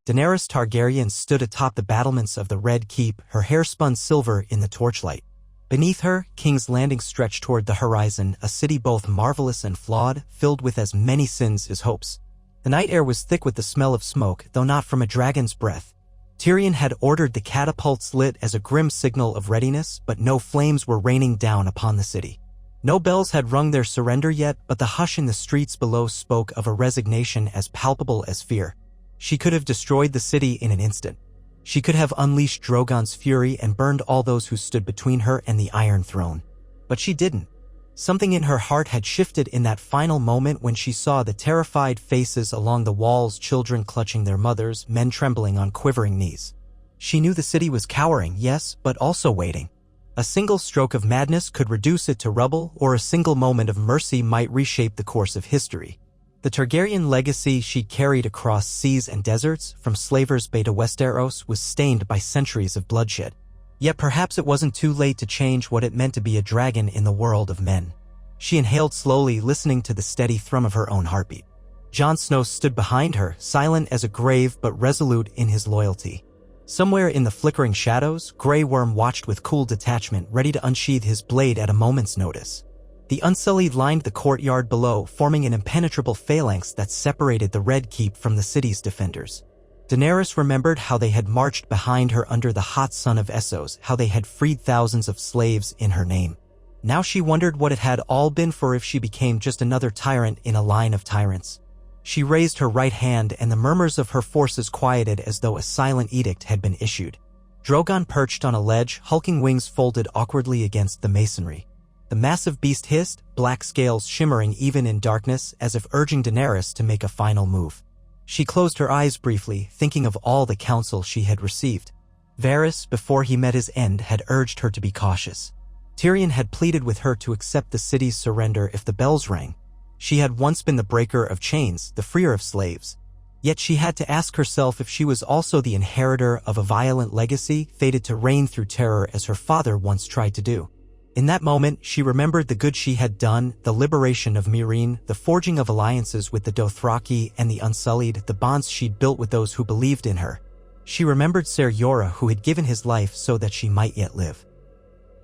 Daenerys Targaryen stood atop the battlements of the Red Keep, her hair spun silver in the torchlight. Beneath her, King's Landing stretched toward the horizon, a city both marvelous and flawed, filled with as many sins as hopes. The night air was thick with the smell of smoke, though not from a dragon's breath. Tyrion had ordered the catapults lit as a grim signal of readiness, but no flames were raining down upon the city. No bells had rung their surrender yet, but the hush in the streets below spoke of a resignation as palpable as fear. She could have destroyed the city in an instant. She could have unleashed Drogon's fury and burned all those who stood between her and the Iron Throne. But she didn't. Something in her heart had shifted in that final moment when she saw the terrified faces along the walls, children clutching their mothers, men trembling on quivering knees. She knew the city was cowering, yes, but also waiting. A single stroke of madness could reduce it to rubble, or a single moment of mercy might reshape the course of history. The Targaryen legacy she carried across seas and deserts, from Slaver's Bay to Westeros, was stained by centuries of bloodshed. Yet perhaps it wasn't too late to change what it meant to be a dragon in the world of men. She inhaled slowly, listening to the steady thrum of her own heartbeat. Jon Snow stood behind her, silent as a grave but resolute in his loyalty. Somewhere in the flickering shadows, Grey Worm watched with cool detachment, ready to unsheathe his blade at a moment's notice. The Unsullied lined the courtyard below, forming an impenetrable phalanx that separated the Red Keep from the city's defenders. Daenerys remembered how they had marched behind her under the hot sun of Essos, how they had freed thousands of slaves in her name. Now she wondered what it had all been for if she became just another tyrant in a line of tyrants. She raised her right hand and the murmurs of her forces quieted as though a silent edict had been issued. Drogon perched on a ledge, hulking wings folded awkwardly against the masonry. The massive beast hissed, black scales shimmering even in darkness, as if urging Daenerys to make a final move. She closed her eyes briefly, thinking of all the counsel she had received. Varys, before he met his end, had urged her to be cautious. Tyrion had pleaded with her to accept the city's surrender if the bells rang. She had once been the breaker of chains, the freer of slaves. Yet she had to ask herself if she was also the inheritor of a violent legacy, fated to reign through terror as her father once tried to do. In that moment, she remembered the good she had done, the liberation of Meereen, the forging of alliances with the Dothraki and the Unsullied, the bonds she'd built with those who believed in her. She remembered Ser Jorah, who had given his life so that she might yet live.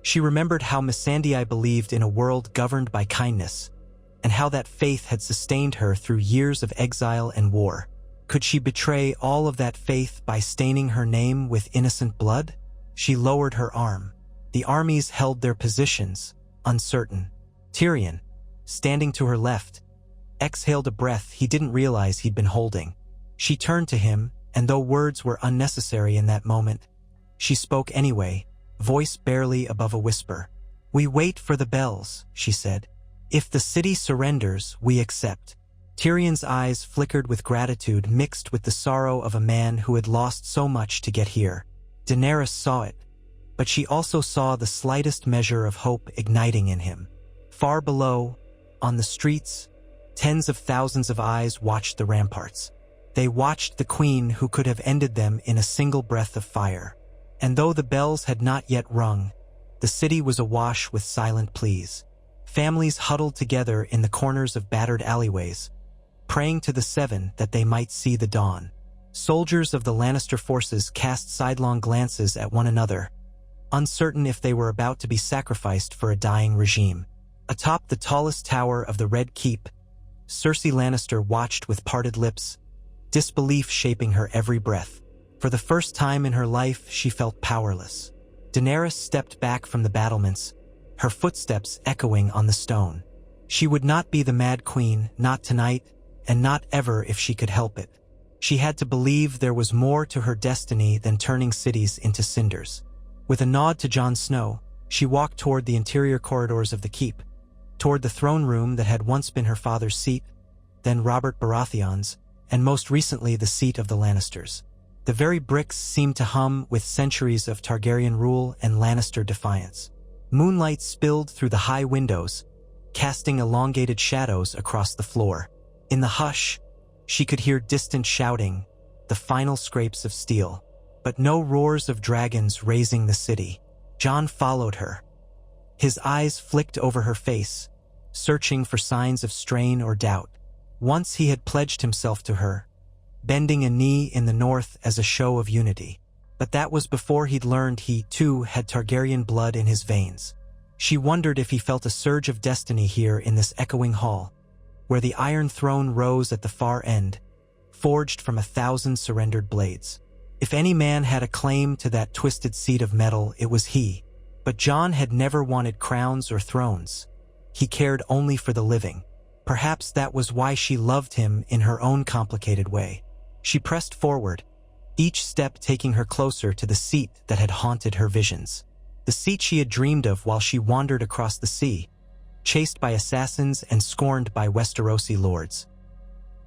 She remembered how Missandei believed in a world governed by kindness, and how that faith had sustained her through years of exile and war. Could she betray all of that faith by staining her name with innocent blood? She lowered her arm. The armies held their positions, uncertain. Tyrion, standing to her left, exhaled a breath he didn't realize he'd been holding. She turned to him, and though words were unnecessary in that moment, she spoke anyway, voice barely above a whisper. "We wait for the bells," she said. "If the city surrenders, we accept." Tyrion's eyes flickered with gratitude mixed with the sorrow of a man who had lost so much to get here. Daenerys saw it. But she also saw the slightest measure of hope igniting in him. Far below, on the streets, tens of thousands of eyes watched the ramparts. They watched the queen who could have ended them in a single breath of fire. And though the bells had not yet rung, the city was awash with silent pleas. Families huddled together in the corners of battered alleyways, praying to the Seven that they might see the dawn. Soldiers of the Lannister forces cast sidelong glances at one another, uncertain if they were about to be sacrificed for a dying regime. Atop the tallest tower of the Red Keep, Cersei Lannister watched with parted lips, disbelief shaping her every breath. For the first time in her life, she felt powerless. Daenerys stepped back from the battlements, her footsteps echoing on the stone. She would not be the Mad Queen, not tonight, and not ever if she could help it. She had to believe there was more to her destiny than turning cities into cinders. With a nod to Jon Snow, she walked toward the interior corridors of the keep, toward the throne room that had once been her father's seat, then Robert Baratheon's, and most recently the seat of the Lannisters. The very bricks seemed to hum with centuries of Targaryen rule and Lannister defiance. Moonlight spilled through the high windows, casting elongated shadows across the floor. In the hush, she could hear distant shouting, the final scrapes of steel. But no roars of dragons razing the city. Jon followed her. His eyes flicked over her face, searching for signs of strain or doubt. Once he had pledged himself to her, bending a knee in the north as a show of unity. But that was before he'd learned he, too, had Targaryen blood in his veins. She wondered if he felt a surge of destiny here in this echoing hall, where the Iron Throne rose at the far end, forged from 1,000 surrendered blades. If any man had a claim to that twisted seat of metal, it was he. But Jon had never wanted crowns or thrones. He cared only for the living. Perhaps that was why she loved him in her own complicated way. She pressed forward, each step taking her closer to the seat that had haunted her visions. The seat she had dreamed of while she wandered across the sea, chased by assassins and scorned by Westerosi lords.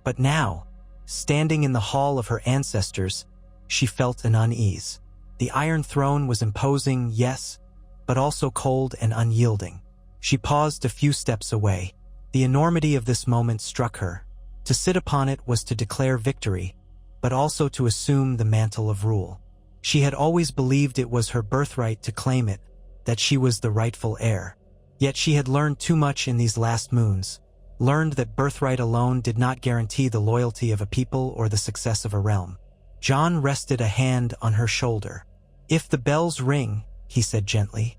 But now, standing in the hall of her ancestors, she felt an unease. The Iron Throne was imposing, yes, but also cold and unyielding. She paused a few steps away. The enormity of this moment struck her. To sit upon it was to declare victory, but also to assume the mantle of rule. She had always believed it was her birthright to claim it, that she was the rightful heir. Yet she had learned too much in these last moons, learned that birthright alone did not guarantee the loyalty of a people or the success of a realm. Jon rested a hand on her shoulder. "If the bells ring," he said gently,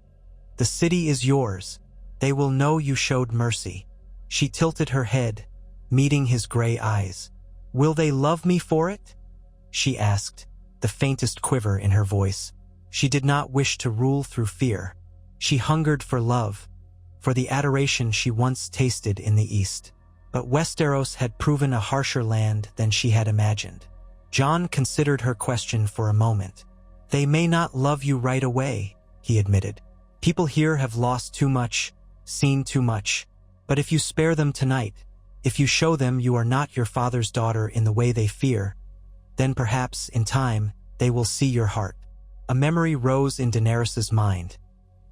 "the city is yours. They will know you showed mercy." She tilted her head, meeting his gray eyes. "Will they love me for it?" she asked, the faintest quiver in her voice. She did not wish to rule through fear. She hungered for love, for the adoration she once tasted in the East. But Westeros had proven a harsher land than she had imagined. Jon considered her question for a moment. "They may not love you right away," he admitted. "People here have lost too much, seen too much. But if you spare them tonight, if you show them you are not your father's daughter in the way they fear, then perhaps, in time, they will see your heart." A memory rose in Daenerys's mind.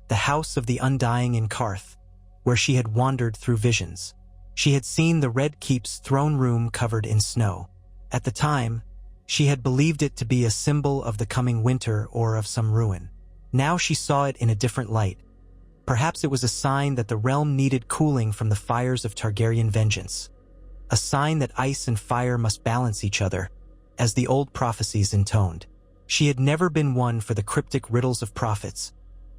The House of the Undying in Karth, where she had wandered through visions. She had seen the Red Keep's throne room covered in snow. At the time, she had believed it to be a symbol of the coming winter or of some ruin. Now she saw it in a different light. Perhaps it was a sign that the realm needed cooling from the fires of Targaryen vengeance. A sign that ice and fire must balance each other, as the old prophecies intoned. She had never been one for the cryptic riddles of prophets,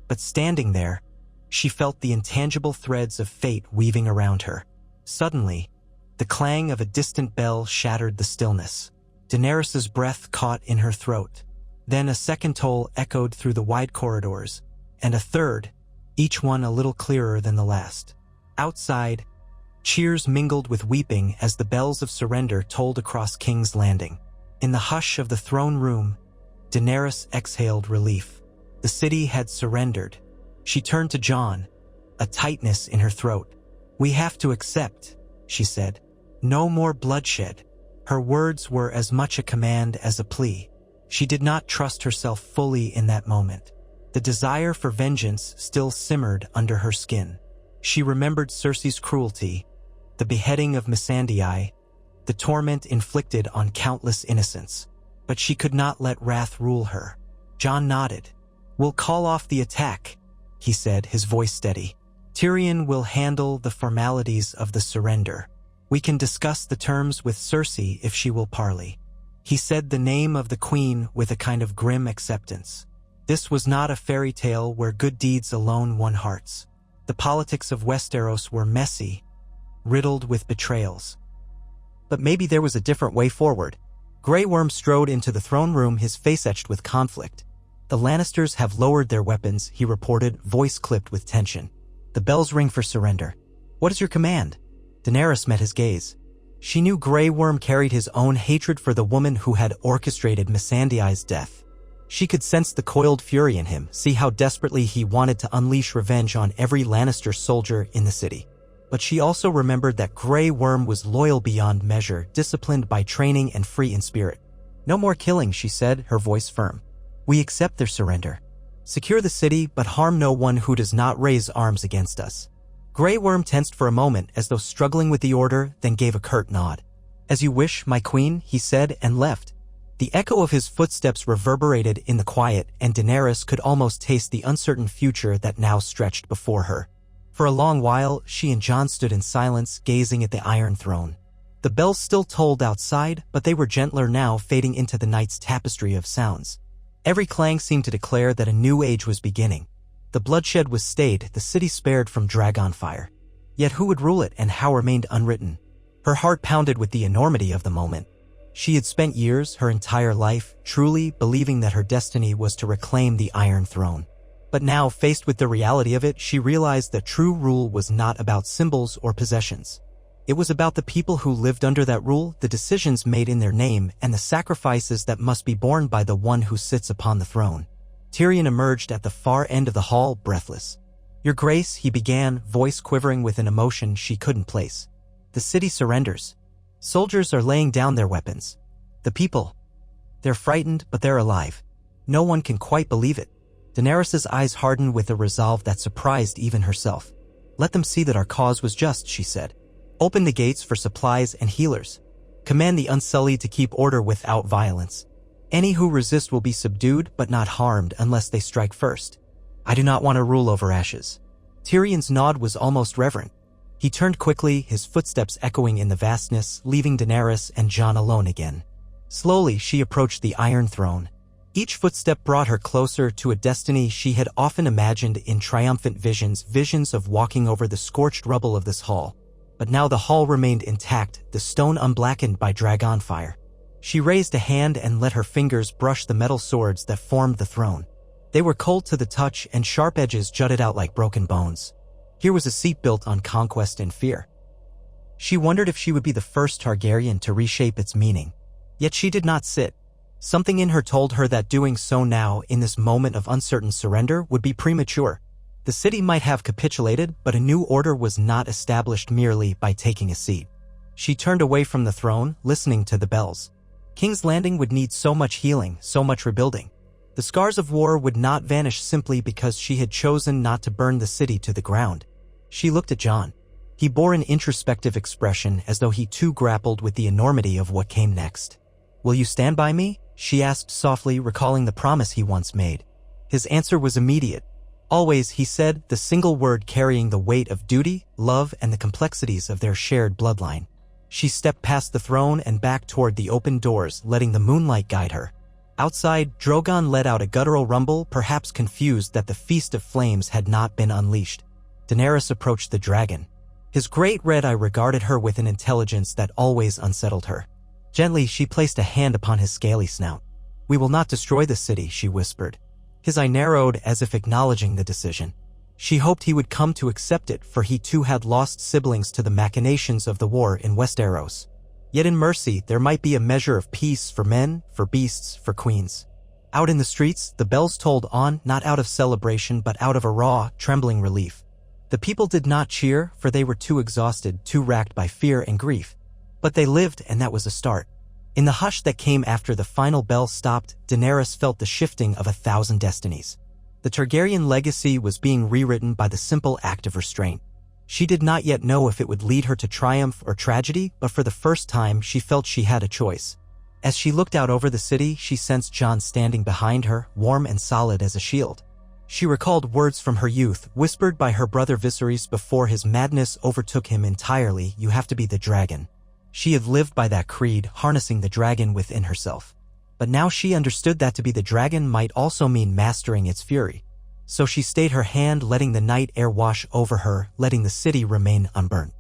but standing there, she felt the intangible threads of fate weaving around her. Suddenly, the clang of a distant bell shattered the stillness. Daenerys's breath caught in her throat. Then a second toll echoed through the wide corridors, and a third, each one a little clearer than the last. Outside, cheers mingled with weeping as the bells of surrender tolled across King's Landing. In the hush of the throne room, Daenerys exhaled relief. The city had surrendered. She turned to Jon, a tightness in her throat. "We have to accept," she said. "No more bloodshed." Her words were as much a command as a plea. She did not trust herself fully in that moment. The desire for vengeance still simmered under her skin. She remembered Cersei's cruelty, the beheading of Missandei, the torment inflicted on countless innocents. But she could not let wrath rule her. Jon nodded. "We'll call off the attack," he said, his voice steady. "Tyrion will handle the formalities of the surrender. We can discuss the terms with Cersei if she will parley." He said the name of the queen with a kind of grim acceptance. This was not a fairy tale where good deeds alone won hearts. The politics of Westeros were messy, riddled with betrayals. But maybe there was a different way forward. Grey Worm strode into the throne room, his face etched with conflict. "The Lannisters have lowered their weapons," he reported, voice clipped with tension. "The bells ring for surrender. What is your command?" Daenerys met his gaze. She knew Grey Worm carried his own hatred for the woman who had orchestrated Missandei's death. She could sense the coiled fury in him, see how desperately he wanted to unleash revenge on every Lannister soldier in the city. But she also remembered that Grey Worm was loyal beyond measure, disciplined by training and free in spirit. "No more killing," she said, her voice firm. "We accept their surrender. Secure the city, but harm no one who does not raise arms against us." Grey Worm tensed for a moment as though struggling with the order, then gave a curt nod. "As you wish, my queen," he said, and left. The echo of his footsteps reverberated in the quiet, and Daenerys could almost taste the uncertain future that now stretched before her. For a long while, she and Jon stood in silence, gazing at the Iron Throne. The bells still tolled outside, but they were gentler now, fading into the night's tapestry of sounds. Every clang seemed to declare that a new age was beginning. The bloodshed was stayed, the city spared from dragon fire. Yet who would rule it and how remained unwritten. Her heart pounded with the enormity of the moment. She had spent years, her entire life, truly believing that her destiny was to reclaim the Iron Throne. But now, faced with the reality of it, she realized that true rule was not about symbols or possessions. It was about the people who lived under that rule, the decisions made in their name, and the sacrifices that must be borne by the one who sits upon the throne. Tyrion emerged at the far end of the hall, breathless. "Your Grace," he began, voice quivering with an emotion she couldn't place. "The city surrenders. Soldiers are laying down their weapons. The people. They're frightened, but they're alive. No one can quite believe it." Daenerys' eyes hardened with a resolve that surprised even herself. "Let them see that our cause was just," she said. "Open the gates for supplies and healers. Command the Unsullied to keep order without violence. Any who resist will be subdued but not harmed unless they strike first. I do not want to rule over ashes." Tyrion's nod was almost reverent. He turned quickly, his footsteps echoing in the vastness, leaving Daenerys and Jon alone again. Slowly, she approached the Iron Throne. Each footstep brought her closer to a destiny she had often imagined in triumphant visions of walking over the scorched rubble of this hall. But now the hall remained intact, the stone unblackened by dragon fire. She raised a hand and let her fingers brush the metal swords that formed the throne. They were cold to the touch and sharp edges jutted out like broken bones. Here was a seat built on conquest and fear. She wondered if she would be the first Targaryen to reshape its meaning. Yet she did not sit. Something in her told her that doing so now, in this moment of uncertain surrender, would be premature. The city might have capitulated, but a new order was not established merely by taking a seat. She turned away from the throne, listening to the bells. King's Landing would need so much healing, so much rebuilding. The scars of war would not vanish simply because she had chosen not to burn the city to the ground. She looked at Jon. He bore an introspective expression as though he too grappled with the enormity of what came next. "Will you stand by me?" she asked softly, recalling the promise he once made. His answer was immediate. "Always," he said, the single word carrying the weight of duty, love, and the complexities of their shared bloodline. She stepped past the throne and back toward the open doors, letting the moonlight guide her. Outside, Drogon let out a guttural rumble, perhaps confused that the Feast of Flames had not been unleashed. Daenerys approached the dragon. His great red eye regarded her with an intelligence that always unsettled her. Gently, she placed a hand upon his scaly snout. "We will not destroy the city," she whispered. His eye narrowed as if acknowledging the decision. She hoped he would come to accept it, for he too had lost siblings to the machinations of the war in Westeros. Yet in mercy, there might be a measure of peace for men, for beasts, for queens. Out in the streets, the bells tolled on, not out of celebration but out of a raw, trembling relief. The people did not cheer, for they were too exhausted, too racked by fear and grief. But they lived, and that was a start. In the hush that came after the final bell stopped, Daenerys felt the shifting of 1,000 destinies. The Targaryen legacy was being rewritten by the simple act of restraint. She did not yet know if it would lead her to triumph or tragedy, but for the first time she felt she had a choice. As she looked out over the city, she sensed Jon standing behind her, warm and solid as a shield. She recalled words from her youth, whispered by her brother Viserys before his madness overtook him entirely: "You have to be the dragon." She had lived by that creed, harnessing the dragon within herself. But now she understood that to be the dragon might also mean mastering its fury. So she stayed her hand, letting the night air wash over her, letting the city remain unburnt.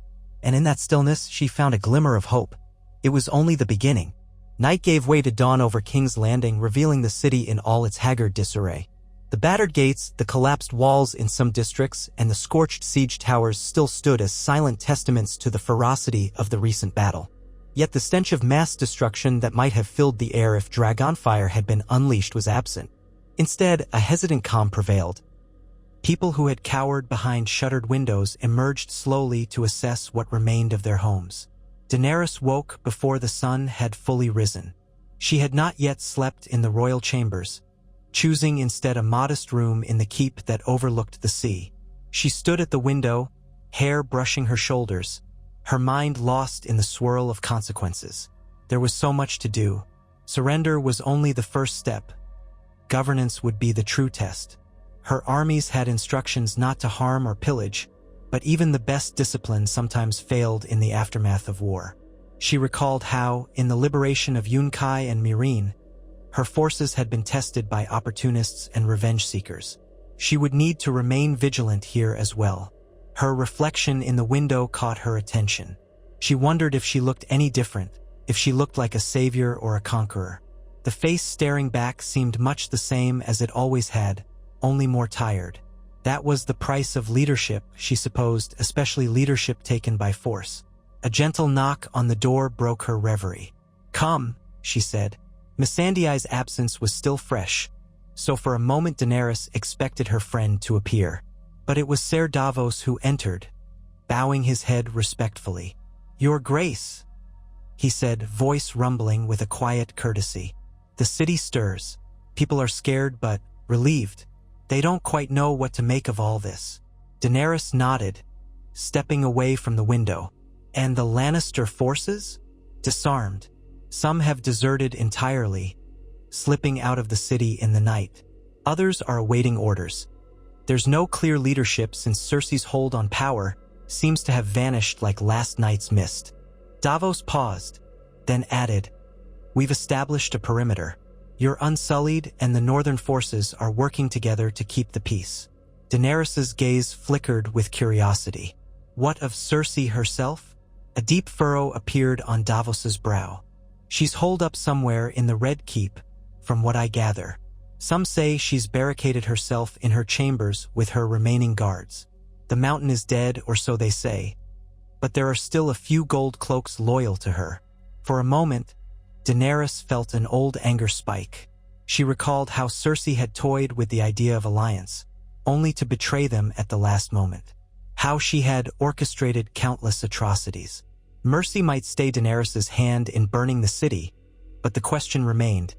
And in that stillness, she found a glimmer of hope. It was only the beginning. Night gave way to dawn over King's Landing, revealing the city in all its haggard disarray. The battered gates, the collapsed walls in some districts, and the scorched siege towers still stood as silent testaments to the ferocity of the recent battle. Yet the stench of mass destruction that might have filled the air if dragonfire had been unleashed was absent. Instead, a hesitant calm prevailed. People who had cowered behind shuttered windows emerged slowly to assess what remained of their homes. Daenerys woke before the sun had fully risen. She had not yet slept in the royal chambers, choosing instead a modest room in the keep that overlooked the sea. She stood at the window, hair brushing her shoulders, her mind lost in the swirl of consequences. There was so much to do. Surrender was only the first step. Governance would be the true test. Her armies had instructions not to harm or pillage, but even the best discipline sometimes failed in the aftermath of war. She recalled how, in the liberation of Yunkai and Meereen, her forces had been tested by opportunists and revenge seekers. She would need to remain vigilant here as well. Her reflection in the window caught her attention. She wondered if she looked any different, if she looked like a savior or a conqueror. The face staring back seemed much the same as it always had, only more tired. That was the price of leadership, she supposed, especially leadership taken by force. A gentle knock on the door broke her reverie. "Come," she said. Missandei's absence was still fresh, so for a moment Daenerys expected her friend to appear. But it was Ser Davos who entered, bowing his head respectfully. "Your Grace," he said, voice rumbling with a quiet courtesy. "The city stirs. People are scared but relieved. They don't quite know what to make of all this." Daenerys nodded, stepping away from the window. "And the Lannister forces? Disarmed. Some have deserted entirely, slipping out of the city in the night. Others are awaiting orders. There's no clear leadership since Cersei's hold on power seems to have vanished like last night's mist." Davos paused, then added, "We've established a perimeter. Your Unsullied and the northern forces are working together to keep the peace." Daenerys's gaze flickered with curiosity. "What of Cersei herself?" A deep furrow appeared on Davos's brow. "She's holed up somewhere in the Red Keep, from what I gather. Some say she's barricaded herself in her chambers with her remaining guards. The mountain is dead, or so they say, but there are still a few gold cloaks loyal to her." For a moment, Daenerys felt an old anger spike. She recalled how Cersei had toyed with the idea of alliance, only to betray them at the last moment. How she had orchestrated countless atrocities. Mercy might stay Daenerys's hand in burning the city, but the question remained,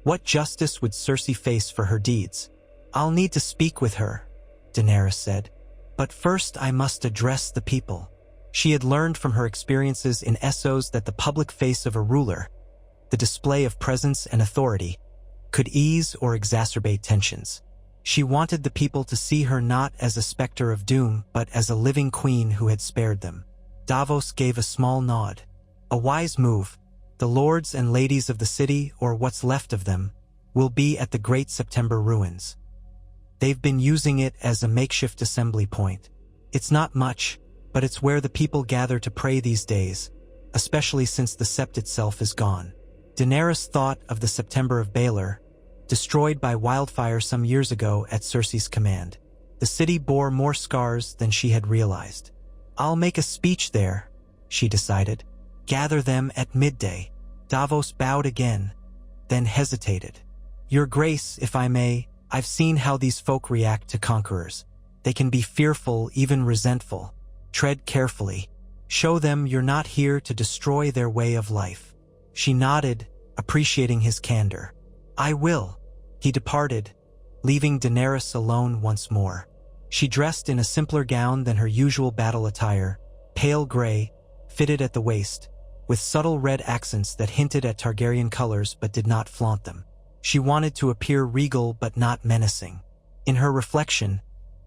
what justice would Cersei face for her deeds? "I'll need to speak with her," Daenerys said. "But first I must address the people." She had learned from her experiences in Essos that the public face of a ruler, the display of presence and authority, could ease or exacerbate tensions. She wanted the people to see her not as a specter of doom, but as a living queen who had spared them. Davos gave a small nod. "A wise move. The lords and ladies of the city, or what's left of them, will be at the Great September Ruins. They've been using it as a makeshift assembly point. It's not much, but it's where the people gather to pray these days, especially since the Sept itself is gone." Daenerys thought of the September of Baelor, destroyed by wildfire some years ago at Cersei's command. The city bore more scars than she had realized. "I'll make a speech there," she decided. "Gather them at midday." Davos bowed again, then hesitated. "Your Grace, if I may, I've seen how these folk react to conquerors. They can be fearful, even resentful. Tread carefully. Show them you're not here to destroy their way of life." She nodded, appreciating his candor. "I will." He departed, leaving Daenerys alone once more. She dressed in a simpler gown than her usual battle attire, pale gray, fitted at the waist, with subtle red accents that hinted at Targaryen colors but did not flaunt them. She wanted to appear regal but not menacing. In her reflection,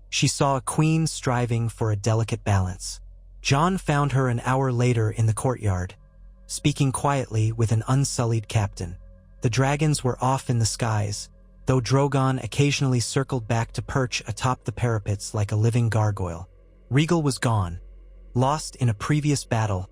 she saw a queen striving for a delicate balance. Jon found her an hour later in the courtyard, speaking quietly with an unsullied captain. The dragons were off in the skies, though Drogon occasionally circled back to perch atop the parapets like a living gargoyle. Rhaegal was gone, lost in a previous battle,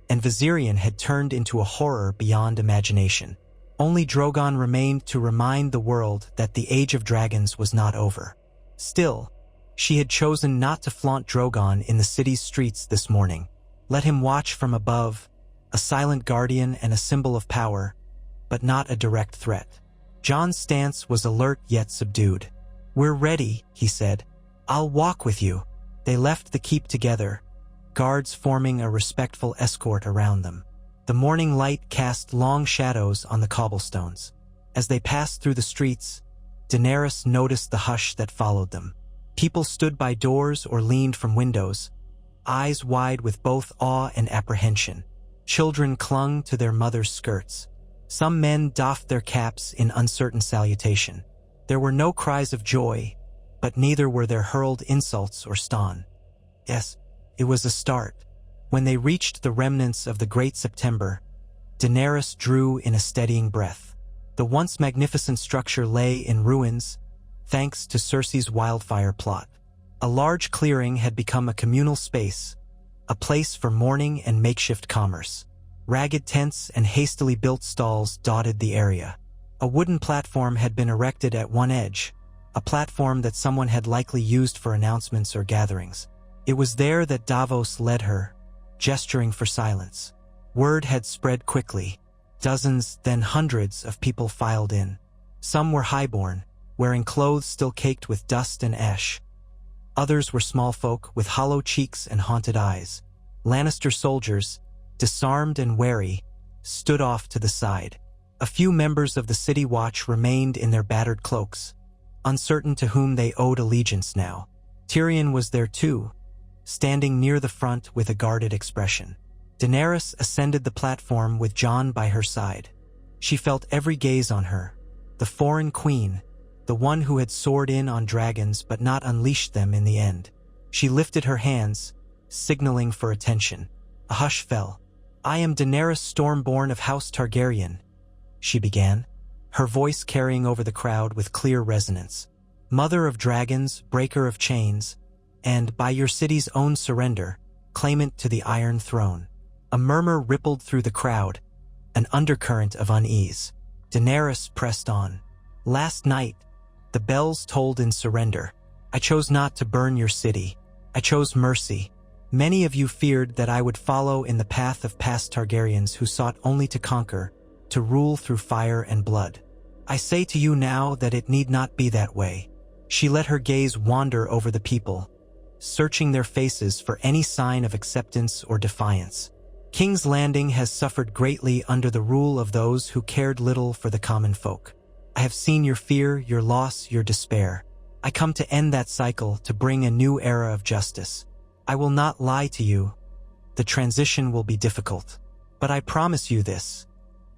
and Viserion had turned into a horror beyond imagination. Only Drogon remained to remind the world that the Age of Dragons was not over. Still, she had chosen not to flaunt Drogon in the city's streets this morning. Let him watch from above, a silent guardian and a symbol of power, but not a direct threat. Jon's stance was alert yet subdued. "We're ready," he said. "I'll walk with you." They left the keep together, guards forming a respectful escort around them. The morning light cast long shadows on the cobblestones. As they passed through the streets, Daenerys noticed the hush that followed them. People stood by doors or leaned from windows, eyes wide with both awe and apprehension. Children clung to their mothers' skirts. Some men doffed their caps in uncertain salutation. There were no cries of joy, but neither were there hurled insults or ston. Yes, it was a start. When they reached the remnants of the Great September, Daenerys drew in a steadying breath. The once magnificent structure lay in ruins, thanks to Cersei's wildfire plot. A large clearing had become a communal space, a place for mourning and makeshift commerce. Ragged tents and hastily built stalls dotted the area. A wooden platform had been erected at one edge, a platform that someone had likely used for announcements or gatherings. It was there that Davos led her, gesturing for silence. Word had spread quickly. Dozens, then hundreds of people filed in. Some were highborn, wearing clothes still caked with dust and ash. Others were small folk with hollow cheeks and haunted eyes. Lannister soldiers, disarmed and wary, stood off to the side. A few members of the City Watch remained in their battered cloaks, uncertain to whom they owed allegiance now. Tyrion was there too, standing near the front with a guarded expression. Daenerys ascended the platform with Jon by her side. She felt every gaze on her. The foreign queen, the one who had soared in on dragons but not unleashed them in the end. She lifted her hands, signaling for attention. A hush fell. "I am Daenerys Stormborn of House Targaryen," she began, her voice carrying over the crowd with clear resonance. "Mother of dragons, breaker of chains, and, by your city's own surrender, claimant to the Iron Throne." A murmur rippled through the crowd, an undercurrent of unease. Daenerys pressed on. "Last night, the bells tolled in surrender. I chose not to burn your city. I chose mercy. Many of you feared that I would follow in the path of past Targaryens who sought only to conquer, to rule through fire and blood. I say to you now that it need not be that way." She let her gaze wander over the people, searching their faces for any sign of acceptance or defiance. King's Landing has suffered greatly under the rule of those who cared little for the common folk. I have seen your fear, your loss, your despair. I come to end that cycle, to bring a new era of justice. I will not lie to you. The transition will be difficult. But I promise you this.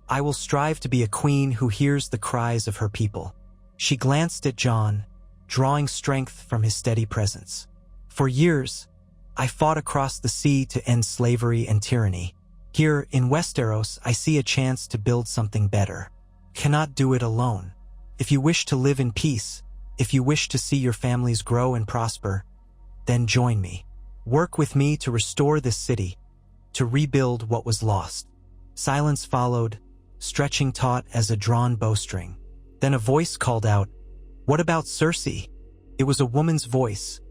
I will strive to be a queen who hears the cries of her people. She glanced at Jon, drawing strength from his steady presence. For years, I fought across the sea to end slavery and tyranny. Here in Westeros, I see a chance to build something better. Cannot do it alone. If you wish to live in peace, if you wish to see your families grow and prosper, then join me. Work with me to restore this city, to rebuild what was lost. Silence followed, stretching taut as a drawn bowstring. Then a voice called out, "What about Cersei?" It was a woman's voice,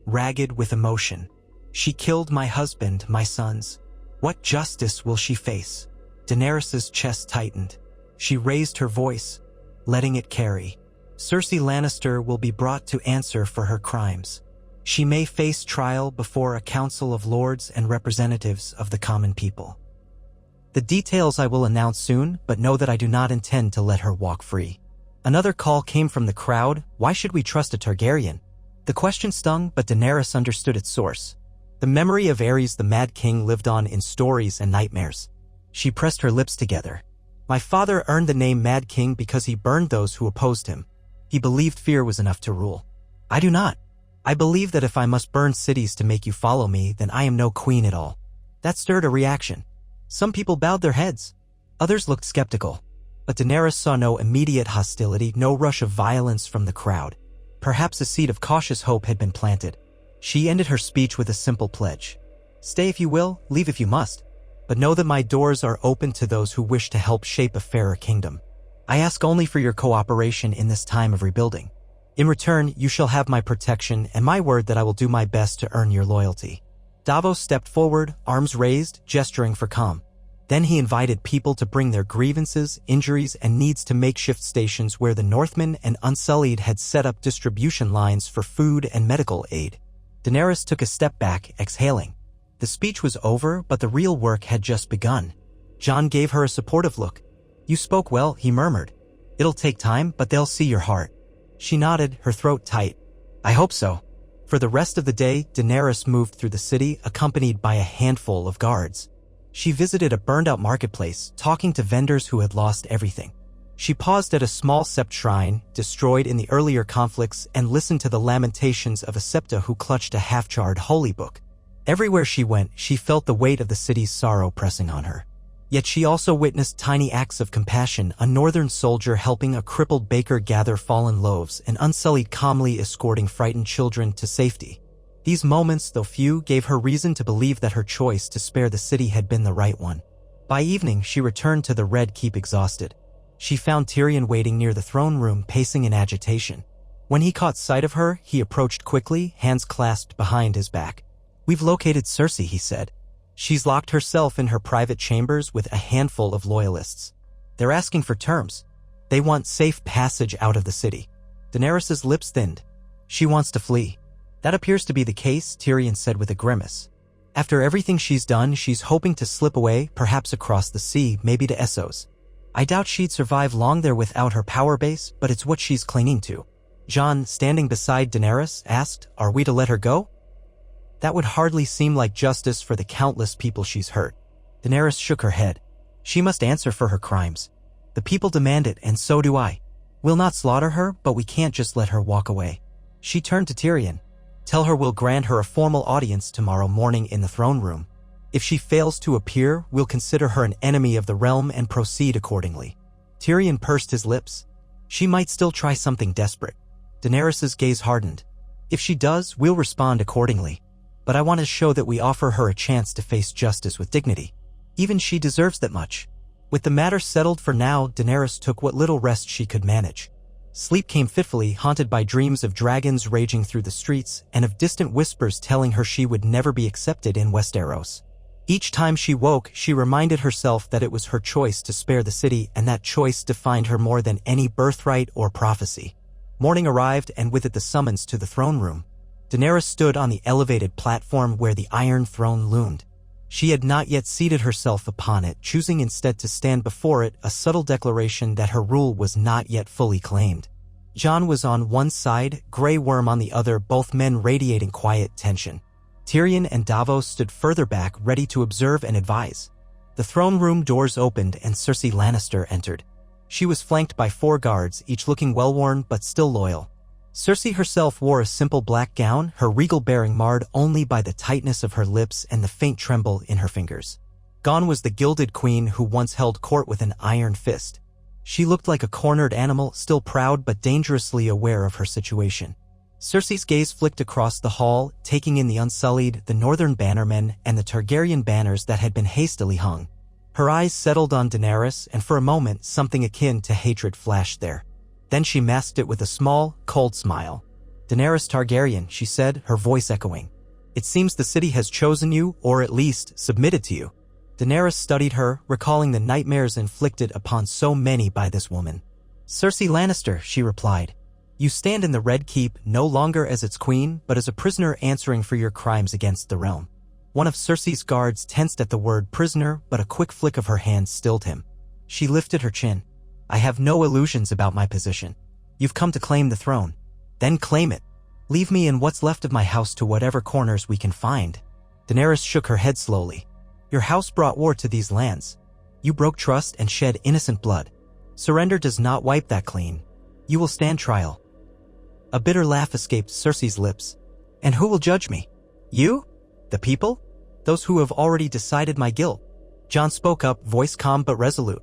ragged with emotion. "She killed my husband, my sons. What justice will she face?" Daenerys's chest tightened. She raised her voice, letting it carry. "Cersei Lannister will be brought to answer for her crimes. She may face trial before a council of lords and representatives of the common people. The details I will announce soon, but know that I do not intend to let her walk free." Another call came from the crowd. Why should we trust a Targaryen? The question stung, but Daenerys understood its source. The memory of Aerys the Mad King lived on in stories and nightmares. She pressed her lips together. "My father earned the name Mad King because he burned those who opposed him. He believed fear was enough to rule. I do not. I believe that if I must burn cities to make you follow me, then I am no queen at all." That stirred a reaction. Some people bowed their heads. Others looked skeptical. But Daenerys saw no immediate hostility, no rush of violence from the crowd. Perhaps a seed of cautious hope had been planted. She ended her speech with a simple pledge. "Stay if you will, leave if you must. But know that my doors are open to those who wish to help shape a fairer kingdom. I ask only for your cooperation in this time of rebuilding. In return, you shall have my protection and my word that I will do my best to earn your loyalty." Davos stepped forward, arms raised, gesturing for calm. Then he invited people to bring their grievances, injuries, and needs to makeshift stations where the Northmen and Unsullied had set up distribution lines for food and medical aid. Daenerys took a step back, exhaling. The speech was over, but the real work had just begun. Jon gave her a supportive look. "You spoke well," he murmured. "It'll take time, but they'll see your heart." She nodded, her throat tight. "I hope so." For the rest of the day, Daenerys moved through the city, accompanied by a handful of guards. She visited a burned-out marketplace, talking to vendors who had lost everything. She paused at a small sept shrine, destroyed in the earlier conflicts, and listened to the lamentations of a septa who clutched a half-charred holy book. Everywhere she went, she felt the weight of the city's sorrow pressing on her. Yet she also witnessed tiny acts of compassion, a northern soldier helping a crippled baker gather fallen loaves, and Unsullied calmly escorting frightened children to safety. These moments, though few, gave her reason to believe that her choice to spare the city had been the right one. By evening, she returned to the Red Keep exhausted. She found Tyrion waiting near the throne room, pacing in agitation. When he caught sight of her, he approached quickly, hands clasped behind his back. "We've located Cersei," he said. "She's locked herself in her private chambers with a handful of loyalists. They're asking for terms. They want safe passage out of the city." Daenerys' lips thinned. "She wants to flee." "That appears to be the case," Tyrion said with a grimace. "After everything she's done, she's hoping to slip away, perhaps across the sea, maybe to Essos. I doubt she'd survive long there without her power base, but it's what she's clinging to." Jon, standing beside Daenerys, asked, "Are we to let her go?" "That would hardly seem like justice for the countless people she's hurt." Daenerys shook her head. "She must answer for her crimes. The people demand it, and so do I. We'll not slaughter her, but we can't just let her walk away." She turned to Tyrion. "Tell her we'll grant her a formal audience tomorrow morning in the throne room. If she fails to appear, we'll consider her an enemy of the realm and proceed accordingly." Tyrion pursed his lips. She might still try something desperate. Daenerys' gaze hardened. "If she does, we'll respond accordingly. But I want to show that we offer her a chance to face justice with dignity. Even she deserves that much." With the matter settled for now, Daenerys took what little rest she could manage. Sleep came fitfully, haunted by dreams of dragons raging through the streets and of distant whispers telling her she would never be accepted in Westeros. Each time she woke, she reminded herself that it was her choice to spare the city, and that choice defined her more than any birthright or prophecy. Morning arrived, and with it the summons to the throne room. Daenerys stood on the elevated platform where the Iron Throne loomed. She had not yet seated herself upon it, choosing instead to stand before it, a subtle declaration that her rule was not yet fully claimed. Jon was on one side, Grey Worm on the other, both men radiating quiet tension. Tyrion and Davos stood further back, ready to observe and advise. The throne room doors opened and Cersei Lannister entered. She was flanked by 4 guards, each looking well-worn but still loyal. Cersei herself wore a simple black gown, her regal bearing marred only by the tightness of her lips and the faint tremble in her fingers. Gone was the gilded queen who once held court with an iron fist. She looked like a cornered animal, still proud but dangerously aware of her situation. Cersei's gaze flicked across the hall, taking in the Unsullied, the Northern Bannermen, and the Targaryen banners that had been hastily hung. Her eyes settled on Daenerys, and for a moment something akin to hatred flashed there. Then she masked it with a small, cold smile. "Daenerys Targaryen," she said, her voice echoing. "It seems the city has chosen you, or at least submitted to you." Daenerys studied her, recalling the nightmares inflicted upon so many by this woman. "Cersei Lannister," she replied. "You stand in the Red Keep no longer as its queen, but as a prisoner answering for your crimes against the realm." One of Cersei's guards tensed at the word prisoner, but a quick flick of her hand stilled him. She lifted her chin. "I have no illusions about my position. You've come to claim the throne. Then claim it. Leave me and what's left of my house to whatever corners we can find." Daenerys shook her head slowly. "Your house brought war to these lands. You broke trust and shed innocent blood. Surrender does not wipe that clean. You will stand trial." A bitter laugh escaped Cersei's lips. "And who will judge me? You? The people? Those who have already decided my guilt?" Jon spoke up, voice calm but resolute.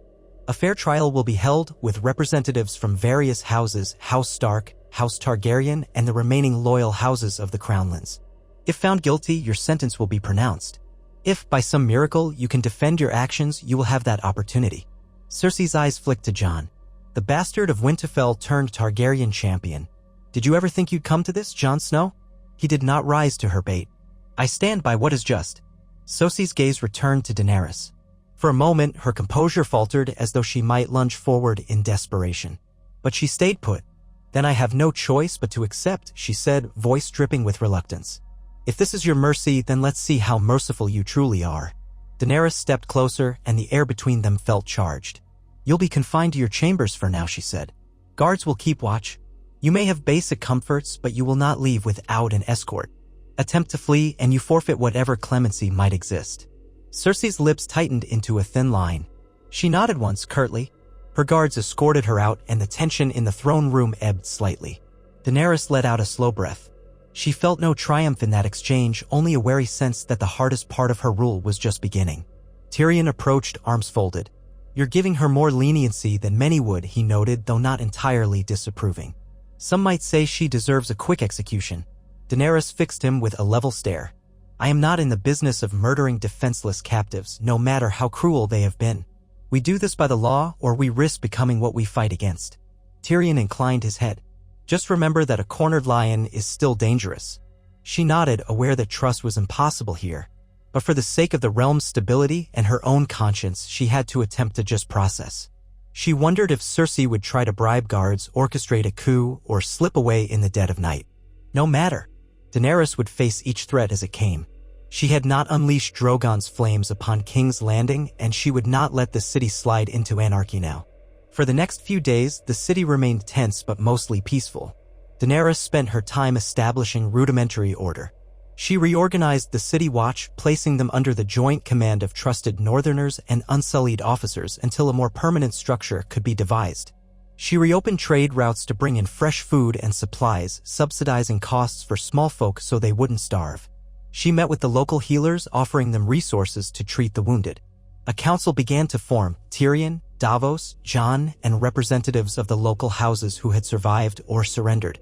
"A fair trial will be held, with representatives from various houses, House Stark, House Targaryen, and the remaining loyal houses of the Crownlands. If found guilty, your sentence will be pronounced. If, by some miracle, you can defend your actions, you will have that opportunity." Cersei's eyes flicked to Jon. The bastard of Winterfell turned Targaryen champion. "Did you ever think you'd come to this, Jon Snow?" He did not rise to her bait. "I stand by what is just." Cersei's gaze returned to Daenerys. For a moment, her composure faltered as though she might lunge forward in desperation. But she stayed put. "Then I have no choice but to accept," she said, voice dripping with reluctance. "If this is your mercy, then let's see how merciful you truly are." Daenerys stepped closer, and the air between them felt charged. "You'll be confined to your chambers for now," she said. "Guards will keep watch. You may have basic comforts, but you will not leave without an escort. Attempt to flee, and you forfeit whatever clemency might exist." Cersei's lips tightened into a thin line. She nodded once, curtly. Her guards escorted her out, and the tension in the throne room ebbed slightly. Daenerys let out a slow breath. She felt no triumph in that exchange, only a wary sense that the hardest part of her rule was just beginning. Tyrion approached, arms folded. "You're giving her more leniency than many would," he noted, though not entirely disapproving. "Some might say she deserves a quick execution." Daenerys fixed him with a level stare. "I am not in the business of murdering defenseless captives, no matter how cruel they have been. We do this by the law, or we risk becoming what we fight against." Tyrion inclined his head. "Just remember that a cornered lion is still dangerous." She nodded, aware that trust was impossible here. But for the sake of the realm's stability and her own conscience, she had to attempt to just process. She wondered if Cersei would try to bribe guards, orchestrate a coup, or slip away in the dead of night. No matter. Daenerys would face each threat as it came. She had not unleashed Drogon's flames upon King's Landing, and she would not let the city slide into anarchy now. For the next few days, the city remained tense but mostly peaceful. Daenerys spent her time establishing rudimentary order. She reorganized the City Watch, placing them under the joint command of trusted Northerners and unsullied officers until a more permanent structure could be devised. She reopened trade routes to bring in fresh food and supplies, subsidizing costs for small folk so they wouldn't starve. She met with the local healers, offering them resources to treat the wounded. A council began to form: Tyrion, Davos, Jon, and representatives of the local houses who had survived or surrendered.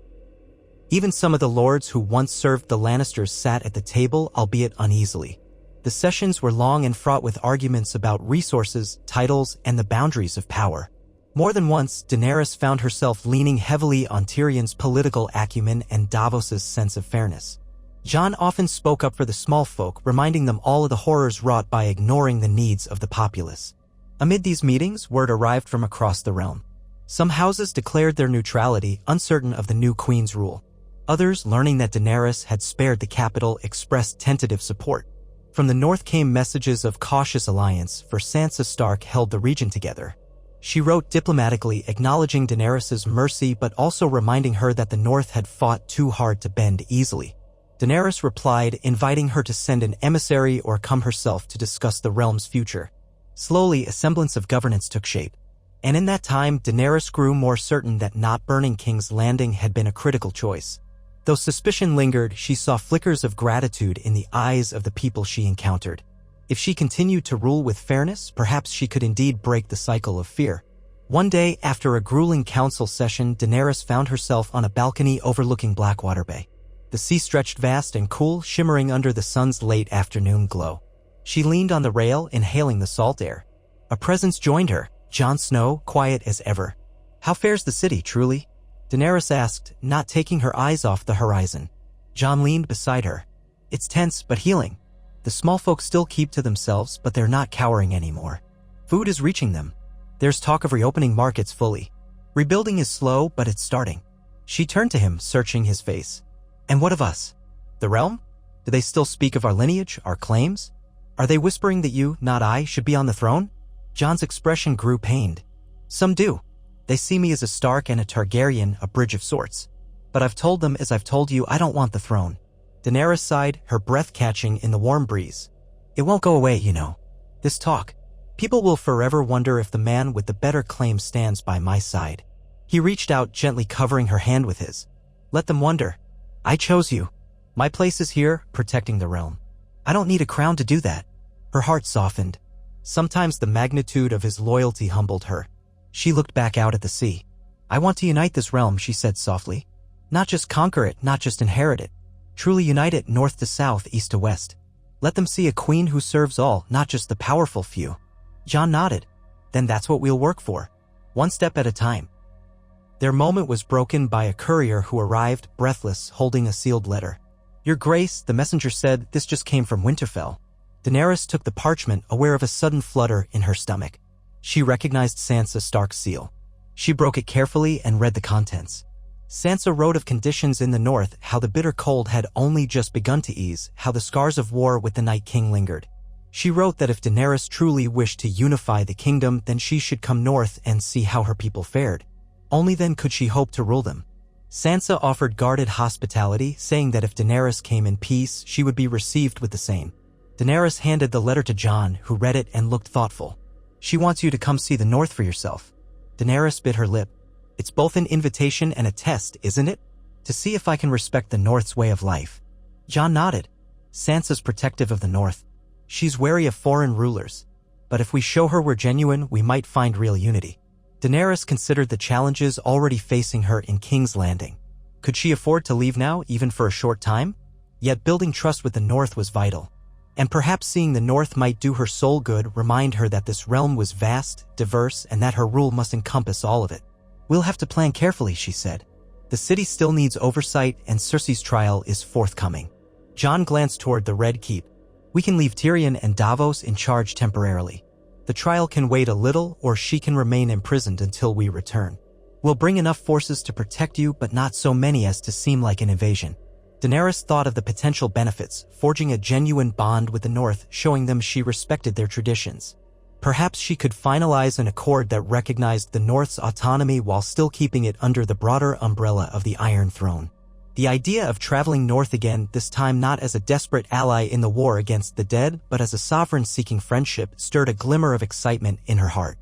Even some of the lords who once served the Lannisters sat at the table, albeit uneasily. The sessions were long and fraught with arguments about resources, titles, and the boundaries of power. More than once, Daenerys found herself leaning heavily on Tyrion's political acumen and Davos's sense of fairness. Jon often spoke up for the small folk, reminding them all of the horrors wrought by ignoring the needs of the populace. Amid these meetings, word arrived from across the realm. Some houses declared their neutrality, uncertain of the new queen's rule. Others, learning that Daenerys had spared the capital, expressed tentative support. From the north came messages of cautious alliance, for Sansa Stark held the region together. She wrote diplomatically, acknowledging Daenerys' mercy but also reminding her that the north had fought too hard to bend easily. Daenerys replied, inviting her to send an emissary or come herself to discuss the realm's future. Slowly, a semblance of governance took shape. And in that time, Daenerys grew more certain that not burning King's Landing had been a critical choice. Though suspicion lingered, she saw flickers of gratitude in the eyes of the people she encountered. If she continued to rule with fairness, perhaps she could indeed break the cycle of fear. One day, after a grueling council session, Daenerys found herself on a balcony overlooking Blackwater Bay. The sea stretched vast and cool, shimmering under the sun's late afternoon glow. She leaned on the rail, inhaling the salt air. A presence joined her, Jon Snow, quiet as ever. "How fares the city, truly?" Daenerys asked, not taking her eyes off the horizon. Jon leaned beside her. "It's tense, but healing. The small folk still keep to themselves, but they're not cowering anymore. Food is reaching them. There's talk of reopening markets fully. Rebuilding is slow, but it's starting." She turned to him, searching his face. "And what of us? The realm? Do they still speak of our lineage, our claims? Are they whispering that you, not I, should be on the throne?" Jon's expression grew pained. "Some do. They see me as a Stark and a Targaryen, a bridge of sorts. But I've told them, as I've told you, I don't want the throne." Daenerys sighed, her breath catching in the warm breeze. "It won't go away, you know. This talk. People will forever wonder if the man with the better claim stands by my side." He reached out, gently covering her hand with his. "Let them wonder. I chose you. My place is here, protecting the realm. I don't need a crown to do that." Her heart softened. Sometimes the magnitude of his loyalty humbled her. She looked back out at the sea. "I want to unite this realm," she said softly. "Not just conquer it, not just inherit it. Truly unite it north to south, east to west. Let them see a queen who serves all, not just the powerful few." Jon nodded. "Then that's what we'll work for. One step at a time." Their moment was broken by a courier who arrived, breathless, holding a sealed letter. "Your Grace," the messenger said, "this just came from Winterfell." Daenerys took the parchment, aware of a sudden flutter in her stomach. She recognized Sansa Stark's seal. She broke it carefully and read the contents. Sansa wrote of conditions in the north, how the bitter cold had only just begun to ease, how the scars of war with the Night King lingered. She wrote that if Daenerys truly wished to unify the kingdom, then she should come north and see how her people fared. Only then could she hope to rule them. Sansa offered guarded hospitality, saying that if Daenerys came in peace, she would be received with the same. Daenerys handed the letter to Jon, who read it and looked thoughtful. "She wants you to come see the north for yourself." Daenerys bit her lip. "It's both an invitation and a test, isn't it?" To see if I can respect the North's way of life. Jon nodded. Sansa's protective of the North. She's wary of foreign rulers. But if we show her we're genuine, we might find real unity. Daenerys considered the challenges already facing her in King's Landing. Could she afford to leave now, even for a short time? Yet building trust with the North was vital. And perhaps seeing the North might do her soul good, remind her that this realm was vast, diverse, and that her rule must encompass all of it. We'll have to plan carefully, she said. The city still needs oversight, and Cersei's trial is forthcoming. Jon glanced toward the Red Keep. We can leave Tyrion and Davos in charge temporarily. The trial can wait a little, or she can remain imprisoned until we return. We'll bring enough forces to protect you, but not so many as to seem like an invasion. Daenerys thought of the potential benefits, forging a genuine bond with the North, showing them she respected their traditions. Perhaps she could finalize an accord that recognized the North's autonomy while still keeping it under the broader umbrella of the Iron Throne. The idea of traveling north again, this time not as a desperate ally in the war against the dead, but as a sovereign seeking friendship, stirred a glimmer of excitement in her heart.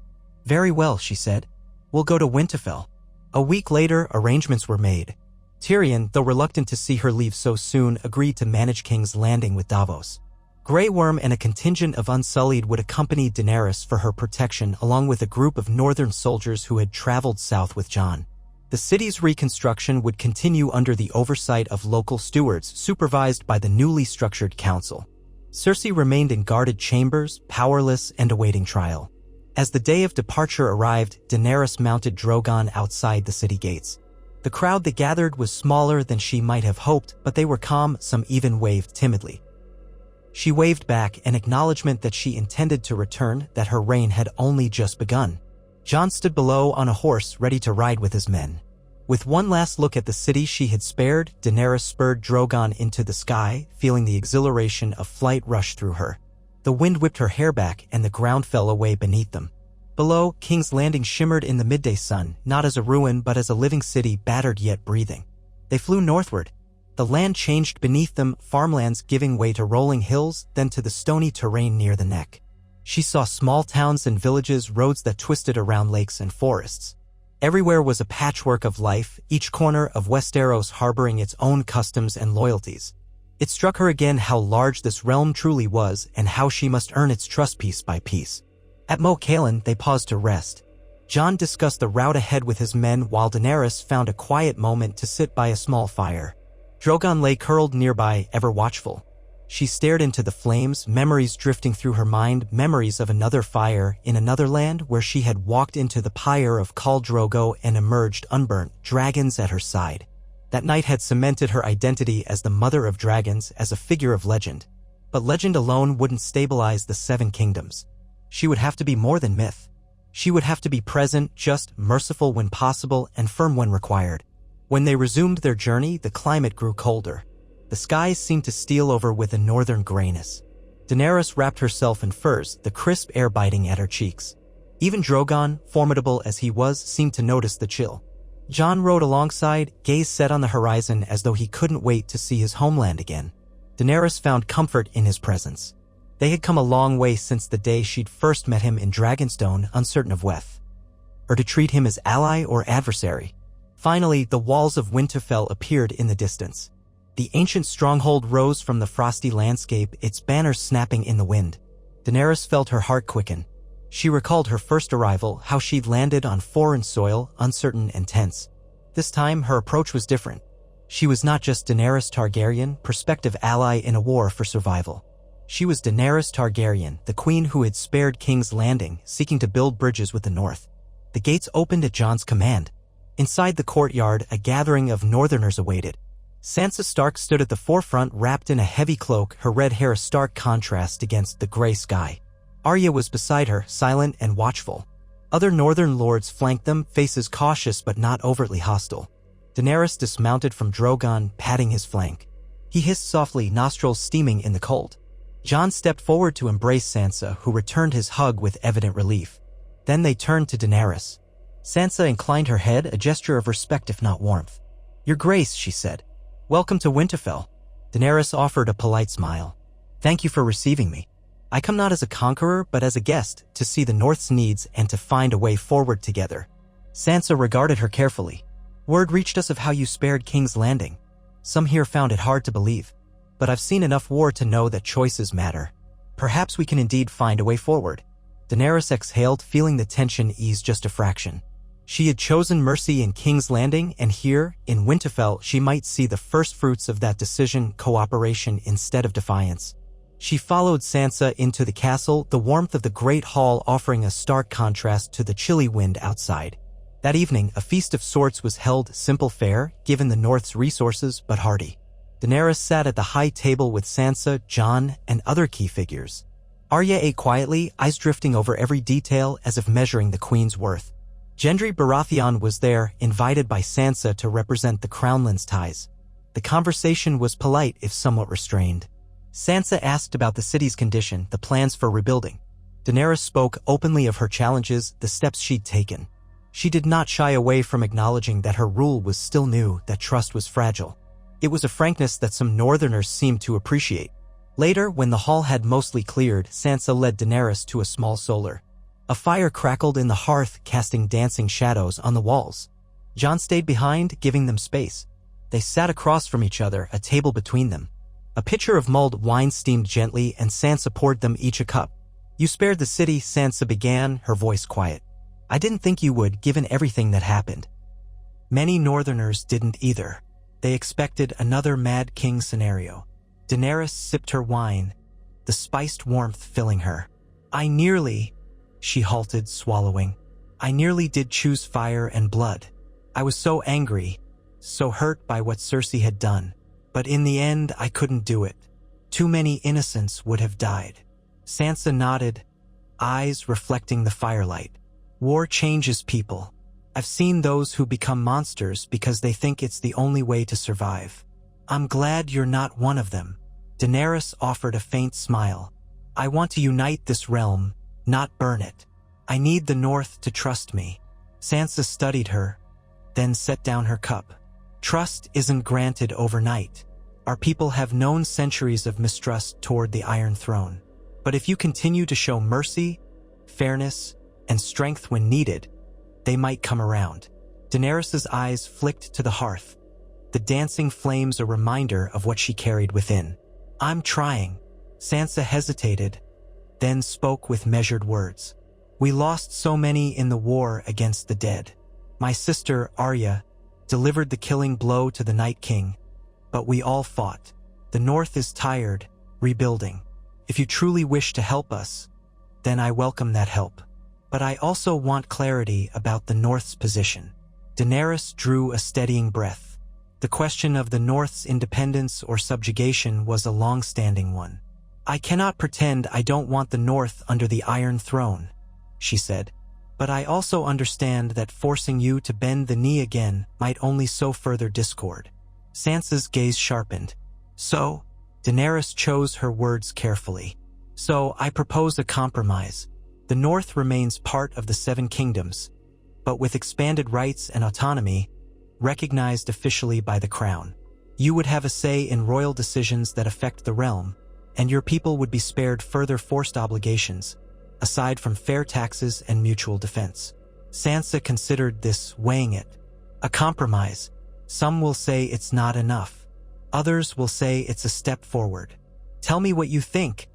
Very well, she said. We'll go to Winterfell. A week later, arrangements were made. Tyrion, though reluctant to see her leave so soon, agreed to manage King's Landing with Davos. Grey Worm and a contingent of Unsullied would accompany Daenerys for her protection, along with a group of northern soldiers who had traveled south with Jon. The city's reconstruction would continue under the oversight of local stewards, supervised by the newly structured council. Cersei remained in guarded chambers, powerless and awaiting trial. As the day of departure arrived, Daenerys mounted Drogon outside the city gates. The crowd that gathered was smaller than she might have hoped, but they were calm, some even waved timidly. She waved back, an acknowledgement that she intended to return, that her reign had only just begun. Jon stood below on a horse, ready to ride with his men. With one last look at the city she had spared, Daenerys spurred Drogon into the sky, feeling the exhilaration of flight rush through her. The wind whipped her hair back, and the ground fell away beneath them. Below, King's Landing shimmered in the midday sun, not as a ruin but as a living city, battered yet breathing. They flew northward. The land changed beneath them, farmlands giving way to rolling hills, then to the stony terrain near the neck. She saw small towns and villages, roads that twisted around lakes and forests. Everywhere was a patchwork of life, each corner of Westeros harboring its own customs and loyalties. It struck her again how large this realm truly was, and how she must earn its trust piece by piece. At Mo Cailin, they paused to rest. Jon discussed the route ahead with his men, while Daenerys found a quiet moment to sit by a small fire. Drogon lay curled nearby, ever watchful. She stared into the flames, memories drifting through her mind, memories of another fire, in another land where she had walked into the pyre of Khal Drogo and emerged unburnt, dragons at her side. That night had cemented her identity as the mother of dragons, as a figure of legend. But legend alone wouldn't stabilize the Seven Kingdoms. She would have to be more than myth. She would have to be present, just, merciful when possible, and firm when required. When they resumed their journey, the climate grew colder. The skies seemed to steal over with a northern grayness. Daenerys wrapped herself in furs, the crisp air biting at her cheeks. Even Drogon, formidable as he was, seemed to notice the chill. Jon rode alongside, gaze set on the horizon as though he couldn't wait to see his homeland again. Daenerys found comfort in his presence. They had come a long way since the day she'd first met him in Dragonstone, uncertain of whether or to treat him as ally or adversary. Finally, the walls of Winterfell appeared in the distance. The ancient stronghold rose from the frosty landscape, its banners snapping in the wind. Daenerys felt her heart quicken. She recalled her first arrival, how she'd landed on foreign soil, uncertain and tense. This time, her approach was different. She was not just Daenerys Targaryen, prospective ally in a war for survival. She was Daenerys Targaryen, the queen who had spared King's Landing, seeking to build bridges with the north. The gates opened at Jon's command. Inside the courtyard, a gathering of northerners awaited. Sansa Stark stood at the forefront, wrapped in a heavy cloak, her red hair a stark contrast against the gray sky. Arya was beside her, silent and watchful. Other northern lords flanked them, faces cautious but not overtly hostile. Daenerys dismounted from Drogon, patting his flank. He hissed softly, nostrils steaming in the cold. Jon stepped forward to embrace Sansa, who returned his hug with evident relief. Then they turned to Daenerys. Sansa inclined her head, a gesture of respect if not warmth. "Your Grace," she said. "Welcome to Winterfell." Daenerys offered a polite smile. "Thank you for receiving me. I come not as a conqueror, but as a guest, to see the North's needs and to find a way forward together." Sansa regarded her carefully. Word reached us of how you spared King's Landing. Some here found it hard to believe, but I've seen enough war to know that choices matter. Perhaps we can indeed find a way forward." Daenerys exhaled, feeling the tension ease just a fraction. She had chosen mercy in King's Landing, and here, in Winterfell, she might see the first fruits of that decision: cooperation instead of defiance. She followed Sansa into the castle, the warmth of the great hall offering a stark contrast to the chilly wind outside. That evening, a feast of sorts was held, simple fare, given the North's resources, but hearty. Daenerys sat at the high table with Sansa, Jon, and other key figures. Arya ate quietly, eyes drifting over every detail as if measuring the queen's worth. Gendry Baratheon was there, invited by Sansa to represent the Crownlands ties. The conversation was polite, if somewhat restrained. Sansa asked about the city's condition, the plans for rebuilding. Daenerys spoke openly of her challenges, the steps she'd taken. She did not shy away from acknowledging that her rule was still new, that trust was fragile. It was a frankness that some Northerners seemed to appreciate. Later, when the hall had mostly cleared, Sansa led Daenerys to a small solar. A fire crackled in the hearth, casting dancing shadows on the walls. Jon stayed behind, giving them space. They sat across from each other, a table between them. A pitcher of mulled wine steamed gently, and Sansa poured them each a cup. "You spared the city," Sansa began, her voice quiet. "I didn't think you would, given everything that happened." Many Northerners didn't either. They expected another Mad King scenario. Daenerys sipped her wine, the spiced warmth filling her. She halted, swallowing. "I nearly did choose fire and blood. I was so angry, so hurt by what Cersei had done. But in the end, I couldn't do it. Too many innocents would have died." Sansa nodded, eyes reflecting the firelight. "War changes people. I've seen those who become monsters because they think it's the only way to survive. I'm glad you're not one of them." Daenerys offered a faint smile. "I want to unite this realm, not burn it. I need the North to trust me." Sansa studied her, then set down her cup. "Trust isn't granted overnight. Our people have known centuries of mistrust toward the Iron Throne. But if you continue to show mercy, fairness, and strength when needed, they might come around." Daenerys' eyes flicked to the hearth, the dancing flames a reminder of what she carried within. "I'm trying." Sansa hesitated, then spoke with measured words. "We lost so many in the war against the dead. My sister, Arya, delivered the killing blow to the Night King, but we all fought. The North is tired, rebuilding. If you truly wish to help us, then I welcome that help. But I also want clarity about the North's position." Daenerys drew a steadying breath. The question of the North's independence or subjugation was a long-standing one. "I cannot pretend I don't want the North under the Iron Throne," she said. "But I also understand that forcing you to bend the knee again might only sow further discord." Sansa's gaze sharpened. "So?" Daenerys chose her words carefully. "So I propose a compromise. The North remains part of the Seven Kingdoms, but with expanded rights and autonomy, recognized officially by the Crown. You would have a say in royal decisions that affect the realm, and your people would be spared further forced obligations, aside from fair taxes and mutual defense." Sansa considered this, weighing it. "A compromise. Some will say it's not enough. Others will say it's a step forward. Tell me what you think,"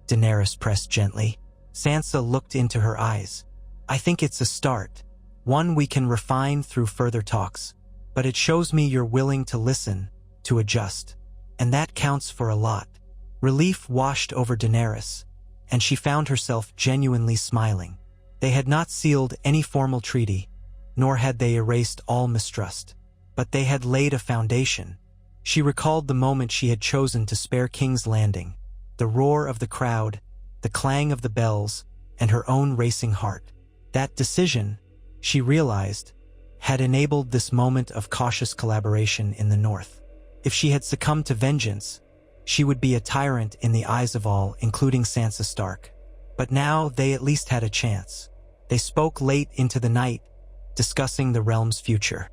Daenerys pressed gently. Sansa looked into her eyes. "I think it's a start, one we can refine through further talks. But it shows me you're willing to listen, to adjust. And that counts for a lot." Relief washed over Daenerys, and she found herself genuinely smiling. They had not sealed any formal treaty, nor had they erased all mistrust. But they had laid a foundation. She recalled the moment she had chosen to spare King's Landing, the roar of the crowd, the clang of the bells, and her own racing heart. That decision, she realized, had enabled this moment of cautious collaboration in the North. If she had succumbed to vengeance, she would be a tyrant in the eyes of all, including Sansa Stark. But now they at least had a chance. They spoke late into the night, discussing the realm's future.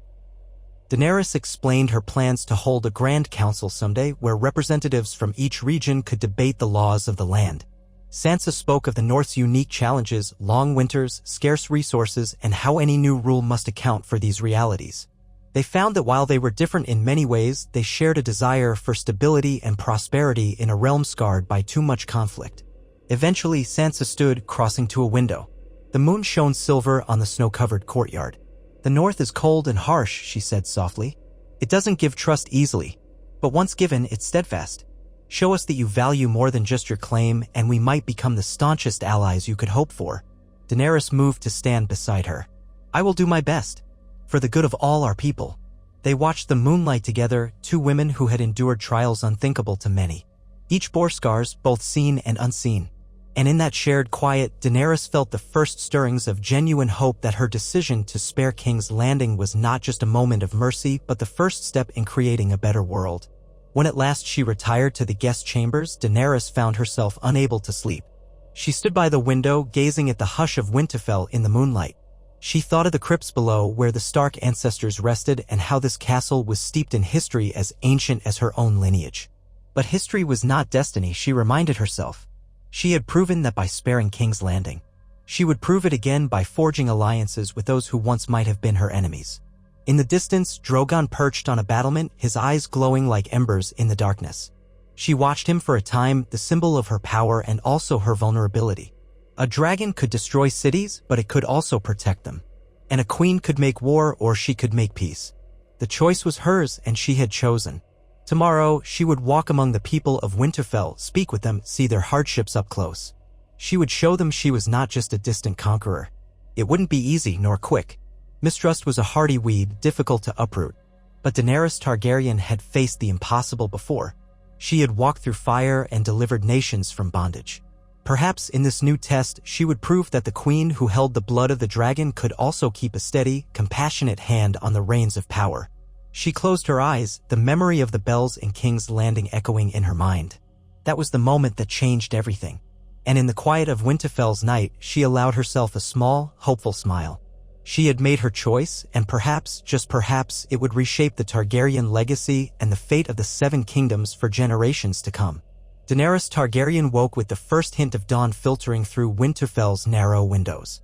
Daenerys explained her plans to hold a grand council someday where representatives from each region could debate the laws of the land. Sansa spoke of the North's unique challenges, long winters, scarce resources, and how any new rule must account for these realities. They found that while they were different in many ways, they shared a desire for stability and prosperity in a realm scarred by too much conflict. Eventually, Sansa stood, crossing to a window. The moon shone silver on the snow-covered courtyard. "The north is cold and harsh," she said softly. "It doesn't give trust easily, but once given, it's steadfast. Show us that you value more than just your claim, and we might become the staunchest allies you could hope for." Daenerys moved to stand beside her. "I will do my best, for the good of all our people." They watched the moonlight together, two women who had endured trials unthinkable to many. Each bore scars, both seen and unseen. And in that shared quiet, Daenerys felt the first stirrings of genuine hope that her decision to spare King's Landing was not just a moment of mercy, but the first step in creating a better world. When at last she retired to the guest chambers, Daenerys found herself unable to sleep. She stood by the window, gazing at the hush of Winterfell in the moonlight. She thought of the crypts below, where the Stark ancestors rested, and how this castle was steeped in history as ancient as her own lineage. But history was not destiny, she reminded herself. She had proven that by sparing King's Landing, she would prove it again by forging alliances with those who once might have been her enemies. In the distance, Drogon perched on a battlement, his eyes glowing like embers in the darkness. She watched him for a time, the symbol of her power and also her vulnerability. A dragon could destroy cities, but it could also protect them. And a queen could make war, or she could make peace. The choice was hers, and she had chosen. Tomorrow, she would walk among the people of Winterfell, speak with them, see their hardships up close. She would show them she was not just a distant conqueror. It wouldn't be easy nor quick. Mistrust was a hardy weed, difficult to uproot. But Daenerys Targaryen had faced the impossible before. She had walked through fire and delivered nations from bondage. Perhaps in this new test, she would prove that the queen who held the blood of the dragon could also keep a steady, compassionate hand on the reins of power. She closed her eyes, the memory of the bells in King's Landing echoing in her mind. That was the moment that changed everything. And in the quiet of Winterfell's night, she allowed herself a small, hopeful smile. She had made her choice, and perhaps, just perhaps, it would reshape the Targaryen legacy and the fate of the Seven Kingdoms for generations to come. Daenerys Targaryen woke with the first hint of dawn filtering through Winterfell's narrow windows.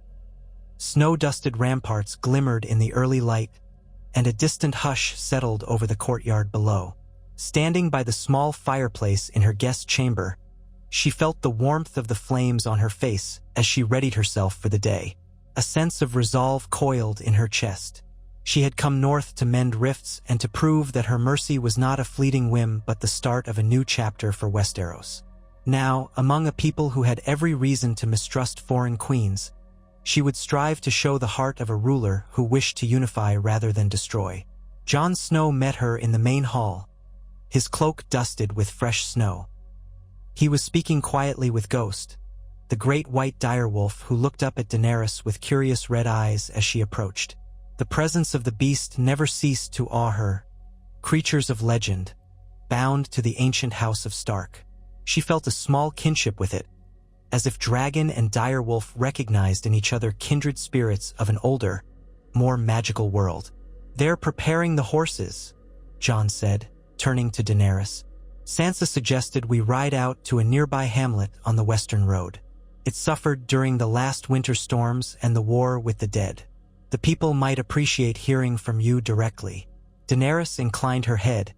Snow-dusted ramparts glimmered in the early light, and a distant hush settled over the courtyard below. Standing by the small fireplace in her guest chamber, she felt the warmth of the flames on her face as she readied herself for the day. A sense of resolve coiled in her chest. She had come north to mend rifts and to prove that her mercy was not a fleeting whim but the start of a new chapter for Westeros. Now, among a people who had every reason to mistrust foreign queens, she would strive to show the heart of a ruler who wished to unify rather than destroy. Jon Snow met her in the main hall, his cloak dusted with fresh snow. He was speaking quietly with Ghost, the great white direwolf who looked up at Daenerys with curious red eyes as she approached. The presence of the beast never ceased to awe her. Creatures of legend, bound to the ancient house of Stark. She felt a small kinship with it, as if dragon and direwolf recognized in each other kindred spirits of an older, more magical world. "They're preparing the horses," Jon said, turning to Daenerys. "Sansa suggested we ride out to a nearby hamlet on the western road. It suffered during the last winter storms and the war with the dead. The people might appreciate hearing from you directly." Daenerys inclined her head,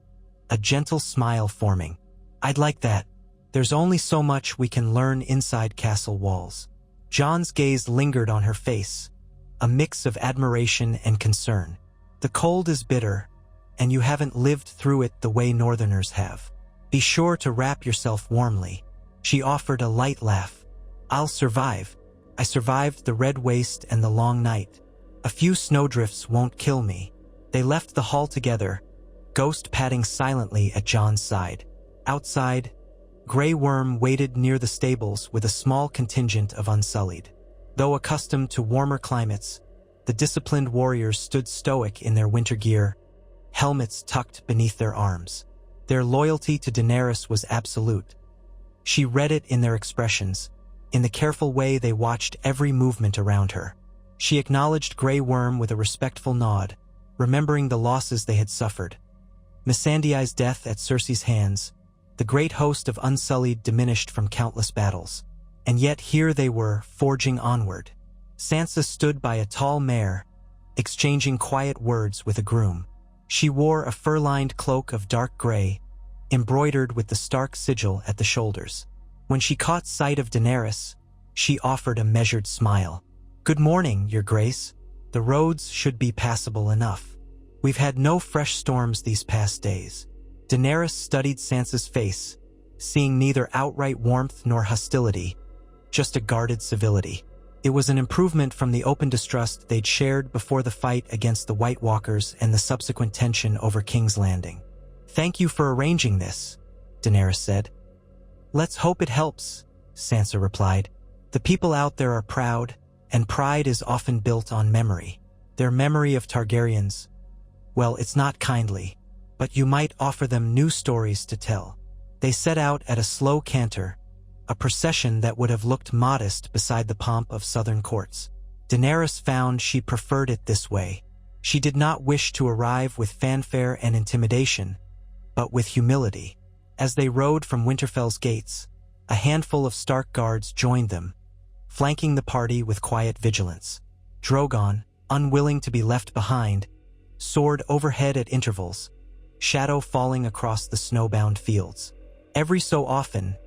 a gentle smile forming. "I'd like that. There's only so much we can learn inside castle walls." Jon's gaze lingered on her face, a mix of admiration and concern. "The cold is bitter, and you haven't lived through it the way Northerners have. Be sure to wrap yourself warmly." She offered a light laugh. "I'll survive. I survived the red waste and the long night. A few snowdrifts won't kill me." They left the hall together, Ghost padding silently at Jon's side. Outside, Grey Worm waited near the stables with a small contingent of Unsullied. Though accustomed to warmer climates, the disciplined warriors stood stoic in their winter gear, helmets tucked beneath their arms. Their loyalty to Daenerys was absolute. She read it in their expressions, in the careful way they watched every movement around her. She acknowledged Grey Worm with a respectful nod, remembering the losses they had suffered. Missandei's death at Cersei's hands, the great host of Unsullied diminished from countless battles. And yet here they were, forging onward. Sansa stood by a tall mare, exchanging quiet words with a groom. She wore a fur-lined cloak of dark gray, embroidered with the Stark sigil at the shoulders. When she caught sight of Daenerys, she offered a measured smile. "Good morning, Your Grace. The roads should be passable enough. We've had no fresh storms these past days." Daenerys studied Sansa's face, seeing neither outright warmth nor hostility, just a guarded civility. It was an improvement from the open distrust they'd shared before the fight against the White Walkers and the subsequent tension over King's Landing. "Thank you for arranging this," Daenerys said. "Let's hope it helps," Sansa replied. "The people out there are proud, and pride is often built on memory. Their memory of Targaryens, well, it's not kindly, but you might offer them new stories to tell." They set out at a slow canter, a procession that would have looked modest beside the pomp of southern courts. Daenerys found she preferred it this way. She did not wish to arrive with fanfare and intimidation, but with humility. As they rode from Winterfell's gates, a handful of Stark guards joined them, flanking the party with quiet vigilance. Drogon, unwilling to be left behind, soared overhead at intervals, shadow falling across the snowbound fields. Every so often,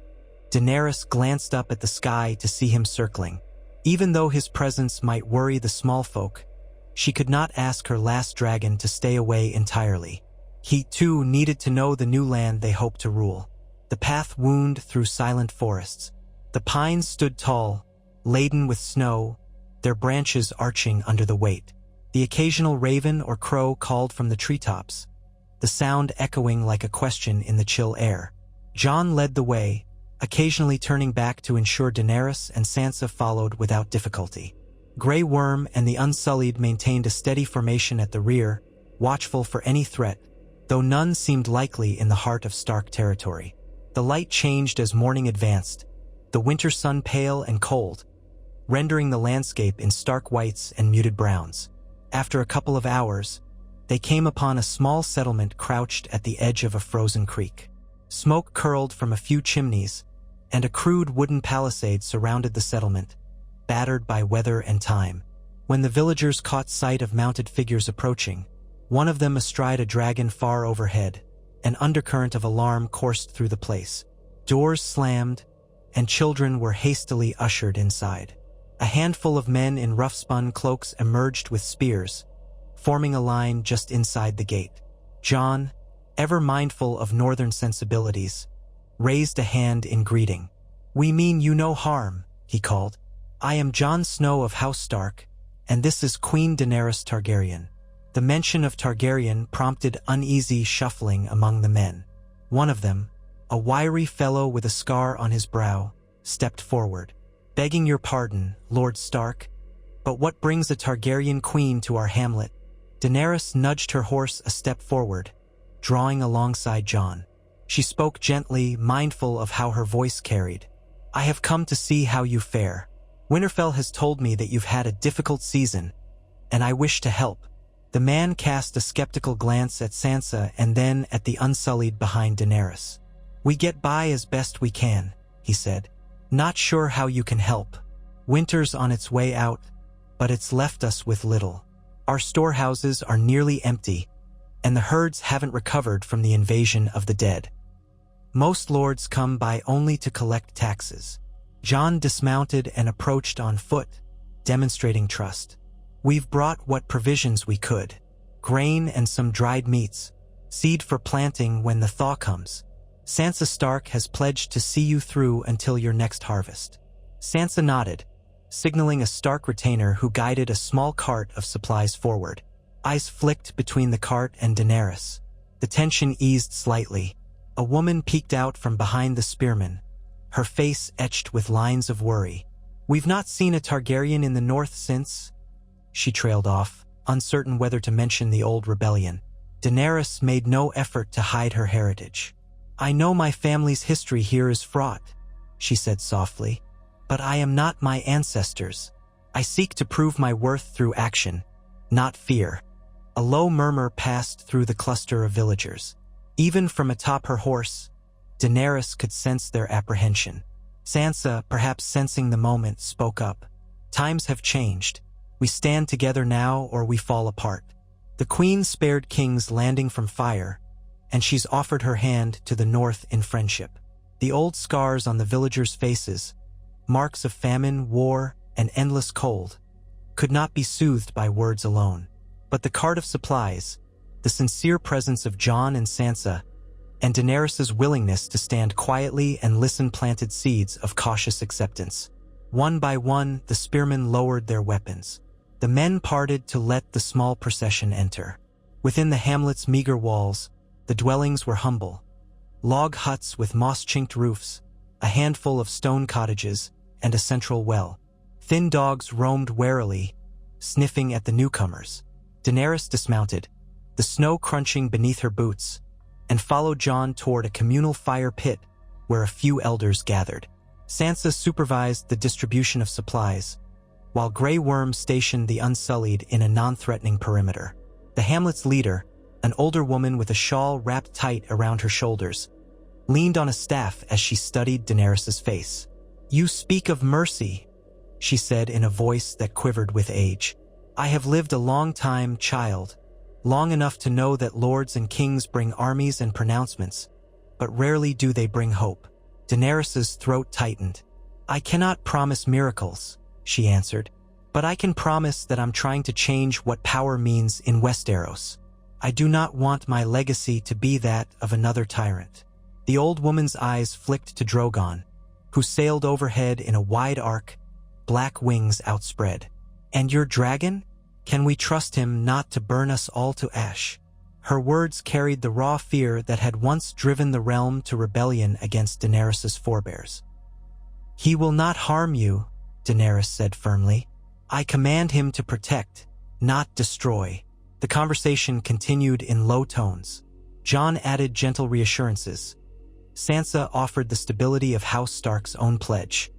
Daenerys glanced up at the sky to see him circling. Even though his presence might worry the small folk, she could not ask her last dragon to stay away entirely. He, too, needed to know the new land they hoped to rule. The path wound through silent forests. The pines stood tall, laden with snow, their branches arching under the weight. The occasional raven or crow called from the treetops, the sound echoing like a question in the chill air. Jon led the way, occasionally turning back to ensure Daenerys and Sansa followed without difficulty. Grey Worm and the Unsullied maintained a steady formation at the rear, watchful for any threat, though none seemed likely in the heart of Stark territory. The light changed as morning advanced, the winter sun pale and cold, rendering the landscape in stark whites and muted browns. After a couple of hours, they came upon a small settlement crouched at the edge of a frozen creek. Smoke curled from a few chimneys, and a crude wooden palisade surrounded the settlement, battered by weather and time. When the villagers caught sight of mounted figures approaching, one of them astride a dragon far overhead, an undercurrent of alarm coursed through the place. Doors slammed, and children were hastily ushered inside. A handful of men in rough-spun cloaks emerged with spears, forming a line just inside the gate. Jon, ever mindful of northern sensibilities, raised a hand in greeting. "We mean you no harm," he called. "I am Jon Snow of House Stark, and this is Queen Daenerys Targaryen." The mention of Targaryen prompted uneasy shuffling among the men. One of them, a wiry fellow with a scar on his brow, stepped forward. "Begging your pardon, Lord Stark, but what brings a Targaryen queen to our hamlet?" Daenerys nudged her horse a step forward, drawing alongside Jon. She spoke gently, mindful of how her voice carried. "I have come to see how you fare. Winterfell has told me that you've had a difficult season, and I wish to help." The man cast a skeptical glance at Sansa and then at the Unsullied behind Daenerys. "We get by as best we can," he said. "Not sure how you can help. Winter's on its way out, but it's left us with little. Our storehouses are nearly empty, and the herds haven't recovered from the invasion of the dead. Most lords come by only to collect taxes." Jon dismounted and approached on foot, demonstrating trust. "We've brought what provisions we could. Grain and some dried meats, seed for planting when the thaw comes. Sansa Stark has pledged to see you through until your next harvest." Sansa nodded, signaling a Stark retainer who guided a small cart of supplies forward. Eyes flicked between the cart and Daenerys. The tension eased slightly. A woman peeked out from behind the spearmen, her face etched with lines of worry. "We've not seen a Targaryen in the north since..." She trailed off, uncertain whether to mention the old rebellion. Daenerys made no effort to hide her heritage. "I know my family's history here is fraught," she said softly, "but I am not my ancestors. I seek to prove my worth through action, not fear." A low murmur passed through the cluster of villagers. Even from atop her horse, Daenerys could sense their apprehension. Sansa, perhaps sensing the moment, spoke up. "Times have changed. We stand together now or we fall apart." The queen spared King's Landing from fire, and she's offered her hand to the north in friendship. The old scars on the villagers' faces, marks of famine, war, and endless cold, could not be soothed by words alone. But the cart of supplies, the sincere presence of Jon and Sansa, and Daenerys' willingness to stand quietly and listen planted seeds of cautious acceptance. One by one, the spearmen lowered their weapons. The men parted to let the small procession enter. Within the hamlet's meager walls, the dwellings were humble. Log huts with moss-chinked roofs, a handful of stone cottages, and a central well. Thin dogs roamed warily, sniffing at the newcomers. Daenerys dismounted, the snow crunching beneath her boots, and followed Jon toward a communal fire pit where a few elders gathered. Sansa supervised the distribution of supplies, while Grey Worm stationed the Unsullied in a non-threatening perimeter. The hamlet's leader, an older woman with a shawl wrapped tight around her shoulders, leaned on a staff as she studied Daenerys' face. "You speak of mercy," she said in a voice that quivered with age. "I have lived a long time, child, long enough to know that lords and kings bring armies and pronouncements, but rarely do they bring hope." Daenerys' throat tightened. "I cannot promise miracles," she answered, "but I can promise that I'm trying to change what power means in Westeros. I do not want my legacy to be that of another tyrant." The old woman's eyes flicked to Drogon, who sailed overhead in a wide arc, black wings outspread. "And your dragon? Can we trust him not to burn us all to ash?" Her words carried the raw fear that had once driven the realm to rebellion against Daenerys' forebears. "He will not harm you," Daenerys said firmly. "I command him to protect, not destroy." The conversation continued in low tones. Jon added gentle reassurances. Sansa offered the stability of House Stark's own pledge.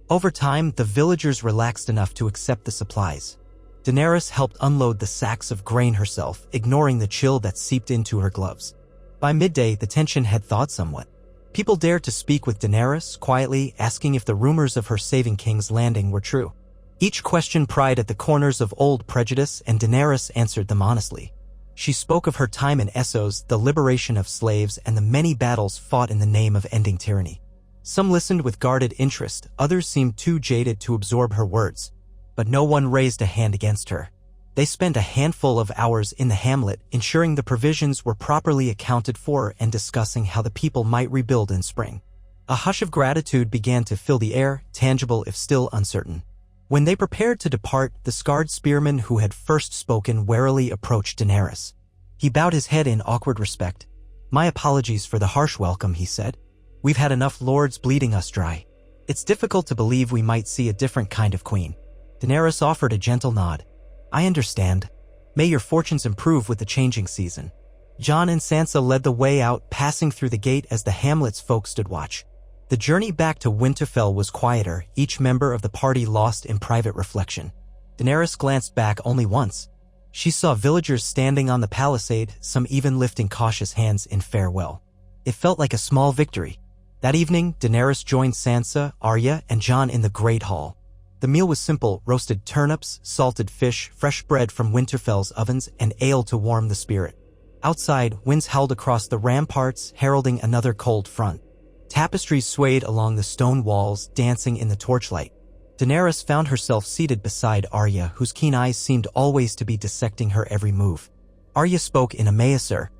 Over time, the villagers relaxed enough to accept the supplies. Daenerys helped unload the sacks of grain herself, ignoring the chill that seeped into her gloves. By midday, the tension had thawed somewhat. People dared to speak with Daenerys, quietly asking if the rumors of her saving King's Landing were true. Each question pried at the corners of old prejudice, and Daenerys answered them honestly. She spoke of her time in Essos, the liberation of slaves, and the many battles fought in the name of ending tyranny. Some listened with guarded interest, others seemed too jaded to absorb her words. But no one raised a hand against her. They spent a handful of hours in the hamlet, ensuring the provisions were properly accounted for and discussing how the people might rebuild in spring. A hush of gratitude began to fill the air, tangible if still uncertain. When they prepared to depart, the scarred spearman who had first spoken warily approached Daenerys. He bowed his head in awkward respect. "My apologies for the harsh welcome," he said. "We've had enough lords bleeding us dry. It's difficult to believe we might see a different kind of queen." Daenerys offered a gentle nod. "I understand. May your fortunes improve with the changing season." Jon and Sansa led the way out, passing through the gate as the hamlet's folk stood watch. The journey back to Winterfell was quieter, each member of the party lost in private reflection. Daenerys glanced back only once. She saw villagers standing on the palisade, some even lifting cautious hands in farewell. It felt like a small victory. That evening, Daenerys joined Sansa, Arya, and Jon in the Great Hall. The meal was simple: roasted turnips, salted fish, fresh bread from Winterfell's ovens, and ale to warm the spirit. Outside, winds howled across the ramparts, heralding another cold front. Tapestries swayed along the stone walls, dancing in the torchlight. Daenerys found herself seated beside Arya, whose keen eyes seemed always to be dissecting her every move. Arya spoke in a Maesir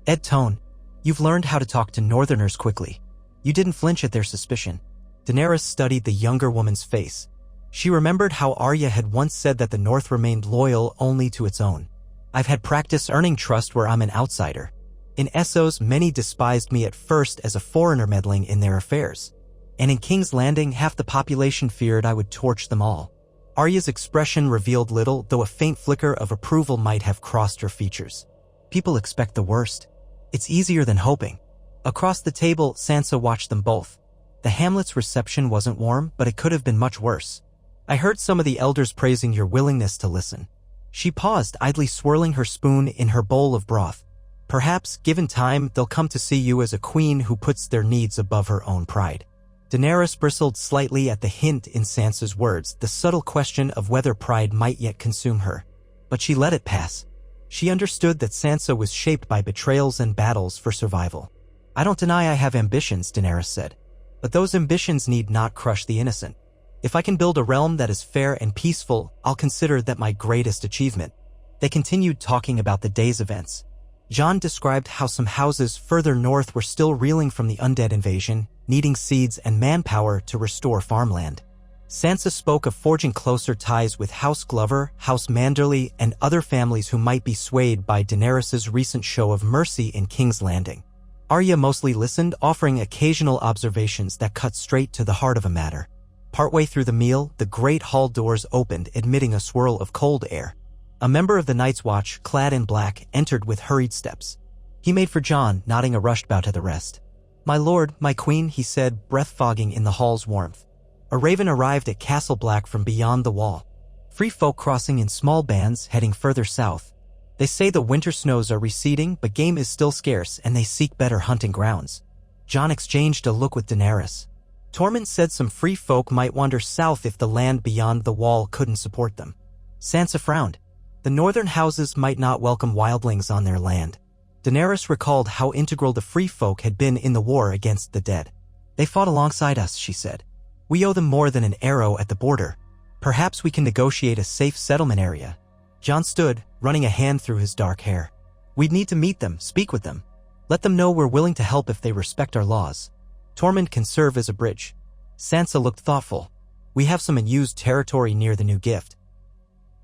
Ed tone. "You've learned how to talk to Northerners quickly. You didn't flinch at their suspicion." Daenerys studied the younger woman's face. She remembered how Arya had once said that the North remained loyal only to its own. "I've had practice earning trust where I'm an outsider. In Essos, many despised me at first as a foreigner meddling in their affairs. And in King's Landing, half the population feared I would torch them all." Arya's expression revealed little, though a faint flicker of approval might have crossed her features. "People expect the worst. It's easier than hoping." Across the table, Sansa watched them both. The hamlet's reception wasn't warm, but it could have been much worse. "I heard some of the elders praising your willingness to listen." She paused, idly swirling her spoon in her bowl of broth. "Perhaps, given time, they'll come to see you as a queen who puts their needs above her own pride." Daenerys bristled slightly at the hint in Sansa's words, the subtle question of whether pride might yet consume her. But she let it pass. She understood that Sansa was shaped by betrayals and battles for survival. "I don't deny I have ambitions," Daenerys said. "But those ambitions need not crush the innocent. If I can build a realm that is fair and peaceful, I'll consider that my greatest achievement." They continued talking about the day's events. Jon described how some houses further north were still reeling from the undead invasion, needing seeds and manpower to restore farmland. Sansa spoke of forging closer ties with House Glover, House Manderly, and other families who might be swayed by Daenerys' recent show of mercy in King's Landing. Arya mostly listened, offering occasional observations that cut straight to the heart of a matter. Partway through the meal, the great hall doors opened, admitting a swirl of cold air. A member of the Night's Watch, clad in black, entered with hurried steps. He made for Jon, nodding a rushed bow to the rest. "My lord, my queen," he said, breath fogging in the hall's warmth. A raven arrived at Castle Black from beyond the wall. Free folk crossing in small bands, heading further south. They say the winter snows are receding, but game is still scarce, and they seek better hunting grounds. Jon exchanged a look with Daenerys. Tormund said some free folk might wander south if the land beyond the wall couldn't support them. Sansa frowned. The northern houses might not welcome wildlings on their land. Daenerys recalled how integral the free folk had been in the war against the dead. "They fought alongside us," she said. "We owe them more than an arrow at the border. Perhaps we can negotiate a safe settlement area." Jon stood, running a hand through his dark hair. "We'd need to meet them, speak with them. Let them know we're willing to help if they respect our laws. Tormund can serve as a bridge." Sansa looked thoughtful. "We have some unused territory near the new gift.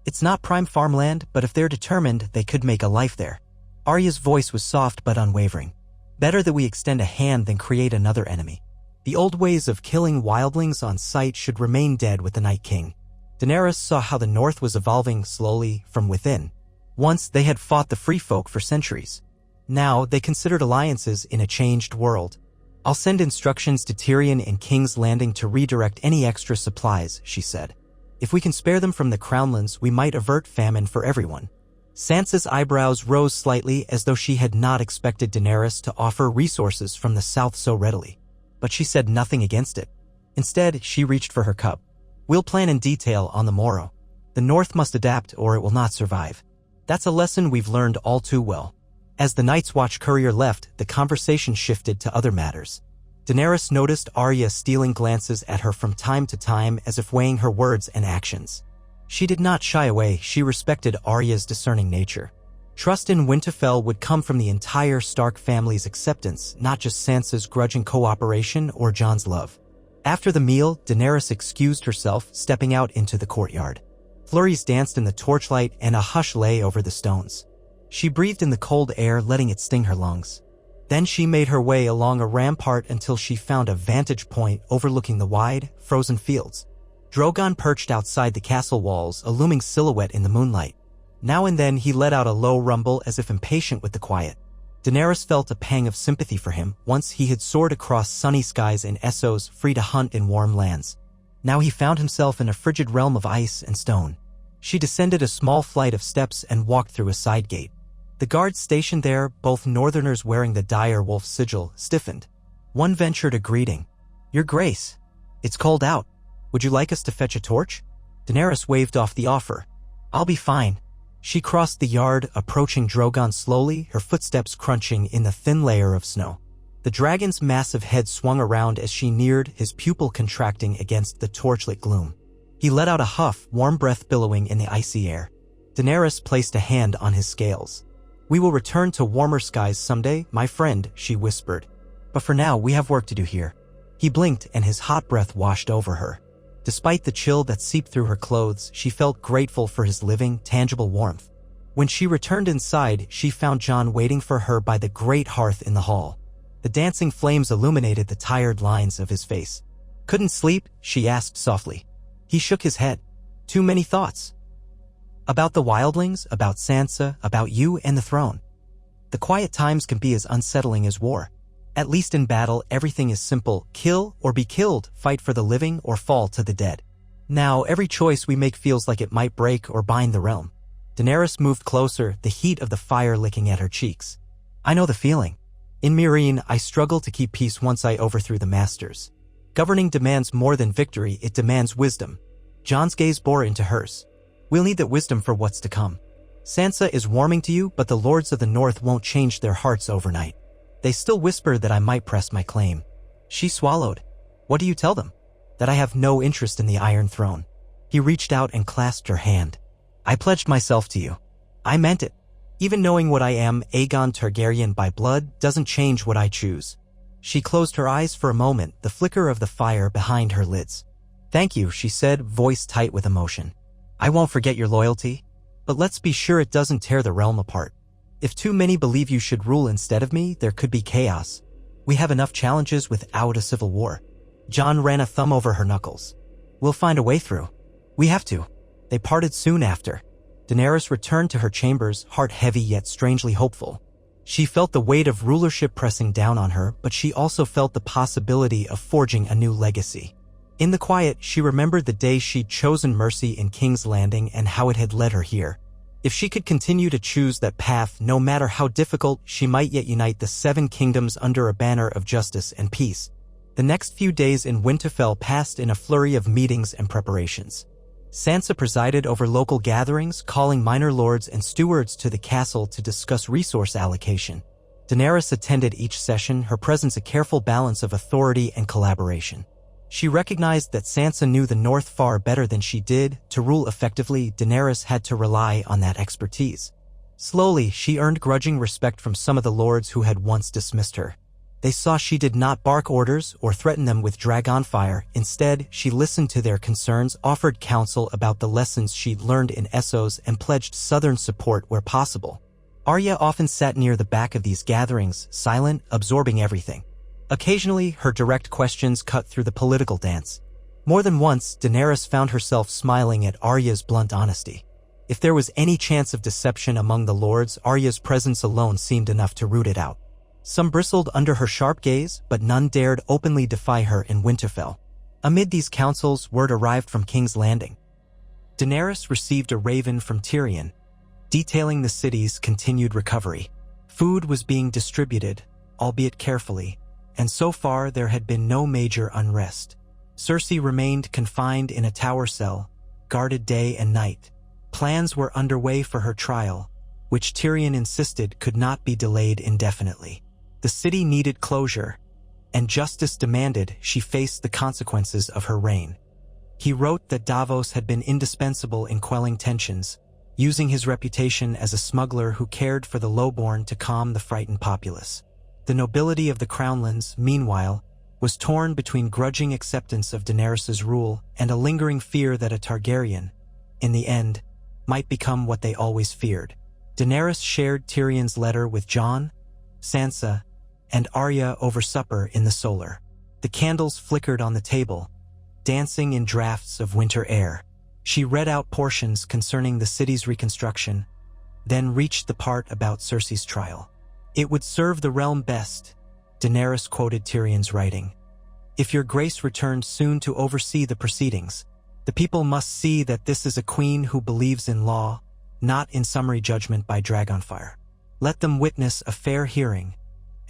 It's not prime farmland, but if they're determined, they could make a life there." Arya's voice was soft but unwavering. "Better that we extend a hand than create another enemy. The old ways of killing wildlings on sight should remain dead with the Night King." Daenerys saw how the North was evolving slowly from within. Once they had fought the free folk for centuries. Now they considered alliances in a changed world. "I'll send instructions to Tyrion in King's Landing to redirect any extra supplies," she said. "If we can spare them from the Crownlands, we might avert famine for everyone." Sansa's eyebrows rose slightly as though she had not expected Daenerys to offer resources from the south so readily. But she said nothing against it. Instead, she reached for her cup. "We'll plan in detail on the morrow. The North must adapt or it will not survive. That's a lesson we've learned all too well." As the Night's Watch courier left, the conversation shifted to other matters. Daenerys noticed Arya stealing glances at her from time to time as if weighing her words and actions. She did not shy away, she respected Arya's discerning nature. Trust in Winterfell would come from the entire Stark family's acceptance, not just Sansa's grudging cooperation or Jon's love. After the meal, Daenerys excused herself, stepping out into the courtyard. Flurries danced in the torchlight and a hush lay over the stones. She breathed in the cold air, letting it sting her lungs. Then she made her way along a rampart until she found a vantage point overlooking the wide, frozen fields. Drogon perched outside the castle walls, a looming silhouette in the moonlight. Now and then he let out a low rumble as if impatient with the quiet. Daenerys felt a pang of sympathy for him. Once he had soared across sunny skies in Essos, free to hunt in warm lands. Now he found himself in a frigid realm of ice and stone. She descended a small flight of steps and walked through a side gate. The guards stationed there, both northerners wearing the dire wolf sigil, stiffened. One ventured a greeting. "Your Grace, it's cold out. Would you like us to fetch a torch?" Daenerys waved off the offer. "I'll be fine." She crossed the yard, approaching Drogon slowly, her footsteps crunching in the thin layer of snow. The dragon's massive head swung around as she neared, his pupil contracting against the torchlit gloom. He let out a huff, warm breath billowing in the icy air. Daenerys placed a hand on his scales. "We will return to warmer skies someday, my friend," she whispered. "But for now, we have work to do here." He blinked and his hot breath washed over her. Despite the chill that seeped through her clothes, she felt grateful for his living, tangible warmth. When she returned inside, she found Jon waiting for her by the great hearth in the hall. The dancing flames illuminated the tired lines of his face. "Couldn't sleep?" she asked softly. He shook his head. "Too many thoughts. About the wildlings, about Sansa, about you and the throne. The quiet times can be as unsettling as war. At least in battle, everything is simple. Kill or be killed, fight for the living or fall to the dead. Now, every choice we make feels like it might break or bind the realm." Daenerys moved closer, the heat of the fire licking at her cheeks. "I know the feeling. In Meereen, I struggled to keep peace once I overthrew the Masters. Governing demands more than victory, it demands wisdom." Jon's gaze bore into hers. "We'll need that wisdom for what's to come." Sansa is warming to you, but the lords of the north won't change their hearts overnight. They still whisper that I might press my claim. She swallowed. What do you tell them? That I have no interest in the Iron Throne. He reached out and clasped her hand. I pledged myself to you. I meant it. Even knowing what I am, Aegon Targaryen by blood, doesn't change what I choose. She closed her eyes for a moment, the flicker of the fire behind her lids. Thank you, she said, voice tight with emotion. I won't forget your loyalty, but let's be sure it doesn't tear the realm apart. If too many believe you should rule instead of me, there could be chaos. We have enough challenges without a civil war. Jon ran a thumb over her knuckles. We'll find a way through. We have to. They parted soon after. Daenerys returned to her chambers, heart heavy yet strangely hopeful. She felt the weight of rulership pressing down on her, but she also felt the possibility of forging a new legacy. In the quiet, she remembered the day she'd chosen mercy in King's Landing and how it had led her here. If she could continue to choose that path, no matter how difficult, she might yet unite the 7 kingdoms under a banner of justice and peace. The next few days in Winterfell passed in a flurry of meetings and preparations. Sansa presided over local gatherings, calling minor lords and stewards to the castle to discuss resource allocation. Daenerys attended each session, her presence a careful balance of authority and collaboration. She recognized that Sansa knew the North far better than she did. To rule effectively, Daenerys had to rely on that expertise. Slowly, she earned grudging respect from some of the lords who had once dismissed her. They saw she did not bark orders or threaten them with dragonfire. Instead, she listened to their concerns, offered counsel about the lessons she'd learned in Essos, and pledged Southern support where possible. Arya often sat near the back of these gatherings, silent, absorbing everything. Occasionally, her direct questions cut through the political dance. More than once, Daenerys found herself smiling at Arya's blunt honesty. If there was any chance of deception among the lords, Arya's presence alone seemed enough to root it out. Some bristled under her sharp gaze, but none dared openly defy her in Winterfell. Amid these councils, word arrived from King's Landing. Daenerys received a raven from Tyrion, detailing the city's continued recovery. Food was being distributed, albeit carefully, and so far there had been no major unrest. Cersei remained confined in a tower cell, guarded day and night. Plans were underway for her trial, which Tyrion insisted could not be delayed indefinitely. The city needed closure, and justice demanded she face the consequences of her reign. He wrote that Davos had been indispensable in quelling tensions, using his reputation as a smuggler who cared for the lowborn to calm the frightened populace. The nobility of the Crownlands, meanwhile, was torn between grudging acceptance of Daenerys' rule and a lingering fear that a Targaryen, in the end, might become what they always feared. Daenerys shared Tyrion's letter with Jon, Sansa, and Arya over supper in the solar. The candles flickered on the table, dancing in drafts of winter air. She read out portions concerning the city's reconstruction, then reached the part about Cersei's trial. It would serve the realm best, Daenerys quoted Tyrion's writing. If your grace returns soon to oversee the proceedings, the people must see that this is a queen who believes in law, not in summary judgment by dragonfire. Let them witness a fair hearing,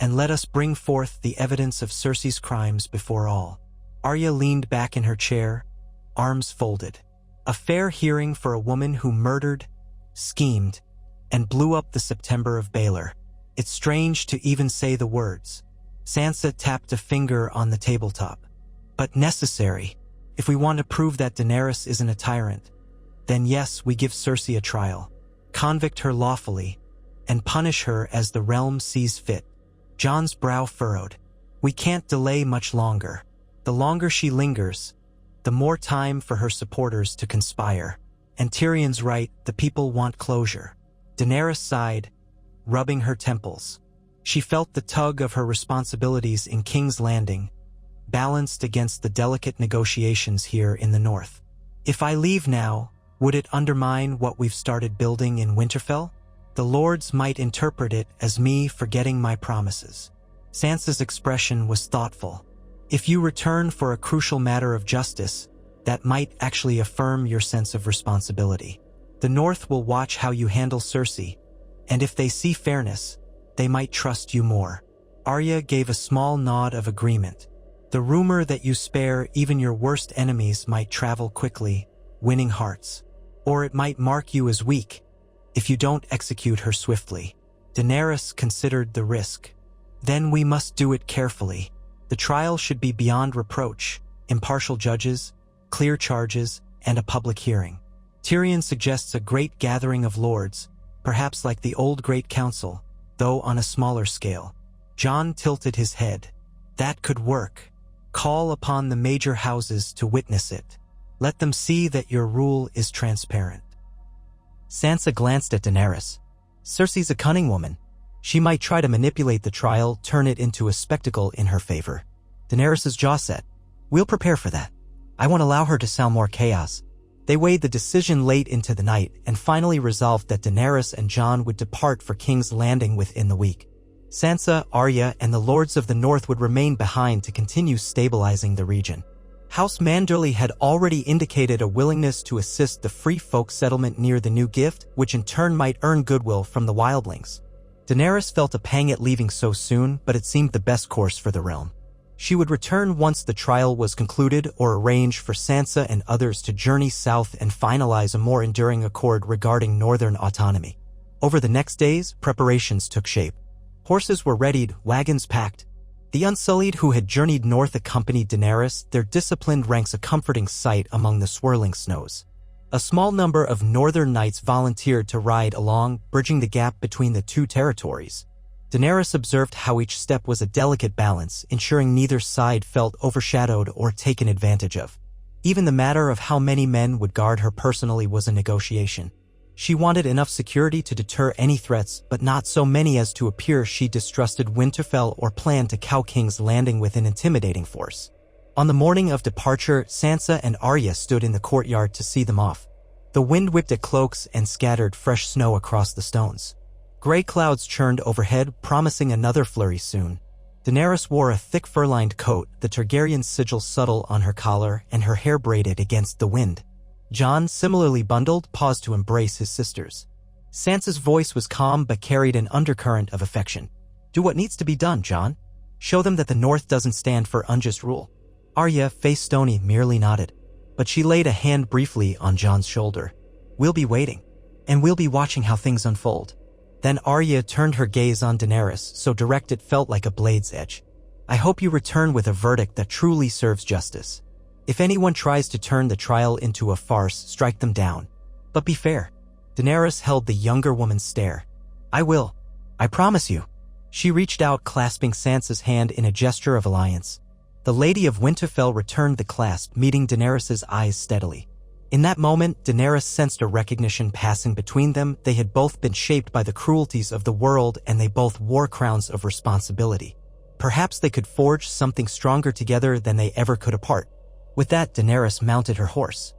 and let us bring forth the evidence of Cersei's crimes before all. Arya leaned back in her chair, arms folded. A fair hearing for a woman who murdered, schemed, and blew up the September of Baelor. It's strange to even say the words. Sansa tapped a finger on the tabletop. But necessary. If we want to prove that Daenerys isn't a tyrant, then yes, we give Cersei a trial. Convict her lawfully, and punish her as the realm sees fit. Jon's brow furrowed. We can't delay much longer. The longer she lingers, the more time for her supporters to conspire. And Tyrion's right, the people want closure. Daenerys sighed, rubbing her temples. She felt the tug of her responsibilities in King's Landing, balanced against the delicate negotiations here in the north. If I leave now, would it undermine what we've started building in Winterfell? The lords might interpret it as me forgetting my promises. Sansa's expression was thoughtful. If you return for a crucial matter of justice, that might actually affirm your sense of responsibility. The North will watch how you handle Cersei, and if they see fairness, they might trust you more. Arya gave a small nod of agreement. The rumor that you spare even your worst enemies might travel quickly, winning hearts. Or it might mark you as weak, if you don't execute her swiftly. Daenerys considered the risk. Then we must do it carefully. The trial should be beyond reproach, impartial judges, clear charges, and a public hearing. Tyrion suggests a great gathering of lords, perhaps like the old Great Council, though on a smaller scale. Jon tilted his head. That could work. Call upon the major houses to witness it. Let them see that your rule is transparent. Sansa glanced at Daenerys. Cersei's a cunning woman. She might try to manipulate the trial, turn it into a spectacle in her favor. Daenerys' jaw set. We'll prepare for that. I won't allow her to sow more chaos. They weighed the decision late into the night and finally resolved that Daenerys and Jon would depart for King's Landing within the week. Sansa, Arya, and the Lords of the North would remain behind to continue stabilizing the region. House Manderley had already indicated a willingness to assist the free folk settlement near the new gift, which in turn might earn goodwill from the wildlings. Daenerys felt a pang at leaving so soon, but it seemed the best course for the realm. She would return once the trial was concluded or arrange for Sansa and others to journey south and finalize a more enduring accord regarding northern autonomy. Over the next days, preparations took shape. Horses were readied, wagons packed. The Unsullied who had journeyed north accompanied Daenerys, their disciplined ranks a comforting sight among the swirling snows. A small number of northern knights volunteered to ride along, bridging the gap between the two territories. Daenerys observed how each step was a delicate balance, ensuring neither side felt overshadowed or taken advantage of. Even the matter of how many men would guard her personally was a negotiation. She wanted enough security to deter any threats, but not so many as to appear she distrusted Winterfell or planned to cow King's Landing with an intimidating force. On the morning of departure, Sansa and Arya stood in the courtyard to see them off. The wind whipped at cloaks and scattered fresh snow across the stones. Gray clouds churned overhead, promising another flurry soon. Daenerys wore a thick fur-lined coat, the Targaryen sigil subtle on her collar and her hair braided against the wind. Jon, similarly bundled, paused to embrace his sisters. Sansa's voice was calm but carried an undercurrent of affection. Do what needs to be done, Jon. Show them that the North doesn't stand for unjust rule. Arya, face stony, merely nodded, but she laid a hand briefly on Jon's shoulder. We'll be waiting, and we'll be watching how things unfold. Then Arya turned her gaze on Daenerys, so direct it felt like a blade's edge. I hope you return with a verdict that truly serves justice. If anyone tries to turn the trial into a farce, strike them down. But be fair. Daenerys held the younger woman's stare. I will. I promise you. She reached out, clasping Sansa's hand in a gesture of alliance. The Lady of Winterfell returned the clasp, meeting Daenerys' eyes steadily. In that moment, Daenerys sensed a recognition passing between them. They had both been shaped by the cruelties of the world, and they both wore crowns of responsibility. Perhaps they could forge something stronger together than they ever could apart. With that, Daenerys mounted her horse.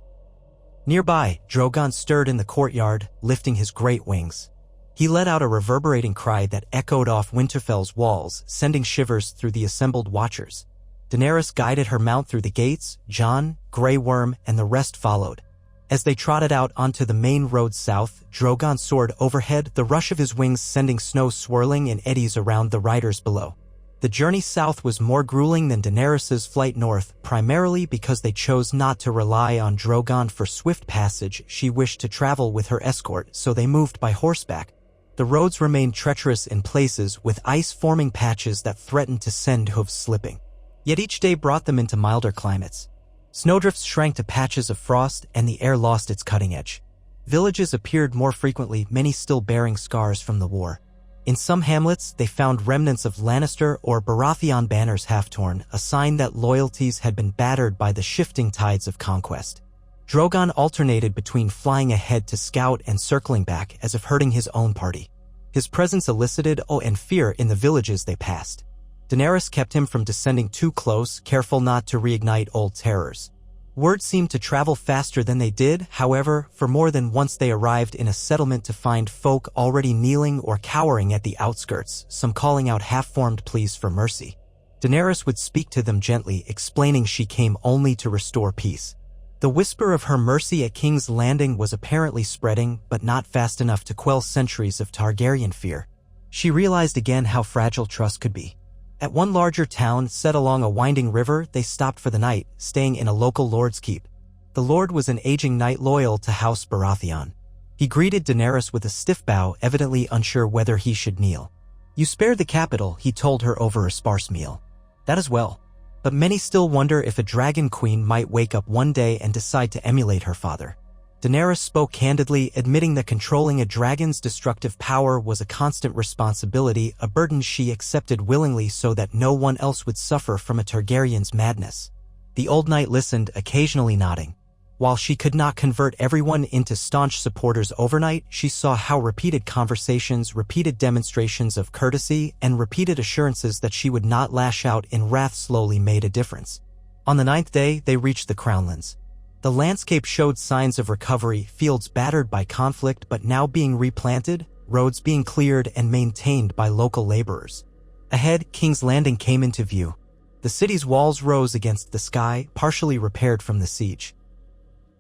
Nearby, Drogon stirred in the courtyard, lifting his great wings. He let out a reverberating cry that echoed off Winterfell's walls, sending shivers through the assembled watchers. Daenerys guided her mount through the gates. Jon, Grey Worm, and the rest followed. As they trotted out onto the main road south, Drogon soared overhead, the rush of his wings sending snow swirling in eddies around the riders below. The journey south was more grueling than Daenerys' flight north, primarily because they chose not to rely on Drogon for swift passage. She wished to travel with her escort, so they moved by horseback. The roads remained treacherous in places, with ice-forming patches that threatened to send hooves slipping. Yet each day brought them into milder climates. Snowdrifts shrank to patches of frost, and the air lost its cutting edge. Villages appeared more frequently, many still bearing scars from the war. In some hamlets, they found remnants of Lannister or Baratheon banners half-torn, a sign that loyalties had been battered by the shifting tides of conquest. Drogon alternated between flying ahead to scout and circling back, as if hurting his own party. His presence elicited awe and fear in the villages they passed. Daenerys kept him from descending too close, careful not to reignite old terrors. Word seemed to travel faster than they did, however, for more than once they arrived in a settlement to find folk already kneeling or cowering at the outskirts, some calling out half-formed pleas for mercy. Daenerys would speak to them gently, explaining she came only to restore peace. The whisper of her mercy at King's Landing was apparently spreading, but not fast enough to quell centuries of Targaryen fear. She realized again how fragile trust could be. At one larger town set along a winding river, they stopped for the night, staying in a local lord's keep. The lord was an aging knight loyal to House Baratheon. He greeted Daenerys with a stiff bow, evidently unsure whether he should kneel. "You spared the capital," he told her over a sparse meal. "That is well. But many still wonder if a dragon queen might wake up one day and decide to emulate her father." Daenerys spoke candidly, admitting that controlling a dragon's destructive power was a constant responsibility, a burden she accepted willingly so that no one else would suffer from a Targaryen's madness. The old knight listened, occasionally nodding. While she could not convert everyone into staunch supporters overnight, she saw how repeated conversations, repeated demonstrations of courtesy, and repeated assurances that she would not lash out in wrath slowly made a difference. On the 9th day, they reached the Crownlands. The landscape showed signs of recovery, fields battered by conflict but now being replanted, roads being cleared and maintained by local laborers. Ahead, King's Landing came into view. The city's walls rose against the sky, partially repaired from the siege.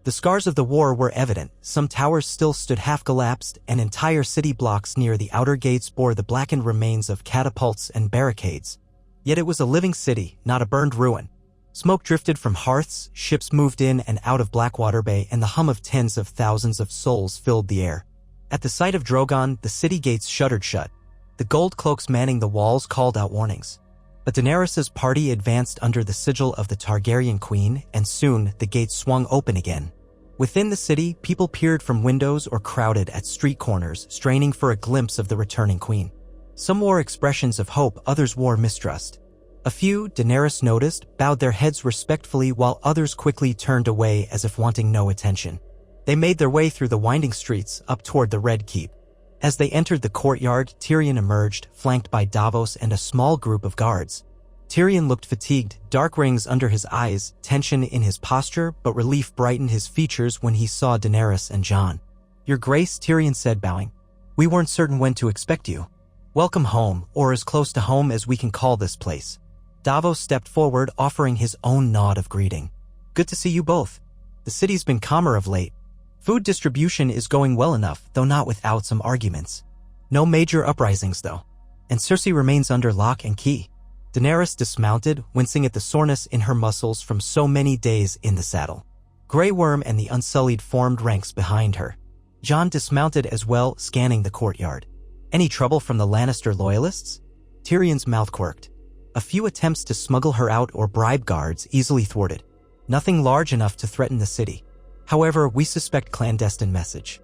The scars of the war were evident. Some towers still stood half-collapsed, and entire city blocks near the outer gates bore the blackened remains of catapults and barricades. Yet it was a living city, not a burned ruin. Smoke drifted from hearths, ships moved in and out of Blackwater Bay, and the hum of tens of thousands of souls filled the air. At the sight of Drogon, the city gates shuddered shut. The gold cloaks manning the walls called out warnings. But Daenerys's party advanced under the sigil of the Targaryen Queen, and soon the gates swung open again. Within the city, people peered from windows or crowded at street corners, straining for a glimpse of the returning queen. Some wore expressions of hope, others wore mistrust. A few, Daenerys noticed, bowed their heads respectfully while others quickly turned away as if wanting no attention. They made their way through the winding streets up toward the Red Keep. As they entered the courtyard, Tyrion emerged, flanked by Davos and a small group of guards. Tyrion looked fatigued, dark rings under his eyes, tension in his posture, but relief brightened his features when he saw Daenerys and Jon. "Your Grace," Tyrion said, bowing. "We weren't certain when to expect you. Welcome home, or as close to home as we can call this place." Davos stepped forward, offering his own nod of greeting. "Good to see you both. The city's been calmer of late. Food distribution is going well enough, though not without some arguments. No major uprisings, though. And Cersei remains under lock and key." Daenerys dismounted, wincing at the soreness in her muscles from so many days in the saddle. Grey Worm and the Unsullied formed ranks behind her. Jon dismounted as well, scanning the courtyard. "Any trouble from the Lannister loyalists?" Tyrion's mouth quirked. A few attempts to smuggle her out or bribe guards easily thwarted. Nothing large enough to threaten the city. However, we suspect clandestine messages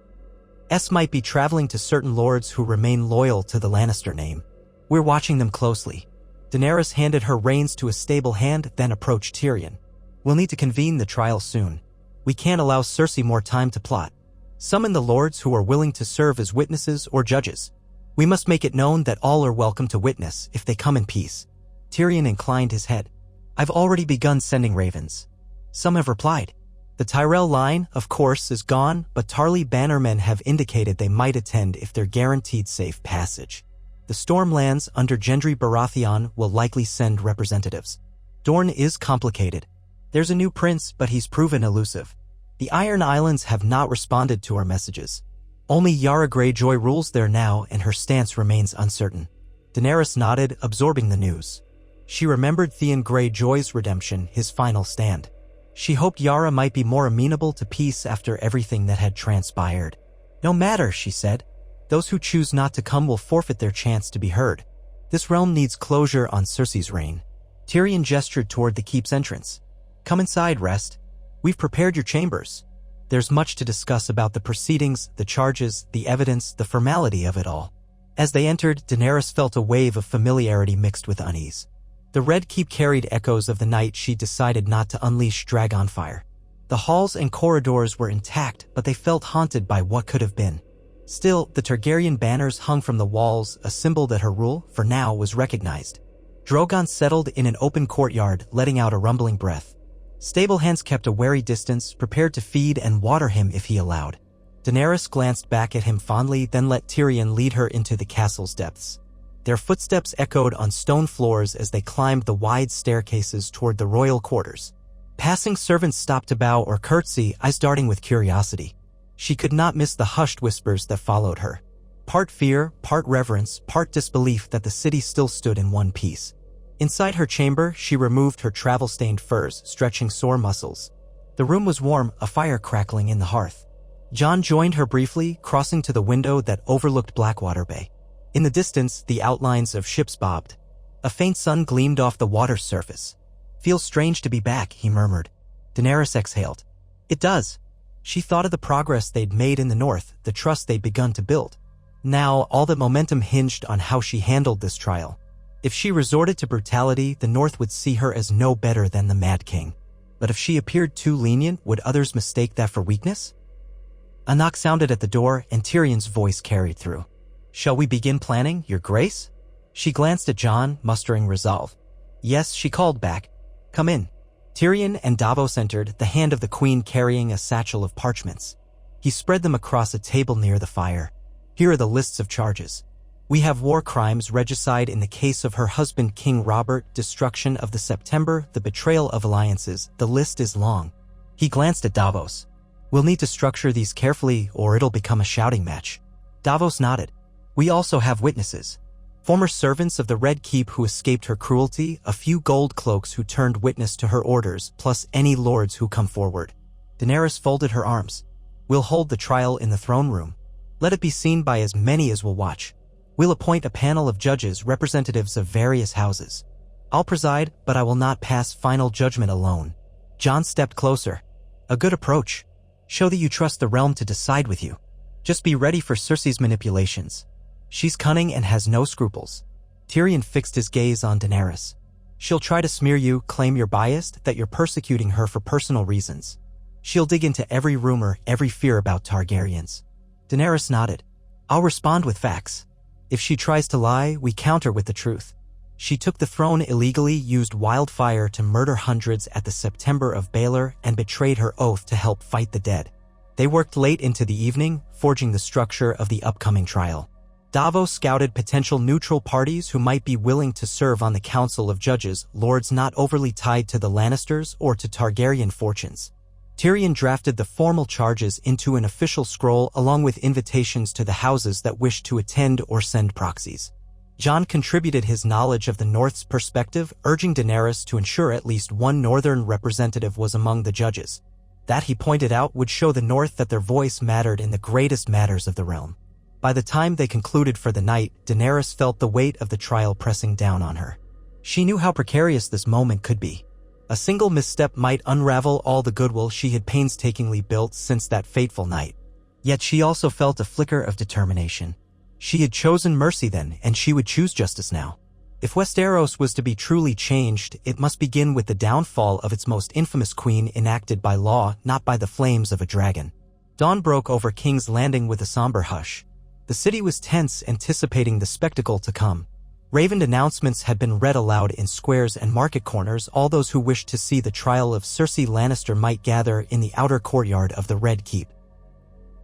might be traveling to certain lords who remain loyal to the Lannister name. We're watching them closely." Daenerys handed her reins to a stable hand, then approached Tyrion. "We'll need to convene the trial soon. We can't allow Cersei more time to plot. Summon the lords who are willing to serve as witnesses or judges. We must make it known that all are welcome to witness if they come in peace." Tyrion inclined his head. "I've already begun sending ravens. Some have replied. The Tyrell line, of course, is gone, but Tarly bannermen have indicated they might attend if they're guaranteed safe passage. The Stormlands under Gendry Baratheon will likely send representatives. Dorne is complicated. There's a new prince, but he's proven elusive. The Iron Islands have not responded to our messages. Only Yara Greyjoy rules there now, and her stance remains uncertain." Daenerys nodded, absorbing the news. She remembered Theon Greyjoy's redemption, his final stand. She hoped Yara might be more amenable to peace after everything that had transpired. "No matter," she said. "Those who choose not to come will forfeit their chance to be heard. This realm needs closure on Cersei's reign." Tyrion gestured toward the keep's entrance. "Come inside, Rest. We've prepared your chambers. There's much to discuss about the proceedings, the charges, the evidence, the formality of it all." As they entered, Daenerys felt a wave of familiarity mixed with unease. The Red Keep carried echoes of the night she decided not to unleash Dragonfire. The halls and corridors were intact, but they felt haunted by what could have been. Still, the Targaryen banners hung from the walls, a symbol that her rule, for now, was recognized. Drogon settled in an open courtyard, letting out a rumbling breath. Stable hands kept a wary distance, prepared to feed and water him if he allowed. Daenerys glanced back at him fondly, then let Tyrion lead her into the castle's depths. Their footsteps echoed on stone floors as they climbed the wide staircases toward the royal quarters. Passing servants stopped to bow or curtsy, eyes darting with curiosity. She could not miss the hushed whispers that followed her. Part fear, part reverence, part disbelief that the city still stood in one piece. Inside her chamber, she removed her travel-stained furs, stretching sore muscles. The room was warm, a fire crackling in the hearth. Jon joined her briefly, crossing to the window that overlooked Blackwater Bay. In the distance, the outlines of ships bobbed. A faint sun gleamed off the water's surface. "Feels strange to be back," he murmured. Daenerys exhaled. "It does." She thought of the progress they'd made in the north, the trust they'd begun to build. Now, all that momentum hinged on how she handled this trial. If she resorted to brutality, the north would see her as no better than the Mad King. But if she appeared too lenient, would others mistake that for weakness? A knock sounded at the door, and Tyrion's voice carried through. "Shall we begin planning, Your Grace?" She glanced at Jon, mustering resolve. "Yes," she called back. "Come in." Tyrion and Davos entered, the hand of the Queen carrying a satchel of parchments. He spread them across a table near the fire. "Here are the lists of charges. We have war crimes, regicide in the case of her husband King Robert, destruction of the September, the betrayal of alliances. The list is long." He glanced at Davos. "We'll need to structure these carefully or it'll become a shouting match." Davos nodded. "We also have witnesses. Former servants of the Red Keep who escaped her cruelty, a few gold cloaks who turned witness to her orders, plus any lords who come forward." Daenerys folded her arms. "We'll hold the trial in the throne room. Let it be seen by as many as will watch. We'll appoint a panel of judges, representatives of various houses. I'll preside, but I will not pass final judgment alone." Jon stepped closer. "A good approach. Show that you trust the realm to decide with you. Just be ready for Cersei's manipulations. She's cunning and has no scruples." Tyrion fixed his gaze on Daenerys. "She'll try to smear you, claim you're biased, that you're persecuting her for personal reasons. She'll dig into every rumor, every fear about Targaryens." Daenerys nodded. "I'll respond with facts. If she tries to lie, we counter with the truth. She took the throne illegally, used wildfire to murder hundreds at the September of Baelor, and betrayed her oath to help fight the dead. They worked late into the evening, forging the structure of the upcoming trial. Davos scouted potential neutral parties who might be willing to serve on the Council of Judges, lords not overly tied to the Lannisters or to Targaryen fortunes. Tyrion drafted the formal charges into an official scroll along with invitations to the houses that wished to attend or send proxies. Jon contributed his knowledge of the North's perspective, urging Daenerys to ensure at least one Northern representative was among the judges. That, he pointed out, would show the North that their voice mattered in the greatest matters of the realm. By the time they concluded for the night, Daenerys felt the weight of the trial pressing down on her. She knew how precarious this moment could be. A single misstep might unravel all the goodwill she had painstakingly built since that fateful night. Yet she also felt a flicker of determination. She had chosen mercy then, and she would choose justice now. If Westeros was to be truly changed, it must begin with the downfall of its most infamous queen, enacted by law, not by the flames of a dragon. Dawn broke over King's Landing with a somber hush. The city was tense, anticipating the spectacle to come. Ravened announcements had been read aloud in squares and market corners. All those who wished to see the trial of Cersei Lannister might gather in the outer courtyard of the Red Keep.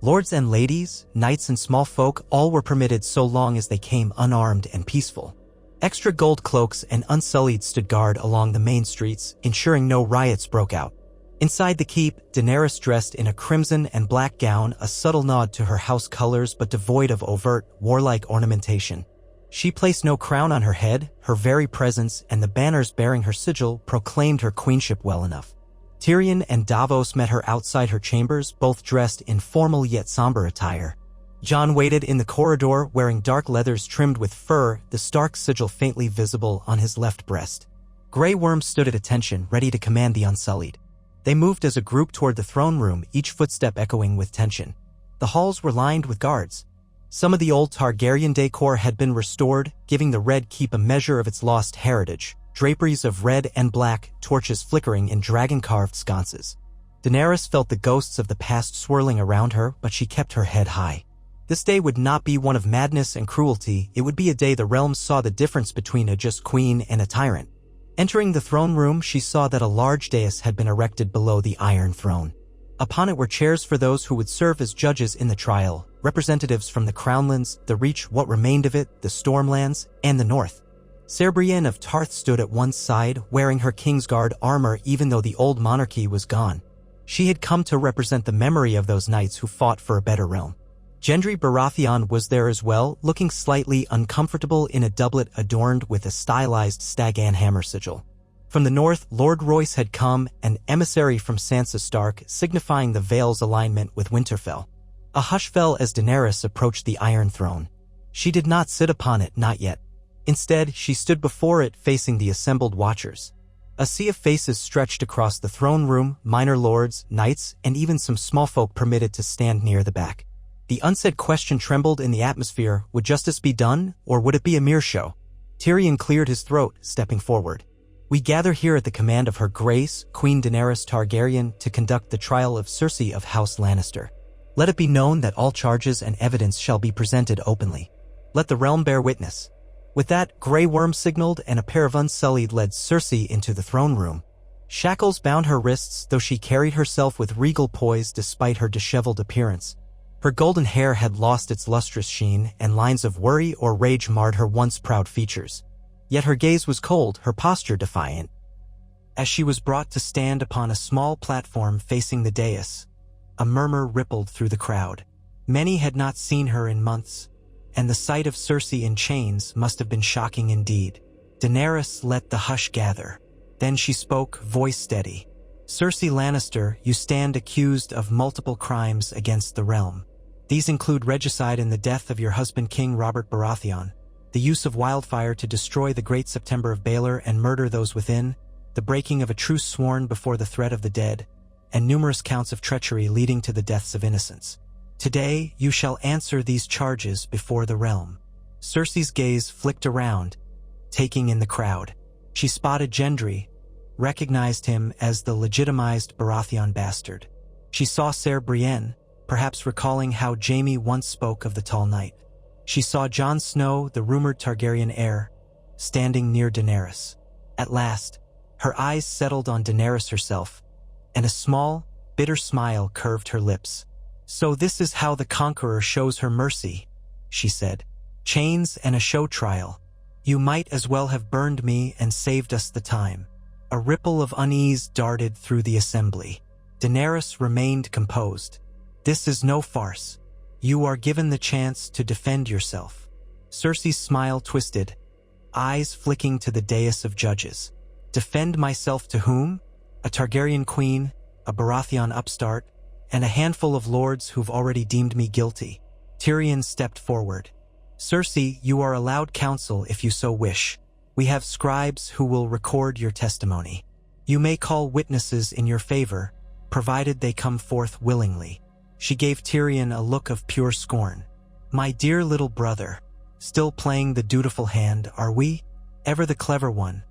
Lords and ladies, knights and small folk, all were permitted so long as they came unarmed and peaceful. Extra gold cloaks and unsullied stood guard along the main streets, ensuring no riots broke out. Inside the keep, Daenerys, dressed in a crimson and black gown, a subtle nod to her house colors but devoid of overt, warlike ornamentation. She placed no crown on her head. Her very presence and the banners bearing her sigil proclaimed her queenship well enough. Tyrion and Davos met her outside her chambers, both dressed in formal yet somber attire. Jon waited in the corridor, wearing dark leathers trimmed with fur, the Stark sigil faintly visible on his left breast. Grey Worm stood at attention, ready to command the Unsullied. They moved as a group toward the throne room, each footstep echoing with tension. The halls were lined with guards. Some of the old Targaryen decor had been restored, giving the Red Keep a measure of its lost heritage. Draperies of red and black, torches flickering in dragon-carved sconces. Daenerys felt the ghosts of the past swirling around her, but she kept her head high. This day would not be one of madness and cruelty. It would be a day the realm saw the difference between a just queen and a tyrant. Entering the throne room, she saw that a large dais had been erected below the Iron Throne. Upon it were chairs for those who would serve as judges in the trial, representatives from the Crownlands, the Reach, what remained of it, the Stormlands, and the North. Ser Brienne of Tarth stood at one side, wearing her Kingsguard armor even though the old monarchy was gone. She had come to represent the memory of those knights who fought for a better realm. Gendry Baratheon was there as well, looking slightly uncomfortable in a doublet adorned with a stylized Stag-Ann hammer sigil. From the north, Lord Royce had come, an emissary from Sansa Stark, signifying the Vale's alignment with Winterfell. A hush fell as Daenerys approached the Iron Throne. She did not sit upon it, not yet. Instead, she stood before it facing the assembled watchers. A sea of faces stretched across the throne room, minor lords, knights, and even some small folk permitted to stand near the back. The unsaid question trembled in the atmosphere: would justice be done, or would it be a mere show? Tyrion cleared his throat, stepping forward. We gather here at the command of Her Grace, Queen Daenerys Targaryen, to conduct the trial of Cersei of House Lannister. Let it be known that all charges and evidence shall be presented openly. Let the realm bear witness. With that, Grey Worm signaled, and a pair of Unsullied led Cersei into the throne room. Shackles bound her wrists, though she carried herself with regal poise despite her disheveled appearance. Her golden hair had lost its lustrous sheen, and lines of worry or rage marred her once proud features. Yet her gaze was cold, her posture defiant. As she was brought to stand upon a small platform facing the dais, a murmur rippled through the crowd. Many had not seen her in months, and the sight of Cersei in chains must have been shocking indeed. Daenerys let the hush gather. Then she spoke, voice steady. "Cersei Lannister, you stand accused of multiple crimes against the realm. These include regicide in the death of your husband King Robert Baratheon, the use of wildfire to destroy the Great September of Baelor and murder those within, the breaking of a truce sworn before the threat of the dead, and numerous counts of treachery leading to the deaths of innocents. Today, you shall answer these charges before the realm." Cersei's gaze flicked around, taking in the crowd. She spotted Gendry, recognized him as the legitimized Baratheon bastard. She saw Ser Brienne, perhaps recalling how Jaime once spoke of the Tall Knight. She saw Jon Snow, the rumored Targaryen heir, standing near Daenerys. At last, her eyes settled on Daenerys herself, and a small, bitter smile curved her lips. "So this is how the conqueror shows her mercy," she said. "Chains and a show trial. You might as well have burned me and saved us the time." A ripple of unease darted through the assembly. Daenerys remained composed. "This is no farce. You are given the chance to defend yourself." Cersei's smile twisted, eyes flicking to the dais of judges. "Defend myself to whom? A Targaryen queen, a Baratheon upstart, and a handful of lords who've already deemed me guilty." Tyrion stepped forward. "Cersei, you are allowed counsel if you so wish. We have scribes who will record your testimony. You may call witnesses in your favor, provided they come forth willingly." She gave Tyrion a look of pure scorn. "My dear little brother, still playing the dutiful hand, are we? Ever the clever one,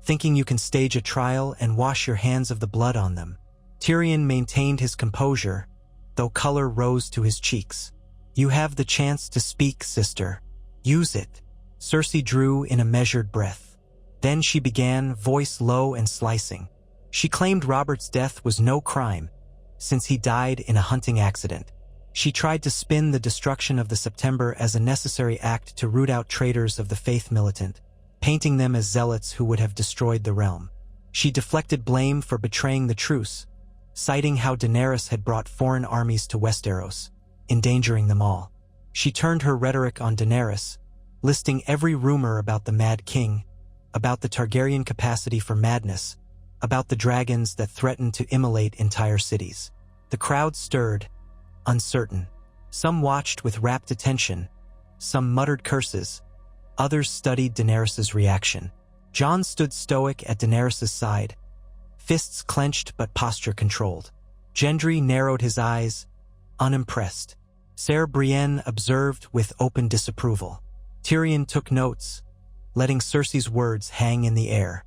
thinking you can stage a trial and wash your hands of the blood on them." Tyrion maintained his composure, though color rose to his cheeks. "You have the chance to speak, sister. Use it." Cersei drew in a measured breath. Then she began, voice low and slicing. She claimed Robert's death was no crime, since he died in a hunting accident. She tried to spin the destruction of the September as a necessary act to root out traitors of the faith militant, painting them as zealots who would have destroyed the realm. She deflected blame for betraying the truce, citing how Daenerys had brought foreign armies to Westeros, endangering them all. She turned her rhetoric on Daenerys, listing every rumor about the Mad King, about the Targaryen capacity for madness, about the dragons that threatened to immolate entire cities. The crowd stirred, uncertain. Some watched with rapt attention, some muttered curses, others studied Daenerys' reaction. Jon stood stoic at Daenerys' side, fists clenched but posture controlled. Gendry narrowed his eyes, unimpressed. Ser Brienne observed with open disapproval. Tyrion took notes, letting Cersei's words hang in the air.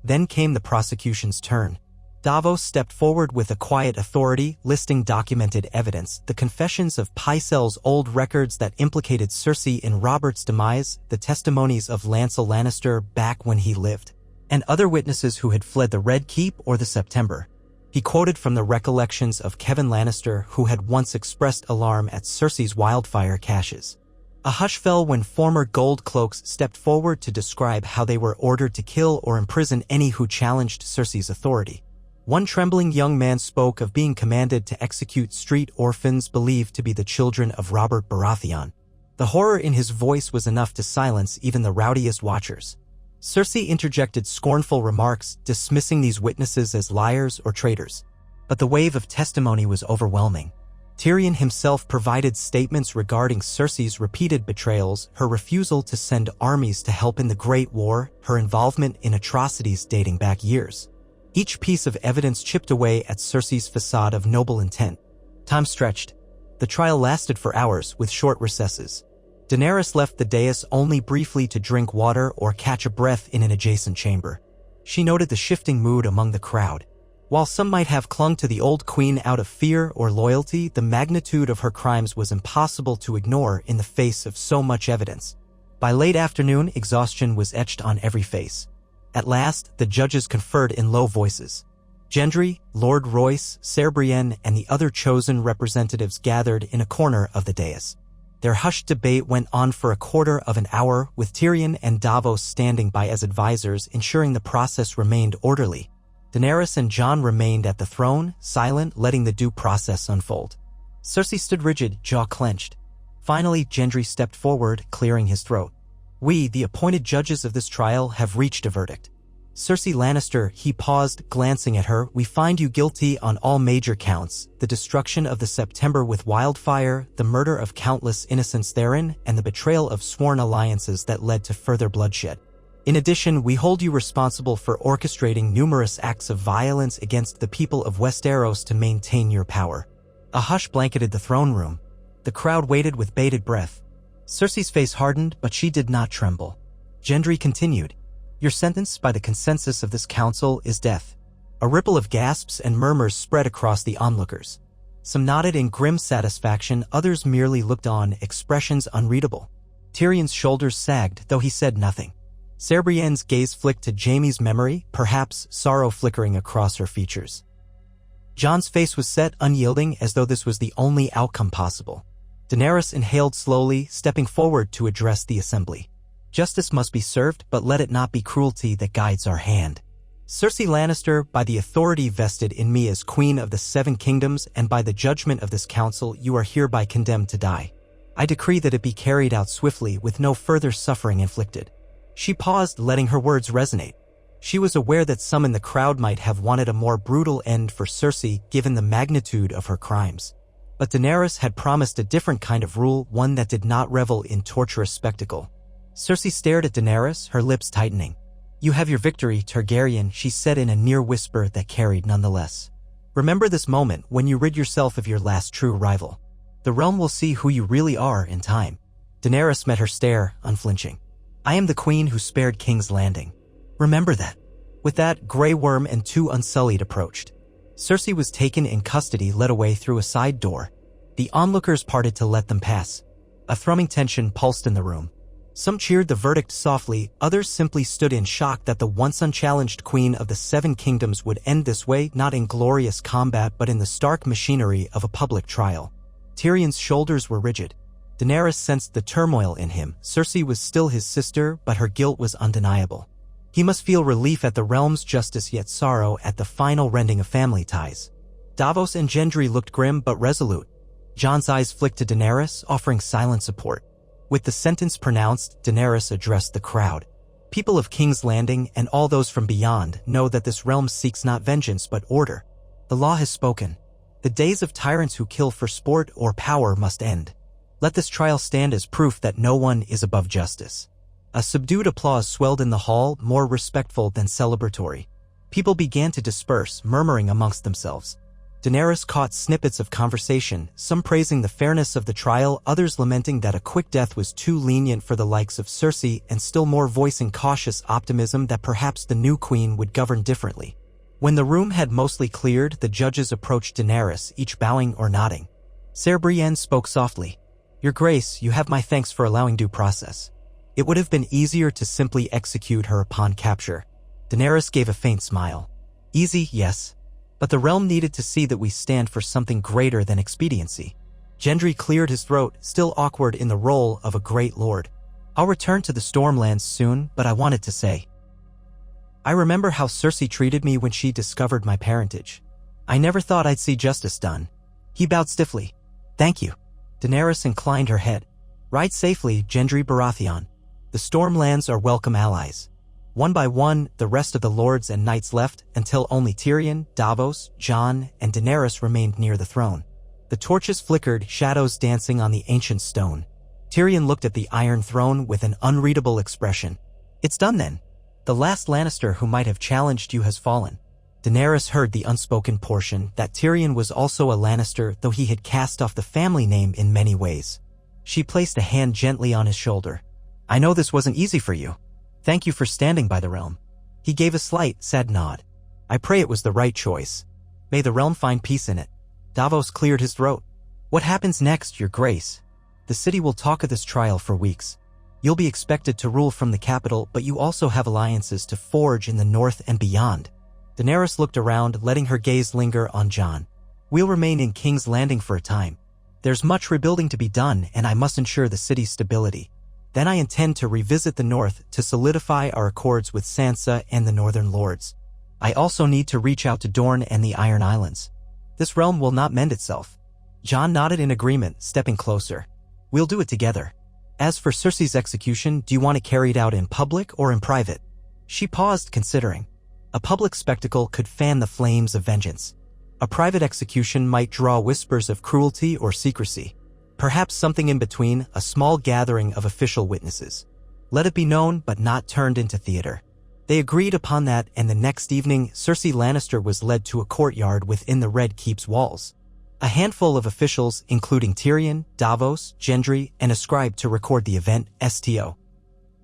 Then came the prosecution's turn. Davos stepped forward with a quiet authority, listing documented evidence, the confessions of Pycelle's old records that implicated Cersei in Robert's demise, the testimonies of Lancel Lannister back when he lived, and other witnesses who had fled the Red Keep or the September. He quoted from the recollections of Kevan Lannister, who had once expressed alarm at Cersei's wildfire caches. A hush fell when former Gold Cloaks stepped forward to describe how they were ordered to kill or imprison any who challenged Cersei's authority. One trembling young man spoke of being commanded to execute street orphans believed to be the children of Robert Baratheon. The horror in his voice was enough to silence even the rowdiest watchers. Cersei interjected scornful remarks, dismissing these witnesses as liars or traitors. But the wave of testimony was overwhelming. Tyrion himself provided statements regarding Cersei's repeated betrayals, her refusal to send armies to help in the Great War, her involvement in atrocities dating back years. Each piece of evidence chipped away at Cersei's facade of noble intent. Time stretched. The trial lasted for hours, with short recesses. Daenerys left the dais only briefly to drink water or catch a breath in an adjacent chamber. She noted the shifting mood among the crowd. While some might have clung to the old queen out of fear or loyalty, the magnitude of her crimes was impossible to ignore in the face of so much evidence. By late afternoon, exhaustion was etched on every face. At last, the judges conferred in low voices. Gendry, Lord Royce, Ser Brienne, and the other chosen representatives gathered in a corner of the dais. Their hushed debate went on for a quarter of an hour, with Tyrion and Davos standing by as advisors, ensuring the process remained orderly. Daenerys and Jon remained at the throne, silent, letting the due process unfold. Cersei stood rigid, jaw clenched. Finally, Gendry stepped forward, clearing his throat. "We, the appointed judges of this trial, have reached a verdict. Cersei Lannister," he paused, glancing at her, "we find you guilty on all major counts: the destruction of the September with wildfire, the murder of countless innocents therein, and the betrayal of sworn alliances that led to further bloodshed. In addition, we hold you responsible for orchestrating numerous acts of violence against the people of Westeros to maintain your power." A hush blanketed the throne room. The crowd waited with bated breath. Cersei's face hardened, but she did not tremble. Gendry continued, "Your sentence by the consensus of this council is death." A ripple of gasps and murmurs spread across the onlookers. Some nodded in grim satisfaction, others merely looked on, expressions unreadable. Tyrion's shoulders sagged, though he said nothing. Ser Brienne's gaze flicked to Jaime's memory, perhaps sorrow flickering across her features. Jon's face was set, unyielding, as though this was the only outcome possible. Daenerys inhaled slowly, stepping forward to address the assembly. "Justice must be served, but let it not be cruelty that guides our hand. Cersei Lannister, by the authority vested in me as Queen of the Seven Kingdoms and by the judgment of this council, you are hereby condemned to die. I decree that it be carried out swiftly, with no further suffering inflicted." She paused, letting her words resonate. She was aware that some in the crowd might have wanted a more brutal end for Cersei, given the magnitude of her crimes. But Daenerys had promised a different kind of rule, one that did not revel in torturous spectacle. Cersei stared at Daenerys, her lips tightening. "You have your victory, Targaryen," she said in a near whisper that carried nonetheless. "Remember this moment when you rid yourself of your last true rival. The realm will see who you really are in time." Daenerys met her stare, unflinching. "I am the queen who spared King's Landing. Remember that." With that, Grey Worm and two Unsullied approached. Cersei was taken in custody, led away through a side door. The onlookers parted to let them pass. A thrumming tension pulsed in the room. Some cheered the verdict softly, others simply stood in shock that the once unchallenged Queen of the Seven Kingdoms would end this way, not in glorious combat but in the stark machinery of a public trial. Tyrion's shoulders were rigid. Daenerys sensed the turmoil in him. Cersei was still his sister, but her guilt was undeniable. He must feel relief at the realm's justice, yet sorrow at the final rending of family ties. Davos and Gendry looked grim but resolute. Jon's eyes flicked to Daenerys, offering silent support. With the sentence pronounced, Daenerys addressed the crowd. "People of King's Landing, and all those from beyond, know that this realm seeks not vengeance but order. The law has spoken. The days of tyrants who kill for sport or power must end. Let this trial stand as proof that no one is above justice." A subdued applause swelled in the hall, more respectful than celebratory. People began to disperse, murmuring amongst themselves. Daenerys caught snippets of conversation, some praising the fairness of the trial, others lamenting that a quick death was too lenient for the likes of Cersei, and still more voicing cautious optimism that perhaps the new queen would govern differently. When the room had mostly cleared, the judges approached Daenerys, each bowing or nodding. Ser Brienne spoke softly. "Your Grace, you have my thanks for allowing due process. It would have been easier to simply execute her upon capture." Daenerys gave a faint smile. "Easy, yes. But the realm needed to see that we stand for something greater than expediency." Gendry cleared his throat, still awkward in the role of a great lord. "I'll return to the Stormlands soon, but I wanted to say, I remember how Cersei treated me when she discovered my parentage. I never thought I'd see justice done." He bowed stiffly. "Thank you." Daenerys inclined her head. "Ride safely, Gendry Baratheon. The Stormlands are welcome allies." One by one, the rest of the lords and knights left, until only Tyrion, Davos, Jon, and Daenerys remained near the throne. The torches flickered, shadows dancing on the ancient stone. Tyrion looked at the Iron Throne with an unreadable expression. It's done then. The last Lannister who might have challenged you has fallen. Daenerys heard the unspoken portion that Tyrion was also a Lannister, though he had cast off the family name in many ways. She placed a hand gently on his shoulder. I know this wasn't easy for you. Thank you for standing by the realm. He gave a slight, sad nod. I pray it was the right choice. May the realm find peace in it. Davos cleared his throat. What happens next, Your Grace? The city will talk of this trial for weeks. You'll be expected to rule from the capital, but you also have alliances to forge in the north and beyond. Daenerys looked around, letting her gaze linger on Jon. We'll remain in King's Landing for a time. There's much rebuilding to be done, and I must ensure the city's stability. Then I intend to revisit the north to solidify our accords with Sansa and the Northern Lords. I also need to reach out to Dorne and the Iron Islands. This realm will not mend itself. Jon nodded in agreement, stepping closer. We'll do it together. As for Cersei's execution, do you want it carried out in public or in private? She paused, considering. A public spectacle could fan the flames of vengeance. A private execution might draw whispers of cruelty or secrecy. Perhaps something in between, a small gathering of official witnesses. Let it be known, but not turned into theater. They agreed upon that, and the next evening, Cersei Lannister was led to a courtyard within the Red Keep's walls. A handful of officials, including Tyrion, Davos, Gendry, and a scribe to record the event, Sto.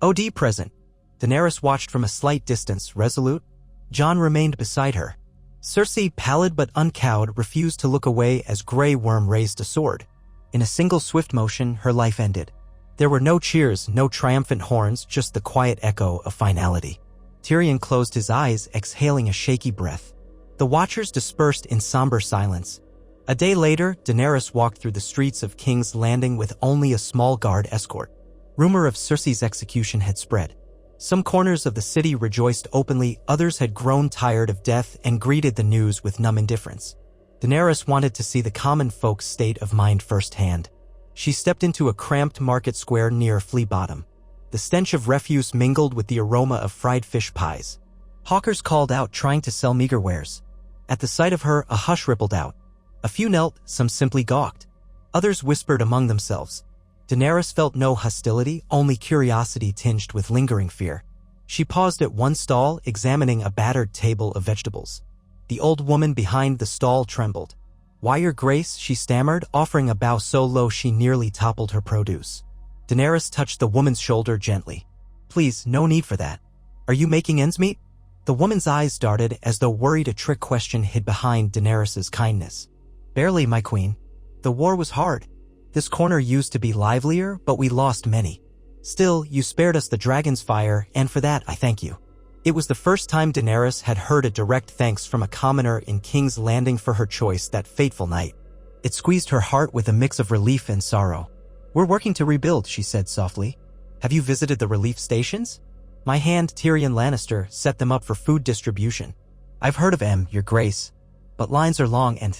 OD present. Daenerys watched from a slight distance, resolute. Jon remained beside her. Cersei, pallid but uncowed, refused to look away as Grey Worm raised a sword. In a single swift motion, her life ended. There were no cheers, no triumphant horns, just the quiet echo of finality. Tyrion closed his eyes, exhaling a shaky breath. The watchers dispersed in somber silence. A day later, Daenerys walked through the streets of King's Landing with only a small guard escort. Rumor of Cersei's execution had spread. Some corners of the city rejoiced openly, others had grown tired of death and greeted the news with numb indifference. Daenerys wanted to see the common folk's state of mind firsthand. She stepped into a cramped market square near Flea Bottom. The stench of refuse mingled with the aroma of fried fish pies. Hawkers called out, trying to sell meager wares. At the sight of her, a hush rippled out. A few knelt, some simply gawked. Others whispered among themselves. Daenerys felt no hostility, only curiosity tinged with lingering fear. She paused at one stall, examining a battered table of vegetables. The old woman behind the stall trembled. Why, Your Grace, she stammered, offering a bow so low she nearly toppled her produce. Daenerys touched the woman's shoulder gently. Please, no need for that. Are you making ends meet? The woman's eyes darted as though worried a trick question hid behind Daenerys's kindness. Barely, my queen. The war was hard. This corner used to be livelier, but we lost many. Still, you spared us the dragon's fire, and for that I thank you. It was the first time Daenerys had heard a direct thanks from a commoner in King's Landing for her choice that fateful night. It squeezed her heart with a mix of relief and sorrow. We're working to rebuild, she said softly. Have you visited the relief stations? My hand, Tyrion Lannister, set them up for food distribution. I've heard of 'em, Your Grace. But lines are long and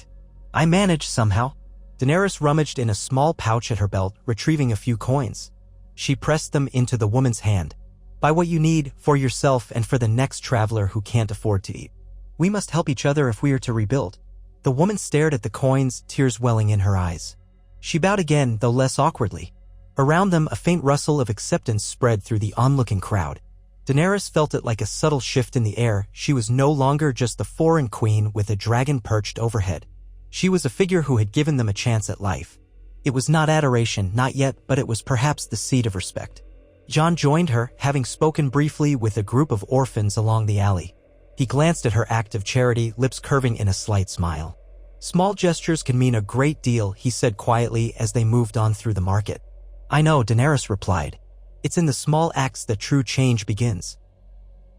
I manage somehow. Daenerys rummaged in a small pouch at her belt, retrieving a few coins. She pressed them into the woman's hand. Buy what you need, for yourself and for the next traveler who can't afford to eat. We must help each other if we are to rebuild. The woman stared at the coins, tears welling in her eyes. She bowed again, though less awkwardly. Around them, a faint rustle of acceptance spread through the onlooking crowd. Daenerys felt it like a subtle shift in the air. She was no longer just the foreign queen with a dragon perched overhead. She was a figure who had given them a chance at life. It was not adoration, not yet, but it was perhaps the seed of respect. Jon joined her, having spoken briefly with a group of orphans along the alley. He glanced at her act of charity, lips curving in a slight smile. Small gestures can mean a great deal, he said quietly as they moved on through the market. I know, Daenerys replied. It's in the small acts that true change begins.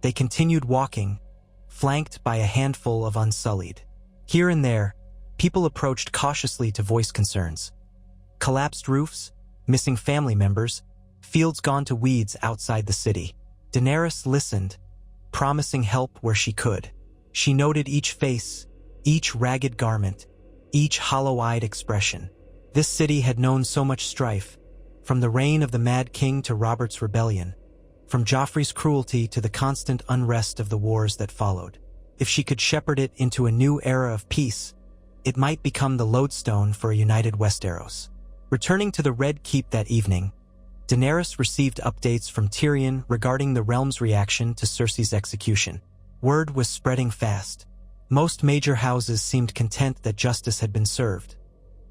They continued walking, flanked by a handful of Unsullied. Here and there, people approached cautiously to voice concerns. Collapsed roofs, missing family members, fields gone to weeds outside the city. Daenerys listened, promising help where she could. She noted each face, each ragged garment, each hollow-eyed expression. This city had known so much strife, from the reign of the Mad King to Robert's rebellion, from Joffrey's cruelty to the constant unrest of the wars that followed. If she could shepherd it into a new era of peace, it might become the lodestone for a united Westeros. Returning to the Red Keep that evening, Daenerys received updates from Tyrion regarding the realm's reaction to Cersei's execution. Word was spreading fast. Most major houses seemed content that justice had been served.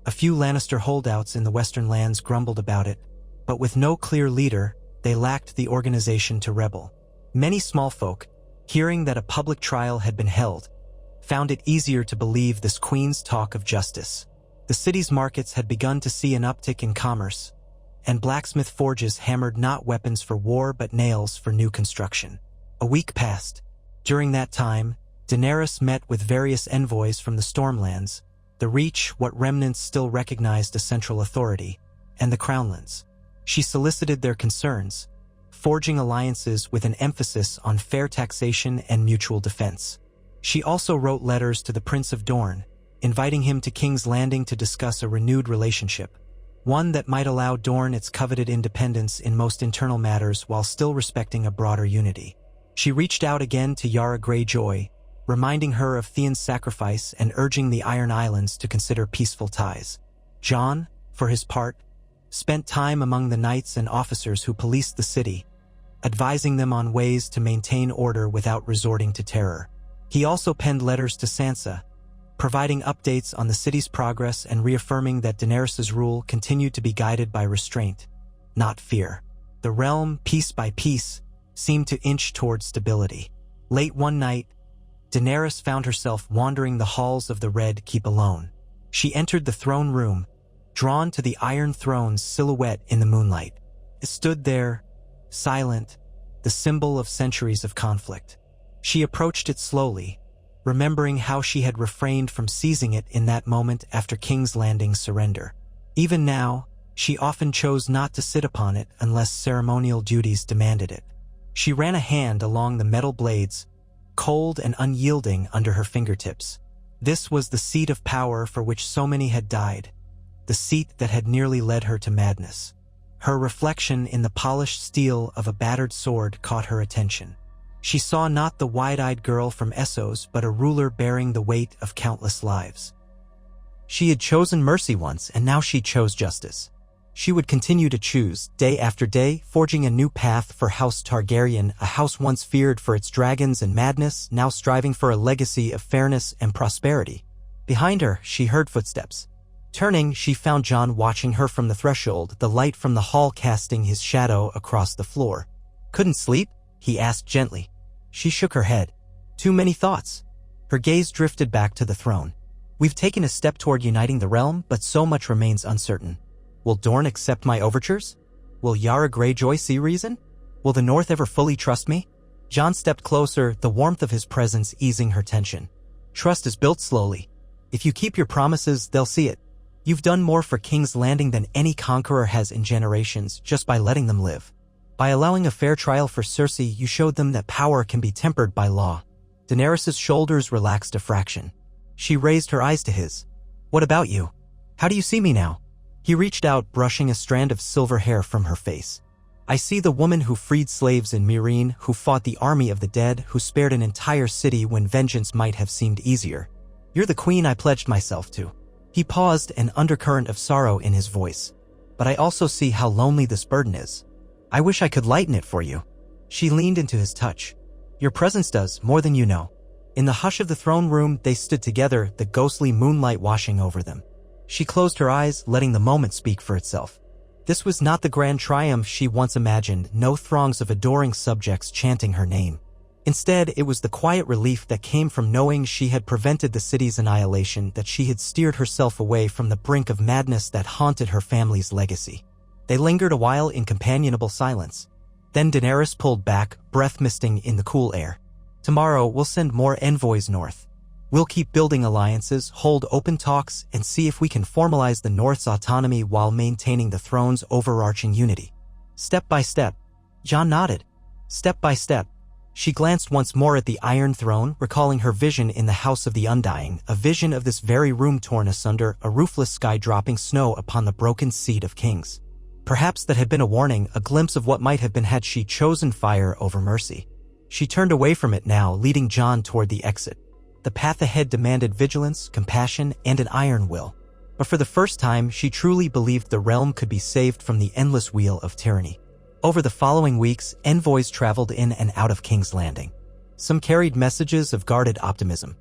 A few Lannister holdouts in the Western lands grumbled about it, but with no clear leader, they lacked the organization to rebel. Many small folk, hearing that a public trial had been held, found it easier to believe this queen's talk of justice. The city's markets had begun to see an uptick in commerce, and blacksmith forges hammered not weapons for war but nails for new construction. A week passed. During that time, Daenerys met with various envoys from the Stormlands, the Reach, what remnants still recognized a central authority, and the Crownlands. She solicited their concerns, forging alliances with an emphasis on fair taxation and mutual defense. She also wrote letters to the Prince of Dorne, inviting him to King's Landing to discuss a renewed relationship, one that might allow Dorne its coveted independence in most internal matters while still respecting a broader unity. She reached out again to Yara Greyjoy, reminding her of Theon's sacrifice and urging the Iron Islands to consider peaceful ties. Jon, for his part, spent time among the knights and officers who policed the city, advising them on ways to maintain order without resorting to terror. He also penned letters to Sansa, providing updates on the city's progress and reaffirming that Daenerys' rule continued to be guided by restraint, not fear. The realm, piece by piece, seemed to inch toward stability. Late one night, Daenerys found herself wandering the halls of the Red Keep alone. She entered the throne room, drawn to the Iron Throne's silhouette in the moonlight. It stood there, silent, the symbol of centuries of conflict. She approached it slowly, remembering how she had refrained from seizing it in that moment after King's Landing's surrender. Even now, she often chose not to sit upon it unless ceremonial duties demanded it. She ran a hand along the metal blades, cold and unyielding under her fingertips. This was the seat of power for which so many had died, the seat that had nearly led her to madness. Her reflection in the polished steel of a battered sword caught her attention. She saw not the wide-eyed girl from Essos, but a ruler bearing the weight of countless lives. She had chosen mercy once, and now she chose justice. She would continue to choose, day after day, forging a new path for House Targaryen, a house once feared for its dragons and madness, now striving for a legacy of fairness and prosperity. Behind her, she heard footsteps. Turning, she found Jon watching her from the threshold, the light from the hall casting his shadow across the floor. "Couldn't sleep?" he asked gently. She shook her head. "Too many thoughts." Her gaze drifted back to the throne. "We've taken a step toward uniting the realm, but so much remains uncertain. Will Dorne accept my overtures? Will Yara Greyjoy see reason? Will the North ever fully trust me?" Jon stepped closer, the warmth of his presence easing her tension. "Trust is built slowly. If you keep your promises, they'll see it. You've done more for King's Landing than any conqueror has in generations just by letting them live. By allowing a fair trial for Cersei, you showed them that power can be tempered by law." Daenerys' shoulders relaxed a fraction. She raised her eyes to his. "What about you? How do you see me now?" He reached out, brushing a strand of silver hair from her face. "I see the woman who freed slaves in Meereen, who fought the army of the dead, who spared an entire city when vengeance might have seemed easier. You're the queen I pledged myself to." He paused, an undercurrent of sorrow in his voice. "But I also see how lonely this burden is. I wish I could lighten it for you." She leaned into his touch. "Your presence does, more than you know." In the hush of the throne room, they stood together, the ghostly moonlight washing over them. She closed her eyes, letting the moment speak for itself. This was not the grand triumph she once imagined, no throngs of adoring subjects chanting her name. Instead, it was the quiet relief that came from knowing she had prevented the city's annihilation, that she had steered herself away from the brink of madness that haunted her family's legacy. They lingered a while in companionable silence. Then Daenerys pulled back, breath misting in the cool air. "Tomorrow, we'll send more envoys north. We'll keep building alliances, hold open talks, and see if we can formalize the North's autonomy while maintaining the throne's overarching unity. Step by step." Jon nodded. "Step by step." She glanced once more at the Iron Throne, recalling her vision in the House of the Undying, a vision of this very room torn asunder, a roofless sky dropping snow upon the broken seat of kings. Perhaps that had been a warning, a glimpse of what might have been had she chosen fire over mercy. She turned away from it now, leading Jon toward the exit. The path ahead demanded vigilance, compassion, and an iron will. But for the first time, she truly believed the realm could be saved from the endless wheel of tyranny. Over the following weeks, envoys traveled in and out of King's Landing. Some carried messages of guarded optimism.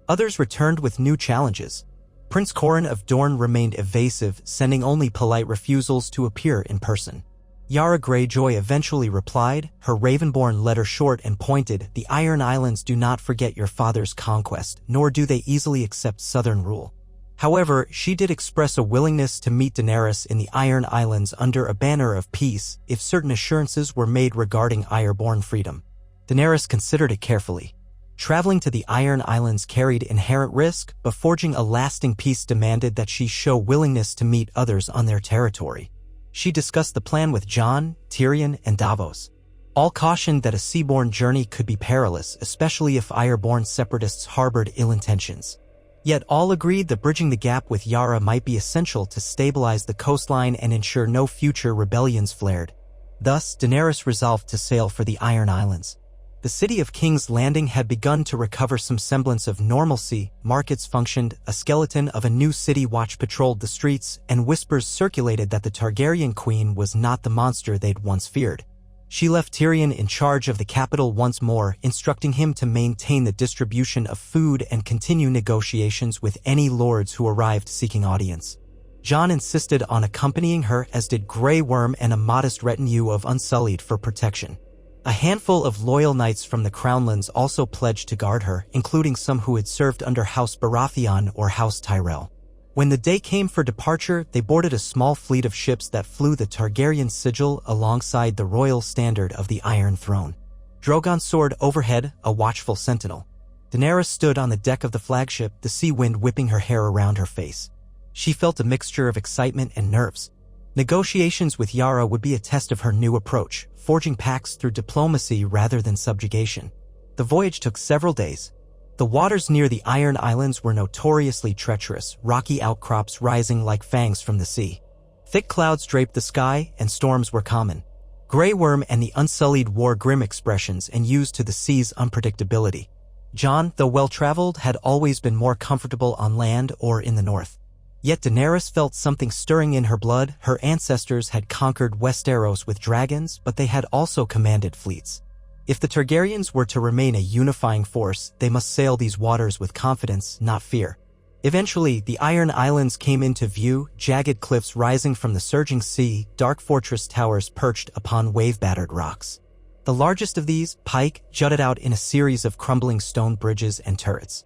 Others returned with new challenges. Prince Corran of Dorne remained evasive, sending only polite refusals to appear in person. Yara Greyjoy eventually replied, her Ravenborn letter short and pointed, "The Iron Islands do not forget your father's conquest, nor do they easily accept southern rule." However, she did express a willingness to meet Daenerys in the Iron Islands under a banner of peace if certain assurances were made regarding Ironborn freedom. Daenerys considered it carefully. Traveling to the Iron Islands carried inherent risk, but forging a lasting peace demanded that she show willingness to meet others on their territory. She discussed the plan with Jon, Tyrion, and Davos. All cautioned that a seaborne journey could be perilous, especially if Ironborn separatists harbored ill intentions. Yet all agreed that bridging the gap with Yara might be essential to stabilize the coastline and ensure no future rebellions flared. Thus, Daenerys resolved to sail for the Iron Islands. The city of King's Landing had begun to recover some semblance of normalcy, markets functioned, a skeleton of a new city watch patrolled the streets, and whispers circulated that the Targaryen Queen was not the monster they'd once feared. She left Tyrion in charge of the capital once more, instructing him to maintain the distribution of food and continue negotiations with any lords who arrived seeking audience. Jon insisted on accompanying her, as did Grey Worm and a modest retinue of Unsullied for protection. A handful of loyal knights from the Crownlands also pledged to guard her, including some who had served under House Baratheon or House Tyrell. When the day came for departure, they boarded a small fleet of ships that flew the Targaryen sigil alongside the royal standard of the Iron Throne. Drogon soared overhead, a watchful sentinel. Daenerys stood on the deck of the flagship, the sea wind whipping her hair around her face. She felt a mixture of excitement and nerves. Negotiations with Yara would be a test of her new approach, forging pacts through diplomacy rather than subjugation. The voyage took several days. The waters near the Iron Islands were notoriously treacherous, rocky outcrops rising like fangs from the sea. Thick clouds draped the sky, and storms were common. Grey Worm and the Unsullied wore grim expressions and used to the sea's unpredictability. Jon, though well-traveled, had always been more comfortable on land or in the north. Yet Daenerys felt something stirring in her blood. Her ancestors had conquered Westeros with dragons, but they had also commanded fleets. If the Targaryens were to remain a unifying force, they must sail these waters with confidence, not fear. Eventually, the Iron Islands came into view, jagged cliffs rising from the surging sea, dark fortress towers perched upon wave-battered rocks. The largest of these, Pike, jutted out in a series of crumbling stone bridges and turrets.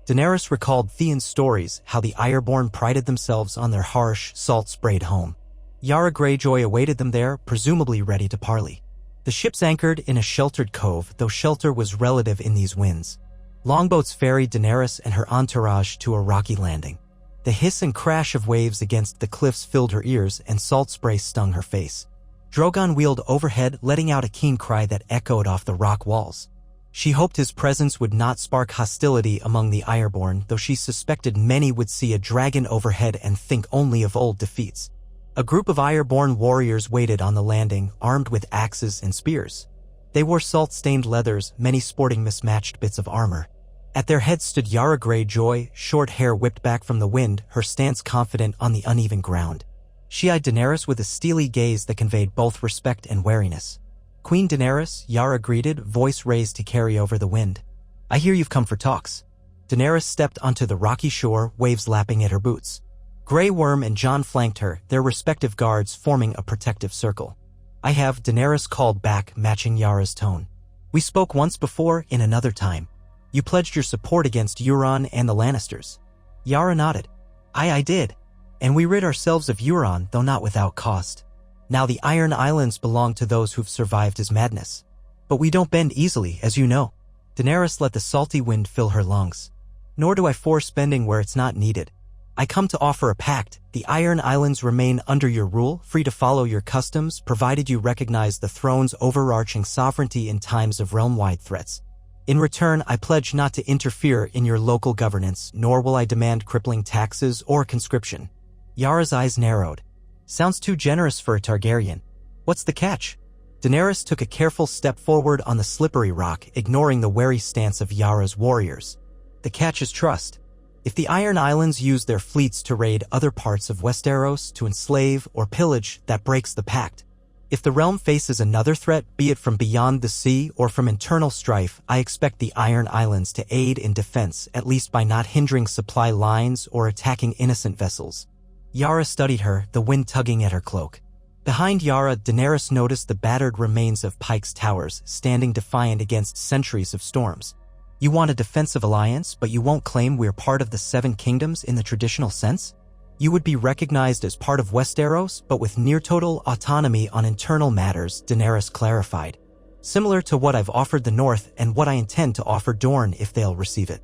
Daenerys recalled Theon's stories, how the Ironborn prided themselves on their harsh, salt-sprayed home. Yara Greyjoy awaited them there, presumably ready to parley. The ships anchored in a sheltered cove, though shelter was relative in these winds. Longboats ferried Daenerys and her entourage to a rocky landing. The hiss and crash of waves against the cliffs filled her ears, and salt spray stung her face. Drogon wheeled overhead, letting out a keen cry that echoed off the rock walls. She hoped his presence would not spark hostility among the Ironborn, though she suspected many would see a dragon overhead and think only of old defeats. A group of Ironborn warriors waited on the landing, armed with axes and spears. They wore salt-stained leathers, many sporting mismatched bits of armor. At their head stood Yara Greyjoy, short hair whipped back from the wind, her stance confident on the uneven ground. She eyed Daenerys with a steely gaze that conveyed both respect and wariness. "Queen Daenerys," Yara greeted, voice raised to carry over the wind. "I hear you've come for talks." Daenerys stepped onto the rocky shore, waves lapping at her boots. Grey Worm and Jon flanked her, their respective guards forming a protective circle. "I have," Daenerys called back, matching Yara's tone. "We spoke once before, in another time. You pledged your support against Euron and the Lannisters." Yara nodded. I did. And we rid ourselves of Euron, though not without cost. Now the Iron Islands belong to those who've survived his madness. But we don't bend easily, as you know." Daenerys let the salty wind fill her lungs. "Nor do I force spending where it's not needed. I come to offer a pact. The Iron Islands remain under your rule, free to follow your customs, provided you recognize the throne's overarching sovereignty in times of realm-wide threats. In return, I pledge not to interfere in your local governance, nor will I demand crippling taxes or conscription." Yara's eyes narrowed. "Sounds too generous for a Targaryen. What's the catch?" Daenerys took a careful step forward on the slippery rock, ignoring the wary stance of Yara's warriors. The catch is trust. If the Iron Islands use their fleets to raid other parts of Westeros to enslave or pillage, that breaks the pact. If the realm faces another threat, be it from beyond the sea or from internal strife, I expect the Iron Islands to aid in defense, at least by not hindering supply lines or attacking innocent vessels. Yara studied her, the wind tugging at her cloak. Behind Yara, Daenerys noticed the battered remains of Pike's towers, standing defiant against centuries of storms. You want a defensive alliance, but you won't claim we're part of the Seven Kingdoms in the traditional sense? You would be recognized as part of Westeros, but with near-total autonomy on internal matters, Daenerys clarified. Similar to what I've offered the North and what I intend to offer Dorne if they'll receive it.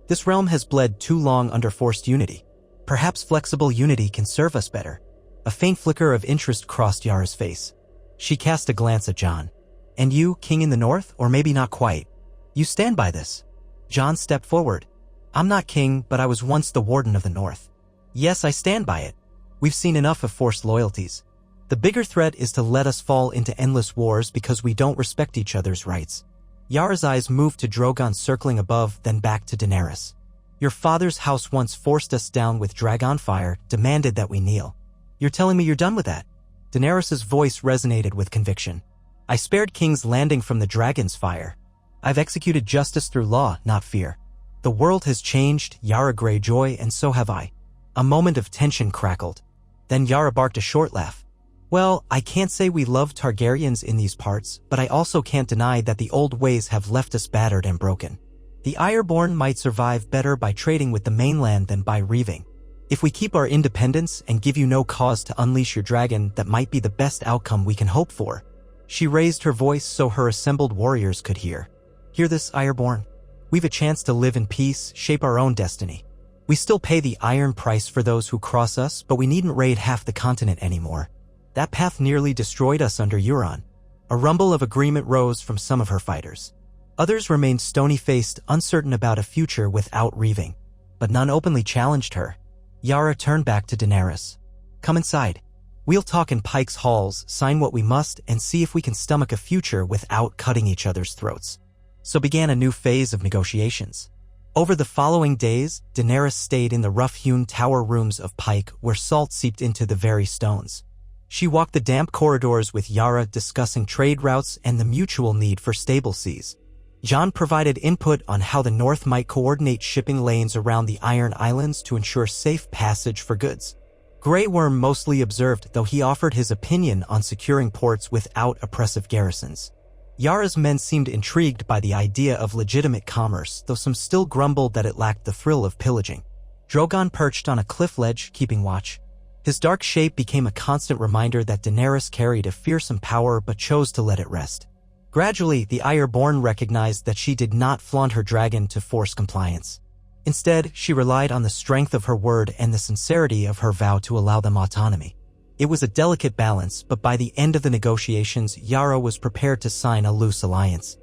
This realm has bled too long under forced unity. Perhaps flexible unity can serve us better. A faint flicker of interest crossed Yara's face. She cast a glance at Jon. And you, king in the north, or maybe not quite? You stand by this? Jon stepped forward. I'm not king, but I was once the warden of the north. Yes, I stand by it. We've seen enough of forced loyalties. The bigger threat is to let us fall into endless wars because we don't respect each other's rights. Yara's eyes moved to Drogon circling above, then back to Daenerys. Your father's house once forced us down with dragon fire, demanded that we kneel. You're telling me you're done with that? Daenerys' voice resonated with conviction. I spared King's Landing from the dragon's fire. I've executed justice through law, not fear. The world has changed, Yara Greyjoy, and so have I. A moment of tension crackled. Then Yara barked a short laugh. Well, I can't say we love Targaryens in these parts, but I also can't deny that the old ways have left us battered and broken. The Ironborn might survive better by trading with the mainland than by reaving. If we keep our independence and give you no cause to unleash your dragon, that might be the best outcome we can hope for. She raised her voice so her assembled warriors could hear. Hear this, Ironborn? We've a chance to live in peace, shape our own destiny. We still pay the iron price for those who cross us, but we needn't raid half the continent anymore. That path nearly destroyed us under Euron. A rumble of agreement rose from some of her fighters. Others remained stony-faced, uncertain about a future without reaving. But none openly challenged her. Yara turned back to Daenerys. Come inside. We'll talk in Pike's halls, sign what we must, and see if we can stomach a future without cutting each other's throats. So began a new phase of negotiations. Over the following days, Daenerys stayed in the rough-hewn tower rooms of Pike where salt seeped into the very stones. She walked the damp corridors with Yara, discussing trade routes and the mutual need for stable seas. Jon provided input on how the North might coordinate shipping lanes around the Iron Islands to ensure safe passage for goods. Grey Worm mostly observed, though he offered his opinion on securing ports without oppressive garrisons. Yara's men seemed intrigued by the idea of legitimate commerce, though some still grumbled that it lacked the thrill of pillaging. Drogon perched on a cliff ledge, keeping watch. His dark shape became a constant reminder that Daenerys carried a fearsome power but chose to let it rest. Gradually, the Ironborn recognized that she did not flaunt her dragon to force compliance. Instead, she relied on the strength of her word and the sincerity of her vow to allow them autonomy. It was a delicate balance, but by the end of the negotiations, Yara was prepared to sign a loose alliance.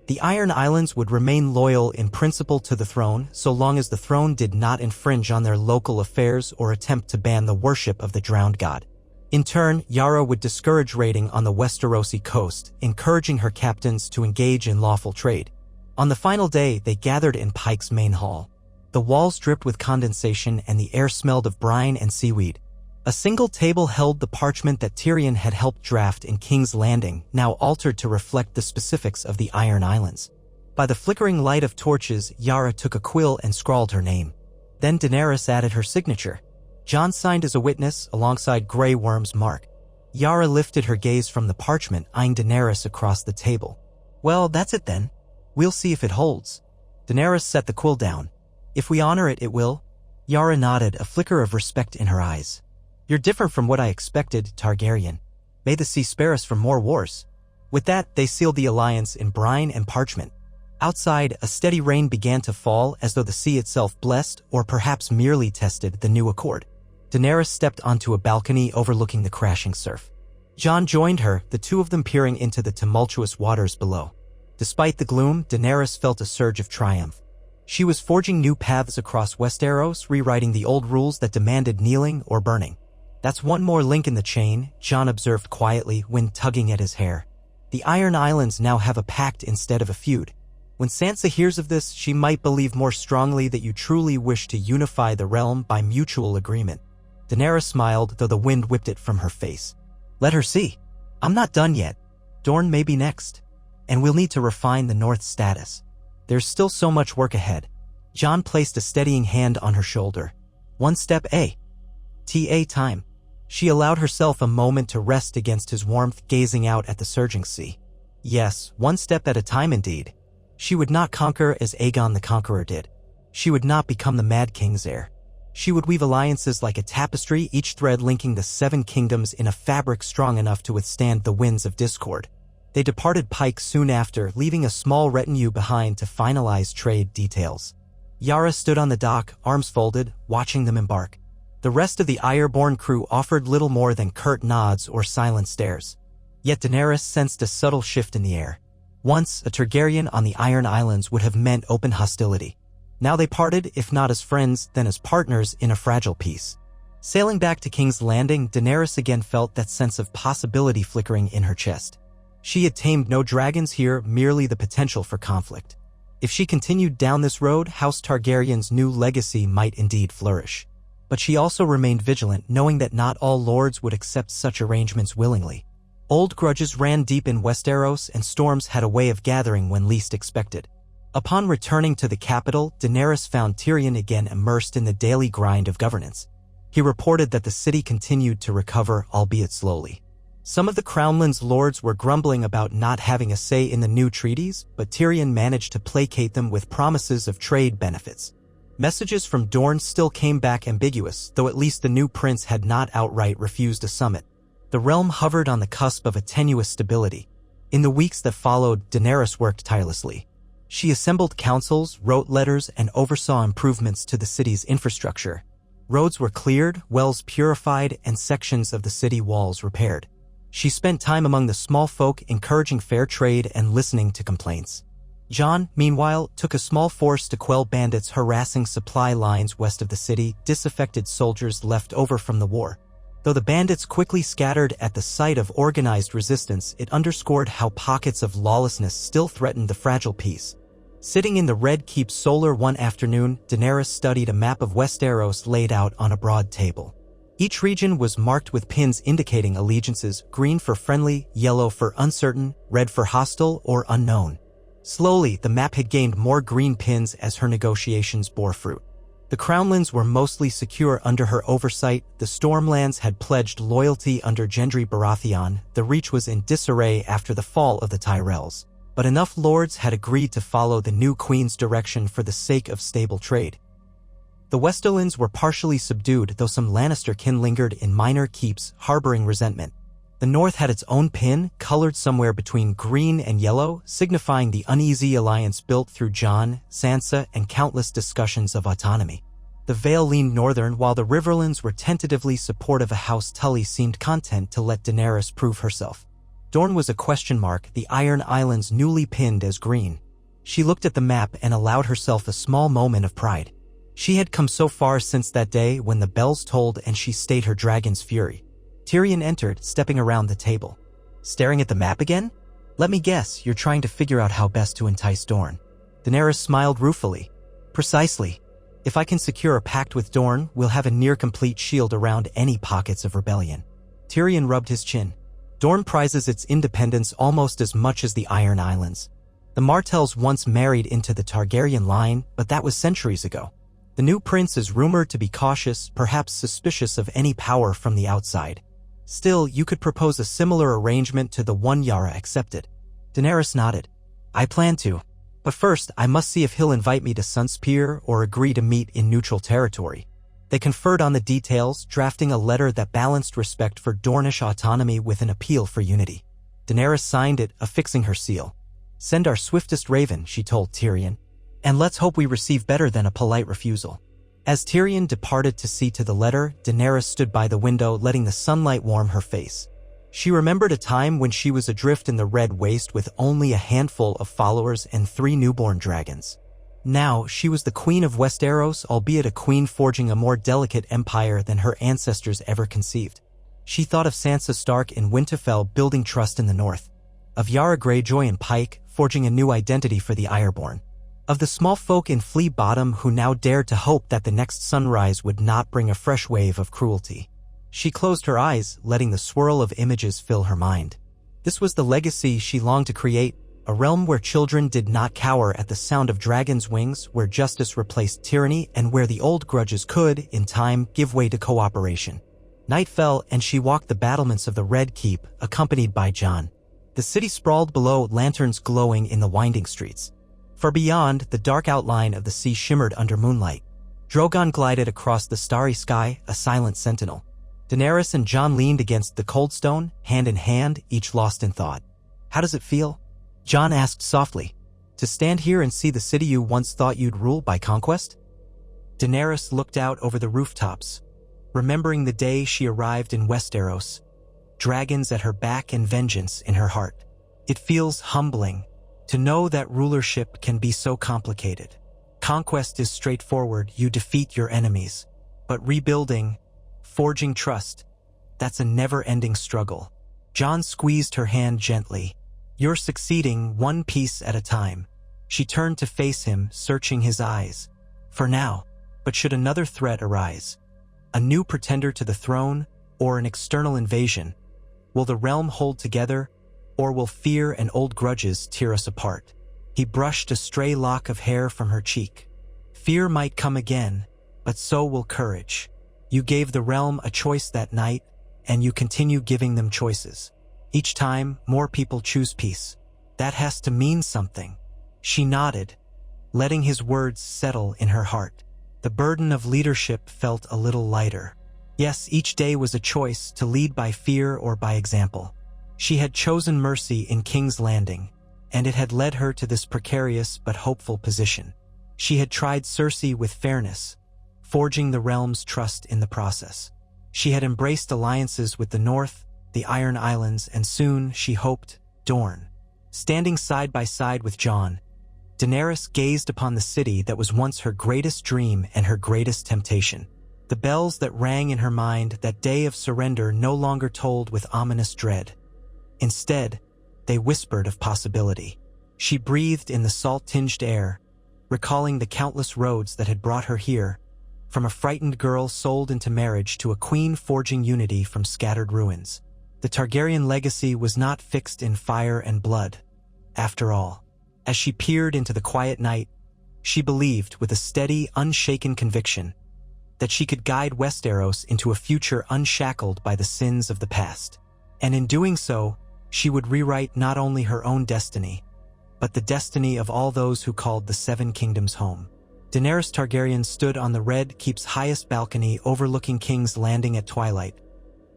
The Iron Islands would remain loyal in principle to the throne, so long as the throne did not infringe on their local affairs or attempt to ban the worship of the drowned god. In turn, Yara would discourage raiding on the Westerosi coast, encouraging her captains to engage in lawful trade. On the final day, they gathered in Pike's main hall. The walls dripped with condensation and the air smelled of brine and seaweed. A single table held the parchment that Tyrion had helped draft in King's Landing, now altered to reflect the specifics of the Iron Islands. By the flickering light of torches, Yara took a quill and scrawled her name. Then Daenerys added her signature. Jon signed as a witness alongside Grey Worm's mark. Yara lifted her gaze from the parchment, eyeing Daenerys across the table. Well, that's it then. We'll see if it holds. Daenerys set the quill down. If we honor it, it will. Yara nodded, a flicker of respect in her eyes. You're different from what I expected, Targaryen. May the sea spare us from more wars. With that, they sealed the alliance in brine and parchment. Outside, a steady rain began to fall as though the sea itself blessed or perhaps merely tested the new accord. Daenerys stepped onto a balcony overlooking the crashing surf. Jon joined her, the two of them peering into the tumultuous waters below. Despite the gloom, Daenerys felt a surge of triumph. She was forging new paths across Westeros, rewriting the old rules that demanded kneeling or burning. That's one more link in the chain, Jon observed quietly when tugging at his hair. The Iron Islands now have a pact instead of a feud. When Sansa hears of this, she might believe more strongly that you truly wish to unify the realm by mutual agreement. Daenerys smiled, though the wind whipped it from her face. Let her see. I'm not done yet. Dorne may be next. And we'll need to refine the North's status. There's still so much work ahead. Jon placed a steadying hand on her shoulder. One step ta time. She allowed herself a moment to rest against his warmth, gazing out at the surging sea. Yes, one step at a time indeed. She would not conquer as Aegon the Conqueror did. She would not become the Mad King's heir. She would weave alliances like a tapestry, each thread linking the 7 kingdoms in a fabric strong enough to withstand the winds of discord. They departed Pike soon after, leaving a small retinue behind to finalize trade details. Yara stood on the dock, arms folded, watching them embark. The rest of the Ironborn crew offered little more than curt nods or silent stares. Yet Daenerys sensed a subtle shift in the air. Once, a Targaryen on the Iron Islands would have meant open hostility. Now they parted, if not as friends, then as partners in a fragile peace. Sailing back to King's Landing, Daenerys again felt that sense of possibility flickering in her chest. She had tamed no dragons here, merely the potential for conflict. If she continued down this road, House Targaryen's new legacy might indeed flourish. But she also remained vigilant, knowing that not all lords would accept such arrangements willingly. Old grudges ran deep in Westeros, and storms had a way of gathering when least expected. Upon returning to the capital, Daenerys found Tyrion again immersed in the daily grind of governance. He reported that the city continued to recover, albeit slowly. Some of the Crownland's lords were grumbling about not having a say in the new treaties, but Tyrion managed to placate them with promises of trade benefits. Messages from Dorne still came back ambiguous, though at least the new prince had not outright refused a summit. The realm hovered on the cusp of a tenuous stability. In the weeks that followed, Daenerys worked tirelessly. She assembled councils, wrote letters, and oversaw improvements to the city's infrastructure. Roads were cleared, wells purified, and sections of the city walls repaired. She spent time among the small folk, encouraging fair trade and listening to complaints. Jon, meanwhile, took a small force to quell bandits harassing supply lines west of the city, disaffected soldiers left over from the war. Though the bandits quickly scattered at the sight of organized resistance, it underscored how pockets of lawlessness still threatened the fragile peace. Sitting in the Red Keep solar one afternoon, Daenerys studied a map of Westeros laid out on a broad table. Each region was marked with pins indicating allegiances, green for friendly, yellow for uncertain, red for hostile or unknown. Slowly, the map had gained more green pins as her negotiations bore fruit. The Crownlands were mostly secure under her oversight, the Stormlands had pledged loyalty under Gendry Baratheon, the Reach was in disarray after the fall of the Tyrells. But enough lords had agreed to follow the new queen's direction for the sake of stable trade. The Westerlands were partially subdued, though some Lannister kin lingered in minor keeps, harboring resentment. The North had its own pin, colored somewhere between green and yellow, signifying the uneasy alliance built through Jon, Sansa, and countless discussions of autonomy. The Vale leaned northern, while the Riverlands were tentatively supportive of House Tully seemed content to let Daenerys prove herself. Dorne was a question mark, the Iron Islands newly pinned as green. She looked at the map and allowed herself a small moment of pride. She had come so far since that day when the bells tolled and she stayed her dragon's fury. Tyrion entered, stepping around the table. Staring at the map again? Let me guess, you're trying to figure out how best to entice Dorne. Daenerys smiled ruefully. Precisely. If I can secure a pact with Dorne, we'll have a near-complete shield around any pockets of rebellion. Tyrion rubbed his chin. Dorne prizes its independence almost as much as the Iron Islands. The Martells once married into the Targaryen line, but that was centuries ago. The new prince is rumored to be cautious, perhaps suspicious of any power from the outside. Still, you could propose a similar arrangement to the one Yara accepted. Daenerys nodded. I plan to. But first, I must see if he'll invite me to Sunspear or agree to meet in neutral territory. They conferred on the details, drafting a letter that balanced respect for Dornish autonomy with an appeal for unity. Daenerys signed it, affixing her seal. Send our swiftest raven, she told Tyrion. And let's hope we receive better than a polite refusal. As Tyrion departed to see to the letter, Daenerys stood by the window, letting the sunlight warm her face. She remembered a time when she was adrift in the Red Waste with only a handful of followers and 3 newborn dragons. Now, she was the queen of Westeros, albeit a queen forging a more delicate empire than her ancestors ever conceived. She thought of Sansa Stark in Winterfell building trust in the north, of Yara Greyjoy in Pike forging a new identity for the Ironborn, of the small folk in Flea Bottom who now dared to hope that the next sunrise would not bring a fresh wave of cruelty. She closed her eyes, letting the swirl of images fill her mind. This was the legacy she longed to create, a realm where children did not cower at the sound of dragons' wings, where justice replaced tyranny, and where the old grudges could, in time, give way to cooperation. Night fell, and she walked the battlements of the Red Keep, accompanied by Jon. The city sprawled below, lanterns glowing in the winding streets. Far beyond, the dark outline of the sea shimmered under moonlight. Drogon glided across the starry sky, a silent sentinel. Daenerys and Jon leaned against the cold stone, hand in hand, each lost in thought. "How does it feel?" Jon asked softly. "To stand here and see the city you once thought you'd rule by conquest?" Daenerys looked out over the rooftops, remembering the day she arrived in Westeros, dragons at her back and vengeance in her heart. "It feels humbling to know that rulership can be so complicated. Conquest is straightforward, you defeat your enemies. But rebuilding, forging trust, that's a never-ending struggle." Jon squeezed her hand gently. "You're succeeding, one piece at a time." She turned to face him, searching his eyes. "For now, but should another threat arise, a new pretender to the throne, or an external invasion, will the realm hold together, or will fear and old grudges tear us apart?" He brushed a stray lock of hair from her cheek. "Fear might come again, but so will courage. You gave the realm a choice that night, and you continue giving them choices. Each time, more people choose peace. That has to mean something." She nodded, letting his words settle in her heart. The burden of leadership felt a little lighter. Yes, each day was a choice, to lead by fear or by example. She had chosen mercy in King's Landing, and it had led her to this precarious but hopeful position. She had tried Cersei with fairness, forging the realm's trust in the process. She had embraced alliances with the North, the Iron Islands, and soon, she hoped, Dorne. Standing side by side with Jon, Daenerys gazed upon the city that was once her greatest dream and her greatest temptation. The bells that rang in her mind that day of surrender no longer tolled with ominous dread. Instead, they whispered of possibility. She breathed in the salt-tinged air, recalling the countless roads that had brought her here, from a frightened girl sold into marriage to a queen forging unity from scattered ruins. The Targaryen legacy was not fixed in fire and blood. After all, as she peered into the quiet night, she believed with a steady, unshaken conviction that she could guide Westeros into a future unshackled by the sins of the past. And in doing so, she would rewrite not only her own destiny, but the destiny of all those who called the Seven Kingdoms home. Daenerys Targaryen stood on the Red Keep's highest balcony overlooking King's Landing at twilight,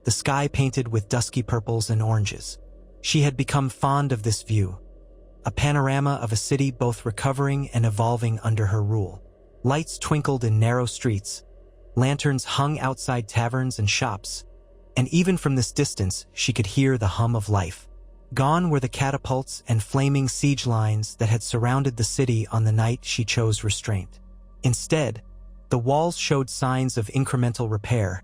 the sky painted with dusky purples and oranges. She had become fond of this view, a panorama of a city both recovering and evolving under her rule. Lights twinkled in narrow streets, lanterns hung outside taverns and shops, and even from this distance she could hear the hum of life. Gone were the catapults and flaming siege lines that had surrounded the city on the night she chose restraint. Instead, the walls showed signs of incremental repair,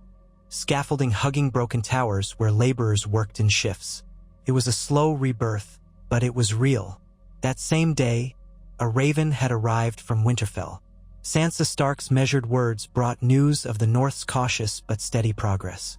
scaffolding hugging broken towers where laborers worked in shifts. It was a slow rebirth, but it was real. That same day, a raven had arrived from Winterfell. Sansa Stark's measured words brought news of the North's cautious but steady progress.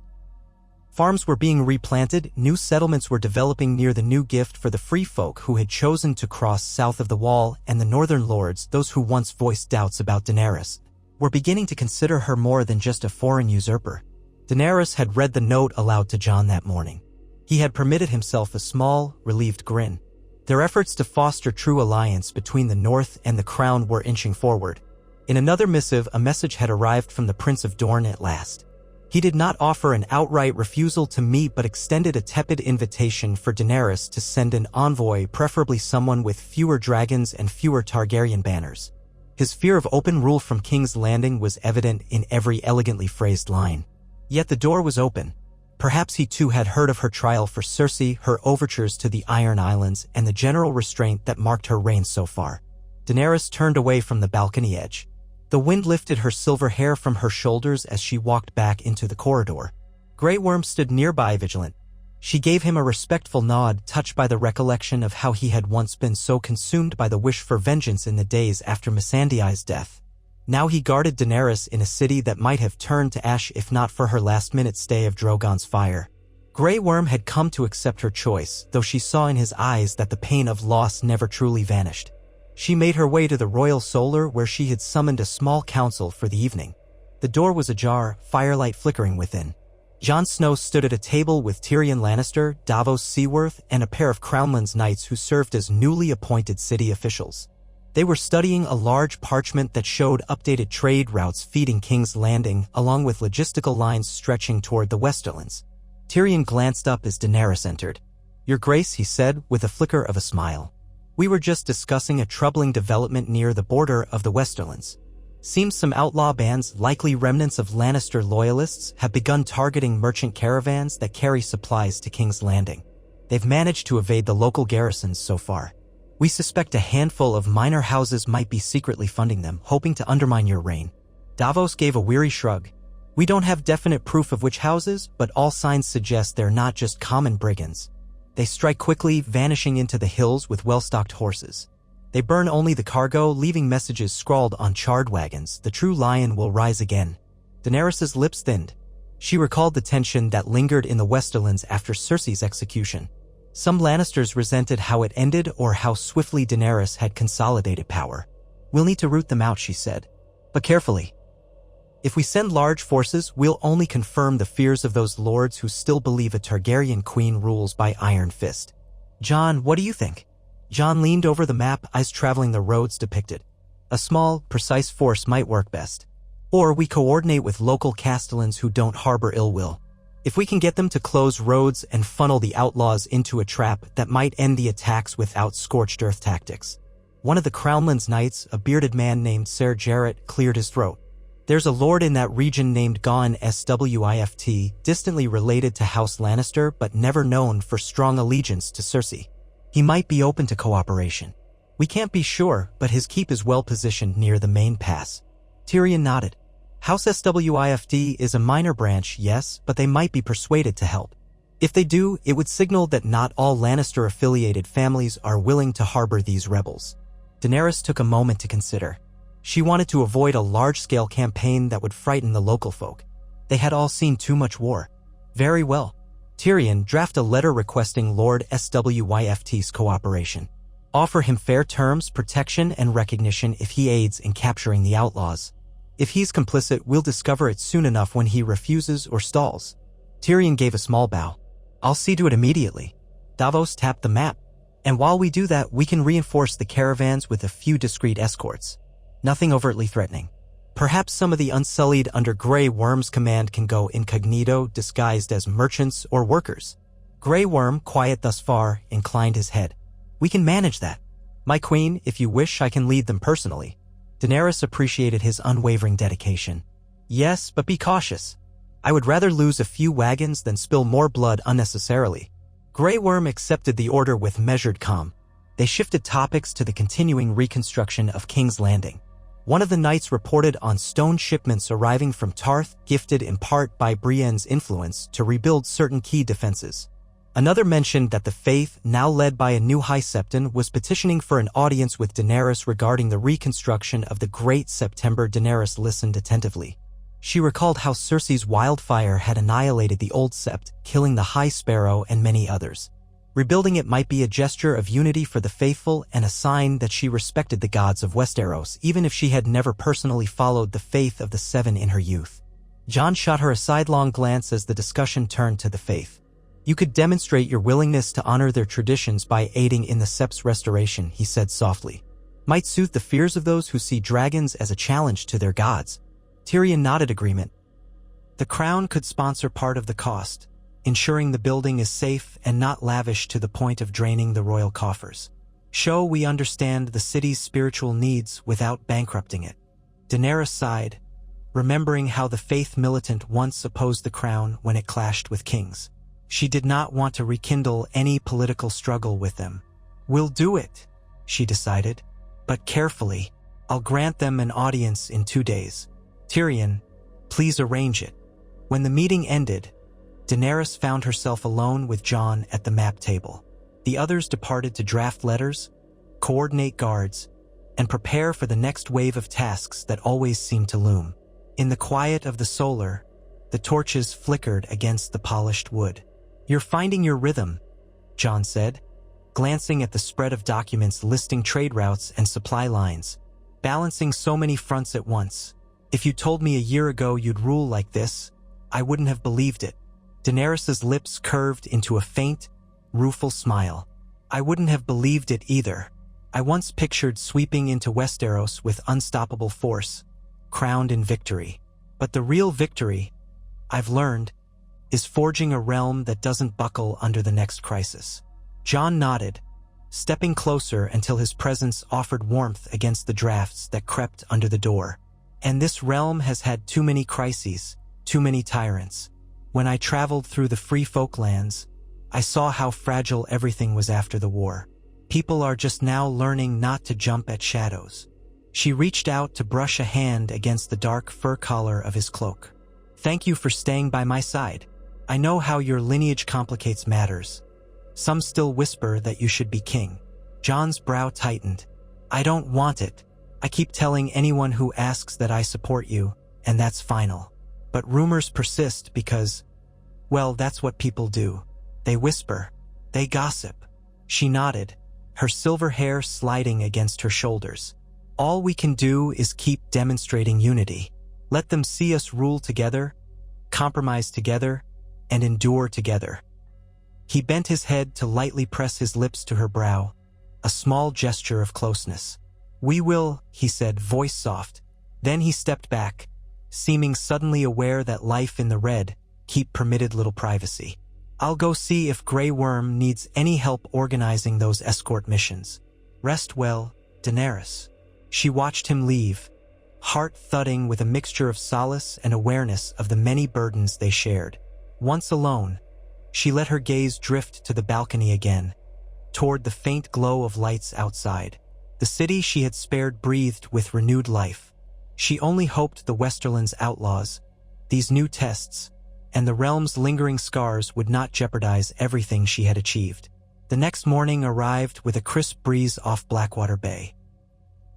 Farms were being replanted, new settlements were developing near the new gift for the free folk who had chosen to cross south of the Wall, and the Northern Lords, those who once voiced doubts about Daenerys, were beginning to consider her more than just a foreign usurper. Daenerys had read the note aloud to Jon that morning. He had permitted himself a small, relieved grin. Their efforts to foster true alliance between the North and the Crown were inching forward. In another missive, a message had arrived from the Prince of Dorne at last. He did not offer an outright refusal to meet but extended a tepid invitation for Daenerys to send an envoy, preferably someone with fewer dragons and fewer Targaryen banners. His fear of open rule from King's Landing was evident in every elegantly phrased line. Yet the door was open. Perhaps he too had heard of her trial for Cersei, her overtures to the Iron Islands, and the general restraint that marked her reign so far. Daenerys turned away from the balcony edge. The wind lifted her silver hair from her shoulders as she walked back into the corridor. Grey Worm stood nearby, vigilant. She gave him a respectful nod, touched by the recollection of how he had once been so consumed by the wish for vengeance in the days after Missandei's death. Now he guarded Daenerys in a city that might have turned to ash if not for her last-minute stay of Drogon's fire. Grey Worm had come to accept her choice, though she saw in his eyes that the pain of loss never truly vanished. She made her way to the Royal Solar, where she had summoned a small council for the evening. The door was ajar, firelight flickering within. Jon Snow stood at a table with Tyrion Lannister, Davos Seaworth, and a pair of Crownlands knights who served as newly appointed city officials. They were studying a large parchment that showed updated trade routes feeding King's Landing, along with logistical lines stretching toward the Westerlands. Tyrion glanced up as Daenerys entered. "Your Grace," he said, with a flicker of a smile. "We were just discussing a troubling development near the border of the Westerlands. Seems some outlaw bands, likely remnants of Lannister loyalists, have begun targeting merchant caravans that carry supplies to King's Landing. They've managed to evade the local garrisons so far. We suspect a handful of minor houses might be secretly funding them, hoping to undermine your reign." Davos gave a weary shrug. "We don't have definite proof of which houses, but all signs suggest they're not just common brigands. They strike quickly, vanishing into the hills with well-stocked horses. They burn only the cargo, leaving messages scrawled on charred wagons. The true lion will rise again." Daenerys' lips thinned. She recalled the tension that lingered in the Westerlands after Cersei's execution. Some Lannisters resented how it ended or how swiftly Daenerys had consolidated power. "We'll need to root them out," she said. "But carefully. If we send large forces, we'll only confirm the fears of those lords who still believe a Targaryen queen rules by iron fist." "Jon, what do you think?" Jon leaned over the map, eyes traveling the roads depicted. "A small, precise force might work best. Or we coordinate with local castellans who don't harbor ill will. If we can get them to close roads and funnel the outlaws into a trap, that might end the attacks without scorched earth tactics." One of the Crownlands knights, a bearded man named Ser Jarrett, cleared his throat. "There's a lord in that region named Gon Swift, distantly related to House Lannister but never known for strong allegiance to Cersei. He might be open to cooperation. We can't be sure, but his keep is well positioned near the main pass." Tyrion nodded. "House Swift is a minor branch, yes, but they might be persuaded to help. If they do, it would signal that not all Lannister-affiliated families are willing to harbor these rebels." Daenerys took a moment to consider. She wanted to avoid a large-scale campaign that would frighten the local folk. They had all seen too much war. "Very well. Tyrion, draft a letter requesting Lord Swift's cooperation. Offer him fair terms, protection, and recognition if he aids in capturing the outlaws. If he's complicit, we'll discover it soon enough when he refuses or stalls." Tyrion gave a small bow. "I'll see to it immediately." Davos tapped the map. "And while we do that, we can reinforce the caravans with a few discreet escorts. Nothing overtly threatening. Perhaps some of the Unsullied under Grey Worm's command can go incognito, disguised as merchants or workers." Grey Worm, quiet thus far, inclined his head. "We can manage that. My queen, if you wish, I can lead them personally." Daenerys appreciated his unwavering dedication. "Yes, but be cautious. I would rather lose a few wagons than spill more blood unnecessarily." Grey Worm accepted the order with measured calm. They shifted topics to the continuing reconstruction of King's Landing. One of the knights reported on stone shipments arriving from Tarth, gifted in part by Brienne's influence to rebuild certain key defenses. Another mentioned that the Faith, now led by a new High Septon, was petitioning for an audience with Daenerys regarding the reconstruction of the Great September. Daenerys listened attentively. She recalled how Cersei's wildfire had annihilated the Old Sept, killing the High Sparrow and many others. Rebuilding it might be a gesture of unity for the faithful and a sign that she respected the gods of Westeros, even if she had never personally followed the faith of the Seven in her youth. Jon shot her a sidelong glance as the discussion turned to the faith. "You could demonstrate your willingness to honor their traditions by aiding in the Sept's restoration," he said softly. "Might soothe the fears of those who see dragons as a challenge to their gods." Tyrion nodded agreement. "The crown could sponsor part of the cost, ensuring the building is safe and not lavish to the point of draining the royal coffers. Show we understand the city's spiritual needs without bankrupting it." Daenerys sighed, remembering how the faith militant once opposed the crown when it clashed with kings. She did not want to rekindle any political struggle with them. "We'll do it," she decided. But carefully, I'll grant them an audience in 2 days. Tyrion, please arrange it." When the meeting ended, Daenerys found herself alone with Jon at the map table. The others departed to draft letters, coordinate guards, and prepare for the next wave of tasks that always seemed to loom. In the quiet of the solar, the torches flickered against the polished wood. "You're finding your rhythm," Jon said, glancing at the spread of documents listing trade routes and supply lines. "Balancing so many fronts at once. If you told me a year ago you'd rule like this, I wouldn't have believed it." Daenerys's lips curved into a faint, rueful smile. "I wouldn't have believed it either. I once pictured sweeping into Westeros with unstoppable force, crowned in victory. But the real victory, I've learned, is forging a realm that doesn't buckle under the next crisis." Jon nodded, stepping closer until his presence offered warmth against the drafts that crept under the door. "And this realm has had too many crises, too many tyrants. When I traveled through the Free Folk lands, I saw how fragile everything was after the war. People are just now learning not to jump at shadows." She reached out to brush a hand against the dark fur collar of his cloak. "Thank you for staying by my side. I know how your lineage complicates matters. Some still whisper that you should be king." Jon's brow tightened. "I don't want it. I keep telling anyone who asks that I support you, and that's final. But rumors persist because, well, that's what people do. They whisper. They gossip." She nodded, her silver hair sliding against her shoulders. "All we can do is keep demonstrating unity. Let them see us rule together, compromise together, and endure together." He bent his head to lightly press his lips to her brow, a small gesture of closeness. "We will," he said, voice soft. Then he stepped back, seeming suddenly aware that life in the Red keep permitted little privacy. "I'll go see if Grey Worm needs any help organizing those escort missions. Rest well, Daenerys." She watched him leave, heart thudding with a mixture of solace and awareness of the many burdens they shared. Once alone, she let her gaze drift to the balcony again, toward the faint glow of lights outside. The city she had spared breathed with renewed life. She only hoped the Westerland's outlaws, these new tests, and the realm's lingering scars would not jeopardize everything she had achieved. The next morning arrived with a crisp breeze off Blackwater Bay.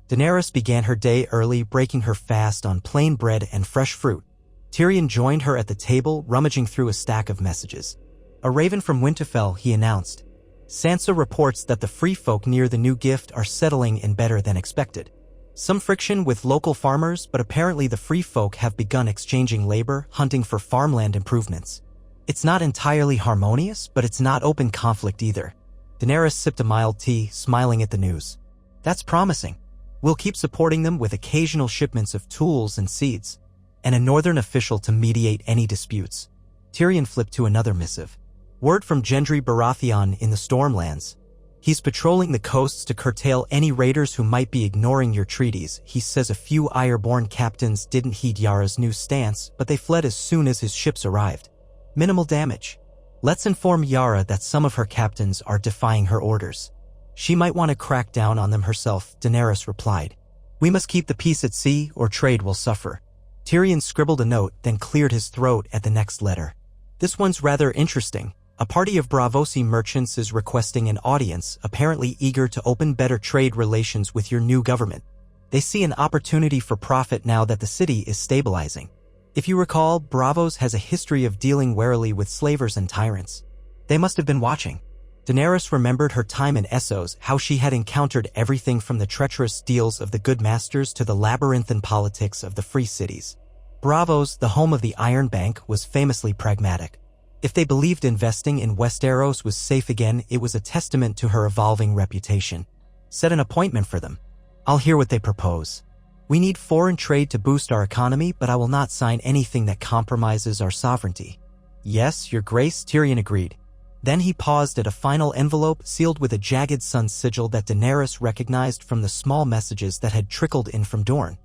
Daenerys began her day early, breaking her fast on plain bread and fresh fruit. Tyrion joined her at the table, rummaging through a stack of messages. "A raven from Winterfell," he announced. "Sansa reports that the free folk near the new gift are settling in better than expected. Some friction with local farmers, but apparently the free folk have begun exchanging labor, hunting for farmland improvements. It's not entirely harmonious, but it's not open conflict either." Daenerys sipped a mild tea, smiling at the news. "That's promising. We'll keep supporting them with occasional shipments of tools and seeds, and a northern official to mediate any disputes." Tyrion flipped to another missive. "Word from Gendry Baratheon in the Stormlands. He's patrolling the coasts to curtail any raiders who might be ignoring your treaties. He says a few Ironborn captains didn't heed Yara's new stance, but they fled as soon as his ships arrived. Minimal damage. Let's inform Yara that some of her captains are defying her orders. She might want to crack down on them herself," Daenerys replied. "We must keep the peace at sea, or trade will suffer." Tyrion scribbled a note, then cleared his throat at the next letter. "This one's rather interesting. A party of Braavosi merchants is requesting an audience, apparently eager to open better trade relations with your new government. They see an opportunity for profit now that the city is stabilizing. If you recall, Braavos has a history of dealing warily with slavers and tyrants. They must have been watching." Daenerys remembered her time in Essos, how she had encountered everything from the treacherous deals of the good masters to the labyrinthine politics of the free cities. Braavos, the home of the Iron Bank, was famously pragmatic. If they believed investing in Westeros was safe again, it was a testament to her evolving reputation. "Set an appointment for them. I'll hear what they propose. We need foreign trade to boost our economy, but I will not sign anything that compromises our sovereignty." "Yes, Your Grace," Tyrion agreed. Then he paused at a final envelope sealed with a jagged sun sigil that Daenerys recognized from the small messages that had trickled in from Dorne.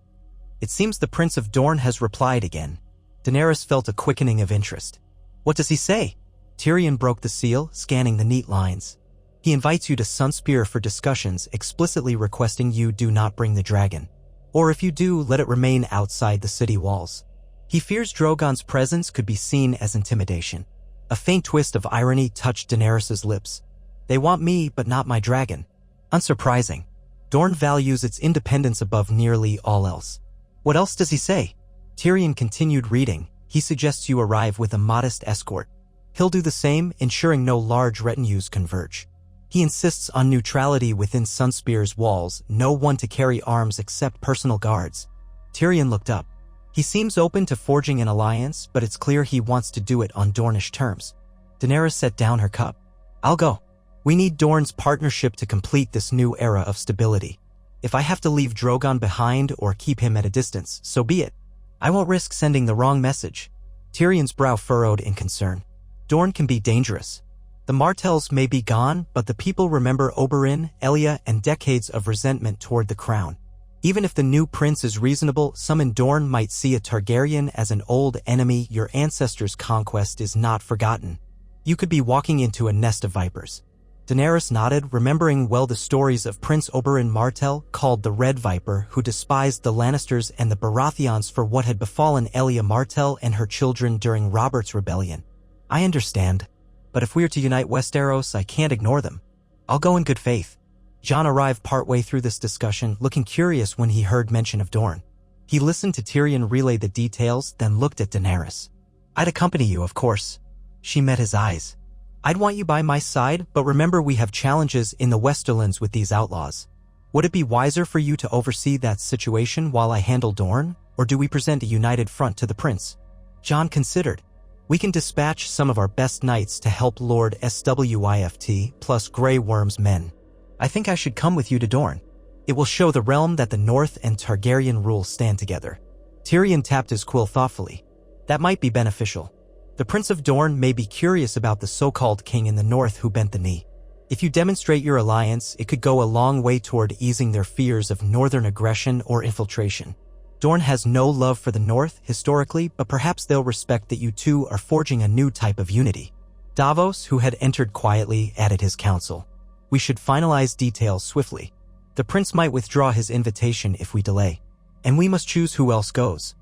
"It seems the Prince of Dorne has replied again." Daenerys felt a quickening of interest. "What does he say?" Tyrion broke the seal, scanning the neat lines. He invites you to Sunspear for discussions, explicitly requesting you do not bring the dragon. Or if you do, let it remain outside the city walls. He fears Drogon's presence could be seen as intimidation. A faint twist of irony touched Daenerys' lips. They want me, but not my dragon. Unsurprising. Dorne values its independence above nearly all else. What else does he say? Tyrion continued reading. He suggests you arrive with a modest escort. He'll do the same, ensuring no large retinues converge. He insists on neutrality within Sunspear's walls, no one to carry arms except personal guards. Tyrion looked up. He seems open to forging an alliance, but it's clear he wants to do it on Dornish terms. Daenerys set down her cup. I'll go. We need Dorne's partnership to complete this new era of stability. If I have to leave Drogon behind or keep him at a distance, so be it. I won't risk sending the wrong message. Tyrion's brow furrowed in concern. Dorne can be dangerous. The Martells may be gone, but the people remember Oberyn, Elia, and decades of resentment toward the crown. Even if the new prince is reasonable, some in Dorne might see a Targaryen as an old enemy. Your ancestors' conquest is not forgotten. You could be walking into a nest of vipers. Daenerys nodded, remembering well the stories of Prince Oberyn Martell, called the Red Viper, who despised the Lannisters and the Baratheons for what had befallen Elia Martell and her children during Robert's rebellion. I understand. But if we are to unite Westeros, I can't ignore them. I'll go in good faith. Jon arrived partway through this discussion, looking curious when he heard mention of Dorne. He listened to Tyrion relay the details, then looked at Daenerys. I'd accompany you, of course. She met his eyes. I'd want you by my side, but remember we have challenges in the Westerlands with these outlaws. Would it be wiser for you to oversee that situation while I handle Dorne, or do we present a united front to the prince? Jon considered. We can dispatch some of our best knights to help Lord Swift plus Grey Worm's men. I think I should come with you to Dorne. It will show the realm that the North and Targaryen rule stand together. Tyrion tapped his quill thoughtfully. That might be beneficial. The Prince of Dorne may be curious about the so-called king in the north who bent the knee. If you demonstrate your alliance, it could go a long way toward easing their fears of northern aggression or infiltration. Dorne has no love for the north, historically, but perhaps they'll respect that you two are forging a new type of unity. Davos, who had entered quietly, added his counsel. We should finalize details swiftly. The prince might withdraw his invitation if we delay. And we must choose who else goes.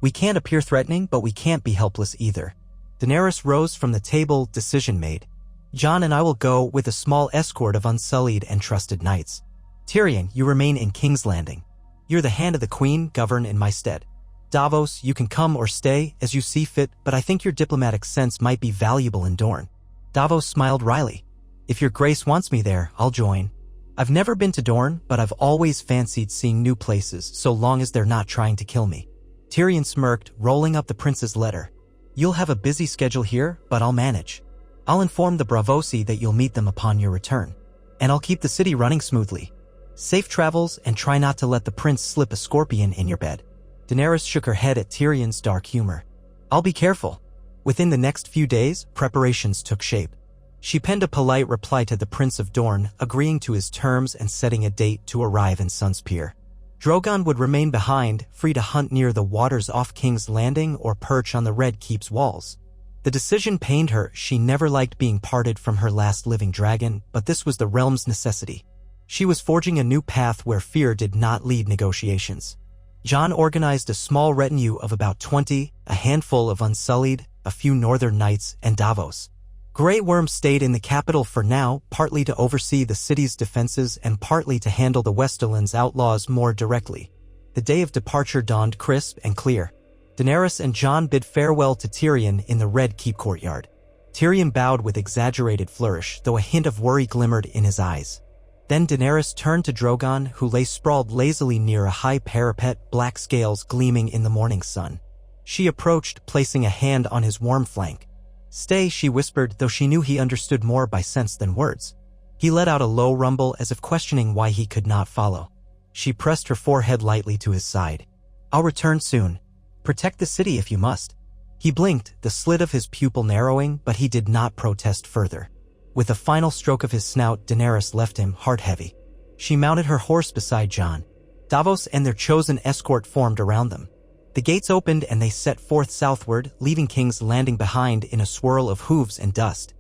We can't appear threatening, but we can't be helpless either. Daenerys rose from the table, decision made. Jon and I will go with a small escort of unsullied and trusted knights. Tyrion, you remain in King's Landing. You're the hand of the queen, govern in my stead. Davos, you can come or stay as you see fit, but I think your diplomatic sense might be valuable in Dorne. Davos smiled wryly. If your grace wants me there, I'll join. I've never been to Dorne, but I've always fancied seeing new places so long as they're not trying to kill me. Tyrion smirked, rolling up the prince's letter. You'll have a busy schedule here, but I'll manage. I'll inform the Bravosi that you'll meet them upon your return. And I'll keep the city running smoothly. Safe travels, and try not to let the prince slip a scorpion in your bed. Daenerys shook her head at Tyrion's dark humor. I'll be careful. Within the next few days, preparations took shape. She penned a polite reply to the Prince of Dorne, agreeing to his terms and setting a date to arrive in Sunspear. Drogon would remain behind, free to hunt near the waters off King's Landing or perch on the Red Keep's walls. The decision pained her. She never liked being parted from her last living dragon, but this was the realm's necessity. She was forging a new path where fear did not lead negotiations. Jon organized a small retinue of about 20, a handful of Unsullied, a few northern knights, and Davos. Grey Worm stayed in the capital for now, partly to oversee the city's defenses and partly to handle the Westerlands outlaws more directly. The day of departure dawned crisp and clear. Daenerys and Jon bid farewell to Tyrion in the Red Keep courtyard. Tyrion bowed with exaggerated flourish, though a hint of worry glimmered in his eyes. Then Daenerys turned to Drogon, who lay sprawled lazily near a high parapet, black scales gleaming in the morning sun. She approached, placing a hand on his warm flank. Stay, she whispered, though she knew he understood more by sense than words. He let out a low rumble as if questioning why he could not follow. She pressed her forehead lightly to his side. I'll return soon. Protect the city if you must. He blinked, the slit of his pupil narrowing, but he did not protest further. With a final stroke of his snout, Daenerys left him, heart heavy. She mounted her horse beside Jon. Davos and their chosen escort formed around them. The gates opened and they set forth southward, leaving King's Landing behind in a swirl of hooves and dust.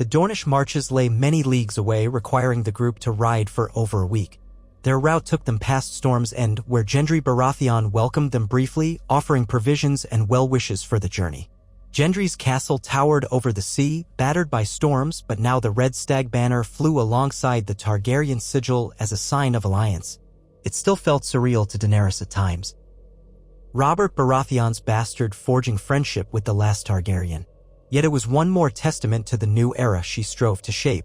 The Dornish marches lay many leagues away, requiring the group to ride for over a week. Their route took them past Storm's End, where Gendry Baratheon welcomed them briefly, offering provisions and well wishes for the journey. Gendry's castle towered over the sea, battered by storms, but now the Red Stag banner flew alongside the Targaryen sigil as a sign of alliance. It still felt surreal to Daenerys at times. Robert Baratheon's bastard forging friendship with the last Targaryen. Yet it was one more testament to the new era she strove to shape.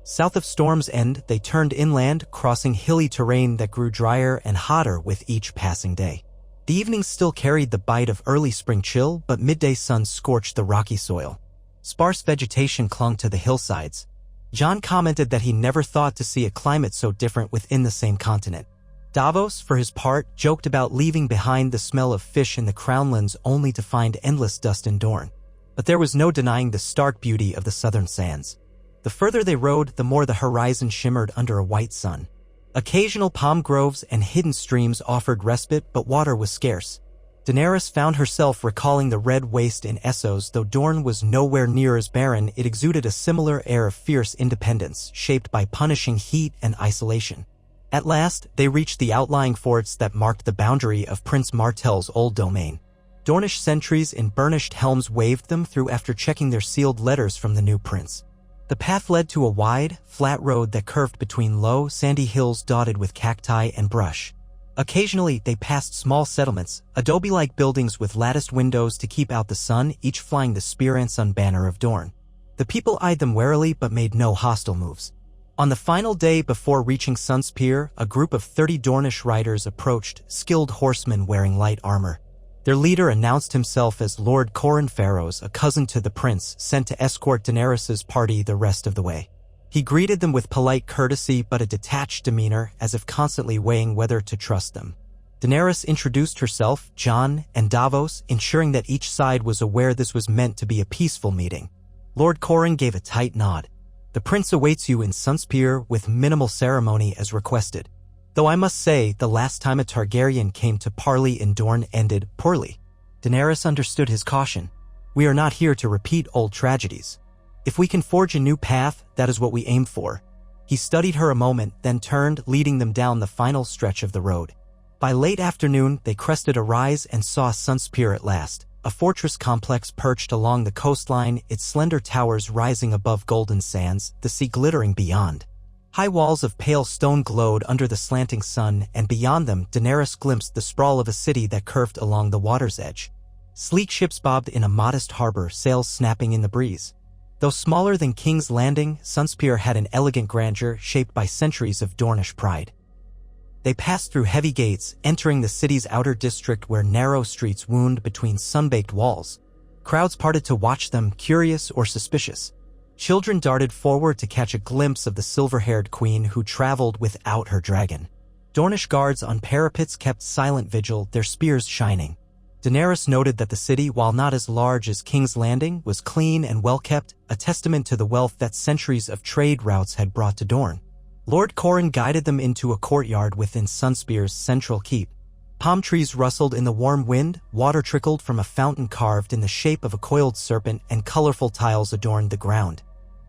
South of Storm's End, they turned inland, crossing hilly terrain that grew drier and hotter with each passing day. The evenings still carried the bite of early spring chill, but midday sun scorched the rocky soil. Sparse vegetation clung to the hillsides. Jon commented that he never thought to see a climate so different within the same continent. Davos, for his part, joked about leaving behind the smell of fish in the Crownlands only to find endless dust in Dorne. But there was no denying the stark beauty of the southern sands. The further they rode, the more the horizon shimmered under a white sun. Occasional palm groves and hidden streams offered respite, but water was scarce. Daenerys found herself recalling the red waste in Essos. Though Dorne was nowhere near as barren, it exuded a similar air of fierce independence, shaped by punishing heat and isolation. At last, they reached the outlying forts that marked the boundary of Prince Martell's old domain. Dornish sentries in burnished helms waved them through after checking their sealed letters from the new prince. The path led to a wide, flat road that curved between low, sandy hills dotted with cacti and brush. Occasionally, they passed small settlements, adobe-like buildings with latticed windows to keep out the sun, each flying the Spear and Sun banner of Dorne. The people eyed them warily but made no hostile moves. On the final day before reaching Sunspear, a group of 30 Dornish riders approached, skilled horsemen wearing light armor. Their leader announced himself as Lord Corran Farrows, a cousin to the prince, sent to escort Daenerys' party the rest of the way. He greeted them with polite courtesy but a detached demeanor, as if constantly weighing whether to trust them. Daenerys introduced herself, Jon, and Davos, ensuring that each side was aware this was meant to be a peaceful meeting. Lord Corran gave a tight nod. The prince awaits you in Sunspear with minimal ceremony as requested. Though I must say, the last time a Targaryen came to parley in Dorne ended poorly. Daenerys understood his caution. We are not here to repeat old tragedies. If we can forge a new path, that is what we aim for. He studied her a moment, then turned, leading them down the final stretch of the road. By late afternoon, they crested a rise and saw Sunspear at last, a fortress complex perched along the coastline, its slender towers rising above golden sands, the sea glittering beyond. High walls of pale stone glowed under the slanting sun, and beyond them, Daenerys glimpsed the sprawl of a city that curved along the water's edge. Sleek ships bobbed in a modest harbor, sails snapping in the breeze. Though smaller than King's Landing, Sunspear had an elegant grandeur shaped by centuries of Dornish pride. They passed through heavy gates, entering the city's outer district where narrow streets wound between sun-baked walls. Crowds parted to watch them, curious or suspicious. Children darted forward to catch a glimpse of the silver-haired queen who traveled without her dragon. Dornish guards on parapets kept silent vigil, their spears shining. Daenerys noted that the city, while not as large as King's Landing, was clean and well-kept, a testament to the wealth that centuries of trade routes had brought to Dorne. Lord Corran guided them into a courtyard within Sunspear's central keep. Palm trees rustled in the warm wind, water trickled from a fountain carved in the shape of a coiled serpent, and colorful tiles adorned the ground.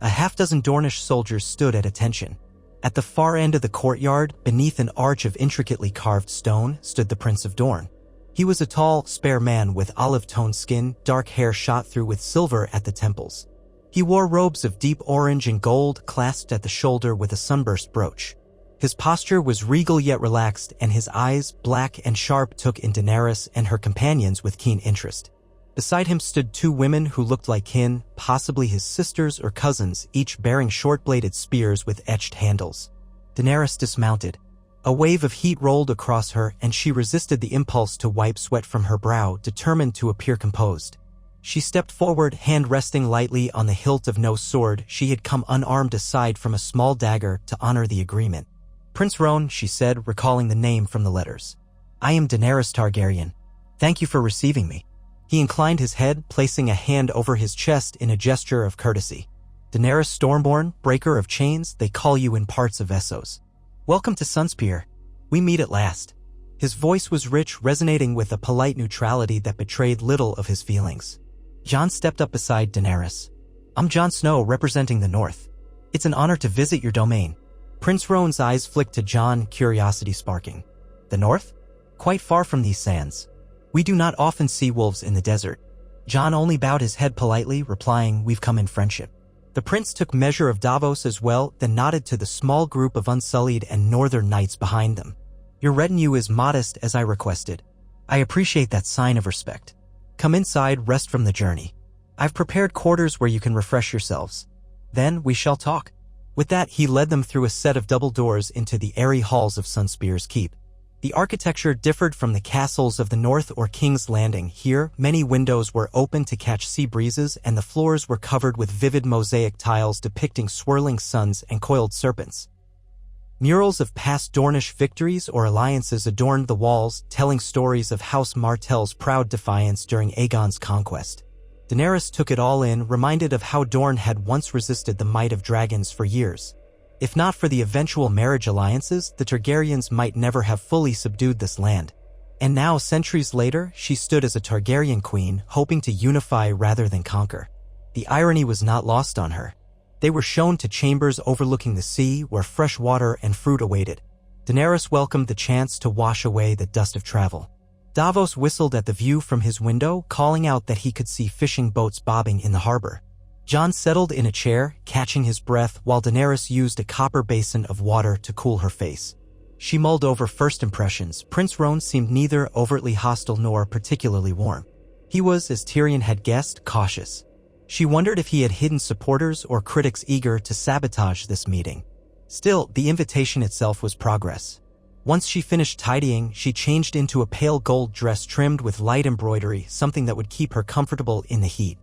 A half-dozen Dornish soldiers stood at attention. At the far end of the courtyard, beneath an arch of intricately carved stone, stood the Prince of Dorne. He was a tall, spare man with olive-toned skin, dark hair shot through with silver at the temples. He wore robes of deep orange and gold, clasped at the shoulder with a sunburst brooch. His posture was regal yet relaxed, and his eyes, black and sharp, took in Daenerys and her companions with keen interest. Beside him stood two women who looked like kin, possibly his sisters or cousins, each bearing short-bladed spears with etched handles. Daenerys dismounted. A wave of heat rolled across her, and she resisted the impulse to wipe sweat from her brow, determined to appear composed. She stepped forward, hand resting lightly on the hilt of no sword. She had come unarmed aside from a small dagger to honor the agreement. Prince Roan, she said, recalling the name from the letters. I am Daenerys Targaryen. Thank you for receiving me. He inclined his head, placing a hand over his chest in a gesture of courtesy. Daenerys Stormborn, breaker of chains, they call you in parts of Essos. Welcome to Sunspear. We meet at last. His voice was rich, resonating with a polite neutrality that betrayed little of his feelings. Jon stepped up beside Daenerys. I'm Jon Snow representing the North. It's an honor to visit your domain. Prince Rowan's eyes flicked to Jon, curiosity sparking. The North? Quite far from these sands. We do not often see wolves in the desert. Jon only bowed his head politely, replying, "We've come in friendship." The prince took measure of Davos as well, then nodded to the small group of Unsullied and Northern Knights behind them. "Your retinue is modest as I requested. I appreciate that sign of respect. Come inside, rest from the journey. I've prepared quarters where you can refresh yourselves. Then we shall talk." With that, he led them through a set of double doors into the airy halls of Sunspear's Keep. The architecture differed from the castles of the North or King's Landing. Here, many windows were open to catch sea breezes, and the floors were covered with vivid mosaic tiles depicting swirling suns and coiled serpents. Murals of past Dornish victories or alliances adorned the walls, telling stories of House Martell's proud defiance during Aegon's conquest. Daenerys took it all in, reminded of how Dorne had once resisted the might of dragons for years. If not for the eventual marriage alliances, the Targaryens might never have fully subdued this land. And now, centuries later, she stood as a Targaryen queen, hoping to unify rather than conquer. The irony was not lost on her. They were shown to chambers overlooking the sea, where fresh water and fruit awaited. Daenerys welcomed the chance to wash away the dust of travel. Davos whistled at the view from his window, calling out that he could see fishing boats bobbing in the harbor. Jon settled in a chair, catching his breath, while Daenerys used a copper basin of water to cool her face. She mulled over first impressions. Prince Rowan seemed neither overtly hostile nor particularly warm. He was, as Tyrion had guessed, cautious. She wondered if he had hidden supporters or critics eager to sabotage this meeting. Still, the invitation itself was progress. Once she finished tidying, she changed into a pale gold dress trimmed with light embroidery, something that would keep her comfortable in the heat.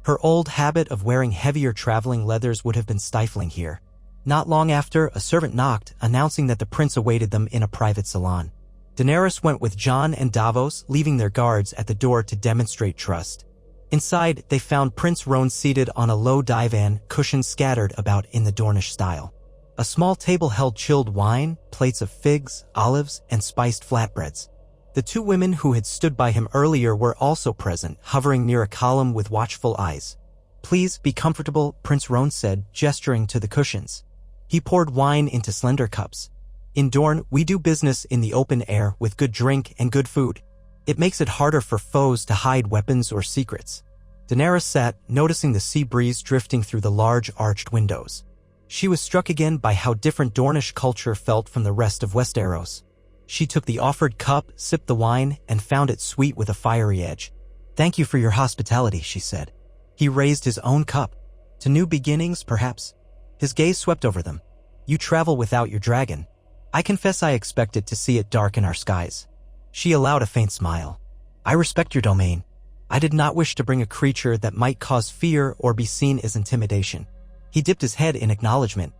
Her old habit of wearing heavier traveling leathers would have been stifling here. Not long after, a servant knocked, announcing that the prince awaited them in a private salon. Daenerys went with Jon and Davos, leaving their guards at the door to demonstrate trust. Inside, they found Prince Rowan seated on a low divan, cushions scattered about in the Dornish style. A small table held chilled wine, plates of figs, olives, and spiced flatbreads. The two women who had stood by him earlier were also present, hovering near a column with watchful eyes. "Please be comfortable," Prince Rowan said, gesturing to the cushions. He poured wine into slender cups. "In Dorne, we do business in the open air with good drink and good food. It makes it harder for foes to hide weapons or secrets." Daenerys sat, noticing the sea breeze drifting through the large arched windows. She was struck again by how different Dornish culture felt from the rest of Westeros. She took the offered cup, sipped the wine, and found it sweet with a fiery edge. "Thank you for your hospitality," she said. He raised his own cup. "To new beginnings, perhaps?" His gaze swept over them. "You travel without your dragon. I confess I expected to see it darken our skies." She allowed a faint smile. "I respect your domain. I did not wish to bring a creature that might cause fear or be seen as intimidation." He dipped his head in acknowledgement.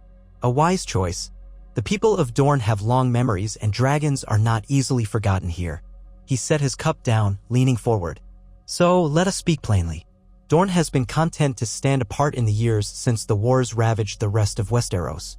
"A wise choice. The people of Dorne have long memories, and dragons are not easily forgotten here." He set his cup down, leaning forward. "So, let us speak plainly. Dorne has been content to stand apart in the years since the wars ravaged the rest of Westeros.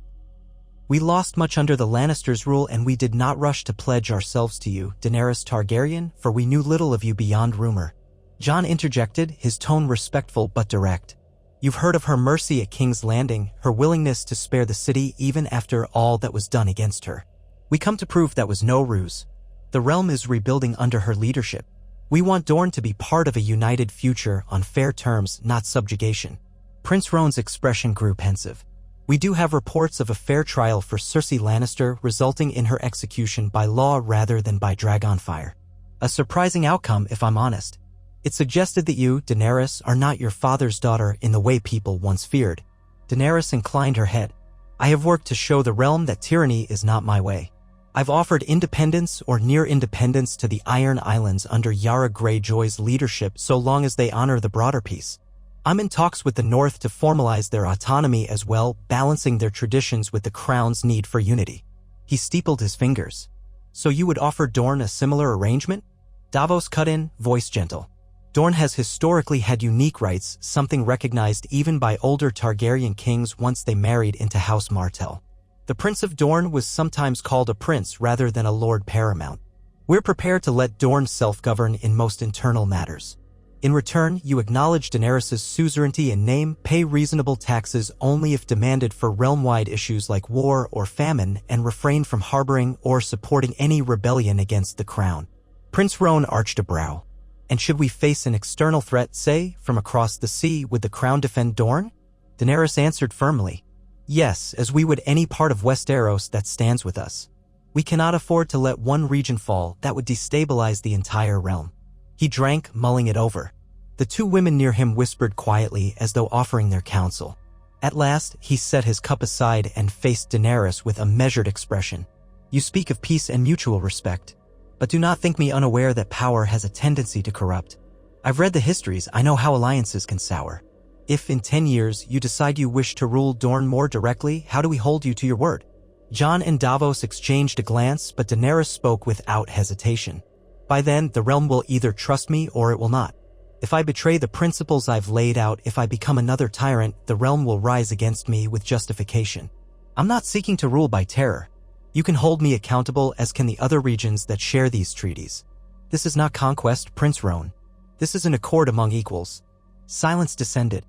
We lost much under the Lannisters' rule, and we did not rush to pledge ourselves to you, Daenerys Targaryen, for we knew little of you beyond rumor." Jon interjected, his tone respectful but direct. "You've heard of her mercy at King's Landing, her willingness to spare the city even after all that was done against her. We come to prove that was no ruse. The realm is rebuilding under her leadership. We want Dorne to be part of a united future on fair terms, not subjugation." Prince Rowan's expression grew pensive. "We do have reports of a fair trial for Cersei Lannister resulting in her execution by law rather than by dragonfire. A surprising outcome, if I'm honest. It suggested that you, Daenerys, are not your father's daughter in the way people once feared." Daenerys inclined her head. "I have worked to show the realm that tyranny is not my way. I've offered independence or near independence to the Iron Islands under Yara Greyjoy's leadership so long as they honor the broader peace. I'm in talks with the North to formalize their autonomy as well, balancing their traditions with the Crown's need for unity." He steepled his fingers. "So you would offer Dorne a similar arrangement?" Davos cut in, voice gentle. "Dorne has historically had unique rights, something recognized even by older Targaryen kings once they married into House Martell. The Prince of Dorne was sometimes called a prince rather than a lord paramount. We're prepared to let Dorne self-govern in most internal matters." In return, you acknowledge Daenerys' suzerainty in name, pay reasonable taxes only if demanded for realm-wide issues like war or famine, and refrain from harboring or supporting any rebellion against the crown. Prince Roan arched a brow. And should we face an external threat, say, from across the sea, would the crown defend Dorne? Daenerys answered firmly. Yes, as we would any part of Westeros that stands with us. We cannot afford to let one region fall that would destabilize the entire realm. He drank, mulling it over. The two women near him whispered quietly as though offering their counsel. At last, he set his cup aside and faced Daenerys with a measured expression. You speak of peace and mutual respect. But do not think me unaware that power has a tendency to corrupt. I've read the histories, I know how alliances can sour. If in 10 years you decide you wish to rule Dorne more directly, how do we hold you to your word? Jon and Davos exchanged a glance, but Daenerys spoke without hesitation. By then, the realm will either trust me or it will not. If I betray the principles I've laid out, if I become another tyrant, the realm will rise against me with justification. I'm not seeking to rule by terror. You can hold me accountable, as can the other regions that share these treaties. This is not conquest, Prince Roan. This is an accord among equals. Silence descended.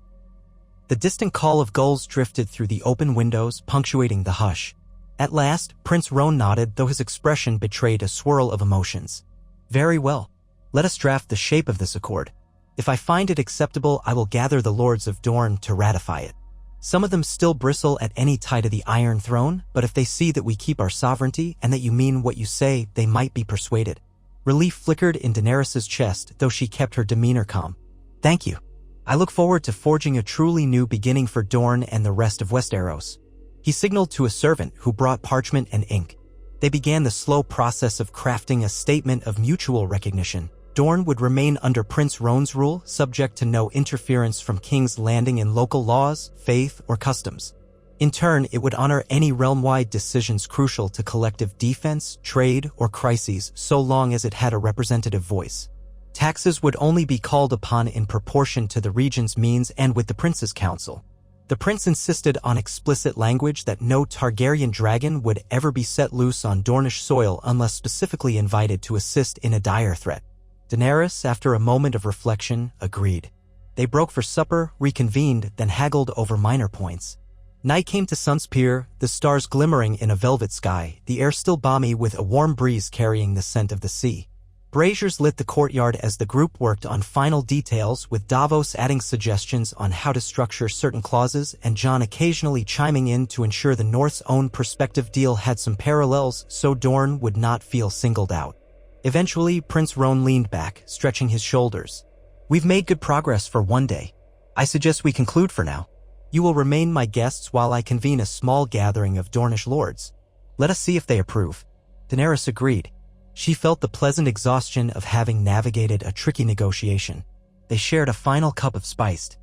The distant call of gulls drifted through the open windows, punctuating the hush. At last, Prince Roan nodded, though his expression betrayed a swirl of emotions. Very well. Let us draft the shape of this accord. If I find it acceptable, I will gather the lords of Dorne to ratify it. Some of them still bristle at any tie to the Iron Throne, but if they see that we keep our sovereignty and that you mean what you say, they might be persuaded. Relief flickered in Daenerys' chest, though she kept her demeanor calm. Thank you. I look forward to forging a truly new beginning for Dorne and the rest of Westeros. He signaled to a servant who brought parchment and ink. They began the slow process of crafting a statement of mutual recognition. Dorne would remain under Prince Roan's rule, subject to no interference from King's Landing in local laws, faith, or customs. In turn, it would honor any realm-wide decisions crucial to collective defense, trade, or crises, so long as it had a representative voice. Taxes would only be called upon in proportion to the region's means and with the Prince's counsel. The prince insisted on explicit language that no Targaryen dragon would ever be set loose on Dornish soil unless specifically invited to assist in a dire threat. Daenerys, after a moment of reflection, agreed. They broke for supper, reconvened, then haggled over minor points. Night came to Sunspear, the stars glimmering in a velvet sky, the air still balmy with a warm breeze carrying the scent of the sea. Braziers lit the courtyard as the group worked on final details, with Davos adding suggestions on how to structure certain clauses and Jon occasionally chiming in to ensure the North's own perspective deal had some parallels so Dorne would not feel singled out. Eventually, Prince Roan leaned back, stretching his shoulders. We've made good progress for one day. I suggest we conclude for now. You will remain my guests while I convene a small gathering of Dornish lords. Let us see if they approve. Daenerys agreed. She felt the pleasant exhaustion of having navigated a tricky negotiation. They shared a final cup of spiced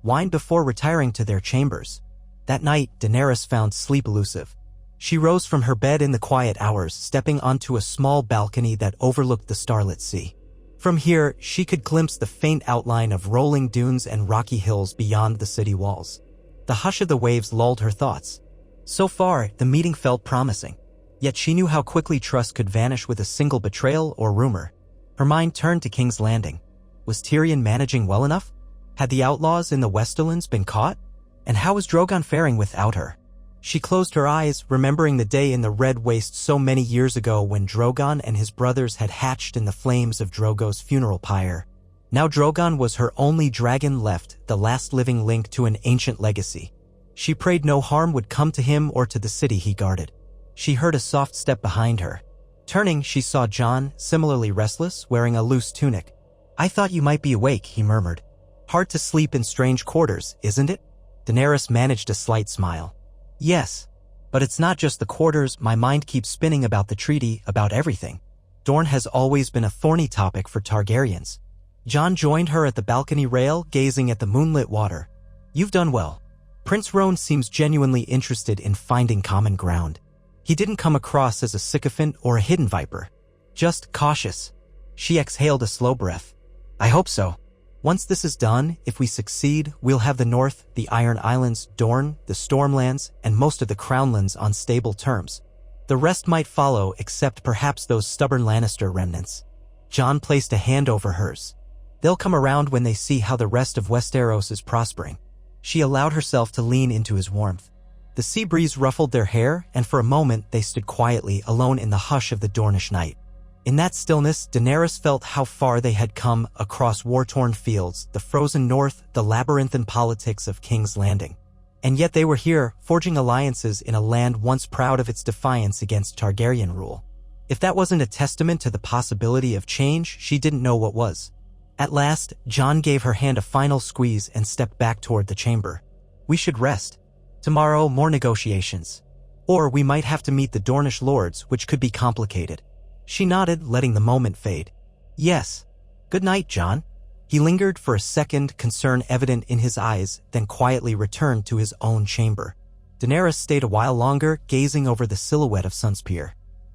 wine before retiring to their chambers. That night, Daenerys found sleep elusive. She rose from her bed in the quiet hours, stepping onto a small balcony that overlooked the starlit sea. From here, she could glimpse the faint outline of rolling dunes and rocky hills beyond the city walls. The hush of the waves lulled her thoughts. So far, the meeting felt promising. Yet she knew how quickly trust could vanish with a single betrayal or rumor. Her mind turned to King's Landing. Was Tyrion managing well enough? Had the outlaws in the Westerlands been caught? And how was Drogon faring without her? She closed her eyes, remembering the day in the Red Waste so many years ago when Drogon and his brothers had hatched in the flames of Drogo's funeral pyre. Now Drogon was her only dragon left, the last living link to an ancient legacy. She prayed no harm would come to him or to the city he guarded. She heard a soft step behind her. Turning, she saw Jon, similarly restless, wearing a loose tunic. I thought you might be awake, he murmured. Hard to sleep in strange quarters, isn't it? Daenerys managed a slight smile. Yes, but it's not just the quarters. My mind keeps spinning about the treaty, about everything. Dorne has always been a thorny topic for Targaryens. Jon joined her at the balcony rail, gazing at the moonlit water. You've done well. Prince Roan seems genuinely interested in finding common ground. He didn't come across as a sycophant or a hidden viper. Just cautious. She exhaled a slow breath. I hope so. Once this is done, if we succeed, we'll have the North, the Iron Islands, Dorne, the Stormlands, and most of the Crownlands on stable terms. The rest might follow, except perhaps those stubborn Lannister remnants. Jon placed a hand over hers. They'll come around when they see how the rest of Westeros is prospering. She allowed herself to lean into his warmth. The sea breeze ruffled their hair, and for a moment they stood quietly, alone in the hush of the Dornish night. In that stillness, Daenerys felt how far they had come across war-torn fields, the frozen north, the labyrinthine politics of King's Landing. And yet they were here, forging alliances in a land once proud of its defiance against Targaryen rule. If that wasn't a testament to the possibility of change, she didn't know what was. At last, Jon gave her hand a final squeeze and stepped back toward the chamber. "We should rest. Tomorrow, more negotiations. Or we might have to meet the Dornish lords, which could be complicated." She nodded, letting the moment fade. "Yes. Good night, Jon." He lingered for a second, concern evident in his eyes, then quietly returned to his own chamber. Daenerys stayed a while longer, gazing over the silhouette of Sunspear.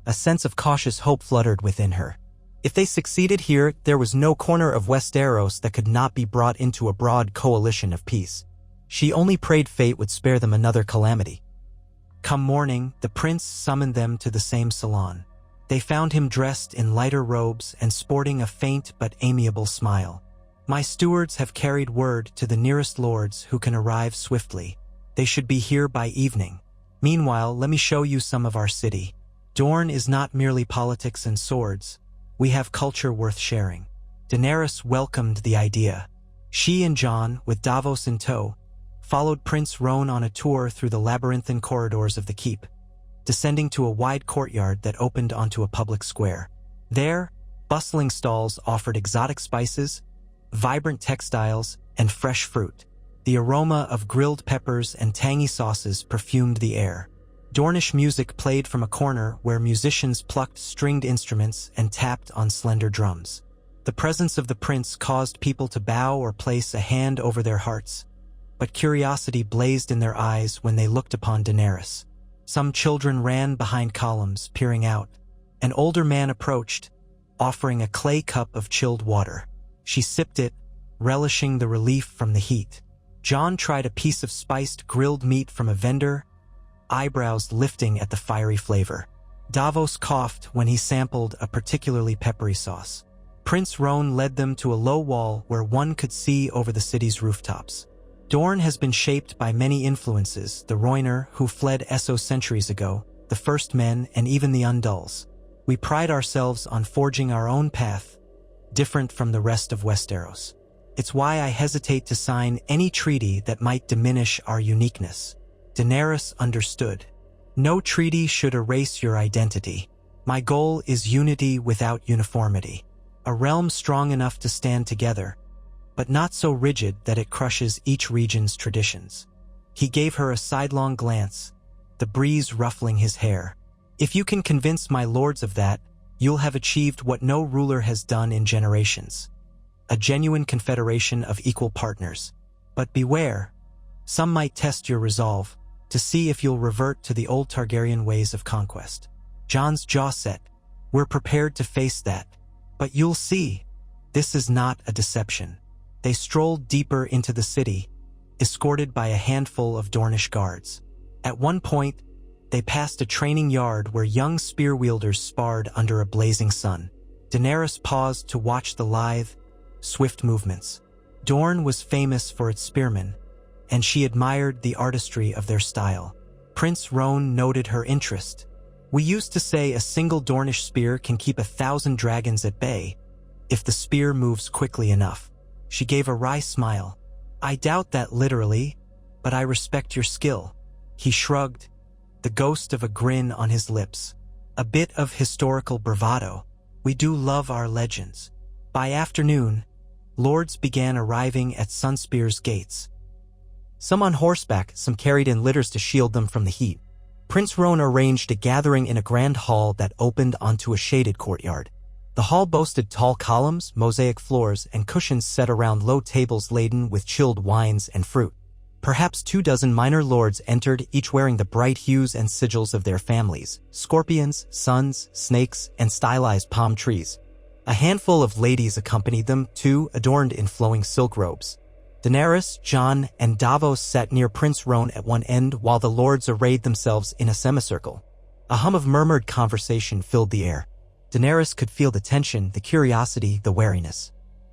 A sense of cautious hope fluttered within her. If they succeeded here, there was no corner of Westeros that could not be brought into a broad coalition of peace. She only prayed fate would spare them another calamity. Come morning, the prince summoned them to the same salon. They found him dressed in lighter robes and sporting a faint but amiable smile. "My stewards have carried word to the nearest lords who can arrive swiftly. They should be here by evening. Meanwhile, let me show you some of our city. Dorne is not merely politics and swords. We have culture worth sharing." Daenerys welcomed the idea. She and Jon, with Davos in tow, followed Prince Roan on a tour through the labyrinthine corridors of the keep, descending to a wide courtyard that opened onto a public square. There, bustling stalls offered exotic spices, vibrant textiles, and fresh fruit. The aroma of grilled peppers and tangy sauces perfumed the air. Dornish music played from a corner where musicians plucked stringed instruments and tapped on slender drums. The presence of the prince caused people to bow or place a hand over their hearts, but curiosity blazed in their eyes when they looked upon Daenerys. Some children ran behind columns, peering out. An older man approached, offering a clay cup of chilled water. She sipped it, relishing the relief from the heat. Jon tried a piece of spiced grilled meat from a vendor, eyebrows lifting at the fiery flavor. Davos coughed when he sampled a particularly peppery sauce. Prince Roan led them to a low wall where one could see over the city's rooftops. Dorne has been shaped by many influences, the Rhoynar, who fled Essos centuries ago, the First Men, and even the Undulls. We pride ourselves on forging our own path, different from the rest of Westeros. It's why I hesitate to sign any treaty that might diminish our uniqueness. Daenerys understood. No treaty should erase your identity. My goal is unity without uniformity. A realm strong enough to stand together, but not so rigid that it crushes each region's traditions. He gave her a sidelong glance, the breeze ruffling his hair. If you can convince my lords of that, you'll have achieved what no ruler has done in generations. A genuine confederation of equal partners. But beware, some might test your resolve, to see if you'll revert to the old Targaryen ways of conquest. Jon's jaw set. We're prepared to face that. But you'll see, this is not a deception. They strolled deeper into the city, escorted by a handful of Dornish guards. At one point, they passed a training yard where young spear-wielders sparred under a blazing sun. Daenerys paused to watch the lithe, swift movements. Dorne was famous for its spearmen, and she admired the artistry of their style. Prince Roan noted her interest. We used to say a single Dornish spear can keep 1,000 dragons at bay, if the spear moves quickly enough. She gave a wry smile. I doubt that literally, but I respect your skill. He shrugged, the ghost of a grin on his lips. A bit of historical bravado. We do love our legends. By afternoon, lords began arriving at Sunspear's gates. Some on horseback, some carried in litters to shield them from the heat. Prince Roan arranged a gathering in a grand hall that opened onto a shaded courtyard. The hall boasted tall columns, mosaic floors, and cushions set around low tables laden with chilled wines and fruit. Perhaps 24 minor lords entered, each wearing the bright hues and sigils of their families: scorpions, suns, snakes, and stylized palm trees. A handful of ladies accompanied them, too, adorned in flowing silk robes. Daenerys, Jon, and Davos sat near Prince Roan at one end while the lords arrayed themselves in a semicircle. A hum of murmured conversation filled the air. Daenerys could feel the tension, the curiosity, the wariness.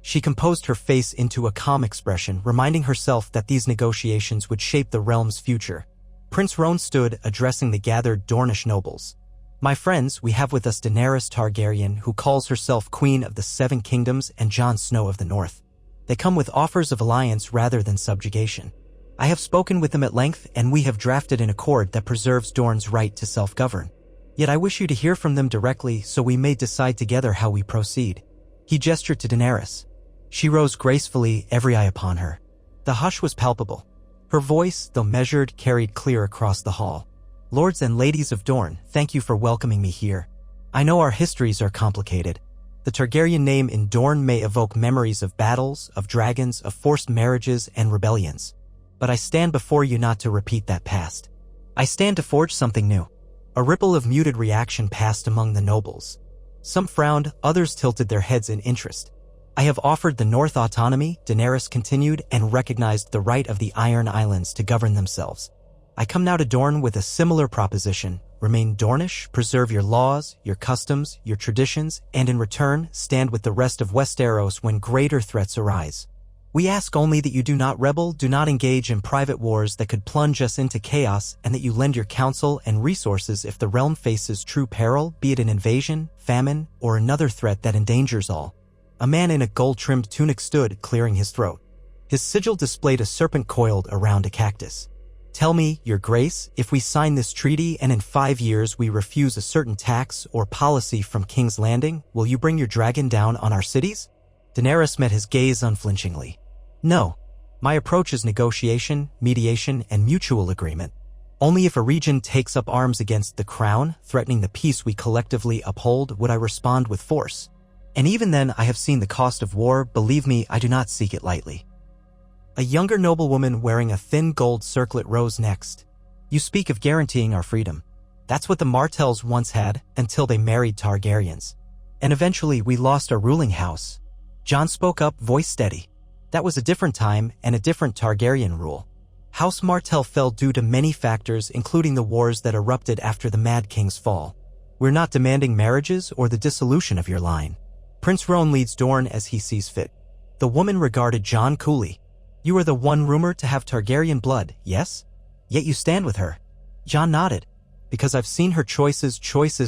She composed her face into a calm expression, reminding herself that these negotiations would shape the realm's future. Prince Roan stood, addressing the gathered Dornish nobles. "My friends, we have with us Daenerys Targaryen, who calls herself Queen of the Seven Kingdoms, and Jon Snow of the North. They come with offers of alliance rather than subjugation. I have spoken with them at length, and we have drafted an accord that preserves Dorne's right to self-govern. Yet I wish you to hear from them directly so we may decide together how we proceed." He gestured to Daenerys. She rose gracefully, every eye upon her. The hush was palpable. Her voice, though measured, carried clear across the hall. "Lords and ladies of Dorne, thank you for welcoming me here. I know our histories are complicated. The Targaryen name in Dorne may evoke memories of battles, of dragons, of forced marriages and rebellions. But I stand before you not to repeat that past. I stand to forge something new." A ripple of muted reaction passed among the nobles. Some frowned, others tilted their heads in interest. "I have offered the North autonomy," Daenerys continued, "and recognized the right of the Iron Islands to govern themselves. I come now to Dorne with a similar proposition. Remain Dornish, preserve your laws, your customs, your traditions, and in return, stand with the rest of Westeros when greater threats arise. We ask only that you do not rebel, do not engage in private wars that could plunge us into chaos, and that you lend your counsel and resources if the realm faces true peril, be it an invasion, famine, or another threat that endangers all." A man in a gold-trimmed tunic stood, clearing his throat. His sigil displayed a serpent coiled around a cactus. "Tell me, Your Grace, if we sign this treaty and in 5 years we refuse a certain tax or policy from King's Landing, will you bring your dragon down on our cities?" Daenerys met his gaze unflinchingly. "No. My approach is negotiation, mediation, and mutual agreement. Only if a region takes up arms against the crown, threatening the peace we collectively uphold, would I respond with force. And even then, I have seen the cost of war. Believe me, I do not seek it lightly." A younger noblewoman wearing a thin gold circlet rose next. "You speak of guaranteeing our freedom. That's what the Martells once had, until they married Targaryens. And eventually we lost our ruling house." Jon spoke up, voice steady. "That was a different time and a different Targaryen rule. House Martell fell due to many factors, including the wars that erupted after the Mad King's fall. We're not demanding marriages or the dissolution of your line. Prince Roan leads Dorne as he sees fit." The woman regarded Jon coolly. "You are the one rumored to have Targaryen blood, yes? Yet you stand with her." Jon nodded. "Because I've seen her choices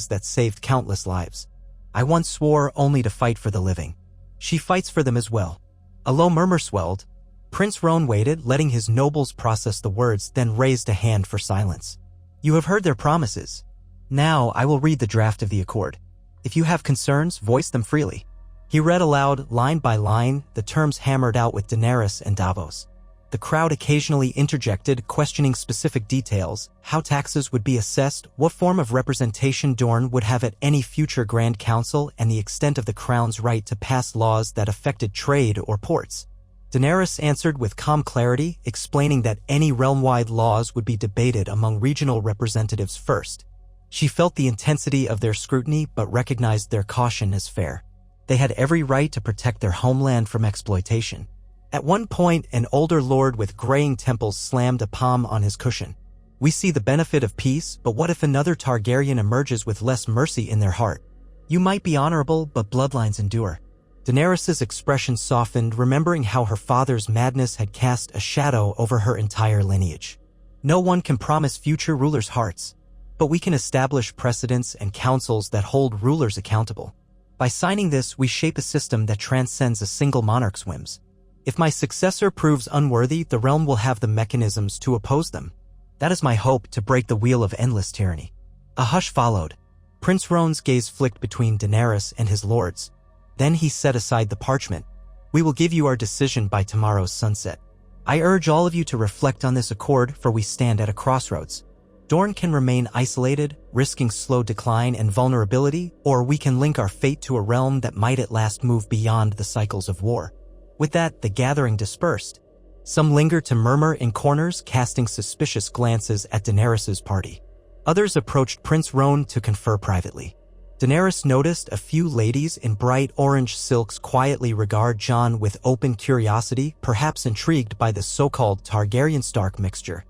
that saved countless lives. I once swore only to fight for the living. She fights for them as well." A low murmur swelled. Prince Roan waited, letting his nobles process the words, then raised a hand for silence. "You have heard their promises. Now I will read the draft of the accord. If you have concerns, voice them freely." He read aloud, line by line, the terms hammered out with Daenerys and Davos. The crowd occasionally interjected, questioning specific details: how taxes would be assessed, what form of representation Dorne would have at any future Grand Council, and the extent of the Crown's right to pass laws that affected trade or ports. Daenerys answered with calm clarity, explaining that any realm-wide laws would be debated among regional representatives first. She felt the intensity of their scrutiny but recognized their caution as fair. They had every right to protect their homeland from exploitation. At one point, an older lord with graying temples slammed a palm on his cushion. "We see the benefit of peace, but what if another Targaryen emerges with less mercy in their heart? You might be honorable, but bloodlines endure." Daenerys' expression softened, remembering how her father's madness had cast a shadow over her entire lineage. "No one can promise future rulers' hearts, but we can establish precedents and councils that hold rulers accountable. By signing this, we shape a system that transcends a single monarch's whims. If my successor proves unworthy, the realm will have the mechanisms to oppose them. That is my hope, to break the wheel of endless tyranny." A hush followed. Prince Roan's gaze flicked between Daenerys and his lords. Then he set aside the parchment. "We will give you our decision by tomorrow's sunset. I urge all of you to reflect on this accord, for we stand at a crossroads. Dorne can remain isolated, risking slow decline and vulnerability, or we can link our fate to a realm that might at last move beyond the cycles of war." With that, the gathering dispersed. Some lingered to murmur in corners, casting suspicious glances at Daenerys' party. Others approached Prince Roan to confer privately. Daenerys noticed a few ladies in bright orange silks quietly regard Jon with open curiosity, perhaps intrigued by the so-called Targaryen Stark mixture.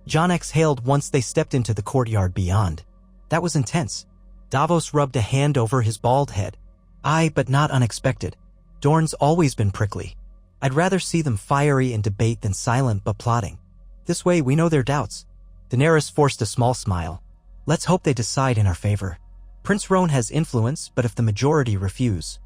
Jon exhaled once they stepped into the courtyard beyond. That was intense. Davos rubbed a hand over his bald head. "Aye, but not unexpected. Dorne's always been prickly. I'd rather see them fiery in debate than silent but plotting. This way we know their doubts. Daenerys forced a small smile. Let's hope they decide in our favor. Prince Roan has influence, but if the majority refuse...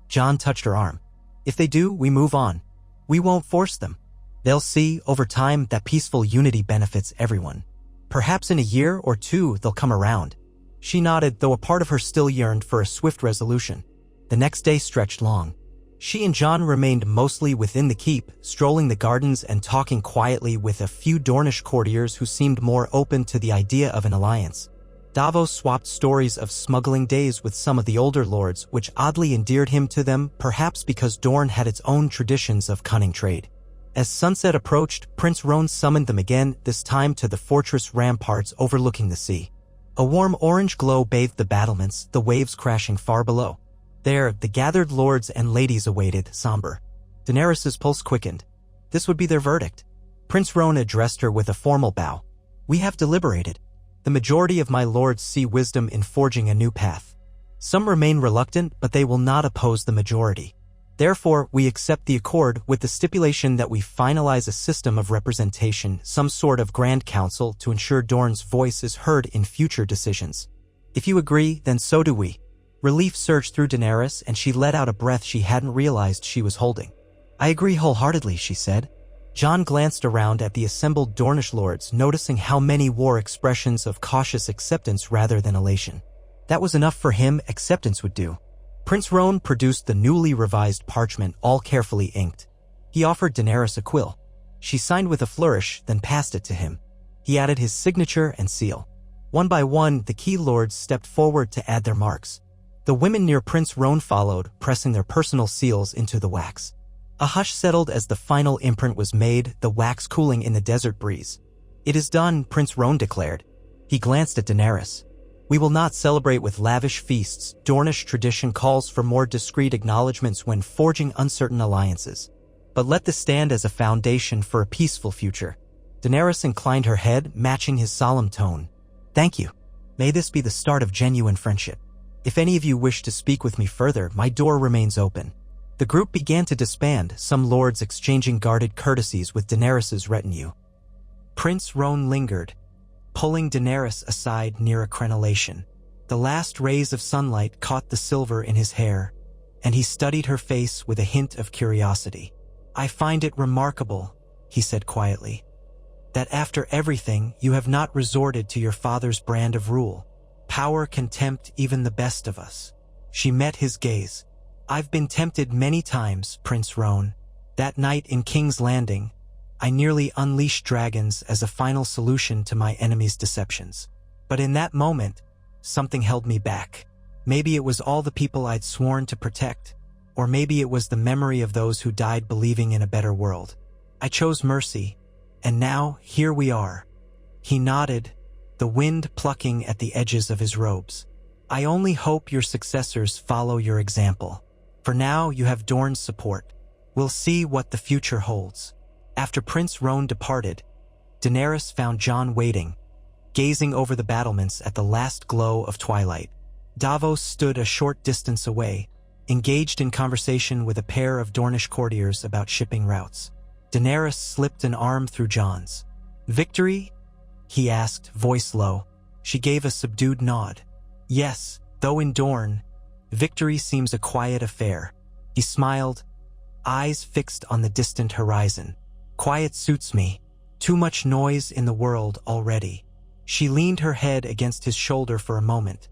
Jon touched her arm. If they do, we move on. We won't force them. They'll see, over time, that peaceful unity benefits everyone. Perhaps in a year or two they'll come around. She nodded, though a part of her still yearned for a swift resolution. The next day stretched long. She and Jon remained mostly within the keep, strolling the gardens and talking quietly with a few Dornish courtiers who seemed more open to the idea of an alliance. Davos swapped stories of smuggling days with some of the older lords, which oddly endeared him to them, perhaps because Dorne had its own traditions of cunning trade. As sunset approached, Prince Roan summoned them again, this time to the fortress ramparts overlooking the sea. A warm orange glow bathed the battlements, the waves crashing far below. There, the gathered lords and ladies awaited, somber. Daenerys' pulse quickened. This would be their verdict. Prince Roan addressed her with a formal bow. We have deliberated. The majority of my lords see wisdom in forging a new path. Some remain reluctant, but they will not oppose the majority. Therefore, we accept the accord with the stipulation that we finalize a system of representation, some sort of Grand Council, to ensure Dorne's voice is heard in future decisions. If you agree, then so do we. Relief surged through Daenerys, and she let out a breath she hadn't realized she was holding. I agree wholeheartedly, she said. Jon glanced around at the assembled Dornish lords, noticing how many wore expressions of cautious acceptance rather than elation. That was enough for him, acceptance would do. Prince Roan produced the newly revised parchment, all carefully inked. He offered Daenerys a quill. She signed with a flourish, then passed it to him. He added his signature and seal. One by one, the key lords stepped forward to add their marks. The women near Prince Roan followed, pressing their personal seals into the wax. A hush settled as the final imprint was made, the wax cooling in the desert breeze. It is done, Prince Roan declared. He glanced at Daenerys. We will not celebrate with lavish feasts. Dornish tradition calls for more discreet acknowledgments when forging uncertain alliances. But let this stand as a foundation for a peaceful future. Daenerys inclined her head, matching his solemn tone. Thank you. May this be the start of genuine friendship. If any of you wish to speak with me further, my door remains open. The group began to disband, some lords exchanging guarded courtesies with Daenerys' retinue. Prince Roan lingered, pulling Daenerys aside near a crenellation. The last rays of sunlight caught the silver in his hair, and he studied her face with a hint of curiosity. I find it remarkable, he said quietly, that after everything you have not resorted to your father's brand of rule. Power can tempt even the best of us. She met his gaze. I've been tempted many times, Prince Roan. That night in King's Landing, I nearly unleashed dragons as a final solution to my enemy's deceptions. But in that moment, something held me back. Maybe it was all the people I'd sworn to protect, or maybe it was the memory of those who died believing in a better world. I chose mercy, and now here we are. He nodded, the wind plucking at the edges of his robes. I only hope your successors follow your example. For now, you have Dorne's support. We'll see what the future holds. After Prince Roan departed, Daenerys found Jon waiting, gazing over the battlements at the last glow of twilight. Davos stood a short distance away, engaged in conversation with a pair of Dornish courtiers about shipping routes. Daenerys slipped an arm through Jon's. Victory? He asked, voice low. She gave a subdued nod. Yes, though in Dorne, victory seems a quiet affair. He smiled, eyes fixed on the distant horizon. Quiet suits me. Too much noise in the world already. She leaned her head against his shoulder for a moment,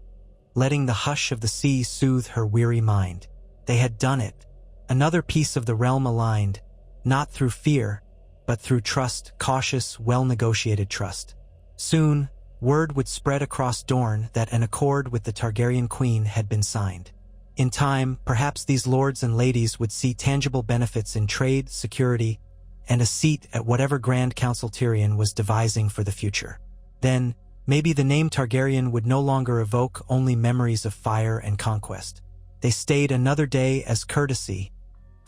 letting the hush of the sea soothe her weary mind. They had done it. Another piece of the realm aligned, not through fear, but through trust, cautious, well-negotiated trust. Soon, word would spread across Dorne that an accord with the Targaryen Queen had been signed. In time, perhaps these lords and ladies would see tangible benefits in trade, security, and a seat at whatever Grand Council Tyrion was devising for the future. Then, maybe the name Targaryen would no longer evoke only memories of fire and conquest. They stayed another day as courtesy,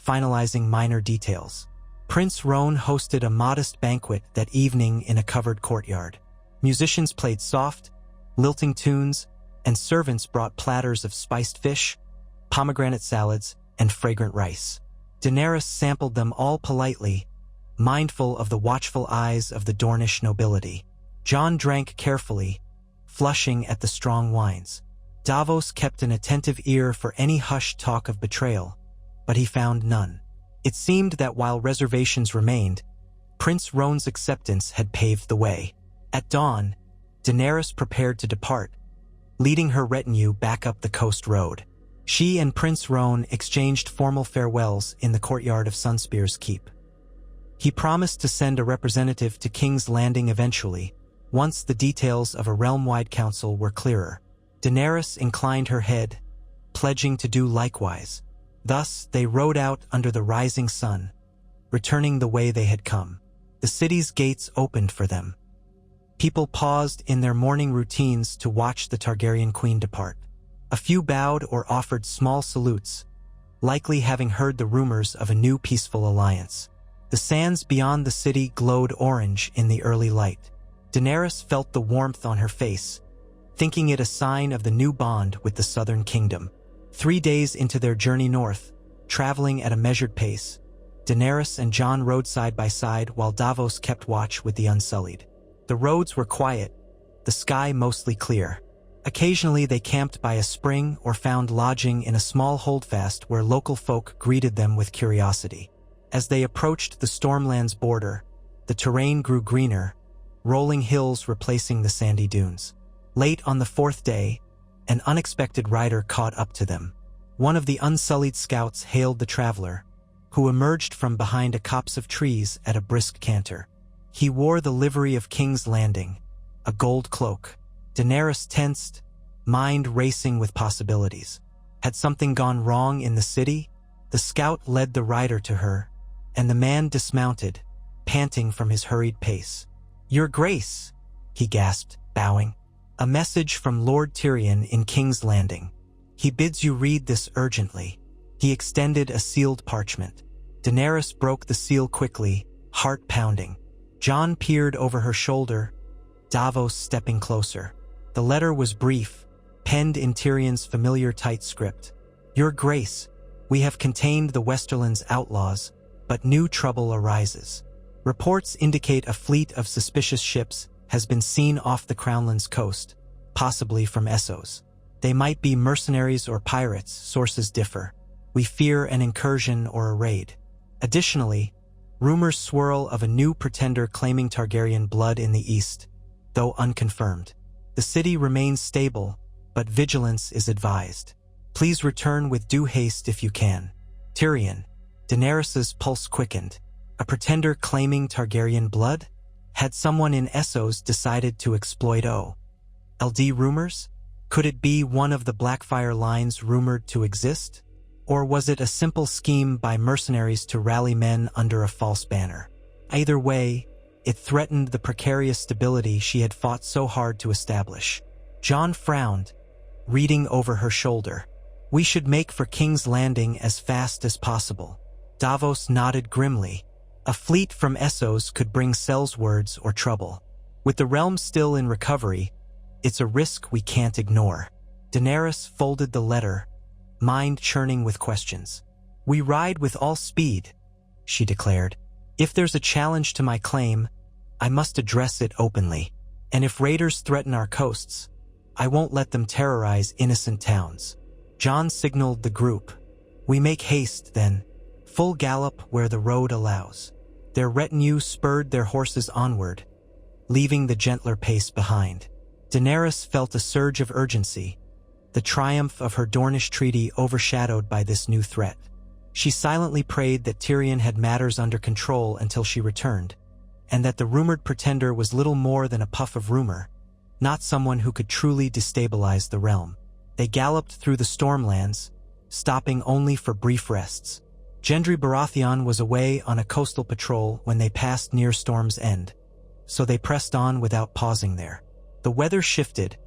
finalizing minor details. Prince Roan hosted a modest banquet that evening in a covered courtyard. Musicians played soft, lilting tunes, and servants brought platters of spiced fish, pomegranate salads, and fragrant rice. Daenerys sampled them all politely, mindful of the watchful eyes of the Dornish nobility. Jon drank carefully, flushing at the strong wines. Davos kept an attentive ear for any hushed talk of betrayal, but he found none. It seemed that while reservations remained, Prince Roan's acceptance had paved the way. At dawn, Daenerys prepared to depart, leading her retinue back up the coast road. She and Prince Roan exchanged formal farewells in the courtyard of Sunspear's keep. He promised to send a representative to King's Landing eventually, once the details of a realm-wide council were clearer. Daenerys inclined her head, pledging to do likewise. Thus, they rode out under the rising sun, returning the way they had come. The city's gates opened for them. People paused in their morning routines to watch the Targaryen Queen depart. A few bowed or offered small salutes, likely having heard the rumors of a new peaceful alliance. The sands beyond the city glowed orange in the early light. Daenerys felt the warmth on her face, thinking it a sign of the new bond with the Southern Kingdom. 3 days into their journey north, traveling at a measured pace, Daenerys and Jon rode side by side while Davos kept watch with the Unsullied. The roads were quiet, the sky mostly clear. Occasionally they camped by a spring or found lodging in a small holdfast where local folk greeted them with curiosity. As they approached the Stormland's border, the terrain grew greener, rolling hills replacing the sandy dunes. Late on the 4th day, an unexpected rider caught up to them. One of the Unsullied scouts hailed the traveler, who emerged from behind a copse of trees at a brisk canter. He wore the livery of King's Landing, a gold cloak. Daenerys tensed, mind racing with possibilities. Had something gone wrong in the city? The scout led the rider to her, and the man dismounted, panting from his hurried pace. "Your Grace," he gasped, bowing. "A message from Lord Tyrion in King's Landing. He bids you read this urgently." He extended a sealed parchment. Daenerys broke the seal quickly, heart pounding. Jon peered over her shoulder, Davos stepping closer. The letter was brief, penned in Tyrion's familiar tight script. "Your Grace, we have contained the Westerland's outlaws, but new trouble arises. Reports indicate a fleet of suspicious ships has been seen off the Crownland's coast, possibly from Essos. They might be mercenaries or pirates, sources differ. We fear an incursion or a raid. Additionally, rumors swirl of a new pretender claiming Targaryen blood in the east, though unconfirmed. The city remains stable, but vigilance is advised. Please return with due haste if you can. Tyrion." Daenerys's pulse quickened. A pretender claiming Targaryen blood? Had someone in Essos decided to exploit O.L.D. rumors? Could it be one of the Blackfire lines rumored to exist? Or was it a simple scheme by mercenaries to rally men under a false banner? Either way, it threatened the precarious stability she had fought so hard to establish. Jon frowned, reading over her shoulder. "We should make for King's Landing as fast as possible." Davos nodded grimly. A fleet from Essos could bring Sellswords or trouble. With the realm still in recovery, it's a risk we can't ignore. Daenerys folded the letter, mind churning with questions. "We ride with all speed," she declared. "If there's a challenge to my claim, I must address it openly. And if raiders threaten our coasts, I won't let them terrorize innocent towns." Jon signaled the group. "We make haste, then. Full gallop where the road allows." Their retinue spurred their horses onward, leaving the gentler pace behind. Daenerys felt a surge of urgency, the triumph of her Dornish treaty overshadowed by this new threat. She silently prayed that Tyrion had matters under control until she returned, and that the rumored pretender was little more than a puff of rumor, not someone who could truly destabilize the realm. They galloped through the Stormlands, stopping only for brief rests. Gendry Baratheon was away on a coastal patrol when they passed near Storm's End, so they pressed on without pausing there. The weather shifted,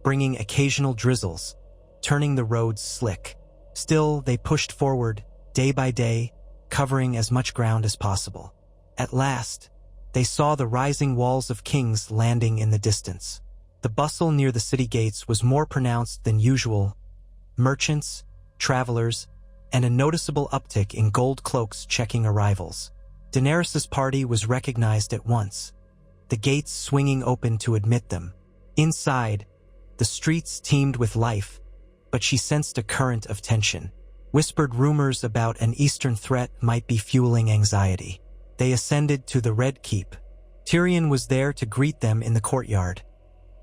bringing occasional drizzles, turning the roads slick. Still, they pushed forward, day by day, covering as much ground as possible. At last, they saw the rising walls of King's Landing in the distance. The bustle near the city gates was more pronounced than usual. Merchants, travelers, and a noticeable uptick in gold cloaks checking arrivals. Daenerys' party was recognized at once, the gates swinging open to admit them. Inside, the streets teemed with life, but she sensed a current of tension. Whispered rumors about an eastern threat might be fueling anxiety. They ascended to the Red Keep. Tyrion was there to greet them in the courtyard,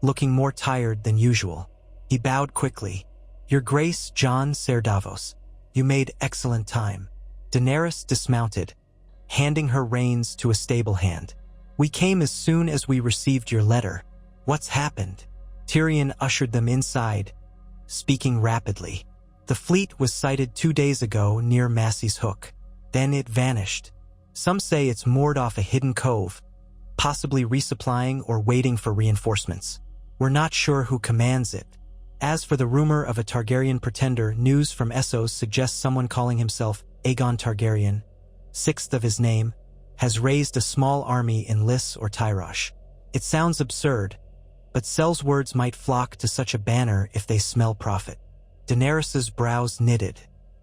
looking more tired than usual. He bowed quickly. "Your Grace, Jon Ser Davos, you made excellent time." Daenerys dismounted, handing her reins to a stable hand. "We came as soon as we received your letter. What's happened?" Tyrion ushered them inside, speaking rapidly. "The fleet was sighted 2 days ago near Massey's Hook. Then it vanished. Some say it's moored off a hidden cove, possibly resupplying or waiting for reinforcements. We're not sure who commands it. As for the rumor of a Targaryen pretender, news from Essos suggests someone calling himself Aegon Targaryen, sixth of his name, has raised a small army in Lys or Tyrosh. It sounds absurd, but Sel's words might flock to such a banner if they smell profit." Daenerys' brows knitted.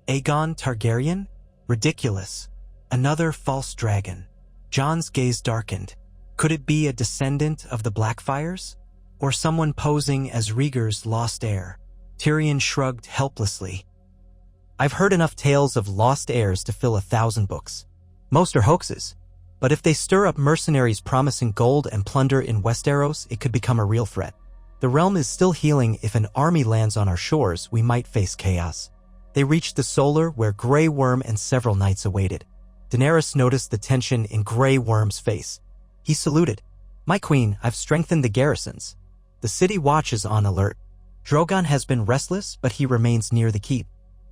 "Aegon Targaryen? Ridiculous. Another false dragon." Jon's gaze darkened. Could it be a descendant of the Blackfyres? Or someone posing as Rhaegar's lost heir? Tyrion shrugged helplessly. "I've heard enough tales of lost heirs to fill 1,000 books. Most are hoaxes. But if they stir up mercenaries promising gold and plunder in Westeros, it could become a real threat. The realm is still healing. If an army lands on our shores, we might face chaos." They reached the Solar, where Grey Worm and several knights awaited. Daenerys noticed the tension in Grey Worm's face. He saluted. "My queen, I've strengthened the garrisons. The city watch is on alert. Drogon has been restless, but he remains near the keep.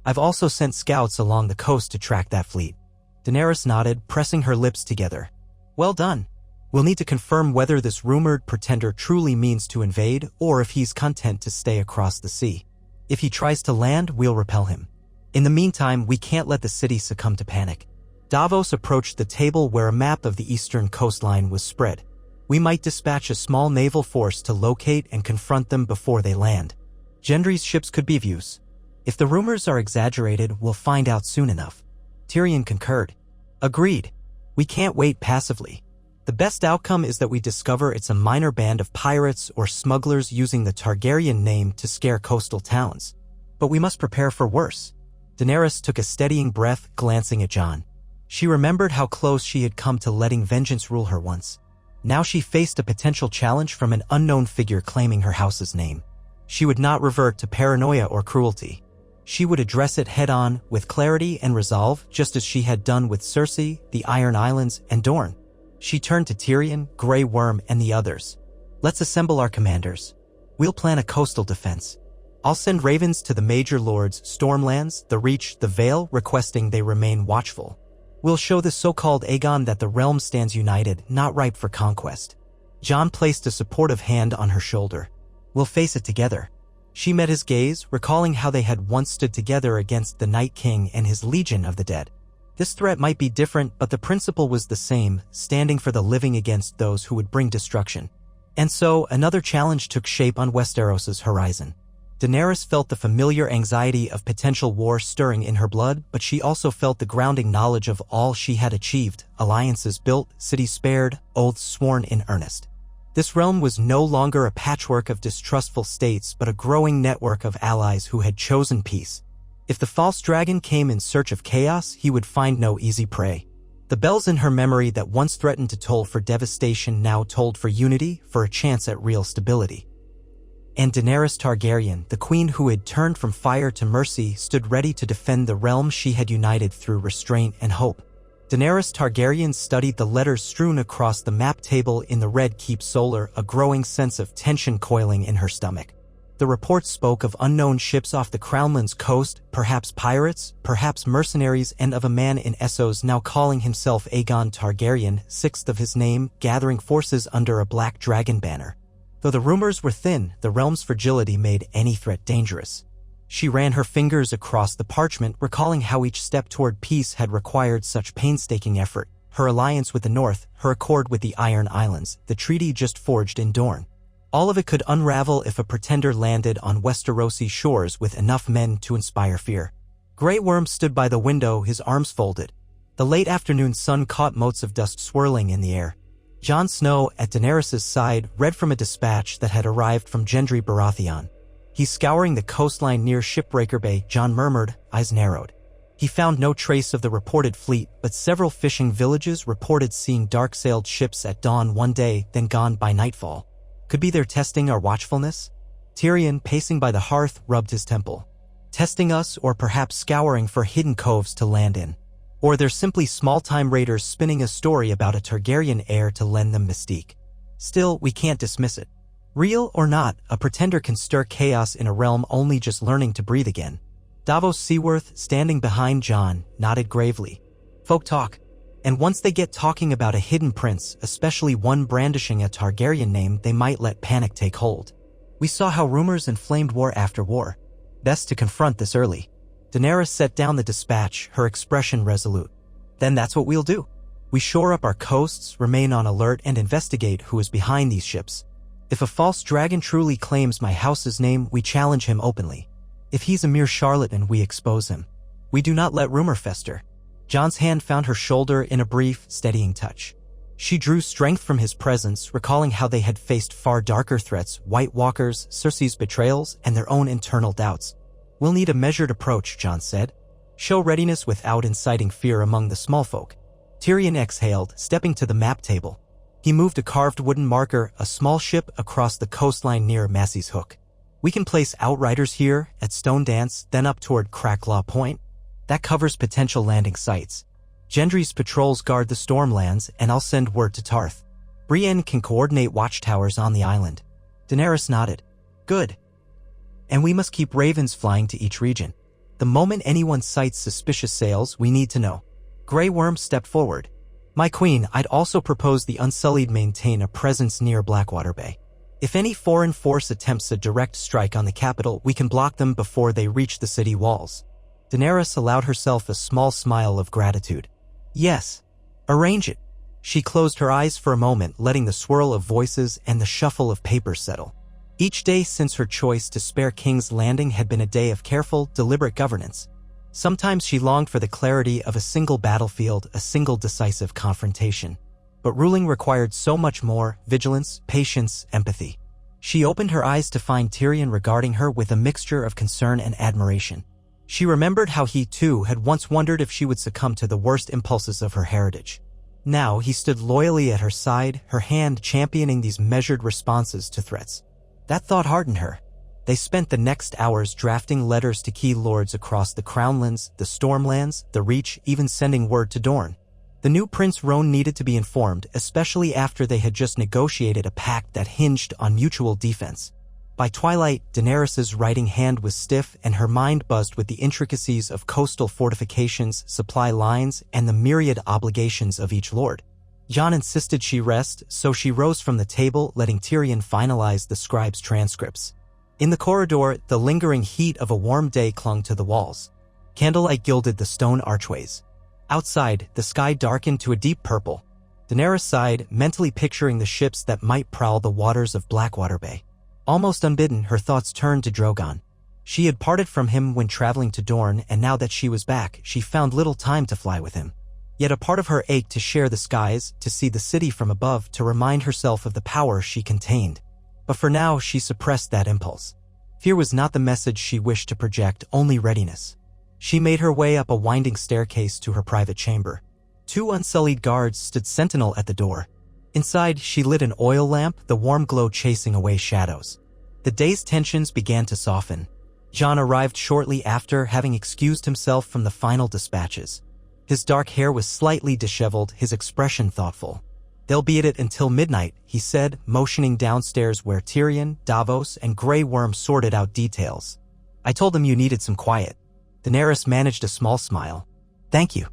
I've also sent scouts along the coast to track that fleet." Daenerys nodded, pressing her lips together. "Well done. We'll need to confirm whether this rumored pretender truly means to invade or if he's content to stay across the sea. If he tries to land, we'll repel him. In the meantime, we can't let the city succumb to panic." Davos approached the table where a map of the eastern coastline was spread. "We might dispatch a small naval force to locate and confront them before they land. Gendry's ships could be of use. If the rumors are exaggerated, we'll find out soon enough." Tyrion concurred. "Agreed. We can't wait passively. The best outcome is that we discover it's a minor band of pirates or smugglers using the Targaryen name to scare coastal towns. But we must prepare for worse." Daenerys took a steadying breath, glancing at Jon. She remembered how close she had come to letting vengeance rule her once. Now she faced a potential challenge from an unknown figure claiming her house's name. She would not revert to paranoia or cruelty. She would address it head-on, with clarity and resolve, just as she had done with Cersei, the Iron Islands, and Dorne. She turned to Tyrion, Grey Worm, and the others. "Let's assemble our commanders. We'll plan a coastal defense. I'll send ravens to the major lords, Stormlands, the Reach, the Vale, requesting they remain watchful. We'll show the so-called Aegon that the realm stands united, not ripe for conquest." Jon placed a supportive hand on her shoulder. "We'll face it together." She met his gaze, recalling how they had once stood together against the Night King and his Legion of the Dead. This threat might be different, but the principle was the same, standing for the living against those who would bring destruction. And so, another challenge took shape on Westeros's horizon. Daenerys felt the familiar anxiety of potential war stirring in her blood, but she also felt the grounding knowledge of all she had achieved: alliances built, cities spared, oaths sworn in earnest. This realm was no longer a patchwork of distrustful states, but a growing network of allies who had chosen peace. If the false dragon came in search of chaos, he would find no easy prey. The bells in her memory that once threatened to toll for devastation now tolled for unity, for a chance at real stability. And Daenerys Targaryen, the queen who had turned from fire to mercy, stood ready to defend the realm she had united through restraint and hope. Daenerys Targaryen studied the letters strewn across the map table in the Red Keep Solar, a growing sense of tension coiling in her stomach. The reports spoke of unknown ships off the Crownland's coast, perhaps pirates, perhaps mercenaries, and of a man in Essos now calling himself Aegon Targaryen, sixth of his name, gathering forces under a black dragon banner. Though the rumors were thin, the realm's fragility made any threat dangerous. She ran her fingers across the parchment, recalling how each step toward peace had required such painstaking effort. Her alliance with the North, her accord with the Iron Islands, the treaty just forged in Dorne. All of it could unravel if a pretender landed on Westerosi shores with enough men to inspire fear. Grey Worm stood by the window, his arms folded. The late afternoon sun caught motes of dust swirling in the air. Jon Snow, at Daenerys' side, read from a dispatch that had arrived from Gendry Baratheon. "He's scouring the coastline near Shipbreaker Bay," Jon murmured, eyes narrowed. He found no trace of the reported fleet, but several fishing villages reported seeing dark-sailed ships at dawn one day, then gone by nightfall. Could be they're testing our watchfulness? Tyrion, pacing by the hearth, rubbed his temple. Testing us, or perhaps scouring for hidden coves to land in. Or they're simply small-time raiders spinning a story about a Targaryen heir to lend them mystique. Still, we can't dismiss it. Real or not, a pretender can stir chaos in a realm only just learning to breathe again. Davos Seaworth, standing behind Jon, nodded gravely. Folk talk. And once they get talking about a hidden prince, especially one brandishing a Targaryen name, they might let panic take hold. We saw how rumors inflamed war after war. Best to confront this early. Daenerys set down the dispatch, her expression resolute. Then that's what we'll do. We shore up our coasts, remain on alert, and investigate who is behind these ships. If a false dragon truly claims my house's name, we challenge him openly. If he's a mere charlatan, we expose him. We do not let rumor fester. Jon's hand found her shoulder in a brief, steadying touch. She drew strength from his presence, recalling how they had faced far darker threats, White Walkers, Cersei's betrayals, and their own internal doubts. We'll need a measured approach, Jon said. Show readiness without inciting fear among the small folk. Tyrion exhaled, stepping to the map table. He moved a carved wooden marker, a small ship, across the coastline near Massey's Hook. We can place outriders here, at Stone Dance, then up toward Cracklaw Point. That covers potential landing sites. Gendry's patrols guard the Stormlands, and I'll send word to Tarth. Brienne can coordinate watchtowers on the island. Daenerys nodded. Good. And we must keep ravens flying to each region. The moment anyone sights suspicious sails, we need to know. Grey Worm stepped forward. My queen, I'd also propose the Unsullied maintain a presence near Blackwater Bay. If any foreign force attempts a direct strike on the capital, we can block them before they reach the city walls. Daenerys allowed herself a small smile of gratitude. Yes. Arrange it. She closed her eyes for a moment, letting the swirl of voices and the shuffle of papers settle. Each day since her choice to spare King's Landing had been a day of careful, deliberate governance. Sometimes she longed for the clarity of a single battlefield, a single decisive confrontation. But ruling required so much more: vigilance, patience, empathy. She opened her eyes to find Tyrion regarding her with a mixture of concern and admiration. She remembered how he, too, had once wondered if she would succumb to the worst impulses of her heritage. Now he stood loyally at her side, her hand championing these measured responses to threats. That thought hardened her. They spent the next hours drafting letters to key lords across the Crownlands, the Stormlands, the Reach, even sending word to Dorne. The new Prince Roan needed to be informed, especially after they had just negotiated a pact that hinged on mutual defense. By twilight, Daenerys' writing hand was stiff and her mind buzzed with the intricacies of coastal fortifications, supply lines, and the myriad obligations of each lord. Jon insisted she rest, so she rose from the table, letting Tyrion finalize the scribe's transcripts. In the corridor, the lingering heat of a warm day clung to the walls. Candlelight gilded the stone archways. Outside, the sky darkened to a deep purple. Daenerys sighed, mentally picturing the ships that might prowl the waters of Blackwater Bay. Almost unbidden, her thoughts turned to Drogon. She had parted from him when traveling to Dorne, and now that she was back, she found little time to fly with him. Yet a part of her ached to share the skies, to see the city from above, to remind herself of the power she contained. But for now, she suppressed that impulse. Fear was not the message she wished to project, only readiness. She made her way up a winding staircase to her private chamber. 2 unsullied guards stood sentinel at the door. Inside, she lit an oil lamp, the warm glow chasing away shadows. The day's tensions began to soften. Jon arrived shortly after, having excused himself from the final dispatches. His dark hair was slightly disheveled, his expression thoughtful. They'll be at it until midnight, he said, motioning downstairs where Tyrion, Davos, and Grey Worm sorted out details. I told them you needed some quiet. Daenerys managed a small smile. Thank you.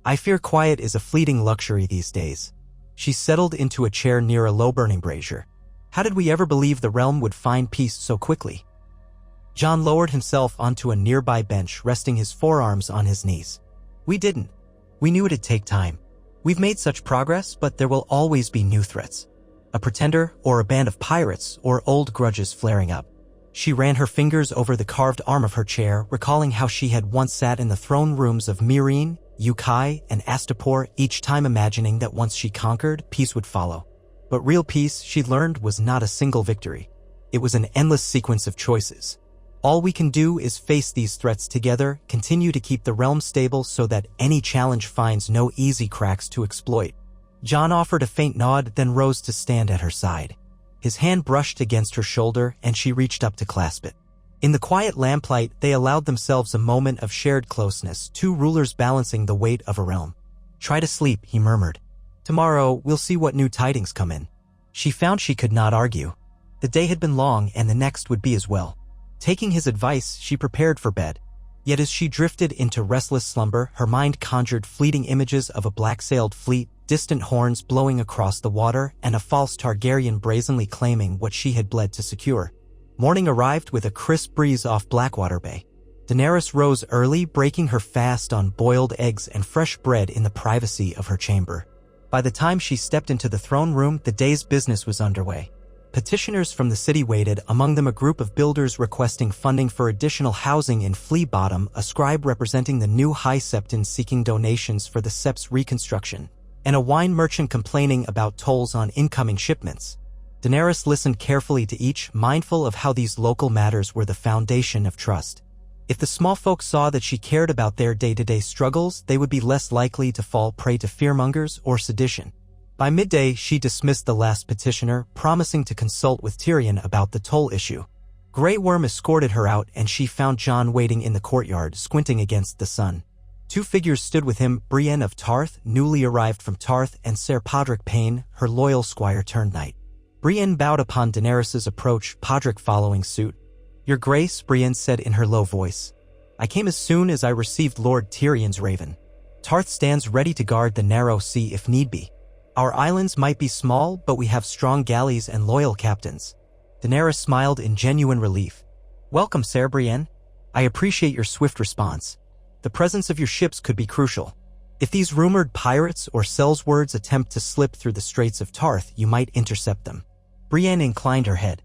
I fear quiet is a fleeting luxury these days. She settled into a chair near a low-burning brazier. How did we ever believe the realm would find peace so quickly? Jon lowered himself onto a nearby bench, resting his forearms on his knees. We didn't. We knew it'd take time. We've made such progress, but there will always be new threats. A pretender, or a band of pirates, or old grudges flaring up. She ran her fingers over the carved arm of her chair, recalling how she had once sat in the throne rooms of Meereen, Yunkai, and Astapor, each time imagining that once she conquered, peace would follow. But real peace, she learned, was not a single victory. It was an endless sequence of choices. All we can do is face these threats together, continue to keep the realm stable so that any challenge finds no easy cracks to exploit. Jon offered a faint nod, then rose to stand at her side. His hand brushed against her shoulder, and she reached up to clasp it. In the quiet lamplight, they allowed themselves a moment of shared closeness, two rulers balancing the weight of a realm. "Try to sleep," he murmured. "Tomorrow, we'll see what new tidings come in." She found she could not argue. The day had been long, and the next would be as well. Taking his advice, she prepared for bed. Yet as she drifted into restless slumber, her mind conjured fleeting images of a black-sailed fleet, distant horns blowing across the water, and a false Targaryen brazenly claiming what she had bled to secure. Morning arrived with a crisp breeze off Blackwater Bay. Daenerys rose early, breaking her fast on boiled eggs and fresh bread in the privacy of her chamber. By the time she stepped into the throne room, the day's business was underway. Petitioners from the city waited, among them a group of builders requesting funding for additional housing in Flea Bottom, a scribe representing the new High Septon seeking donations for the Sept's reconstruction, and a wine merchant complaining about tolls on incoming shipments. Daenerys listened carefully to each, mindful of how these local matters were the foundation of trust. If the small folk saw that she cared about their day-to-day struggles, they would be less likely to fall prey to fearmongers or sedition. By midday, she dismissed the last petitioner, promising to consult with Tyrion about the toll issue. Grey Worm escorted her out, and she found Jon waiting in the courtyard, squinting against the sun. Two figures stood with him, Brienne of Tarth, newly arrived from Tarth, and Ser Podrick Payne, her loyal squire-turned-knight. Brienne bowed upon Daenerys' approach, Podrick following suit. "Your Grace," Brienne said in her low voice. "I came as soon as I received Lord Tyrion's raven. Tarth stands ready to guard the narrow sea if need be. Our islands might be small, but we have strong galleys and loyal captains." Daenerys smiled in genuine relief. "Welcome, Ser Brienne. I appreciate your swift response. The presence of your ships could be crucial. If these rumored pirates or sellswords attempt to slip through the Straits of Tarth, you might intercept them." Brienne inclined her head.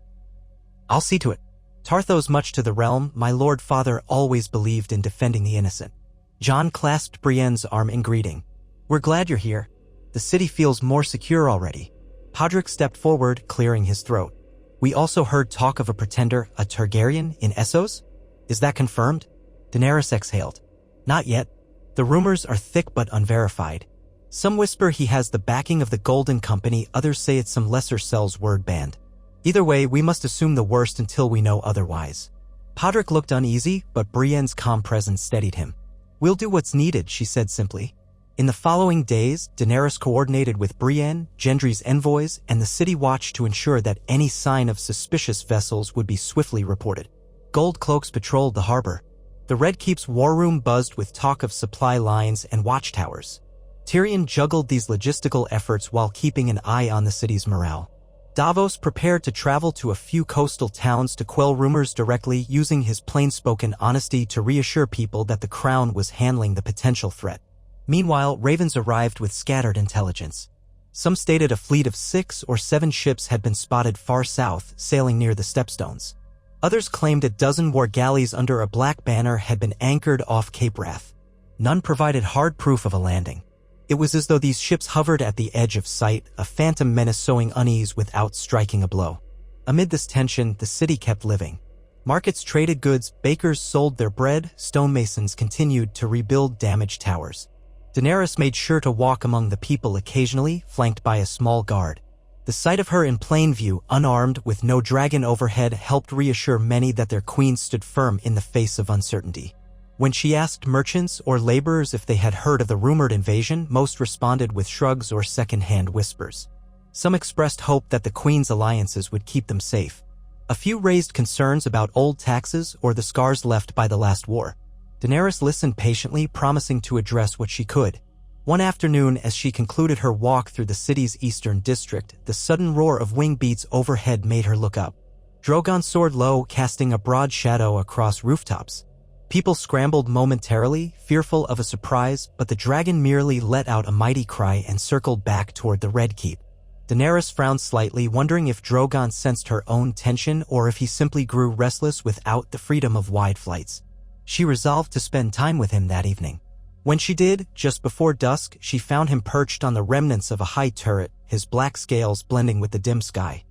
"I'll see to it. Tarth owes much to the realm. My lord father always believed in defending the innocent." Jon clasped Brienne's arm in greeting. "We're glad you're here. The city feels more secure already." Podrick stepped forward, clearing his throat. "We also heard talk of a pretender, a Targaryen, in Essos? Is that confirmed?" Daenerys exhaled. "Not yet. The rumors are thick but unverified. Some whisper he has the backing of the Golden Company, others say it's some lesser cell's word band. Either way, we must assume the worst until we know otherwise." Podrick looked uneasy, but Brienne's calm presence steadied him. "We'll do what's needed," she said simply. In the following days, Daenerys coordinated with Brienne, Gendry's envoys, and the city watch to ensure that any sign of suspicious vessels would be swiftly reported. Gold cloaks patrolled the harbor. The Red Keep's war room buzzed with talk of supply lines and watchtowers. Tyrion juggled these logistical efforts while keeping an eye on the city's morale. Davos prepared to travel to a few coastal towns to quell rumors directly, using his plain-spoken honesty to reassure people that the crown was handling the potential threat. Meanwhile, ravens arrived with scattered intelligence. Some stated a fleet of 6 or 7 ships had been spotted far south, sailing near the Stepstones. Others claimed a dozen war galleys under a black banner had been anchored off Cape Wrath. None provided hard proof of a landing. It was as though these ships hovered at the edge of sight, a phantom menace sowing unease without striking a blow. Amid this tension, the city kept living. Markets traded goods, bakers sold their bread, stonemasons continued to rebuild damaged towers. Daenerys made sure to walk among the people occasionally, flanked by a small guard. The sight of her in plain view, unarmed, with no dragon overhead, helped reassure many that their queen stood firm in the face of uncertainty. When she asked merchants or laborers if they had heard of the rumored invasion, most responded with shrugs or second-hand whispers. Some expressed hope that the queen's alliances would keep them safe. A few raised concerns about old taxes or the scars left by the last war. Daenerys listened patiently, promising to address what she could. One afternoon, as she concluded her walk through the city's eastern district, the sudden roar of wing beats overhead made her look up. Drogon soared low, casting a broad shadow across rooftops. People scrambled momentarily, fearful of a surprise, but the dragon merely let out a mighty cry and circled back toward the Red Keep. Daenerys frowned slightly, wondering if Drogon sensed her own tension or if he simply grew restless without the freedom of wide flights. She resolved to spend time with him that evening. When she did, just before dusk, she found him perched on the remnants of a high turret, his black scales blending with the dim sky.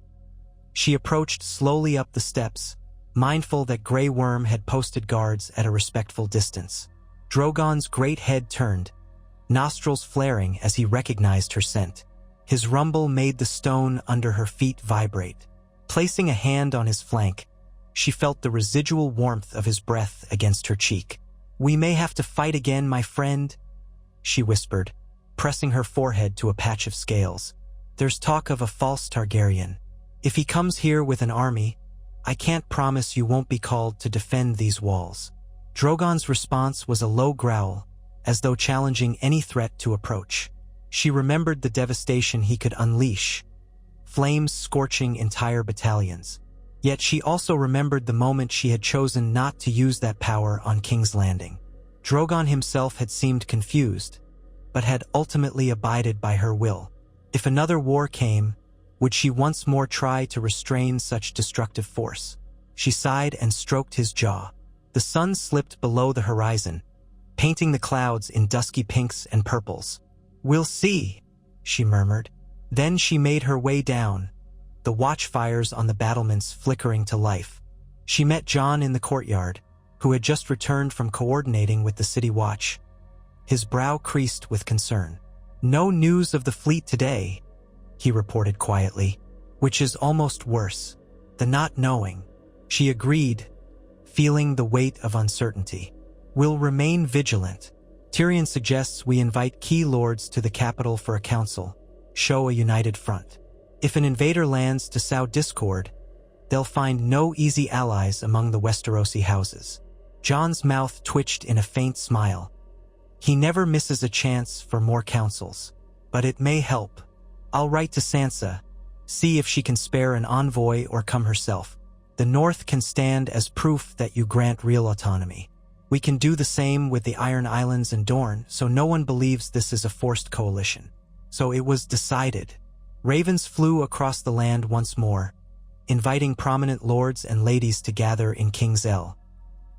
She approached slowly up the steps, mindful that Grey Worm had posted guards at a respectful distance. Drogon's great head turned, nostrils flaring as he recognized her scent. His rumble made the stone under her feet vibrate. Placing a hand on his flank, she felt the residual warmth of his breath against her cheek. "We may have to fight again, my friend," she whispered, pressing her forehead to a patch of scales. "There's talk of a false Targaryen. If he comes here with an army, I can't promise you won't be called to defend these walls." Drogon's response was a low growl, as though challenging any threat to approach. She remembered the devastation he could unleash, flames scorching entire battalions. Yet she also remembered the moment she had chosen not to use that power on King's Landing. Drogon himself had seemed confused, but had ultimately abided by her will. If another war came, would she once more try to restrain such destructive force? She sighed and stroked his jaw. The sun slipped below the horizon, painting the clouds in dusky pinks and purples. "We'll see," she murmured. Then she made her way down, the watchfires on the battlements flickering to life. She met Jon in the courtyard, who had just returned from coordinating with the city watch. His brow creased with concern. "No news of the fleet today," he reported quietly, "which is almost worse. The not knowing." She agreed, feeling the weight of uncertainty. "We'll remain vigilant. Tyrion suggests we invite key lords to the capital for a council, show a united front. If an invader lands to sow discord, they'll find no easy allies among the Westerosi houses." Jon's mouth twitched in a faint smile. He never misses a chance for more councils. "But it may help. I'll write to Sansa, see if she can spare an envoy or come herself. The North can stand as proof that you grant real autonomy. We can do the same with the Iron Islands and Dorne, so no one believes this is a forced coalition." So it was decided. Ravens flew across the land once more, inviting prominent lords and ladies to gather in King's L.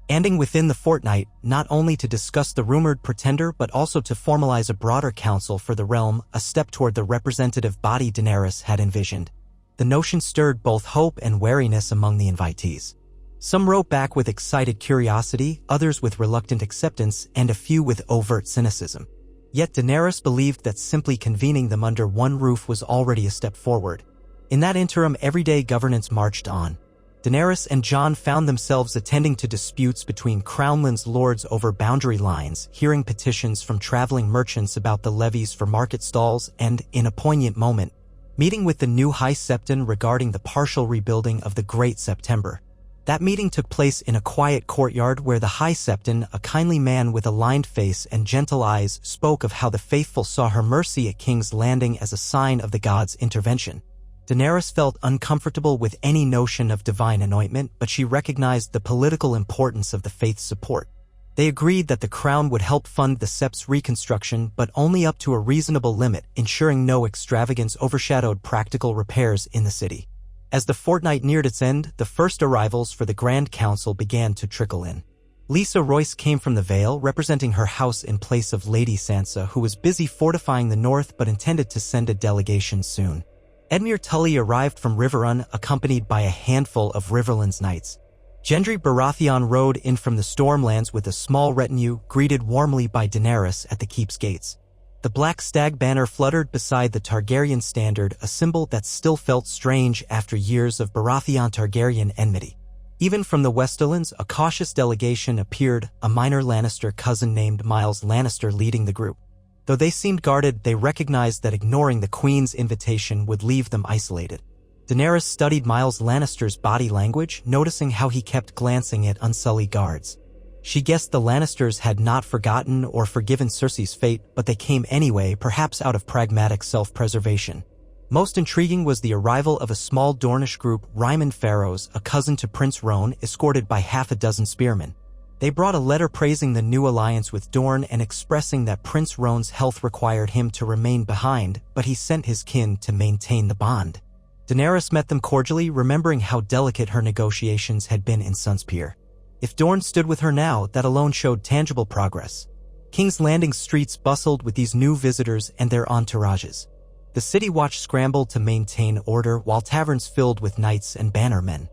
Ending within the fortnight, not only to discuss the rumored pretender but also to formalize a broader council for the realm, a step toward the representative body Daenerys had envisioned. The notion stirred both hope and wariness among the invitees. Some wrote back with excited curiosity, others with reluctant acceptance, and a few with overt cynicism. Yet Daenerys believed that simply convening them under one roof was already a step forward. In that interim, everyday governance marched on. Daenerys and Jon found themselves attending to disputes between Crownland's lords over boundary lines, hearing petitions from traveling merchants about the levies for market stalls, and, in a poignant moment, meeting with the new High Septon regarding the partial rebuilding of the Great September. That meeting took place in a quiet courtyard where the High Septon, a kindly man with a lined face and gentle eyes, spoke of how the faithful saw her mercy at King's Landing as a sign of the gods' intervention. Daenerys felt uncomfortable with any notion of divine anointment, but she recognized the political importance of the faith's support. They agreed that the crown would help fund the Sept's reconstruction, but only up to a reasonable limit, ensuring no extravagance overshadowed practical repairs in the city. As the fortnight neared its end, the first arrivals for the Grand Council began to trickle in. Lisa Royce came from the Vale, representing her house in place of Lady Sansa, who was busy fortifying the north but intended to send a delegation soon. Edmure Tully arrived from Riverrun, accompanied by a handful of Riverlands knights. Gendry Baratheon rode in from the Stormlands with a small retinue, greeted warmly by Daenerys at the keep's gates. The black stag banner fluttered beside the Targaryen standard, a symbol that still felt strange after years of Baratheon-Targaryen enmity. Even from the Westerlands, a cautious delegation appeared, a minor Lannister cousin named Myles Lannister leading the group. Though they seemed guarded, they recognized that ignoring the Queen's invitation would leave them isolated. Daenerys studied Myles Lannister's body language, noticing how he kept glancing at unsullied guards. She guessed the Lannisters had not forgotten or forgiven Cersei's fate, but they came anyway, perhaps out of pragmatic self-preservation. Most intriguing was the arrival of a small Dornish group, Ryman Pharaohs, a cousin to Prince Roan, escorted by half a dozen spearmen. They brought a letter praising the new alliance with Dorne and expressing that Prince Roan's health required him to remain behind, but he sent his kin to maintain the bond. Daenerys met them cordially, remembering how delicate her negotiations had been in Sunspear. If Dorne stood with her now, that alone showed tangible progress. King's Landing's streets bustled with these new visitors and their entourages. The City Watch scrambled to maintain order while taverns filled with knights and bannermen.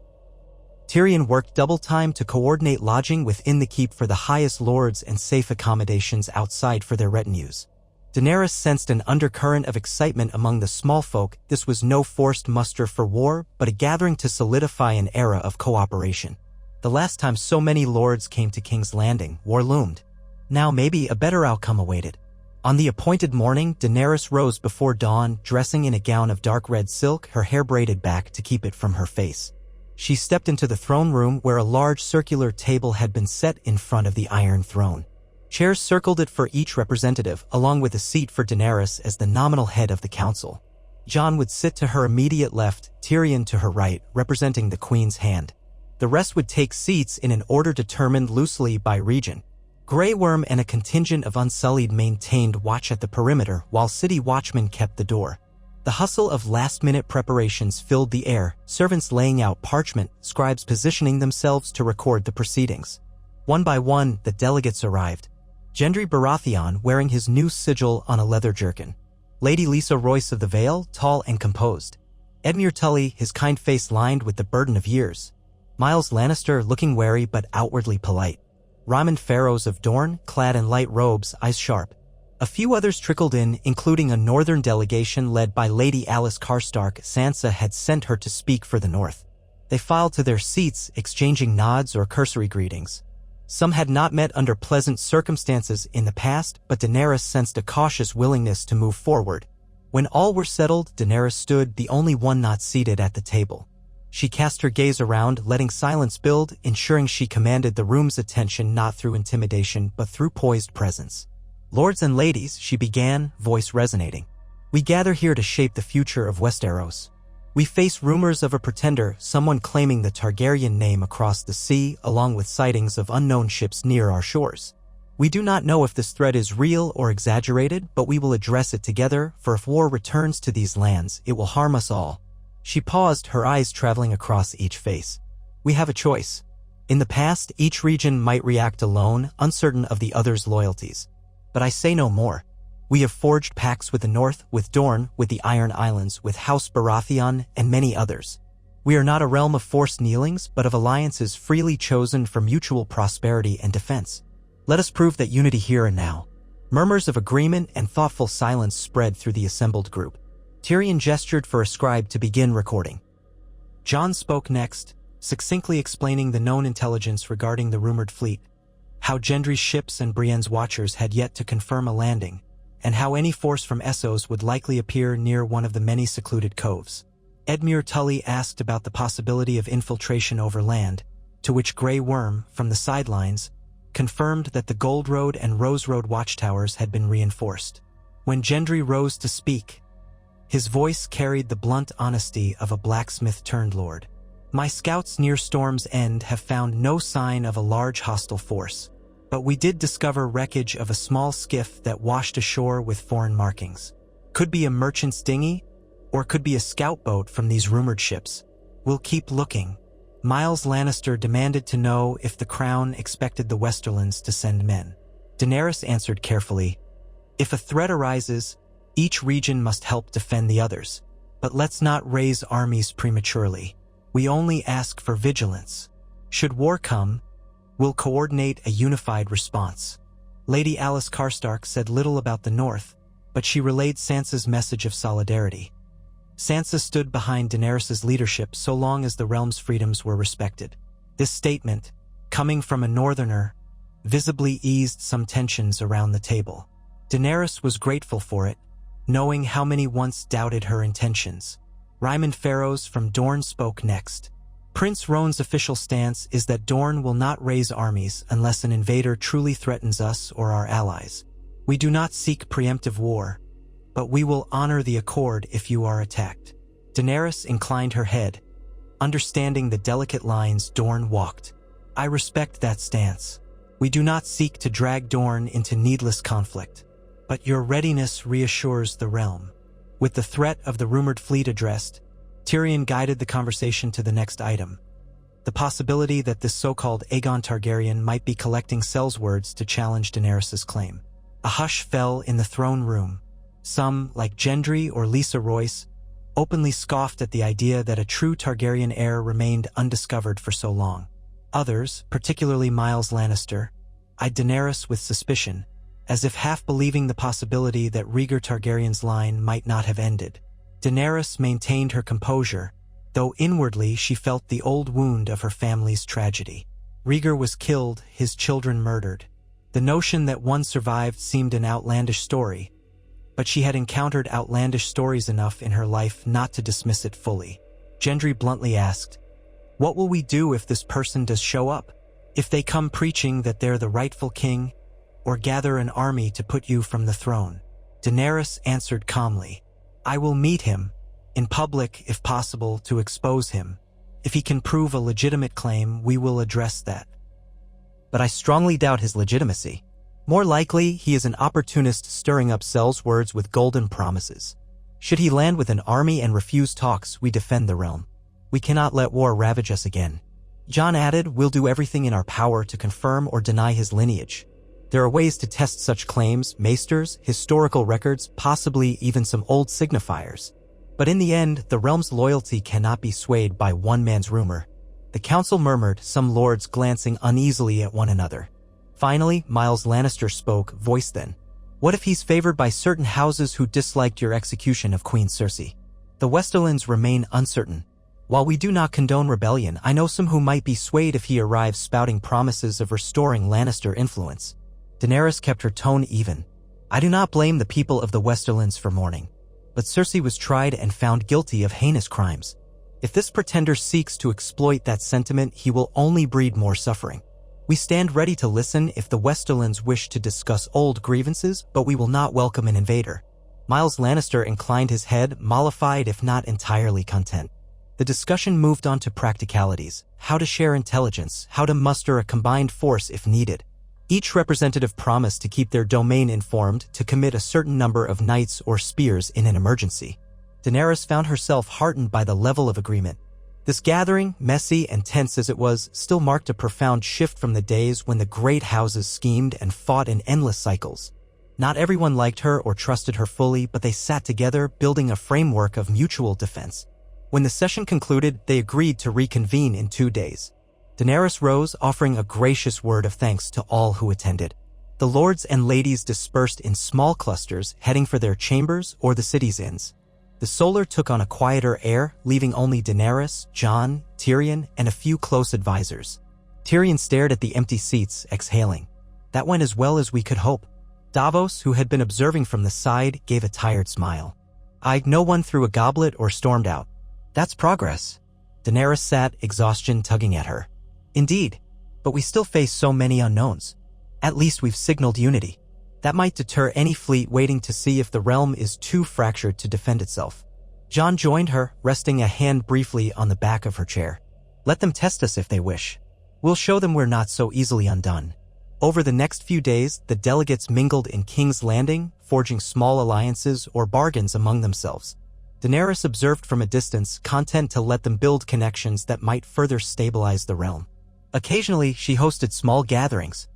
Tyrion worked double time to coordinate lodging within the keep for the highest lords and safe accommodations outside for their retinues. Daenerys sensed an undercurrent of excitement among the small folk. This was no forced muster for war, but a gathering to solidify an era of cooperation. The last time so many lords came to King's Landing, war loomed. Now maybe a better outcome awaited. On the appointed morning, Daenerys rose before dawn, dressing in a gown of dark red silk, her hair braided back to keep it from her face. She stepped into the throne room where a large circular table had been set in front of the Iron Throne. Chairs circled it for each representative, along with a seat for Daenerys as the nominal head of the council. Jon would sit to her immediate left, Tyrion to her right, representing the Queen's hand. The rest would take seats in an order determined loosely by region. Grey Worm and a contingent of Unsullied maintained watch at the perimeter, while city watchmen kept the door. The hustle of last-minute preparations filled the air, servants laying out parchment, scribes positioning themselves to record the proceedings. One by one, the delegates arrived. Gendry Baratheon wearing his new sigil on a leather jerkin. Lady Lisa Royce of the Vale, tall and composed. Edmure Tully, his kind face lined with the burden of years. Myles Lannister looking wary but outwardly polite. Raymond Pharaohs of Dorne, clad in light robes, eyes sharp. A few others trickled in, including a northern delegation led by Lady Alice Karstark. Sansa had sent her to speak for the north. They filed to their seats, exchanging nods or cursory greetings. Some had not met under pleasant circumstances in the past, but Daenerys sensed a cautious willingness to move forward. When all were settled, Daenerys stood, the only one not seated at the table. She cast her gaze around, letting silence build, ensuring she commanded the room's attention not through intimidation but through poised presence. "Lords and ladies," she began, voice resonating. "We gather here to shape the future of Westeros. We face rumors of a pretender, someone claiming the Targaryen name across the sea, along with sightings of unknown ships near our shores. We do not know if this threat is real or exaggerated, but we will address it together, for if war returns to these lands, it will harm us all." She paused, her eyes traveling across each face. "We have a choice. In the past, each region might react alone, uncertain of the other's loyalties. But I say no more. We have forged pacts with the North, with Dorne, with the Iron Islands, with House Baratheon, and many others. We are not a realm of forced kneelings, but of alliances freely chosen for mutual prosperity and defense. Let us prove that unity here and now." Murmurs of agreement and thoughtful silence spread through the assembled group. Tyrion gestured for a scribe to begin recording. Jon spoke next, succinctly explaining the known intelligence regarding the rumored fleet, how Gendry's ships and Brienne's watchers had yet to confirm a landing, and how any force from Essos would likely appear near one of the many secluded coves. Edmure Tully asked about the possibility of infiltration over land, to which Grey Worm, from the sidelines, confirmed that the Gold Road and Rose Road watchtowers had been reinforced. When Gendry rose to speak, his voice carried the blunt honesty of a blacksmith-turned-lord. "My scouts near Storm's End have found no sign of a large hostile force, but we did discover wreckage of a small skiff that washed ashore with foreign markings. Could be a merchant's dinghy, or could be a scout boat from these rumored ships. We'll keep looking." Myles Lannister demanded to know if the Crown expected the Westerlands to send men. Daenerys answered carefully, "If a threat arises, each region must help defend the others. But let's not raise armies prematurely. We only ask for vigilance. Should war come, we'll coordinate a unified response." Lady Alice Karstark said little about the North, but she relayed Sansa's message of solidarity. Sansa stood behind Daenerys' leadership so long as the realm's freedoms were respected. This statement, coming from a northerner, visibly eased some tensions around the table. Daenerys was grateful for it, knowing how many once doubted her intentions. Raymond Pharaohs from Dorne spoke next. "Prince Roan's official stance is that Dorne will not raise armies unless an invader truly threatens us or our allies. We do not seek preemptive war, but we will honor the accord if you are attacked." Daenerys inclined her head, understanding the delicate lines Dorne walked. "I respect that stance. We do not seek to drag Dorne into needless conflict, but your readiness reassures the realm." With the threat of the rumored fleet addressed, Tyrion guided the conversation to the next item: the possibility that this so-called Aegon Targaryen might be collecting Cell's words to challenge Daenerys' claim. A hush fell in the throne room. Some, like Gendry or Lisa Royce, openly scoffed at the idea that a true Targaryen heir remained undiscovered for so long. Others, particularly Myles Lannister, eyed Daenerys with suspicion, as if half believing the possibility that Rhaegar Targaryen's line might not have ended. Daenerys maintained her composure, though inwardly she felt the old wound of her family's tragedy. Rhaegar was killed, his children murdered. The notion that one survived seemed an outlandish story, but she had encountered outlandish stories enough in her life not to dismiss it fully. Gendry bluntly asked, "What will we do if this person does show up? If they come preaching that they're the rightful king, or gather an army to put you from the throne?" Daenerys answered calmly, "I will meet him, in public if possible, to expose him. If he can prove a legitimate claim, we will address that. But I strongly doubt his legitimacy. More likely, he is an opportunist stirring up Cell's words with golden promises. Should he land with an army and refuse talks, we defend the realm. We cannot let war ravage us again." Jon added, "We'll do everything in our power to confirm or deny his lineage. There are ways to test such claims: maesters, historical records, possibly even some old signifiers. But in the end, the realm's loyalty cannot be swayed by one man's rumor." The council murmured, some lords glancing uneasily at one another. Finally, Myles Lannister spoke, voice then. "What if he's favored by certain houses who disliked your execution of Queen Cersei? The Westerlands remain uncertain. While we do not condone rebellion, I know some who might be swayed if he arrives spouting promises of restoring Lannister influence." Daenerys kept her tone even. "I do not blame the people of the Westerlands for mourning, but Cersei was tried and found guilty of heinous crimes. If this pretender seeks to exploit that sentiment, he will only breed more suffering. We stand ready to listen if the Westerlands wish to discuss old grievances, but we will not welcome an invader." Myles Lannister inclined his head, mollified if not entirely content. The discussion moved on to practicalities: how to share intelligence, how to muster a combined force if needed. Each representative promised to keep their domain informed, to commit a certain number of knights or spears in an emergency. Daenerys found herself heartened by the level of agreement. This gathering, messy and tense as it was, still marked a profound shift from the days when the great houses schemed and fought in endless cycles. Not everyone liked her or trusted her fully, but they sat together, building a framework of mutual defense. When the session concluded, they agreed to reconvene in 2 days. Daenerys rose, offering a gracious word of thanks to all who attended. The lords and ladies dispersed in small clusters, heading for their chambers or the city's inns. The Solar took on a quieter air, leaving only Daenerys, Jon, Tyrion, and a few close advisors. Tyrion stared at the empty seats, exhaling. "That went as well as we could hope." Davos, who had been observing from the side, gave a tired smile. No one threw a goblet or stormed out. "That's progress." Daenerys sat, exhaustion tugging at her. "Indeed, but we still face so many unknowns. At least we've signaled unity. That might deter any fleet waiting to see if the realm is too fractured to defend itself." Jon joined her, resting a hand briefly on the back of her chair. "Let them test us if they wish. We'll show them we're not so easily undone." Over the next few days, the delegates mingled in King's Landing, forging small alliances or bargains among themselves. Daenerys observed from a distance, content to let them build connections that might further stabilize the realm. Occasionally, she hosted small gatherings,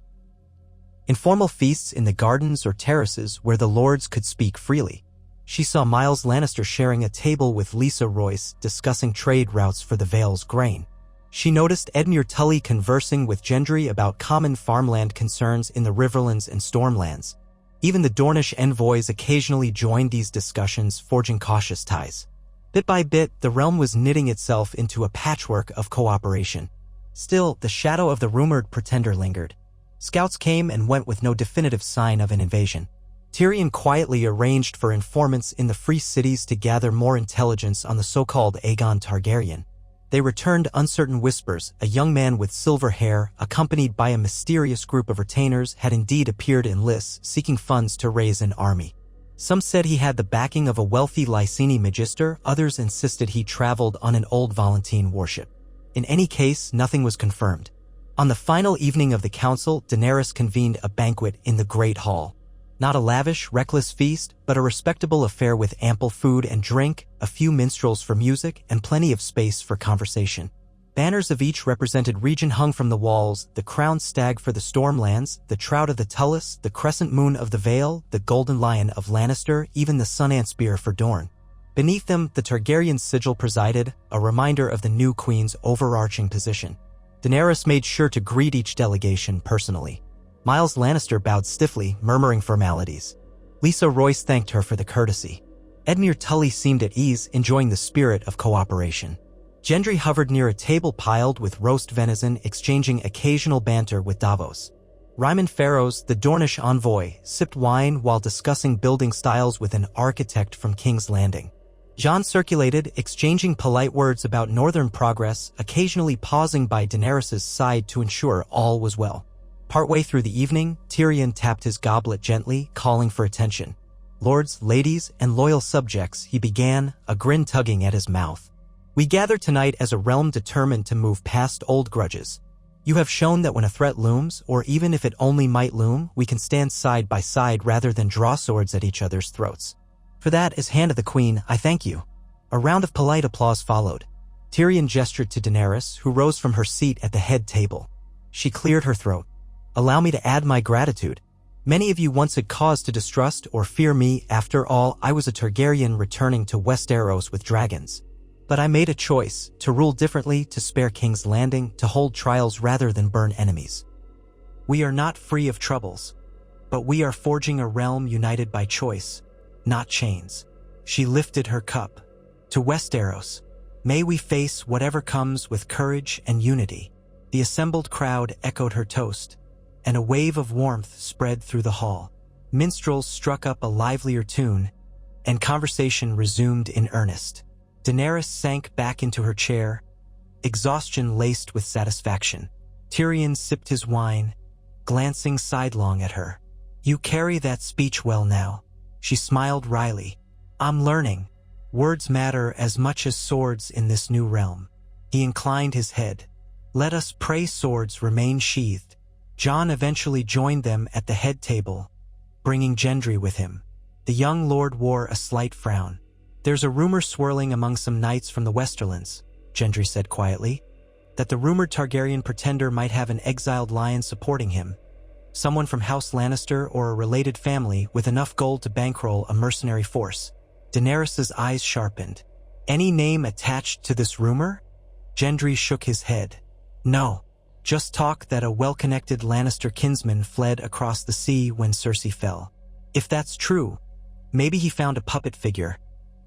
informal feasts in the gardens or terraces where the lords could speak freely. She saw Myles Lannister sharing a table with Lisa Royce, discussing trade routes for the Vale's grain. She noticed Edmure Tully conversing with Gendry about common farmland concerns in the Riverlands and Stormlands. Even the Dornish envoys occasionally joined these discussions, forging cautious ties. Bit by bit, the realm was knitting itself into a patchwork of cooperation. Still, the shadow of the rumored pretender lingered. Scouts came and went with no definitive sign of an invasion. Tyrion quietly arranged for informants in the free cities to gather more intelligence on the so-called Aegon Targaryen. They returned uncertain whispers. A young man with silver hair, accompanied by a mysterious group of retainers, had indeed appeared in lists, seeking funds to raise an army. Some said he had the backing of a wealthy Lyseni magister, others insisted he traveled on an old Volantene warship. In any case, nothing was confirmed. On the final evening of the council, Daenerys convened a banquet in the Great Hall. Not a lavish, reckless feast, but a respectable affair with ample food and drink, a few minstrels for music, and plenty of space for conversation. Banners of each represented region hung from the walls: the crowned stag for the Stormlands, the trout of the Tullus, the crescent moon of the Vale, the golden lion of Lannister, even the sun ant spear for Dorne. Beneath them, the Targaryen sigil presided, a reminder of the new queen's overarching position. Daenerys made sure to greet each delegation personally. Myles Lannister bowed stiffly, murmuring formalities. Lisa Royce thanked her for the courtesy. Edmure Tully seemed at ease, enjoying the spirit of cooperation. Gendry hovered near a table piled with roast venison, exchanging occasional banter with Davos. Ryman Farrows, the Dornish envoy, sipped wine while discussing building styles with an architect from King's Landing. Jon circulated, exchanging polite words about northern progress, occasionally pausing by Daenerys' side to ensure all was well. Partway through the evening, Tyrion tapped his goblet gently, calling for attention. Lords, ladies, and loyal subjects, he began, a grin tugging at his mouth. We gather tonight as a realm determined to move past old grudges. You have shown that when a threat looms, or even if it only might loom, we can stand side by side rather than draw swords at each other's throats. For that, as Hand of the Queen, I thank you. A round of polite applause followed. Tyrion gestured to Daenerys, who rose from her seat at the head table. She cleared her throat. Allow me to add my gratitude. Many of you once had cause to distrust or fear me. After all, I was a Targaryen returning to Westeros with dragons. But I made a choice, to rule differently, to spare King's Landing, to hold trials rather than burn enemies. We are not free of troubles, but we are forging a realm united by choice, not chains. She lifted her cup. To Westeros, may we face whatever comes with courage and unity. The assembled crowd echoed her toast, and a wave of warmth spread through the hall. Minstrels struck up a livelier tune, and conversation resumed in earnest. Daenerys sank back into her chair, exhaustion laced with satisfaction. Tyrion sipped his wine, glancing sidelong at her. You carry that speech well now. She smiled wryly. I'm learning. Words matter as much as swords in this new realm. He inclined his head. Let us pray swords remain sheathed. Jon eventually joined them at the head table, bringing Gendry with him. The young lord wore a slight frown. There's a rumor swirling among some knights from the Westerlands, Gendry said quietly, that the rumored Targaryen pretender might have an exiled lion supporting him. Someone from House Lannister or a related family with enough gold to bankroll a mercenary force. Daenerys' eyes sharpened. Any name attached to this rumor? Gendry shook his head. No. Just talk that a well-connected Lannister kinsman fled across the sea when Cersei fell. If that's true, maybe he found a puppet figure,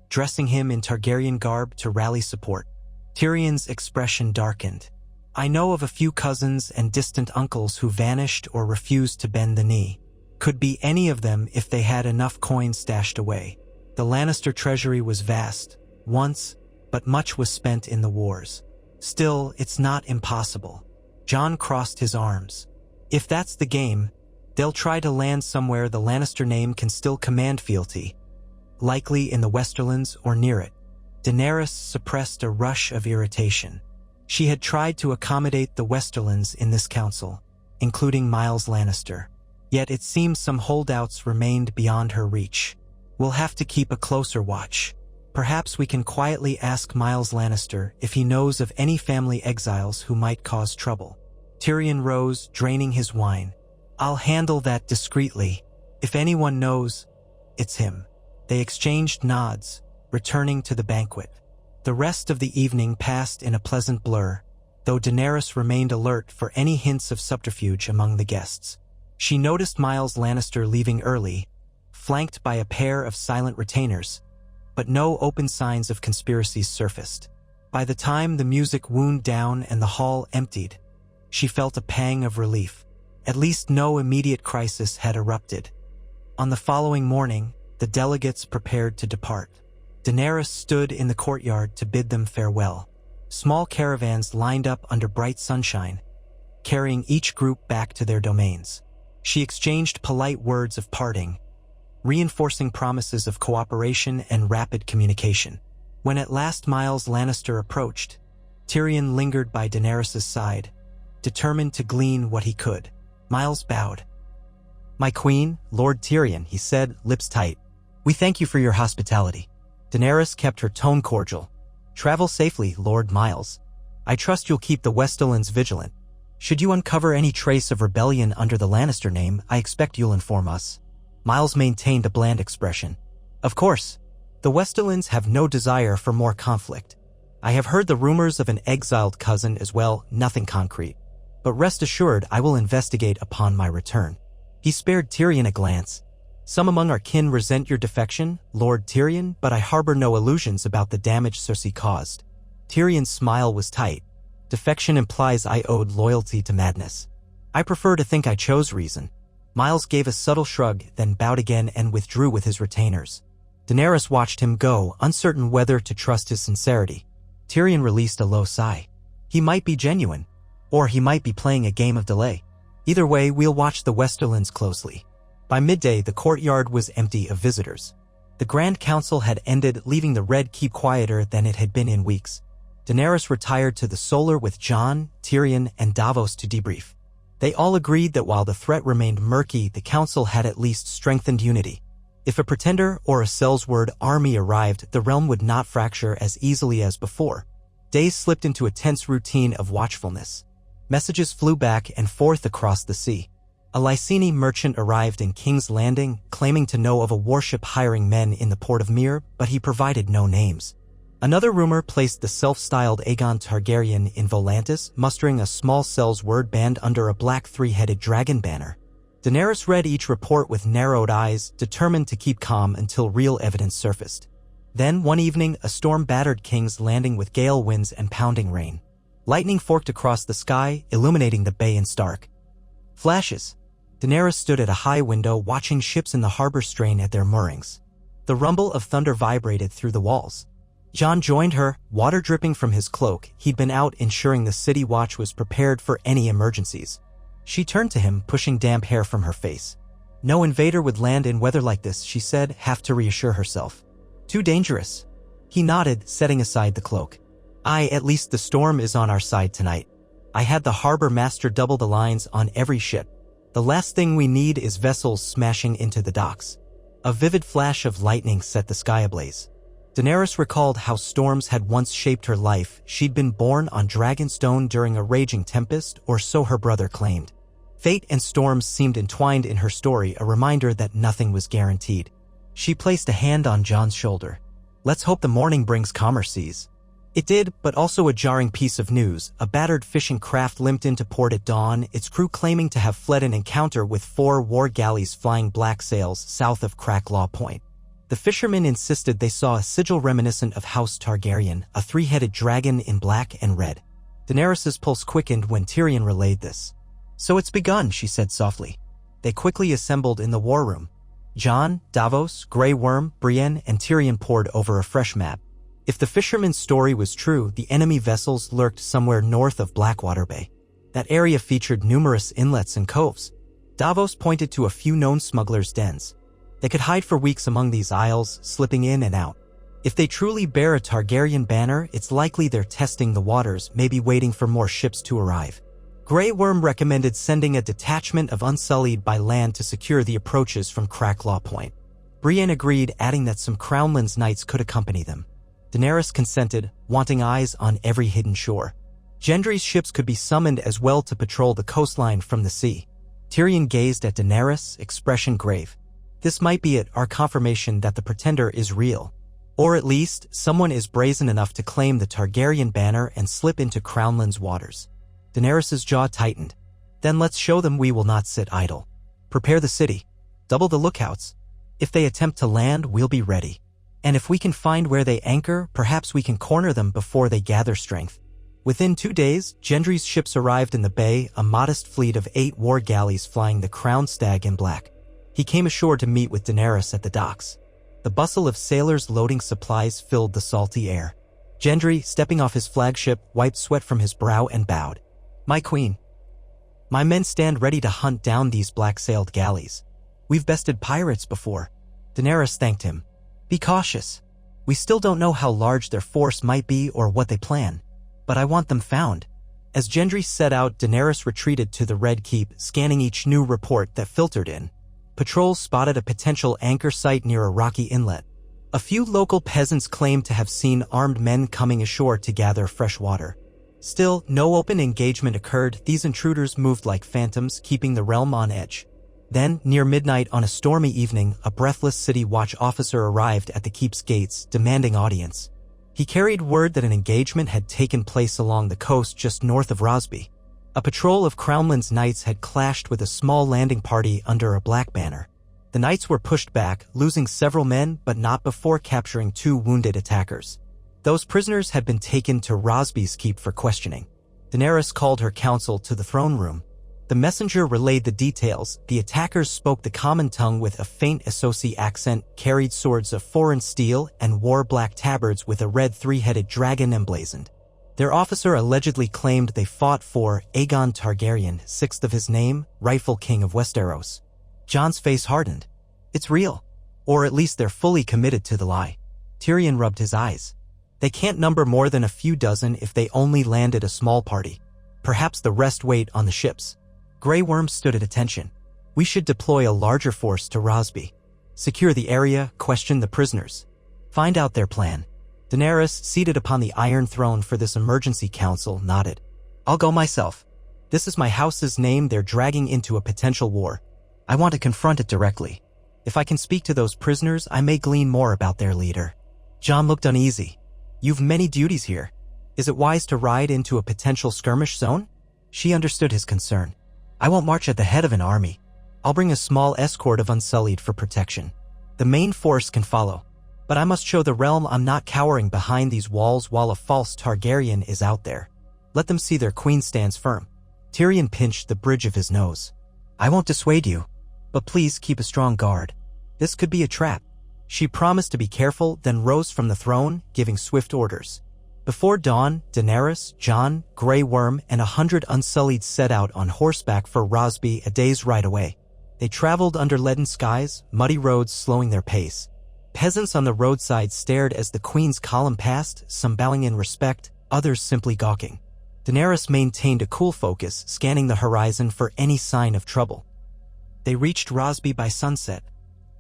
dressing him in Targaryen garb to rally support. Tyrion's expression darkened. I know of a few cousins and distant uncles who vanished or refused to bend the knee. Could be any of them if they had enough coin stashed away. The Lannister treasury was vast, once, but much was spent in the wars. Still, it's not impossible. Jon crossed his arms. If that's the game, they'll try to land somewhere the Lannister name can still command fealty. Likely in the Westerlands or near it. Daenerys suppressed a rush of irritation. She had tried to accommodate the Westerlands in this council, including Myles Lannister. Yet it seemed some holdouts remained beyond her reach. We'll have to keep a closer watch. Perhaps we can quietly ask Myles Lannister if he knows of any family exiles who might cause trouble. Tyrion rose, draining his wine. I'll handle that discreetly. If anyone knows, it's him. They exchanged nods, returning to the banquet. The rest of the evening passed in a pleasant blur, though Daenerys remained alert for any hints of subterfuge among the guests. She noticed Myles Lannister leaving early, flanked by a pair of silent retainers, but no open signs of conspiracies surfaced. By the time the music wound down and the hall emptied, she felt a pang of relief. At least no immediate crisis had erupted. On the following morning, the delegates prepared to depart. Daenerys stood in the courtyard to bid them farewell. Small caravans lined up under bright sunshine, carrying each group back to their domains. She exchanged polite words of parting, reinforcing promises of cooperation and rapid communication. When at last Myles Lannister approached, Tyrion lingered by Daenerys' side, determined to glean what he could. Miles bowed. "My queen, Lord Tyrion," he said, lips tight. "We thank you for your hospitality." Daenerys kept her tone cordial. "Travel safely, Lord Miles. I trust you'll keep the Westerlands vigilant. Should you uncover any trace of rebellion under the Lannister name, I expect you'll inform us." Miles maintained a bland expression. "Of course. The Westerlands have no desire for more conflict. I have heard the rumors of an exiled cousin as well, nothing concrete. But rest assured I will investigate upon my return." He spared Tyrion a glance. "Some among our kin resent your defection, Lord Tyrion, but I harbor no illusions about the damage Cersei caused." Tyrion's smile was tight. "Defection implies I owed loyalty to madness. I prefer to think I chose reason." Miles gave a subtle shrug, then bowed again and withdrew with his retainers. Daenerys watched him go, uncertain whether to trust his sincerity. Tyrion released a low sigh. He might be genuine, or he might be playing a game of delay. Either way, we'll watch the Westerlands closely. By midday, the courtyard was empty of visitors. The Grand Council had ended, leaving the Red Keep quieter than it had been in weeks. Daenerys retired to the Solar with Jon, Tyrion, and Davos to debrief. They all agreed that while the threat remained murky, the Council had at least strengthened unity. If a pretender or a Sellsword army arrived, the realm would not fracture as easily as before. Days slipped into a tense routine of watchfulness. Messages flew back and forth across the sea. A Lyseni merchant arrived in King's Landing, claiming to know of a warship hiring men in the port of Myr, but he provided no names. Another rumor placed the self-styled Aegon Targaryen in Volantis, mustering a small Sellsword band under a black three-headed dragon banner. Daenerys read each report with narrowed eyes, determined to keep calm until real evidence surfaced. Then, one evening, a storm battered King's Landing with gale winds and pounding rain. Lightning forked across the sky, illuminating the bay and Stark. Flashes. Daenerys stood at a high window, watching ships in the harbor strain at their moorings. The rumble of thunder vibrated through the walls. Jon joined her, water dripping from his cloak. He'd been out ensuring the city watch was prepared for any emergencies. She turned to him, pushing damp hair from her face. "No invader would land in weather like this," she said, half to reassure herself. "Too dangerous." He nodded, setting aside the cloak. At least the storm is on our side tonight. I had the harbor master double the lines on every ship. The last thing we need is vessels smashing into the docks." A vivid flash of lightning set the sky ablaze. Daenerys recalled how storms had once shaped her life. She'd been born on Dragonstone during a raging tempest, or so her brother claimed. Fate and storms seemed entwined in her story, a reminder that nothing was guaranteed. She placed a hand on Jon's shoulder. "Let's hope the morning brings calmer seas." It did, but also a jarring piece of news. A battered fishing craft limped into port at dawn, its crew claiming to have fled an encounter with 4 war galleys flying black sails south of Cracklaw Point. The fishermen insisted they saw a sigil reminiscent of House Targaryen, a 3-headed dragon in black and red. Daenerys' pulse quickened when Tyrion relayed this. "So it's begun," she said softly. They quickly assembled in the war room. Jon, Davos, Grey Worm, Brienne, and Tyrion pored over a fresh map. If the fisherman's story was true, the enemy vessels lurked somewhere north of Blackwater Bay. That area featured numerous inlets and coves. Davos pointed to a few known smugglers' dens. They could hide for weeks among these isles, slipping in and out. If they truly bear a Targaryen banner, it's likely they're testing the waters, maybe waiting for more ships to arrive. Grey Worm recommended sending a detachment of Unsullied by land to secure the approaches from Cracklaw Point. Brienne agreed, adding that some Crownlands knights could accompany them. Daenerys consented, wanting eyes on every hidden shore. Gendry's ships could be summoned as well to patrol the coastline from the sea. Tyrion gazed at Daenerys, expression grave. "This might be it, our confirmation that the Pretender is real. Or at least, someone is brazen enough to claim the Targaryen banner and slip into Crownlands waters." Daenerys' jaw tightened. "Then let's show them we will not sit idle. Prepare the city. Double the lookouts. If they attempt to land, we'll be ready. And if we can find where they anchor, perhaps we can corner them before they gather strength." Within 2 days, Gendry's ships arrived in the bay, a modest fleet of 8 war galleys flying the Crown Stag in black. He came ashore to meet with Daenerys at the docks. The bustle of sailors loading supplies filled the salty air. Gendry, stepping off his flagship, wiped sweat from his brow and bowed. "My queen. My men stand ready to hunt down these black-sailed galleys. We've bested pirates before." Daenerys thanked him. "Be cautious. We still don't know how large their force might be or what they plan. But I want them found. As Gendry set out, Daenerys retreated to the Red Keep, scanning each new report that filtered in. Patrols spotted a potential anchor site near a rocky inlet. A few local peasants claimed to have seen armed men coming ashore to gather fresh water. Still, no open engagement occurred. These intruders moved like phantoms, keeping the realm on edge. Then, near midnight on a stormy evening, a breathless city watch officer arrived at the keep's gates, demanding audience. He carried word that an engagement had taken place along the coast just north of Rosby. A patrol of Crownland's knights had clashed with a small landing party under a black banner. The knights were pushed back, losing several men, but not before capturing 2 wounded attackers. Those prisoners had been taken to Rosby's keep for questioning. Daenerys called her council to the throne room. The messenger relayed the details. The attackers spoke the common tongue with a faint Essosi accent, carried swords of foreign steel, and wore black tabards with a red 3-headed dragon emblazoned. Their officer allegedly claimed they fought for Aegon Targaryen, 6th of his name, rightful king of Westeros. Jon's face hardened. It's real. Or at least they're fully committed to the lie. Tyrion rubbed his eyes. They can't number more than a few dozen if they only landed a small party. Perhaps the rest wait on the ships. Grey Worm stood at attention. We should deploy a larger force to Rosby. Secure the area, question the prisoners. Find out their plan. Daenerys, seated upon the Iron Throne for this emergency council, nodded. I'll go myself. This is my house's name they're dragging into a potential war. I want to confront it directly. If I can speak to those prisoners, I may glean more about their leader. Jon looked uneasy. You've many duties here. Is it wise to ride into a potential skirmish zone? She understood his concern. I won't march at the head of an army. I'll bring a small escort of Unsullied for protection. The main force can follow. But I must show the realm I'm not cowering behind these walls while a false Targaryen is out there. Let them see their queen stands firm. Tyrion pinched the bridge of his nose. I won't dissuade you. But please keep a strong guard. This could be a trap. She promised to be careful, then rose from the throne, giving swift orders. Before dawn, Daenerys, Jon, Grey Worm, and 100 Unsullied set out on horseback for Rosby, a day's ride away. They traveled under leaden skies, muddy roads slowing their pace. Peasants on the roadside stared as the queen's column passed, some bowing in respect, others simply gawking. Daenerys maintained a cool focus, scanning the horizon for any sign of trouble. They reached Rosby by sunset.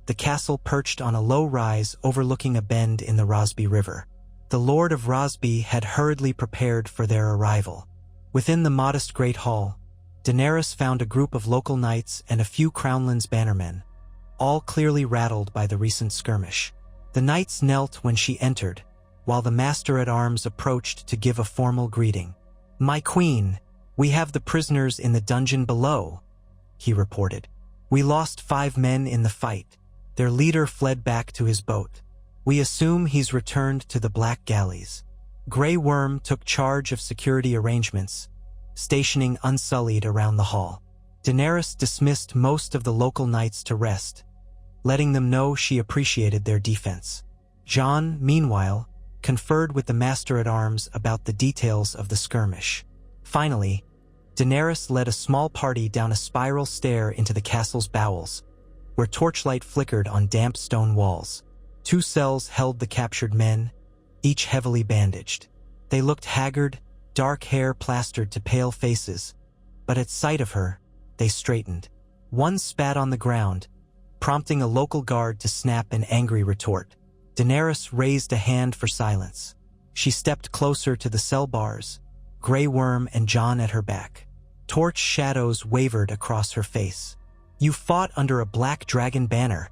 The castle perched on a low rise overlooking a bend in the Rosby River. The Lord of Rosby had hurriedly prepared for their arrival. Within the modest great hall, Daenerys found a group of local knights and a few Crownland's bannermen, all clearly rattled by the recent skirmish. The knights knelt when she entered, while the master-at-arms approached to give a formal greeting. "My queen, we have the prisoners in the dungeon below," he reported. "We lost 5 men in the fight. Their leader fled back to his boat. We assume he's returned to the Black Galleys." Grey Worm took charge of security arrangements, stationing Unsullied around the hall. Daenerys dismissed most of the local knights to rest, letting them know she appreciated their defense. Jon, meanwhile, conferred with the Master-at-Arms about the details of the skirmish. Finally, Daenerys led a small party down a spiral stair into the castle's bowels, where torchlight flickered on damp stone walls. 2 cells held the captured men, each heavily bandaged. They looked haggard, dark hair plastered to pale faces, but at sight of her, they straightened. One spat on the ground, prompting a local guard to snap an angry retort. Daenerys raised a hand for silence. She stepped closer to the cell bars, Grey Worm and Jon at her back. Torch shadows wavered across her face. "You fought under a black dragon banner,"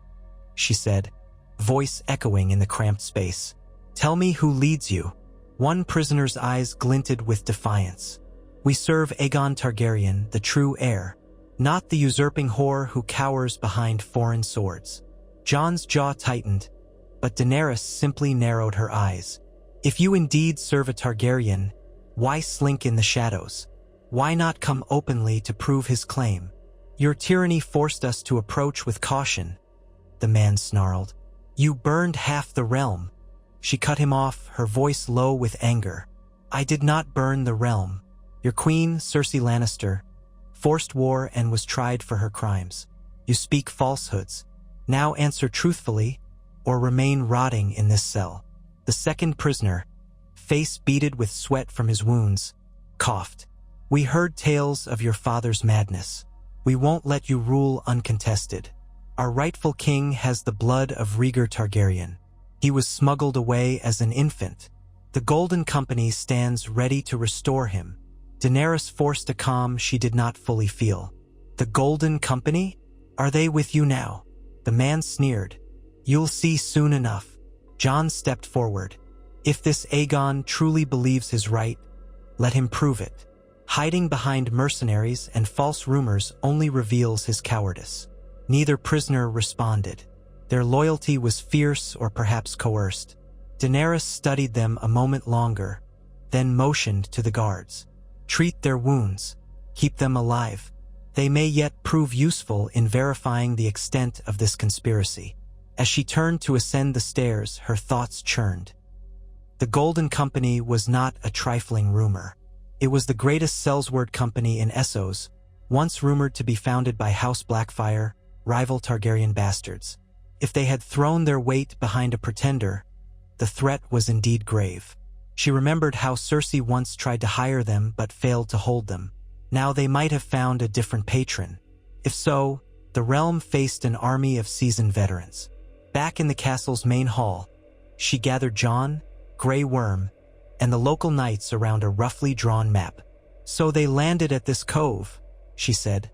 she said, voice echoing in the cramped space. "Tell me who leads you." One prisoner's eyes glinted with defiance. "We serve Aegon Targaryen, the true heir, not the usurping whore who cowers behind foreign swords." Jon's jaw tightened, but Daenerys simply narrowed her eyes. "If you indeed serve a Targaryen, why slink in the shadows? Why not come openly to prove his claim? Your tyranny forced us to approach with caution," the man snarled. "You burned half the realm." She cut him off, her voice low with anger. "I did not burn the realm. Your queen, Cersei Lannister, forced war and was tried for her crimes. You speak falsehoods. Now answer truthfully, or remain rotting in this cell." The second prisoner, face beaded with sweat from his wounds, coughed. We heard tales of your father's madness. We won't let you rule uncontested. Our rightful king has the blood of Rhaegar Targaryen. He was smuggled away as an infant. The Golden Company stands ready to restore him." Daenerys forced a calm she did not fully feel. "The Golden Company? Are they with you now?" The man sneered. "You'll see soon enough." Jon stepped forward. "If this Aegon truly believes his right, let him prove it. Hiding behind mercenaries and false rumors only reveals his cowardice." Neither prisoner responded. Their loyalty was fierce or perhaps coerced. Daenerys studied them a moment longer, then motioned to the guards. "Treat their wounds. Keep them alive. They may yet prove useful in verifying the extent of this conspiracy." As she turned to ascend the stairs, her thoughts churned. The Golden Company was not a trifling rumor. It was the greatest sellsword company in Essos, once rumored to be founded by House Blackfyre, rival Targaryen bastards. If they had thrown their weight behind a pretender, the threat was indeed grave. She remembered how Cersei once tried to hire them but failed to hold them. Now they might have found a different patron. If so, the realm faced an army of seasoned veterans. Back in the castle's main hall, she gathered Jon, Grey Worm, and the local knights around a roughly drawn map. "So they landed at this cove," she said,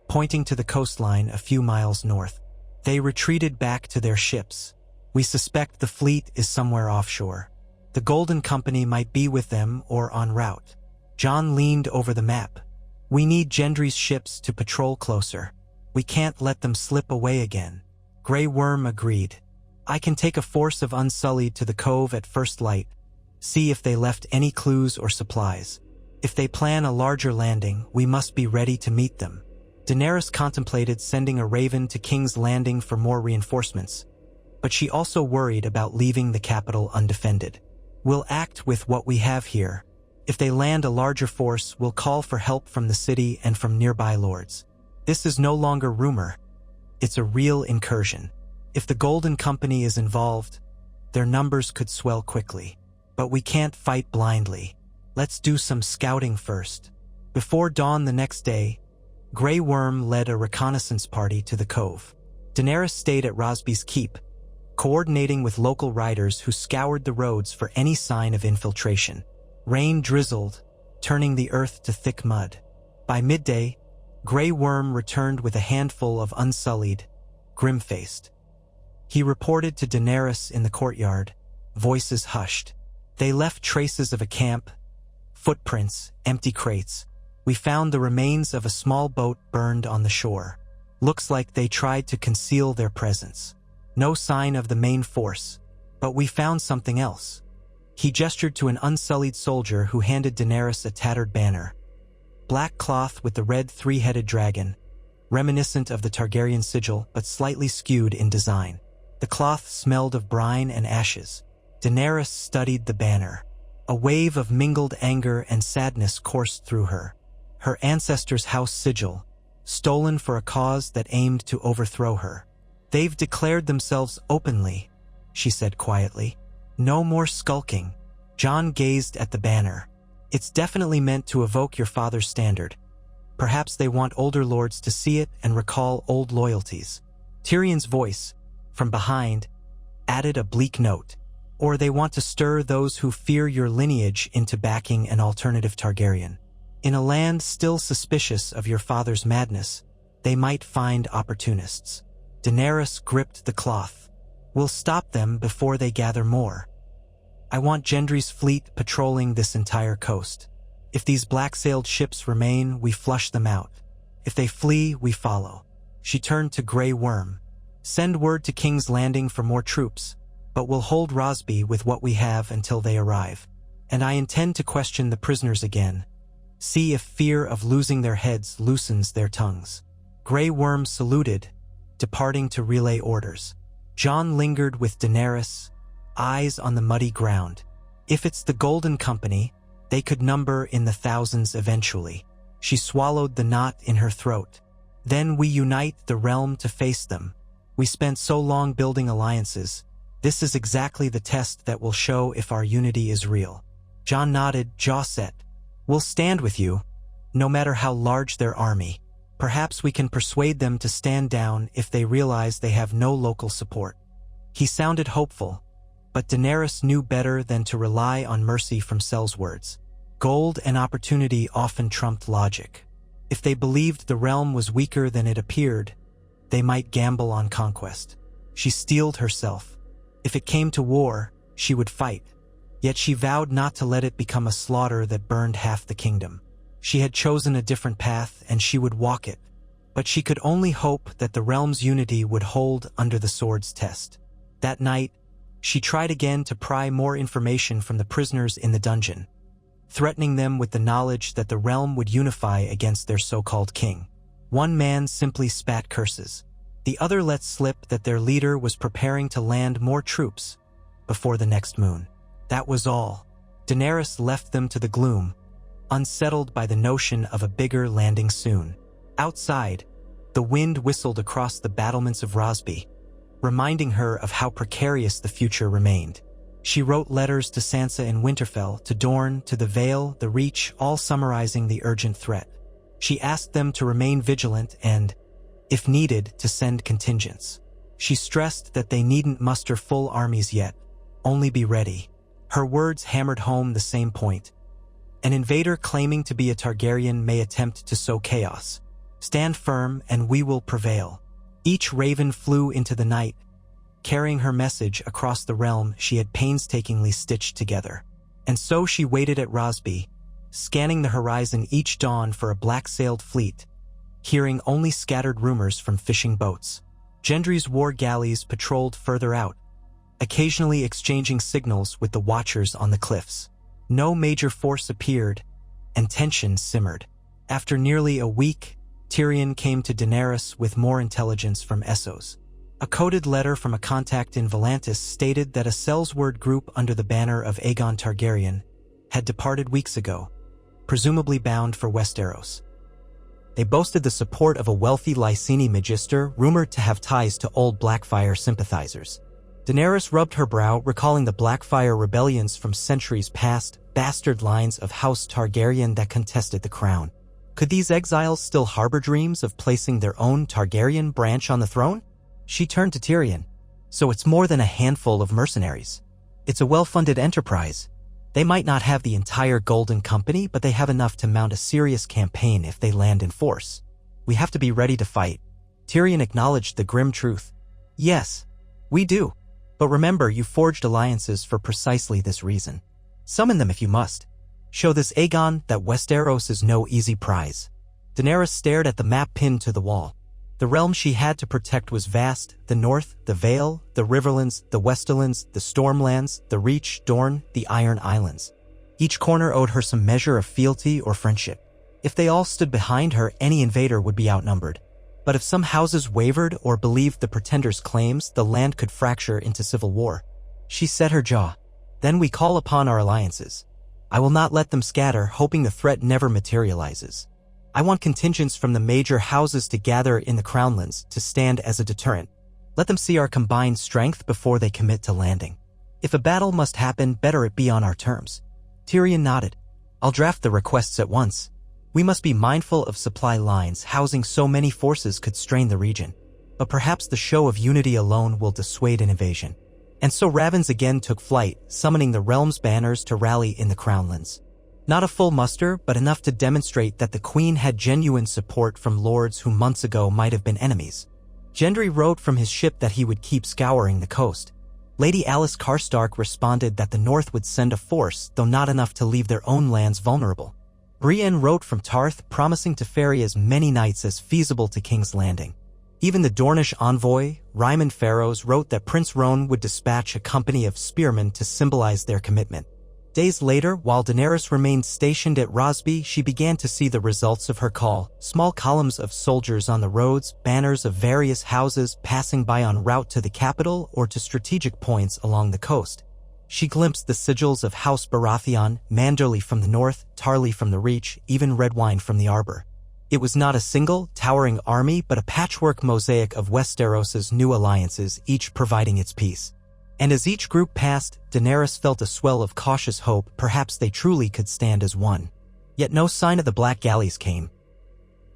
pointing to the coastline a few miles north. "They retreated back to their ships. We suspect the fleet is somewhere offshore. The Golden Company might be with them or en route." Jon leaned over the map. "We need Gendry's ships to patrol closer. We can't let them slip away again." Grey Worm agreed. "I can take a force of Unsullied to the cove at first light, see if they left any clues or supplies. If they plan a larger landing, we must be ready to meet them." Daenerys contemplated sending a raven to King's Landing for more reinforcements, but she also worried about leaving the capital undefended. "We'll act with what we have here. If they land a larger force, we'll call for help from the city and from nearby lords. This is no longer rumor. It's a real incursion. If the Golden Company is involved, their numbers could swell quickly. But we can't fight blindly. Let's do some scouting first." Before dawn the next day, Grey Worm led a reconnaissance party to the cove. Daenerys stayed at Rosby's Keep, coordinating with local riders who scoured the roads for any sign of infiltration. Rain drizzled, turning the earth to thick mud. By midday, Grey Worm returned with a handful of Unsullied, grim-faced. He reported to Daenerys in the courtyard, voices hushed. "They left traces of a camp, footprints, empty crates. We found the remains of a small boat burned on the shore. Looks like they tried to conceal their presence. No sign of the main force, but we found something else." He gestured to an Unsullied soldier who handed Daenerys a tattered banner. Black cloth with the red three-headed dragon, reminiscent of the Targaryen sigil but slightly skewed in design. The cloth smelled of brine and ashes. Daenerys studied the banner. A wave of mingled anger and sadness coursed through her. Her ancestors' house sigil, stolen for a cause that aimed to overthrow her. "They've declared themselves openly," she said quietly. "No more skulking." Jon gazed at the banner. "It's definitely meant to evoke your father's standard. Perhaps they want older lords to see it and recall old loyalties." Tyrion's voice, from behind, added a bleak note. "Or they want to stir those who fear your lineage into backing an alternative Targaryen. In a land still suspicious of your father's madness, they might find opportunists." Daenerys gripped the cloth. "We'll stop them before they gather more. I want Gendry's fleet patrolling this entire coast. If these black-sailed ships remain, we flush them out. If they flee, we follow." She turned to Grey Worm. "Send word to King's Landing for more troops, but we'll hold Rosby with what we have until they arrive. And I intend to question the prisoners again. See if fear of losing their heads loosens their tongues." Grey Worm saluted, departing to relay orders. Jon lingered with Daenerys, eyes on the muddy ground. If it's the Golden Company, they could number in the thousands eventually. She swallowed the knot in her throat. "Then we unite the realm to face them. We spent so long building alliances. This is exactly the test that will show if our unity is real." Jon nodded, jaw set. "We'll stand with you, No matter how large their army, perhaps we can persuade them to stand down if they realize they have no local support. He sounded hopeful, but Daenerys knew better than to rely on mercy from Sel's words. Gold and opportunity often trumped logic. If they believed the realm was weaker than it appeared, they might gamble on conquest. She steeled herself. If it came to war, she would fight. Yet she vowed not to let it become a slaughter that burned half the kingdom. She had chosen a different path, and she would walk it. But she could only hope that the realm's unity would hold under the sword's test. That night, she tried again to pry more information from the prisoners in the dungeon, threatening them with the knowledge that the realm would unify against their so-called king. One man simply spat curses. The other let slip that their leader was preparing to land more troops before the next moon. That was all. Daenerys left them to the gloom, unsettled by the notion of a bigger landing soon. Outside, the wind whistled across the battlements of Rosby, reminding her of how precarious the future remained. She wrote letters to Sansa in Winterfell, to Dorne, to the Vale, the Reach, all summarizing the urgent threat. She asked them to remain vigilant and, if needed, to send contingents. She stressed that they needn't muster full armies yet, only be ready. Her words hammered home the same point. An invader claiming to be a Targaryen may attempt to sow chaos. Stand firm and we will prevail. Each raven flew into the night, carrying her message across the realm she had painstakingly stitched together. And so she waited at Rosby, scanning the horizon each dawn for a black-sailed fleet, hearing only scattered rumors from fishing boats. Gendry's war galleys patrolled further out, occasionally exchanging signals with the watchers on the cliffs. No major force appeared, and tension simmered. After nearly a week, Tyrion came to Daenerys with more intelligence from Essos. A coded letter from a contact in Volantis stated that a Sellsword group under the banner of Aegon Targaryen had departed weeks ago, presumably bound for Westeros. They boasted the support of a wealthy Lyseni magister rumored to have ties to old Blackfyre sympathizers. Daenerys rubbed her brow, recalling the Blackfyre rebellions from centuries past, bastard lines of House Targaryen that contested the crown. Could these exiles still harbor dreams of placing their own Targaryen branch on the throne? She turned to Tyrion. So it's more than a handful of mercenaries. It's a well-funded enterprise. They might not have the entire Golden Company, but they have enough to mount a serious campaign if they land in force. We have to be ready to fight. Tyrion acknowledged the grim truth. Yes, we do. But remember, you forged alliances for precisely this reason. Summon them if you must. Show this Aegon that Westeros is no easy prize. Daenerys stared at the map pinned to the wall. The realm she had to protect was vast: the North, the Vale, the Riverlands, the Westerlands, the Stormlands, the Reach, Dorne, the Iron Islands. Each corner owed her some measure of fealty or friendship. If they all stood behind her, any invader would be outnumbered. But if some houses wavered or believed the pretenders' claims, the land could fracture into civil war. She set her jaw. Then we call upon our alliances. I will not let them scatter, hoping the threat never materializes. I want contingents from the major houses to gather in the Crownlands to stand as a deterrent. Let them see our combined strength before they commit to landing. If a battle must happen, better it be on our terms. Tyrion nodded. I'll draft the requests at once. We must be mindful of supply lines. Housing so many forces could strain the region. But perhaps the show of unity alone will dissuade an invasion. And so ravens again took flight, summoning the realm's banners to rally in the Crownlands. Not a full muster, but enough to demonstrate that the Queen had genuine support from lords who months ago might have been enemies. Gendry wrote from his ship that he would keep scouring the coast. Lady Alice Karstark responded that the North would send a force, though not enough to leave their own lands vulnerable. Brienne wrote from Tarth, promising to ferry as many knights as feasible to King's Landing. Even the Dornish envoy, Ryman Farrows, wrote that Prince Roan would dispatch a company of spearmen to symbolize their commitment. Days later, while Daenerys remained stationed at Rosby, she began to see the results of her call. Small columns of soldiers on the roads, banners of various houses passing by en route to the capital or to strategic points along the coast. She glimpsed the sigils of House Baratheon, Manderly from the north, Tarly from the Reach, even Redwyne from the Arbor. It was not a single, towering army, but a patchwork mosaic of Westeros's new alliances, each providing its piece. And as each group passed, Daenerys felt a swell of cautious hope. Perhaps they truly could stand as one. Yet no sign of the black galleys came.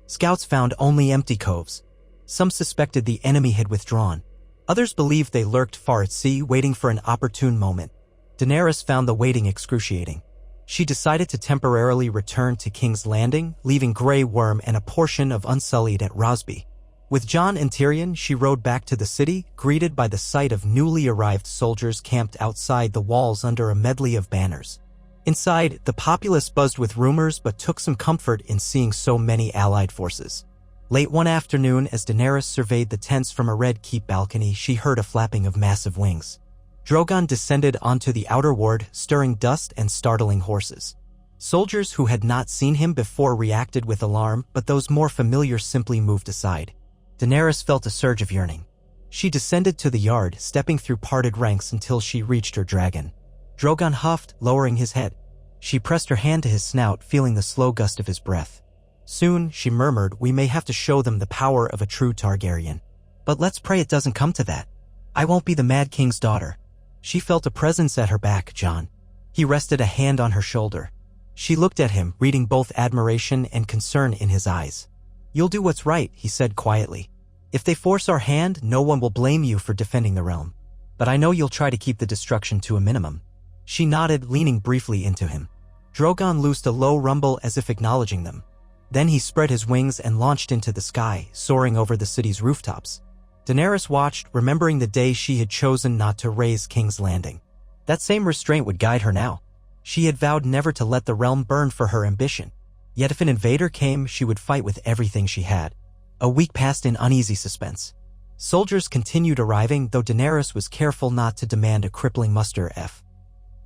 Scouts found only empty coves. Some suspected the enemy had withdrawn. Others believed they lurked far at sea, waiting for an opportune moment. Daenerys found the waiting excruciating. She decided to temporarily return to King's Landing, leaving Grey Worm and a portion of Unsullied at Rosby. With Jon and Tyrion, she rode back to the city, greeted by the sight of newly arrived soldiers camped outside the walls under a medley of banners. Inside, the populace buzzed with rumors but took some comfort in seeing so many allied forces. Late one afternoon, as Daenerys surveyed the tents from a Red Keep balcony, she heard a flapping of massive wings. Drogon descended onto the outer ward, stirring dust and startling horses. Soldiers who had not seen him before reacted with alarm, but those more familiar simply moved aside. Daenerys felt a surge of yearning. She descended to the yard, stepping through parted ranks until she reached her dragon. Drogon huffed, lowering his head. She pressed her hand to his snout, feeling the slow gust of his breath. Soon, she murmured, we may have to show them the power of a true Targaryen. But let's pray it doesn't come to that. I won't be the Mad King's daughter. She felt a presence at her back, Jon. He rested a hand on her shoulder. She looked at him, reading both admiration and concern in his eyes. You'll do what's right, he said quietly. If they force our hand, no one will blame you for defending the realm. But I know you'll try to keep the destruction to a minimum. She nodded, leaning briefly into him. Drogon loosed a low rumble as if acknowledging them. Then he spread his wings and launched into the sky, soaring over the city's rooftops. Daenerys watched, remembering the day she had chosen not to raise King's Landing. That same restraint would guide her now. She had vowed never to let the realm burn for her ambition. Yet if an invader came, she would fight with everything she had. A week passed in uneasy suspense. Soldiers continued arriving, though Daenerys was careful not to demand a crippling muster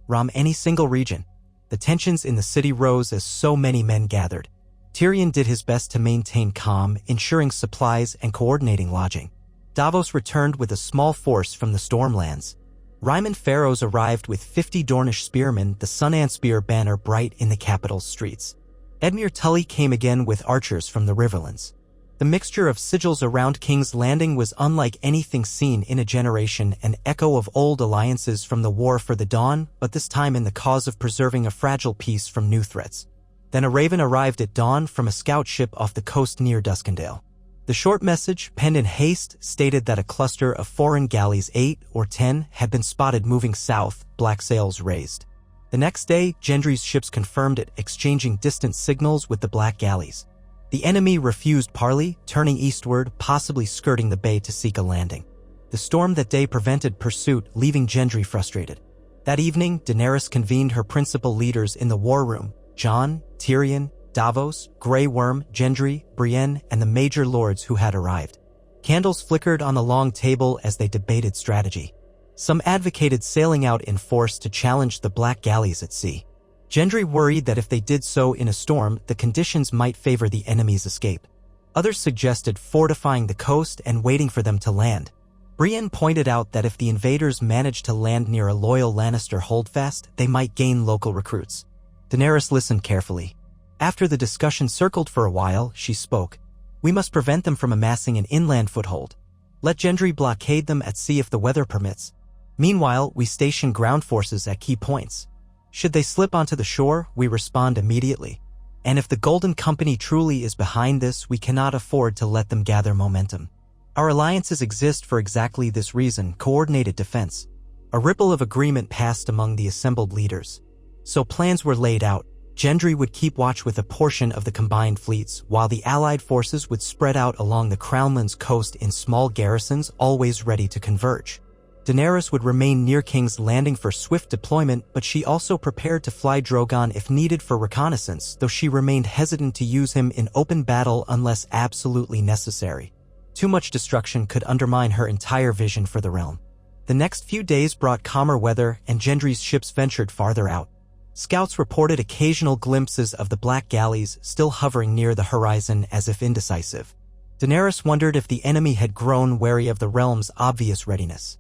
from any single region. The tensions in the city rose as so many men gathered. Tyrion did his best to maintain calm, ensuring supplies and coordinating lodging. Davos returned with a small force from the Stormlands. Ryman Pharaohs arrived with 50 Dornish spearmen, the Sun and Spear banner bright in the capital's streets. Edmure Tully came again with archers from the Riverlands. The mixture of sigils around King's Landing was unlike anything seen in a generation, an echo of old alliances from the War for the Dawn, but this time in the cause of preserving a fragile peace from new threats. Then a raven arrived at dawn from a scout ship off the coast near Duskendale. The short message, penned in haste, stated that a cluster of foreign galleys, 8 or 10, had been spotted moving south, black sails raised. The next day, Gendry's ships confirmed it, exchanging distant signals with the black galleys. The enemy refused parley, turning eastward, possibly skirting the bay to seek a landing. The storm that day prevented pursuit, leaving Gendry frustrated. That evening, Daenerys convened her principal leaders in the war room: Jon, Tyrion, Davos, Grey Worm, Gendry, Brienne, and the major lords who had arrived. Candles flickered on the long table as they debated strategy. Some advocated sailing out in force to challenge the black galleys at sea. Gendry worried that if they did so in a storm, the conditions might favor the enemy's escape. Others suggested fortifying the coast and waiting for them to land. Brienne pointed out that if the invaders managed to land near a loyal Lannister holdfast, they might gain local recruits. Daenerys listened carefully. After the discussion circled for a while, she spoke. We must prevent them from amassing an inland foothold. Let Gendry blockade them at sea if the weather permits. Meanwhile, we station ground forces at key points. Should they slip onto the shore, we respond immediately. And if the Golden Company truly is behind this, we cannot afford to let them gather momentum. Our alliances exist for exactly this reason: coordinated defense. A ripple of agreement passed among the assembled leaders. So plans were laid out. Gendry would keep watch with a portion of the combined fleets, while the allied forces would spread out along the Crownland's coast in small garrisons, always ready to converge. Daenerys would remain near King's Landing for swift deployment, but she also prepared to fly Drogon if needed for reconnaissance, though she remained hesitant to use him in open battle unless absolutely necessary. Too much destruction could undermine her entire vision for the realm. The next few days brought calmer weather, and Gendry's ships ventured farther out. Scouts reported occasional glimpses of the black galleys still hovering near the horizon as if indecisive. Daenerys wondered if the enemy had grown wary of the realm's obvious readiness.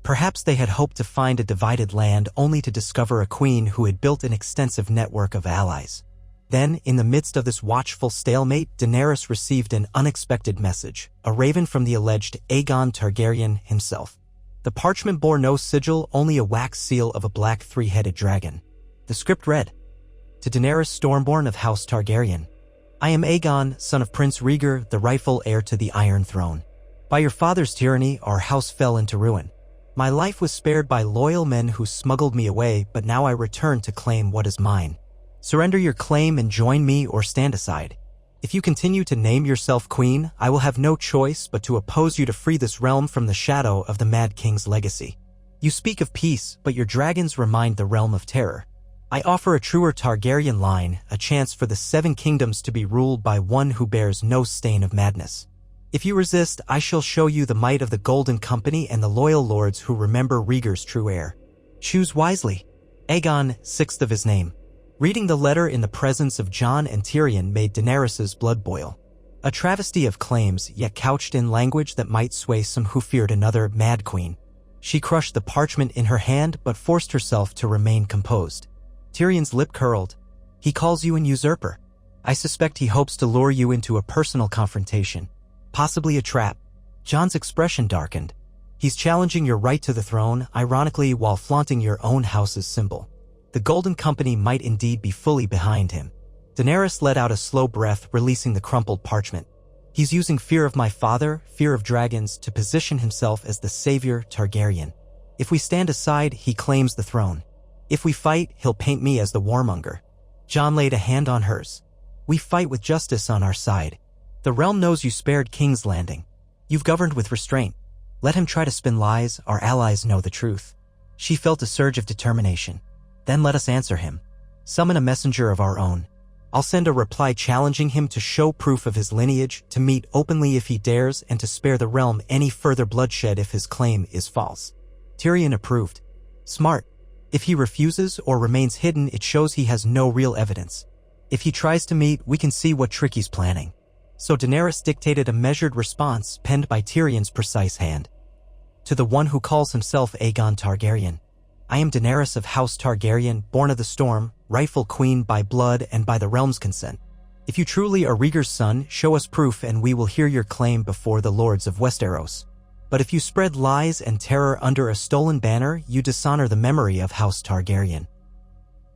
Perhaps they had hoped to find a divided land only to discover a queen who had built an extensive network of allies. Then, in the midst of this watchful stalemate, Daenerys received an unexpected message, a raven from the alleged Aegon Targaryen himself. The parchment bore no sigil, only a wax seal of a black three-headed dragon. The script read, To Daenerys Stormborn of House Targaryen. I am Aegon, son of Prince Rhaegar, the rightful heir to the Iron Throne. By your father's tyranny, our house fell into ruin. My life was spared by loyal men who smuggled me away, but now I return to claim what is mine. Surrender your claim and join me or stand aside. If you continue to name yourself queen, I will have no choice but to oppose you to free this realm from the shadow of the Mad King's legacy. You speak of peace, but your dragons remind the realm of terror. I offer a truer Targaryen line, a chance for the 7 kingdoms to be ruled by one who bears no stain of madness. If you resist, I shall show you the might of the Golden Company and the loyal lords who remember Rhaegar's true heir. Choose wisely. Aegon, 6th of his name. Reading the letter in the presence of Jon and Tyrion made Daenerys' blood boil. A travesty of claims, yet couched in language that might sway some who feared another Mad Queen. She crushed the parchment in her hand but forced herself to remain composed. Tyrion's lip curled. He calls you an usurper. I suspect he hopes to lure you into a personal confrontation. Possibly a trap. Jon's expression darkened. He's challenging your right to the throne, ironically while flaunting your own house's symbol. The Golden Company might indeed be fully behind him. Daenerys let out a slow breath, releasing the crumpled parchment. He's using fear of my father, fear of dragons, to position himself as the savior Targaryen. If we stand aside, he claims the throne. If we fight, he'll paint me as the warmonger. Jon laid a hand on hers. We fight with justice on our side. The realm knows you spared King's Landing. You've governed with restraint. Let him try to spin lies, our allies know the truth. She felt a surge of determination. Then let us answer him. Summon a messenger of our own. I'll send a reply challenging him to show proof of his lineage, to meet openly if he dares, and to spare the realm any further bloodshed if his claim is false. Tyrion approved. Smart. If he refuses or remains hidden, it shows he has no real evidence. If he tries to meet, we can see what trick he's planning. So Daenerys dictated a measured response, penned by Tyrion's precise hand. To the one who calls himself Aegon Targaryen. I am Daenerys of House Targaryen, born of the storm, rightful queen by blood and by the realm's consent. If you truly are Rhaegar's son, show us proof and we will hear your claim before the lords of Westeros. But if you spread lies and terror under a stolen banner, you dishonor the memory of House Targaryen.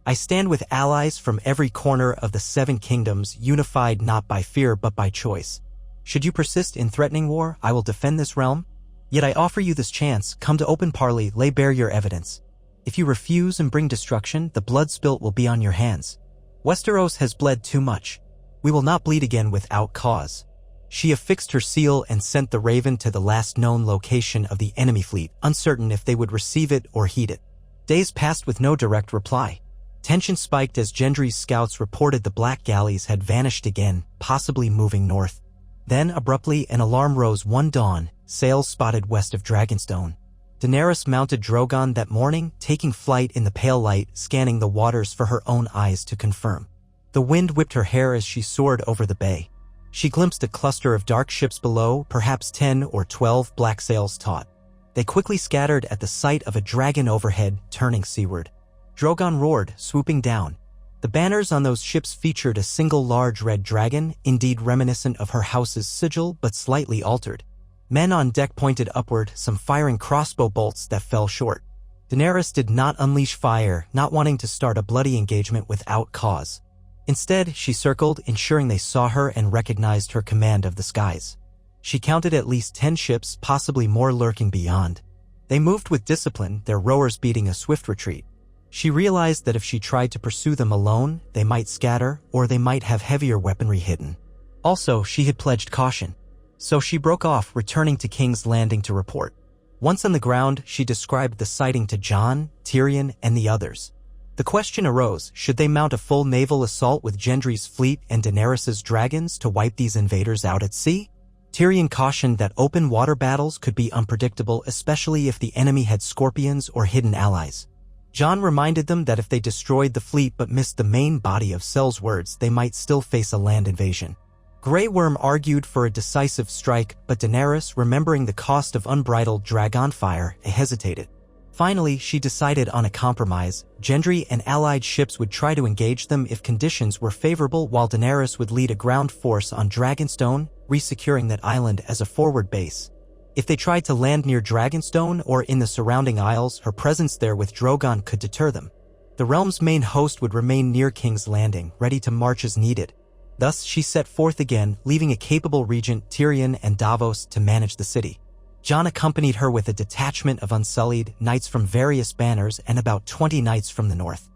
I stand with allies from every corner of the 7 kingdoms, unified not by fear but by choice. Should you persist in threatening war, I will defend this realm. Yet I offer you this chance, come to open parley, lay bare your evidence. If you refuse and bring destruction, the blood spilt will be on your hands. Westeros has bled too much. We will not bleed again without cause. She affixed her seal and sent the Raven to the last known location of the enemy fleet, uncertain if they would receive it or heed it. Days passed with no direct reply. Tension spiked as Gendry's scouts reported the Black Galleys had vanished again, possibly moving north. Then, abruptly, an alarm rose one dawn, sails spotted west of Dragonstone. Daenerys mounted Drogon that morning, taking flight in the pale light, scanning the waters for her own eyes to confirm. The wind whipped her hair as she soared over the bay. She glimpsed a cluster of dark ships below, perhaps 10 or 12 black sails taut. They quickly scattered at the sight of a dragon overhead, turning seaward. Drogon roared, swooping down. The banners on those ships featured a single large red dragon, indeed reminiscent of her house's sigil but slightly altered. Men on deck pointed upward, some firing crossbow bolts that fell short. Daenerys did not unleash fire, not wanting to start a bloody engagement without cause. Instead, she circled, ensuring they saw her and recognized her command of the skies. She counted at least 10 ships, possibly more lurking beyond. They moved with discipline, their rowers beating a swift retreat. She realized that if she tried to pursue them alone, they might scatter, or they might have heavier weaponry hidden. Also, she had pledged caution. So she broke off, returning to King's Landing to report. Once on the ground, she described the sighting to Jon, Tyrion, and the others. The question arose, should they mount a full naval assault with Gendry's fleet and Daenerys' dragons to wipe these invaders out at sea? Tyrion cautioned that open water battles could be unpredictable, especially if the enemy had scorpions or hidden allies. Jon reminded them that if they destroyed the fleet but missed the main body of Sel's words, they might still face a land invasion. Grey Worm argued for a decisive strike, but Daenerys, remembering the cost of unbridled dragonfire, hesitated. Finally, she decided on a compromise. Gendry and allied ships would try to engage them if conditions were favorable, while Daenerys would lead a ground force on Dragonstone, resecuring that island as a forward base. If they tried to land near Dragonstone or in the surrounding isles, her presence there with Drogon could deter them. The realm's main host would remain near King's Landing, ready to march as needed. Thus, she set forth again, leaving a capable regent, Tyrion and Davos, to manage the city. Jon accompanied her with a detachment of unsullied knights from various banners and about 20 knights from the north.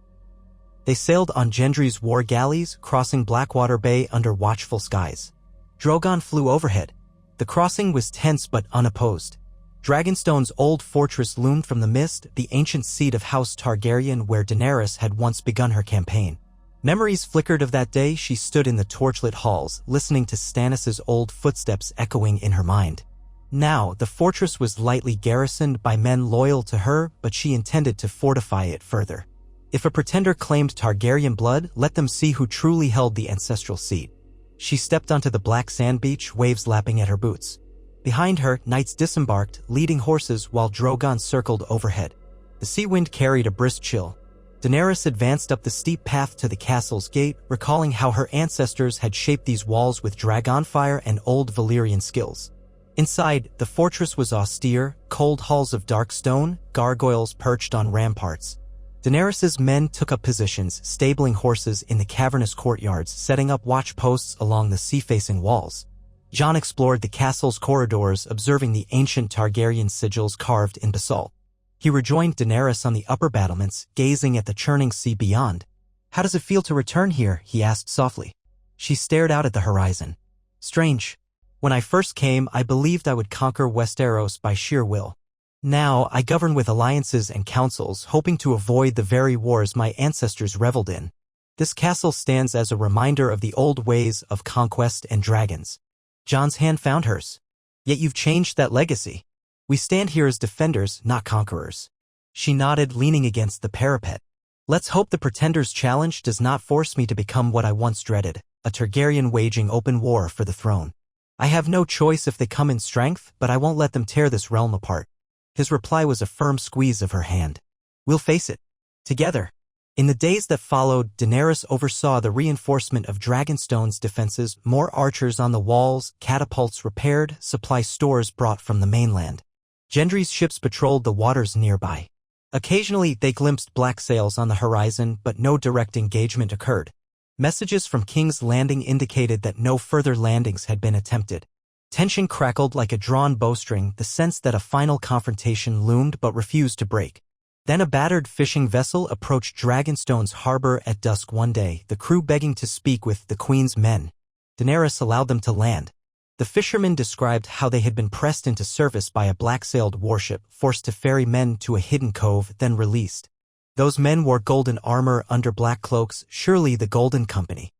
They sailed on Gendry's war galleys, crossing Blackwater Bay under watchful skies. Drogon flew overhead. The crossing was tense but unopposed. Dragonstone's old fortress loomed from the mist, the ancient seat of House Targaryen where Daenerys had once begun her campaign. Memories flickered of that day. She stood in the torchlit halls, listening to Stannis' old footsteps echoing in her mind. Now, the fortress was lightly garrisoned by men loyal to her, but she intended to fortify it further. If a pretender claimed Targaryen blood, let them see who truly held the ancestral seat. She stepped onto the black sand beach, waves lapping at her boots. Behind her, knights disembarked, leading horses while Drogon circled overhead. The sea wind carried a brisk chill. Daenerys advanced up the steep path to the castle's gate, recalling how her ancestors had shaped these walls with dragonfire and old Valyrian skills. Inside, the fortress was austere, cold halls of dark stone, gargoyles perched on ramparts. Daenerys' men took up positions, stabling horses in the cavernous courtyards, setting up watch posts along the sea-facing walls. Jon explored the castle's corridors, observing the ancient Targaryen sigils carved in basalt. He rejoined Daenerys on the upper battlements, gazing at the churning sea beyond. "How does it feel to return here?" he asked softly. She stared out at the horizon. "Strange. When I first came, I believed I would conquer Westeros by sheer will. Now, I govern with alliances and councils, hoping to avoid the very wars my ancestors reveled in. This castle stands as a reminder of the old ways of conquest and dragons." Jon's hand found hers. "Yet you've changed that legacy. We stand here as defenders, not conquerors." She nodded, leaning against the parapet. "Let's hope the Pretender's challenge does not force me to become what I once dreaded, a Targaryen waging open war for the throne. I have no choice if they come in strength, but I won't let them tear this realm apart." His reply was a firm squeeze of her hand. "We'll face it. Together." In the days that followed, Daenerys oversaw the reinforcement of Dragonstone's defenses, more archers on the walls, catapults repaired, supply stores brought from the mainland. Gendry's ships patrolled the waters nearby. Occasionally, they glimpsed black sails on the horizon, but no direct engagement occurred. Messages from King's Landing indicated that no further landings had been attempted. Tension crackled like a drawn bowstring, the sense that a final confrontation loomed but refused to break. Then a battered fishing vessel approached Dragonstone's harbor at dusk one day, the crew begging to speak with the Queen's men. Daenerys allowed them to land. The fishermen described how they had been pressed into service by a black-sailed warship, forced to ferry men to a hidden cove, then released. Those men wore golden armor under black cloaks, surely the Golden Company.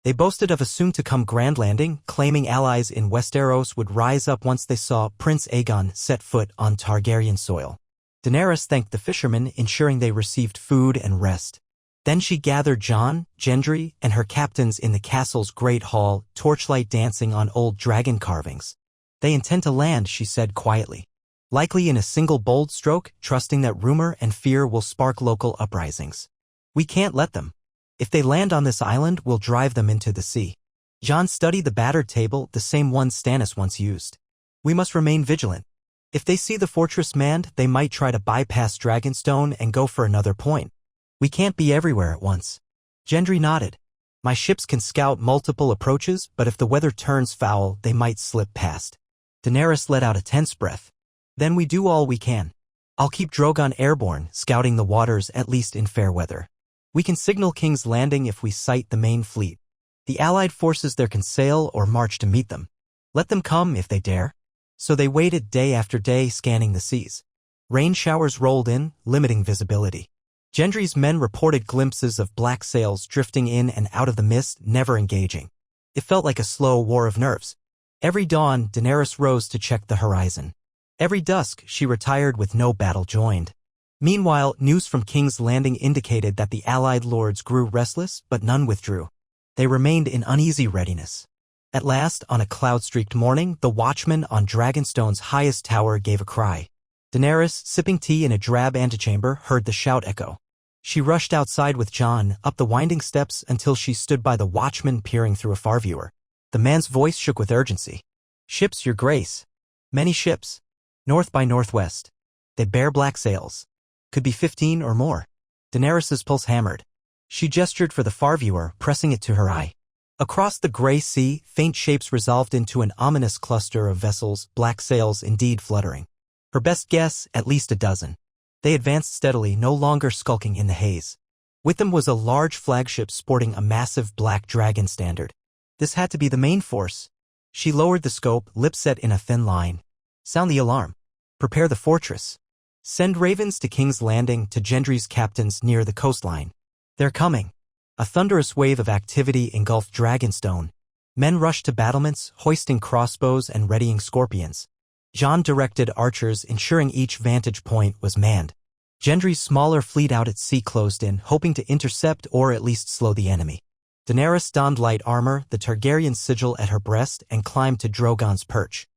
They boasted of a soon-to-come grand landing, claiming allies in Westeros would rise up once they saw Prince Aegon set foot on Targaryen soil. Daenerys thanked the fishermen, ensuring they received food and rest. Then she gathered Jon, Gendry, and her captains in the castle's great hall, torchlight dancing on old dragon carvings. "They intend to land," she said quietly. "Likely in a single bold stroke, trusting that rumor and fear will spark local uprisings. We can't let them. If they land on this island, we'll drive them into the sea." Jon studied the battered table, the same one Stannis once used. "We must remain vigilant. If they see the fortress manned, they might try to bypass Dragonstone and go for another point. We can't be everywhere at once." Gendry nodded. "My ships can scout multiple approaches, but if the weather turns foul, they might slip past." Daenerys let out a tense breath. "Then we do all we can. I'll keep Drogon airborne, scouting the waters at least in fair weather. We can signal King's Landing if we sight the main fleet. The allied forces there can sail or march to meet them. Let them come if they dare." So they waited day after day, scanning the seas. Rain showers rolled in, limiting visibility. Gendry's men reported glimpses of black sails drifting in and out of the mist, never engaging. It felt like a slow war of nerves. Every dawn, Daenerys rose to check the horizon. Every dusk, she retired with no battle joined. Meanwhile, news from King's Landing indicated that the allied lords grew restless, but none withdrew. They remained in uneasy readiness. At last, on a cloud-streaked morning, the watchman on Dragonstone's highest tower gave a cry. Daenerys, sipping tea in a drab antechamber, heard the shout echo. She rushed outside with Jon, up the winding steps until she stood by the watchman peering through a far viewer. The man's voice shook with urgency. "Ships, your grace. Many ships. North by northwest. They bear black sails. Could be 15 or more." Daenerys's pulse hammered. She gestured for the far viewer, pressing it to her eye. Across the gray sea, faint shapes resolved into an ominous cluster of vessels, black sails indeed fluttering. Her best guess, at least a dozen. They advanced steadily, no longer skulking in the haze. With them was a large flagship sporting a massive black dragon standard. This had to be the main force. She lowered the scope, lips set in a thin line. Sound the alarm. Prepare the fortress. Send ravens to King's Landing to Gendry's captains near the coastline. They're coming. A thunderous wave of activity engulfed Dragonstone. Men rushed to battlements, hoisting crossbows and readying scorpions. Jon directed archers, ensuring each vantage point was manned. Gendry's smaller fleet out at sea closed in, hoping to intercept or at least slow the enemy. Daenerys donned light armor, the Targaryen sigil at her breast, and climbed to Drogon's perch.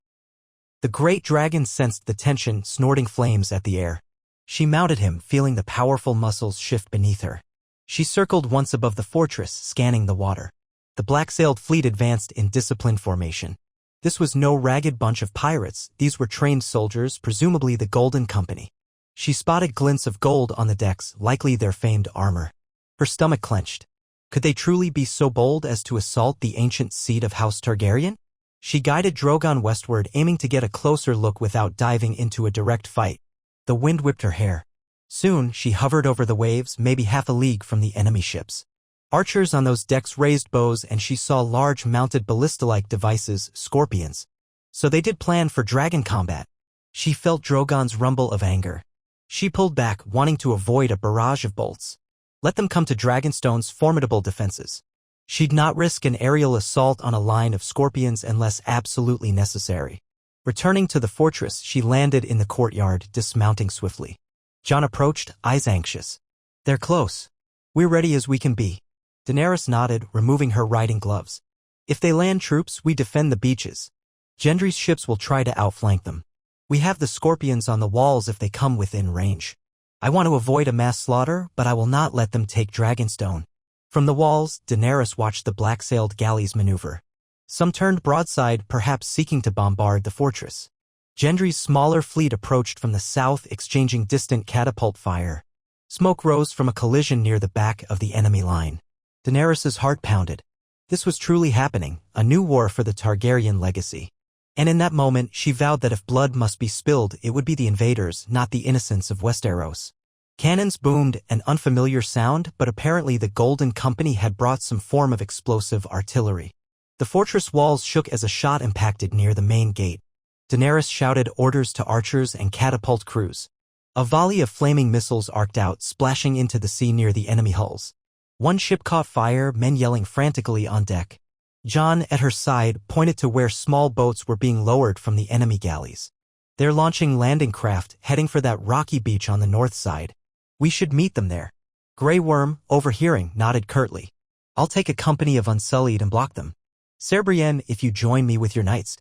The great dragon sensed the tension, snorting flames at the air. She mounted him, feeling the powerful muscles shift beneath her. She circled once above the fortress, scanning the water. The black-sailed fleet advanced in disciplined formation. This was no ragged bunch of pirates, these were trained soldiers, presumably the Golden Company. She spotted glints of gold on the decks, likely their famed armor. Her stomach clenched. Could they truly be so bold as to assault the ancient seat of House Targaryen? She guided Drogon westward, aiming to get a closer look without diving into a direct fight. The wind whipped her hair. Soon, she hovered over the waves, maybe half a league from the enemy ships. Archers on those decks raised bows and she saw large mounted ballista-like devices, scorpions. So they did plan for dragon combat. She felt Drogon's rumble of anger. She pulled back, wanting to avoid a barrage of bolts. Let them come to Dragonstone's formidable defenses. She'd not risk an aerial assault on a line of scorpions unless absolutely necessary. Returning to the fortress, she landed in the courtyard, dismounting swiftly. Jon approached, eyes anxious. They're close. We're ready as we can be. Daenerys nodded, removing her riding gloves. If they land troops, we defend the beaches. Gendry's ships will try to outflank them. We have the scorpions on the walls if they come within range. I want to avoid a mass slaughter, but I will not let them take Dragonstone. From the walls, Daenerys watched the black-sailed galleys maneuver. Some turned broadside, perhaps seeking to bombard the fortress. Gendry's smaller fleet approached from the south, exchanging distant catapult fire. Smoke rose from a collision near the back of the enemy line. Daenerys's heart pounded. This was truly happening, a new war for the Targaryen legacy. And in that moment, she vowed that if blood must be spilled, it would be the invaders, not the innocents of Westeros. Cannons boomed, an unfamiliar sound, but apparently the Golden Company had brought some form of explosive artillery. The fortress walls shook as a shot impacted near the main gate. Daenerys shouted orders to archers and catapult crews. A volley of flaming missiles arced out, splashing into the sea near the enemy hulls. One ship caught fire, men yelling frantically on deck. Jon, at her side, pointed to where small boats were being lowered from the enemy galleys. They're launching landing craft, heading for that rocky beach on the north side. We should meet them there. Grey Worm, overhearing, nodded curtly. I'll take a company of Unsullied and block them. Ser Brienne, if you join me with your knights.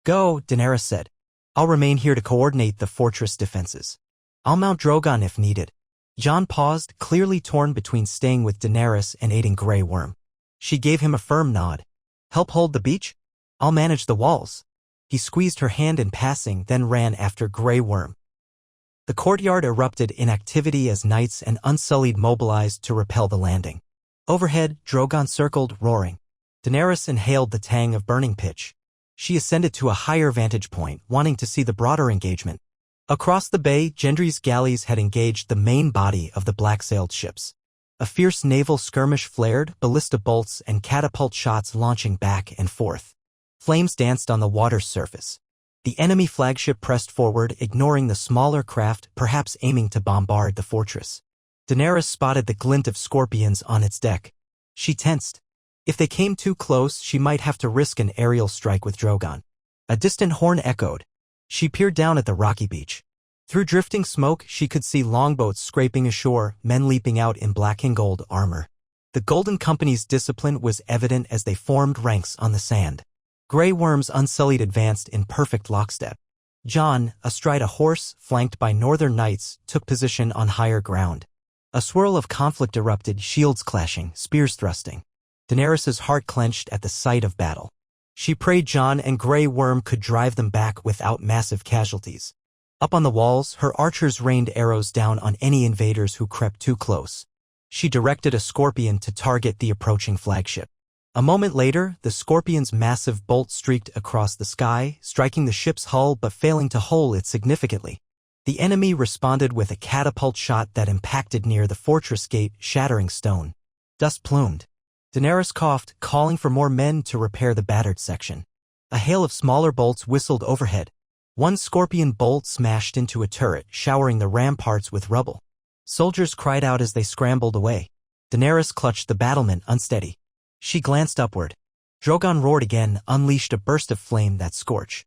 Go, Daenerys said. I'll remain here to coordinate the fortress defenses. I'll mount Drogon if needed. Jon paused, clearly torn between staying with Daenerys and aiding Grey Worm. She gave him a firm nod. Help hold the beach? I'll manage the walls. He squeezed her hand in passing, then ran after Grey Worm. The courtyard erupted in activity as knights and Unsullied mobilized to repel the landing. Overhead, Drogon circled, roaring. Daenerys inhaled the tang of burning pitch. She ascended to a higher vantage point, wanting to see the broader engagement. Across the bay, Gendry's galleys had engaged the main body of the black-sailed ships. A fierce naval skirmish flared, ballista bolts and catapult shots launching back and forth. Flames danced on the water's surface. The enemy flagship pressed forward, ignoring the smaller craft, perhaps aiming to bombard the fortress. Daenerys spotted the glint of scorpions on its deck. She tensed. If they came too close, she might have to risk an aerial strike with Drogon. A distant horn echoed. She peered down at the rocky beach. Through drifting smoke, she could see longboats scraping ashore, men leaping out in black and gold armor. The Golden Company's discipline was evident as they formed ranks on the sand. Grey Worm's Unsullied advanced in perfect lockstep. Jon, astride a horse, flanked by northern knights, took position on higher ground. A swirl of conflict erupted, shields clashing, spears thrusting. Daenerys's heart clenched at the sight of battle. She prayed Jon and Grey Worm could drive them back without massive casualties. Up on the walls, her archers rained arrows down on any invaders who crept too close. She directed a scorpion to target the approaching flagship. A moment later, the scorpion's massive bolt streaked across the sky, striking the ship's hull but failing to hole it significantly. The enemy responded with a catapult shot that impacted near the fortress gate, shattering stone. Dust plumed. Daenerys coughed, calling for more men to repair the battered section. A hail of smaller bolts whistled overhead. One scorpion bolt smashed into a turret, showering the ramparts with rubble. Soldiers cried out as they scrambled away. Daenerys clutched the battlement, unsteady. She glanced upward. Drogon roared again, unleashed a burst of flame that scorched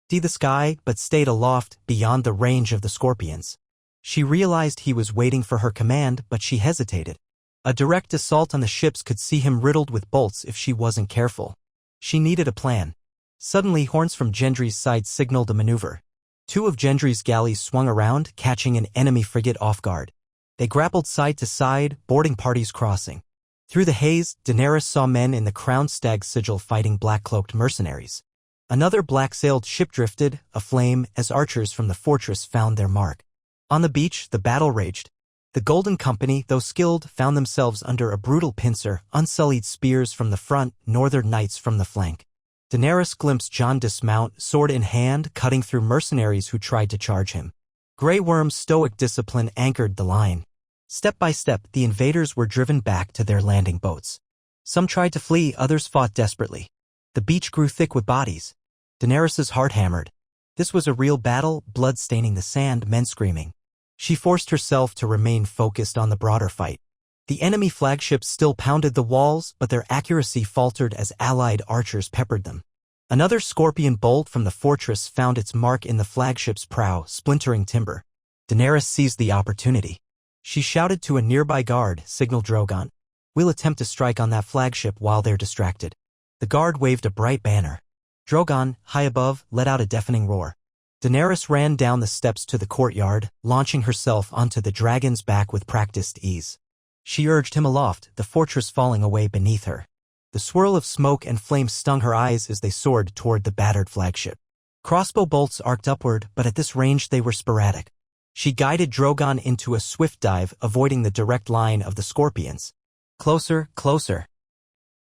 the sky but stayed aloft, beyond the range of the scorpions. She realized he was waiting for her command, but she hesitated. A direct assault on the ships could see him riddled with bolts if she wasn't careful. She needed a plan. Suddenly, horns from Gendry's side signaled a maneuver. Two of Gendry's galleys swung around, catching an enemy frigate off guard. They grappled side to side, boarding parties crossing. Through the haze, Daenerys saw men in the Crowned Stag sigil fighting black-cloaked mercenaries. Another black-sailed ship drifted, aflame, as archers from the fortress found their mark. On the beach, the battle raged. The Golden Company, though skilled, found themselves under a brutal pincer, unsullied spears from the front, northern knights from the flank. Daenerys glimpsed Jon dismount, sword in hand, cutting through mercenaries who tried to charge him. Grey Worm's stoic discipline anchored the line. Step by step, the invaders were driven back to their landing boats. Some tried to flee, others fought desperately. The beach grew thick with bodies. Daenerys' heart hammered. This was a real battle, blood staining the sand, men screaming. She forced herself to remain focused on the broader fight. The enemy flagships still pounded the walls, but their accuracy faltered as allied archers peppered them. Another scorpion bolt from the fortress found its mark in the flagship's prow, splintering timber. Daenerys seized the opportunity. She shouted to a nearby guard, "Signal Drogon. We'll attempt to strike on that flagship while they're distracted." The guard waved a bright banner. Drogon, high above, let out a deafening roar. Daenerys ran down the steps to the courtyard, launching herself onto the dragon's back with practiced ease. She urged him aloft, the fortress falling away beneath her. The swirl of smoke and flame stung her eyes as they soared toward the battered flagship. Crossbow bolts arced upward, but at this range they were sporadic. She guided Drogon into a swift dive, avoiding the direct line of the scorpions. Closer, closer.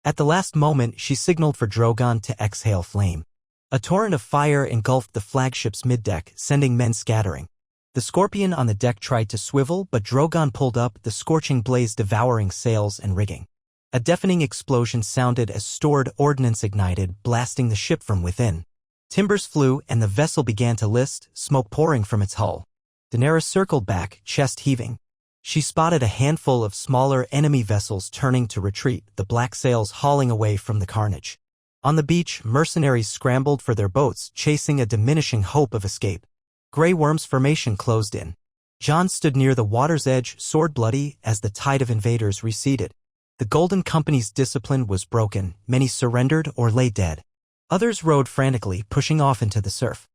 At the last moment, she signaled for Drogon to exhale flame. A torrent of fire engulfed the flagship's middeck, sending men scattering. The scorpion on the deck tried to swivel, but Drogon pulled up, the scorching blaze devouring sails and rigging. A deafening explosion sounded as stored ordnance ignited, blasting the ship from within. Timbers flew, and the vessel began to list, smoke pouring from its hull. Daenerys circled back, chest heaving. She spotted a handful of smaller enemy vessels turning to retreat, the black sails hauling away from the carnage. On the beach, mercenaries scrambled for their boats, chasing a diminishing hope of escape. Grey Worm's formation closed in. Jon stood near the water's edge, sword bloody, as the tide of invaders receded. The Golden Company's discipline was broken, many surrendered or lay dead. Others rowed frantically, pushing off into the surf.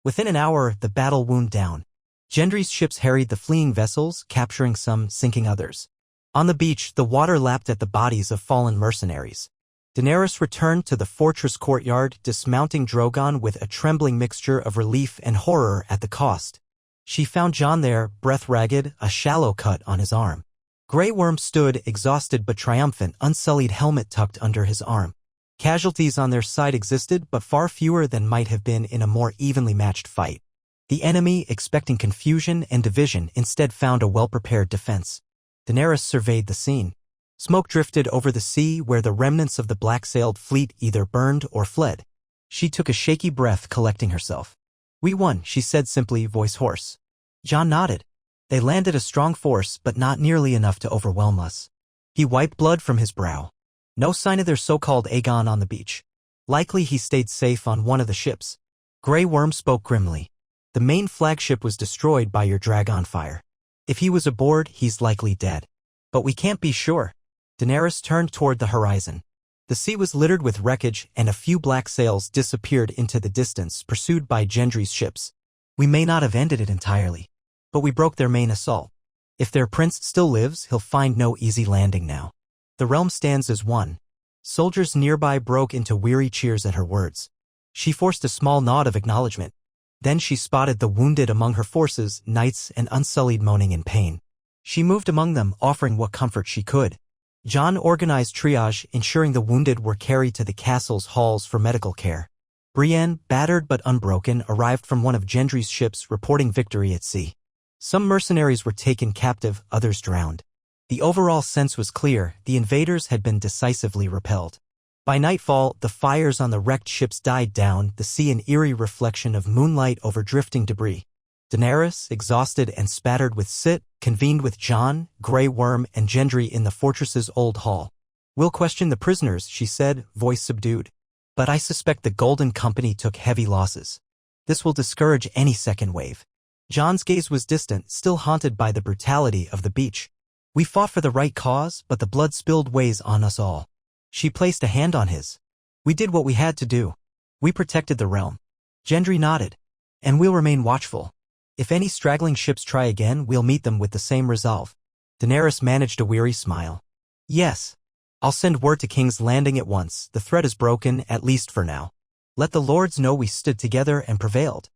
Within an hour, the battle wound down. Gendry's ships harried the fleeing vessels, capturing some, sinking others. On the beach, the water lapped at the bodies of fallen mercenaries. Daenerys returned to the fortress courtyard, dismounting Drogon with a trembling mixture of relief and horror at the cost. She found Jon there, breath ragged, a shallow cut on his arm. Grey Worm stood, exhausted but triumphant, unsullied helmet tucked under his arm. Casualties on their side existed, but far fewer than might have been in a more evenly matched fight. The enemy, expecting confusion and division, instead found a well-prepared defense. Daenerys surveyed the scene. Smoke drifted over the sea where the remnants of the black-sailed fleet either burned or fled. She took a shaky breath, collecting herself. "We won," she said simply, voice hoarse. Jon nodded. "They landed a strong force, but not nearly enough to overwhelm us." He wiped blood from his brow. No sign of their so-called Aegon on the beach. Likely he stayed safe on one of the ships. Grey Worm spoke grimly. "The main flagship was destroyed by your dragon fire. If he was aboard, he's likely dead. But we can't be sure." Daenerys turned toward the horizon. The sea was littered with wreckage, and a few black sails disappeared into the distance, pursued by Gendry's ships. "We may not have ended it entirely, but we broke their main assault. If their prince still lives, he'll find no easy landing now. The realm stands as one." Soldiers nearby broke into weary cheers at her words. She forced a small nod of acknowledgement. Then she spotted the wounded among her forces, knights and unsullied moaning in pain. She moved among them, offering what comfort she could. Jon organized triage, ensuring the wounded were carried to the castle's halls for medical care. Brienne, battered but unbroken, arrived from one of Gendry's ships reporting victory at sea. Some mercenaries were taken captive, others drowned. The overall sense was clear: the invaders had been decisively repelled. By nightfall, the fires on the wrecked ships died down, the sea an eerie reflection of moonlight over drifting debris. Daenerys, exhausted and spattered with soot, convened with Jon, Grey Worm, and Gendry in the fortress's old hall. "We'll question the prisoners," she said, voice subdued. "But I suspect the Golden Company took heavy losses. This will discourage any second wave." Jon's gaze was distant, still haunted by the brutality of the beach. "We fought for the right cause, but the blood spilled weighs on us all." She placed a hand on his. "We did what we had to do. We protected the realm." Gendry nodded. "And we'll remain watchful. If any straggling ships try again, we'll meet them with the same resolve." Daenerys managed a weary smile. "Yes. I'll send word to King's Landing at once. The threat is broken, at least for now. Let the lords know we stood together and prevailed."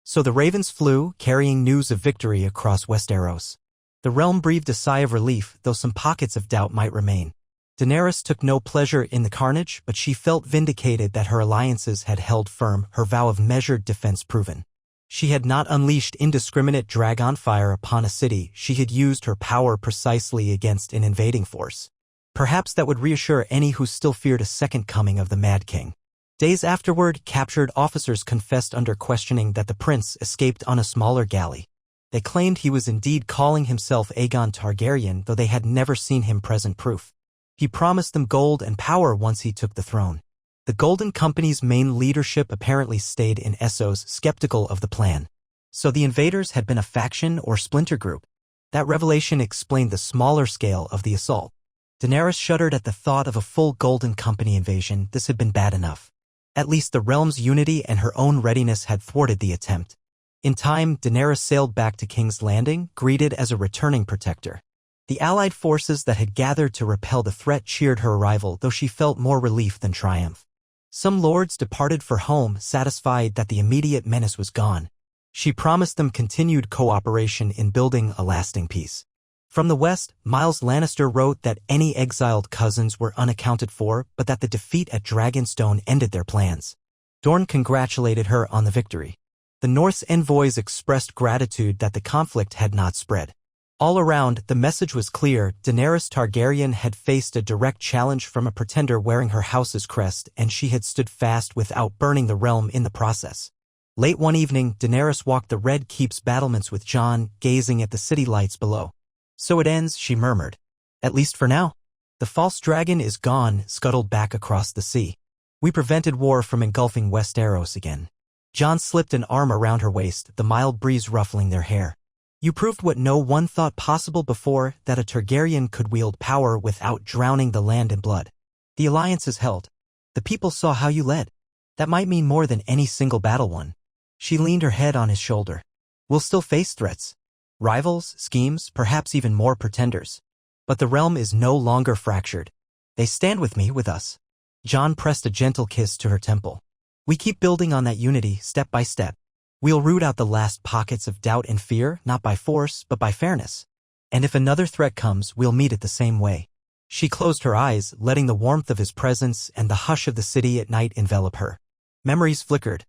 So the ravens flew, carrying news of victory across Westeros. The realm breathed a sigh of relief, though some pockets of doubt might remain. Daenerys took no pleasure in the carnage, but she felt vindicated that her alliances had held firm, her vow of measured defense proven. She had not unleashed indiscriminate dragon fire upon a city, she had used her power precisely against an invading force. Perhaps that would reassure any who still feared a second coming of the Mad King. Days afterward, captured officers confessed under questioning that the prince escaped on a smaller galley. They claimed he was indeed calling himself Aegon Targaryen, though they had never seen him present proof. He promised them gold and power once he took the throne. The Golden Company's main leadership apparently stayed in Essos, skeptical of the plan. So the invaders had been a faction or splinter group. That revelation explained the smaller scale of the assault. Daenerys shuddered at the thought of a full Golden Company invasion. This had been bad enough. At least the realm's unity and her own readiness had thwarted the attempt. In time, Daenerys sailed back to King's Landing, greeted as a returning protector. The allied forces that had gathered to repel the threat cheered her arrival, though she felt more relief than triumph. Some lords departed for home, satisfied that the immediate menace was gone. She promised them continued cooperation in building a lasting peace. From the west, Myles Lannister wrote that any exiled cousins were unaccounted for, but that the defeat at Dragonstone ended their plans. Dorne congratulated her on the victory. The North's envoys expressed gratitude that the conflict had not spread. All around, the message was clear: Daenerys Targaryen had faced a direct challenge from a pretender wearing her house's crest, and she had stood fast without burning the realm in the process. Late one evening, Daenerys walked the Red Keep's battlements with Jon, gazing at the city lights below. "So it ends," she murmured. "At least for now. The false dragon is gone, scuttled back across the sea. We prevented war from engulfing Westeros again." Jon slipped an arm around her waist, the mild breeze ruffling their hair. "You proved what no one thought possible before, that a Targaryen could wield power without drowning the land in blood. The alliance is held. The people saw how you led. That might mean more than any single battle won." She leaned her head on his shoulder. "We'll still face threats. Rivals, schemes, perhaps even more pretenders. But the realm is no longer fractured. They stand with me, with us." Jon pressed a gentle kiss to her temple. "We keep building on that unity, step by step. We'll root out the last pockets of doubt and fear, not by force, but by fairness. And if another threat comes, we'll meet it the same way." She closed her eyes, letting the warmth of his presence and the hush of the city at night envelop her. Memories flickered.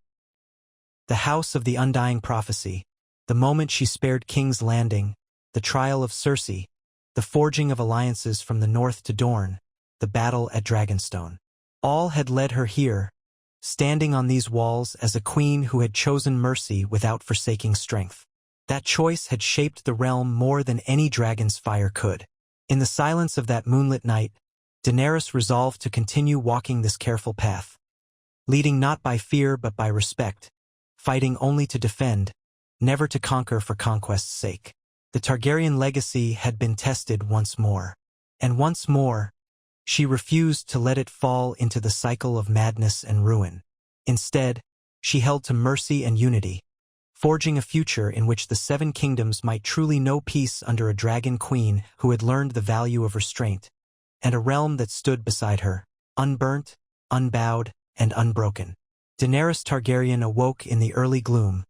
The House of the Undying Prophecy, the moment she spared King's Landing, the trial of Cersei, the forging of alliances from the north to Dorne, the battle at Dragonstone. All had led her here, standing on these walls as a queen who had chosen mercy without forsaking strength. That choice had shaped the realm more than any dragon's fire could. In the silence of that moonlit night, Daenerys resolved to continue walking this careful path, leading not by fear but by respect, fighting only to defend, never to conquer for conquest's sake. The Targaryen legacy had been tested once more, and once more, she refused to let it fall into the cycle of madness and ruin. Instead, she held to mercy and unity, forging a future in which the Seven Kingdoms might truly know peace under a dragon queen who had learned the value of restraint, and a realm that stood beside her, unburnt, unbowed, and unbroken. Daenerys Targaryen awoke in the early gloom,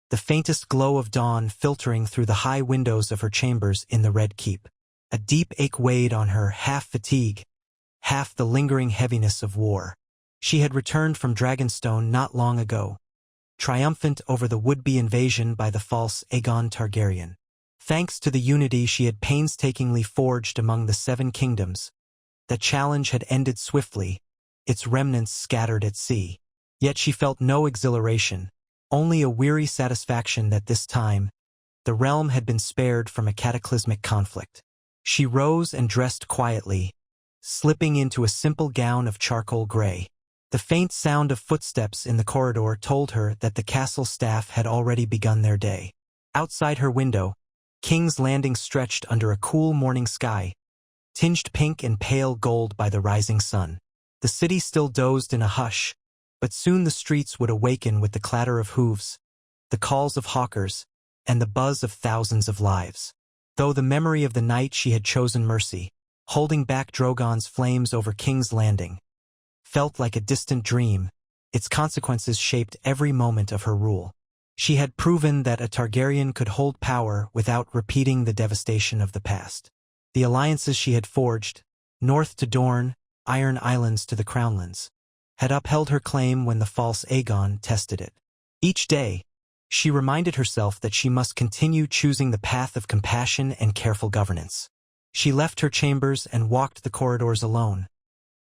the faintest glow of dawn filtering through the high windows of her chambers in the Red Keep. A deep ache weighed on her, half fatigue, half the lingering heaviness of war. She had returned from Dragonstone not long ago, triumphant over the would-be invasion by the false Aegon Targaryen. Thanks to the unity she had painstakingly forged among the Seven Kingdoms, the challenge had ended swiftly, its remnants scattered at sea. Yet she felt no exhilaration, only a weary satisfaction that this time, the realm had been spared from a cataclysmic conflict. She rose and dressed quietly, slipping into a simple gown of charcoal gray. The faint sound of footsteps in the corridor told her that the castle staff had already begun their day. Outside her window, King's Landing stretched under a cool morning sky, tinged pink and pale gold by the rising sun. The city still dozed in a hush, but soon the streets would awaken with the clatter of hooves, the calls of hawkers, and the buzz of thousands of lives. Though the memory of the night she had chosen mercy, holding back Drogon's flames over King's Landing, felt like a distant dream, its consequences shaped every moment of her rule. She had proven that a Targaryen could hold power without repeating the devastation of the past. The alliances she had forged, north to Dorne, Iron Islands to the Crownlands, had upheld her claim when the false Aegon tested it. Each day, she reminded herself that she must continue choosing the path of compassion and careful governance. She left her chambers and walked the corridors alone,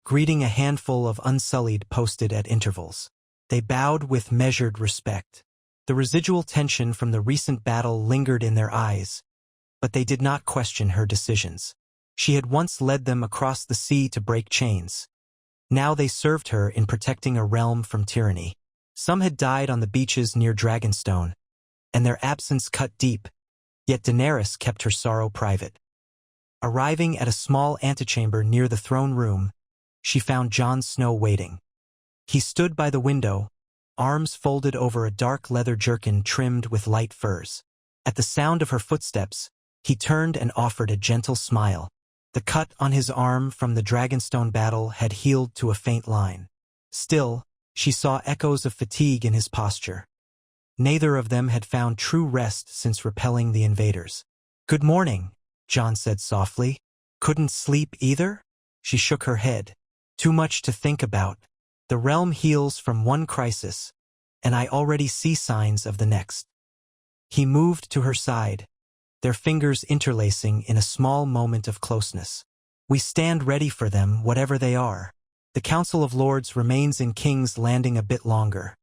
greeting a handful of Unsullied posted at intervals. They bowed with measured respect. The residual tension from the recent battle lingered in their eyes, but they did not question her decisions. She had once led them across the sea to break chains. Now they served her in protecting a realm from tyranny. Some had died on the beaches near Dragonstone, and their absence cut deep, yet Daenerys kept her sorrow private. Arriving at a small antechamber near the throne room, she found Jon Snow waiting. He stood by the window, arms folded over a dark leather jerkin trimmed with light furs. At the sound of her footsteps, he turned and offered a gentle smile. The cut on his arm from the Dragonstone battle had healed to a faint line. Still, she saw echoes of fatigue in his posture. Neither of them had found true rest since repelling the invaders. "Good morning," Jon said softly. "Couldn't sleep either?" She shook her head. "Too much to think about. The realm heals from one crisis, and I already see signs of the next." He moved to her side, their fingers interlacing in a small moment of closeness. "We stand ready for them, whatever they are. The Council of Lords remains in King's Landing a bit longer.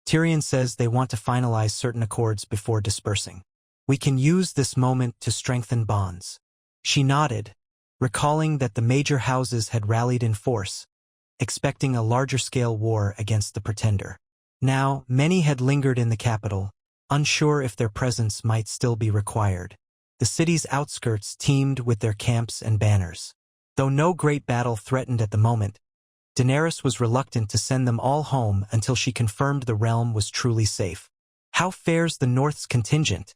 Tyrion says they want to finalize certain accords before dispersing. We can use this moment to strengthen bonds." She nodded, recalling that the major houses had rallied in force, expecting a larger-scale war against the Pretender. Now, many had lingered in the capital, unsure if their presence might still be required. The city's outskirts teemed with their camps and banners. Though no great battle threatened at the moment, Daenerys was reluctant to send them all home until she confirmed the realm was truly safe. "How fares the North's contingent?"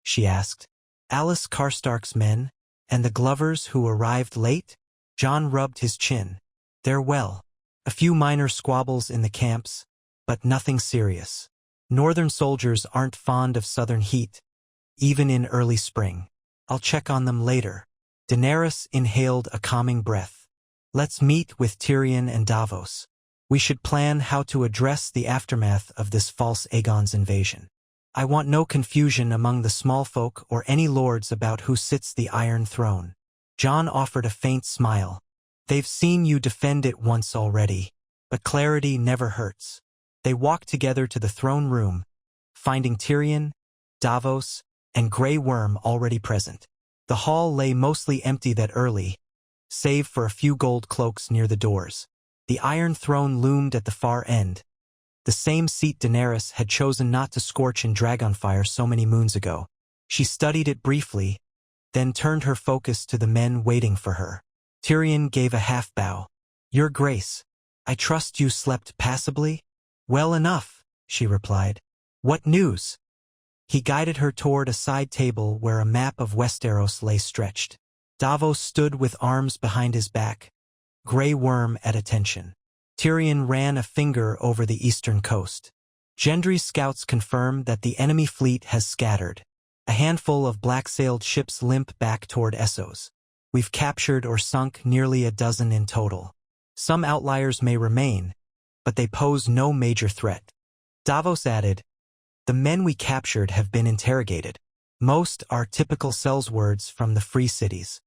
she asked. "Alice Karstark's men, and the Glovers who arrived late?" Jon rubbed his chin. "They're well. A few minor squabbles in the camps, but nothing serious. Northern soldiers aren't fond of southern heat, even in early spring. I'll check on them later." Daenerys inhaled a calming breath. "Let's meet with Tyrion and Davos. We should plan how to address the aftermath of this false Aegon's invasion. I want no confusion among the small folk or any lords about who sits the Iron Throne." Jon offered a faint smile. "They've seen you defend it once already, but clarity never hurts." They walked together to the throne room, finding Tyrion, Davos, and Grey Worm already present. The hall lay mostly empty that early, save for a few gold cloaks near the doors. The Iron Throne loomed at the far end, the same seat Daenerys had chosen not to scorch in Dragonfire so many moons ago. She studied it briefly, then turned her focus to the men waiting for her. Tyrion gave a half-bow. "Your Grace, I trust you slept passably?" "Well enough," she replied. "What news?" He guided her toward a side table where a map of Westeros lay stretched. Davos stood with arms behind his back, Grey Worm at attention. Tyrion ran a finger over the eastern coast. Gendry's scouts confirm that the enemy fleet has scattered. A handful of black-sailed ships limp back toward Essos. We've captured or sunk nearly a dozen in total. Some outliers may remain, but they pose no major threat. Davos added, "The men we captured have been interrogated. Most are typical sellswords from the free cities.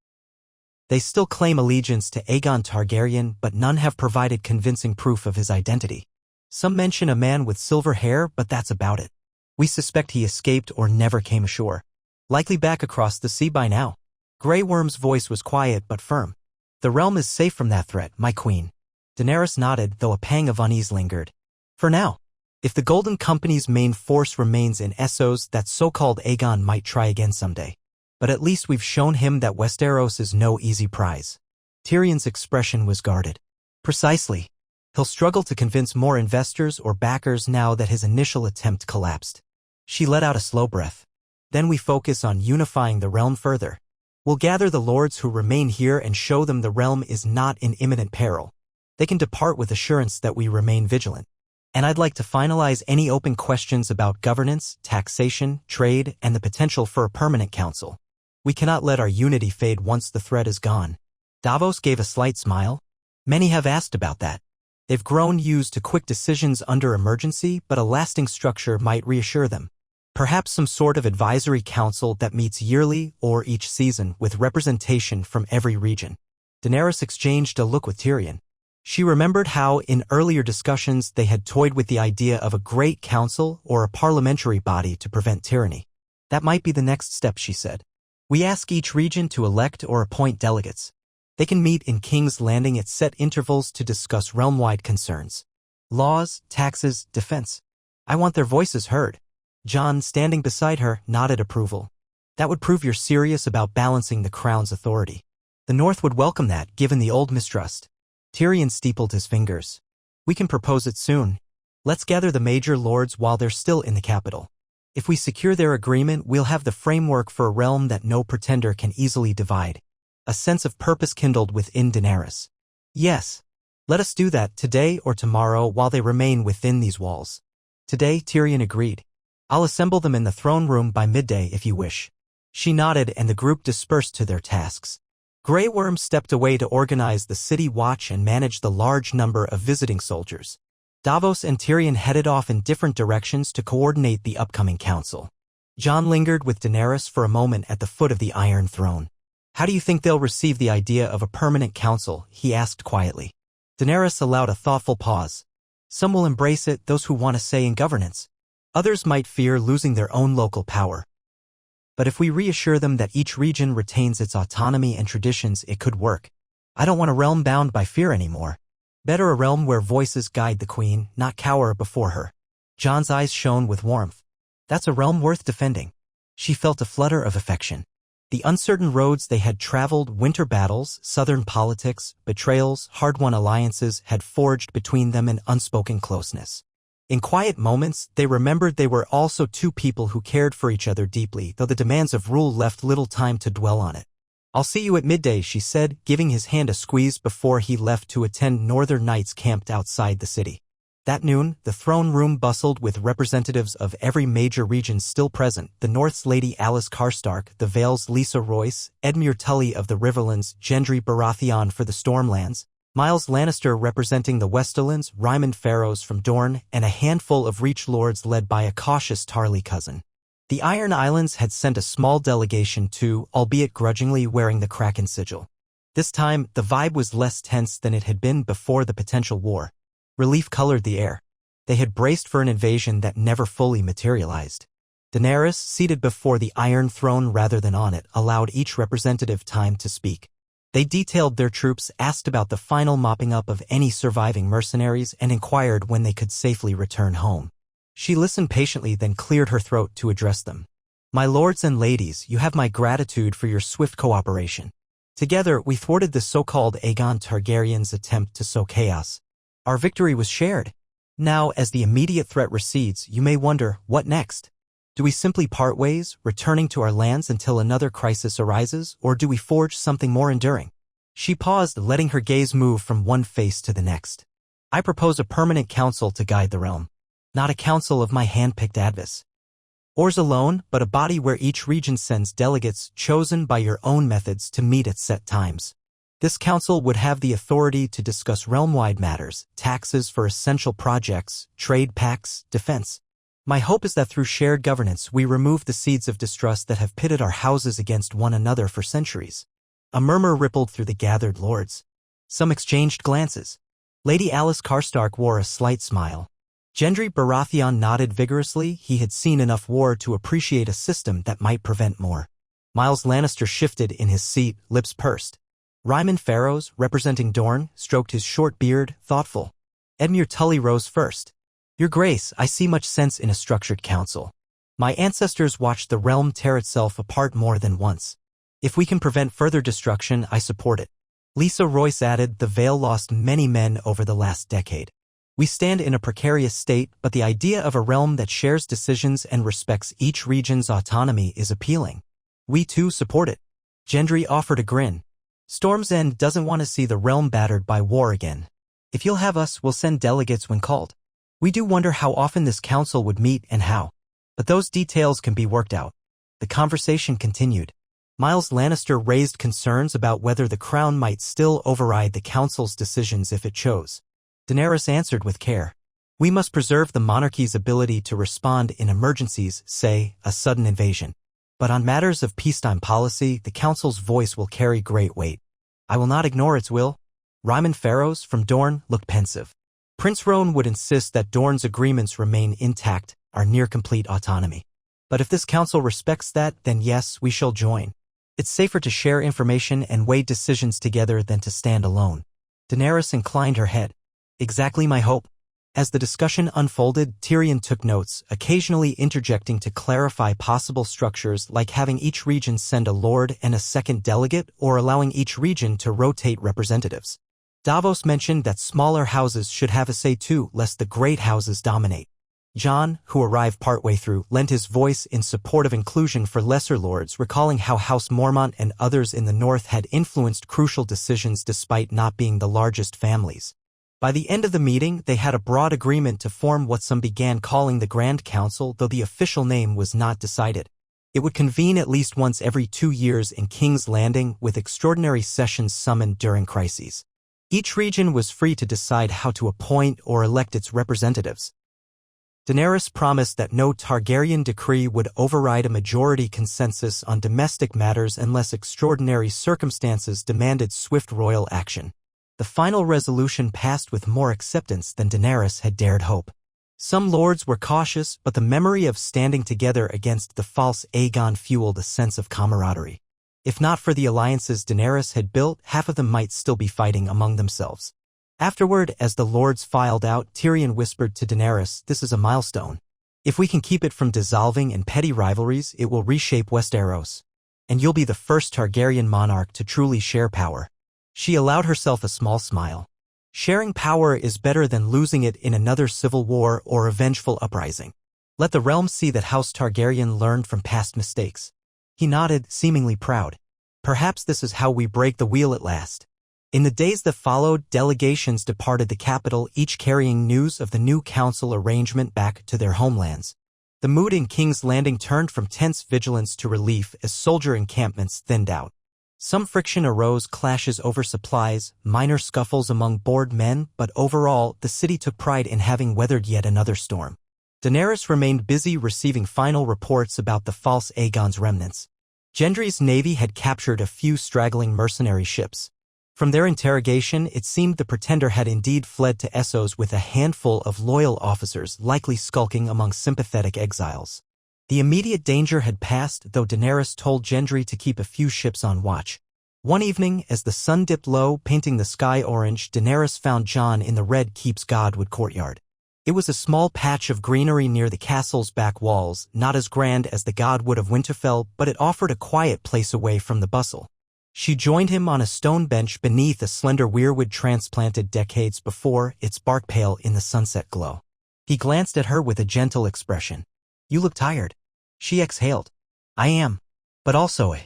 They still claim allegiance to Aegon Targaryen, but none have provided convincing proof of his identity. Some mention a man with silver hair, but that's about it. We suspect he escaped or never came ashore. Likely back across the sea by now." Grey Worm's voice was quiet but firm. "The realm is safe from that threat, my queen." Daenerys nodded, though a pang of unease lingered. "For now. If the Golden Company's main force remains in Essos, that so-called Aegon might try again someday. But at least we've shown him that Westeros is no easy prize." Tyrion's expression was guarded. "Precisely. He'll struggle to convince more investors or backers now that his initial attempt collapsed." She let out a slow breath. "Then we focus on unifying the realm further. We'll gather the lords who remain here and show them the realm is not in imminent peril. They can depart with assurance that we remain vigilant. And I'd like to finalize any open questions about governance, taxation, trade, and the potential for a permanent council. We cannot let our unity fade once the threat is gone." Davos gave a slight smile. "Many have asked about that. They've grown used to quick decisions under emergency, but a lasting structure might reassure them. Perhaps some sort of advisory council that meets yearly or each season with representation from every region." Daenerys exchanged a look with Tyrion. She remembered how, in earlier discussions, they had toyed with the idea of a great council or a parliamentary body to prevent tyranny. "That might be the next step," she said. "We ask each region to elect or appoint delegates. They can meet in King's Landing at set intervals to discuss realm-wide concerns. Laws, taxes, defense. I want their voices heard." Jon, standing beside her, nodded approval. "That would prove you're serious about balancing the crown's authority. The North would welcome that, given the old mistrust." Tyrion steepled his fingers. "We can propose it soon. Let's gather the major lords while they're still in the capital. If we secure their agreement, we'll have the framework for a realm that no pretender can easily divide." A sense of purpose kindled within Daenerys. "Yes. Let us do that today or tomorrow while they remain within these walls." "Today," Tyrion agreed. "I'll assemble them in the throne room by midday if you wish." She nodded and the group dispersed to their tasks. Grey Worm stepped away to organize the city watch and manage the large number of visiting soldiers. Davos and Tyrion headed off in different directions to coordinate the upcoming council. Jon lingered with Daenerys for a moment at the foot of the Iron Throne. "How do you think they'll receive the idea of a permanent council?" he asked quietly. Daenerys allowed a thoughtful pause. "Some will embrace it, those who want a say in governance. Others might fear losing their own local power. But if we reassure them that each region retains its autonomy and traditions, it could work. I don't want a realm bound by fear anymore. Better a realm where voices guide the queen, not cower before her." Jon's eyes shone with warmth. "That's a realm worth defending." She felt a flutter of affection. The uncertain roads they had traveled, winter battles, southern politics, betrayals, hard-won alliances had forged between them an unspoken closeness. In quiet moments, they remembered they were also two people who cared for each other deeply, though the demands of rule left little time to dwell on it. "I'll see you at midday," she said, giving his hand a squeeze before he left to attend Northern Knights camped outside the city. That noon, the throne room bustled with representatives of every major region still present: the North's Lady Alice Karstark, the Vale's Lisa Royce, Edmure Tully of the Riverlands, Gendry Baratheon for the Stormlands, Myles Lannister representing the Westerlands, Rymond Pharaohs from Dorne, and a handful of Reach lords led by a cautious Tarly cousin. The Iron Islands had sent a small delegation too, albeit grudgingly, wearing the Kraken sigil. This time, the vibe was less tense than it had been before the potential war. Relief colored the air. They had braced for an invasion that never fully materialized. Daenerys, seated before the Iron Throne rather than on it, allowed each representative time to speak. They detailed their troops, asked about the final mopping up of any surviving mercenaries, and inquired when they could safely return home. She listened patiently, then cleared her throat to address them. "My lords and ladies, you have my gratitude for your swift cooperation. Together, we thwarted the so-called Aegon Targaryen's attempt to sow chaos. Our victory was shared. Now, as the immediate threat recedes, you may wonder, what next? Do we simply part ways, returning to our lands until another crisis arises, or do we forge something more enduring?" She paused, letting her gaze move from one face to the next. I propose a permanent council to guide the realm. Not a council of my hand-picked advice. Ors alone, but a body where each region sends delegates chosen by your own methods to meet at set times. This council would have the authority to discuss realm-wide matters, taxes for essential projects, trade pacts, defense. My hope is that through shared governance we remove the seeds of distrust that have pitted our houses against one another for centuries. A murmur rippled through the gathered lords. Some exchanged glances. Lady Alice Karstark wore a slight smile. Gendry Baratheon nodded vigorously. He had seen enough war to appreciate a system that might prevent more. Myles Lannister shifted in his seat, lips pursed. Ryman Farrows, representing Dorne, stroked his short beard, thoughtful. Edmure Tully rose first. Your Grace, I see much sense in a structured council. My ancestors watched the realm tear itself apart more than once. If we can prevent further destruction, I support it. Lisa Royce added, the Vale lost many men over the last decade. We stand in a precarious state, but the idea of a realm that shares decisions and respects each region's autonomy is appealing. We too support it. Gendry offered a grin. Storm's End doesn't want to see the realm battered by war again. If you'll have us, we'll send delegates when called. We do wonder how often this council would meet and how. But those details can be worked out. The conversation continued. Myles Lannister raised concerns about whether the crown might still override the council's decisions if it chose. Daenerys answered with care. We must preserve the monarchy's ability to respond in emergencies, say, a sudden invasion. But on matters of peacetime policy, the council's voice will carry great weight. I will not ignore its will. Ryman Farrows, from Dorne, looked pensive. Prince Roan would insist that Dorne's agreements remain intact, our near-complete autonomy. But if this council respects that, then yes, we shall join. It's safer to share information and weigh decisions together than to stand alone. Daenerys inclined her head. Exactly my hope. As the discussion unfolded, Tyrion took notes, occasionally interjecting to clarify possible structures like having each region send a lord and a second delegate or allowing each region to rotate representatives. Davos mentioned that smaller houses should have a say too, lest the great houses dominate. Jon, who arrived partway through, lent his voice in support of inclusion for lesser lords, recalling how House Mormont and others in the north had influenced crucial decisions despite not being the largest families. By the end of the meeting, they had a broad agreement to form what some began calling the Grand Council, though the official name was not decided. It would convene at least once every 2 years in King's Landing, with extraordinary sessions summoned during crises. Each region was free to decide how to appoint or elect its representatives. Daenerys promised that no Targaryen decree would override a majority consensus on domestic matters unless extraordinary circumstances demanded swift royal action. The final resolution passed with more acceptance than Daenerys had dared hope. Some lords were cautious, but the memory of standing together against the false Aegon fueled a sense of camaraderie. If not for the alliances Daenerys had built, half of them might still be fighting among themselves. Afterward, as the lords filed out, Tyrion whispered to Daenerys, "This is a milestone. If we can keep it from dissolving in petty rivalries, it will reshape Westeros. And you'll be the first Targaryen monarch to truly share power." She allowed herself a small smile. Sharing power is better than losing it in another civil war or a vengeful uprising. Let the realm see that House Targaryen learned from past mistakes. He nodded, seemingly proud. Perhaps this is how we break the wheel at last. In the days that followed, delegations departed the capital, each carrying news of the new council arrangement back to their homelands. The mood in King's Landing turned from tense vigilance to relief as soldier encampments thinned out. Some friction arose, clashes over supplies, minor scuffles among bored men, but overall, the city took pride in having weathered yet another storm. Daenerys remained busy receiving final reports about the false Aegon's remnants. Gendry's navy had captured a few straggling mercenary ships. From their interrogation, it seemed the pretender had indeed fled to Essos with a handful of loyal officers likely skulking among sympathetic exiles. The immediate danger had passed, though Daenerys told Gendry to keep a few ships on watch. One evening, as the sun dipped low, painting the sky orange, Daenerys found Jon in the Red Keep's Godwood courtyard. It was a small patch of greenery near the castle's back walls, not as grand as the Godwood of Winterfell, but it offered a quiet place away from the bustle. She joined him on a stone bench beneath a slender weirwood transplanted decades before, its bark pale in the sunset glow. He glanced at her with a gentle expression. "You look tired." She exhaled. "I am. But also,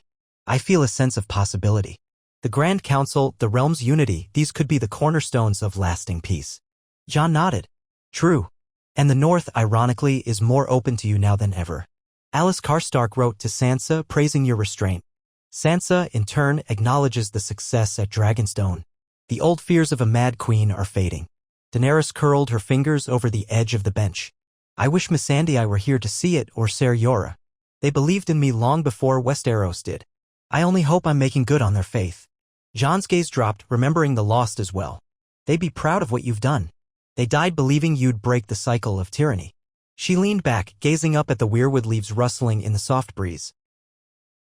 I feel a sense of possibility. The Grand Council, the realm's unity, these could be the cornerstones of lasting peace." Jon nodded. True. And the North, ironically, is more open to you now than ever. Alice Karstark wrote to Sansa praising your restraint. Sansa, in turn, acknowledges the success at Dragonstone. The old fears of a mad queen are fading. Daenerys curled her fingers over the edge of the bench. I wish Missandei were here to see it, or Ser Jorah. They believed in me long before Westeros did. I only hope I'm making good on their faith. Jon's gaze dropped, remembering the lost as well. They'd be proud of what you've done. They died believing you'd break the cycle of tyranny. She leaned back, gazing up at the weirwood leaves rustling in the soft breeze.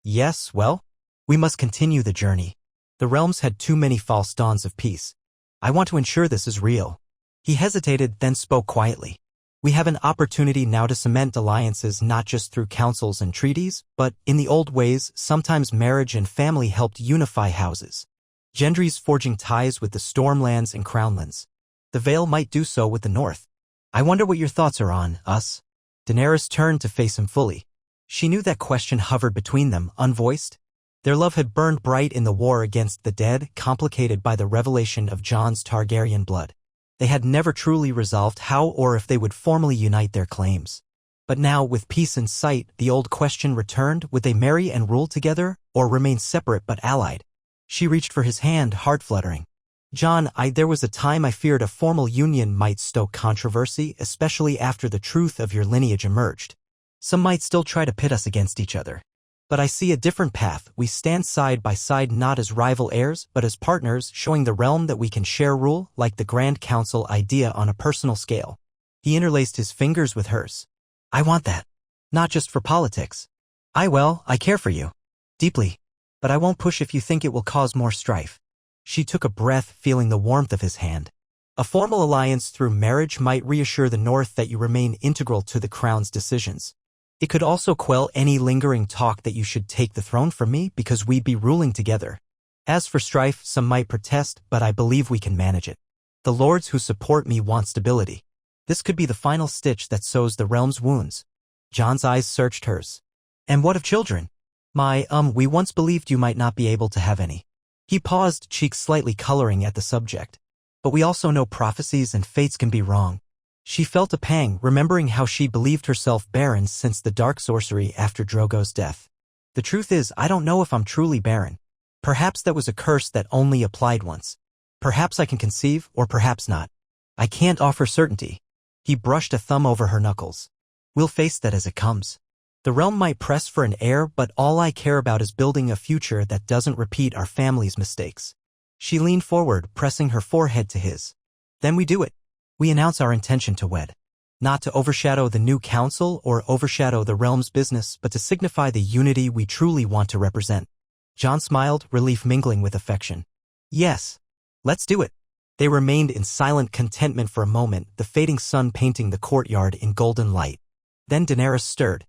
Yes, well, we must continue the journey. The realms had too many false dawns of peace. I want to ensure this is real. He hesitated, then spoke quietly. We have an opportunity now to cement alliances not just through councils and treaties, but, in the old ways, sometimes marriage and family helped unify houses. Gendry's forging ties with the Stormlands and Crownlands. The Vale might do so with the North. I wonder what your thoughts are on us. Daenerys turned to face him fully. She knew that question hovered between them, unvoiced. Their love had burned bright in the war against the dead, complicated by the revelation of Jon's Targaryen blood. They had never truly resolved how or if they would formally unite their claims. But now, with peace in sight, the old question returned: would they marry and rule together, or remain separate but allied? She reached for his hand, heart fluttering. Jon, there was a time I feared a formal union might stoke controversy, especially after the truth of your lineage emerged. Some might still try to pit us against each other. But I see a different path. We stand side by side not as rival heirs, but as partners, showing the realm that we can share rule, like the Grand Council idea on a personal scale. He interlaced his fingers with hers. I want that. Not just for politics. I care for you. Deeply. But I won't push if you think it will cause more strife. She took a breath, feeling the warmth of his hand. A formal alliance through marriage might reassure the North that you remain integral to the Crown's decisions. It could also quell any lingering talk that you should take the throne from me because we'd be ruling together. As for strife, some might protest, but I believe we can manage it. The lords who support me want stability. This could be the final stitch that sews the realm's wounds. Jon's eyes searched hers. And what of children? We once believed you might not be able to have any. He paused, cheeks slightly coloring at the subject. But we also know prophecies and fates can be wrong. She felt a pang, remembering how she believed herself barren since the dark sorcery after Drogo's death. The truth is, I don't know if I'm truly barren. Perhaps that was a curse that only applied once. Perhaps I can conceive, or perhaps not. I can't offer certainty. He brushed a thumb over her knuckles. We'll face that as it comes. The realm might press for an heir, but all I care about is building a future that doesn't repeat our family's mistakes. She leaned forward, pressing her forehead to his. Then we do it. We announce our intention to wed. Not to overshadow the new council or overshadow the realm's business, but to signify the unity we truly want to represent. Jon smiled, relief mingling with affection. Yes. Let's do it. They remained in silent contentment for a moment, the fading sun painting the courtyard in golden light. Then Daenerys stirred.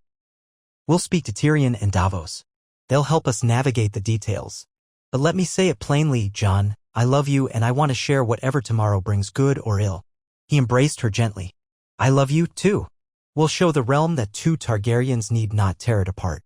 We'll speak to Tyrion and Davos. They'll help us navigate the details. But let me say it plainly, Jon, I love you and I want to share whatever tomorrow brings, good or ill. He embraced her gently. I love you, too. We'll show the realm that two Targaryens need not tear it apart.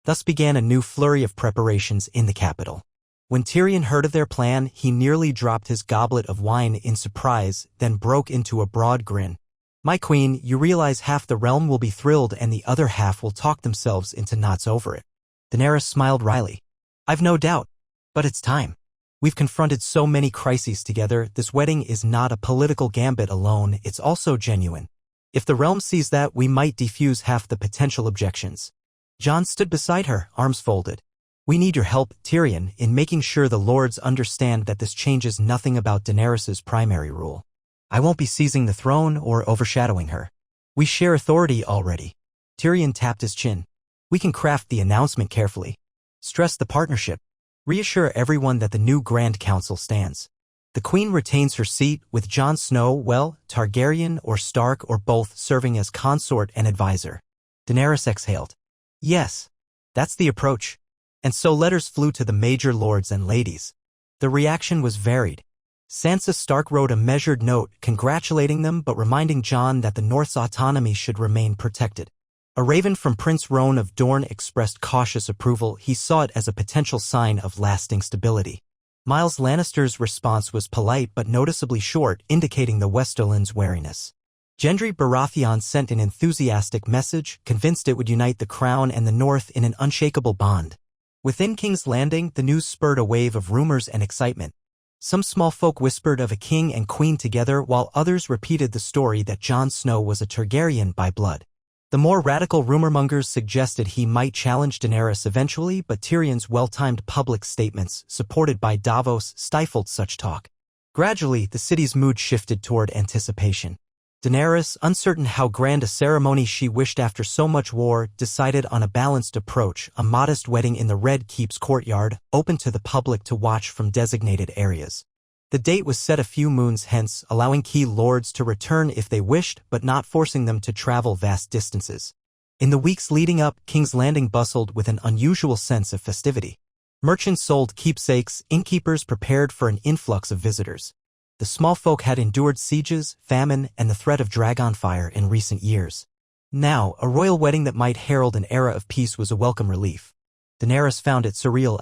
Thus began a new flurry of preparations in the capital. When Tyrion heard of their plan, he nearly dropped his goblet of wine in surprise, then broke into a broad grin. My queen, you realize half the realm will be thrilled and the other half will talk themselves into knots over it. Daenerys smiled wryly. I've no doubt. But it's time. We've confronted so many crises together. This wedding is not a political gambit alone, it's also genuine. If the realm sees that, we might defuse half the potential objections. Jon stood beside her, arms folded. We need your help, Tyrion, in making sure the lords understand that this changes nothing about Daenerys's primary rule. I won't be seizing the throne or overshadowing her. We share authority already. Tyrion tapped his chin. We can craft the announcement carefully. Stress the partnership. Reassure everyone that the new Grand Council stands. The Queen retains her seat, with Jon Snow, Targaryen or Stark or both, serving as consort and advisor. Daenerys exhaled. Yes, that's the approach. And so letters flew to the major lords and ladies. The reaction was varied. Sansa Stark wrote a measured note, congratulating them but reminding Jon that the North's autonomy should remain protected. A raven from Prince Roan of Dorne expressed cautious approval. He saw it as a potential sign of lasting stability. Miles Lannister's response was polite but noticeably short, indicating the Westerland's wariness. Gendry Baratheon sent an enthusiastic message, convinced it would unite the Crown and the North in an unshakable bond. Within King's Landing, the news spurred a wave of rumors and excitement. Some small folk whispered of a king and queen together, while others repeated the story that Jon Snow was a Targaryen by blood. The more radical rumormongers suggested he might challenge Daenerys eventually, but Tyrion's well-timed public statements, supported by Davos, stifled such talk. Gradually, the city's mood shifted toward anticipation. Daenerys, uncertain how grand a ceremony she wished after so much war, decided on a balanced approach, a modest wedding in the Red Keep's courtyard, open to the public to watch from designated areas. The date was set a few moons hence, allowing key lords to return if they wished, but not forcing them to travel vast distances. In the weeks leading up, King's Landing bustled with an unusual sense of festivity. Merchants sold keepsakes, innkeepers prepared for an influx of visitors. The small folk had endured sieges, famine, and the threat of dragonfire in recent years. Now, a royal wedding that might herald an era of peace was a welcome relief. Daenerys found it surreal.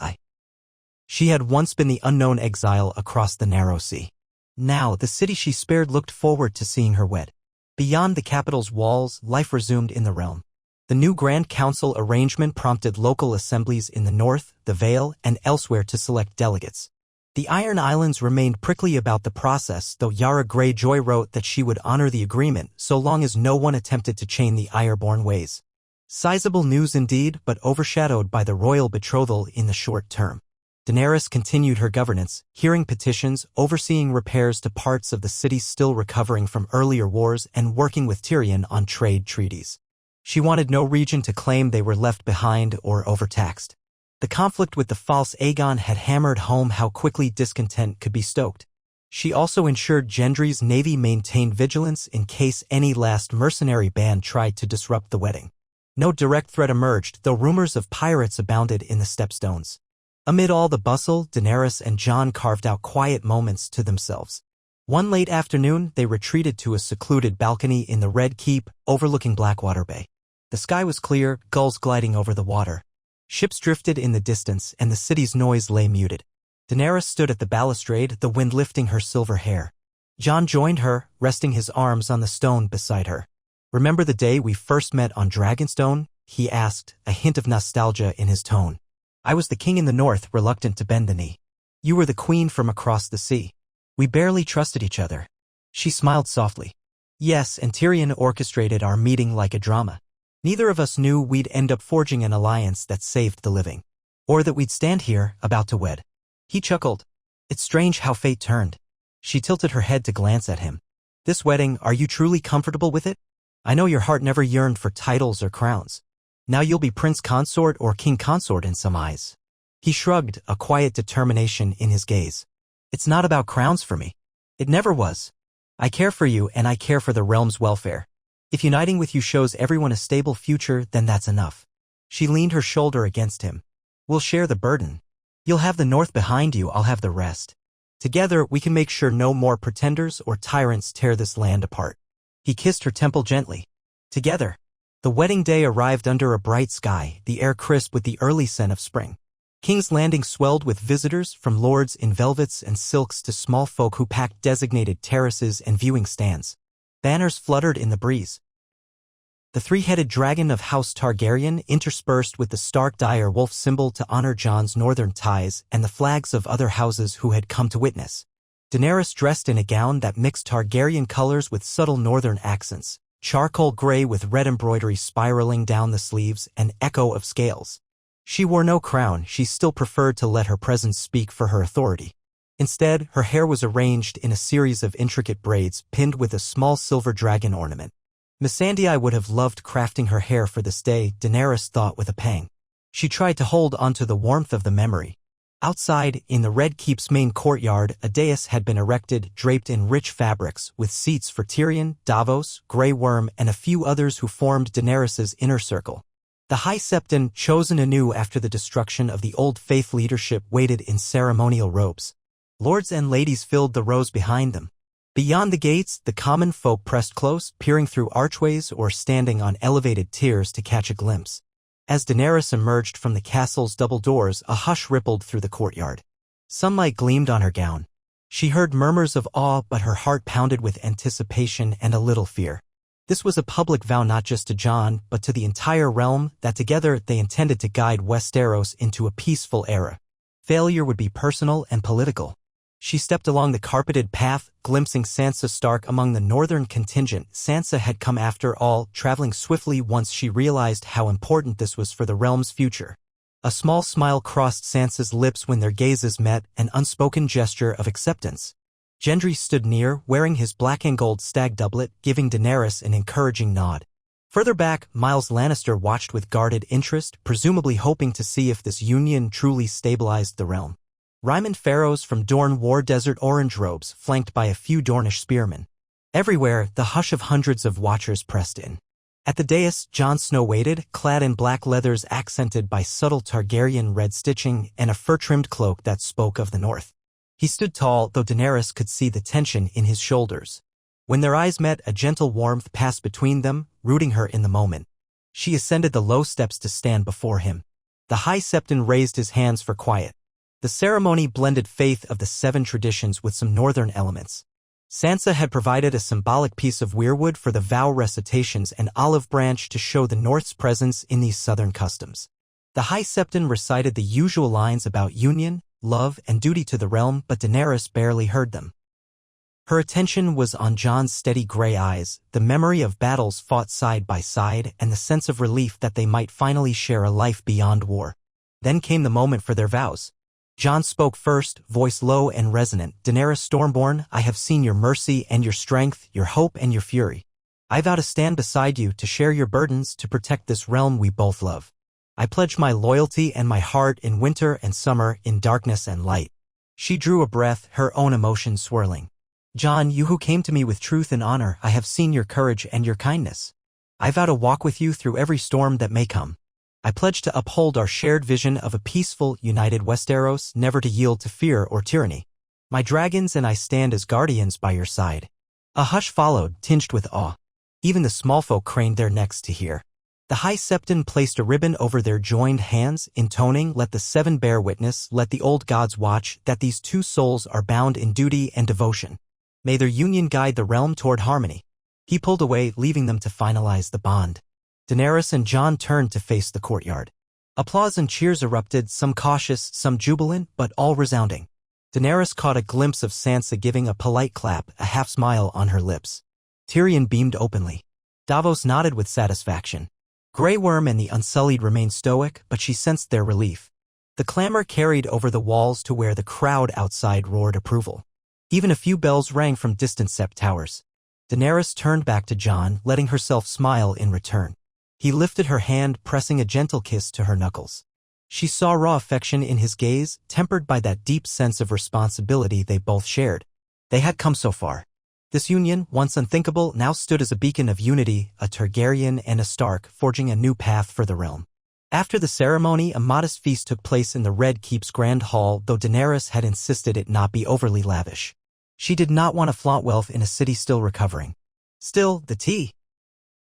She had once been the unknown exile across the narrow sea. Now, the city she spared looked forward to seeing her wed. Beyond the capital's walls, life resumed in the realm. The new Grand Council arrangement prompted local assemblies in the north, the Vale, and elsewhere to select delegates. The Iron Islands remained prickly about the process, though Yara Greyjoy wrote that she would honor the agreement so long as no one attempted to chain the Ironborn ways. Sizable news indeed, but overshadowed by the royal betrothal in the short term. Daenerys continued her governance, hearing petitions, overseeing repairs to parts of the city still recovering from earlier wars, and working with Tyrion on trade treaties. She wanted no region to claim they were left behind or overtaxed. The conflict with the false Aegon had hammered home how quickly discontent could be stoked. She also ensured Gendry's navy maintained vigilance in case any last mercenary band tried to disrupt the wedding. No direct threat emerged, though rumors of pirates abounded in the Stepstones. Amid all the bustle, Daenerys and Jon carved out quiet moments to themselves. One late afternoon, they retreated to a secluded balcony in the Red Keep, overlooking Blackwater Bay. The sky was clear, gulls gliding over the water. Ships drifted in the distance, and the city's noise lay muted. Daenerys stood at the balustrade, the wind lifting her silver hair. Jon joined her, resting his arms on the stone beside her. "Remember the day we first met on Dragonstone?" he asked, a hint of nostalgia in his tone. "I was the king in the north, reluctant to bend the knee. You were the queen from across the sea. We barely trusted each other." She smiled softly. "Yes, and Tyrion orchestrated our meeting like a drama. Neither of us knew we'd end up forging an alliance that saved the living. Or that we'd stand here, about to wed." He chuckled. "It's strange how fate turned." She tilted her head to glance at him. "This wedding, are you truly comfortable with it? I know your heart never yearned for titles or crowns. Now you'll be prince consort or king consort in some eyes." He shrugged, a quiet determination in his gaze. "It's not about crowns for me. It never was. I care for you and I care for the realm's welfare. If uniting with you shows everyone a stable future, then that's enough." She leaned her shoulder against him. "We'll share the burden. You'll have the north behind you, I'll have the rest. Together, we can make sure no more pretenders or tyrants tear this land apart." He kissed her temple gently. Together. The wedding day arrived under a bright sky, the air crisp with the early scent of spring. King's Landing swelled with visitors, from lords in velvets and silks to small folk who packed designated terraces and viewing stands. Banners fluttered in the breeze. The three-headed dragon of House Targaryen interspersed with the stark dire wolf symbol to honor Jon's northern ties and the flags of other houses who had come to witness. Daenerys dressed in a gown that mixed Targaryen colors with subtle northern accents, charcoal gray with red embroidery spiraling down the sleeves, an echo of scales. She wore no crown, she still preferred to let her presence speak for her authority. Instead, her hair was arranged in a series of intricate braids pinned with a small silver dragon ornament. Missandei would have loved crafting her hair for this day, Daenerys thought with a pang. She tried to hold onto the warmth of the memory. Outside, in the Red Keep's main courtyard, a dais had been erected, draped in rich fabrics, with seats for Tyrion, Davos, Grey Worm, and a few others who formed Daenerys's inner circle. The High Septon, chosen anew after the destruction of the Old Faith leadership, waited in ceremonial robes. Lords and ladies filled the rows behind them. Beyond the gates, the common folk pressed close, peering through archways or standing on elevated tiers to catch a glimpse. As Daenerys emerged from the castle's double doors, a hush rippled through the courtyard. Sunlight gleamed on her gown. She heard murmurs of awe, but her heart pounded with anticipation and a little fear. This was a public vow not just to Jon, but to the entire realm, that together they intended to guide Westeros into a peaceful era. Failure would be personal and political. She stepped along the carpeted path, glimpsing Sansa Stark among the northern contingent. Sansa had come after all, traveling swiftly once she realized how important this was for the realm's future. A small smile crossed Sansa's lips when their gazes met, an unspoken gesture of acceptance. Gendry stood near, wearing his black and gold stag doublet, giving Daenerys an encouraging nod. Further back, Myles Lannister watched with guarded interest, presumably hoping to see if this union truly stabilized the realm. Ryman pharaohs from Dorne wore desert orange robes, flanked by a few Dornish spearmen. Everywhere, the hush of hundreds of watchers pressed in. At the dais, Jon Snow waited, clad in black leathers accented by subtle Targaryen red stitching and a fur-trimmed cloak that spoke of the north. He stood tall, though Daenerys could see the tension in his shoulders. When their eyes met, a gentle warmth passed between them, rooting her in the moment. She ascended the low steps to stand before him. The High Septon raised his hands for quiet. The ceremony blended faith of the 7 traditions with some northern elements. Sansa had provided a symbolic piece of weirwood for the vow recitations and olive branch to show the North's presence in these southern customs. The High Septon recited the usual lines about union, love, and duty to the realm, but Daenerys barely heard them. Her attention was on Jon's steady gray eyes, the memory of battles fought side by side, and the sense of relief that they might finally share a life beyond war. Then came the moment for their vows. Jon spoke first, voice low and resonant. Daenerys Stormborn, I have seen your mercy and your strength, your hope and your fury. I vow to stand beside you, to share your burdens, to protect this realm we both love. I pledge my loyalty and my heart in winter and summer, in darkness and light. She drew a breath, her own emotions swirling. Jon, you who came to me with truth and honor, I have seen your courage and your kindness. I vow to walk with you through every storm that may come. I pledge to uphold our shared vision of a peaceful, united Westeros, never to yield to fear or tyranny. My dragons and I stand as guardians by your side. A hush followed, tinged with awe. Even the small folk craned their necks to hear. The High Septon placed a ribbon over their joined hands, intoning, let the 7 bear witness, let the old gods watch, that these 2 souls are bound in duty and devotion. May their union guide the realm toward harmony. He pulled away, leaving them to finalize the bond. Daenerys and Jon turned to face the courtyard. Applause and cheers erupted, some cautious, some jubilant, but all resounding. Daenerys caught a glimpse of Sansa giving a polite clap, a half-smile on her lips. Tyrion beamed openly. Davos nodded with satisfaction. Grey Worm and the Unsullied remained stoic, but she sensed their relief. The clamor carried over the walls to where the crowd outside roared approval. Even a few bells rang from distant sept towers. Daenerys turned back to Jon, letting herself smile in return. He lifted her hand, pressing a gentle kiss to her knuckles. She saw raw affection in his gaze, tempered by that deep sense of responsibility they both shared. They had come so far. This union, once unthinkable, now stood as a beacon of unity, a Targaryen and a Stark, forging a new path for the realm. After the ceremony, a modest feast took place in the Red Keep's Grand Hall, though Daenerys had insisted it not be overly lavish. She did not want to flaunt wealth in a city still recovering. Still, the tea.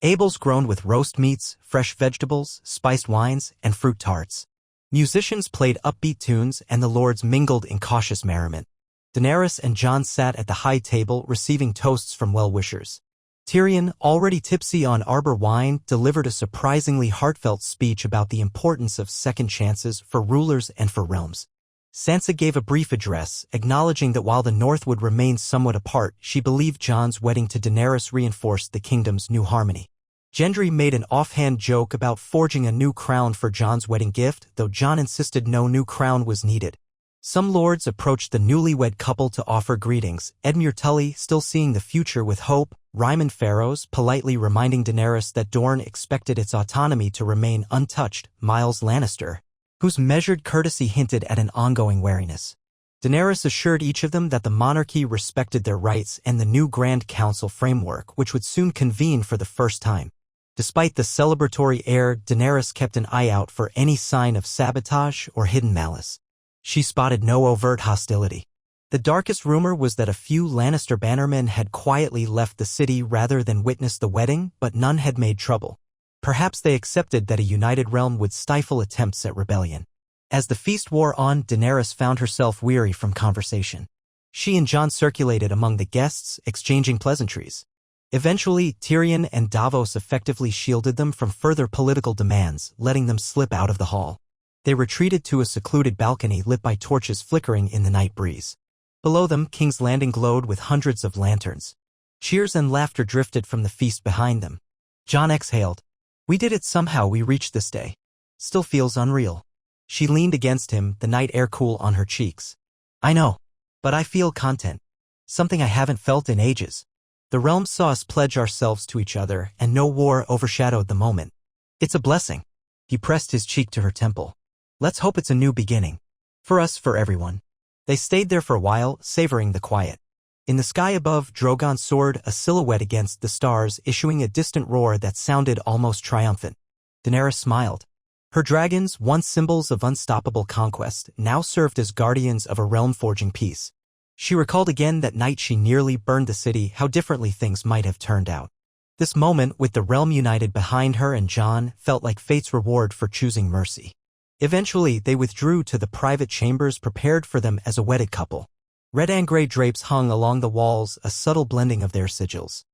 Tables groaned with roast meats, fresh vegetables, spiced wines, and fruit tarts. Musicians played upbeat tunes, and the lords mingled in cautious merriment. Daenerys and Jon sat at the high table, receiving toasts from well-wishers. Tyrion, already tipsy on Arbor wine, delivered a surprisingly heartfelt speech about the importance of second chances for rulers and for realms. Sansa gave a brief address, acknowledging that while the North would remain somewhat apart, she believed Jon's wedding to Daenerys reinforced the kingdom's new harmony. Gendry made an offhand joke about forging a new crown for Jon's wedding gift, though Jon insisted no new crown was needed. Some lords approached the newlywed couple to offer greetings, Edmure Tully still seeing the future with hope, Ryman pharaohs politely reminding Daenerys that Dorne expected its autonomy to remain untouched, Myles Lannister, whose measured courtesy hinted at an ongoing wariness. Daenerys assured each of them that the monarchy respected their rights and the new Grand Council framework, which would soon convene for the first time. Despite the celebratory air, Daenerys kept an eye out for any sign of sabotage or hidden malice. She spotted no overt hostility. The darkest rumor was that a few Lannister bannermen had quietly left the city rather than witness the wedding, but none had made trouble. Perhaps they accepted that a united realm would stifle attempts at rebellion. As the feast wore on, Daenerys found herself weary from conversation. She and Jon circulated among the guests, exchanging pleasantries. Eventually, Tyrion and Davos effectively shielded them from further political demands, letting them slip out of the hall. They retreated to a secluded balcony lit by torches flickering in the night breeze. Below them, King's Landing glowed with hundreds of lanterns. Cheers and laughter drifted from the feast behind them. Jon exhaled. "We did it somehow. We reached this day. Still feels unreal." She leaned against him, the night air cool on her cheeks. "I know. But I feel content. Something I haven't felt in ages. The realm saw us pledge ourselves to each other, and no war overshadowed the moment. It's a blessing." He pressed his cheek to her temple. "Let's hope it's a new beginning. For us, for everyone." They stayed there for a while, savoring the quiet. In the sky above, Drogon soared, a silhouette against the stars, issuing a distant roar that sounded almost triumphant. Daenerys smiled. Her dragons, once symbols of unstoppable conquest, now served as guardians of a realm-forging peace. She recalled again that night she nearly burned the city, how differently things might have turned out. This moment, with the realm united behind her and Jon, felt like fate's reward for choosing mercy. Eventually, they withdrew to the private chambers prepared for them as a wedded couple. Red and gray drapes hung along the walls, a subtle blending of their sigils.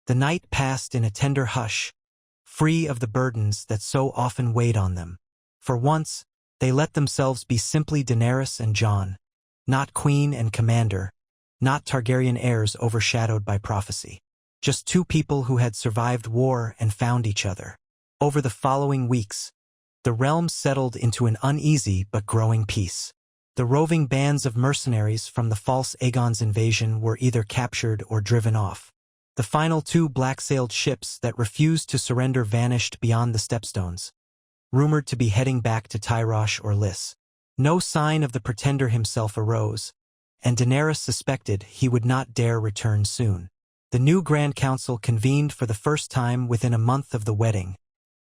The night passed in a tender hush, free of the burdens that so often weighed on them. For once, they let themselves be simply Daenerys and Jon. Not queen and commander, not Targaryen heirs overshadowed by prophecy. Just two people who had survived war and found each other. Over the following weeks, the realm settled into an uneasy but growing peace. The roving bands of mercenaries from the false Aegon's invasion were either captured or driven off. The final two black-sailed ships that refused to surrender vanished beyond the stepstones, rumored to be heading back to Tyrosh or Lys. No sign of the Pretender himself arose, and Daenerys suspected he would not dare return soon. The new Grand Council convened for the first time within a month of the wedding,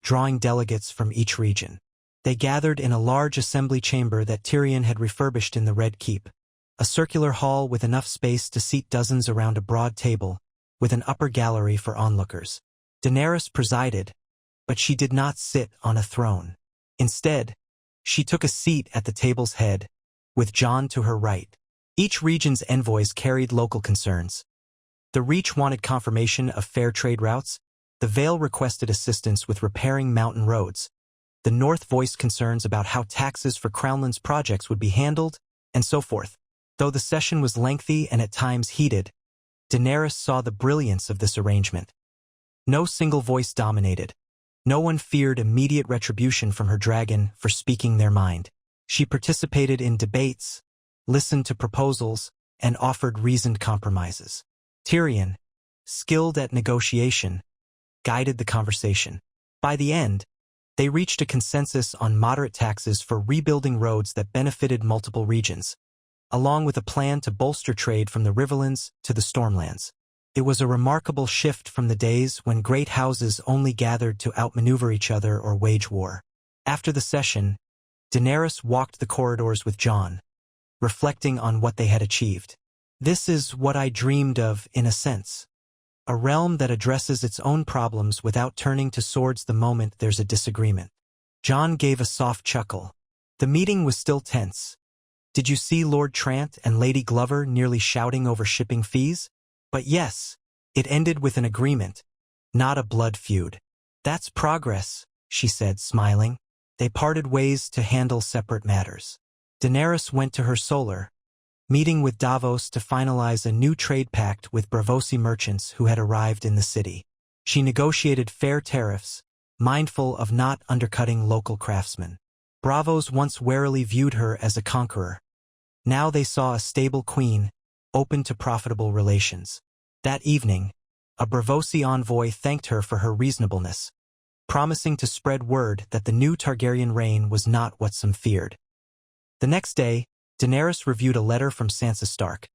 drawing delegates from each region. They gathered in a large assembly chamber that Tyrion had refurbished in the Red Keep, a circular hall with enough space to seat dozens around a broad table, with an upper gallery for onlookers. Daenerys presided, but she did not sit on a throne. Instead, she took a seat at the table's head, with Jon to her right. Each region's envoys carried local concerns. The Reach wanted confirmation of fair trade routes. The Vale requested assistance with repairing mountain roads. The North voiced concerns about how taxes for Crownland's projects would be handled, and so forth. Though the session was lengthy and at times heated, Daenerys saw the brilliance of this arrangement. No single voice dominated. No one feared immediate retribution from her dragon for speaking their mind. She participated in debates, listened to proposals, and offered reasoned compromises. Tyrion, skilled at negotiation, guided the conversation. By the end, they reached a consensus on moderate taxes for rebuilding roads that benefited multiple regions, along with a plan to bolster trade from the Riverlands to the Stormlands. It was a remarkable shift from the days when great houses only gathered to outmaneuver each other or wage war. After the session, Daenerys walked the corridors with Jon, reflecting on what they had achieved. "This is what I dreamed of, in a sense. A realm that addresses its own problems without turning to swords the moment there's a disagreement." Jon gave a soft chuckle. The meeting was still tense. "Did you see Lord Trant and Lady Glover nearly shouting over shipping fees? But yes, it ended with an agreement, not a blood feud." "That's progress," she said, smiling. They parted ways to handle separate matters. Daenerys went to her solar, meeting with Davos to finalize a new trade pact with Braavosi merchants who had arrived in the city. She negotiated fair tariffs, mindful of not undercutting local craftsmen. Braavos once warily viewed her as a conqueror. Now they saw a stable queen, open to profitable relations. That evening, a Braavosi envoy thanked her for her reasonableness, promising to spread word that the new Targaryen reign was not what some feared. The next day, Daenerys reviewed a letter from Sansa Stark.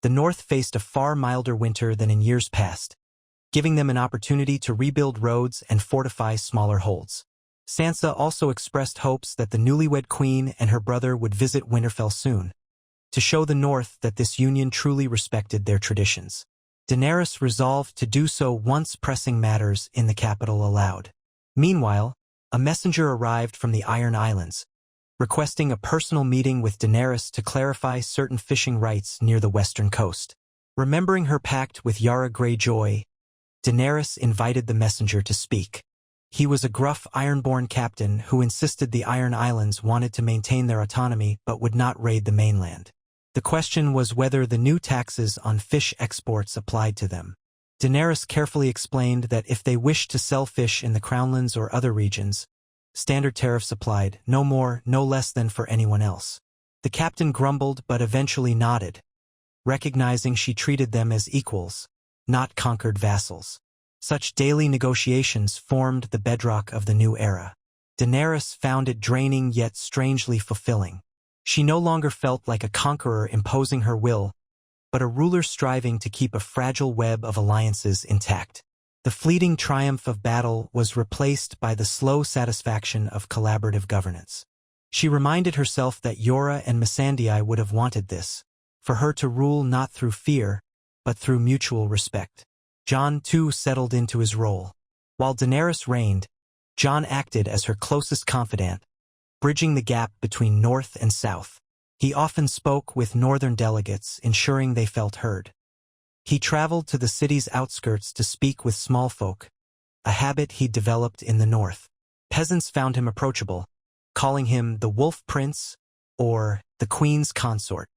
The North faced a far milder winter than in years past, giving them an opportunity to rebuild roads and fortify smaller holds. Sansa also expressed hopes that the newlywed queen and her brother would visit Winterfell soon, to show the North that this union truly respected their traditions. Daenerys resolved to do so once pressing matters in the capital allowed. Meanwhile, a messenger arrived from the Iron Islands, requesting a personal meeting with Daenerys to clarify certain fishing rights near the western coast. Remembering her pact with Yara Greyjoy, Daenerys invited the messenger to speak. He was a gruff Ironborn captain who insisted the Iron Islands wanted to maintain their autonomy but would not raid the mainland. The question was whether the new taxes on fish exports applied to them. Daenerys carefully explained that if they wished to sell fish in the Crownlands or other regions, standard tariffs applied, no more, no less than for anyone else. The captain grumbled but eventually nodded, recognizing she treated them as equals, not conquered vassals. Such daily negotiations formed the bedrock of the new era. Daenerys found it draining yet strangely fulfilling. She no longer felt like a conqueror imposing her will, but a ruler striving to keep a fragile web of alliances intact. The fleeting triumph of battle was replaced by the slow satisfaction of collaborative governance. She reminded herself that Yora and Missandei would have wanted this, for her to rule not through fear, but through mutual respect. Jon, too, settled into his role. While Daenerys reigned, Jon acted as her closest confidant, bridging the gap between North and South. He often spoke with northern delegates, ensuring they felt heard. He traveled to the city's outskirts to speak with small folk, a habit he'd developed in the north. Peasants found him approachable, calling him the Wolf Prince or the Queen's Consort.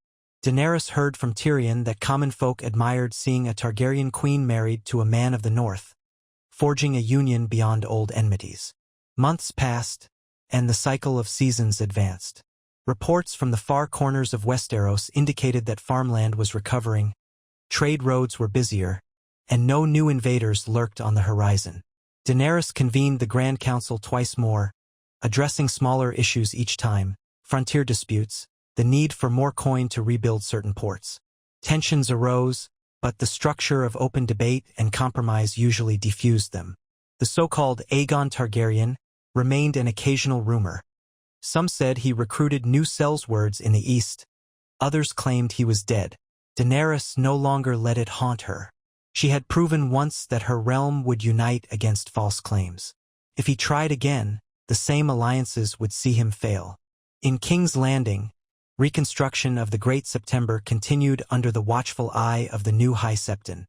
Daenerys heard from Tyrion that common folk admired seeing a Targaryen queen married to a man of the north, forging a union beyond old enmities. Months passed, and the cycle of seasons advanced. Reports from the far corners of Westeros indicated that farmland was recovering, trade roads were busier, and no new invaders lurked on the horizon. Daenerys convened the Grand Council twice more, addressing smaller issues each time: frontier disputes, the need for more coin to rebuild certain ports. Tensions arose, but the structure of open debate and compromise usually diffused them. The so-called Aegon Targaryen remained an occasional rumor. Some said he recruited new sellswords in the east. Others claimed he was dead. Daenerys no longer let it haunt her. She had proven once that her realm would unite against false claims. If he tried again, the same alliances would see him fail. In King's Landing, reconstruction of the Great September continued under the watchful eye of the new High Septon.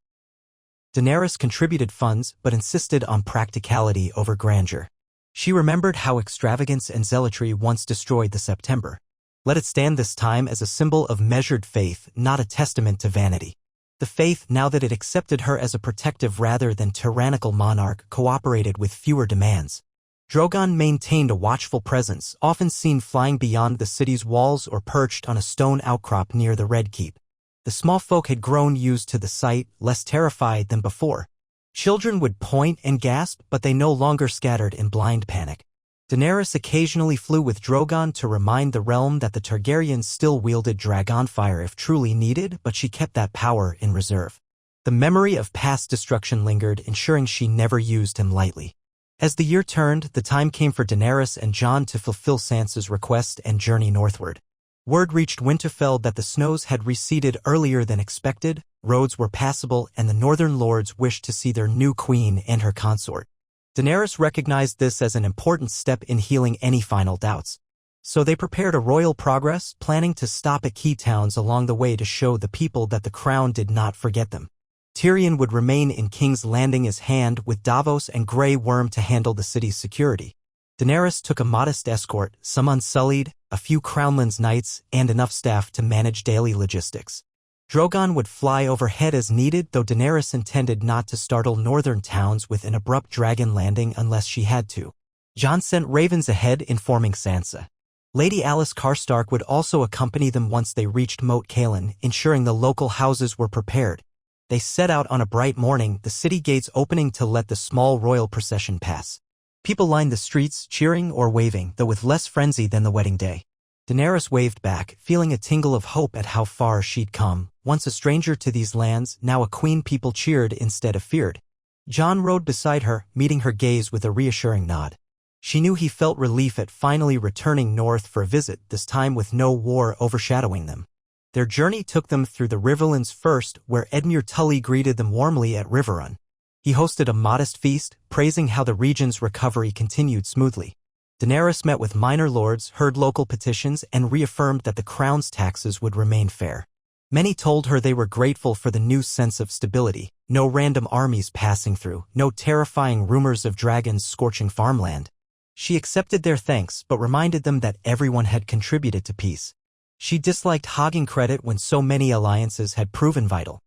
Daenerys contributed funds but insisted on practicality over grandeur. She remembered how extravagance and zealotry once destroyed the September. Let it stand this time as a symbol of measured faith, not a testament to vanity. The faith, now that it accepted her as a protective rather than tyrannical monarch, cooperated with fewer demands. Drogon maintained a watchful presence, often seen flying beyond the city's walls or perched on a stone outcrop near the Red Keep. The small folk had grown used to the sight, less terrified than before. Children would point and gasp, but they no longer scattered in blind panic. Daenerys occasionally flew with Drogon to remind the realm that the Targaryens still wielded dragonfire if truly needed, but she kept that power in reserve. The memory of past destruction lingered, ensuring she never used him lightly. As the year turned, the time came for Daenerys and Jon to fulfill Sansa's request and journey northward. Word reached Winterfell that the snows had receded earlier than expected, roads were passable, and the northern lords wished to see their new queen and her consort. Daenerys recognized this as an important step in healing any final doubts. So they prepared a royal progress, planning to stop at key towns along the way to show the people that the crown did not forget them. Tyrion would remain in King's Landing as Hand, with Davos and Grey Worm to handle the city's security. Daenerys took a modest escort, some unsullied, a few Crownlands knights, and enough staff to manage daily logistics. Drogon would fly overhead as needed, though Daenerys intended not to startle northern towns with an abrupt dragon landing unless she had to. Jon sent ravens ahead, informing Sansa. Lady Alice Karstark would also accompany them once they reached Moat Cailin, ensuring the local houses were prepared. They set out on a bright morning, the city gates opening to let the small royal procession pass. People lined the streets, cheering or waving, though with less frenzy than the wedding day. Daenerys waved back, feeling a tingle of hope at how far she'd come. Once a stranger to these lands, now a queen people cheered instead of feared. Jon rode beside her, meeting her gaze with a reassuring nod. She knew he felt relief at finally returning north for a visit, this time with no war overshadowing them. Their journey took them through the Riverlands first, where Edmure Tully greeted them warmly at Riverrun. He hosted a modest feast, praising how the region's recovery continued smoothly. Daenerys met with minor lords, heard local petitions, and reaffirmed that the crown's taxes would remain fair. Many told her they were grateful for the new sense of stability, no random armies passing through, no terrifying rumors of dragons scorching farmland. She accepted their thanks but reminded them that everyone had contributed to peace. She disliked hogging credit when so many alliances had proven vital.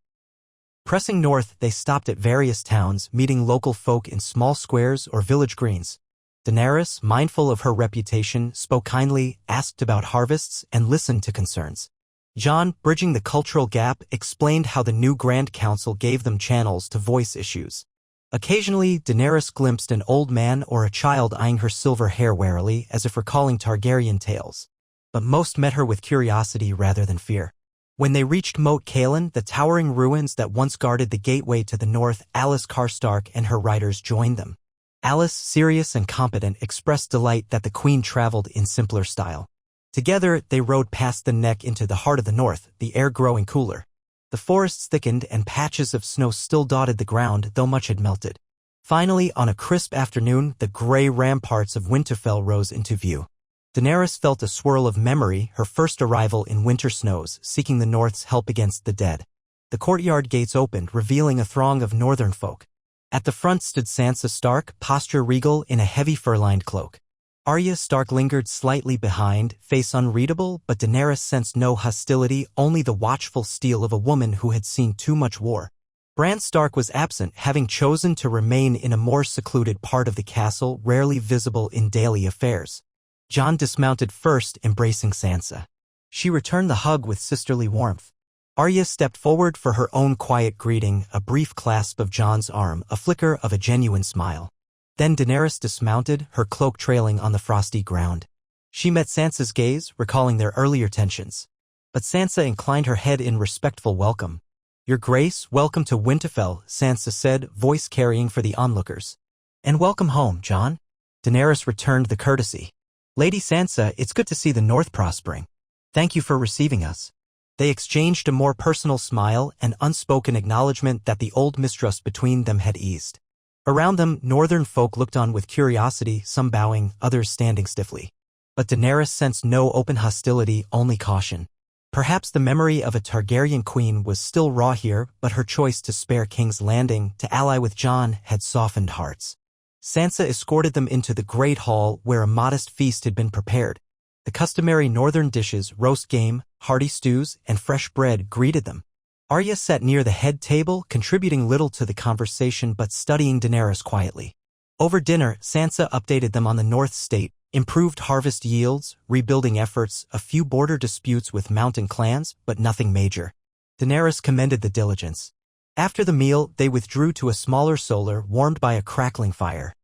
Pressing north, they stopped at various towns, meeting local folk in small squares or village greens. Daenerys, mindful of her reputation, spoke kindly, asked about harvests, and listened to concerns. Jon, bridging the cultural gap, explained how the new Grand Council gave them channels to voice issues. Occasionally, Daenerys glimpsed an old man or a child eyeing her silver hair warily as if recalling Targaryen tales. But most met her with curiosity rather than fear. When they reached Moat Cailin, the towering ruins that once guarded the gateway to the north, Alyce Karstark and her riders joined them. Alyce, serious and competent, expressed delight that the queen traveled in simpler style. Together, they rode past the neck into the heart of the north, the air growing cooler. The forests thickened and patches of snow still dotted the ground, though much had melted. Finally, on a crisp afternoon, the gray ramparts of Winterfell rose into view. Daenerys felt a swirl of memory, her first arrival in winter snows, seeking the north's help against the dead. The courtyard gates opened, revealing a throng of northern folk. At the front stood Sansa Stark, posture regal in a heavy fur-lined cloak. Arya Stark lingered slightly behind, face unreadable, but Daenerys sensed no hostility, only the watchful steel of a woman who had seen too much war. Bran Stark was absent, having chosen to remain in a more secluded part of the castle, rarely visible in daily affairs. Jon dismounted first, embracing Sansa. She returned the hug with sisterly warmth. Arya stepped forward for her own quiet greeting, a brief clasp of Jon's arm, a flicker of a genuine smile. Then Daenerys dismounted, her cloak trailing on the frosty ground. She met Sansa's gaze, recalling their earlier tensions. But Sansa inclined her head in respectful welcome. "Your Grace, welcome to Winterfell," Sansa said, voice carrying for the onlookers. "And welcome home, Jon." Daenerys returned the courtesy. "Lady Sansa, it's good to see the North prospering. Thank you for receiving us." They exchanged a more personal smile, an unspoken acknowledgement that the old mistrust between them had eased. Around them, northern folk looked on with curiosity, some bowing, others standing stiffly. But Daenerys sensed no open hostility, only caution. Perhaps the memory of a Targaryen queen was still raw here, but her choice to spare King's Landing, to ally with Jon, had softened hearts. Sansa escorted them into the great hall where a modest feast had been prepared. The customary northern dishes, roast game, hearty stews, and fresh bread, greeted them. Arya sat near the head table, contributing little to the conversation but studying Daenerys quietly. Over dinner, Sansa updated them on the North's state, improved harvest yields, rebuilding efforts, a few border disputes with mountain clans, but nothing major. Daenerys commended the diligence. After the meal, they withdrew to a smaller solar, warmed by a crackling fire.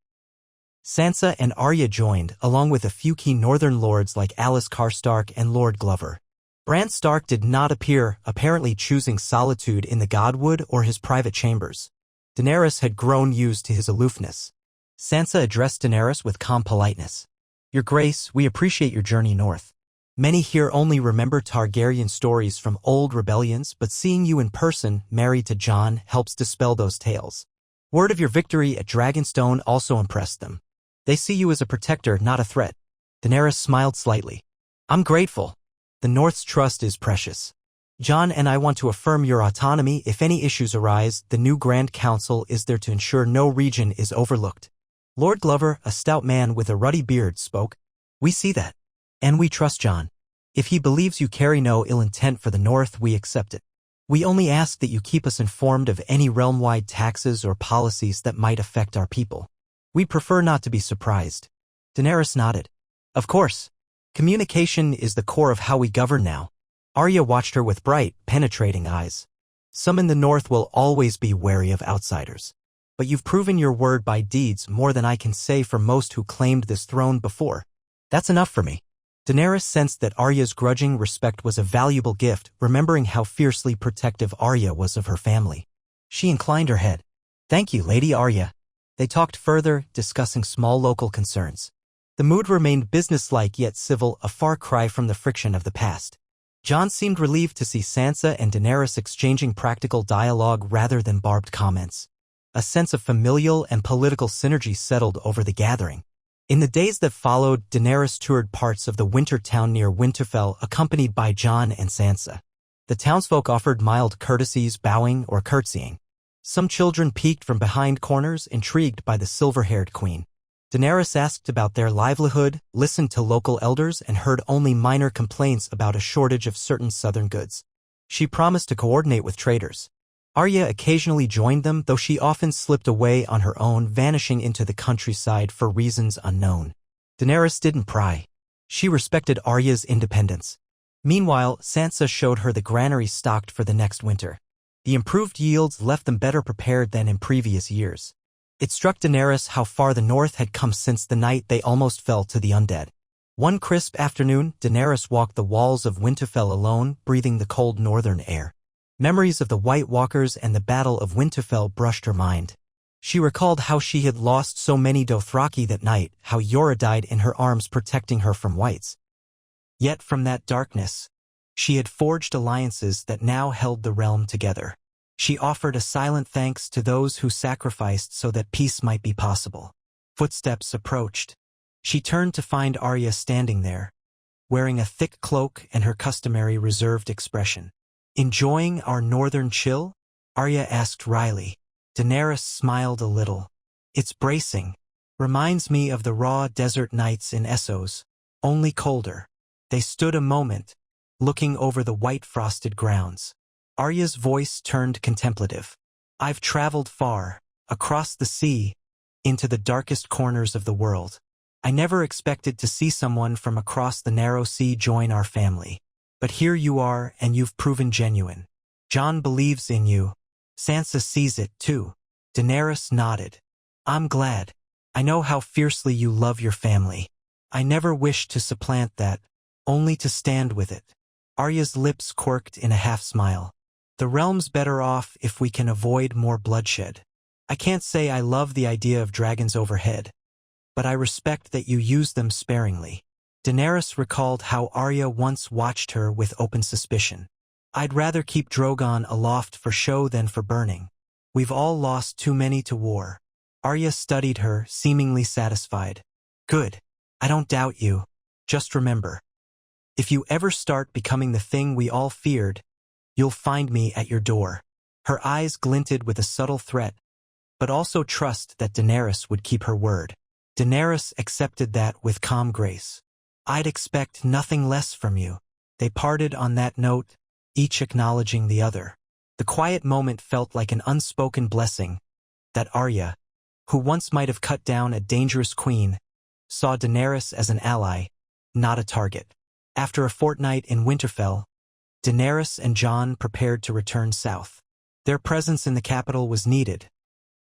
Sansa and Arya joined, along with a few key northern lords like Alyce Karstark and Lord Glover. Bran Stark did not appear, apparently choosing solitude in the Godwood or his private chambers. Daenerys had grown used to his aloofness. Sansa addressed Daenerys with calm politeness. "Your Grace, we appreciate your journey north. Many here only remember Targaryen stories from old rebellions, but seeing you in person, married to Jon, helps dispel those tales. Word of your victory at Dragonstone also impressed them. They see you as a protector, not a threat." Daenerys smiled slightly. "I'm grateful. The North's trust is precious. Jon and I want to affirm your autonomy. If any issues arise, the new Grand Council is there to ensure no region is overlooked." Lord Glover, a stout man with a ruddy beard, spoke. "We see that. And we trust Jon. If he believes you carry no ill intent for the North, we accept it. We only ask that you keep us informed of any realm-wide taxes or policies that might affect our people. We prefer not to be surprised." Daenerys nodded. "Of course. Communication is the core of how we govern now." Arya watched her with bright, penetrating eyes. "Some in the North will always be wary of outsiders. But you've proven your word by deeds, more than I can say for most who claimed this throne before. That's enough for me." Daenerys sensed that Arya's grudging respect was a valuable gift, remembering how fiercely protective Arya was of her family. She inclined her head. "Thank you, Lady Arya." They talked further, discussing small local concerns. The mood remained businesslike yet civil, a far cry from the friction of the past. Jon seemed relieved to see Sansa and Daenerys exchanging practical dialogue rather than barbed comments. A sense of familial and political synergy settled over the gathering. In the days that followed, Daenerys toured parts of the winter town near Winterfell accompanied by Jon and Sansa. The townsfolk offered mild courtesies, bowing or curtsying. Some children peeked from behind corners, intrigued by the silver-haired queen. Daenerys asked about their livelihood, listened to local elders, and heard only minor complaints about a shortage of certain southern goods. She promised to coordinate with traders. Arya occasionally joined them, though she often slipped away on her own, vanishing into the countryside for reasons unknown. Daenerys didn't pry. She respected Arya's independence. Meanwhile, Sansa showed her the granary stocked for the next winter. The improved yields left them better prepared than in previous years. It struck Daenerys how far the north had come since the night they almost fell to the undead. One crisp afternoon, Daenerys walked the walls of Winterfell alone, breathing the cold northern air. Memories of the White Walkers and the Battle of Winterfell brushed her mind. She recalled how she had lost so many Dothraki that night, how Yora died in her arms protecting her from whites. Yet from that darkness, she had forged alliances that now held the realm together. She offered a silent thanks to those who sacrificed so that peace might be possible. Footsteps approached. She turned to find Arya standing there, wearing a thick cloak and her customary reserved expression. "Enjoying our northern chill?" Arya asked wryly. Daenerys smiled a little. "It's bracing. Reminds me of the raw desert nights in Essos, only colder." They stood a moment, looking over the white frosted grounds. Arya's voice turned contemplative. "I've traveled far, across the sea, into the darkest corners of the world. I never expected to see someone from across the narrow sea join our family. But here you are, and you've proven genuine. Jon believes in you. Sansa sees it, too." Daenerys nodded. "I'm glad. I know how fiercely you love your family. I never wished to supplant that, only to stand with it." Arya's lips quirked in a half-smile. "The realm's better off if we can avoid more bloodshed. I can't say I love the idea of dragons overhead, but I respect that you use them sparingly." Daenerys recalled how Arya once watched her with open suspicion. "I'd rather keep Drogon aloft for show than for burning. We've all lost too many to war." Arya studied her, seemingly satisfied. "Good. I don't doubt you. Just remember, if you ever start becoming the thing we all feared, you'll find me at your door." Her eyes glinted with a subtle threat, but also trust that Daenerys would keep her word. Daenerys accepted that with calm grace. "I'd expect nothing less from you." They parted on that note, each acknowledging the other. The quiet moment felt like an unspoken blessing, that Arya, who once might have cut down a dangerous queen, saw Daenerys as an ally, not a target. After a fortnight in Winterfell, Daenerys and Jon prepared to return south. Their presence in the capital was needed.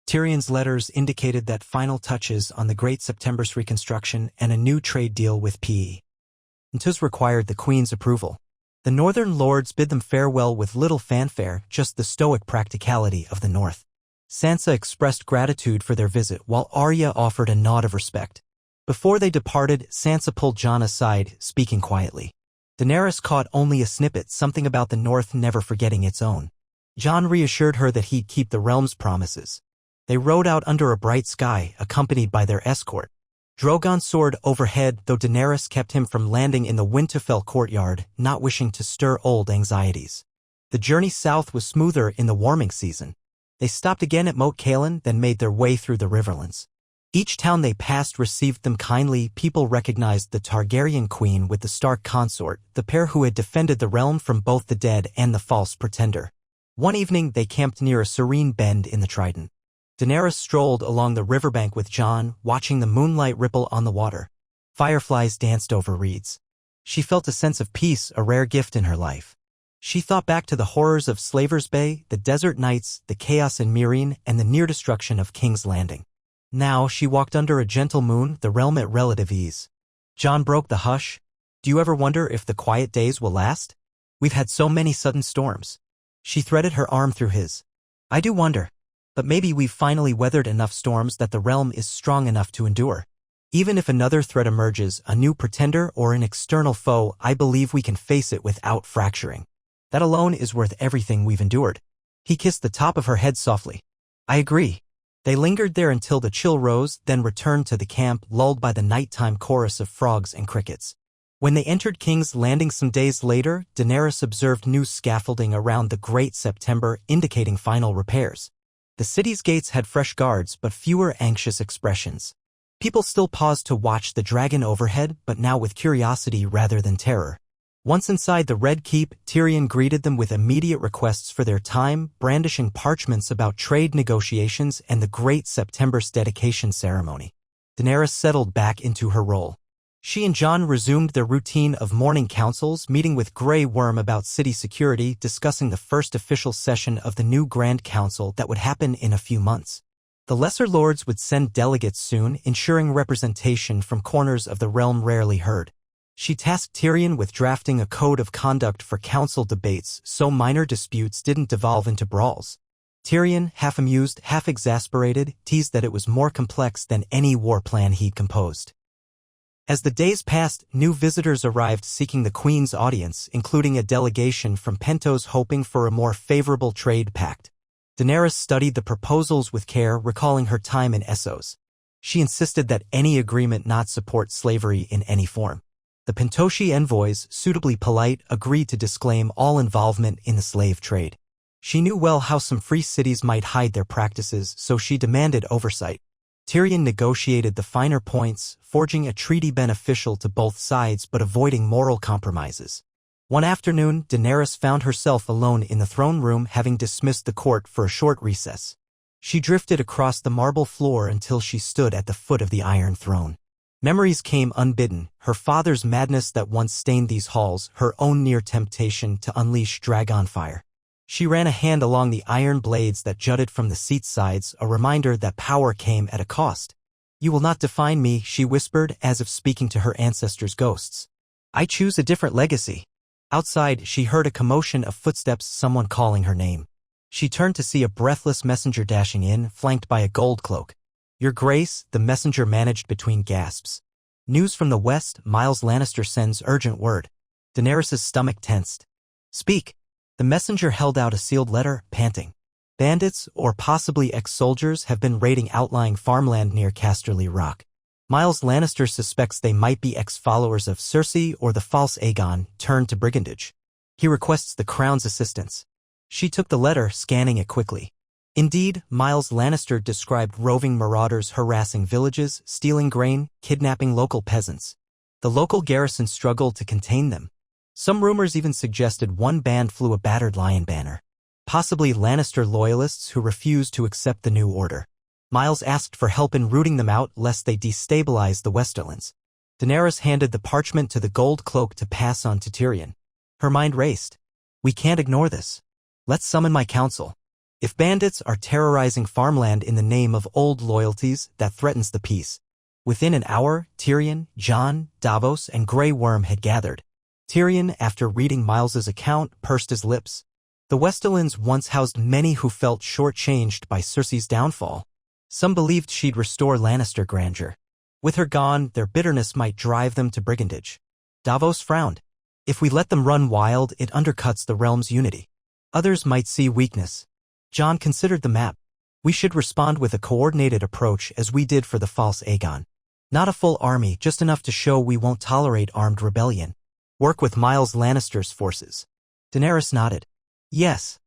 Tyrion's letters indicated that final touches on the Great September's reconstruction and a new trade deal with P.E.N.T.s required the Queen's approval. The northern lords bid them farewell with little fanfare, just the stoic practicality of the north. Sansa expressed gratitude for their visit, while Arya offered a nod of respect. Before they departed, Sansa pulled Jon aside, speaking quietly. Daenerys caught only a snippet, something about the north never forgetting its own. Jon reassured her that he'd keep the realm's promises. They rode out under a bright sky, accompanied by their escort. Drogon soared overhead, though Daenerys kept him from landing in the Winterfell courtyard, not wishing to stir old anxieties. The journey south was smoother in the warming season. They stopped again at Moat Cailin, then made their way through the riverlands. Each town they passed received them kindly. People recognized the Targaryen Queen with the Stark consort, the pair who had defended the realm from both the dead and the false pretender. One evening they camped near a serene bend in the Trident. Daenerys strolled along the riverbank with Jon, watching the moonlight ripple on the water. Fireflies danced over reeds. She felt a sense of peace, a rare gift in her life. She thought back to the horrors of Slaver's Bay, the desert nights, the chaos in Meereen, and the near destruction of King's Landing. Now she walked under a gentle moon, the realm at relative ease. Jon broke the hush. "Do you ever wonder if the quiet days will last? We've had so many sudden storms." She threaded her arm through his. "I do wonder. But maybe we've finally weathered enough storms that the realm is strong enough to endure. Even if another threat emerges, a new pretender or an external foe, I believe we can face it without fracturing. That alone is worth everything we've endured." He kissed the top of her head softly. "I agree. They lingered there until the chill rose, then returned to the camp, lulled by the nighttime chorus of frogs and crickets. When they entered King's Landing some days later, Daenerys observed new scaffolding around the Great September, indicating final repairs. The city's gates had fresh guards, but fewer anxious expressions. People still paused to watch the dragon overhead, but now with curiosity rather than terror. Once inside the Red Keep, Tyrion greeted them with immediate requests for their time, brandishing parchments about trade negotiations and the Great September's dedication ceremony. Daenerys settled back into her role. She and Jon resumed their routine of morning councils, meeting with Grey Worm about city security, discussing the first official session of the new Grand Council that would happen in a few months. The Lesser Lords would send delegates soon, ensuring representation from corners of the realm rarely heard. She tasked Tyrion with drafting a code of conduct for council debates so minor disputes didn't devolve into brawls. Tyrion, half amused, half exasperated, teased that it was more complex than any war plan he'd composed. As the days passed, new visitors arrived seeking the Queen's audience, including a delegation from Pentos hoping for a more favorable trade pact. Daenerys studied the proposals with care, recalling her time in Essos. She insisted that any agreement not support slavery in any form. The Pentoshi envoys, suitably polite, agreed to disclaim all involvement in the slave trade. She knew well how some free cities might hide their practices, so she demanded oversight. Tyrion negotiated the finer points, forging a treaty beneficial to both sides but avoiding moral compromises. One afternoon, Daenerys found herself alone in the throne room, having dismissed the court for a short recess. She drifted across the marble floor until she stood at the foot of the Iron Throne. Memories came unbidden, her father's madness that once stained these halls, her own near temptation to unleash dragon fire. She ran a hand along the iron blades that jutted from the seat's sides, a reminder that power came at a cost. "You will not define me," she whispered, as if speaking to her ancestors' ghosts. "I choose a different legacy." Outside, she heard a commotion of footsteps, someone calling her name. She turned to see a breathless messenger dashing in, flanked by a gold cloak. "Your Grace," the messenger managed between gasps. "News from the west, Miles Lannister sends urgent word." Daenerys' stomach tensed. "Speak." The messenger held out a sealed letter, panting. "Bandits, or possibly ex-soldiers, have been raiding outlying farmland near Casterly Rock. Miles Lannister suspects they might be ex-followers of Cersei or the false Aegon, turned to brigandage. He requests the Crown's assistance." She took the letter, scanning it quickly. Indeed, Miles Lannister described roving marauders harassing villages, stealing grain, kidnapping local peasants. The local garrison struggled to contain them. Some rumors even suggested one band flew a battered lion banner. Possibly Lannister loyalists who refused to accept the new order. Miles asked for help in rooting them out lest they destabilize the Westerlands. Daenerys handed the parchment to the gold cloak to pass on to Tyrion. Her mind raced. "We can't ignore this. Let's summon my council. If bandits are terrorizing farmland in the name of old loyalties, that threatens the peace." Within an hour, Tyrion, Jon, Davos, and Grey Worm had gathered. Tyrion, after reading Miles's account, pursed his lips. The Westerlands once housed many who felt shortchanged by Cersei's downfall. Some believed she'd restore Lannister grandeur. With her gone, their bitterness might drive them to brigandage. Davos frowned. "If we let them run wild, it undercuts the realm's unity. Others might see weakness." Jon considered the map. "We should respond with a coordinated approach as we did for the false Aegon. Not a full army, just enough to show we won't tolerate armed rebellion. Work with Miles Lannister's forces." Daenerys nodded. "Yes.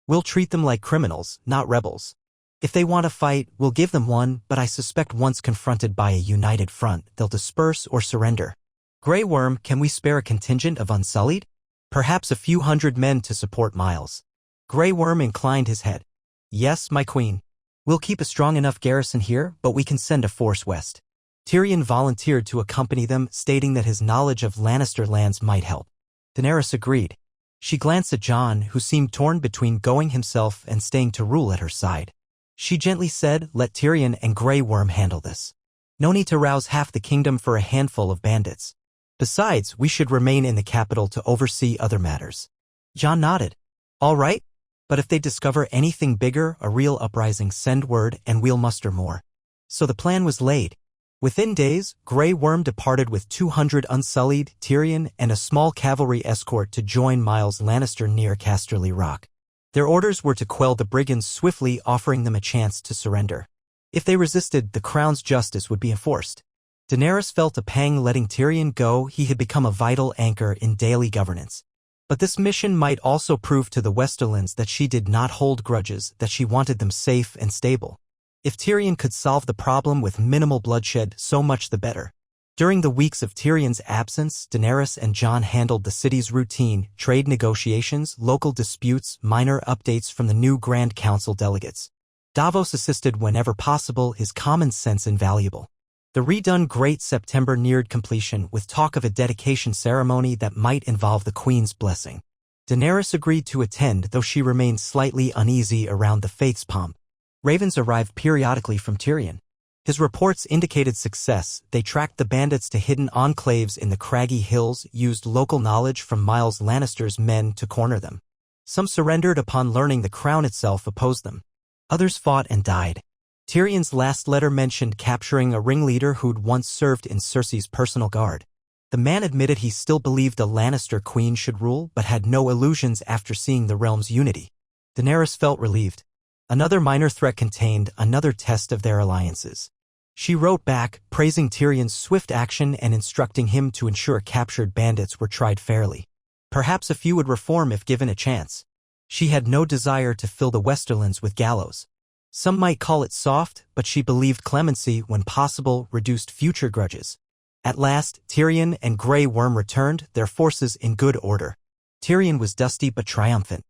We'll treat them like criminals, not rebels. If they want to fight, we'll give them one, but I suspect once confronted by a united front, they'll disperse or surrender." Grey Worm, "Can we spare a contingent of Unsullied? Perhaps a few hundred men to support Miles." Grey Worm inclined his head. "Yes, my queen. We'll keep a strong enough garrison here, but we can send a force west." Tyrion volunteered to accompany them, stating that his knowledge of Lannister lands might help. Daenerys agreed. She glanced at Jon, who seemed torn between going himself and staying to rule at her side. She gently said, "Let Tyrion and Grey Worm handle this. No need to rouse half the kingdom for a handful of bandits. Besides, we should remain in the capital to oversee other matters." Jon nodded. "All right. But if they discover anything bigger, a real uprising, send word and we'll muster more." So the plan was laid. Within days, Grey Worm departed with 200 Unsullied, Tyrion, and a small cavalry escort to join Miles Lannister near Casterly Rock. Their orders were to quell the brigands swiftly, offering them a chance to surrender. If they resisted, the crown's justice would be enforced. Daenerys felt a pang letting Tyrion go. He had become a vital anchor in daily governance. But this mission might also prove to the Westerlands that she did not hold grudges, that she wanted them safe and stable. If Tyrion could solve the problem with minimal bloodshed, so much the better. During the weeks of Tyrion's absence, Daenerys and Jon handled the city's routine, trade negotiations, local disputes, minor updates from the new Grand Council delegates. Davos assisted whenever possible, his common sense invaluable. The redone Great September neared completion, with talk of a dedication ceremony that might involve the Queen's blessing. Daenerys agreed to attend, though she remained slightly uneasy around the faith's pomp. Ravens arrived periodically from Tyrion. His reports indicated success. They tracked the bandits to hidden enclaves in the craggy hills, used local knowledge from Myles Lannister's men to corner them. Some surrendered upon learning the crown itself opposed them. Others fought and died. Tyrion's last letter mentioned capturing a ringleader who'd once served in Cersei's personal guard. The man admitted he still believed the Lannister queen should rule, but had no illusions after seeing the realm's unity. Daenerys felt relieved. Another minor threat contained another test of their alliances. She wrote back, praising Tyrion's swift action and instructing him to ensure captured bandits were tried fairly. Perhaps a few would reform if given a chance. She had no desire to fill the Westerlands with gallows. Some might call it soft, but she believed clemency, when possible, reduced future grudges. At last, Tyrion and Grey Worm returned, their forces in good order. Tyrion was dusty but triumphant.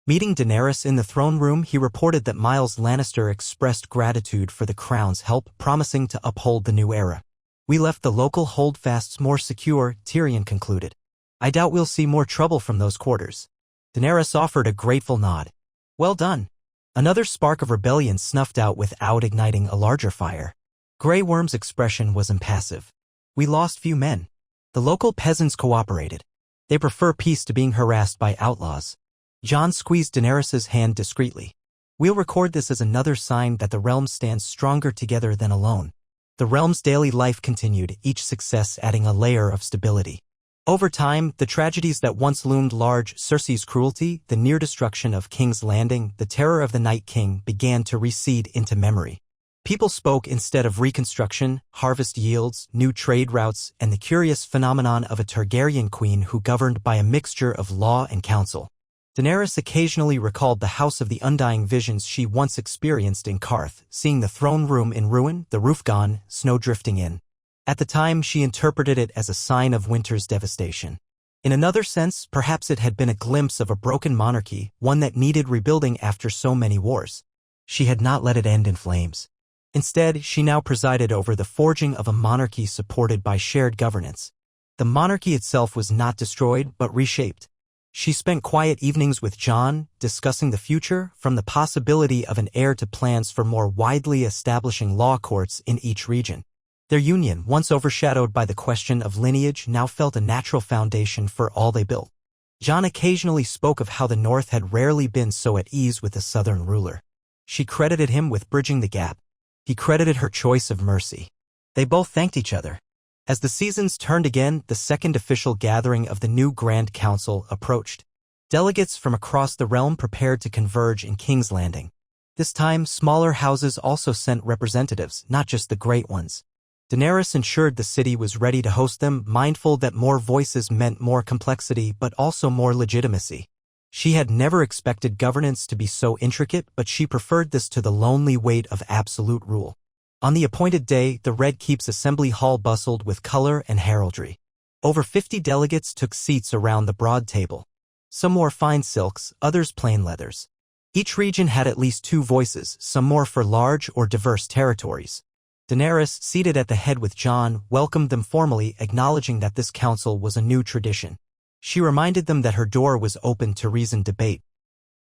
Meeting Daenerys in the throne room, he reported that Myles Lannister expressed gratitude for the crown's help, promising to uphold the new era. "We left the local holdfasts more secure," Tyrion concluded. "I doubt we'll see more trouble from those quarters." Daenerys offered a grateful nod. "Well done." Another spark of rebellion snuffed out without igniting a larger fire. Grey Worm's expression was impassive. "We lost few men. The local peasants cooperated. They prefer peace to being harassed by outlaws." Jon squeezed Daenerys' hand discreetly. "We'll record this as another sign that the realm stands stronger together than alone." The realm's daily life continued, each success adding a layer of stability. Over time, the tragedies that once loomed large, Cersei's cruelty, the near destruction of King's Landing, the terror of the Night King, began to recede into memory. People spoke instead of reconstruction, harvest yields, new trade routes, and the curious phenomenon of a Targaryen queen who governed by a mixture of law and counsel. Daenerys occasionally recalled the House of the Undying visions she once experienced in Qarth, seeing the throne room in ruin, the roof gone, snow drifting in. At the time, she interpreted it as a sign of winter's devastation. In another sense, perhaps it had been a glimpse of a broken monarchy, one that needed rebuilding after so many wars. She had not let it end in flames. Instead, she now presided over the forging of a monarchy supported by shared governance. The monarchy itself was not destroyed, but reshaped. She spent quiet evenings with Jon, discussing the future, from the possibility of an heir to plans for more widely establishing law courts in each region. Their union, once overshadowed by the question of lineage, now felt a natural foundation for all they built. Jon occasionally spoke of how the North had rarely been so at ease with a Southern ruler. She credited him with bridging the gap. He credited her choice of mercy. They both thanked each other. As the seasons turned again, the second official gathering of the new Grand Council approached. Delegates from across the realm prepared to converge in King's Landing. This time, smaller houses also sent representatives, not just the great ones. Daenerys ensured the city was ready to host them, mindful that more voices meant more complexity but also more legitimacy. She had never expected governance to be so intricate, but she preferred this to the lonely weight of absolute rule. On the appointed day, the Red Keep's assembly hall bustled with color and heraldry. Over 50 delegates took seats around the broad table. Some wore fine silks, others plain leathers. Each region had at least 2 voices, some more for large or diverse territories. Daenerys, seated at the head with Jon, welcomed them formally, acknowledging that this council was a new tradition. She reminded them that her door was open to reasoned debate.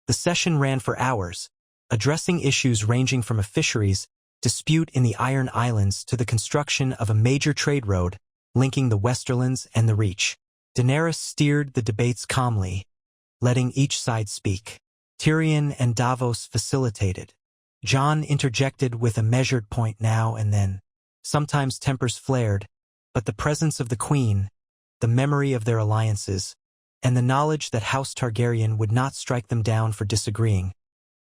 The session ran for hours, addressing issues ranging from a fisheries dispute in the Iron Islands to the construction of a major trade road linking the Westerlands and the Reach. Daenerys steered the debates calmly, letting each side speak. Tyrion and Davos facilitated. Jon interjected with a measured point now and then. Sometimes tempers flared, but the presence of the Queen, the memory of their alliances, and the knowledge that House Targaryen would not strike them down for disagreeing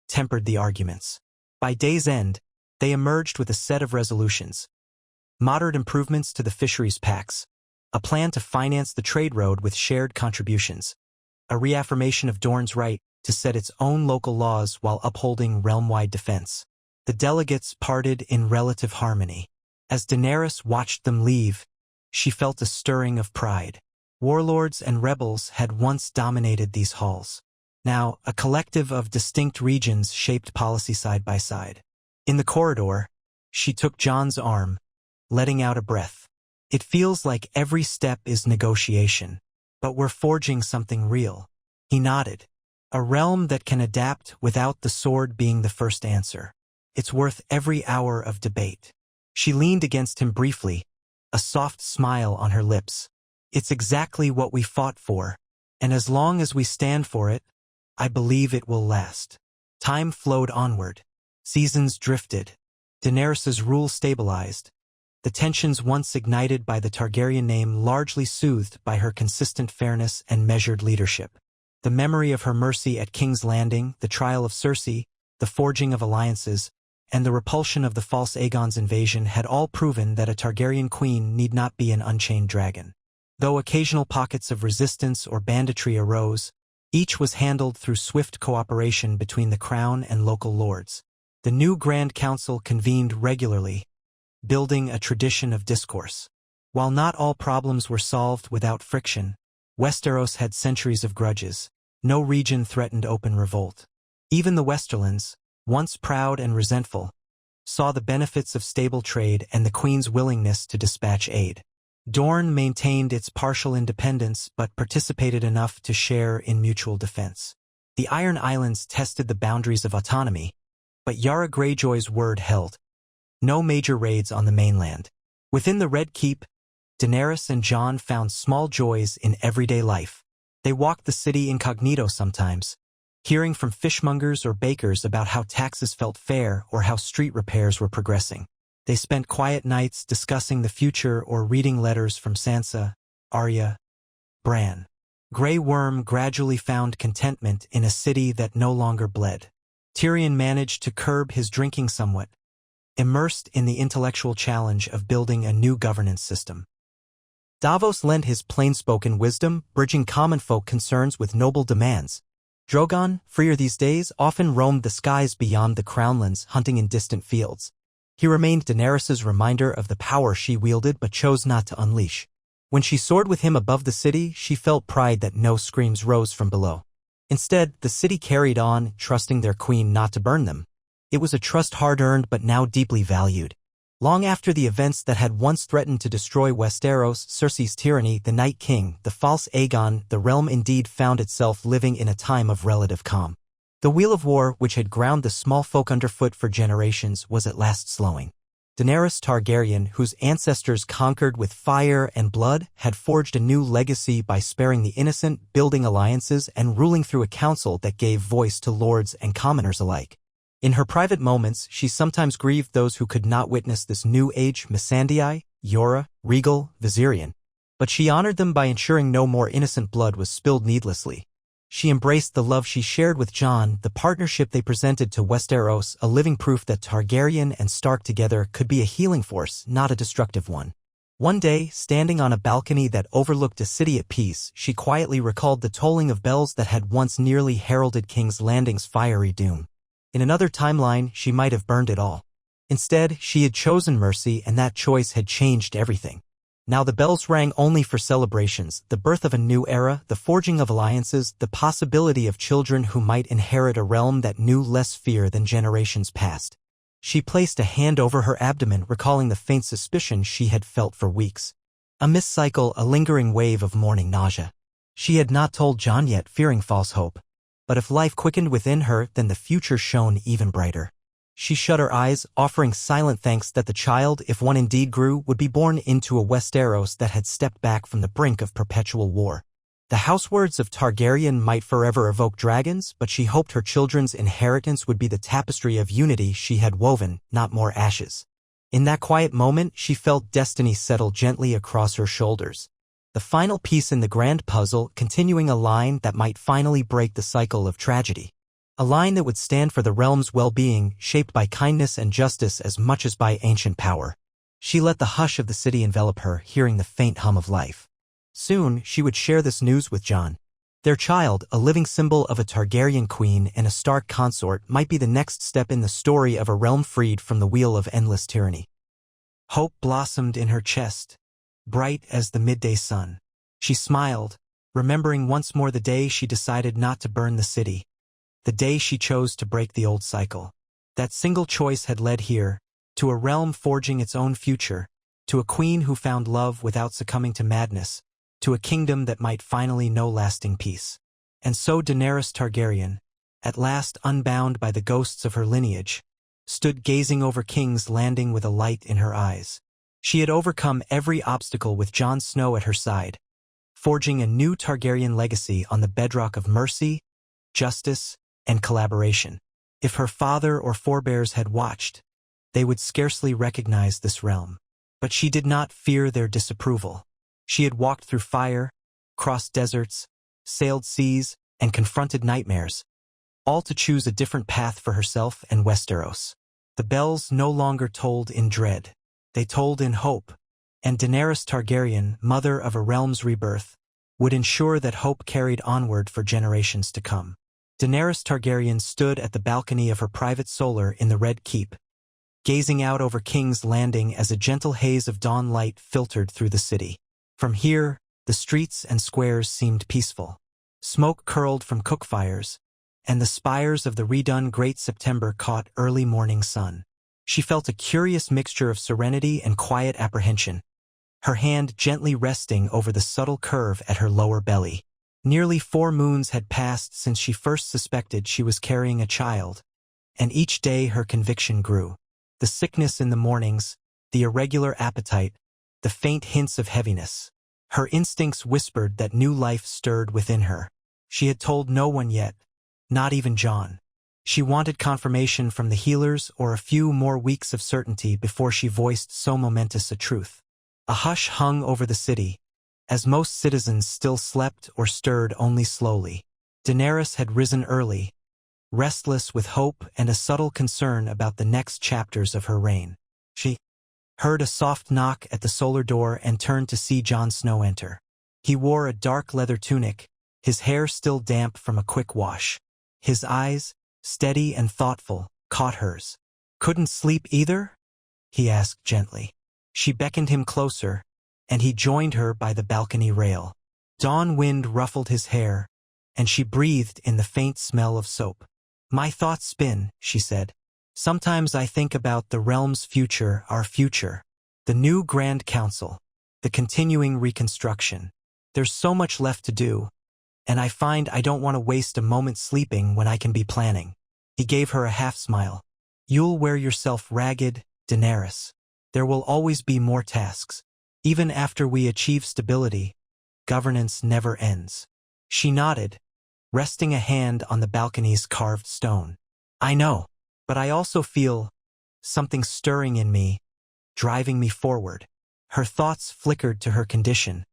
tempered the arguments. By day's end, they emerged with a set of resolutions: moderate improvements to the fisheries pacts, a plan to finance the trade road with shared contributions, a reaffirmation of Dorne's right to set its own local laws while upholding realm-wide defense. The delegates parted in relative harmony. As Daenerys watched them leave, she felt a stirring of pride. Warlords and rebels had once dominated these halls. Now, a collective of distinct regions shaped policy side by side. In the corridor, she took Jon's arm, letting out a breath. It feels like every step is negotiation, but we're forging something real. He nodded. A realm that can adapt without the sword being the first answer. It's worth every hour of debate. She leaned against him briefly, a soft smile on her lips. It's exactly what we fought for, and as long as we stand for it, I believe it will last. Time flowed onward. Seasons drifted. Daenerys's rule stabilized. The tensions once ignited by the Targaryen name largely soothed by her consistent fairness and measured leadership. The memory of her mercy at King's Landing, the trial of Cersei, the forging of alliances, and the repulsion of the false Aegon's invasion had all proven that a Targaryen queen need not be an unchained dragon. Though occasional pockets of resistance or banditry arose, each was handled through swift cooperation between the crown and local lords. The new Grand Council convened regularly, building a tradition of discourse. While not all problems were solved without friction, Westeros had centuries of grudges. No region threatened open revolt. Even the Westerlands, once proud and resentful, saw the benefits of stable trade and the Queen's willingness to dispatch aid. Dorne maintained its partial independence but participated enough to share in mutual defense. The Iron Islands tested the boundaries of autonomy, but Yara Greyjoy's word held. No major raids on the mainland. Within the Red Keep, Daenerys and Jon found small joys in everyday life. They walked the city incognito sometimes, hearing from fishmongers or bakers about how taxes felt fair or how street repairs were progressing. They spent quiet nights discussing the future or reading letters from Sansa, Arya, Bran. Grey Worm gradually found contentment in a city that no longer bled. Tyrion managed to curb his drinking somewhat, immersed in the intellectual challenge of building a new governance system. Davos lent his plain-spoken wisdom, bridging common folk concerns with noble demands. Drogon, freer these days, often roamed the skies beyond the Crownlands, hunting in distant fields. He remained Daenerys' reminder of the power she wielded but chose not to unleash. When she soared with him above the city, she felt pride that no screams rose from below. Instead, the city carried on, trusting their queen not to burn them. It was a trust hard-earned but now deeply valued. Long after the events that had once threatened to destroy Westeros, Cersei's tyranny, the Night King, the false Aegon, the realm indeed found itself living in a time of relative calm. The wheel of war, which had ground the small folk underfoot for generations, was at last slowing. Daenerys Targaryen, whose ancestors conquered with fire and blood, had forged a new legacy by sparing the innocent, building alliances, and ruling through a council that gave voice to lords and commoners alike. In her private moments, she sometimes grieved those who could not witness this new age Missandei, Yora, Rhaegal, Viserion. But she honored them by ensuring no more innocent blood was spilled needlessly. She embraced the love she shared with Jon, the partnership they presented to Westeros, a living proof that Targaryen and Stark together could be a healing force, not a destructive one. One day, standing on a balcony that overlooked a city at peace, she quietly recalled the tolling of bells that had once nearly heralded King's Landing's fiery doom. In another timeline, she might have burned it all. Instead, she had chosen mercy, and that choice had changed everything. Now the bells rang only for celebrations, the birth of a new era, the forging of alliances, the possibility of children who might inherit a realm that knew less fear than generations past. She placed a hand over her abdomen, recalling the faint suspicion she had felt for weeks. A mist cycle, a lingering wave of morning nausea. She had not told Jon yet, fearing false hope. But if life quickened within her, then the future shone even brighter. She shut her eyes, offering silent thanks that the child, if one indeed grew, would be born into a Westeros that had stepped back from the brink of perpetual war. The housewords of Targaryen might forever evoke dragons, but she hoped her children's inheritance would be the tapestry of unity she had woven, not more ashes. In that quiet moment, she felt destiny settle gently across her shoulders. The final piece in the grand puzzle, continuing a line that might finally break the cycle of tragedy. A line that would stand for the realm's well-being, shaped by kindness and justice as much as by ancient power. She let the hush of the city envelop her, hearing the faint hum of life. Soon, she would share this news with Jon. Their child, a living symbol of a Targaryen queen and a Stark consort, might be the next step in the story of a realm freed from the wheel of endless tyranny. Hope blossomed in her chest, bright as the midday sun. She smiled, remembering once more the day she decided not to burn the city. The day she chose to break the old cycle. That single choice had led here, to a realm forging its own future, to a queen who found love without succumbing to madness, to a kingdom that might finally know lasting peace. And so Daenerys Targaryen, at last unbound by the ghosts of her lineage, stood gazing over King's Landing with a light in her eyes. She had overcome every obstacle with Jon Snow at her side, forging a new Targaryen legacy on the bedrock of mercy, justice, and collaboration. If her father or forebears had watched, they would scarcely recognize this realm. But she did not fear their disapproval. She had walked through fire, crossed deserts, sailed seas, and confronted nightmares, all to choose a different path for herself and Westeros. The bells no longer tolled in dread. They tolled in hope, and Daenerys Targaryen, mother of a realm's rebirth, would ensure that hope carried onward for generations to come. Daenerys Targaryen stood at the balcony of her private solar in the Red Keep, gazing out over King's Landing as a gentle haze of dawn light filtered through the city. From here, the streets and squares seemed peaceful. Smoke curled from cook fires, and the spires of the redone Great September caught early morning sun. She felt a curious mixture of serenity and quiet apprehension, her hand gently resting over the subtle curve at her lower belly. Nearly 4 moons had passed since she first suspected she was carrying a child, and each day her conviction grew. The sickness in the mornings, the irregular appetite, the faint hints of heaviness. Her instincts whispered that new life stirred within her. She had told no one yet, not even Jon. She wanted confirmation from the healers or a few more weeks of certainty before she voiced so momentous a truth. A hush hung over the city, as most citizens still slept or stirred only slowly. Daenerys had risen early, restless with hope and a subtle concern about the next chapters of her reign. She heard a soft knock at the solar door and turned to see Jon Snow enter. He wore a dark leather tunic, his hair still damp from a quick wash. His eyes, steady and thoughtful, caught hers. "Couldn't sleep either?" he asked gently. She beckoned him closer, and he joined her by the balcony rail. Dawn wind ruffled his hair, and she breathed in the faint smell of soap. "My thoughts spin," she said. "Sometimes I think about the realm's future, our future. The new Grand Council, the continuing reconstruction. There's so much left to do, and I find I don't want to waste a moment sleeping when I can be planning." He gave her a half-smile. "You'll wear yourself ragged, Daenerys. There will always be more tasks. Even after we achieve stability, governance never ends." She nodded, resting a hand on the balcony's carved stone. "I know, but I also feel something stirring in me, driving me forward." Her thoughts flickered to her condition.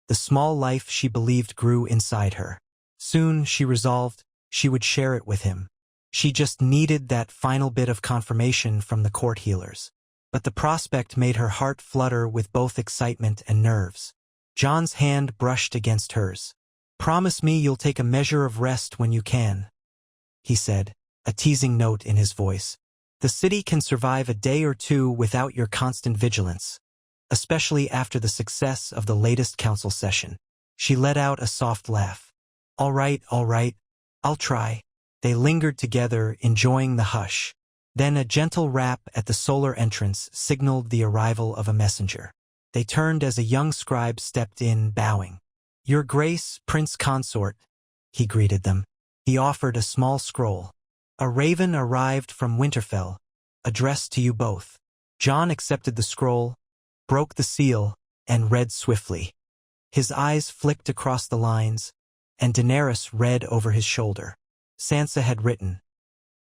The small life she believed grew inside her. Soon, she resolved, she would share it with him. She just needed that final bit of confirmation from the court healers. But the prospect made her heart flutter with both excitement and nerves. Jon's hand brushed against hers. "Promise me you'll take a measure of rest when you can," he said, a teasing note in his voice. "The city can survive a day or two without your constant vigilance, especially after the success of the latest council session." She let out a soft laugh. All right, I'll try." They lingered together, enjoying the hush. Then a gentle rap at the solar entrance signaled the arrival of a messenger. They turned as a young scribe stepped in, bowing. "Your Grace, Prince Consort," he greeted them. He offered a small scroll. "A raven arrived from Winterfell, addressed to you both." Jon accepted the scroll, broke the seal, and read swiftly. His eyes flicked across the lines, and Daenerys read over his shoulder. Sansa had written,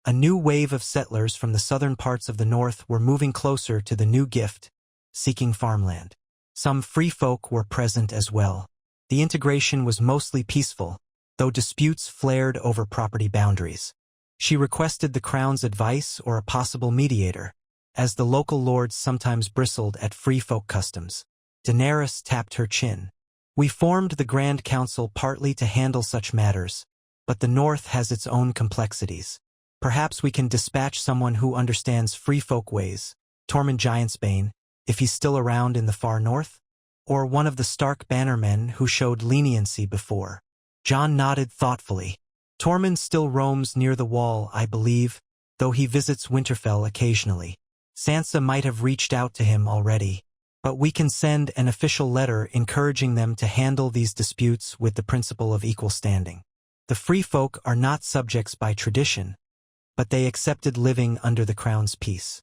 "A new wave of settlers from the southern parts of the north were moving closer to the new gift, seeking farmland. Some free folk were present as well. The integration was mostly peaceful, though disputes flared over property boundaries. She requested the crown's advice or a possible mediator, as the local lords sometimes bristled at free folk customs. Daenerys tapped her chin. We formed the Grand Council partly to handle such matters, but the North has its own complexities. Perhaps we can dispatch someone who understands free folk ways, Tormund Giantsbane, if he's still around in the far north? Or one of the Stark bannermen who showed leniency before. Jon nodded thoughtfully. Tormund still roams near the wall, I believe, though he visits Winterfell occasionally. Sansa might have reached out to him already, but we can send an official letter encouraging them to handle these disputes with the principle of equal standing. The free folk are not subjects by tradition, but they accepted living under the crown's peace.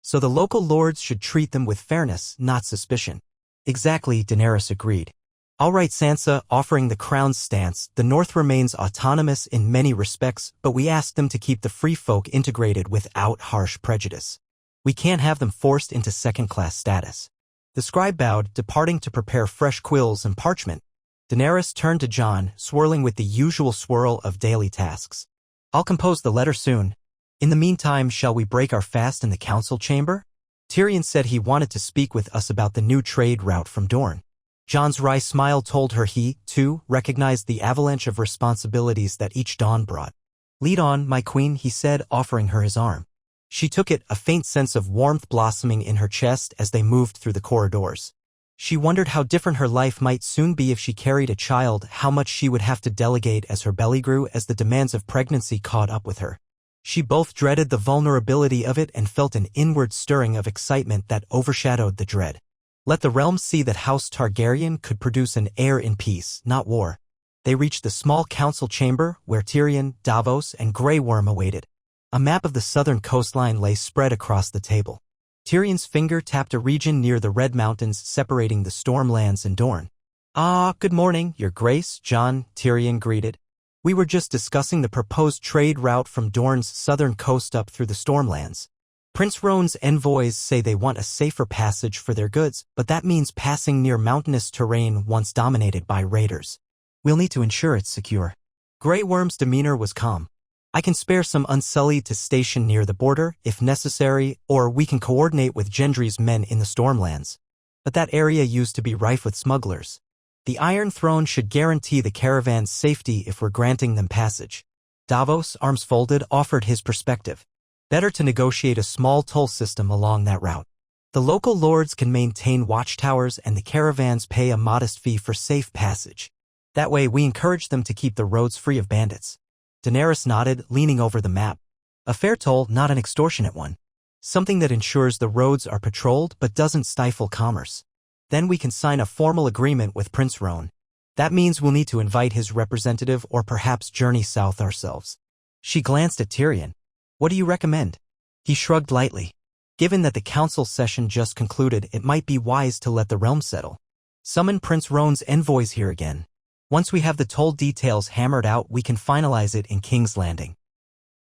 So the local lords should treat them with fairness, not suspicion. Exactly, Daenerys agreed. All right, Sansa, offering the crown's stance, the North remains autonomous in many respects, but we ask them to keep the free folk integrated without harsh prejudice. We can't have them forced into second-class status. The scribe bowed, departing to prepare fresh quills and parchment. Daenerys turned to Jon, swirling with the usual swirl of daily tasks. I'll compose the letter soon. In the meantime, shall we break our fast in the council chamber? Tyrion said he wanted to speak with us about the new trade route from Dorne. Jon's wry smile told her he, too, recognized the avalanche of responsibilities that each dawn brought. Lead on, my queen, he said, offering her his arm. She took it, a faint sense of warmth blossoming in her chest as they moved through the corridors. She wondered how different her life might soon be if she carried a child, how much she would have to delegate as her belly grew as the demands of pregnancy caught up with her. She both dreaded the vulnerability of it and felt an inward stirring of excitement that overshadowed the dread. Let the realms see that House Targaryen could produce an heir in peace, not war. They reached the small council chamber where Tyrion, Davos, and Grey Worm awaited. A map of the southern coastline lay spread across the table. Tyrion's finger tapped a region near the Red Mountains separating the Stormlands and Dorne. Ah, good morning, Your Grace, Jon, Tyrion greeted. We were just discussing the proposed trade route from Dorne's southern coast up through the Stormlands. Prince Roan's envoys say they want a safer passage for their goods, but that means passing near mountainous terrain once dominated by raiders. We'll need to ensure it's secure. Grey Worm's demeanor was calm. I can spare some Unsullied to station near the border, if necessary, or we can coordinate with Gendry's men in the Stormlands. But that area used to be rife with smugglers. The Iron Throne should guarantee the caravan's safety if we're granting them passage. Davos, arms folded, offered his perspective. Better to negotiate a small toll system along that route. The local lords can maintain watchtowers and the caravans pay a modest fee for safe passage. That way we encourage them to keep the roads free of bandits. Daenerys nodded, leaning over the map. A fair toll, not an extortionate one. Something that ensures the roads are patrolled but doesn't stifle commerce. Then we can sign a formal agreement with Prince Roan. That means we'll need to invite his representative or perhaps journey south ourselves. She glanced at Tyrion. What do you recommend? He shrugged lightly. Given that the council session just concluded, it might be wise to let the realm settle. Summon Prince Roan's envoys here again. Once we have the toll details hammered out, we can finalize it in King's Landing.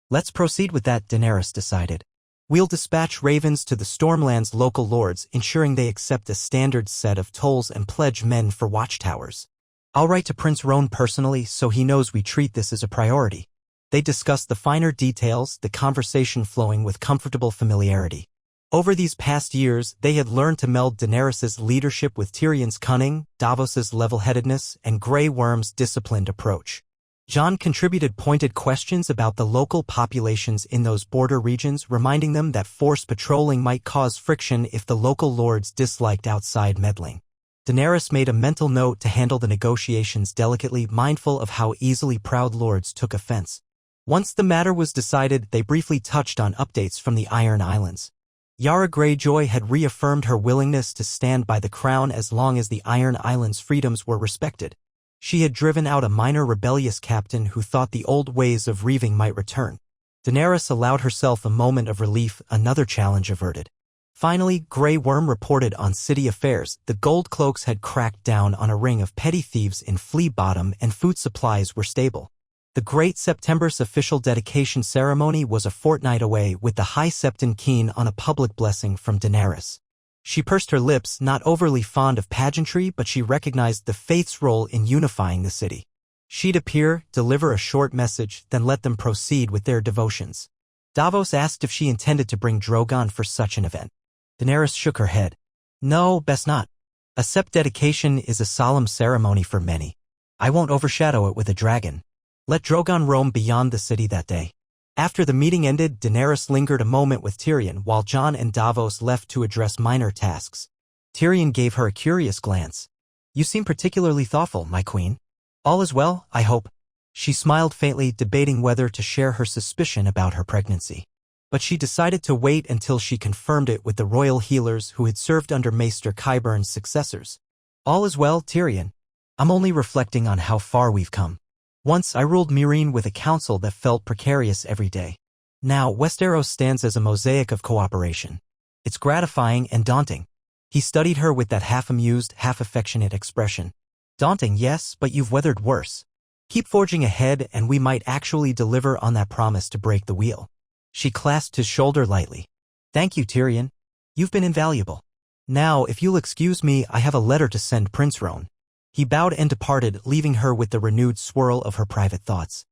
Let's proceed with that, Daenerys decided. We'll dispatch ravens to the Stormlands local lords, ensuring they accept a standard set of tolls and pledge men for watchtowers. I'll write to Prince Roan personally so he knows we treat this as a priority. They discussed the finer details, the conversation flowing with comfortable familiarity. Over these past years, they had learned to meld Daenerys' leadership with Tyrion's cunning, Davos' level-headedness, and Grey Worm's disciplined approach. Jon contributed pointed questions about the local populations in those border regions, reminding them that forced patrolling might cause friction if the local lords disliked outside meddling. Daenerys made a mental note to handle the negotiations delicately, mindful of how easily proud lords took offense. Once the matter was decided, they briefly touched on updates from the Iron Islands. Yara Greyjoy had reaffirmed her willingness to stand by the crown as long as the Iron Islands' freedoms were respected. She had driven out a minor rebellious captain who thought the old ways of reaving might return. Daenerys allowed herself a moment of relief, another challenge averted. Finally, Grey Worm reported on city affairs. The Gold Cloaks had cracked down on a ring of petty thieves in Flea Bottom and food supplies were stable. The Great September's official dedication ceremony was a fortnight away, with the High Septon keen on a public blessing from Daenerys. She pursed her lips, not overly fond of pageantry, but she recognized the faith's role in unifying the city. She'd appear, deliver a short message, then let them proceed with their devotions. Davos asked if she intended to bring Drogon for such an event. Daenerys shook her head. No, best not. A sept dedication is a solemn ceremony for many. I won't overshadow it with a dragon. Let Drogon roam beyond the city that day. After the meeting ended, Daenerys lingered a moment with Tyrion while Jon and Davos left to address minor tasks. Tyrion gave her a curious glance. You seem particularly thoughtful, my queen. All is well, I hope. She smiled faintly, debating whether to share her suspicion about her pregnancy. But she decided to wait until she confirmed it with the royal healers who had served under Maester Qyburn's successors. All is well, Tyrion. I'm only reflecting on how far we've come. Once I ruled Meereen with a council that felt precarious every day. Now Westeros stands as a mosaic of cooperation. It's gratifying and daunting. He studied her with that half-amused, half-affectionate expression. Daunting, yes, but you've weathered worse. Keep forging ahead and we might actually deliver on that promise to break the wheel. She clasped his shoulder lightly. Thank you, Tyrion. You've been invaluable. Now, if you'll excuse me, I have a letter to send Prince Roan. He bowed and departed, leaving her with the renewed swirl of her private thoughts.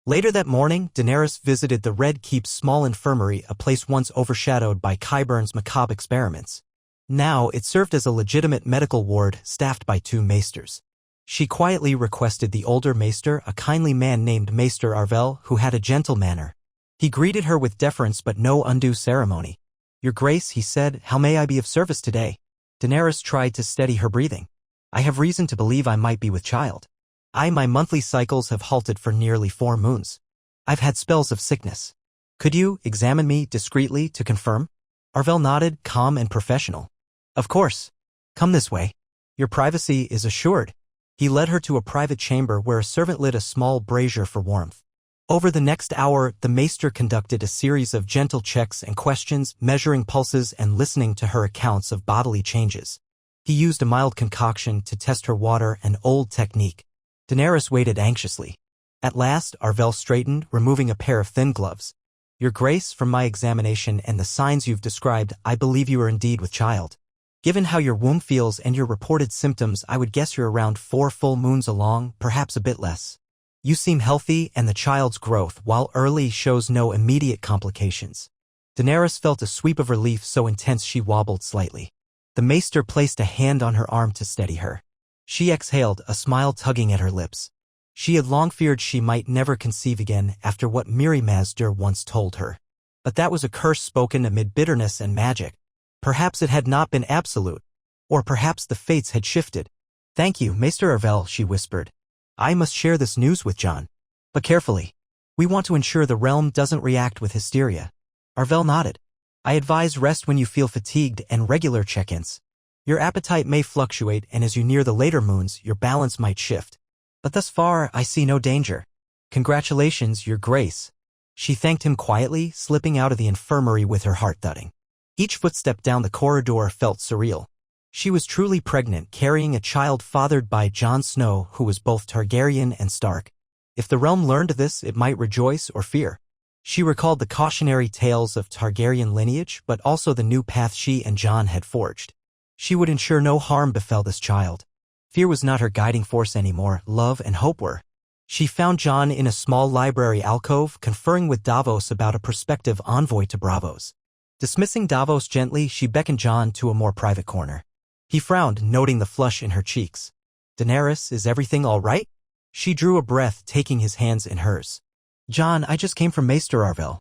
Later that morning, Daenerys visited the Red Keep's small infirmary, a place once overshadowed by Qyburn's macabre experiments. Now it served as a legitimate medical ward staffed by 2 maesters. She quietly requested the older maester, a kindly man named Maester Arvel, who had a gentle manner. He greeted her with deference but no undue ceremony. Your Grace, he said, how may I be of service today? Daenerys tried to steady her breathing. I have reason to believe I might be with child. My monthly cycles have halted for nearly 4 moons. I've had spells of sickness. Could you examine me discreetly to confirm? Arvel nodded, calm and professional. Of course. Come this way. Your privacy is assured. He led her to a private chamber where a servant lit a small brazier for warmth. Over the next hour, the maester conducted a series of gentle checks and questions, measuring pulses and listening to her accounts of bodily changes. He used a mild concoction to test her water, an old technique. Daenerys waited anxiously. At last, Arvel straightened, removing a pair of thin gloves. Your Grace, from my examination and the signs you've described, I believe you are indeed with child. Given how your womb feels and your reported symptoms, I would guess you're around 4 full moons along, perhaps a bit less. You seem healthy, and the child's growth, while early, shows no immediate complications. Daenerys felt a sweep of relief so intense she wobbled slightly. The maester placed a hand on her arm to steady her. She exhaled, a smile tugging at her lips. She had long feared she might never conceive again after what Mirri Maz Dur once told her. But that was a curse spoken amid bitterness and magic. Perhaps it had not been absolute. Or perhaps the fates had shifted. Thank you, Maester Arvel, she whispered. I must share this news with Jon. But carefully. We want to ensure the realm doesn't react with hysteria. Arvel nodded. I advise rest when you feel fatigued and regular check-ins. Your appetite may fluctuate, and as you near the later moons, your balance might shift. But thus far, I see no danger. Congratulations, Your Grace. She thanked him quietly, slipping out of the infirmary with her heart thudding. Each footstep down the corridor felt surreal. She was truly pregnant, carrying a child fathered by Jon Snow, who was both Targaryen and Stark. If the realm learned this, it might rejoice or fear. She recalled the cautionary tales of Targaryen lineage, but also the new path she and Jon had forged. She would ensure no harm befell this child. Fear was not her guiding force anymore, love and hope were. She found Jon in a small library alcove, conferring with Davos about a prospective envoy to Braavos. Dismissing Davos gently, she beckoned Jon to a more private corner. He frowned, noting the flush in her cheeks. Daenerys, is everything all right? She drew a breath, taking his hands in hers. Jon, I just came from Maester Arvel.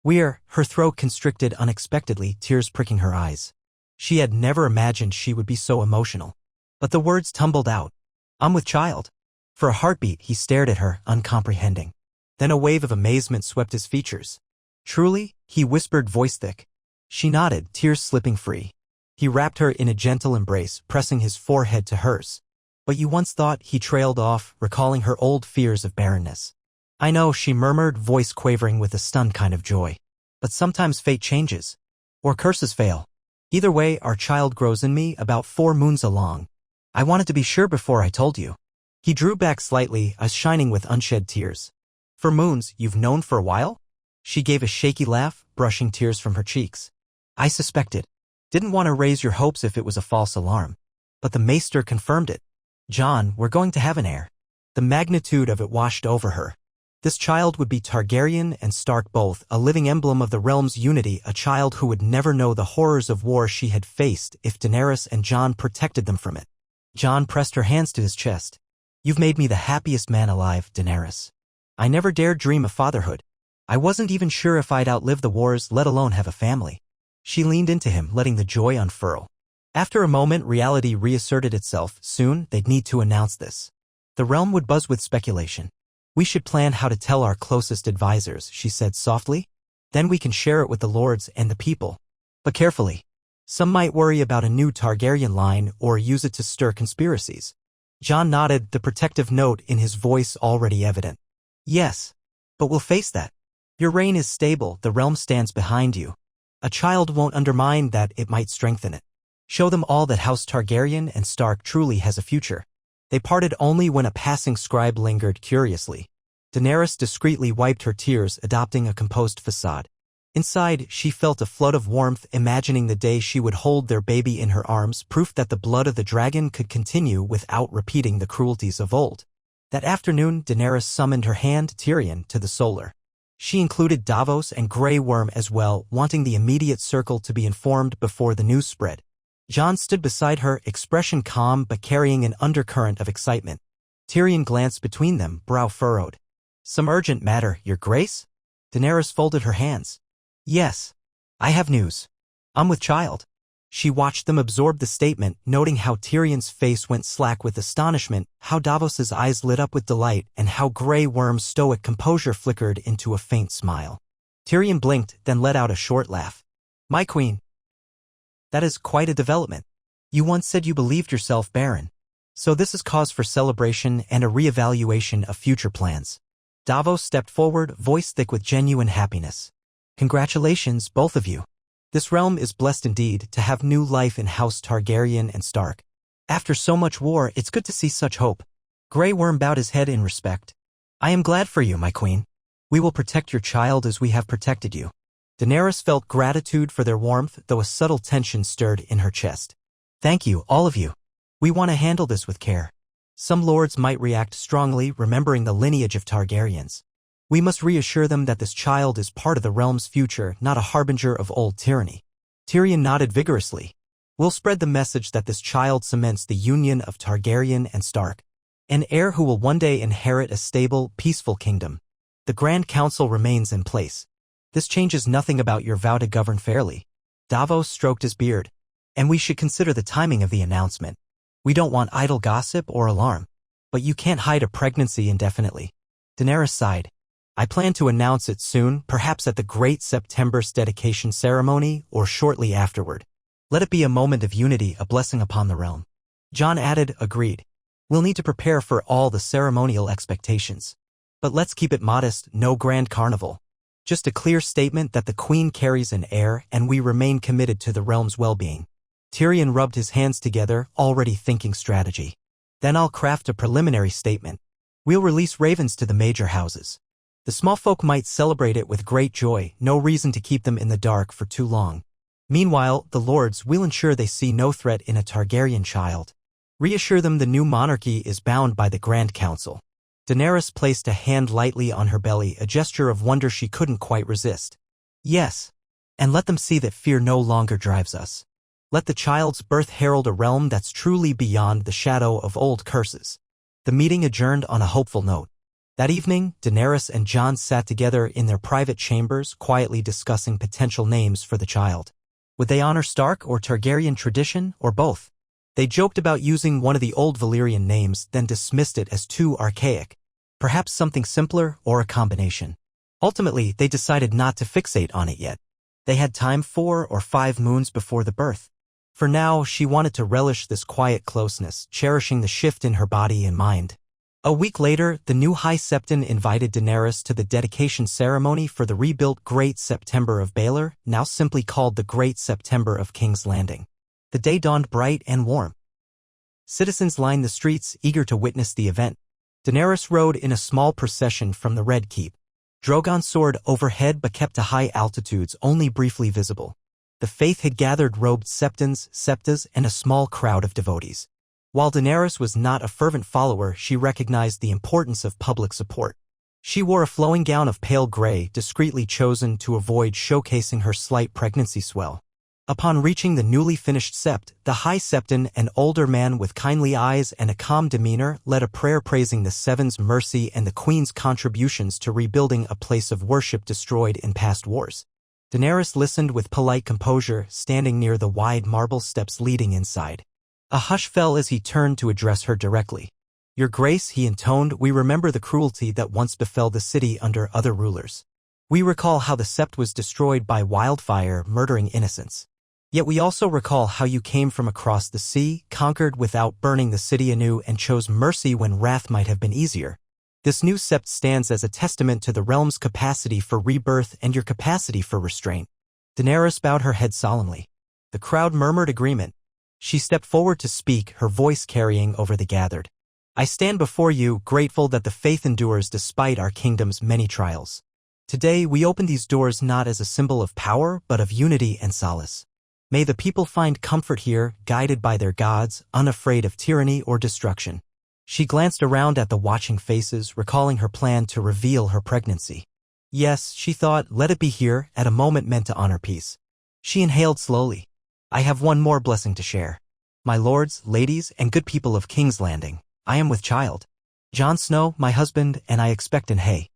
Her throat constricted unexpectedly, tears pricking her eyes. She had never imagined she would be so emotional. But the words tumbled out. I'm with child. For a heartbeat, he stared at her, uncomprehending. Then a wave of amazement swept his features. Truly? He whispered, voice thick. She nodded, tears slipping free. He wrapped her in a gentle embrace, pressing his forehead to hers. But you once thought, he trailed off, recalling her old fears of barrenness. I know, she murmured, voice quavering with a stunned kind of joy. But sometimes fate changes. Or curses fail. Either way, our child grows in me, about 4 moons along. I wanted to be sure before I told you. He drew back slightly, eyes shining with unshed tears. 4 moons, you've known for a while? She gave a shaky laugh, brushing tears from her cheeks. I suspected. Didn't want to raise your hopes if it was a false alarm. But the Maester confirmed it. Jon, we're going to have an heir. The magnitude of it washed over her. This child would be Targaryen and Stark both, a living emblem of the realm's unity, a child who would never know the horrors of war she had faced if Daenerys and Jon protected them from it. Jon pressed her hands to his chest. You've made me the happiest man alive, Daenerys. I never dared dream of fatherhood. I wasn't even sure if I'd outlive the wars, let alone have a family. She leaned into him, letting the joy unfurl. After a moment, reality reasserted itself. Soon, they'd need to announce this. The realm would buzz with speculation. We should plan how to tell our closest advisors, she said softly. Then we can share it with the lords and the people. But carefully. Some might worry about a new Targaryen line or use it to stir conspiracies. Jon nodded, the protective note in his voice already evident. Yes. But we'll face that. Your reign is stable, the realm stands behind you. A child won't undermine that, it might strengthen it. Show them all that House Targaryen and Stark truly has a future. They parted only when a passing scribe lingered curiously. Daenerys discreetly wiped her tears, adopting a composed facade. Inside, she felt a flood of warmth, imagining the day she would hold their baby in her arms, proof that the blood of the dragon could continue without repeating the cruelties of old. That afternoon, Daenerys summoned her hand Tyrion to the solar. She included Davos and Grey Worm as well, wanting the immediate circle to be informed before the news spread. Jon stood beside her, expression calm but carrying an undercurrent of excitement. Tyrion glanced between them, brow furrowed. Some urgent matter, Your Grace? Daenerys folded her hands. Yes. I have news. I'm with child. She watched them absorb the statement, noting how Tyrion's face went slack with astonishment, how Davos's eyes lit up with delight, and how Grey Worm's stoic composure flickered into a faint smile. Tyrion blinked, then let out a short laugh. My queen. That is quite a development. You once said you believed yourself barren. So this is cause for celebration and a re-evaluation of future plans. Davos stepped forward, voice thick with genuine happiness. Congratulations, both of you. This realm is blessed indeed to have new life in House Targaryen and Stark. After so much war, it's good to see such hope. Grey Worm bowed his head in respect. I am glad for you, my queen. We will protect your child as we have protected you. Daenerys felt gratitude for their warmth, though a subtle tension stirred in her chest. Thank you, all of you. We want to handle this with care. Some lords might react strongly, remembering the lineage of Targaryens. We must reassure them that this child is part of the realm's future, not a harbinger of old tyranny. Tyrion nodded vigorously. We'll spread the message that this child cements the union of Targaryen and Stark. An heir who will one day inherit a stable, peaceful kingdom. The Grand Council remains in place. This changes nothing about your vow to govern fairly. Davos stroked his beard. And we should consider the timing of the announcement. We don't want idle gossip or alarm. But you can't hide a pregnancy indefinitely. Daenerys sighed. I plan to announce it soon, perhaps at the Great September's dedication ceremony or shortly afterward. Let it be a moment of unity, a blessing upon the realm. Jon added, agreed. We'll need to prepare for all the ceremonial expectations. But let's keep it modest, no grand carnival. Just a clear statement that the queen carries an heir and we remain committed to the realm's well-being. Tyrion rubbed his hands together, already thinking strategy. Then I'll craft a preliminary statement. We'll release ravens to the major houses. The small folk might celebrate it with great joy, no reason to keep them in the dark for too long. Meanwhile, the lords will ensure they see no threat in a Targaryen child. Reassure them the new monarchy is bound by the Grand Council. Daenerys placed a hand lightly on her belly, a gesture of wonder she couldn't quite resist. Yes. And let them see that fear no longer drives us. Let the child's birth herald a realm that's truly beyond the shadow of old curses. The meeting adjourned on a hopeful note. That evening, Daenerys and Jon sat together in their private chambers, quietly discussing potential names for the child. Would they honor Stark or Targaryen tradition, or both? They joked about using one of the old Valyrian names, then dismissed it as too archaic. Perhaps something simpler or a combination. Ultimately, they decided not to fixate on it yet. They had time 4 or 5 moons before the birth. For now, she wanted to relish this quiet closeness, cherishing the shift in her body and mind. A week later, the new High Septon invited Daenerys to the dedication ceremony for the rebuilt Great September of Baelor, now simply called the Great September of King's Landing. The day dawned bright and warm. Citizens lined the streets, eager to witness the event. Daenerys rode in a small procession from the Red Keep. Drogon soared overhead but kept to high altitudes, only briefly visible. The faith had gathered robed septons, septas, and a small crowd of devotees. While Daenerys was not a fervent follower, she recognized the importance of public support. She wore a flowing gown of pale gray, discreetly chosen to avoid showcasing her slight pregnancy swell. Upon reaching the newly finished sept, the High Septon, an older man with kindly eyes and a calm demeanor, led a prayer praising the Seven's mercy and the Queen's contributions to rebuilding a place of worship destroyed in past wars. Daenerys listened with polite composure, standing near the wide marble steps leading inside. A hush fell as he turned to address her directly. "Your Grace," he intoned, "we remember the cruelty that once befell the city under other rulers. We recall how the sept was destroyed by wildfire, murdering innocents. Yet we also recall how you came from across the sea, conquered without burning the city anew, and chose mercy when wrath might have been easier. This new sept stands as a testament to the realm's capacity for rebirth and your capacity for restraint." Daenerys bowed her head solemnly. The crowd murmured agreement. She stepped forward to speak, her voice carrying over the gathered. "I stand before you, grateful that the faith endures despite our kingdom's many trials. Today we open these doors not as a symbol of power, but of unity and solace. May the people find comfort here, guided by their gods, unafraid of tyranny or destruction." She glanced around at the watching faces, recalling her plan to reveal her pregnancy. Yes, she thought, let it be here, at a moment meant to honor peace. She inhaled slowly. "I have one more blessing to share. My lords, ladies, and good people of King's Landing, I am with child. Jon Snow, my husband, and I expect in Hay,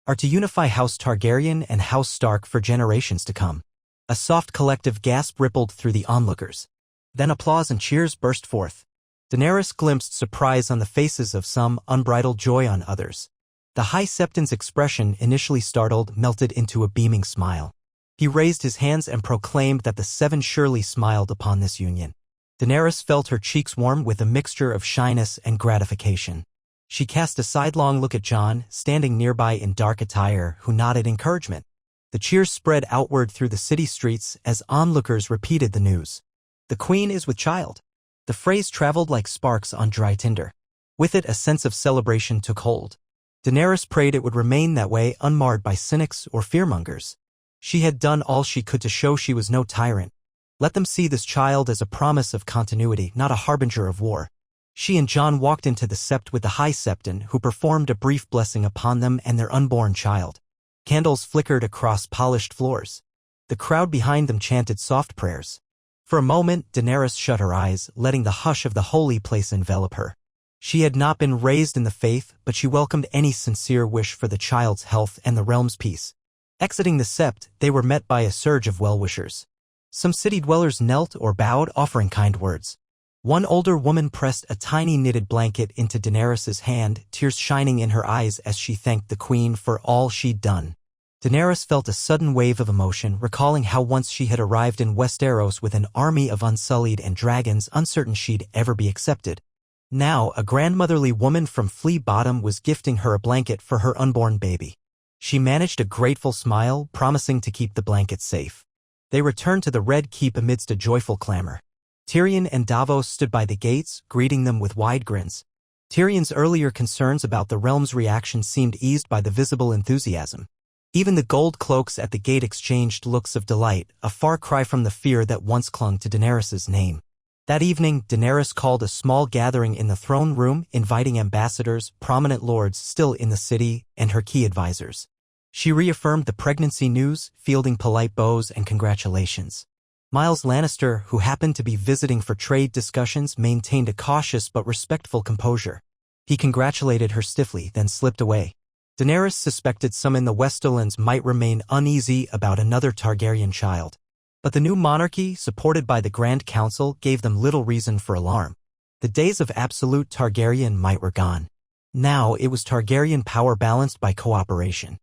are to unify House Targaryen and House Stark for generations to come." A soft collective gasp rippled through the onlookers. Then applause and cheers burst forth. Daenerys glimpsed surprise on the faces of some, unbridled joy on others. The High Septon's expression, initially startled, melted into a beaming smile. He raised his hands and proclaimed that the Seven surely smiled upon this union. Daenerys felt her cheeks warm with a mixture of shyness and gratification. She cast a sidelong look at Jon, standing nearby in dark attire, who nodded encouragement. The cheers spread outward through the city streets as onlookers repeated the news. "The Queen is with child." The phrase traveled like sparks on dry tinder. With it, a sense of celebration took hold. Daenerys prayed it would remain that way, unmarred by cynics or fearmongers. She had done all she could to show she was no tyrant. Let them see this child as a promise of continuity, not a harbinger of war. She and Jon walked into the sept with the High Septon, who performed a brief blessing upon them and their unborn child. Candles flickered across polished floors. The crowd behind them chanted soft prayers. For a moment, Daenerys shut her eyes, letting the hush of the holy place envelop her. She had not been raised in the faith, but she welcomed any sincere wish for the child's health and the realm's peace. Exiting the sept, they were met by a surge of well-wishers. Some city dwellers knelt or bowed, offering kind words. One older woman pressed a tiny knitted blanket into Daenerys' hand, tears shining in her eyes as she thanked the Queen for all she'd done. Daenerys felt a sudden wave of emotion, recalling how once she had arrived in Westeros with an army of unsullied and dragons, uncertain she'd ever be accepted. Now, a grandmotherly woman from Flea Bottom was gifting her a blanket for her unborn baby. She managed a grateful smile, promising to keep the blanket safe. They returned to the Red Keep amidst a joyful clamor. Tyrion and Davos stood by the gates, greeting them with wide grins. Tyrion's earlier concerns about the realm's reaction seemed eased by the visible enthusiasm. Even the gold cloaks at the gate exchanged looks of delight, a far cry from the fear that once clung to Daenerys' name. That evening, Daenerys called a small gathering in the throne room, inviting ambassadors, prominent lords still in the city, and her key advisors. She reaffirmed the pregnancy news, fielding polite bows and congratulations. Myles Lannister, who happened to be visiting for trade discussions, maintained a cautious but respectful composure. He congratulated her stiffly, then slipped away. Daenerys suspected some in the Westerlands might remain uneasy about another Targaryen child. But the new monarchy, supported by the Grand Council, gave them little reason for alarm. The days of absolute Targaryen might were gone. Now it was Targaryen power balanced by cooperation.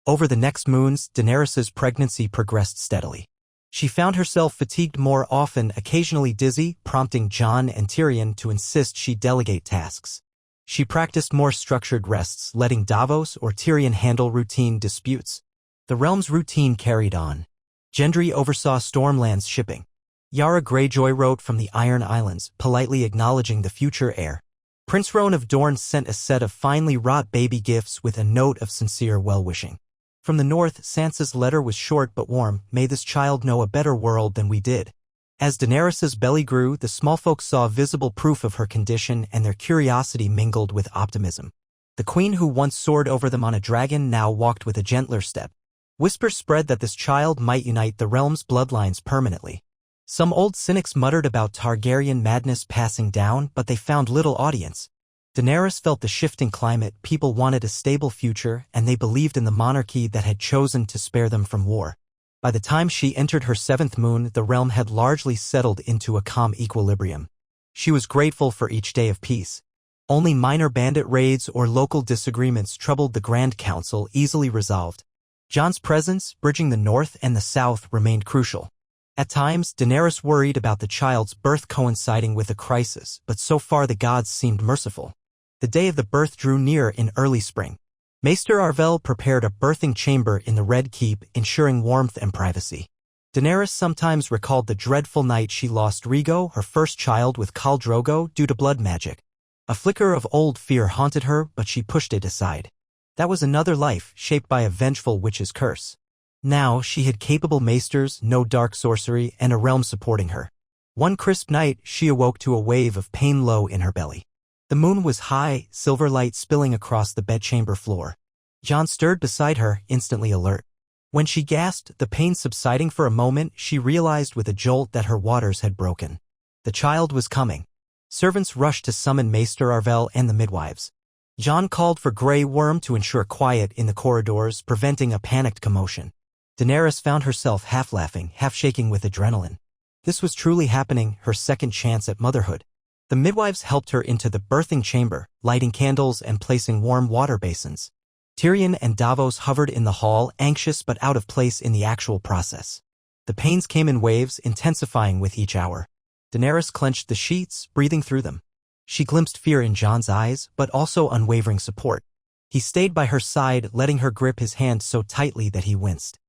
Over the next moons, Daenerys' pregnancy progressed steadily. She found herself fatigued more often, occasionally dizzy, prompting Jon and Tyrion to insist she delegate tasks. She practiced more structured rests, letting Davos or Tyrion handle routine disputes. The realm's routine carried on. Gendry oversaw Stormland's shipping. Yara Greyjoy wrote from the Iron Islands, politely acknowledging the future heir. Prince Rowan of Dorne sent a set of finely wrought baby gifts with a note of sincere well-wishing. From the north, Sansa's letter was short but warm. May this child know a better world than we did. As Daenerys's belly grew, the small folk saw visible proof of her condition, and their curiosity mingled with optimism. The queen who once soared over them on a dragon now walked with a gentler step. Whispers spread that this child might unite the realm's bloodlines permanently. Some old cynics muttered about Targaryen madness passing down, but they found little audience. Daenerys felt the shifting climate, people wanted a stable future, and they believed in the monarchy that had chosen to spare them from war. By the time she entered her 7th moon, the realm had largely settled into a calm equilibrium. She was grateful for each day of peace. Only minor bandit raids or local disagreements troubled the Grand Council, easily resolved. Jon's presence, bridging the north and the south, remained crucial. At times, Daenerys worried about the child's birth coinciding with a crisis, but so far the gods seemed merciful. The day of the birth drew near in early spring. Maester Arvel prepared a birthing chamber in the Red Keep, ensuring warmth and privacy. Daenerys sometimes recalled the dreadful night she lost Rhaego, her first child, with Khal Drogo due to blood magic. A flicker of old fear haunted her, but she pushed it aside. That was another life, shaped by a vengeful witch's curse. Now she had capable maesters, no dark sorcery, and a realm supporting her. One crisp night, she awoke to a wave of pain low in her belly. The moon was high, silver light spilling across the bedchamber floor. Jon stirred beside her, instantly alert. When she gasped, the pain subsiding for a moment, she realized with a jolt that her waters had broken. The child was coming. Servants rushed to summon Maester Arvel and the midwives. Jon called for Grey Worm to ensure quiet in the corridors, preventing a panicked commotion. Daenerys found herself half laughing, half shaking with adrenaline. This was truly happening, her second chance at motherhood. The midwives helped her into the birthing chamber, lighting candles and placing warm water basins. Tyrion and Davos hovered in the hall, anxious but out of place in the actual process. The pains came in waves, intensifying with each hour. Daenerys clenched the sheets, breathing through them. She glimpsed fear in Jon's eyes, but also unwavering support. He stayed by her side, letting her grip his hand so tightly that he winced.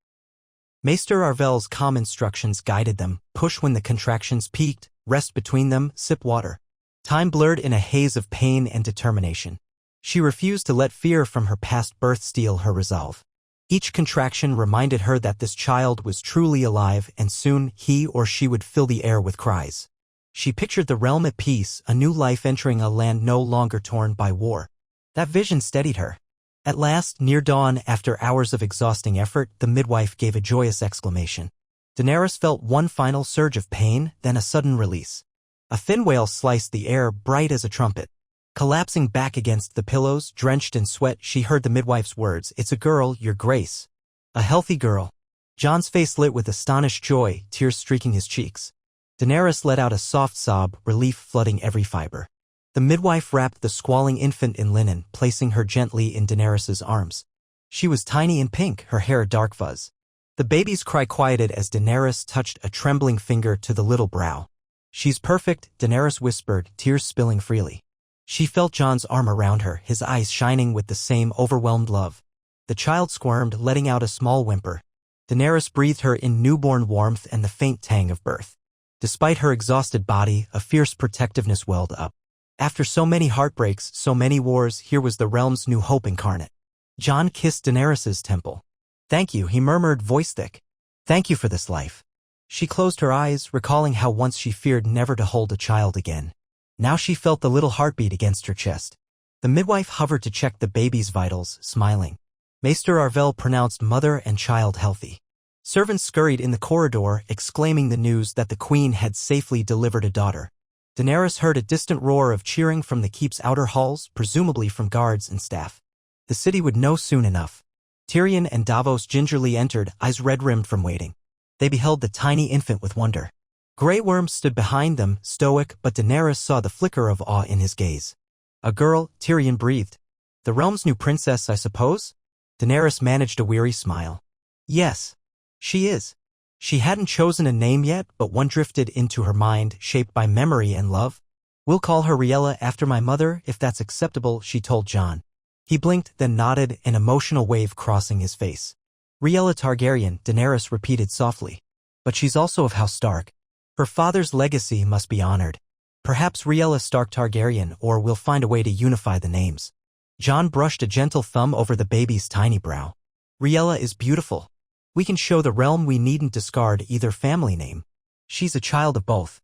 Maester Arvel's calm instructions guided them: push when the contractions peaked, rest between them, sip water. Time blurred in a haze of pain and determination. She refused to let fear from her past birth steal her resolve. Each contraction reminded her that this child was truly alive, and soon he or she would fill the air with cries. She pictured the realm at peace, a new life entering a land no longer torn by war. That vision steadied her. At last, near dawn, after hours of exhausting effort, the midwife gave a joyous exclamation. Daenerys felt one final surge of pain, then a sudden release. A thin wail sliced the air, bright as a trumpet. Collapsing back against the pillows, drenched in sweat, she heard the midwife's words, "It's a girl, Your Grace. A healthy girl." Jon's face lit with astonished joy, tears streaking his cheeks. Daenerys let out a soft sob, relief flooding every fiber. The midwife wrapped the squalling infant in linen, placing her gently in Daenerys's arms. She was tiny and pink, her hair dark fuzz. The baby's cry quieted as Daenerys touched a trembling finger to the little brow. "She's perfect," Daenerys whispered, tears spilling freely. She felt Jon's arm around her, his eyes shining with the same overwhelmed love. The child squirmed, letting out a small whimper. Daenerys breathed her in newborn warmth and the faint tang of birth. Despite her exhausted body, a fierce protectiveness welled up. After so many heartbreaks, so many wars, here was the realm's new hope incarnate. Jon kissed Daenerys's temple. "Thank you," he murmured, voice thick. "Thank you for this life." She closed her eyes, recalling how once she feared never to hold a child again. Now she felt the little heartbeat against her chest. The midwife hovered to check the baby's vitals, smiling. Maester Arvel pronounced mother and child healthy. Servants scurried in the corridor, exclaiming the news that the queen had safely delivered a daughter. Daenerys heard a distant roar of cheering from the keep's outer halls, presumably from guards and staff. The city would know soon enough. Tyrion and Davos gingerly entered, eyes red-rimmed from waiting. They beheld the tiny infant with wonder. Grey Worm stood behind them, stoic, but Daenerys saw the flicker of awe in his gaze. "A girl," Tyrion breathed. "The realm's new princess, I suppose?" Daenerys managed a weary smile. "Yes, she is." She hadn't chosen a name yet, but one drifted into her mind, shaped by memory and love. "We'll call her Riella after my mother, if that's acceptable," she told Jon. He blinked, then nodded, an emotional wave crossing his face. "Riella Targaryen," Daenerys repeated softly. "But she's also of House Stark. Her father's legacy must be honored. Perhaps Riella Stark Targaryen, or we'll find a way to unify the names." Jon brushed a gentle thumb over the baby's tiny brow. Riella is beautiful. We can show the realm we needn't discard either family name. She's a child of both.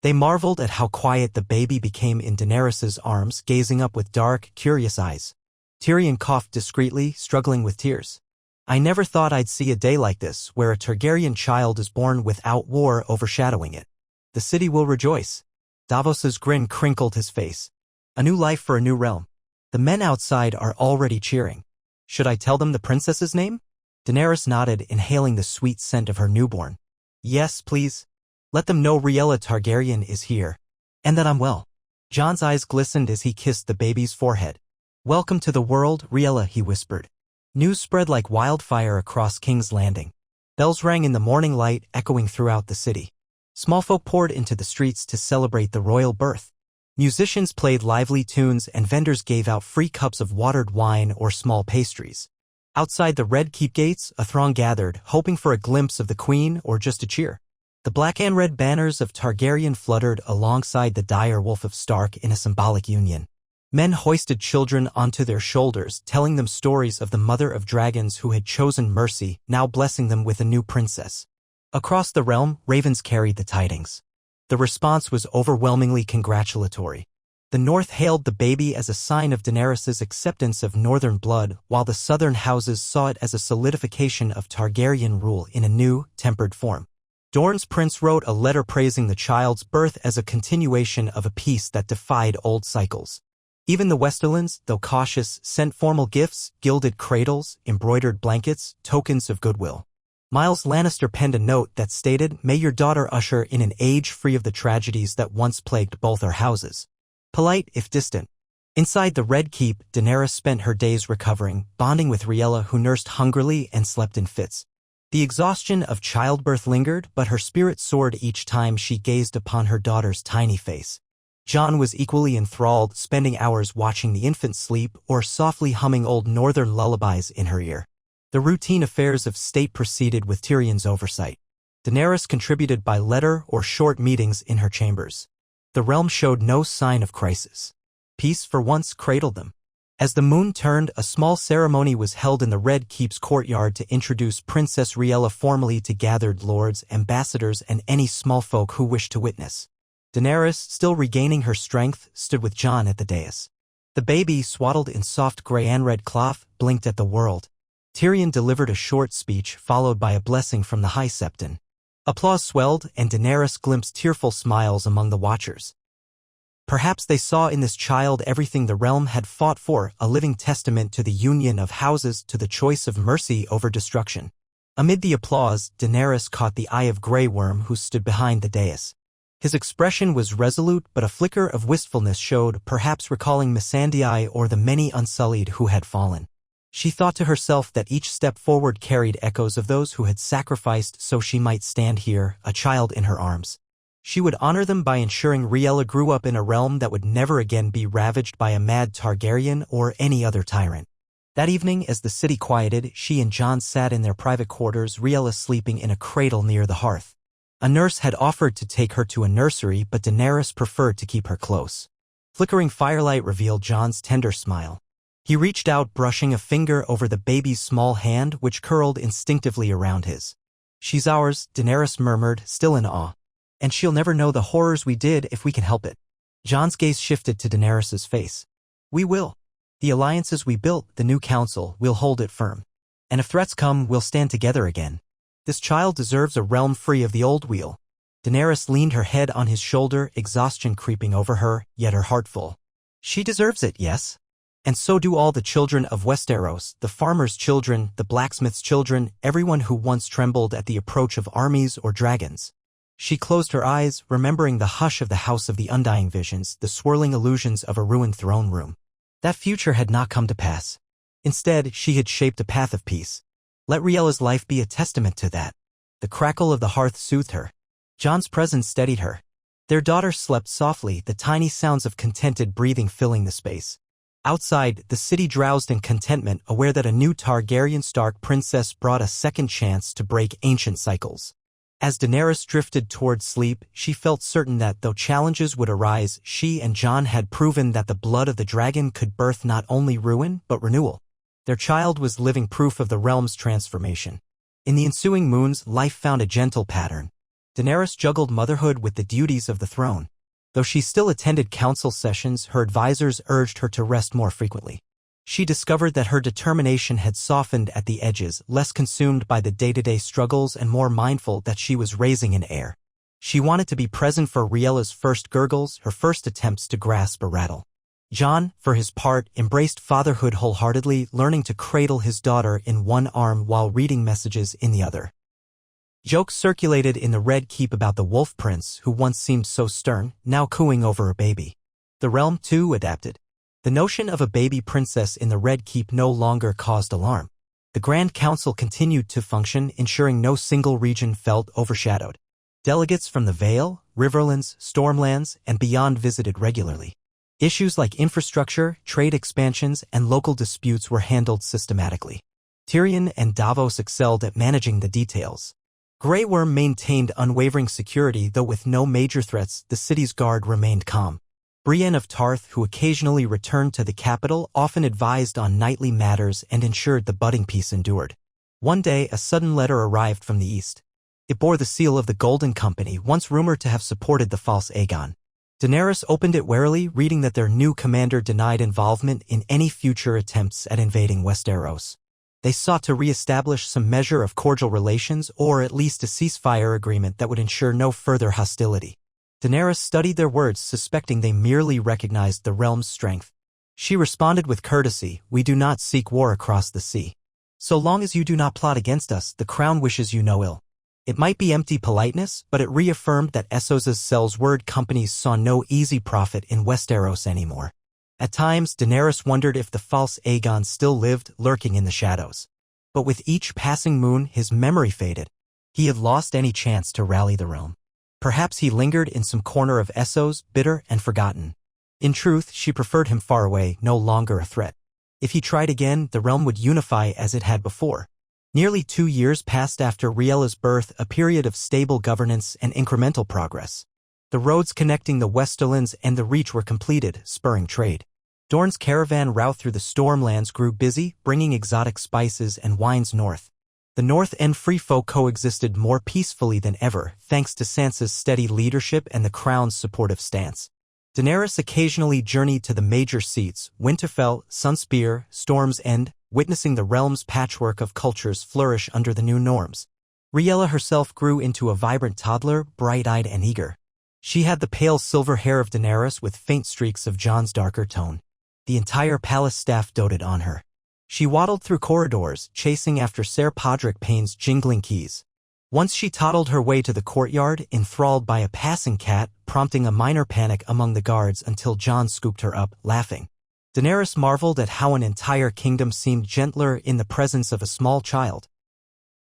They marveled at how quiet the baby became in Daenerys's arms, gazing up with dark, curious eyes. Tyrion coughed discreetly, struggling with tears. I never thought I'd see a day like this, where a Targaryen child is born without war overshadowing it. The city will rejoice. Davos's grin crinkled his face. A new life for a new realm. The men outside are already cheering. Should I tell them the princess's name? Daenerys nodded, inhaling the sweet scent of her newborn. Yes, please. Let them know Riella Targaryen is here. And that I'm well. Jon's eyes glistened as he kissed the baby's forehead. Welcome to the world, Riella, he whispered. News spread like wildfire across King's Landing. Bells rang in the morning light, echoing throughout the city. Small folk poured into the streets to celebrate the royal birth. Musicians played lively tunes and vendors gave out free cups of watered wine or small pastries. Outside the Red Keep gates, a throng gathered, hoping for a glimpse of the queen or just a cheer. The black and red banners of Targaryen fluttered alongside the dire wolf of Stark in a symbolic union. Men hoisted children onto their shoulders, telling them stories of the mother of dragons who had chosen mercy, now blessing them with a new princess. Across the realm, ravens carried the tidings. The response was overwhelmingly congratulatory. The North hailed the baby as a sign of Daenerys' acceptance of northern blood, while the southern houses saw it as a solidification of Targaryen rule in a new, tempered form. Dorne's prince wrote a letter praising the child's birth as a continuation of a peace that defied old cycles. Even the Westerlands, though cautious, sent formal gifts, gilded cradles, embroidered blankets, tokens of goodwill. Miles Lannister penned a note that stated, "May your daughter usher in an age free of the tragedies that once plagued both our houses." Polite, if distant. Inside the Red Keep, Daenerys spent her days recovering, bonding with Riella, who nursed hungrily and slept in fits. The exhaustion of childbirth lingered, but her spirit soared each time she gazed upon her daughter's tiny face. Jon was equally enthralled, spending hours watching the infant sleep or softly humming old northern lullabies in her ear. The routine affairs of state proceeded with Tyrion's oversight. Daenerys contributed by letter or short meetings in her chambers. The realm showed no sign of crisis. Peace for once cradled them. As the moon turned, a small ceremony was held in the Red Keep's courtyard to introduce Princess Riella formally to gathered lords, ambassadors, and any small folk who wished to witness. Daenerys, still regaining her strength, stood with Jon at the dais. The baby, swaddled in soft gray and red cloth, blinked at the world. Tyrion delivered a short speech, followed by a blessing from the High Septon. Applause swelled, and Daenerys glimpsed tearful smiles among the watchers. Perhaps they saw in this child everything the realm had fought for, a living testament to the union of houses, to the choice of mercy over destruction. Amid the applause, Daenerys caught the eye of Grey Worm, who stood behind the dais. His expression was resolute, but a flicker of wistfulness showed, perhaps recalling Missandei or the many unsullied who had fallen. She thought to herself that each step forward carried echoes of those who had sacrificed so she might stand here, a child in her arms. She would honor them by ensuring Riella grew up in a realm that would never again be ravaged by a mad Targaryen or any other tyrant. That evening, as the city quieted, she and Jon sat in their private quarters, Riella sleeping in a cradle near the hearth. A nurse had offered to take her to a nursery, but Daenerys preferred to keep her close. Flickering firelight revealed Jon's tender smile. He reached out, brushing a finger over the baby's small hand, which curled instinctively around his. "She's ours," Daenerys murmured, still in awe. "And she'll never know the horrors we did if we can help it." Jon's gaze shifted to Daenerys's face. "We will. The alliances we built, the new council, we'll hold it firm. And if threats come, we'll stand together again. This child deserves a realm free of the old wheel." Daenerys leaned her head on his shoulder, exhaustion creeping over her, yet her heart full. "She deserves it, yes? And so do all the children of Westeros, the farmers' children, the blacksmiths' children, everyone who once trembled at the approach of armies or dragons." She closed her eyes, remembering the hush of the House of the Undying visions, the swirling illusions of a ruined throne room. That future had not come to pass. Instead, she had shaped a path of peace. Let Riella's life be a testament to that. The crackle of the hearth soothed her. Jon's presence steadied her. Their daughter slept softly, the tiny sounds of contented breathing filling the space. Outside, the city drowsed in contentment, aware that a new Targaryen Stark princess brought a second chance to break ancient cycles. As Daenerys drifted toward sleep, she felt certain that, though challenges would arise, she and Jon had proven that the blood of the dragon could birth not only ruin, but renewal. Their child was living proof of the realm's transformation. In the ensuing moons, life found a gentle pattern. Daenerys juggled motherhood with the duties of the throne. Though she still attended council sessions, her advisors urged her to rest more frequently. She discovered that her determination had softened at the edges, less consumed by the day-to-day struggles and more mindful that she was raising an heir. She wanted to be present for Riella's first gurgles, her first attempts to grasp a rattle. Jon, for his part, embraced fatherhood wholeheartedly, learning to cradle his daughter in one arm while reading messages in the other. Jokes circulated in the Red Keep about the Wolf Prince, who once seemed so stern, now cooing over a baby. The realm, too, adapted. The notion of a baby princess in the Red Keep no longer caused alarm. The Grand Council continued to function, ensuring no single region felt overshadowed. Delegates from the Vale, Riverlands, Stormlands, and beyond visited regularly. Issues like infrastructure, trade expansions, and local disputes were handled systematically. Tyrion and Davos excelled at managing the details. Grey Worm maintained unwavering security, though with no major threats, the city's guard remained calm. Brienne of Tarth, who occasionally returned to the capital, often advised on nightly matters and ensured the budding peace endured. One day, a sudden letter arrived from the east. It bore the seal of the Golden Company, once rumored to have supported the false Aegon. Daenerys opened it warily, reading that their new commander denied involvement in any future attempts at invading Westeros. They sought to re-establish some measure of cordial relations, or at least a ceasefire agreement that would ensure no further hostility. Daenerys studied their words, suspecting they merely recognized the realm's strength. She responded with courtesy, "We do not seek war across the sea. So long as you do not plot against us, the crown wishes you no ill." It might be empty politeness, but it reaffirmed that Essos's Cell's word companies saw no easy profit in Westeros anymore. At times, Daenerys wondered if the false Aegon still lived, lurking in the shadows. But with each passing moon, his memory faded. He had lost any chance to rally the realm. Perhaps he lingered in some corner of Essos, bitter and forgotten. In truth, she preferred him far away, no longer a threat. If he tried again, the realm would unify as it had before. Nearly 2 years passed after Riella's birth, a period of stable governance and incremental progress. The roads connecting the Westerlands and the Reach were completed, spurring trade. Dorne's caravan route through the Stormlands grew busy, bringing exotic spices and wines north. The North and Free Folk coexisted more peacefully than ever, thanks to Sansa's steady leadership and the Crown's supportive stance. Daenerys occasionally journeyed to the major seats, Winterfell, Sunspear, Storm's End, witnessing the realm's patchwork of cultures flourish under the new norms. Riella herself grew into a vibrant toddler, bright-eyed and eager. She had the pale silver hair of Daenerys with faint streaks of Jon's darker tone. The entire palace staff doted on her. She waddled through corridors, chasing after Ser Podrick Payne's jingling keys. Once she toddled her way to the courtyard, enthralled by a passing cat, prompting a minor panic among the guards until Jon scooped her up, laughing. Daenerys marveled at how an entire kingdom seemed gentler in the presence of a small child.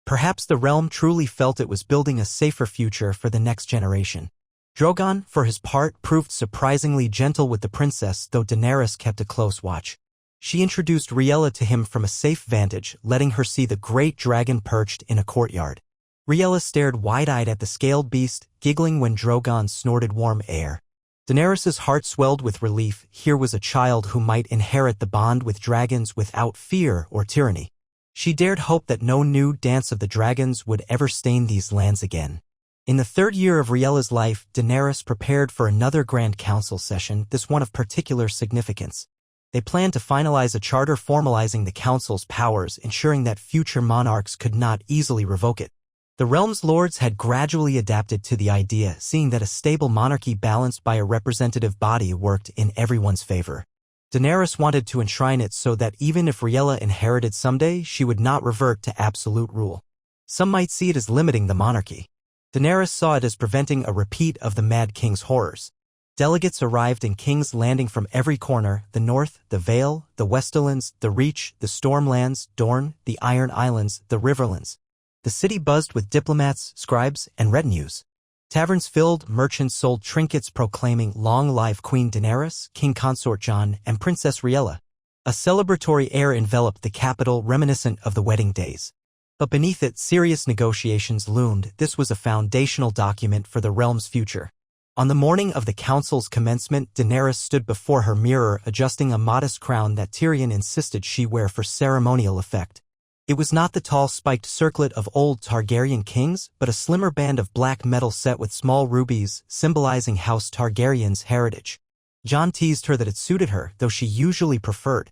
Perhaps the realm truly felt it was building a safer future for the next generation. Drogon, for his part, proved surprisingly gentle with the princess, though Daenerys kept a close watch. She introduced Riella to him from a safe vantage, letting her see the great dragon perched in a courtyard. Riella stared wide-eyed at the scaled beast, giggling when Drogon snorted warm air. Daenerys's heart swelled with relief. Here was a child who might inherit the bond with dragons without fear or tyranny. She dared hope that no new dance of the dragons would ever stain these lands again. In the third year of Riella's life, Daenerys prepared for another Grand Council session, this one of particular significance. They planned to finalize a charter formalizing the council's powers, ensuring that future monarchs could not easily revoke it. The realm's lords had gradually adapted to the idea, seeing that a stable monarchy balanced by a representative body worked in everyone's favor. Daenerys wanted to enshrine it so that even if Riella inherited someday, she would not revert to absolute rule. Some might see it as limiting the monarchy. Daenerys saw it as preventing a repeat of the Mad King's horrors. Delegates arrived in King's Landing from every corner: the North, the Vale, the Westerlands, the Reach, the Stormlands, Dorne, the Iron Islands, the Riverlands. The city buzzed with diplomats, scribes, and retinues. Taverns filled, merchants sold trinkets proclaiming "Long live Queen Daenerys, King Consort Jon, and Princess Riella." A celebratory air enveloped the capital, reminiscent of the wedding days. But beneath it, serious negotiations loomed. This was a foundational document for the realm's future. On the morning of the council's commencement, Daenerys stood before her mirror adjusting a modest crown that Tyrion insisted she wear for ceremonial effect. It was not the tall spiked circlet of old Targaryen kings, but a slimmer band of black metal set with small rubies, symbolizing House Targaryen's heritage. Jon teased her that it suited her, though she usually preferred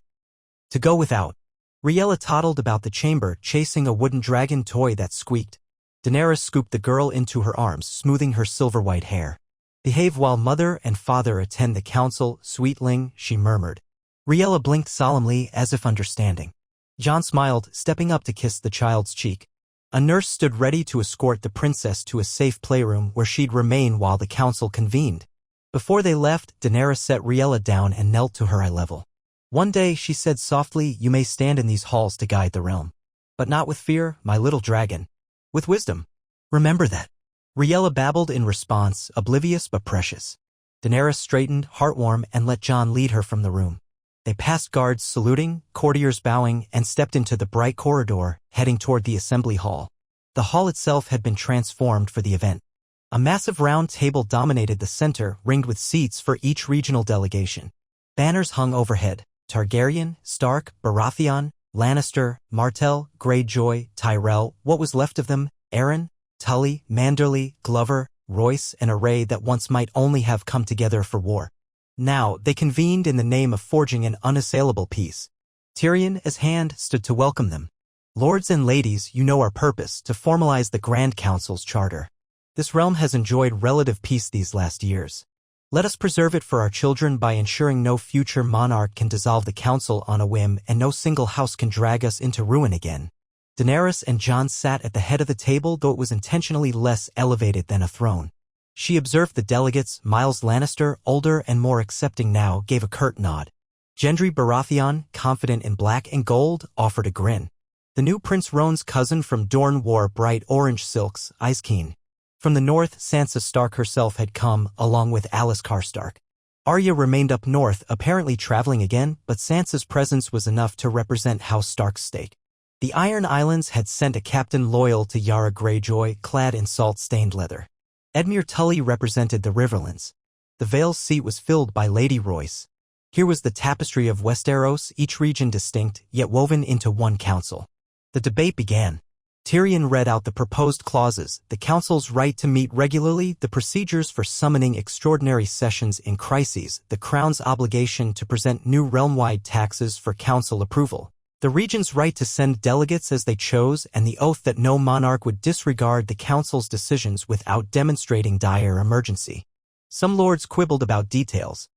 to go without. Riella toddled about the chamber, chasing a wooden dragon toy that squeaked. Daenerys scooped the girl into her arms, smoothing her silver-white hair. "Behave while mother and father attend the council, sweetling," she murmured. Riella blinked solemnly, as if understanding. Jon smiled, stepping up to kiss the child's cheek. A nurse stood ready to escort the princess to a safe playroom where she'd remain while the council convened. Before they left, Daenerys set Riella down and knelt to her eye level. "One day," she said softly, "you may stand in these halls to guide the realm. But not with fear, my little dragon. With wisdom. Remember that." Riella babbled in response, oblivious but precious. Daenerys straightened, heartwarm, and let Jon lead her from the room. They passed guards saluting, courtiers bowing, and stepped into the bright corridor, heading toward the assembly hall. The hall itself had been transformed for the event. A massive round table dominated the center, ringed with seats for each regional delegation. Banners hung overhead: Targaryen, Stark, Baratheon, Lannister, Martell, Greyjoy, Tyrell, what was left of them, Arryn, Tully, Manderley, Glover, Royce, an array that once might only have come together for war. Now, they convened in the name of forging an unassailable peace. Tyrion, as hand, stood to welcome them. "Lords and ladies, you know our purpose, to formalize the Grand Council's charter. This realm has enjoyed relative peace these last years. Let us preserve it for our children by ensuring no future monarch can dissolve the council on a whim and no single house can drag us into ruin again." Daenerys and Jon sat at the head of the table, though it was intentionally less elevated than a throne. She observed the delegates. Myles Lannister, older and more accepting now, gave a curt nod. Gendry Baratheon, confident in black and gold, offered a grin. The new Prince Roan's cousin from Dorne wore bright orange silks, eyes keen. From the north, Sansa Stark herself had come, along with Alice Karstark. Arya remained up north, apparently traveling again, but Sansa's presence was enough to represent House Stark's stake. The Iron Islands had sent a captain loyal to Yara Greyjoy, clad in salt-stained leather. Edmure Tully represented the Riverlands. The Vale's seat was filled by Lady Royce. Here was the tapestry of Westeros, each region distinct, yet woven into one council. The debate began. Tyrion read out the proposed clauses: the council's right to meet regularly, the procedures for summoning extraordinary sessions in crises, the crown's obligation to present new realm-wide taxes for council approval, the regent's right to send delegates as they chose, and the oath that no monarch would disregard the council's decisions without demonstrating dire emergency. Some lords quibbled about details.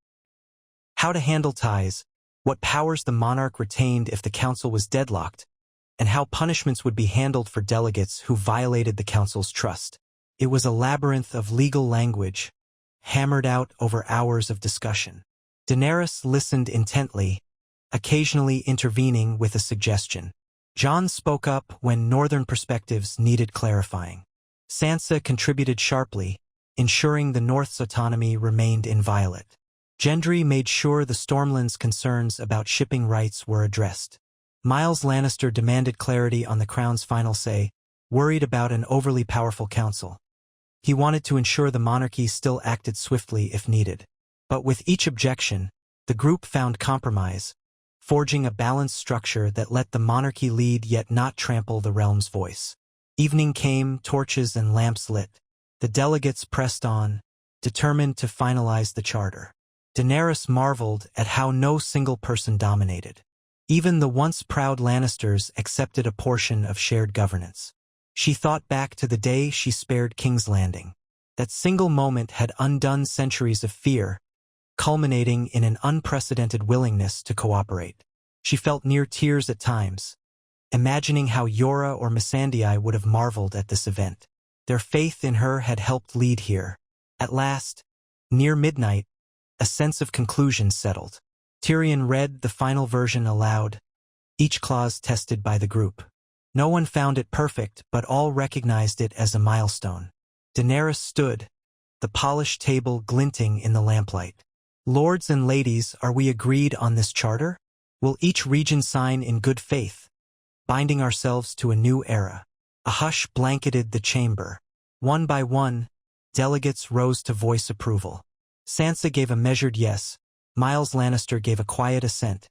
How to handle ties, what powers the monarch retained if the council was deadlocked, and how punishments would be handled for delegates who violated the council's trust. It was a labyrinth of legal language, hammered out over hours of discussion. Daenerys listened intently, occasionally intervening with a suggestion. Jon spoke up when northern perspectives needed clarifying. Sansa contributed sharply, ensuring the North's autonomy remained inviolate. Gendry made sure the Stormlands' concerns about shipping rights were addressed. Myles Lannister demanded clarity on the Crown's final say, worried about an overly powerful council. He wanted to ensure the monarchy still acted swiftly if needed. But with each objection, the group found compromise, forging a balanced structure that let the monarchy lead yet not trample the realm's voice. Evening came, torches and lamps lit. The delegates pressed on, determined to finalize the charter. Daenerys marveled at how no single person dominated. Even the once proud Lannisters accepted a portion of shared governance. She thought back to the day she spared King's Landing. That single moment had undone centuries of fear, culminating in an unprecedented willingness to cooperate. She felt near tears at times, imagining how Yora or Missandei would have marveled at this event. Their faith in her had helped lead here. At last, near midnight, a sense of conclusion settled. Tyrion read the final version aloud, each clause tested by the group. No one found it perfect, but all recognized it as a milestone. Daenerys stood, the polished table glinting in the lamplight. "Lords and ladies, are we agreed on this charter? Will each region sign in good faith, binding ourselves to a new era?" A hush blanketed the chamber. One by one, Delegates rose to voice approval. Sansa gave a measured yes. Miles Lannister gave a quiet assent.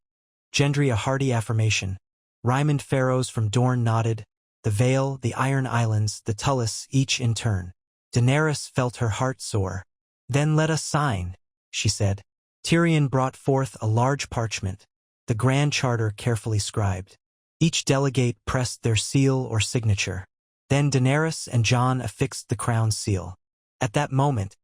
Gendry a hearty affirmation. Rymond Pharaohs from Dorne nodded. The Vale, the Iron Islands, the Tullis, each in turn. Daenerys felt her heart soar. "Then let us sign," she said. Tyrion brought forth a large parchment, the Grand Charter carefully scribed. Each delegate pressed their seal or signature. Then Daenerys and Jon affixed the crown seal. At that moment,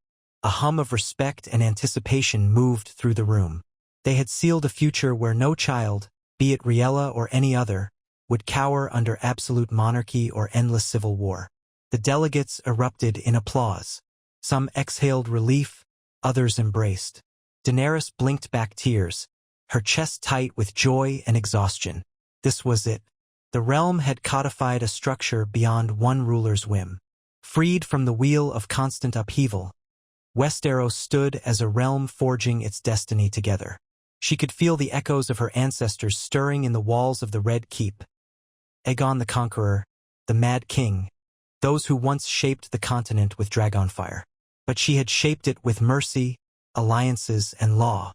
a hum of respect and anticipation moved through the room. They had sealed a future where no child, be it Riella or any other, would cower under absolute monarchy or endless civil war. The delegates erupted in applause. Some exhaled relief, others embraced. Daenerys blinked back tears, her chest tight with joy and exhaustion. This was it. The realm had codified a structure beyond one ruler's whim. Freed from the wheel of constant upheaval, Westeros stood as a realm forging its destiny together. She could feel the echoes of her ancestors stirring in the walls of the Red Keep. Aegon the Conqueror, the Mad King, those who once shaped the continent with dragonfire. But she had shaped it with mercy, alliances, and law.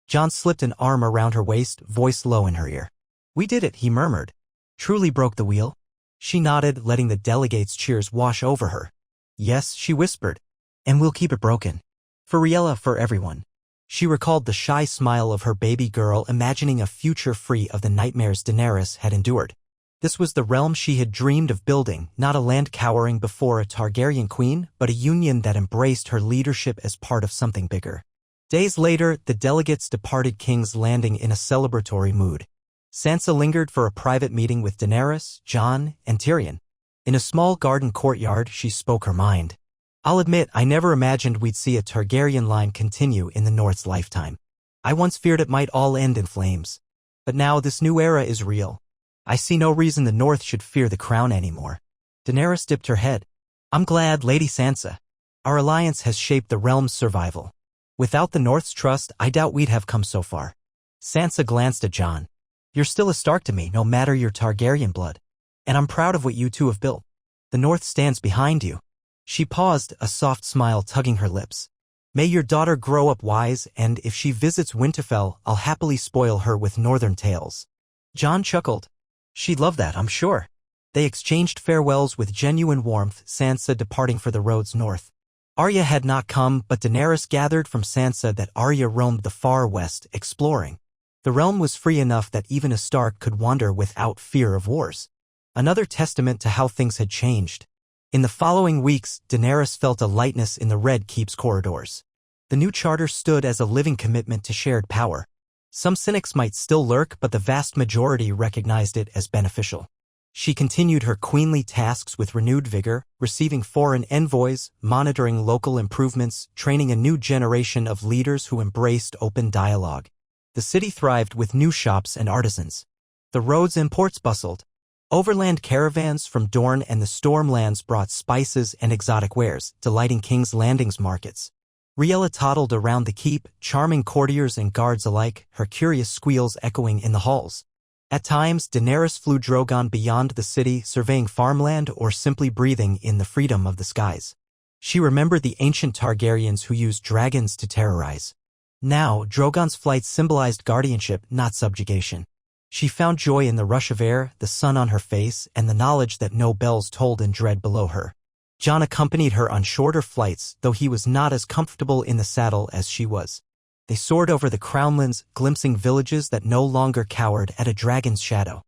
Jon slipped an arm around her waist, voice low in her ear. "We did it," he murmured. "Truly broke the wheel?" She nodded, letting the delegates' cheers wash over her. "Yes," she whispered, "and we'll keep it broken. For Riella, for everyone." She recalled the shy smile of her baby girl, imagining a future free of the nightmares Daenerys had endured. This was the realm she had dreamed of building, not a land cowering before a Targaryen queen, but a union that embraced her leadership as part of something bigger. Days later, the delegates departed King's Landing in a celebratory mood. Sansa lingered for a private meeting with Daenerys, Jon, and Tyrion. In a small garden courtyard, she spoke her mind. "I'll admit, I never imagined we'd see a Targaryen line continue in the North's lifetime. I once feared it might all end in flames. But now this new era is real. I see no reason the North should fear the crown anymore." Daenerys dipped her head. "I'm glad, Lady Sansa. Our alliance has shaped the realm's survival. Without the North's trust, I doubt we'd have come so far." Sansa glanced at Jon. "You're still a Stark to me, no matter your Targaryen blood. And I'm proud of what you two have built. The North stands behind you." She paused, a soft smile tugging her lips. "May your daughter grow up wise, and if she visits Winterfell, I'll happily spoil her with northern tales." Jon chuckled. "She'd love that, I'm sure." They exchanged farewells with genuine warmth, Sansa departing for the roads north. Arya had not come, but Daenerys gathered from Sansa that Arya roamed the far west, exploring. The realm was free enough that even a Stark could wander without fear of wars. Another testament to how things had changed. In the following weeks, Daenerys felt a lightness in the Red Keep's corridors. The new charter stood as a living commitment to shared power. Some cynics might still lurk, but the vast majority recognized it as beneficial. She continued her queenly tasks with renewed vigor, receiving foreign envoys, monitoring local improvements, training a new generation of leaders who embraced open dialogue. The city thrived with new shops and artisans. The roads and ports bustled. Overland caravans from Dorne and the Stormlands brought spices and exotic wares, delighting King's Landing's markets. Riella toddled around the keep, charming courtiers and guards alike, her curious squeals echoing in the halls. At times, Daenerys flew Drogon beyond the city, surveying farmland or simply breathing in the freedom of the skies. She remembered the ancient Targaryens who used dragons to terrorize. Now, Drogon's flight symbolized guardianship, not subjugation. She found joy in the rush of air, the sun on her face, and the knowledge that no bells tolled in dread below her. Jon accompanied her on shorter flights, though he was not as comfortable in the saddle as she was. They soared over the crownlands, glimpsing villages that no longer cowered at a dragon's shadow.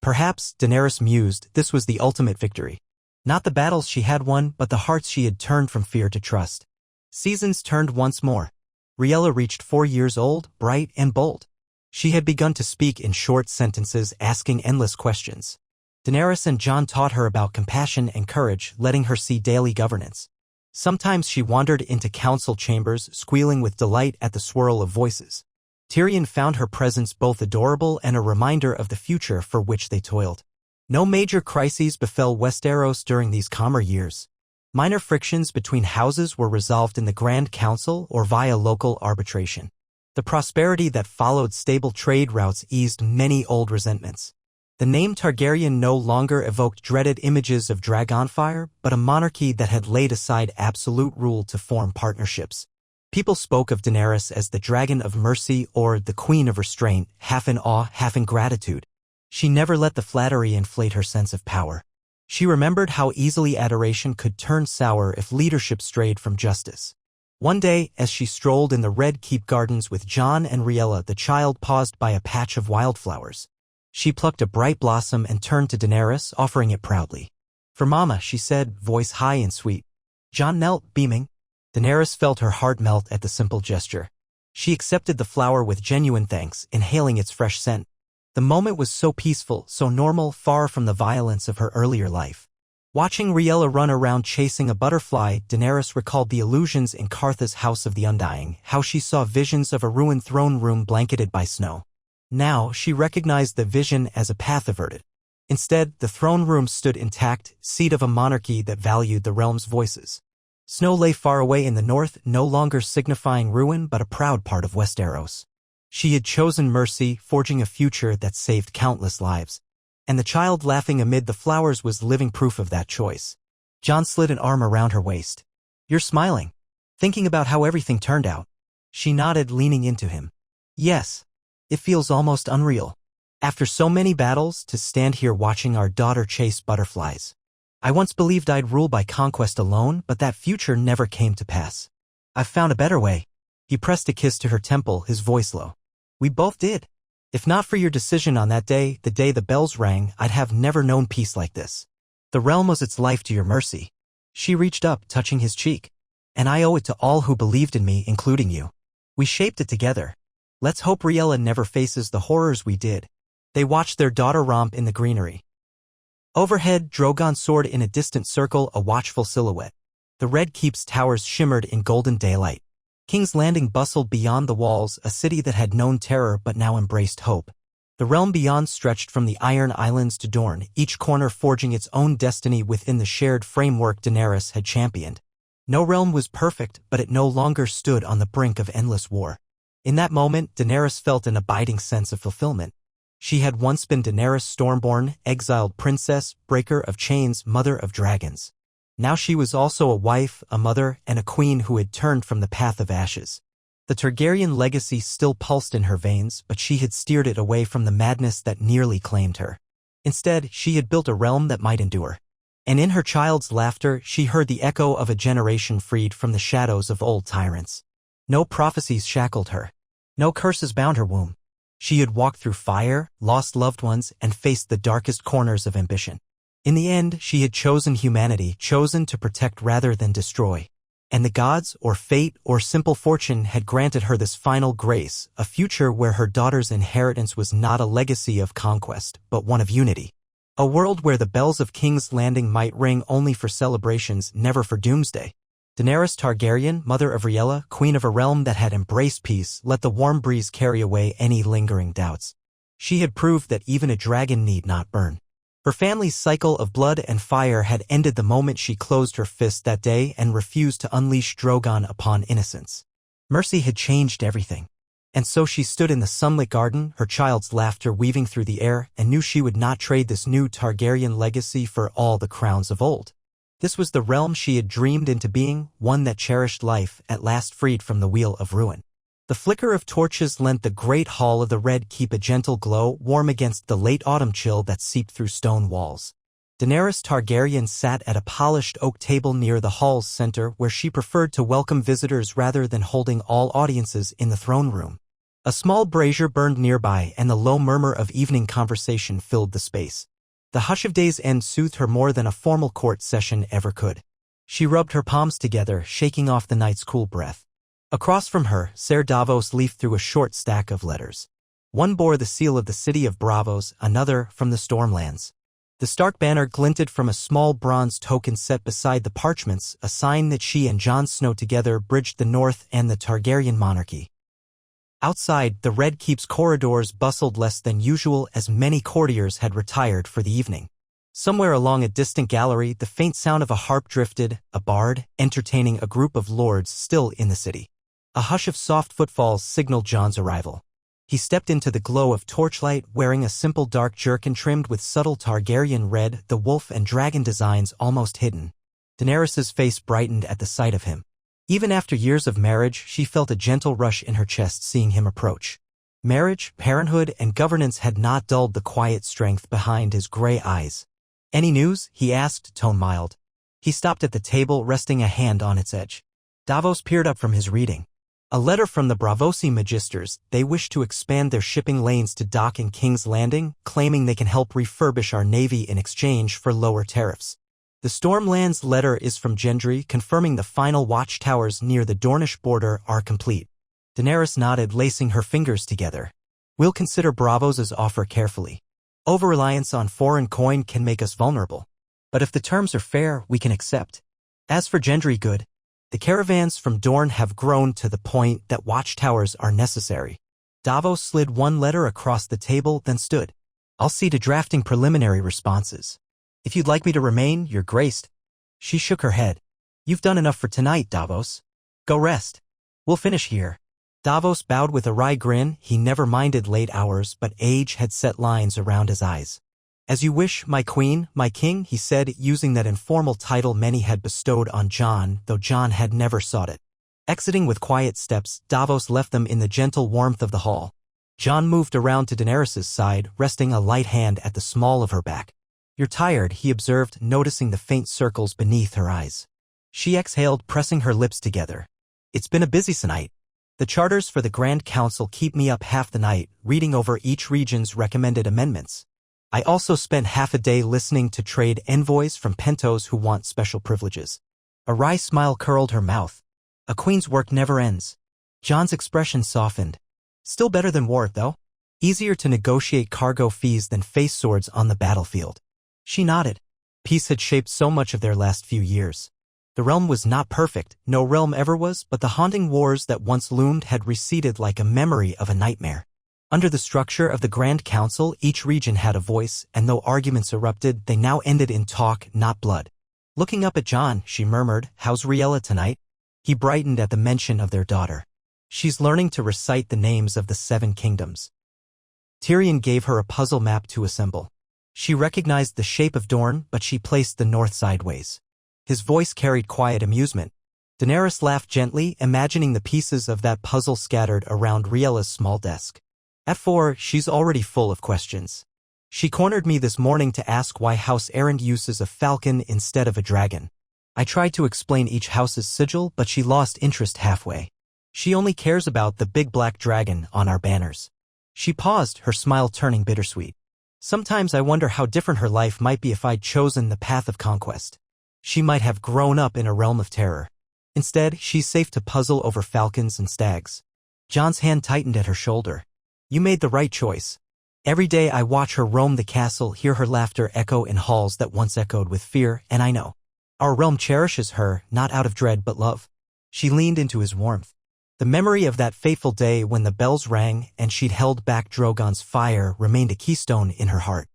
Perhaps, Daenerys mused, this was the ultimate victory. Not the battles she had won, but the hearts she had turned from fear to trust. Seasons turned once more. Riella reached 4 years old, bright and bold. She had begun to speak in short sentences, asking endless questions. Daenerys and Jon taught her about compassion and courage, letting her see daily governance. Sometimes she wandered into council chambers, squealing with delight at the swirl of voices. Tyrion found her presence both adorable and a reminder of the future for which they toiled. No major crises befell Westeros during these calmer years. Minor frictions between houses were resolved in the Grand Council or via local arbitration. The prosperity that followed stable trade routes eased many old resentments. The name Targaryen no longer evoked dreaded images of dragonfire, but a monarchy that had laid aside absolute rule to form partnerships. People spoke of Daenerys as the Dragon of Mercy or the Queen of Restraint, half in awe, half in gratitude. She never let the flattery inflate her sense of power. She remembered how easily adoration could turn sour if leadership strayed from justice. One day, as she strolled in the Red Keep gardens with Jon and Riella, the child paused by a patch of wildflowers. She plucked a bright blossom and turned to Daenerys, offering it proudly. "For Mama," she said, voice high and sweet. Jon knelt, beaming. Daenerys felt her heart melt at the simple gesture. She accepted the flower with genuine thanks, inhaling its fresh scent. The moment was so peaceful, so normal, far from the violence of her earlier life. Watching Riella run around chasing a butterfly, Daenerys recalled the illusions in Kartha's House of the Undying, how she saw visions of a ruined throne room blanketed by snow. Now, she recognized the vision as a path averted. Instead, the throne room stood intact, seat of a monarchy that valued the realm's voices. Snow lay far away in the north, no longer signifying ruin but a proud part of Westeros. She had chosen mercy, forging a future that saved countless lives. And the child laughing amid the flowers was living proof of that choice. Jon slid an arm around her waist. "You're smiling. Thinking about how everything turned out." She nodded, leaning into him. "Yes. It feels almost unreal. After so many battles, to stand here watching our daughter chase butterflies. I once believed I'd rule by conquest alone, but that future never came to pass. I've found a better way." He pressed a kiss to her temple, his voice low. "We both did. If not for your decision on that day, the day the bells rang, I'd have never known peace like this. The realm owes its life to your mercy." She reached up, touching his cheek. "And I owe it to all who believed in me, including you. We shaped it together. Let's hope Riella never faces the horrors we did." They watched their daughter romp in the greenery. Overhead, Drogon soared in a distant circle, a watchful silhouette. The Red Keep's towers shimmered in golden daylight. King's Landing bustled beyond the walls, a city that had known terror but now embraced hope. The realm beyond stretched from the Iron Islands to Dorne, each corner forging its own destiny within the shared framework Daenerys had championed. No realm was perfect, but it no longer stood on the brink of endless war. In that moment, Daenerys felt an abiding sense of fulfillment. She had once been Daenerys Stormborn, exiled princess, breaker of chains, mother of dragons. Now she was also a wife, a mother, and a queen who had turned from the path of ashes. The Targaryen legacy still pulsed in her veins, but she had steered it away from the madness that nearly claimed her. Instead, she had built a realm that might endure. And in her child's laughter, she heard the echo of a generation freed from the shadows of old tyrants. No prophecies shackled her. No curses bound her womb. She had walked through fire, lost loved ones, and faced the darkest corners of ambition. In the end, she had chosen humanity, chosen to protect rather than destroy. And the gods, or fate, or simple fortune had granted her this final grace, a future where her daughter's inheritance was not a legacy of conquest, but one of unity. A world where the bells of King's Landing might ring only for celebrations, never for doomsday. Daenerys Targaryen, mother of Riella, queen of a realm that had embraced peace, let the warm breeze carry away any lingering doubts. She had proved that even a dragon need not burn. Her family's cycle of blood and fire had ended the moment she closed her fist that day and refused to unleash Drogon upon innocence. Mercy had changed everything. And so she stood in the sunlit garden, her child's laughter weaving through the air, and knew she would not trade this new Targaryen legacy for all the crowns of old. This was the realm she had dreamed into being, one that cherished life, at last freed from the wheel of ruin. The flicker of torches lent the great hall of the Red Keep a gentle glow, warm against the late autumn chill that seeped through stone walls. Daenerys Targaryen sat at a polished oak table near the hall's center, where she preferred to welcome visitors rather than holding all audiences in the throne room. A small brazier burned nearby, and the low murmur of evening conversation filled the space. The hush of day's end soothed her more than a formal court session ever could. She rubbed her palms together, shaking off the night's cool breath. Across from her, Ser Davos leafed through a short stack of letters. One bore the seal of the city of Braavos, another from the Stormlands. The Stark banner glinted from a small bronze token set beside the parchments, a sign that she and Jon Snow together bridged the North and the Targaryen monarchy. Outside, the Red Keep's corridors bustled less than usual as many courtiers had retired for the evening. Somewhere along a distant gallery, the faint sound of a harp drifted, a bard, entertaining a group of lords still in the city. A hush of soft footfalls signaled Jon's arrival. He stepped into the glow of torchlight wearing a simple dark jerkin trimmed with subtle Targaryen red, the wolf and dragon designs almost hidden. Daenerys's face brightened at the sight of him. Even after years of marriage, she felt a gentle rush in her chest seeing him approach. Marriage, parenthood, and governance had not dulled the quiet strength behind his gray eyes. "Any news?" he asked, tone mild. He stopped at the table, resting a hand on its edge. Davos peered up from his reading. "A letter from the Braavosi Magisters. They wish to expand their shipping lanes to dock in King's Landing, claiming they can help refurbish our navy in exchange for lower tariffs. The Stormlands letter is from Gendry, confirming the final watchtowers near the Dornish border are complete." Daenerys nodded, lacing her fingers together. "We'll consider Braavos' offer carefully. Over-reliance on foreign coin can make us vulnerable. But if the terms are fair, we can accept. As for Gendry, good. The caravans from Dorne have grown to the point that watchtowers are necessary." Davos slid one letter across the table, then stood. "I'll see to drafting preliminary responses. If you'd like me to remain, you're graced." She shook her head. "You've done enough for tonight, Davos. Go rest. We'll finish here." Davos bowed with a wry grin. He never minded late hours, but age had set lines around his eyes. "As you wish, my queen, my king," he said, using that informal title many had bestowed on Jon, though Jon had never sought it. Exiting with quiet steps, Davos left them in the gentle warmth of the hall. Jon moved around to Daenerys' side, resting a light hand at the small of her back. "You're tired," he observed, noticing the faint circles beneath her eyes. She exhaled, pressing her lips together. "It's been a busy night. The charters for the Grand Council keep me up half the night, reading over each region's recommended amendments. I also spent half a day listening to trade envoys from Pentos who want special privileges." A wry smile curled her mouth. "A queen's work never ends." Jon's expression softened. "Still better than war, though. Easier to negotiate cargo fees than face swords on the battlefield." She nodded. Peace had shaped so much of their last few years. The realm was not perfect, no realm ever was, but the haunting wars that once loomed had receded like a memory of a nightmare. Under the structure of the Grand Council, each region had a voice, and though arguments erupted, they now ended in talk, not blood. Looking up at Jon, she murmured, "How's Riella tonight?" He brightened at the mention of their daughter. "She's learning to recite the names of the 7 kingdoms." Tyrion gave her a puzzle map to assemble. She recognized the shape of Dorne, but she placed the north sideways. His voice carried quiet amusement. Daenerys laughed gently, imagining the pieces of that puzzle scattered around Riella's small desk. "At 4, she's already full of questions. She cornered me this morning to ask why House Errand uses a falcon instead of a dragon. I tried to explain each house's sigil, but she lost interest halfway. She only cares about the big black dragon on our banners." She paused, her smile turning bittersweet. "Sometimes I wonder how different her life might be if I'd chosen the path of conquest. She might have grown up in a realm of terror. Instead, she's safe to puzzle over falcons and stags." Jon's hand tightened at her shoulder. "You made the right choice. Every day I watch her roam the castle, hear her laughter echo in halls that once echoed with fear, and I know. Our realm cherishes her, not out of dread but love." She leaned into his warmth. The memory of that fateful day when the bells rang and she'd held back Drogon's fire remained a keystone in her heart.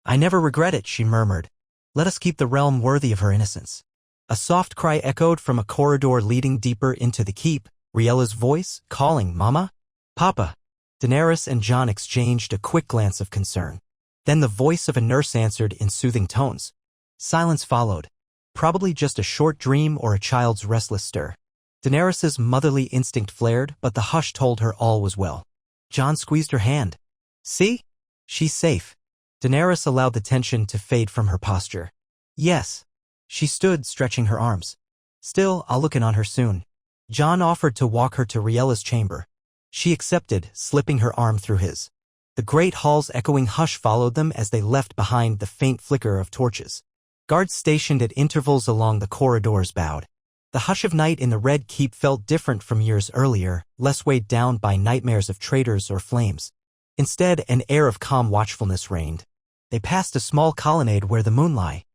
"I never regret it," she murmured. "Let us keep the realm worthy of her innocence." A soft cry echoed from a corridor leading deeper into the keep, Riella's voice, calling, "Mama? Papa?" Daenerys and Jon exchanged a quick glance of concern. Then the voice of a nurse answered in soothing tones. Silence followed. Probably just a short dream or a child's restless stir. Daenerys's motherly instinct flared, but the hush told her all was well. Jon squeezed her hand. "See? She's safe." Daenerys allowed the tension to fade from her posture. "Yes." She stood, stretching her arms. "Still, I'll look in on her soon." Jon offered to walk her to Riella's chamber. She accepted, slipping her arm through his. The great hall's echoing hush followed them as they left behind the faint flicker of torches. Guards stationed at intervals along the corridors bowed. The hush of night in the Red Keep felt different from years earlier, less weighed down by nightmares of traitors or flames. Instead, an air of calm watchfulness reigned. They passed a small colonnade where the moonlight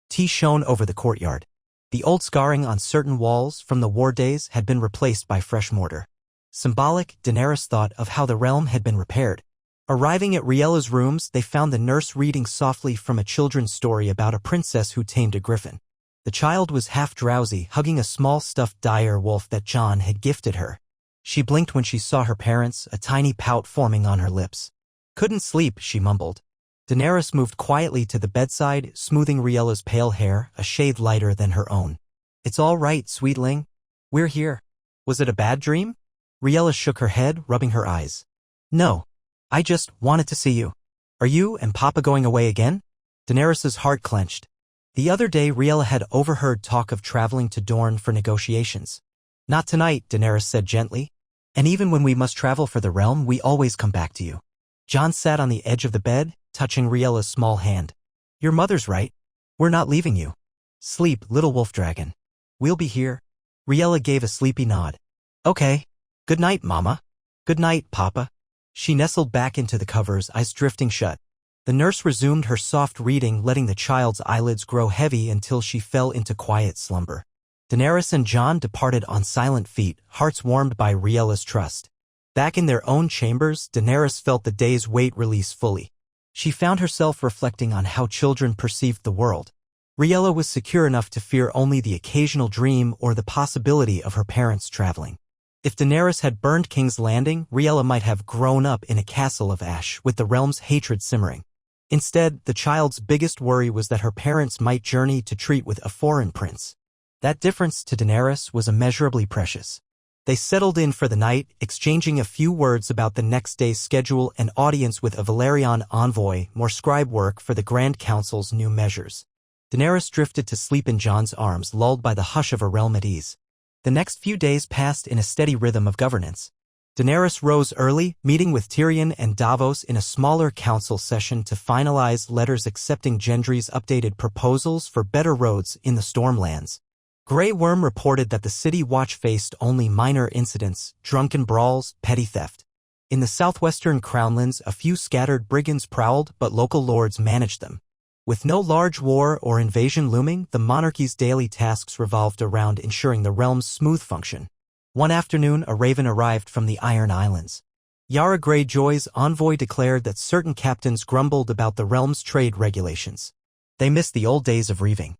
shone over the courtyard. The old scarring on certain walls from the war days had been replaced by fresh mortar. Symbolic, Daenerys thought of how the realm had been repaired. Arriving at Riella's rooms, they found the nurse reading softly from a children's story about a princess who tamed a griffin. The child was half drowsy, hugging a small stuffed dire wolf that Jon had gifted her. She blinked when she saw her parents, a tiny pout forming on her lips. Couldn't sleep, she mumbled. Daenerys moved quietly to the bedside, smoothing Riella's pale hair, a shade lighter than her own. It's all right, sweetling. We're here. Was it a bad dream? Riella shook her head, rubbing her eyes. No. I just wanted to see you. Are you and Papa going away again? Daenerys's heart clenched. The other day Riella had overheard talk of traveling to Dorne for negotiations. Not tonight, Daenerys said gently. And even when we must travel for the realm, we always come back to you. Jon sat on the edge of the bed, touching Riella's small hand. Your mother's right. We're not leaving you. Sleep, little wolf dragon. We'll be here. Riella gave a sleepy nod. Okay. Good night, Mama. Good night, Papa. She nestled back into the covers, eyes drifting shut. The nurse resumed her soft reading, letting the child's eyelids grow heavy until she fell into quiet slumber. Daenerys and Jon departed on silent feet, hearts warmed by Riella's trust. Back in their own chambers, Daenerys felt the day's weight release fully. She found herself reflecting on how children perceived the world. Riella was secure enough to fear only the occasional dream or the possibility of her parents traveling. If Daenerys had burned King's Landing, Riella might have grown up in a castle of ash with the realm's hatred simmering. Instead, the child's biggest worry was that her parents might journey to treat with a foreign prince. That difference to Daenerys was immeasurably precious. They settled in for the night, exchanging a few words about the next day's schedule and audience with a Valyrian envoy, more scribe work for the Grand Council's new measures. Daenerys drifted to sleep in Jon's arms, lulled by the hush of her realm at ease. The next few days passed in a steady rhythm of governance. Daenerys rose early, meeting with Tyrion and Davos in a smaller council session to finalize letters accepting Gendry's updated proposals for better roads in the Stormlands. Grey Worm reported that the City Watch faced only minor incidents, drunken brawls, petty theft. In the southwestern Crownlands, a few scattered brigands prowled, but local lords managed them. With no large war or invasion looming, the monarchy's daily tasks revolved around ensuring the realm's smooth function. One afternoon, a raven arrived from the Iron Islands. Yara Greyjoy's envoy declared that certain captains grumbled about the realm's trade regulations. They missed the old days of reaving.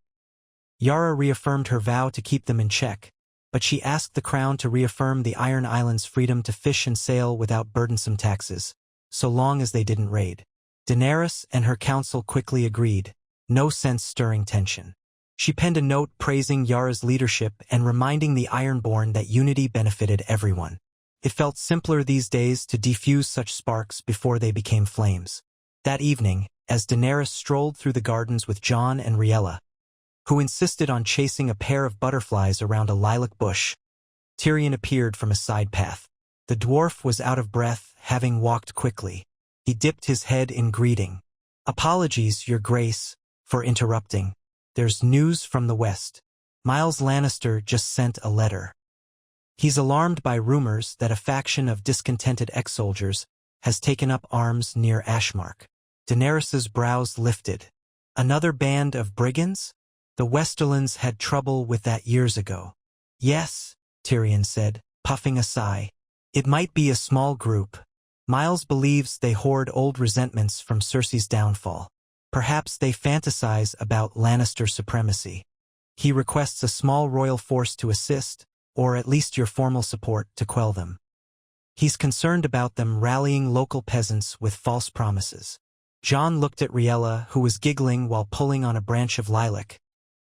Yara reaffirmed her vow to keep them in check, but she asked the crown to reaffirm the Iron Islands' freedom to fish and sail without burdensome taxes, so long as they didn't raid. Daenerys and her council quickly agreed, no sense stirring tension. She penned a note praising Yara's leadership and reminding the Ironborn that unity benefited everyone. It felt simpler these days to defuse such sparks before they became flames. That evening, as Daenerys strolled through the gardens with Jon and Riella, who insisted on chasing a pair of butterflies around a lilac bush, Tyrion appeared from a side path. The dwarf was out of breath, having walked quickly. He dipped his head in greeting. Apologies, Your Grace, for interrupting. There's news from the west. Miles Lannister just sent a letter. He's alarmed by rumors that a faction of discontented ex-soldiers has taken up arms near Ashmark. Daenerys's brows lifted. Another band of brigands? The Westerlands had trouble with that years ago. Yes, Tyrion said, puffing a sigh. It might be a small group. Miles believes they hoard old resentments from Cersei's downfall. Perhaps they fantasize about Lannister supremacy. He requests a small royal force to assist, or at least your formal support to quell them. He's concerned about them rallying local peasants with false promises. Jon looked at Riella, who was giggling while pulling on a branch of lilac,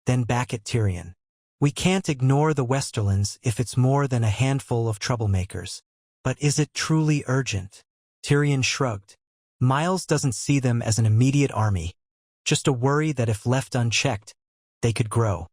then back at Tyrion. We can't ignore the Westerlands if it's more than a handful of troublemakers. But is it truly urgent? Tyrion shrugged. Miles doesn't see them as an immediate army, just a worry that if left unchecked, they could grow.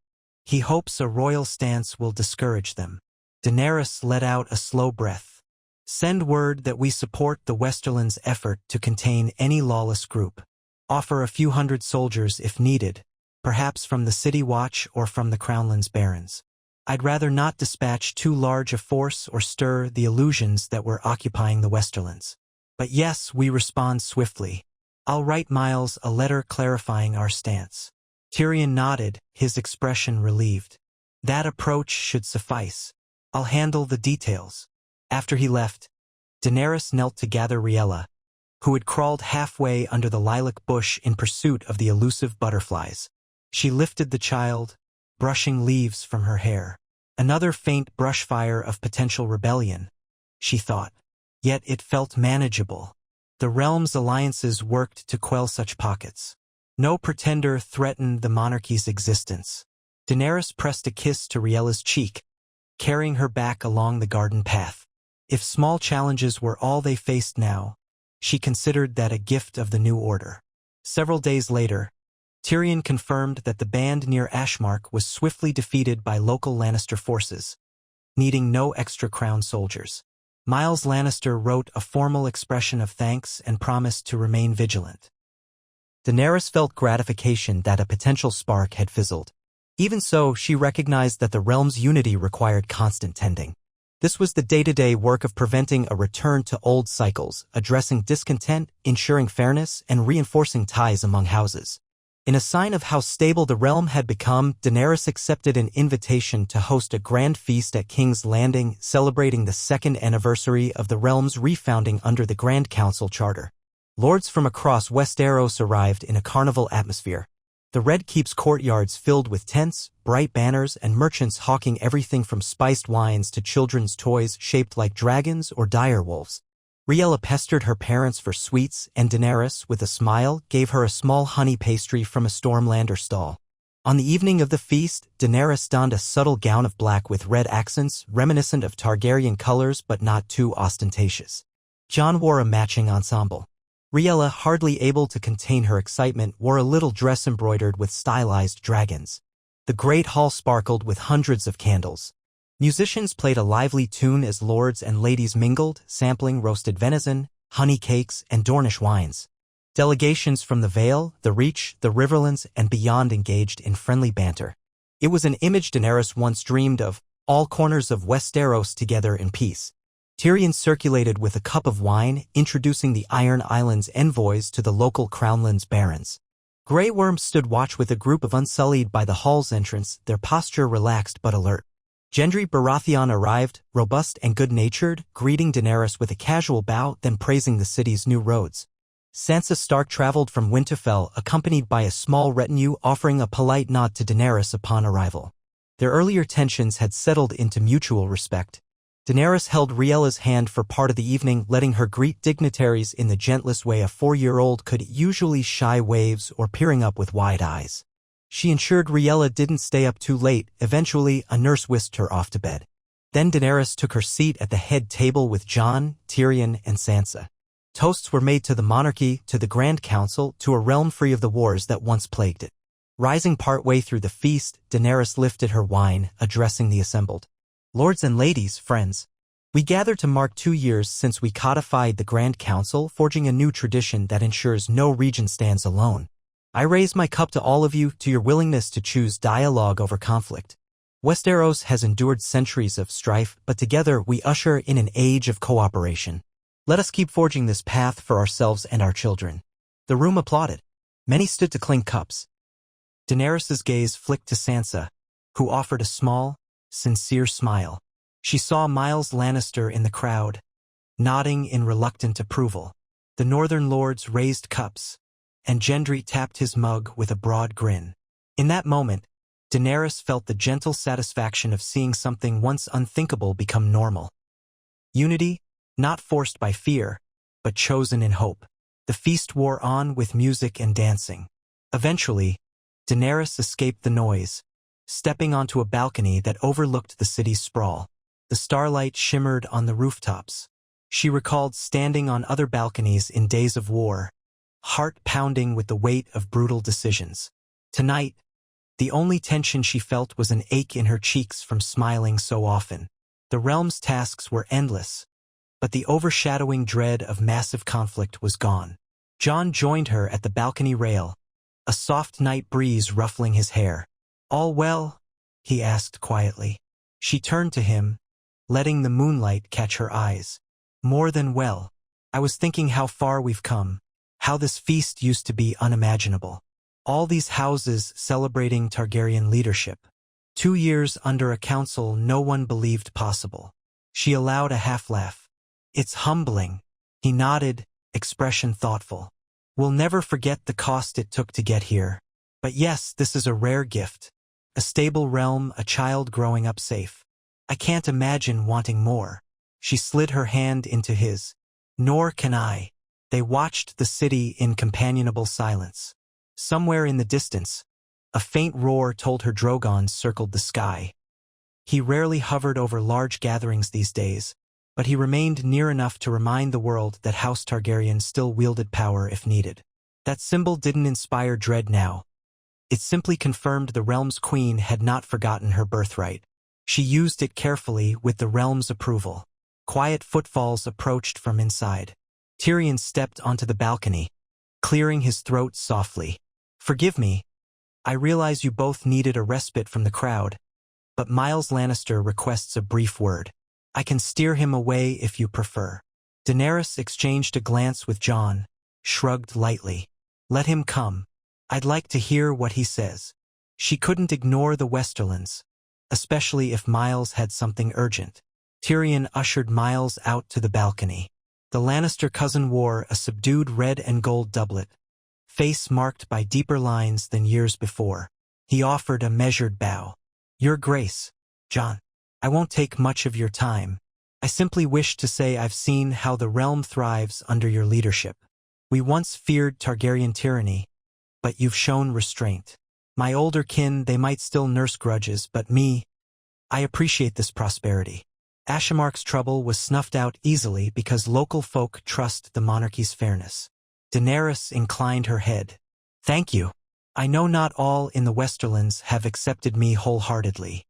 He hopes a royal stance will discourage them. Daenerys let out a slow breath. Send word that we support the Westerlands' effort to contain any lawless group. Offer a few hundred soldiers if needed, perhaps from the City Watch or from the Crownlands Barons. I'd rather not dispatch too large a force or stir the illusions that we're occupying the Westerlands. But yes, we respond swiftly. I'll write Miles a letter clarifying our stance. Tyrion nodded, his expression relieved. That approach should suffice. I'll handle the details. After he left, Daenerys knelt to gather Riella, who had crawled halfway under the lilac bush in pursuit of the elusive butterflies. She lifted the child, brushing leaves from her hair. Another faint brushfire of potential rebellion, she thought. Yet it felt manageable. The realm's alliances worked to quell such pockets. No pretender threatened the monarchy's existence. Daenerys pressed a kiss to Riella's cheek, carrying her back along the garden path. If small challenges were all they faced now, she considered that a gift of the new order. Several days later, Tyrion confirmed that the band near Ashmark was swiftly defeated by local Lannister forces, needing no extra crown soldiers. Myles Lannister wrote a formal expression of thanks and promised to remain vigilant. Daenerys felt gratification that a potential spark had fizzled. Even so, she recognized that the realm's unity required constant tending. This was the day-to-day work of preventing a return to old cycles, addressing discontent, ensuring fairness, and reinforcing ties among houses. In a sign of how stable the realm had become, Daenerys accepted an invitation to host a grand feast at King's Landing, celebrating the second anniversary of the realm's refounding under the Grand Council Charter. Lords from across Westeros arrived in a carnival atmosphere. The Red Keep's courtyards filled with tents, bright banners, and merchants hawking everything from spiced wines to children's toys shaped like dragons or dire wolves. Riella pestered her parents for sweets, and Daenerys, with a smile, gave her a small honey pastry from a Stormlander stall. On the evening of the feast, Daenerys donned a subtle gown of black with red accents, reminiscent of Targaryen colors but not too ostentatious. Jon wore a matching ensemble. Riella, hardly able to contain her excitement, wore a little dress embroidered with stylized dragons. The great hall sparkled with hundreds of candles. Musicians played a lively tune as lords and ladies mingled, sampling roasted venison, honey cakes, and Dornish wines. Delegations from the Vale, the Reach, the Riverlands, and beyond engaged in friendly banter. It was an image Daenerys once dreamed of, all corners of Westeros together in peace. Tyrion circulated with a cup of wine, introducing the Iron Islands envoys to the local Crownlands barons. Grey Worm stood watch with a group of unsullied by the hall's entrance, their posture relaxed but alert. Gendry Baratheon arrived, robust and good-natured, greeting Daenerys with a casual bow, then praising the city's new roads. Sansa Stark traveled from Winterfell, accompanied by a small retinue, offering a polite nod to Daenerys upon arrival. Their earlier tensions had settled into mutual respect. Daenerys held Riella's hand for part of the evening, letting her greet dignitaries in the gentlest way a 4-year-old could, usually shy waves or peering up with wide eyes. She ensured Riella didn't stay up too late. Eventually, a nurse whisked her off to bed. Then Daenerys took her seat at the head table with Jon, Tyrion, and Sansa. Toasts were made to the monarchy, to the Grand Council, to a realm free of the wars that once plagued it. Rising partway through the feast, Daenerys lifted her wine, addressing the assembled. Lords and ladies, friends, we gather to mark 2 years since we codified the Grand Council, forging a new tradition that ensures no region stands alone. I raise my cup to all of you, to your willingness to choose dialogue over conflict. Westeros has endured centuries of strife, but together we usher in an age of cooperation. Let us keep forging this path for ourselves and our children. The room applauded. Many stood to clink cups. Daenerys' gaze flicked to Sansa, who offered a small, sincere smile. She saw Myles Lannister in the crowd, nodding in reluctant approval. The Northern lords raised cups, and Gendry tapped his mug with a broad grin. In that moment, Daenerys felt the gentle satisfaction of seeing something once unthinkable become normal. Unity, not forced by fear, but chosen in hope. The feast wore on with music and dancing. Eventually, Daenerys escaped the noise, stepping onto a balcony that overlooked the city's sprawl. The starlight shimmered on the rooftops. She recalled standing on other balconies in days of war, heart pounding with the weight of brutal decisions. Tonight, the only tension she felt was an ache in her cheeks from smiling so often. The realm's tasks were endless, but the overshadowing dread of massive conflict was gone. Jon joined her at the balcony rail, a soft night breeze ruffling his hair. "All well?" he asked quietly. She turned to him, letting the moonlight catch her eyes. "More than well. I was thinking how far we've come, how this feast used to be unimaginable. All these houses celebrating Targaryen leadership. 2 years under a council no one believed possible." She allowed a half-laugh. "It's humbling." He nodded, expression thoughtful. "We'll never forget the cost it took to get here. But yes, this is a rare gift. A stable realm, a child growing up safe. I can't imagine wanting more." She slid her hand into his. Nor can I. They watched the city in companionable silence. Somewhere in the distance, a faint roar told her Drogon circled the sky. He rarely hovered over large gatherings these days, but he remained near enough to remind the world that House Targaryen still wielded power if needed. That symbol didn't inspire dread now. It simply confirmed the realm's queen had not forgotten her birthright. She used it carefully with the realm's approval. Quiet footfalls approached from inside. Tyrion stepped onto the balcony, clearing his throat softly. Forgive me. I realize you both needed a respite from the crowd, but Miles Lannister requests a brief word. I can steer him away if you prefer. Daenerys exchanged a glance with Jon, shrugged lightly. Let him come. I'd like to hear what he says. She couldn't ignore the Westerlands, especially if Miles had something urgent. Tyrion ushered Miles out to the balcony. The Lannister cousin wore a subdued red and gold doublet, face marked by deeper lines than years before. He offered a measured bow. Your Grace, Jon, I won't take much of your time. I simply wish to say I've seen how the realm thrives under your leadership. We once feared Targaryen tyranny, but you've shown restraint. My older kin, they might still nurse grudges, but me, I appreciate this prosperity. Ashemark's trouble was snuffed out easily because local folk trust the monarchy's fairness. Daenerys inclined her head. Thank you. I know not all in the Westerlands have accepted me wholeheartedly.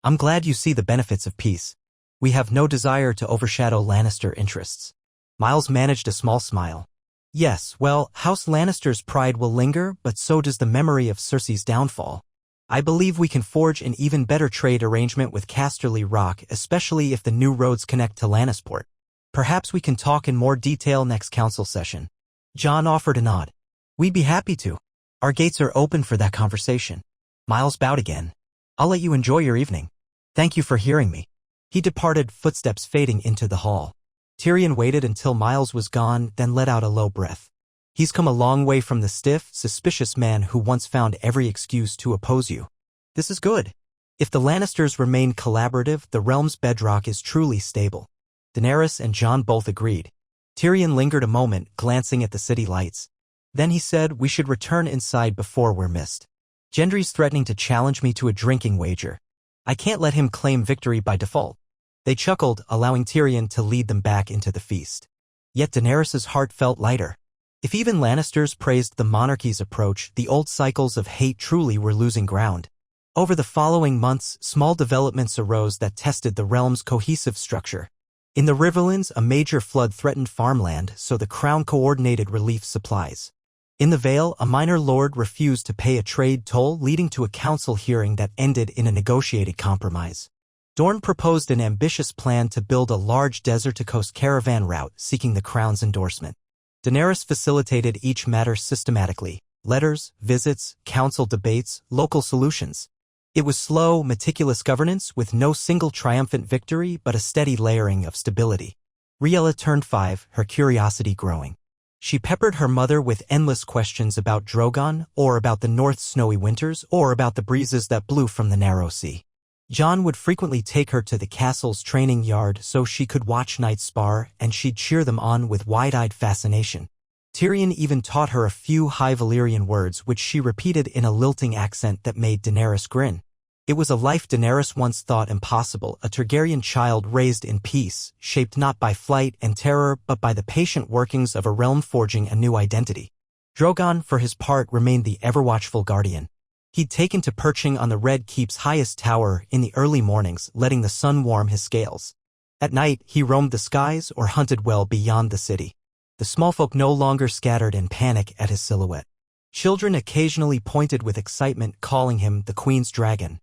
I'm glad you see the benefits of peace. We have no desire to overshadow Lannister interests. Miles managed a small smile. Yes, well, House Lannister's pride will linger, but so does the memory of Cersei's downfall. I believe we can forge an even better trade arrangement with Casterly Rock, especially if the new roads connect to Lannisport. Perhaps we can talk in more detail next council session. Jon offered a nod. We'd be happy to. Our gates are open for that conversation. Miles bowed again. I'll let you enjoy your evening. Thank you for hearing me. He departed, footsteps fading into the hall. Tyrion waited until Miles was gone, then let out a low breath. He's come a long way from the stiff, suspicious man who once found every excuse to oppose you. This is good. If the Lannisters remain collaborative, the realm's bedrock is truly stable. Daenerys and Jon both agreed. Tyrion lingered a moment, glancing at the city lights. Then he said, we should return inside before we're missed. Gendry's threatening to challenge me to a drinking wager. I can't let him claim victory by default. They chuckled, allowing Tyrion to lead them back into the feast. Yet Daenerys' heart felt lighter. If even Lannisters praised the monarchy's approach, the old cycles of hate truly were losing ground. Over the following months, small developments arose that tested the realm's cohesive structure. In the Riverlands, a major flood threatened farmland, so the crown coordinated relief supplies. In the Vale, a minor lord refused to pay a trade toll, leading to a council hearing that ended in a negotiated compromise. Dorne proposed an ambitious plan to build a large desert-to-coast caravan route, seeking the crown's endorsement. Daenerys facilitated each matter systematically: letters, visits, council debates, local solutions. It was slow, meticulous governance with no single triumphant victory but a steady layering of stability. Riella turned 5, her curiosity growing. She peppered her mother with endless questions about Drogon, or about the North's snowy winters, or about the breezes that blew from the narrow sea. Jon would frequently take her to the castle's training yard so she could watch knights spar, and she'd cheer them on with wide-eyed fascination. Tyrion even taught her a few High Valyrian words which she repeated in a lilting accent that made Daenerys grin. It was a life Daenerys once thought impossible, a Targaryen child raised in peace, shaped not by flight and terror but by the patient workings of a realm forging a new identity. Drogon, for his part, remained the ever-watchful guardian. He'd taken to perching on the Red Keep's highest tower in the early mornings, letting the sun warm his scales. At night, he roamed the skies or hunted well beyond the city. The small folk no longer scattered in panic at his silhouette. Children occasionally pointed with excitement, calling him the Queen's Dragon.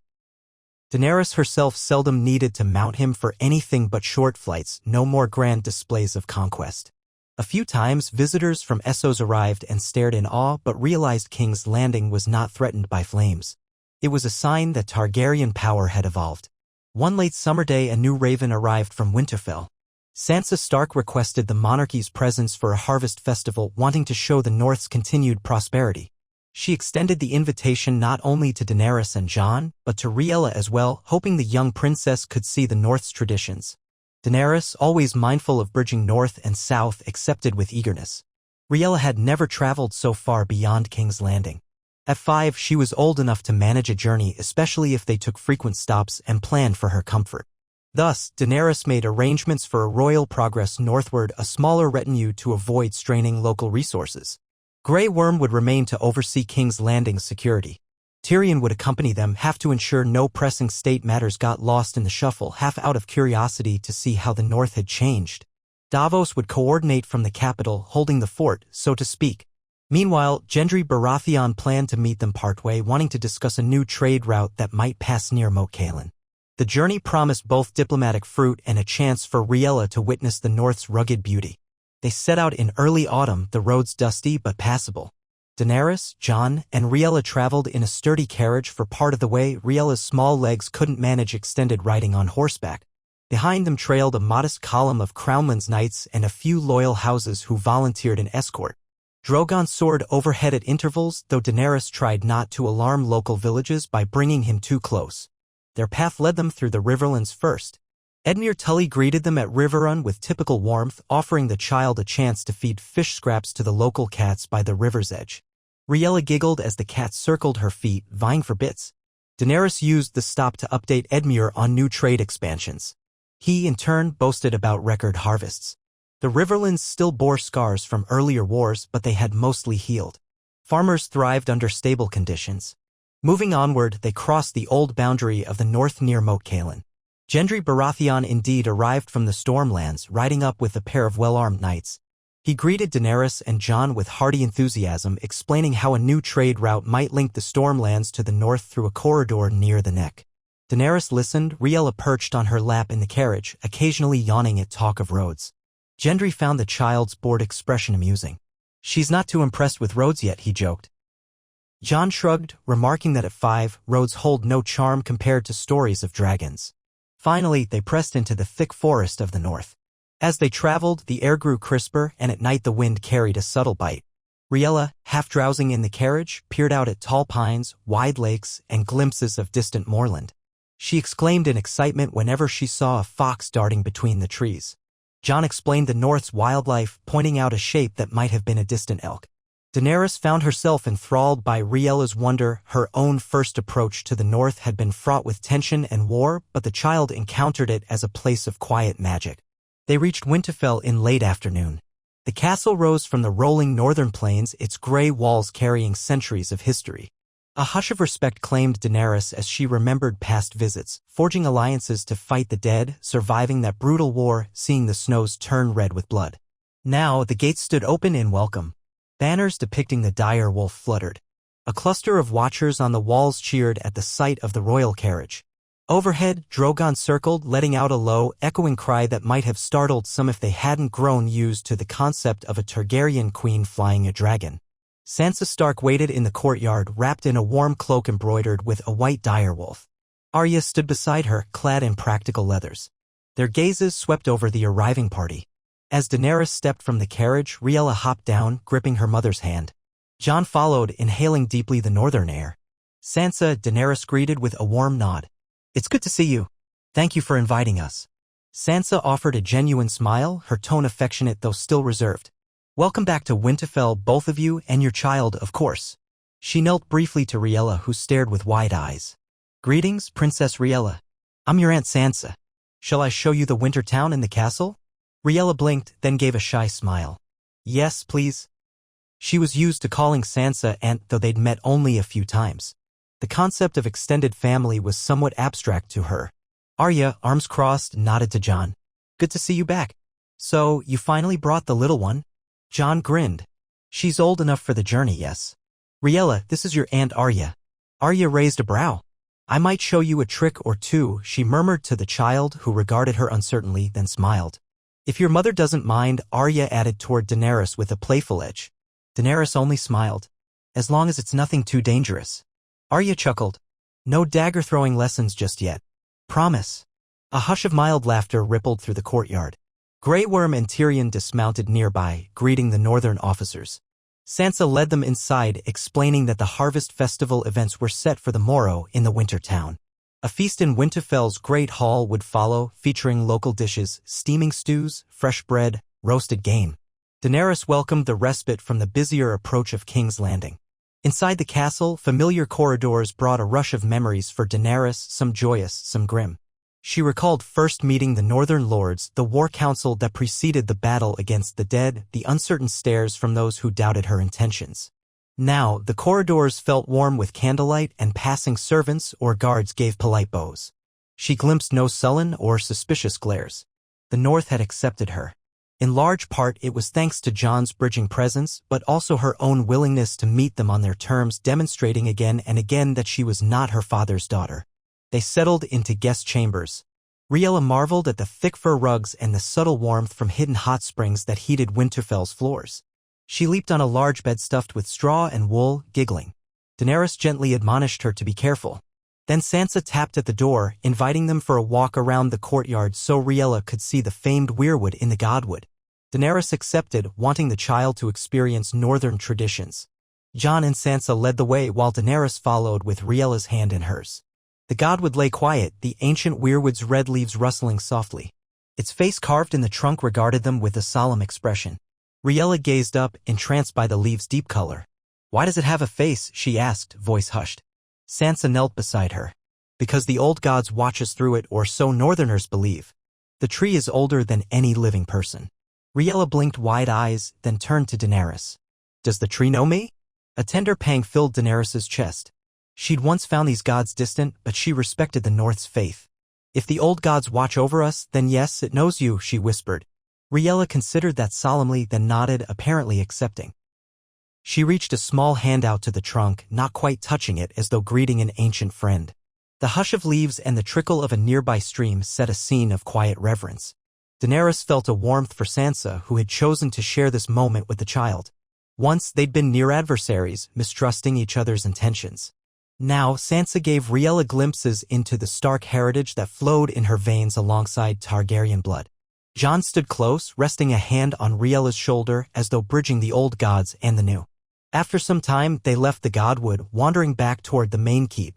Daenerys herself seldom needed to mount him for anything but short flights, no more grand displays of conquest. A few times, visitors from Essos arrived and stared in awe but realized King's Landing was not threatened by flames. It was a sign that Targaryen power had evolved. One late summer day, a new raven arrived from Winterfell. Sansa Stark requested the monarchy's presence for a harvest festival, wanting to show the North's continued prosperity. She extended the invitation not only to Daenerys and Jon, but to Riella as well, hoping the young princess could see the North's traditions. Daenerys, always mindful of bridging north and south, accepted with eagerness. Riella had never traveled so far beyond King's Landing. At 5, she was old enough to manage a journey, especially if they took frequent stops, and planned for her comfort. Thus, Daenerys made arrangements for a royal progress northward, a smaller retinue to avoid straining local resources. Grey Worm would remain to oversee King's Landing's security. Tyrion would accompany them, have to ensure no pressing state matters got lost in the shuffle, half out of curiosity to see how the North had changed. Davos would coordinate from the capital, holding the fort, so to speak. Meanwhile, Gendry Baratheon planned to meet them partway, wanting to discuss a new trade route that might pass near Moat Cailin. The journey promised both diplomatic fruit and a chance for Riella to witness the North's rugged beauty. They set out in early autumn, the roads dusty but passable. Daenerys, Jon, and Riella traveled in a sturdy carriage for part of the way. Riella's small legs couldn't manage extended riding on horseback. Behind them trailed a modest column of Crownlands knights and a few loyal houses who volunteered an escort. Drogon soared overhead at intervals, though Daenerys tried not to alarm local villages by bringing him too close. Their path led them through the Riverlands first. Edmure Tully greeted them at Riverrun with typical warmth, offering the child a chance to feed fish scraps to the local cats by the river's edge. Riella giggled as the cat circled her feet, vying for bits. Daenerys used the stop to update Edmure on new trade expansions. He, in turn, boasted about record harvests. The Riverlands still bore scars from earlier wars, but they had mostly healed. Farmers thrived under stable conditions. Moving onward, they crossed the old boundary of the north near Moat Cailin. Gendry Baratheon indeed arrived from the Stormlands, riding up with a pair of well-armed knights. He greeted Daenerys and Jon with hearty enthusiasm, explaining how a new trade route might link the Stormlands to the north through a corridor near the neck. Daenerys listened, Riella perched on her lap in the carriage, occasionally yawning at talk of roads. Gendry found the child's bored expression amusing. "She's not too impressed with roads yet," he joked. Jon shrugged, remarking that at 5, roads hold no charm compared to stories of dragons. Finally, they pressed into the thick forest of the north. As they traveled, the air grew crisper, and at night the wind carried a subtle bite. Riella, half drowsing in the carriage, peered out at tall pines, wide lakes, and glimpses of distant moorland. She exclaimed in excitement whenever she saw a fox darting between the trees. Jon explained the North's wildlife, pointing out a shape that might have been a distant elk. Daenerys found herself enthralled by Riella's wonder. Her own first approach to the North had been fraught with tension and war, but the child encountered it as a place of quiet magic. They reached Winterfell in late afternoon. The castle rose from the rolling northern plains, its gray walls carrying centuries of history. A hush of respect claimed Daenerys as she remembered past visits, forging alliances to fight the dead, surviving that brutal war, seeing the snows turn red with blood. Now the gates stood open in welcome. Banners depicting the dire wolf fluttered. A cluster of watchers on the walls cheered at the sight of the royal carriage. Overhead, Drogon circled, letting out a low, echoing cry that might have startled some if they hadn't grown used to the concept of a Targaryen queen flying a dragon. Sansa Stark waited in the courtyard, wrapped in a warm cloak embroidered with a white direwolf. Arya stood beside her, clad in practical leathers. Their gazes swept over the arriving party. As Daenerys stepped from the carriage, Riella hopped down, gripping her mother's hand. Jon followed, inhaling deeply the northern air. Sansa, Daenerys greeted with a warm nod. "It's good to see you. Thank you for inviting us." Sansa offered a genuine smile, her tone affectionate though still reserved. "Welcome back to Winterfell, both of you, and your child, of course." She knelt briefly to Riella, who stared with wide eyes. "Greetings, Princess Riella. I'm your Aunt Sansa. Shall I show you the winter town and the castle?" Riella blinked, then gave a shy smile. "Yes, please." She was used to calling Sansa Aunt, though they'd met only a few times. The concept of extended family was somewhat abstract to her. Arya, arms crossed, nodded to Jon. "Good to see you back. So, you finally brought the little one?" Jon grinned. "She's old enough for the journey, yes." "Riella, this is your Aunt Arya." Arya raised a brow. "I might show you a trick or two," she murmured to the child, who regarded her uncertainly, then smiled. "If your mother doesn't mind," Arya added toward Daenerys with a playful edge. Daenerys only smiled. "As long as it's nothing too dangerous." Arya chuckled. "No dagger-throwing lessons just yet. Promise." A hush of mild laughter rippled through the courtyard. Grey Worm and Tyrion dismounted nearby, greeting the northern officers. Sansa led them inside, explaining that the harvest festival events were set for the morrow in the winter town. A feast in Winterfell's great hall would follow, featuring local dishes, steaming stews, fresh bread, roasted game. Daenerys welcomed the respite from the busier approach of King's Landing. Inside the castle, familiar corridors brought a rush of memories for Daenerys, some joyous, some grim. She recalled first meeting the Northern Lords, the war council that preceded the battle against the dead, the uncertain stares from those who doubted her intentions. Now, the corridors felt warm with candlelight, and passing servants or guards gave polite bows. She glimpsed no sullen or suspicious glares. The North had accepted her. In large part, it was thanks to Jon's bridging presence, but also her own willingness to meet them on their terms, demonstrating again and again that she was not her father's daughter. They settled into guest chambers. Riella marveled at the thick fur rugs and the subtle warmth from hidden hot springs that heated Winterfell's floors. She leaped on a large bed stuffed with straw and wool, giggling. Daenerys gently admonished her to be careful. Then Sansa tapped at the door, inviting them for a walk around the courtyard so Riella could see the famed weirwood in the godwood. Daenerys accepted, wanting the child to experience northern traditions. Jon and Sansa led the way while Daenerys followed with Riella's hand in hers. The godwood lay quiet, the ancient weirwood's red leaves rustling softly. Its face carved in the trunk regarded them with a solemn expression. Riella gazed up, entranced by the leaves' deep color. "Why does it have a face?" she asked, voice hushed. Sansa knelt beside her. "Because the old gods watch us through it, or so Northerners believe. The tree is older than any living person." Riella blinked wide eyes, then turned to Daenerys. "Does the tree know me?" A tender pang filled Daenerys's chest. She'd once found these gods distant, but she respected the North's faith. "If the old gods watch over us, then yes, it knows you," she whispered. Riella considered that solemnly, then nodded, apparently accepting. She reached a small hand out to the trunk, not quite touching it, as though greeting an ancient friend. The hush of leaves and the trickle of a nearby stream set a scene of quiet reverence. Daenerys felt a warmth for Sansa, who had chosen to share this moment with the child. Once, they'd been near adversaries, mistrusting each other's intentions. Now, Sansa gave Riella glimpses into the Stark heritage that flowed in her veins alongside Targaryen blood. Jon stood close, resting a hand on Riella's shoulder as though bridging the old gods and the new. After some time, they left the godwood, wandering back toward the main keep.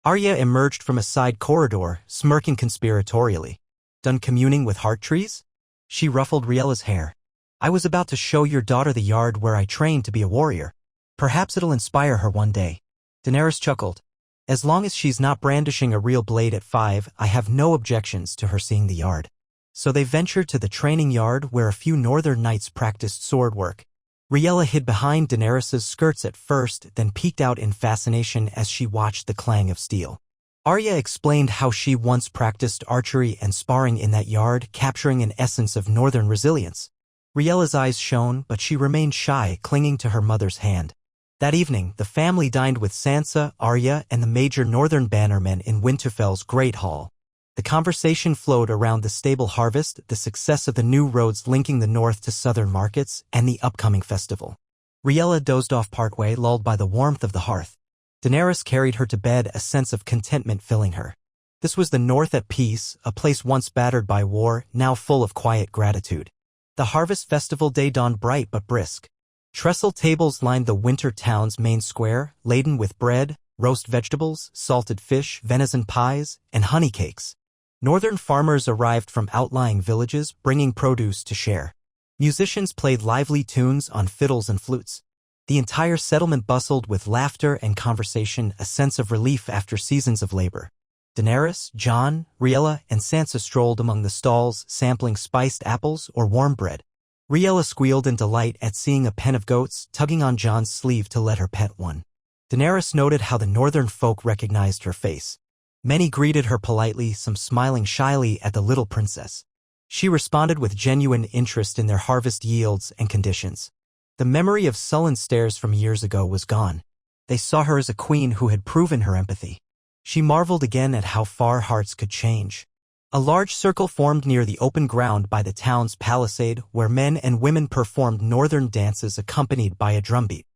Arya emerged from a side corridor, smirking conspiratorially. "Done communing with heart trees?" She ruffled Riella's hair. "I was about to show your daughter the yard where I trained to be a warrior. Perhaps it'll inspire her one day." Daenerys chuckled. "As long as she's not brandishing a real blade at 5, I have no objections to her seeing the yard." So they ventured to the training yard where a few northern knights practiced sword work. Riella hid behind Daenerys's skirts at first, then peeked out in fascination as she watched the clang of steel. Arya explained how she once practiced archery and sparring in that yard, capturing an essence of northern resilience. Riella's eyes shone, but she remained shy, clinging to her mother's hand. That evening, the family dined with Sansa, Arya, and the major northern bannermen in Winterfell's Great Hall. The conversation flowed around the stable harvest, the success of the new roads linking the north to southern markets, and the upcoming festival. Riella dozed off partway, lulled by the warmth of the hearth. Daenerys carried her to bed, a sense of contentment filling her. This was the North at peace, a place once battered by war, now full of quiet gratitude. The harvest festival day dawned bright but brisk. Trestle tables lined the winter town's main square, laden with bread, roast vegetables, salted fish, venison pies, and honey cakes. Northern farmers arrived from outlying villages, bringing produce to share. Musicians played lively tunes on fiddles and flutes. The entire settlement bustled with laughter and conversation, a sense of relief after seasons of labor. Daenerys, Jon, Riella, and Sansa strolled among the stalls, sampling spiced apples or warm bread. Riella squealed in delight at seeing a pen of goats, tugging on Jon's sleeve to let her pet one. Daenerys noted how the northern folk recognized her face. Many greeted her politely, some smiling shyly at the little princess. She responded with genuine interest in their harvest yields and conditions. The memory of sullen stares from years ago was gone. They saw her as a queen who had proven her empathy. She marveled again at how far hearts could change. A large circle formed near the open ground by the town's palisade, where men and women performed northern dances accompanied by a drumbeat.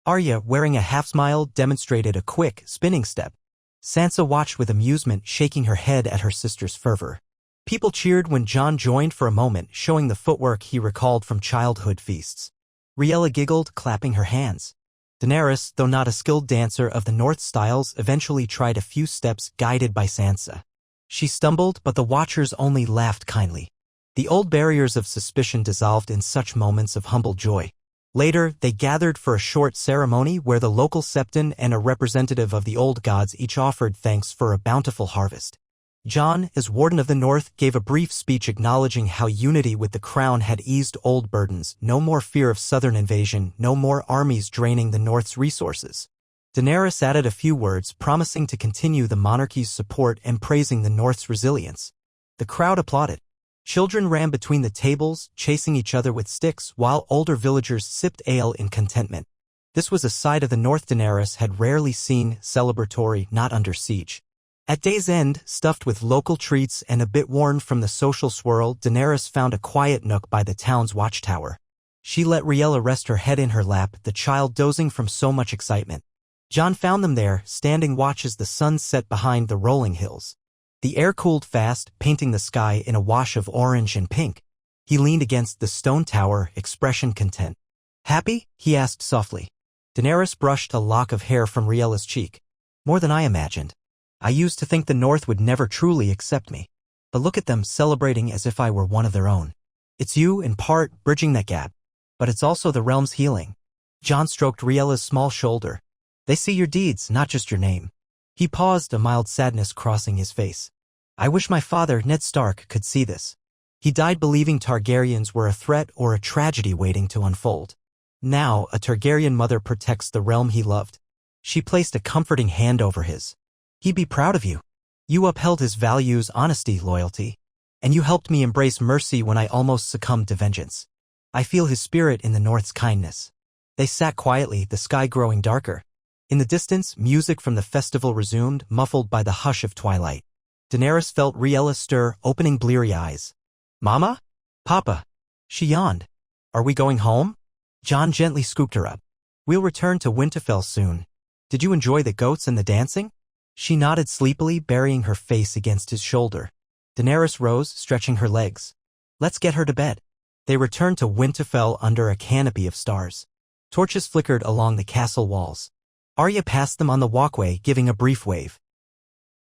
Arya, wearing a half-smile, demonstrated a quick, spinning step. Sansa watched with amusement, shaking her head at her sister's fervor. People cheered when Jon joined for a moment, showing the footwork he recalled from childhood feasts. Riella giggled, clapping her hands. Daenerys, though not a skilled dancer of the North styles, eventually tried a few steps guided by Sansa. She stumbled, but the watchers only laughed kindly. The old barriers of suspicion dissolved in such moments of humble joy. Later, they gathered for a short ceremony where the local septon and a representative of the old gods each offered thanks for a bountiful harvest. Jon, as Warden of the North, gave a brief speech acknowledging how unity with the crown had eased old burdens, no more fear of southern invasion, no more armies draining the North's resources. Daenerys added a few words, promising to continue the monarchy's support and praising the North's resilience. The crowd applauded. Children ran between the tables, chasing each other with sticks, while older villagers sipped ale in contentment. This was a side of the North Daenerys had rarely seen, celebratory, not under siege. At day's end, stuffed with local treats and a bit worn from the social swirl, Daenerys found a quiet nook by the town's watchtower. She let Riella rest her head in her lap, the child dozing from so much excitement. Jon found them there, standing watch as the sun set behind the rolling hills. The air cooled fast, painting the sky in a wash of orange and pink. He leaned against the stone tower, expression content. "Happy?" he asked softly. Daenerys brushed a lock of hair from Riella's cheek. "More than I imagined. I used to think the North would never truly accept me. But look at them celebrating as if I were one of their own. It's you, in part, bridging that gap. But it's also the realm's healing." Jon stroked Riella's small shoulder. "They see your deeds, not just your name." He paused, a mild sadness crossing his face. "I wish my father, Ned Stark, could see this. He died believing Targaryens were a threat or a tragedy waiting to unfold. Now, a Targaryen mother protects the realm he loved." She placed a comforting hand over his. "He'd be proud of you. You upheld his values, honesty, loyalty. And you helped me embrace mercy when I almost succumbed to vengeance. I feel his spirit in the North's kindness." They sat quietly, the sky growing darker. In the distance, music from the festival resumed, muffled by the hush of twilight. Daenerys felt Riella stir, opening bleary eyes. "Mama? Papa?" She yawned. "Are we going home?" Jon gently scooped her up. "We'll return to Winterfell soon. Did you enjoy the goats and the dancing?" She nodded sleepily, burying her face against his shoulder. Daenerys rose, stretching her legs. "Let's get her to bed." They returned to Winterfell under a canopy of stars. Torches flickered along the castle walls. Arya passed them on the walkway, giving a brief wave.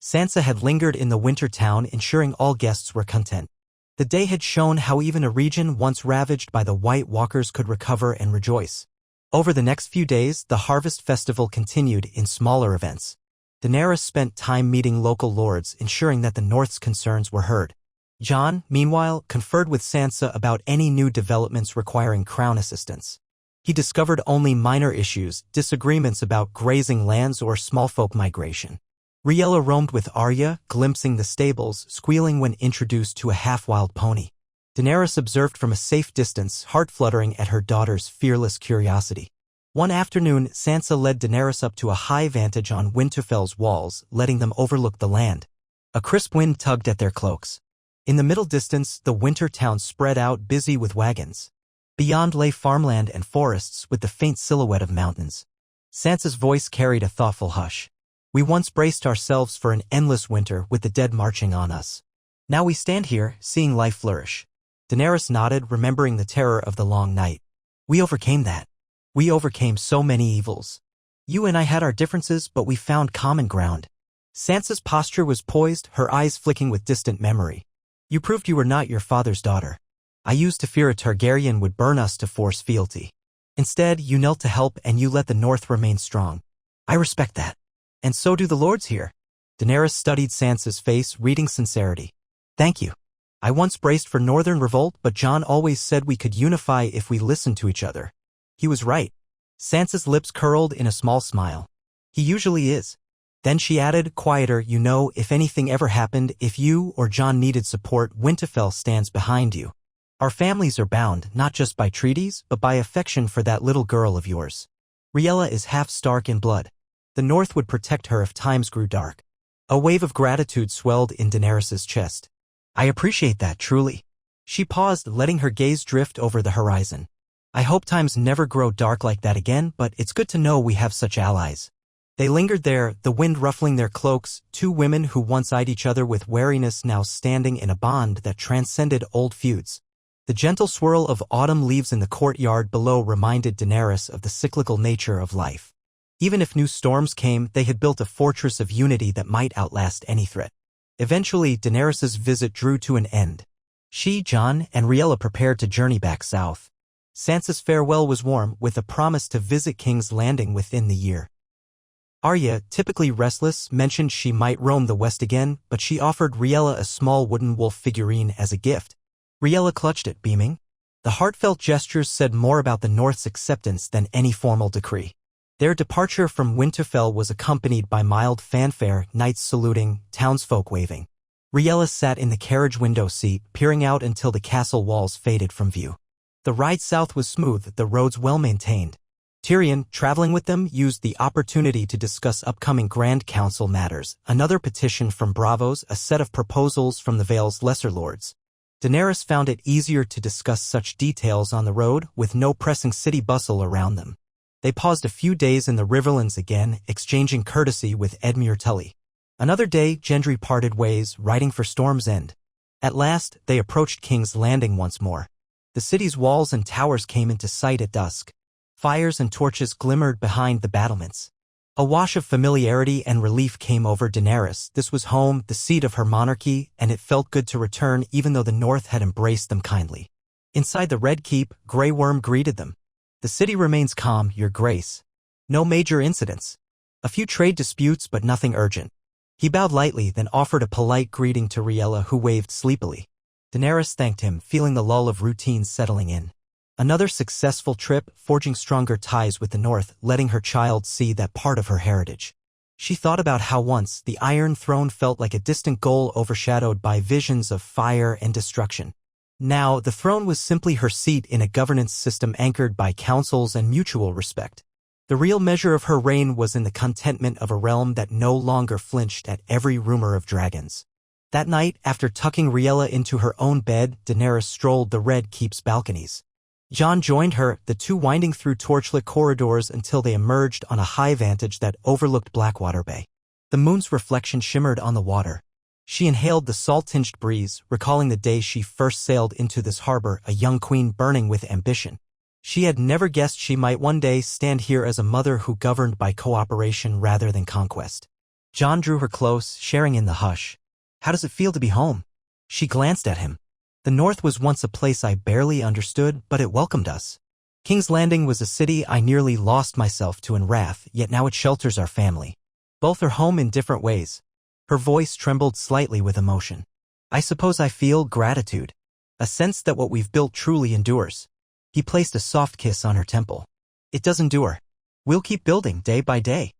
Sansa had lingered in the winter town, ensuring all guests were content. The day had shown how even a region once ravaged by the White Walkers could recover and rejoice. Over the next few days, the Harvest Festival continued in smaller events. Daenerys spent time meeting local lords, ensuring that the North's concerns were heard. Jon, meanwhile, conferred with Sansa about any new developments requiring crown assistance. He discovered only minor issues, disagreements about grazing lands or smallfolk migration. Riella roamed with Arya, glimpsing the stables, squealing when introduced to a half-wild pony. Daenerys observed from a safe distance, heart-fluttering at her daughter's fearless curiosity. One afternoon, Sansa led Daenerys up to a high vantage on Winterfell's walls, letting them overlook the land. A crisp wind tugged at their cloaks. In the middle distance, the winter town spread out, busy with wagons. Beyond lay farmland and forests with the faint silhouette of mountains. Sansa's voice carried a thoughtful hush. "We once braced ourselves for an endless winter with the dead marching on us. Now we stand here, seeing life flourish." Daenerys nodded, remembering the terror of the long night. "We overcame that. We overcame so many evils. You and I had our differences, but we found common ground." Sansa's posture was poised, her eyes flicking with distant memory. "You proved you were not your father's daughter. I used to fear a Targaryen would burn us to force fealty. Instead, you knelt to help and you let the North remain strong. I respect that. And so do the lords here." Daenerys studied Sansa's face, reading sincerity. "Thank you. I once braced for Northern revolt, but Jon always said we could unify if we listened to each other. He was right." Sansa's lips curled in a small smile. "He usually is." Then she added, quieter, "You know, if anything ever happened, if you or Jon needed support, Winterfell stands behind you. Our families are bound, not just by treaties, but by affection for that little girl of yours. Riella is half Stark in blood. The North would protect her if times grew dark." A wave of gratitude swelled in Daenerys's chest. "I appreciate that, truly." She paused, letting her gaze drift over the horizon. "I hope times never grow dark like that again, but it's good to know we have such allies." They lingered there, the wind ruffling their cloaks, two women who once eyed each other with wariness now standing in a bond that transcended old feuds. The gentle swirl of autumn leaves in the courtyard below reminded Daenerys of the cyclical nature of life. Even if new storms came, they had built a fortress of unity that might outlast any threat. Eventually, Daenerys's visit drew to an end. She, Jon, and Riella prepared to journey back south. Sansa's farewell was warm, with a promise to visit King's Landing within the year. Arya, typically restless, mentioned she might roam the west again, but she offered Riella a small wooden wolf figurine as a gift. Riella clutched it, beaming. The heartfelt gestures said more about the North's acceptance than any formal decree. Their departure from Winterfell was accompanied by mild fanfare, knights saluting, townsfolk waving. Riella sat in the carriage window seat, peering out until the castle walls faded from view. The ride south was smooth, the roads well-maintained. Tyrion, traveling with them, used the opportunity to discuss upcoming Grand Council matters, another petition from Braavos, a set of proposals from the Vale's lesser lords. Daenerys found it easier to discuss such details on the road, with no pressing city bustle around them. They paused a few days in the Riverlands again, exchanging courtesy with Edmure Tully. Another day, Gendry parted ways, riding for Storm's End. At last, they approached King's Landing once more. The city's walls and towers came into sight at dusk. Fires and torches glimmered behind the battlements. A wash of familiarity and relief came over Daenerys. This was home, the seat of her monarchy, and it felt good to return even though the North had embraced them kindly. Inside the Red Keep, Grey Worm greeted them. The city remains calm, Your Grace. No major incidents. A few trade disputes, but nothing urgent. He bowed lightly, then offered a polite greeting to Riella, who waved sleepily. Daenerys thanked him, feeling the lull of routine settling in. Another successful trip, forging stronger ties with the North, letting her child see that part of her heritage. She thought about how once the Iron Throne felt like a distant goal overshadowed by visions of fire and destruction. Now, the throne was simply her seat in a governance system anchored by councils and mutual respect. The real measure of her reign was in the contentment of a realm that no longer flinched at every rumor of dragons. That night, after tucking Riella into her own bed, Daenerys strolled the Red Keep's balconies. Jon joined her, the two winding through torchlit corridors until they emerged on a high vantage that overlooked Blackwater Bay. The moon's reflection shimmered on the water. She inhaled the salt-tinged breeze, recalling the day she first sailed into this harbor, a young queen burning with ambition. She had never guessed she might one day stand here as a mother who governed by cooperation rather than conquest. Jon drew her close, sharing in the hush. How does it feel to be home? She glanced at him. The North was once a place I barely understood, but it welcomed us. King's Landing was a city I nearly lost myself to in wrath, yet now it shelters our family. Both are home in different ways. Her voice trembled slightly with emotion. I suppose I feel gratitude. A sense that what we've built truly endures. He placed a soft kiss on her temple. It does endure. We'll keep building day by day.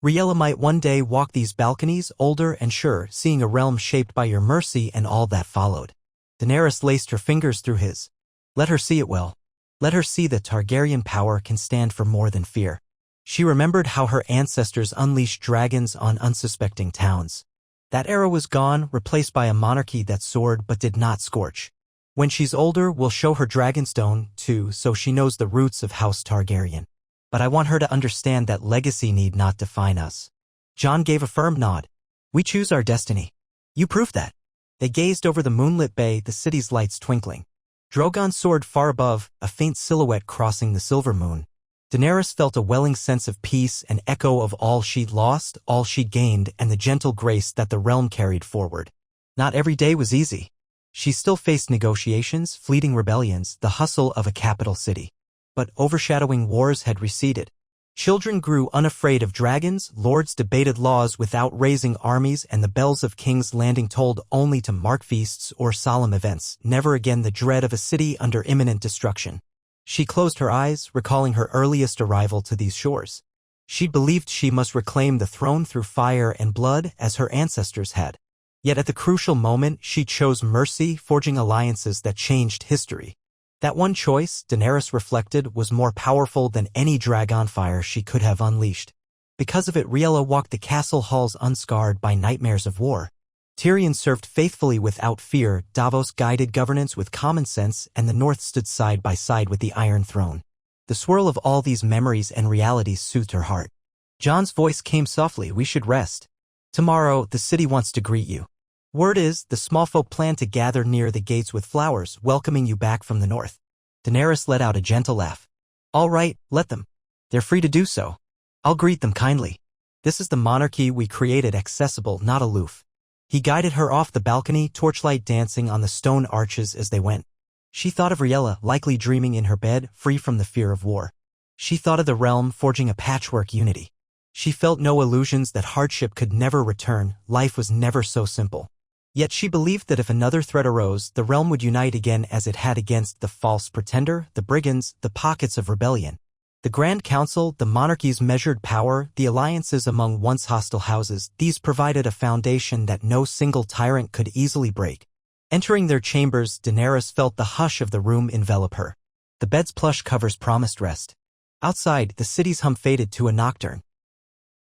Riella might one day walk these balconies, older and sure, seeing a realm shaped by your mercy and all that followed. Daenerys laced her fingers through his. Let her see it well. Let her see that Targaryen power can stand for more than fear. She remembered how her ancestors unleashed dragons on unsuspecting towns. That era was gone, replaced by a monarchy that soared but did not scorch. When she's older, we'll show her Dragonstone, too, so she knows the roots of House Targaryen. But I want her to understand that legacy need not define us. Jon gave a firm nod. We choose our destiny. You proved that. They gazed over the moonlit bay, the city's lights twinkling. Drogon soared far above, a faint silhouette crossing the silver moon. Daenerys felt a welling sense of peace, an echo of all she'd lost, all she'd gained, and the gentle grace that the realm carried forward. Not every day was easy. She still faced negotiations, fleeting rebellions, the hustle of a capital city. But overshadowing wars had receded. Children grew unafraid of dragons, lords debated laws without raising armies, and the bells of King's Landing tolled only to mark feasts or solemn events, never again the dread of a city under imminent destruction. She closed her eyes, recalling her earliest arrival to these shores. She believed she must reclaim the throne through fire and blood, as her ancestors had. Yet at the crucial moment, she chose mercy, forging alliances that changed history. That one choice, Daenerys reflected, was more powerful than any dragonfire she could have unleashed. Because of it, Riella walked the castle halls unscarred by nightmares of war. Tyrion served faithfully without fear, Davos guided governance with common sense, and the North stood side by side with the Iron Throne. The swirl of all these memories and realities soothed her heart. Jon's voice came softly, we should rest. Tomorrow, the city wants to greet you. Word is, the small folk plan to gather near the gates with flowers, welcoming you back from the north. Daenerys let out a gentle laugh. All right, let them. They're free to do so. I'll greet them kindly. This is the monarchy we created, accessible, not aloof. He guided her off the balcony, torchlight dancing on the stone arches as they went. She thought of Riella, likely dreaming in her bed, free from the fear of war. She thought of the realm, forging a patchwork unity. She felt no illusions that hardship could never return, life was never so simple. Yet she believed that if another threat arose, the realm would unite again as it had against the false pretender, the brigands, the pockets of rebellion. The Grand Council, the monarchy's measured power, the alliances among once hostile houses, these provided a foundation that no single tyrant could easily break. Entering their chambers, Daenerys felt the hush of the room envelop her. The bed's plush covers promised rest. Outside, the city's hum faded to a nocturne.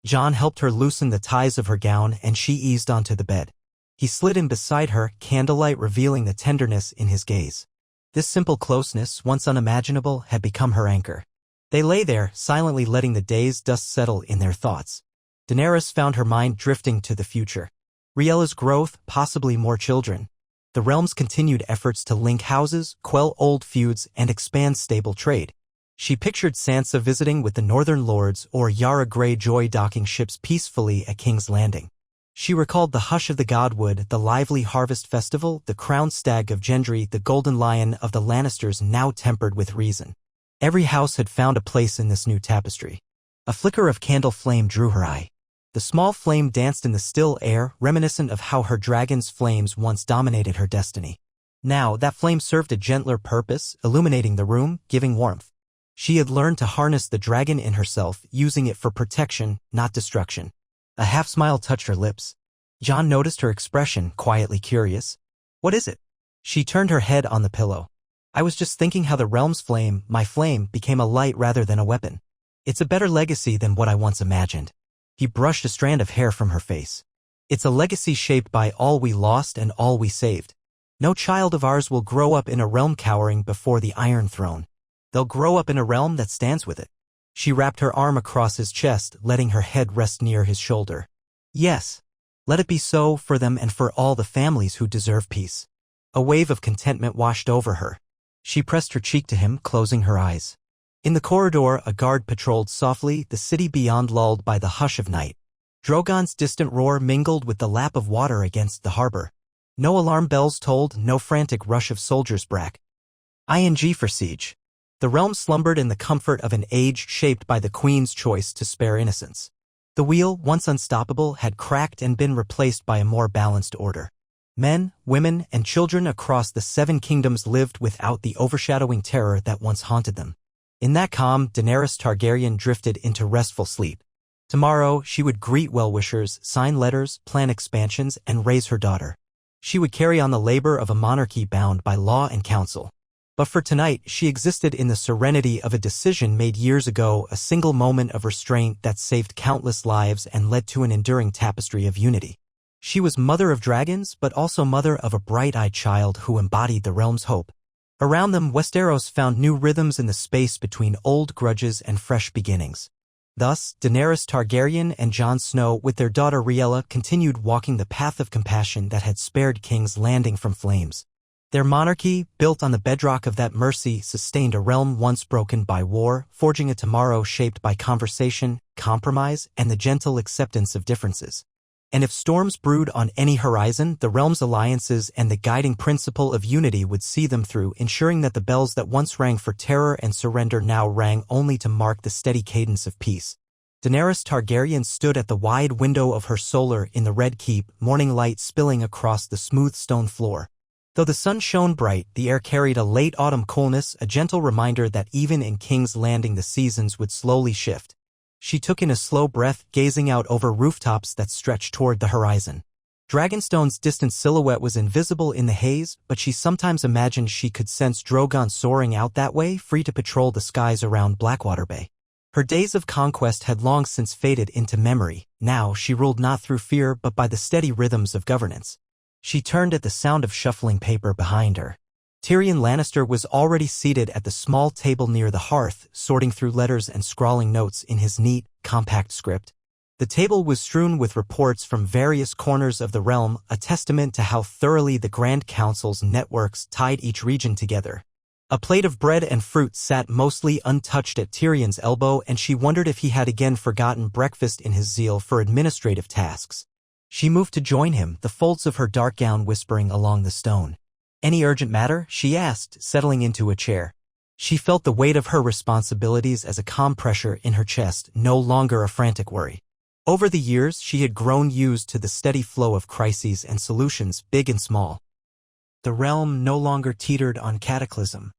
Jon helped her loosen the ties of her gown and she eased onto the bed. He slid in beside her, candlelight revealing the tenderness in his gaze. This simple closeness, once unimaginable, had become her anchor. They lay there, silently letting the day's dust settle in their thoughts. Daenerys found her mind drifting to the future. Riella's growth, possibly more children. The realm's continued efforts to link houses, quell old feuds, and expand stable trade. She pictured Sansa visiting with the Northern Lords or Yara Greyjoy docking ships peacefully at King's Landing. She recalled the hush of the Godwood, the lively harvest festival, the crowned stag of Gendry, the golden lion of the Lannisters now tempered with reason. Every house had found a place in this new tapestry. A flicker of candle flame drew her eye. The small flame danced in the still air, reminiscent of how her dragon's flames once dominated her destiny. Now, that flame served a gentler purpose, illuminating the room, giving warmth. She had learned to harness the dragon in herself, using it for protection, not destruction. A half-smile touched her lips. Jon noticed her expression, quietly curious. What is it? She turned her head on the pillow. I was just thinking how the realm's flame, my flame, became a light rather than a weapon. It's a better legacy than what I once imagined. He brushed a strand of hair from her face. It's a legacy shaped by all we lost and all we saved. No child of ours will grow up in a realm cowering before the Iron Throne. They'll grow up in a realm that stands with it. She wrapped her arm across his chest, letting her head rest near his shoulder. Yes. Let it be so for them and for all the families who deserve peace. A wave of contentment washed over her. She pressed her cheek to him, closing her eyes. In the corridor, a guard patrolled softly, the city beyond lulled by the hush of night. Drogon's distant roar mingled with the lap of water against the harbor. No alarm bells tolled, no frantic rush of soldiers brack. ING for siege. The realm slumbered in the comfort of an age shaped by the Queen's choice to spare innocence. The wheel, once unstoppable, had cracked and been replaced by a more balanced order. Men, women, and children across the 7 kingdoms lived without the overshadowing terror that once haunted them. In that calm, Daenerys Targaryen drifted into restful sleep. Tomorrow, she would greet well-wishers, sign letters, plan expansions, and raise her daughter. She would carry on the labor of a monarchy bound by law and counsel. But for tonight, she existed in the serenity of a decision made years ago, a single moment of restraint that saved countless lives and led to an enduring tapestry of unity. She was mother of dragons, but also mother of a bright-eyed child who embodied the realm's hope. Around them, Westeros found new rhythms in the space between old grudges and fresh beginnings. Thus, Daenerys Targaryen and Jon Snow, with their daughter Riella, continued walking the path of compassion that had spared King's Landing from flames. Their monarchy, built on the bedrock of that mercy, sustained a realm once broken by war, forging a tomorrow shaped by conversation, compromise, and the gentle acceptance of differences. And if storms brewed on any horizon, the realm's alliances and the guiding principle of unity would see them through, ensuring that the bells that once rang for terror and surrender now rang only to mark the steady cadence of peace. Daenerys Targaryen stood at the wide window of her solar in the Red Keep, morning light spilling across the smooth stone floor. Though the sun shone bright, the air carried a late autumn coolness, a gentle reminder that even in King's Landing the seasons would slowly shift. She took in a slow breath, gazing out over rooftops that stretched toward the horizon. Dragonstone's distant silhouette was invisible in the haze, but she sometimes imagined she could sense Drogon soaring out that way, free to patrol the skies around Blackwater Bay. Her days of conquest had long since faded into memory. Now she ruled not through fear but by the steady rhythms of governance. She turned at the sound of shuffling paper behind her. Tyrion Lannister was already seated at the small table near the hearth, sorting through letters and scrawling notes in his neat, compact script. The table was strewn with reports from various corners of the realm, a testament to how thoroughly the Grand Council's networks tied each region together. A plate of bread and fruit sat mostly untouched at Tyrion's elbow, and she wondered if he had again forgotten breakfast in his zeal for administrative tasks. She moved to join him, the folds of her dark gown whispering along the stone. "Any urgent matter?" she asked, settling into a chair. She felt the weight of her responsibilities as a calm pressure in her chest, no longer a frantic worry. Over the years, she had grown used to the steady flow of crises and solutions, big and small. The realm no longer teetered on cataclysm,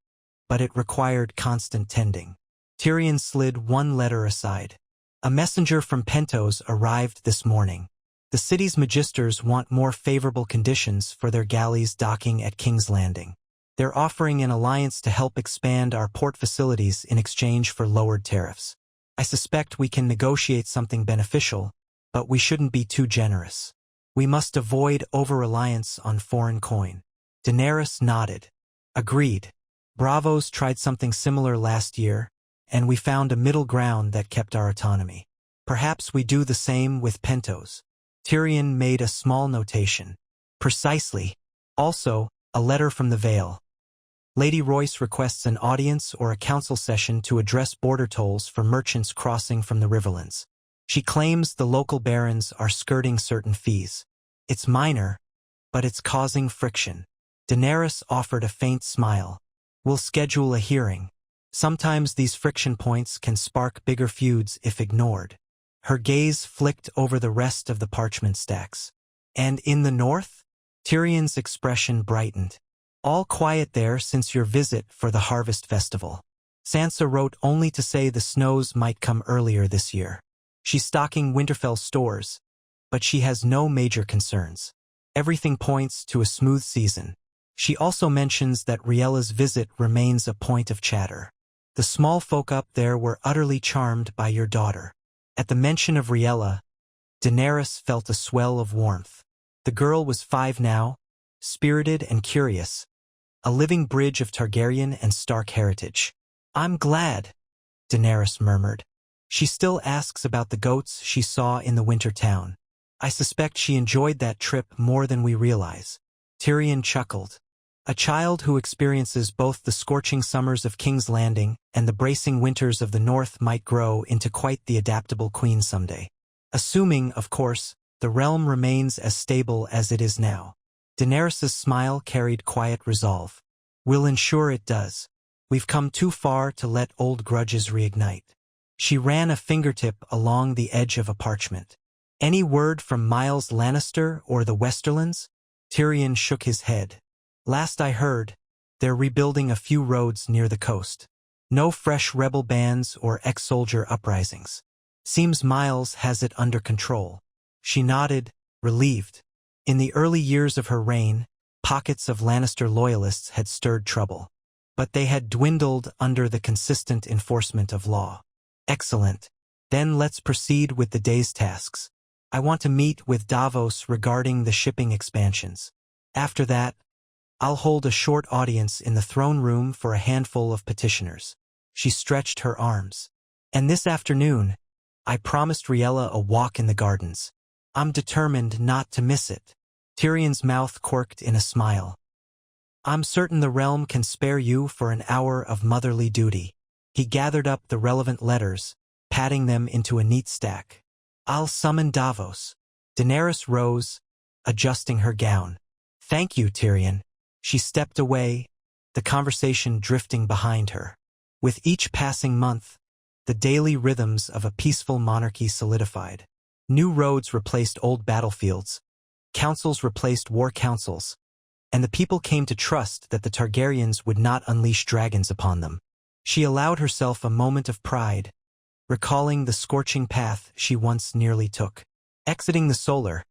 but it required constant tending. Tyrion slid one letter aside. A messenger from Pentos arrived this morning. The city's magisters want more favorable conditions for their galleys docking at King's Landing. They're offering an alliance to help expand our port facilities in exchange for lowered tariffs. I suspect we can negotiate something beneficial, but we shouldn't be too generous. We must avoid over-reliance on foreign coin. Daenerys nodded. Agreed. Bravos tried something similar last year, and we found a middle ground that kept our autonomy. Perhaps we do the same with Pentos. Tyrion made a small notation. Precisely. Also, a letter from the Vale. Lady Royce requests an audience or a council session to address border tolls for merchants crossing from the Riverlands. She claims the local barons are skirting certain fees. It's minor, but it's causing friction. Daenerys offered a faint smile. We'll schedule a hearing. Sometimes these friction points can spark bigger feuds if ignored. Her gaze flicked over the rest of the parchment stacks. And in the north? Tyrion's expression brightened. All quiet there since your visit for the Harvest Festival. Sansa wrote only to say the snows might come earlier this year. She's stocking Winterfell stores, but she has no major concerns. Everything points to a smooth season. She also mentions that Riella's visit remains a point of chatter. The small folk up there were utterly charmed by your daughter. At the mention of Riella, Daenerys felt a swell of warmth. The girl was 5 now, spirited and curious, a living bridge of Targaryen and Stark heritage. "I'm glad," Daenerys murmured. She still asks about the goats she saw in the winter town. I suspect she enjoyed that trip more than we realize. Tyrion chuckled. A child who experiences both the scorching summers of King's Landing and the bracing winters of the north might grow into quite the adaptable queen someday. Assuming, of course, the realm remains as stable as it is now. Daenerys' smile carried quiet resolve. We'll ensure it does. We've come too far to let old grudges reignite. She ran a fingertip along the edge of a parchment. Any word from Miles Lannister or the Westerlands? Tyrion shook his head. Last I heard, they're rebuilding a few roads near the coast. No fresh rebel bands or ex-soldier uprisings. Seems Miles has it under control. She nodded, relieved. In the early years of her reign, pockets of Lannister loyalists had stirred trouble. But they had dwindled under the consistent enforcement of law. Excellent. Then let's proceed with the day's tasks. I want to meet with Davos regarding the shipping expansions. After that, I'll hold a short audience in the throne room for a handful of petitioners. She stretched her arms. And this afternoon, I promised Riella a walk in the gardens. I'm determined not to miss it. Tyrion's mouth quirked in a smile. I'm certain the realm can spare you for an hour of motherly duty. He gathered up the relevant letters, patting them into a neat stack. I'll summon Davos. Daenerys rose, adjusting her gown. Thank you, Tyrion. She stepped away, the conversation drifting behind her. With each passing month, the daily rhythms of a peaceful monarchy solidified. New roads replaced old battlefields, councils replaced war councils, and the people came to trust that the Targaryens would not unleash dragons upon them. She allowed herself a moment of pride, recalling the scorching path she once nearly took. Exiting the Solar,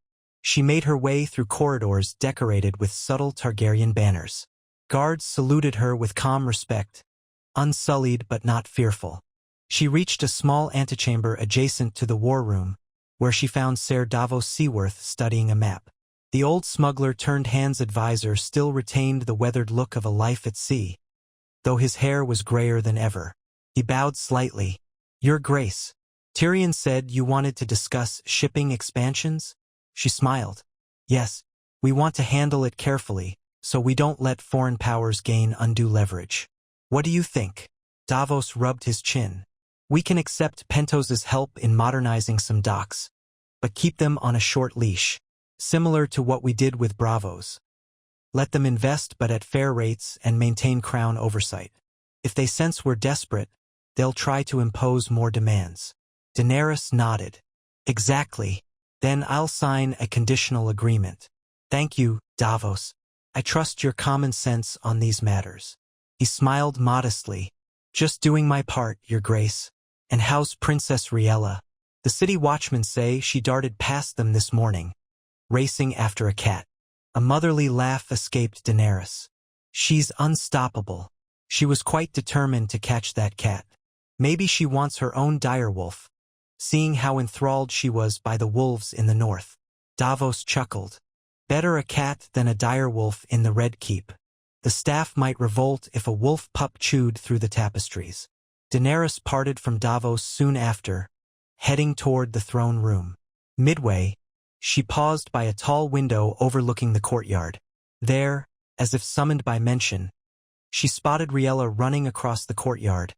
she made her way through corridors decorated with subtle Targaryen banners. Guards saluted her with calm respect, unsullied but not fearful. She reached a small antechamber adjacent to the war room, where she found Ser Davos Seaworth studying a map. The old smuggler-turned-hands advisor still retained the weathered look of a life at sea, though his hair was grayer than ever. He bowed slightly. Your Grace. Tyrion said you wanted to discuss shipping expansions? She smiled. Yes, we want to handle it carefully, so we don't let foreign powers gain undue leverage. What do you think? Davos rubbed his chin. We can accept Pentos's help in modernizing some docks, but keep them on a short leash, similar to what we did with Bravos. Let them invest but at fair rates and maintain crown oversight. If they sense we're desperate, they'll try to impose more demands. Daenerys nodded. Exactly. Then I'll sign a conditional agreement. Thank you, Davos. I trust your common sense on these matters. He smiled modestly. Just doing my part, Your Grace. And how's Princess Riella? The city watchmen say she darted past them this morning, racing after a cat. A motherly laugh escaped Daenerys. She's unstoppable. She was quite determined to catch that cat. Maybe she wants her own direwolf, seeing how enthralled she was by the wolves in the north. Davos chuckled. Better a cat than a direwolf in the Red Keep. The staff might revolt if a wolf pup chewed through the tapestries. Daenerys parted from Davos soon after, heading toward the throne room. Midway, she paused by a tall window overlooking the courtyard. There, as if summoned by mention, she spotted Riella running across the courtyard,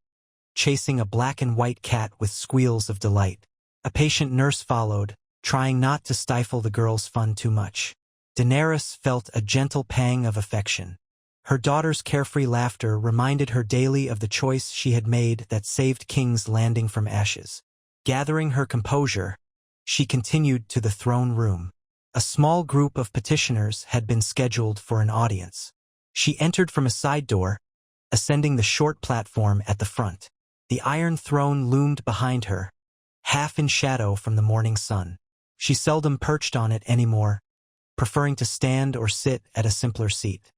chasing a black and white cat with squeals of delight. A patient nurse followed, trying not to stifle the girl's fun too much. Daenerys felt a gentle pang of affection. Her daughter's carefree laughter reminded her daily of the choice she had made that saved King's Landing from ashes. Gathering her composure, she continued to the throne room. A small group of petitioners had been scheduled for an audience. She entered from a side door, ascending the short platform at the front. The Iron Throne loomed behind her, half in shadow from the morning sun. She seldom perched on it anymore, preferring to stand or sit at a simpler seat.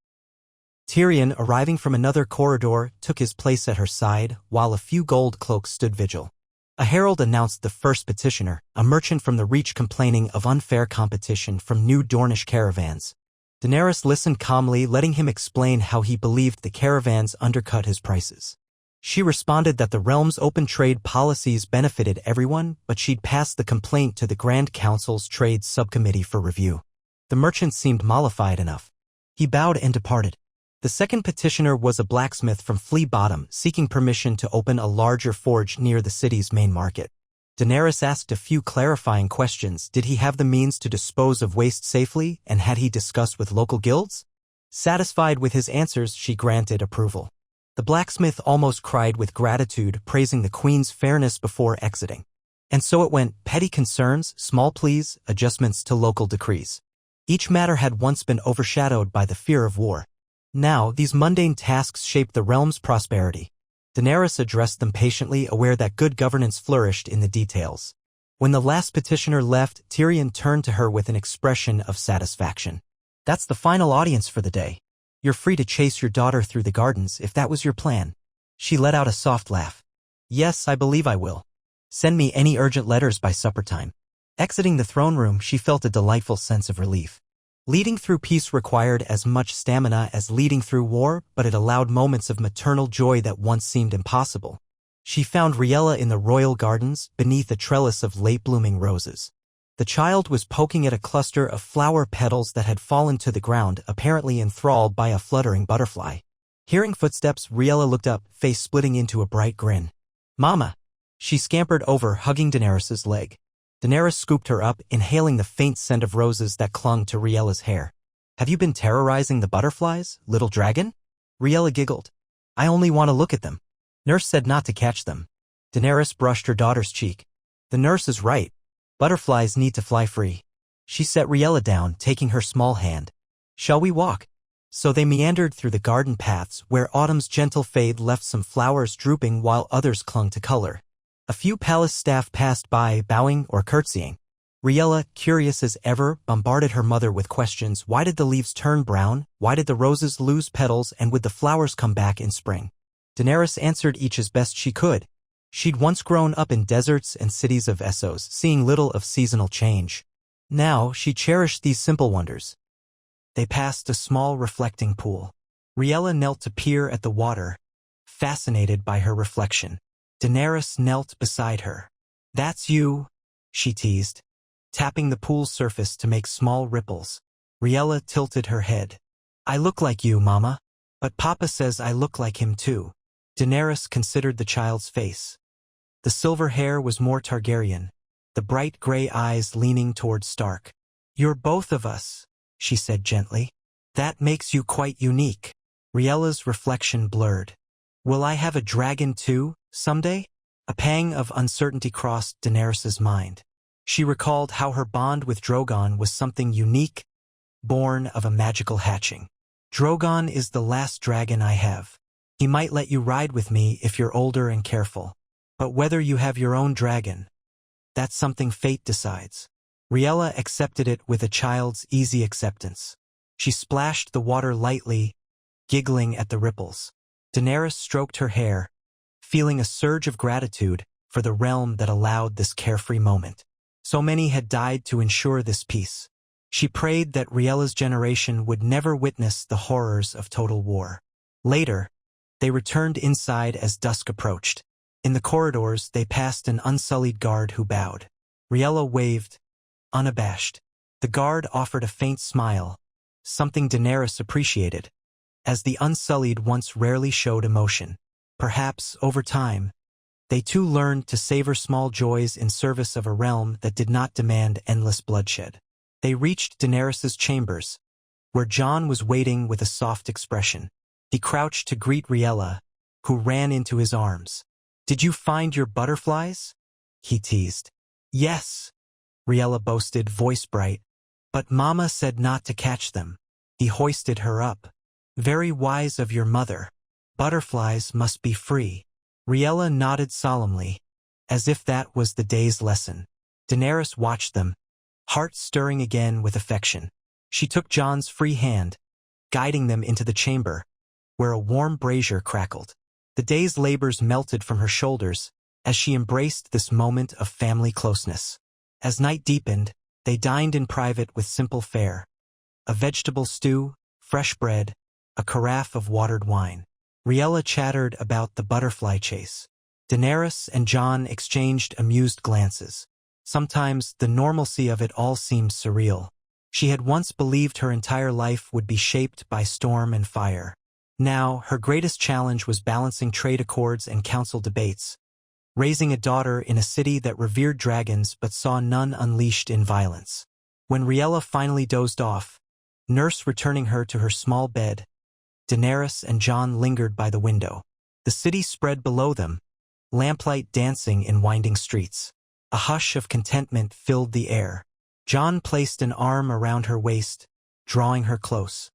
Tyrion, arriving from another corridor, took his place at her side, while a few gold cloaks stood vigil. A herald announced the first petitioner, a merchant from the Reach complaining of unfair competition from new Dornish caravans. Daenerys listened calmly, letting him explain how he believed the caravans undercut his prices. She responded that the realm's open trade policies benefited everyone, but she'd pass the complaint to the Grand Council's Trade Subcommittee for review. The merchant seemed mollified enough. He bowed and departed. The second petitioner was a blacksmith from Flea Bottom, seeking permission to open a larger forge near the city's main market. Daenerys asked a few clarifying questions. Did he have the means to dispose of waste safely, and had he discussed with local guilds? Satisfied with his answers, she granted approval. The blacksmith almost cried with gratitude, praising the Queen's fairness before exiting. And so it went: petty concerns, small pleas, adjustments to local decrees. Each matter had once been overshadowed by the fear of war. Now, these mundane tasks shaped the realm's prosperity. Daenerys addressed them patiently, aware that good governance flourished in the details. When the last petitioner left, Tyrion turned to her with an expression of satisfaction. That's the final audience for the day. You're free to chase your daughter through the gardens if that was your plan. She let out a soft laugh. Yes, I believe I will. Send me any urgent letters by supper time. Exiting the throne room, she felt a delightful sense of relief. Leading through peace required as much stamina as leading through war, but it allowed moments of maternal joy that once seemed impossible. She found Riella in the royal gardens, beneath a trellis of late-blooming roses. The child was poking at a cluster of flower petals that had fallen to the ground, apparently enthralled by a fluttering butterfly. Hearing footsteps, Riella looked up, face splitting into a bright grin. Mama! She scampered over, hugging Daenerys' leg. Daenerys scooped her up, inhaling the faint scent of roses that clung to Riella's hair. Have you been terrorizing the butterflies, little dragon? Riella giggled. I only want to look at them. Nurse said not to catch them. Daenerys brushed her daughter's cheek. The nurse is right. Butterflies need to fly free. She set Riella down, taking her small hand. Shall we walk? So they meandered through the garden paths, where autumn's gentle fade left some flowers drooping while others clung to color. A few palace staff passed by, bowing or curtsying. Riella, curious as ever, bombarded her mother with questions. Why did the leaves turn brown? Why did the roses lose petals, and would the flowers come back in spring? Daenerys answered each as best she could. She'd once grown up in deserts and cities of Essos, seeing little of seasonal change. Now, she cherished these simple wonders. They passed a small reflecting pool. Riella knelt to peer at the water, fascinated by her reflection. Daenerys knelt beside her. That's you, she teased, tapping the pool's surface to make small ripples. Riella tilted her head. I look like you, Mama. But Papa says I look like him too. Daenerys considered the child's face. The silver hair was more Targaryen, the bright gray eyes leaning toward Stark. You're both of us, she said gently. That makes you quite unique. Riella's reflection blurred. Will I have a dragon too, someday? A pang of uncertainty crossed Daenerys's mind. She recalled how her bond with Drogon was something unique, born of a magical hatching. Drogon is the last dragon I have. He might let you ride with me if you're older and careful. But whether you have your own dragon, that's something fate decides. Riella accepted it with a child's easy acceptance. She splashed the water lightly, giggling at the ripples. Daenerys stroked her hair, feeling a surge of gratitude for the realm that allowed this carefree moment. So many had died to ensure this peace. She prayed that Riella's generation would never witness the horrors of total war. Later, they returned inside as dusk approached. In the corridors, they passed an unsullied guard who bowed. Riella waved, unabashed. The guard offered a faint smile, something Daenerys appreciated, as the unsullied once rarely showed emotion. Perhaps, over time, they too learned to savor small joys in service of a realm that did not demand endless bloodshed. They reached Daenerys's chambers, where Jon was waiting with a soft expression. He crouched to greet Riella, who ran into his arms. Did you find your butterflies? He teased. Yes, Riella boasted, voice bright. But Mama said not to catch them. He hoisted her up. Very wise of your mother. Butterflies must be free. Riella nodded solemnly, as if that was the day's lesson. Daenerys watched them, heart stirring again with affection. She took Jon's free hand, guiding them into the chamber, where a warm brazier crackled. The day's labors melted from her shoulders as she embraced this moment of family closeness. As night deepened, they dined in private with simple fare. A vegetable stew, fresh bread, a carafe of watered wine. Riella chattered about the butterfly chase. Daenerys and Jon exchanged amused glances. Sometimes the normalcy of it all seemed surreal. She had once believed her entire life would be shaped by storm and fire. Now, her greatest challenge was balancing trade accords and council debates, raising a daughter in a city that revered dragons but saw none unleashed in violence. When Riella finally dozed off, nurse returning her to her small bed, Daenerys and Jon lingered by the window. The city spread below them, lamplight dancing in winding streets. A hush of contentment filled the air. Jon placed an arm around her waist, drawing her close.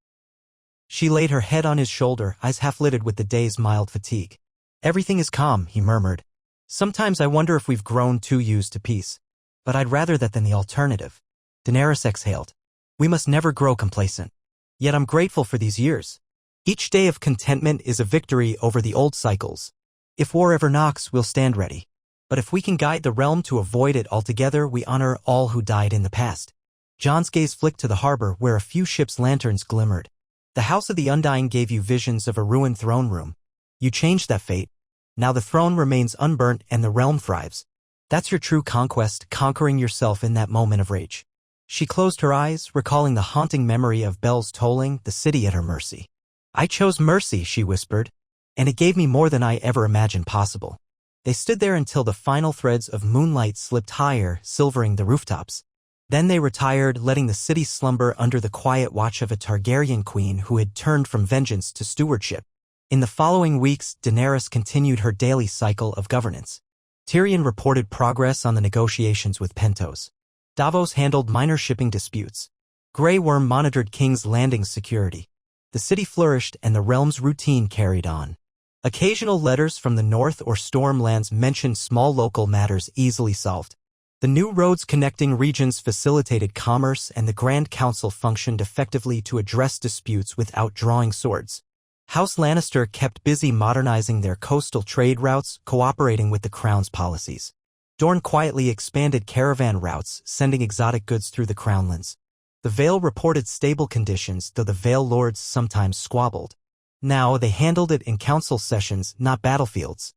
She laid her head on his shoulder, eyes half-lidded with the day's mild fatigue. Everything is calm, he murmured. Sometimes I wonder if we've grown too used to peace. But I'd rather that than the alternative. Daenerys exhaled. We must never grow complacent. Yet I'm grateful for these years. Each day of contentment is a victory over the old cycles. If war ever knocks, we'll stand ready. But if we can guide the realm to avoid it altogether, we honor all who died in the past. Jon's gaze flicked to the harbor where a few ships' lanterns glimmered. The House of the Undying gave you visions of a ruined throne room. You changed that fate. Now the throne remains unburnt and the realm thrives. That's your true conquest, conquering yourself in that moment of rage. She closed her eyes, recalling the haunting memory of bells tolling, the city at her mercy. I chose mercy, she whispered, and it gave me more than I ever imagined possible. They stood there until the final threads of moonlight slipped higher, silvering the rooftops. Then they retired, letting the city slumber under the quiet watch of a Targaryen queen who had turned from vengeance to stewardship. In the following weeks, Daenerys continued her daily cycle of governance. Tyrion reported progress on the negotiations with Pentos. Davos handled minor shipping disputes. Grey Worm monitored King's Landing's security. The city flourished and the realm's routine carried on. Occasional letters from the north or Stormlands mentioned small local matters easily solved. The new roads connecting regions facilitated commerce and the Grand Council functioned effectively to address disputes without drawing swords. House Lannister kept busy modernizing their coastal trade routes, cooperating with the Crown's policies. Dorne quietly expanded caravan routes, sending exotic goods through the Crownlands. The Vale reported stable conditions, though the Vale Lords sometimes squabbled. Now they handled it in council sessions, not battlefields.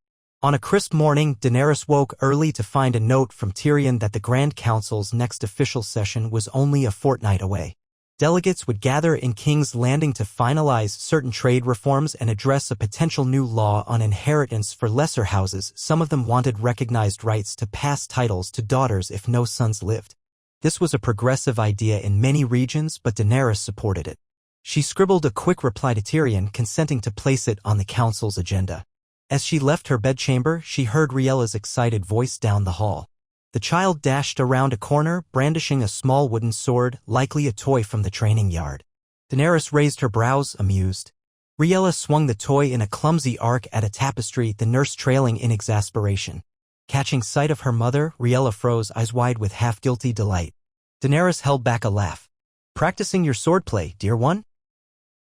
On a crisp morning, Daenerys woke early to find a note from Tyrion that the Grand Council's next official session was only a fortnight away. Delegates would gather in King's Landing to finalize certain trade reforms and address a potential new law on inheritance for lesser houses. Some of them wanted recognized rights to pass titles to daughters if no sons lived. This was a progressive idea in many regions, but Daenerys supported it. She scribbled a quick reply to Tyrion, consenting to place it on the council's agenda. As she left her bedchamber, she heard Riella's excited voice down the hall. The child dashed around a corner, brandishing a small wooden sword, likely a toy from the training yard. Daenerys raised her brows, amused. Riella swung the toy in a clumsy arc at a tapestry, the nurse trailing in exasperation. Catching sight of her mother, Riella froze, eyes wide with half-guilty delight. Daenerys held back a laugh. "Practicing your swordplay, dear one?"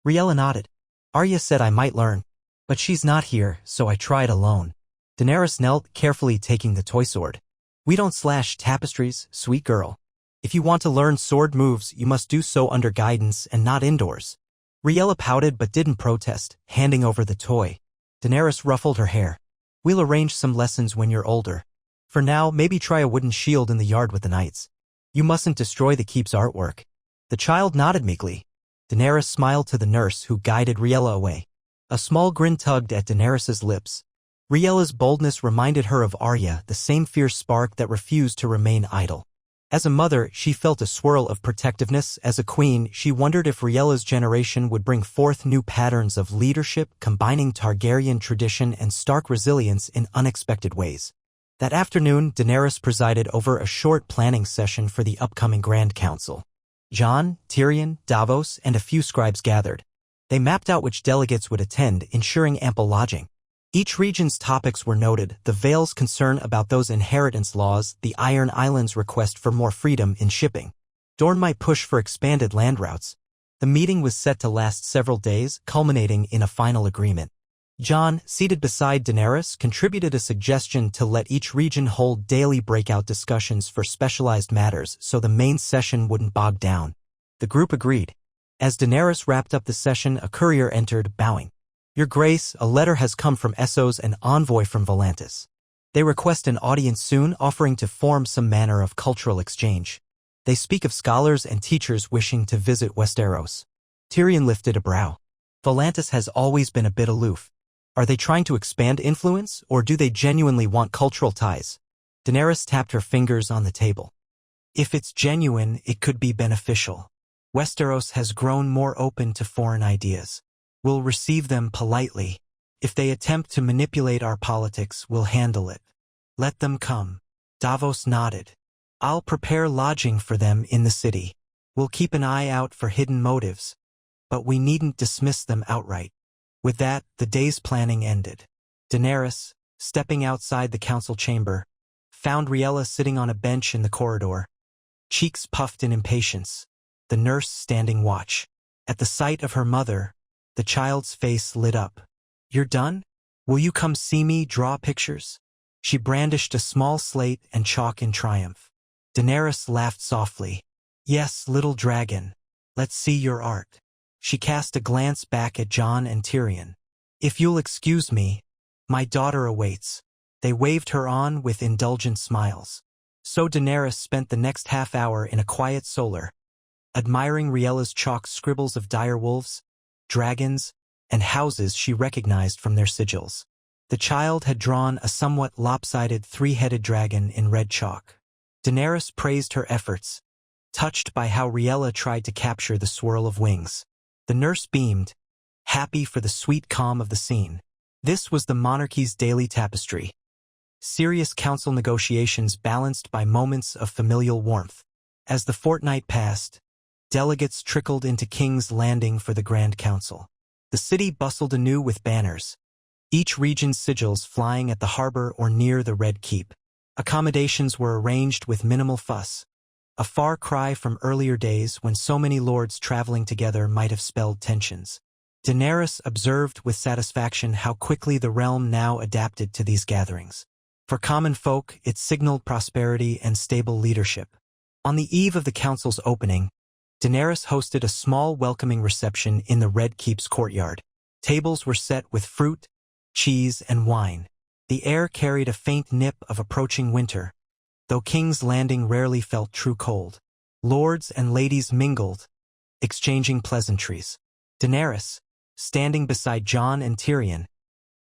Riella nodded. "Arya said I might learn. But she's not here, so I tried alone." Daenerys knelt, carefully taking the toy sword. "We don't slash tapestries, sweet girl. If you want to learn sword moves, you must do so under guidance and not indoors." Riella pouted but didn't protest, handing over the toy. Daenerys ruffled her hair. "We'll arrange some lessons when you're older. For now, maybe try a wooden shield in the yard with the knights. You mustn't destroy the keep's artwork." The child nodded meekly. Daenerys smiled to the nurse, who guided Riella away. A small grin tugged at Daenerys's lips. Riella's boldness reminded her of Arya, the same fierce spark that refused to remain idle. As a mother, she felt a swirl of protectiveness. As a queen, she wondered if Riella's generation would bring forth new patterns of leadership, combining Targaryen tradition and stark resilience in unexpected ways. That afternoon, Daenerys presided over a short planning session for the upcoming Grand Council. Jon, Tyrion, Davos, and a few scribes gathered. They mapped out which delegates would attend, ensuring ample lodging. Each region's topics were noted: the Vale's concern about those inheritance laws, the Iron Islands' request for more freedom in shipping. Dorne might push for expanded land routes. The meeting was set to last several days, culminating in a final agreement. Jon, seated beside Daenerys, contributed a suggestion to let each region hold daily breakout discussions for specialized matters so the main session wouldn't bog down. The group agreed. As Daenerys wrapped up the session, a courier entered, bowing. "Your Grace, a letter has come from Essos, an envoy from Volantis. They request an audience soon, offering to form some manner of cultural exchange. They speak of scholars and teachers wishing to visit Westeros." Tyrion lifted a brow. "Volantis has always been a bit aloof. Are they trying to expand influence, or do they genuinely want cultural ties?" Daenerys tapped her fingers on the table. "If it's genuine, it could be beneficial. Westeros has grown more open to foreign ideas. We'll receive them politely. If they attempt to manipulate our politics, we'll handle it. Let them come." Davos nodded. "I'll prepare lodging for them in the city. We'll keep an eye out for hidden motives. But we needn't dismiss them outright." With that, the day's planning ended. Daenerys, stepping outside the council chamber, found Riella sitting on a bench in the corridor. Cheeks puffed in impatience. The nurse standing watch. At the sight of her mother, the child's face lit up. "You're done? Will you come see me draw pictures?" She brandished a small slate and chalk in triumph. Daenerys laughed softly. "Yes, little dragon. Let's see your art." She cast a glance back at Jon and Tyrion. "If you'll excuse me, my daughter awaits." They waved her on with indulgent smiles. So Daenerys spent the next half hour in a quiet solar, admiring Riella's chalk scribbles of direwolves, dragons, and houses she recognized from their sigils. The child had drawn a somewhat lopsided three-headed dragon in red chalk. Daenerys praised her efforts, touched by how Riella tried to capture the swirl of wings. The nurse beamed, happy for the sweet calm of the scene. This was the monarchy's daily tapestry. Serious council negotiations balanced by moments of familial warmth. As the fortnight passed, delegates trickled into King's Landing for the Grand Council. The city bustled anew with banners, each region's sigils flying at the harbor or near the Red Keep. Accommodations were arranged with minimal fuss, a far cry from earlier days when so many lords traveling together might have spelled tensions. Daenerys observed with satisfaction how quickly the realm now adapted to these gatherings. For common folk, it signaled prosperity and stable leadership. On the eve of the council's opening, Daenerys hosted a small welcoming reception in the Red Keep's courtyard. Tables were set with fruit, cheese, and wine. The air carried a faint nip of approaching winter, though King's Landing rarely felt true cold. Lords and ladies mingled, exchanging pleasantries. Daenerys, standing beside Jon and Tyrion,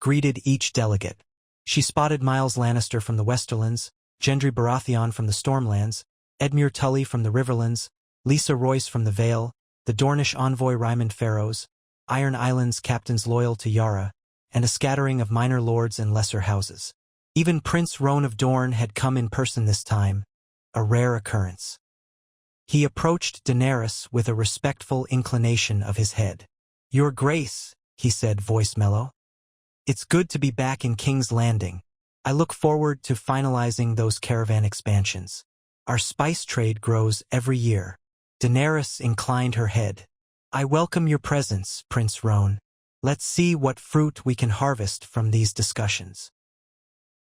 greeted each delegate. She spotted Myles Lannister from the Westerlands, Gendry Baratheon from the Stormlands, Edmure Tully from the Riverlands, Lisa Royce from the Vale, the Dornish envoy Rymond Pharaohs, Iron Islands captains loyal to Yara, and a scattering of minor lords and lesser houses. Even Prince Roan of Dorne had come in person this time, a rare occurrence. He approached Daenerys with a respectful inclination of his head. "Your Grace," he said, voice mellow. "It's good to be back in King's Landing. I look forward to finalizing those caravan expansions. Our spice trade grows every year." Daenerys inclined her head. "I welcome your presence, Prince Roan. Let's see what fruit we can harvest from these discussions."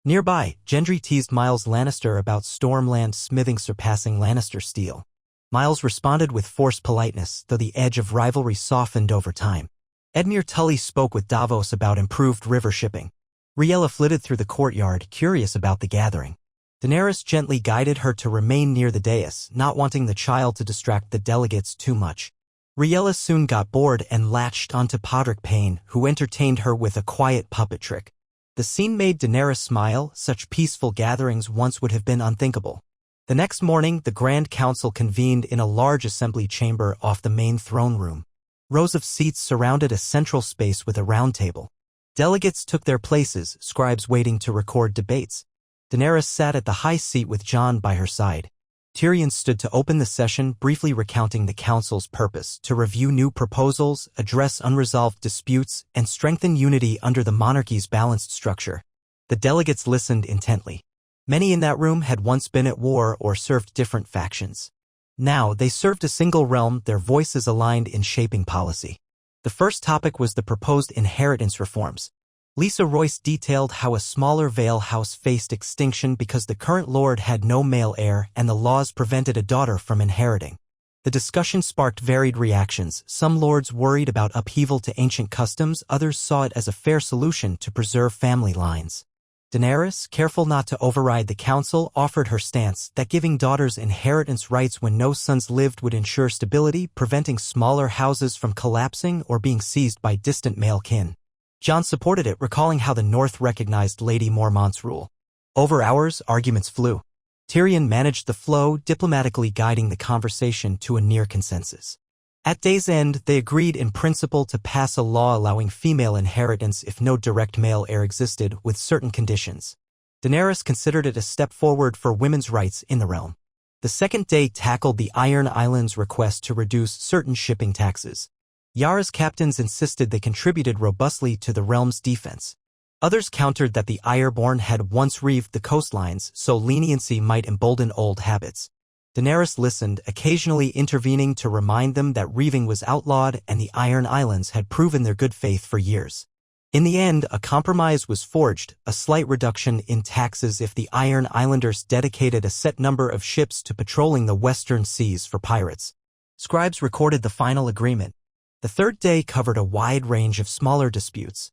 Nearby, Gendry teased Myles Lannister about Stormland smithing surpassing Lannister steel. Myles responded with forced politeness, though the edge of rivalry softened over time. Edmure Tully spoke with Davos about improved river shipping. Riella flitted through the courtyard, curious about the gathering. Daenerys gently guided her to remain near the dais, not wanting the child to distract the delegates too much. Riella soon got bored and latched onto Podrick Payne, who entertained her with a quiet puppet trick. The scene made Daenerys smile. Such peaceful gatherings once would have been unthinkable. The next morning, the Grand Council convened in a large assembly chamber off the main throne room. Rows of seats surrounded a central space with a round table. Delegates took their places, scribes waiting to record debates. Daenerys sat at the high seat with Jon by her side. Tyrion stood to open the session, briefly recounting the council's purpose: to review new proposals, address unresolved disputes, and strengthen unity under the monarchy's balanced structure. The delegates listened intently. Many in that room had once been at war or served different factions. Now they served a single realm, their voices aligned in shaping policy. The first topic was the proposed inheritance reforms. Lisa Royce detailed how a smaller Vale house faced extinction because the current lord had no male heir and the laws prevented a daughter from inheriting. The discussion sparked varied reactions. Some lords worried about upheaval to ancient customs, others saw it as a fair solution to preserve family lines. Daenerys, careful not to override the council, offered her stance that giving daughters inheritance rights when no sons lived would ensure stability, preventing smaller houses from collapsing or being seized by distant male kin. Jon supported it, recalling how the North recognized Lady Mormont's rule. Over hours, arguments flew. Tyrion managed the flow, diplomatically guiding the conversation to a near consensus. At day's end, they agreed in principle to pass a law allowing female inheritance if no direct male heir existed, with certain conditions. Daenerys considered it a step forward for women's rights in the realm. The second day tackled the Iron Islands' request to reduce certain shipping taxes. Yara's captains insisted they contributed robustly to the realm's defense. Others countered that the Ironborn had once reaved the coastlines, so leniency might embolden old habits. Daenerys listened, occasionally intervening to remind them that reaving was outlawed and the Iron Islands had proven their good faith for years. In the end, a compromise was forged, a slight reduction in taxes if the Iron Islanders dedicated a set number of ships to patrolling the western seas for pirates. Scribes recorded the final agreement. The third day covered a wide range of smaller disputes.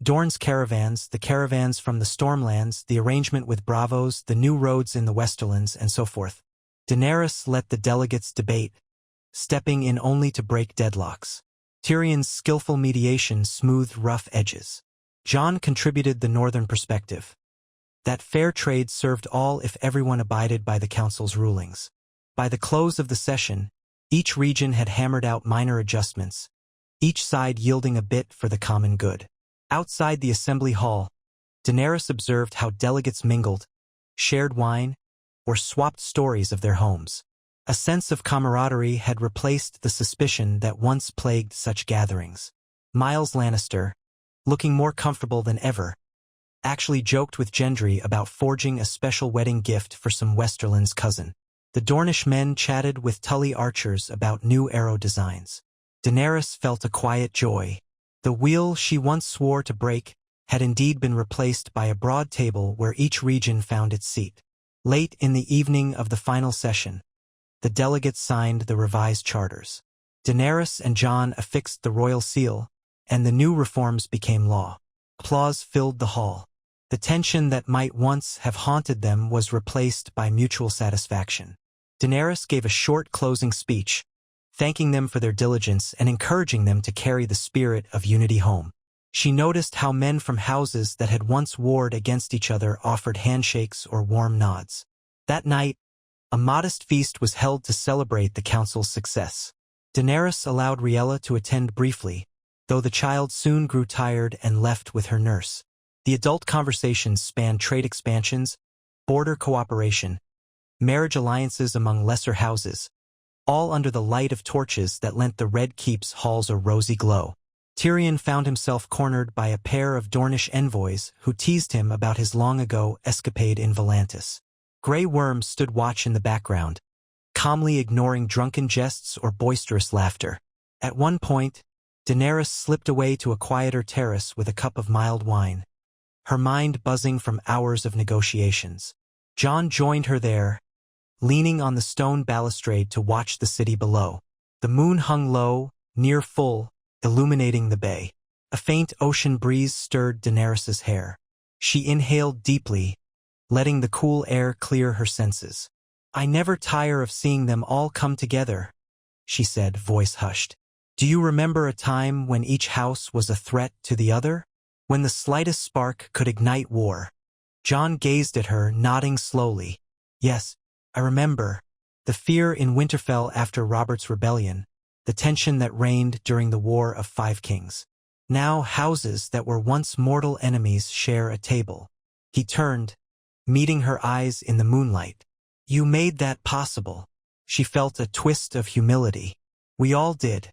Dorne's caravans, the caravans from the Stormlands, the arrangement with Bravos, the new roads in the Westerlands, and so forth. Daenerys let the delegates debate, stepping in only to break deadlocks. Tyrion's skillful mediation smoothed rough edges. Jon contributed the northern perspective. That fair trade served all if everyone abided by the council's rulings. By the close of the session, each region had hammered out minor adjustments, each side yielding a bit for the common good. Outside the assembly hall, Daenerys observed how delegates mingled, shared wine, or swapped stories of their homes. A sense of camaraderie had replaced the suspicion that once plagued such gatherings. Myles Lannister, looking more comfortable than ever, actually joked with Gendry about forging a special wedding gift for some Westerland's cousin. The Dornish men chatted with Tully archers about new arrow designs. Daenerys felt a quiet joy. The wheel she once swore to break had indeed been replaced by a broad table where each region found its seat. Late in the evening of the final session, the delegates signed the revised charters. Daenerys and Jon affixed the royal seal, and the new reforms became law. Applause filled the hall. The tension that might once have haunted them was replaced by mutual satisfaction. Daenerys gave a short closing speech, thanking them for their diligence and encouraging them to carry the spirit of unity home. She noticed how men from houses that had once warred against each other offered handshakes or warm nods. That night, a modest feast was held to celebrate the council's success. Daenerys allowed Riella to attend briefly, though the child soon grew tired and left with her nurse. The adult conversations spanned trade expansions, border cooperation, marriage alliances among lesser houses, all under the light of torches that lent the Red Keep's halls a rosy glow. Tyrion found himself cornered by a pair of Dornish envoys who teased him about his long-ago escapade in Volantis. Grey Worm stood watch in the background, calmly ignoring drunken jests or boisterous laughter. At one point, Daenerys slipped away to a quieter terrace with a cup of mild wine, her mind buzzing from hours of negotiations. Jon joined her there, leaning on the stone balustrade to watch the city below. The moon hung low, near full, illuminating the bay. A faint ocean breeze stirred Daenerys's hair. She inhaled deeply, letting the cool air clear her senses. "I never tire of seeing them all come together," she said, voice hushed. "Do you remember a time when each house was a threat to the other? When the slightest spark could ignite war?" Jon gazed at her, nodding slowly. "Yes, I remember. The fear in Winterfell after Robert's rebellion, the tension that reigned during the War of Five Kings. Now houses that were once mortal enemies share a table." He turned, meeting her eyes in the moonlight. "You made that possible." She felt a twist of humility. "We all did.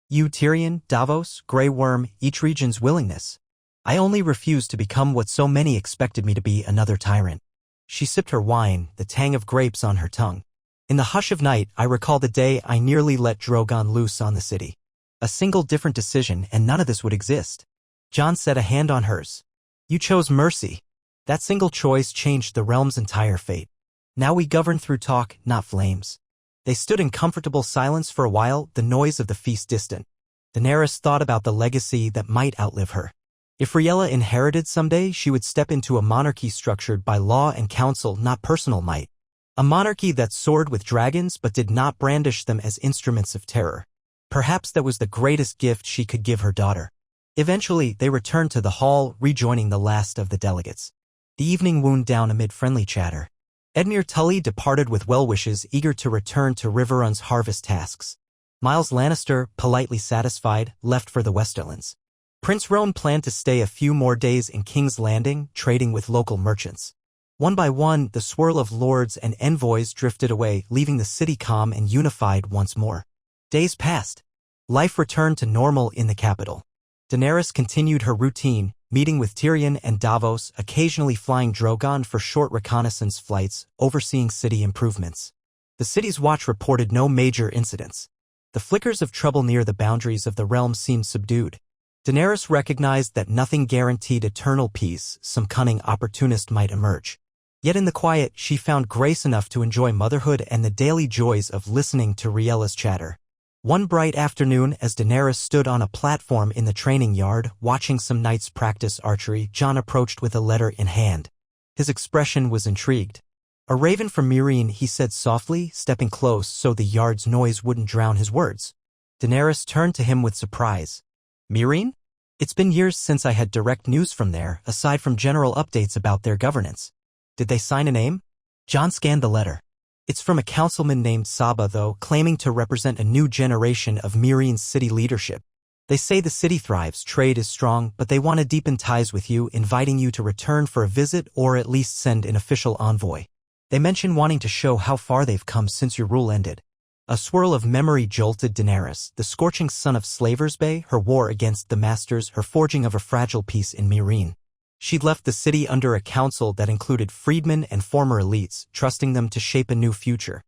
You, Tyrion, Davos, Grey Worm, each region's willingness. I only refused to become what so many expected me to be, another tyrant." She sipped her wine, the tang of grapes on her tongue. "In the hush of night, I recall the day I nearly let Drogon loose on the city. A single different decision, and none of this would exist." Jon set a hand on hers. "You chose mercy. That single choice changed the realm's entire fate. Now we govern through talk, not flames." They stood in comfortable silence for a while, the noise of the feast distant. Daenerys thought about the legacy that might outlive her. If Riella inherited someday, she would step into a monarchy structured by law and counsel, not personal might. A monarchy that soared with dragons but did not brandish them as instruments of terror. Perhaps that was the greatest gift she could give her daughter. Eventually, they returned to the hall, rejoining the last of the delegates. The evening wound down amid friendly chatter. Edmure Tully departed with well wishes, eager to return to Riverrun's harvest tasks. Myles Lannister, politely satisfied, left for the Westerlands. Prince Roan planned to stay a few more days in King's Landing, trading with local merchants. One by one, the swirl of lords and envoys drifted away, leaving the city calm and unified once more. Days passed. Life returned to normal in the capital. Daenerys continued her routine, meeting with Tyrion and Davos, occasionally flying Drogon for short reconnaissance flights, overseeing city improvements. The city's watch reported no major incidents. The flickers of trouble near the boundaries of the realm seemed subdued. Daenerys recognized that nothing guaranteed eternal peace, some cunning opportunist might emerge. Yet in the quiet, she found grace enough to enjoy motherhood and the daily joys of listening to Riella's chatter. One bright afternoon, as Daenerys stood on a platform in the training yard, watching some knights practice archery, Jon approached with a letter in hand. His expression was intrigued. "A raven from Meereen," he said softly, stepping close so the yard's noise wouldn't drown his words. Daenerys turned to him with surprise. "Meereen? It's been years since I had direct news from there, aside from general updates about their governance. Did they sign a name?" Jon scanned the letter. "It's from a councilman named Saba, though, claiming to represent a new generation of Meereen's city leadership. They say the city thrives, trade is strong, but they want to deepen ties with you, inviting you to return for a visit or at least send an official envoy. They mention wanting to show how far they've come since your rule ended." A swirl of memory jolted Daenerys, the scorching sun of Slavers Bay, her war against the Masters, her forging of a fragile peace in Meereen. She'd left the city under a council that included freedmen and former elites, trusting them to shape a new future.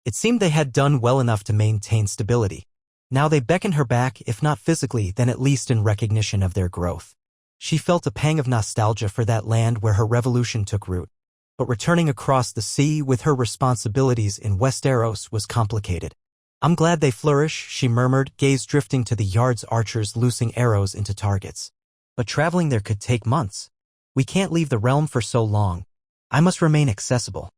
It seemed they had done well enough to maintain stability. Now they beckoned her back, if not physically, then at least in recognition of their growth. She felt a pang of nostalgia for that land where her revolution took root. But returning across the sea with her responsibilities in Westeros was complicated. "I'm glad they flourish," she murmured, gaze drifting to the yard's archers loosing arrows into targets. "But traveling there could take months. We can't leave the realm for so long. I must remain accessible.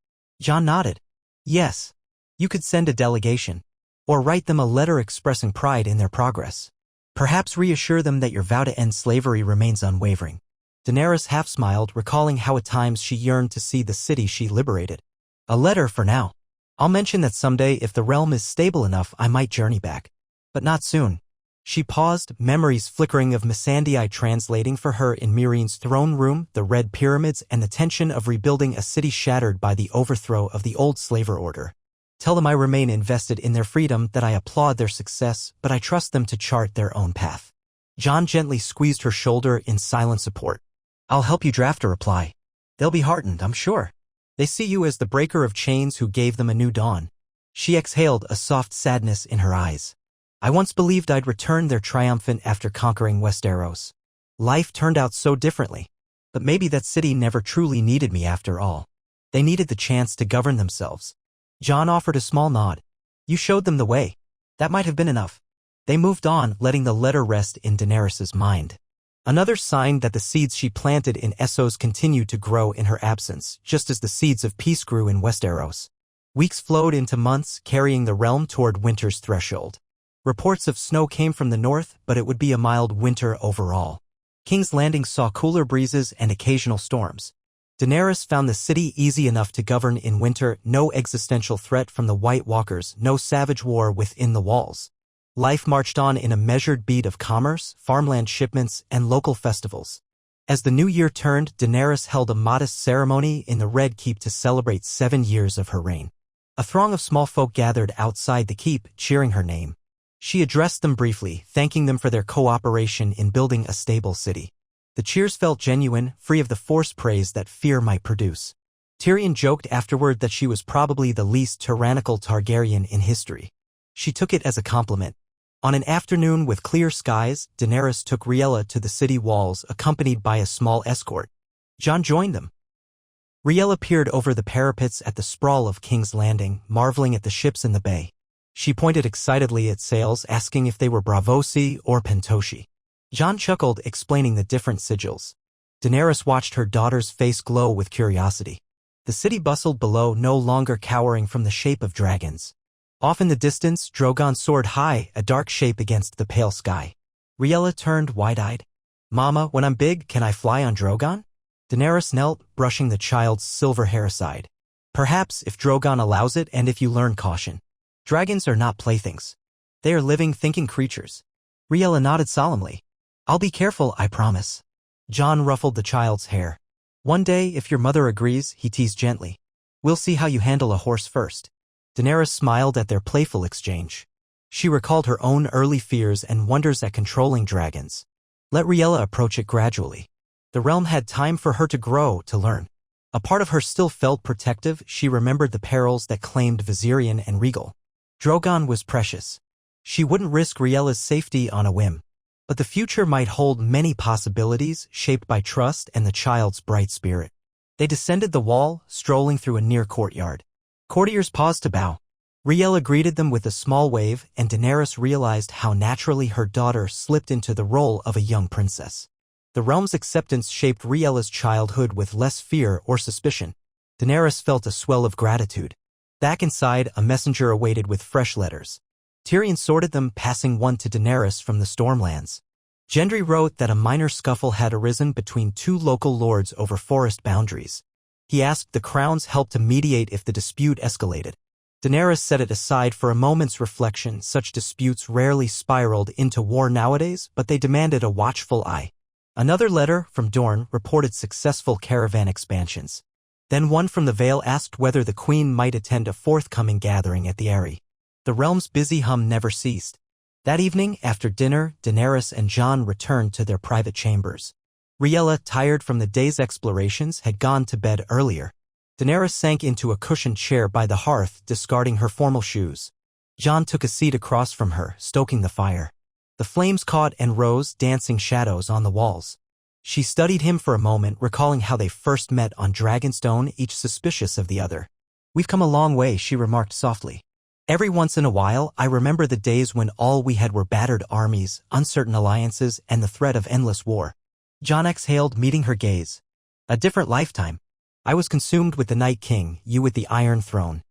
Jon nodded. Yes. You could send a delegation. Or write them a letter expressing pride in their progress. Perhaps reassure them that your vow to end slavery remains unwavering. Daenerys half-smiled, recalling how at times she yearned to see the city she liberated. A letter for now. I'll mention that someday if the realm is stable enough I might journey back. But not soon. She paused, memories flickering of Missandei translating for her in Myreen's throne room, the Red Pyramids, and the tension of rebuilding a city shattered by the overthrow of the old slaver order. Tell them I remain invested in their freedom, that I applaud their success, but I trust them to chart their own path. Jon gently squeezed her shoulder in silent support. I'll help you draft a reply. They'll be heartened, I'm sure. They see you as the breaker of chains who gave them a new dawn. She exhaled, a soft sadness in her eyes. I once believed I'd return there triumphant after conquering Westeros. Life turned out so differently. But maybe that city never truly needed me after all. They needed the chance to govern themselves. Jon offered a small nod. You showed them the way. That might have been enough. They moved on, letting the letter rest in Daenerys' mind. Another sign that the seeds she planted in Essos continued to grow in her absence, just as the seeds of peace grew in Westeros. Weeks flowed into months, carrying the realm toward winter's threshold. Reports of snow came from the north, but it would be a mild winter overall. King's Landing saw cooler breezes and occasional storms. Daenerys found the city easy enough to govern in winter, no existential threat from the White Walkers, no savage war within the walls. Life marched on in a measured beat of commerce, farmland shipments, and local festivals. As the new year turned, Daenerys held a modest ceremony in the Red Keep to celebrate 7 years of her reign. A throng of small folk gathered outside the keep, cheering her name. She addressed them briefly, thanking them for their cooperation in building a stable city. The cheers felt genuine, free of the forced praise that fear might produce. Tyrion joked afterward that she was probably the least tyrannical Targaryen in history. She took it as a compliment. On an afternoon with clear skies, Daenerys took Riella to the city walls, accompanied by a small escort. Jon joined them. Riella peered over the parapets at the sprawl of King's Landing, marveling at the ships in the bay. She pointed excitedly at sails, asking if they were Braavosi or Pentoshi. Jon chuckled, explaining the different sigils. Daenerys watched her daughter's face glow with curiosity. The city bustled below, no longer cowering from the shape of dragons. Off in the distance, Drogon soared high, a dark shape against the pale sky. Riella turned wide-eyed. Mama, when I'm big, can I fly on Drogon? Daenerys knelt, brushing the child's silver hair aside. Perhaps, if Drogon allows it and if you learn caution. Dragons are not playthings. They are living, thinking creatures. Riella nodded solemnly. I'll be careful, I promise. Jon ruffled the child's hair. One day, if your mother agrees, he teased gently. We'll see how you handle a horse first. Daenerys smiled at their playful exchange. She recalled her own early fears and wonders at controlling dragons. Let Riella approach it gradually. The realm had time for her to grow, to learn. A part of her still felt protective. She remembered the perils that claimed Viserion and Regal. Drogon was precious. She wouldn't risk Riella's safety on a whim. But the future might hold many possibilities, shaped by trust and the child's bright spirit. They descended the wall, strolling through a near courtyard. Courtiers paused to bow. Riella greeted them with a small wave, and Daenerys realized how naturally her daughter slipped into the role of a young princess. The realm's acceptance shaped Riella's childhood with less fear or suspicion. Daenerys felt a swell of gratitude. Back inside, a messenger awaited with fresh letters. Tyrion sorted them, passing one to Daenerys from the Stormlands. Gendry wrote that a minor scuffle had arisen between two local lords over forest boundaries. He asked the Crown's help to mediate if the dispute escalated. Daenerys set it aside for a moment's reflection. Such disputes rarely spiraled into war nowadays, but they demanded a watchful eye. Another letter from Dorne reported successful caravan expansions. Then one from the Vale asked whether the Queen might attend a forthcoming gathering at the Eyrie. The realm's busy hum never ceased. That evening, after dinner, Daenerys and Jon returned to their private chambers. Riella, tired from the day's explorations, had gone to bed earlier. Daenerys sank into a cushioned chair by the hearth, discarding her formal shoes. Jon took a seat across from her, stoking the fire. The flames caught and rose, dancing shadows on the walls. She studied him for a moment, recalling how they first met on Dragonstone, each suspicious of the other. We've come a long way, she remarked softly. Every once in a while, I remember the days when all we had were battered armies, uncertain alliances, and the threat of endless war. Jon exhaled, meeting her gaze. A different lifetime. I was consumed with the Night King, you with the Iron Throne.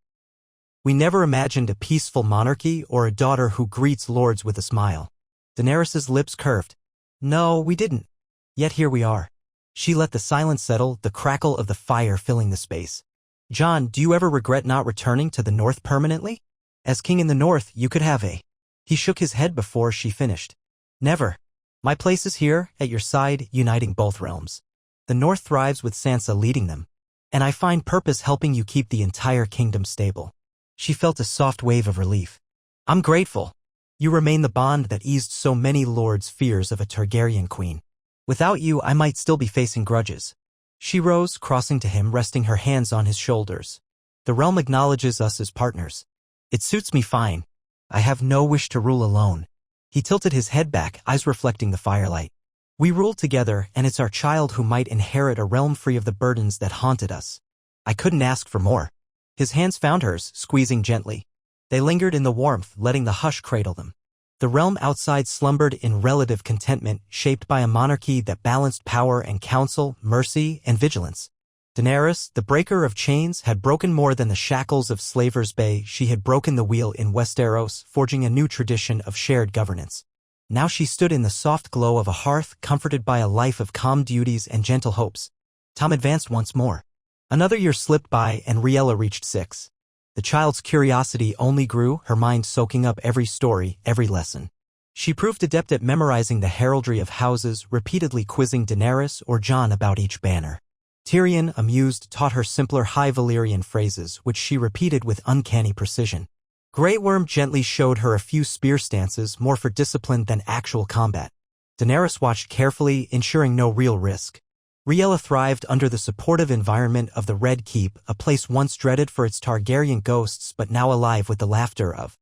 We never imagined a peaceful monarchy or a daughter who greets lords with a smile. Daenerys's lips curved. No, we didn't. Yet here we are. She let the silence settle, the crackle of the fire filling the space. Jon, do you ever regret not returning to the North permanently? As king in the North, you could have a... He shook his head before she finished. Never. My place is here, at your side, uniting both realms. The North thrives with Sansa leading them. And I find purpose helping you keep the entire kingdom stable. She felt a soft wave of relief. I'm grateful. You remain the bond that eased so many lords' fears of a Targaryen queen. Without you, I might still be facing grudges. She rose, crossing to him, resting her hands on his shoulders. The realm acknowledges us as partners. It suits me fine. I have no wish to rule alone. He tilted his head back, eyes reflecting the firelight. We rule together, and it's our child who might inherit a realm free of the burdens that haunted us. I couldn't ask for more. His hands found hers, squeezing gently. They lingered in the warmth, letting the hush cradle them. The realm outside slumbered in relative contentment, shaped by a monarchy that balanced power and counsel, mercy and vigilance. Daenerys, the breaker of chains, had broken more than the shackles of Slaver's Bay. She had broken the wheel in Westeros, forging a new tradition of shared governance. Now she stood in the soft glow of a hearth, comforted by a life of calm duties and gentle hopes. Tom advanced once more. Another year slipped by and Riella reached 6. The child's curiosity only grew, her mind soaking up every story, every lesson. She proved adept at memorizing the heraldry of houses, repeatedly quizzing Daenerys or Jon about each banner. Tyrion, amused, taught her simpler High Valyrian phrases, which she repeated with uncanny precision. Grey Worm gently showed her a few spear stances, more for discipline than actual combat. Daenerys watched carefully, ensuring no real risk. Riella thrived under the supportive environment of the Red Keep, a place once dreaded for its Targaryen ghosts but now alive with the laughter of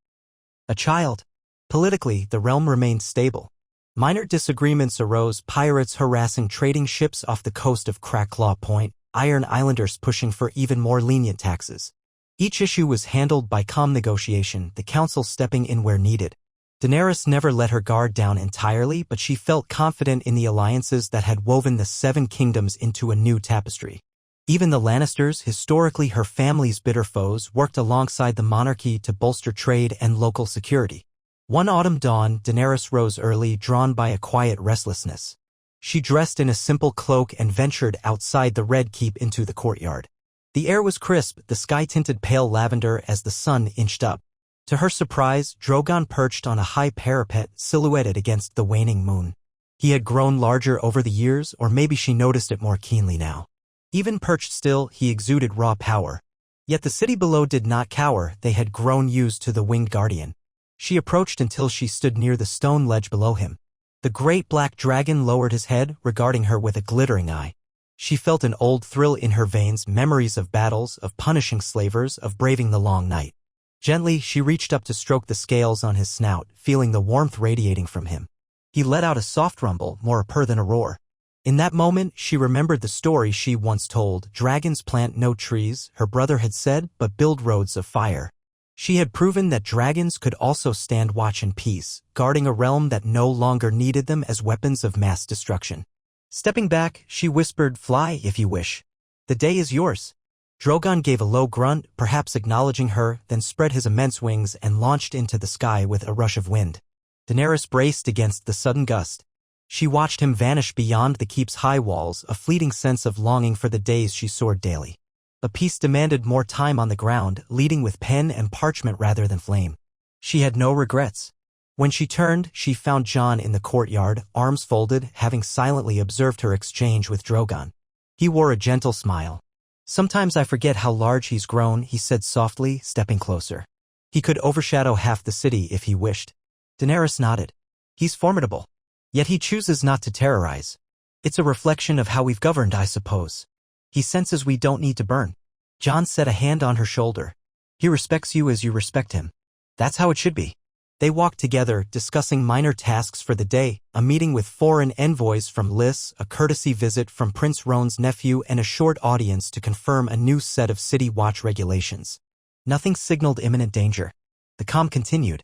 a child. Politically, the realm remained stable. Minor disagreements arose, pirates harassing trading ships off the coast of Cracklaw Point, Iron Islanders pushing for even more lenient taxes. Each issue was handled by calm negotiation, the council stepping in where needed. Daenerys never let her guard down entirely, but she felt confident in the alliances that had woven the 7 kingdoms into a new tapestry. Even the Lannisters, historically her family's bitter foes, worked alongside the monarchy to bolster trade and local security. One autumn dawn, Daenerys rose early, drawn by a quiet restlessness. She dressed in a simple cloak and ventured outside the Red Keep into the courtyard. The air was crisp, the sky tinted pale lavender as the sun inched up. To her surprise, Drogon perched on a high parapet, silhouetted against the waning moon. He had grown larger over the years, or maybe she noticed it more keenly now. Even perched still, he exuded raw power. Yet the city below did not cower, they had grown used to the winged guardian. She approached until she stood near the stone ledge below him. The great black dragon lowered his head, regarding her with a glittering eye. She felt an old thrill in her veins, memories of battles, of punishing slavers, of braving the long night. Gently, she reached up to stroke the scales on his snout, feeling the warmth radiating from him. He let out a soft rumble, more a purr than a roar. In that moment, she remembered the story she once told. Dragons plant no trees, her brother had said, but build roads of fire. She had proven that dragons could also stand watch in peace, guarding a realm that no longer needed them as weapons of mass destruction. Stepping back, she whispered, "Fly if you wish. The day is yours." Drogon gave a low grunt, perhaps acknowledging her, then spread his immense wings and launched into the sky with a rush of wind. Daenerys braced against the sudden gust. She watched him vanish beyond the keep's high walls, a fleeting sense of longing for the days she soared daily. A peace demanded more time on the ground, leading with pen and parchment rather than flame. She had no regrets. When she turned, she found Jon in the courtyard, arms folded, having silently observed her exchange with Drogon. He wore a gentle smile. "Sometimes I forget how large he's grown," he said softly, stepping closer. "He could overshadow half the city if he wished." Daenerys nodded. "He's formidable. Yet he chooses not to terrorize. It's a reflection of how we've governed, I suppose. He senses we don't need to burn." Jon set a hand on her shoulder. "He respects you as you respect him. That's how it should be." They walked together, discussing minor tasks for the day, a meeting with foreign envoys from Lys, a courtesy visit from Prince Roan's nephew, and a short audience to confirm a new set of city watch regulations. Nothing signaled imminent danger. The calm continued.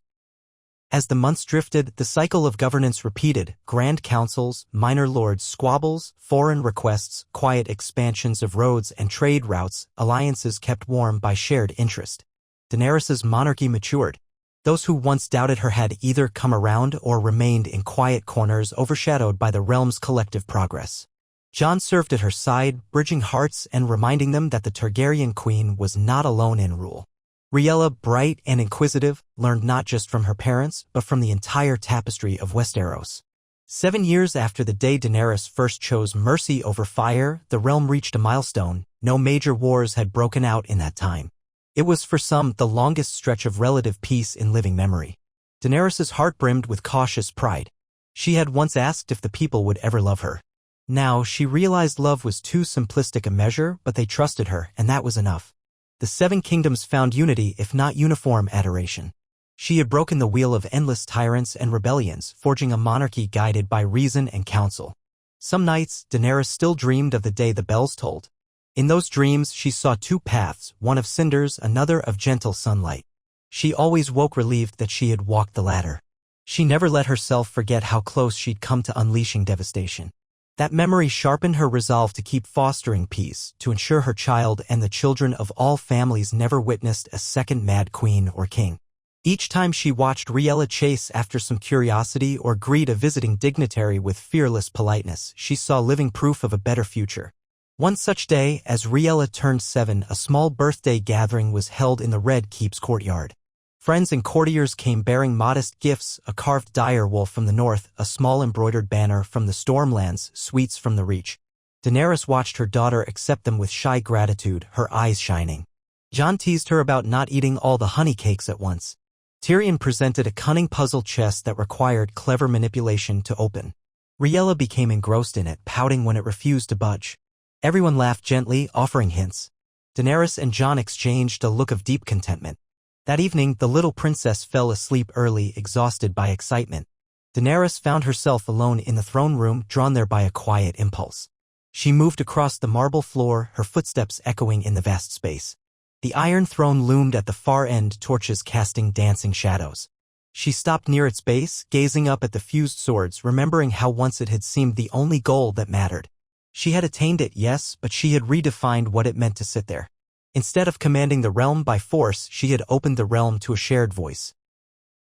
As the months drifted, the cycle of governance repeated: grand councils, minor lords' squabbles, foreign requests, quiet expansions of roads and trade routes, alliances kept warm by shared interest. Daenerys's monarchy matured. Those who once doubted her had either come around or remained in quiet corners overshadowed by the realm's collective progress. Jon served at her side, bridging hearts and reminding them that the Targaryen Queen was not alone in rule. Rhaella, bright and inquisitive, learned not just from her parents, but from the entire tapestry of Westeros. 7 years after the day Daenerys first chose mercy over fire, the realm reached a milestone. No major wars had broken out in that time. It was for some the longest stretch of relative peace in living memory. Daenerys's heart brimmed with cautious pride. She had once asked if the people would ever love her. Now she realized love was too simplistic a measure, but they trusted her, and that was enough. The Seven Kingdoms found unity, if not uniform adoration. She had broken the wheel of endless tyrants and rebellions, forging a monarchy guided by reason and counsel. Some nights, Daenerys still dreamed of the day the bells tolled. In those dreams, she saw two paths, one of cinders, another of gentle sunlight. She always woke relieved that she had walked the latter. She never let herself forget how close she'd come to unleashing devastation. That memory sharpened her resolve to keep fostering peace, to ensure her child and the children of all families never witnessed a second mad queen or king. Each time she watched Rhaella chase after some curiosity or greet a visiting dignitary with fearless politeness, she saw living proof of a better future. One such day, as Rhaella turned 7, a small birthday gathering was held in the Red Keep's courtyard. Friends and courtiers came bearing modest gifts: a carved dire wolf from the north, a small embroidered banner from the Stormlands, sweets from the Reach. Daenerys watched her daughter accept them with shy gratitude, her eyes shining. Jon teased her about not eating all the honey cakes at once. Tyrion presented a cunning puzzle chest that required clever manipulation to open. Rhaella became engrossed in it, pouting when it refused to budge. Everyone laughed gently, offering hints. Daenerys and Jon exchanged a look of deep contentment. That evening, the little princess fell asleep early, exhausted by excitement. Daenerys found herself alone in the throne room, drawn there by a quiet impulse. She moved across the marble floor, her footsteps echoing in the vast space. The Iron Throne loomed at the far end, torches casting dancing shadows. She stopped near its base, gazing up at the fused swords, remembering how once it had seemed the only goal that mattered. She had attained it, yes, but she had redefined what it meant to sit there. Instead of commanding the realm by force, she had opened the realm to a shared voice.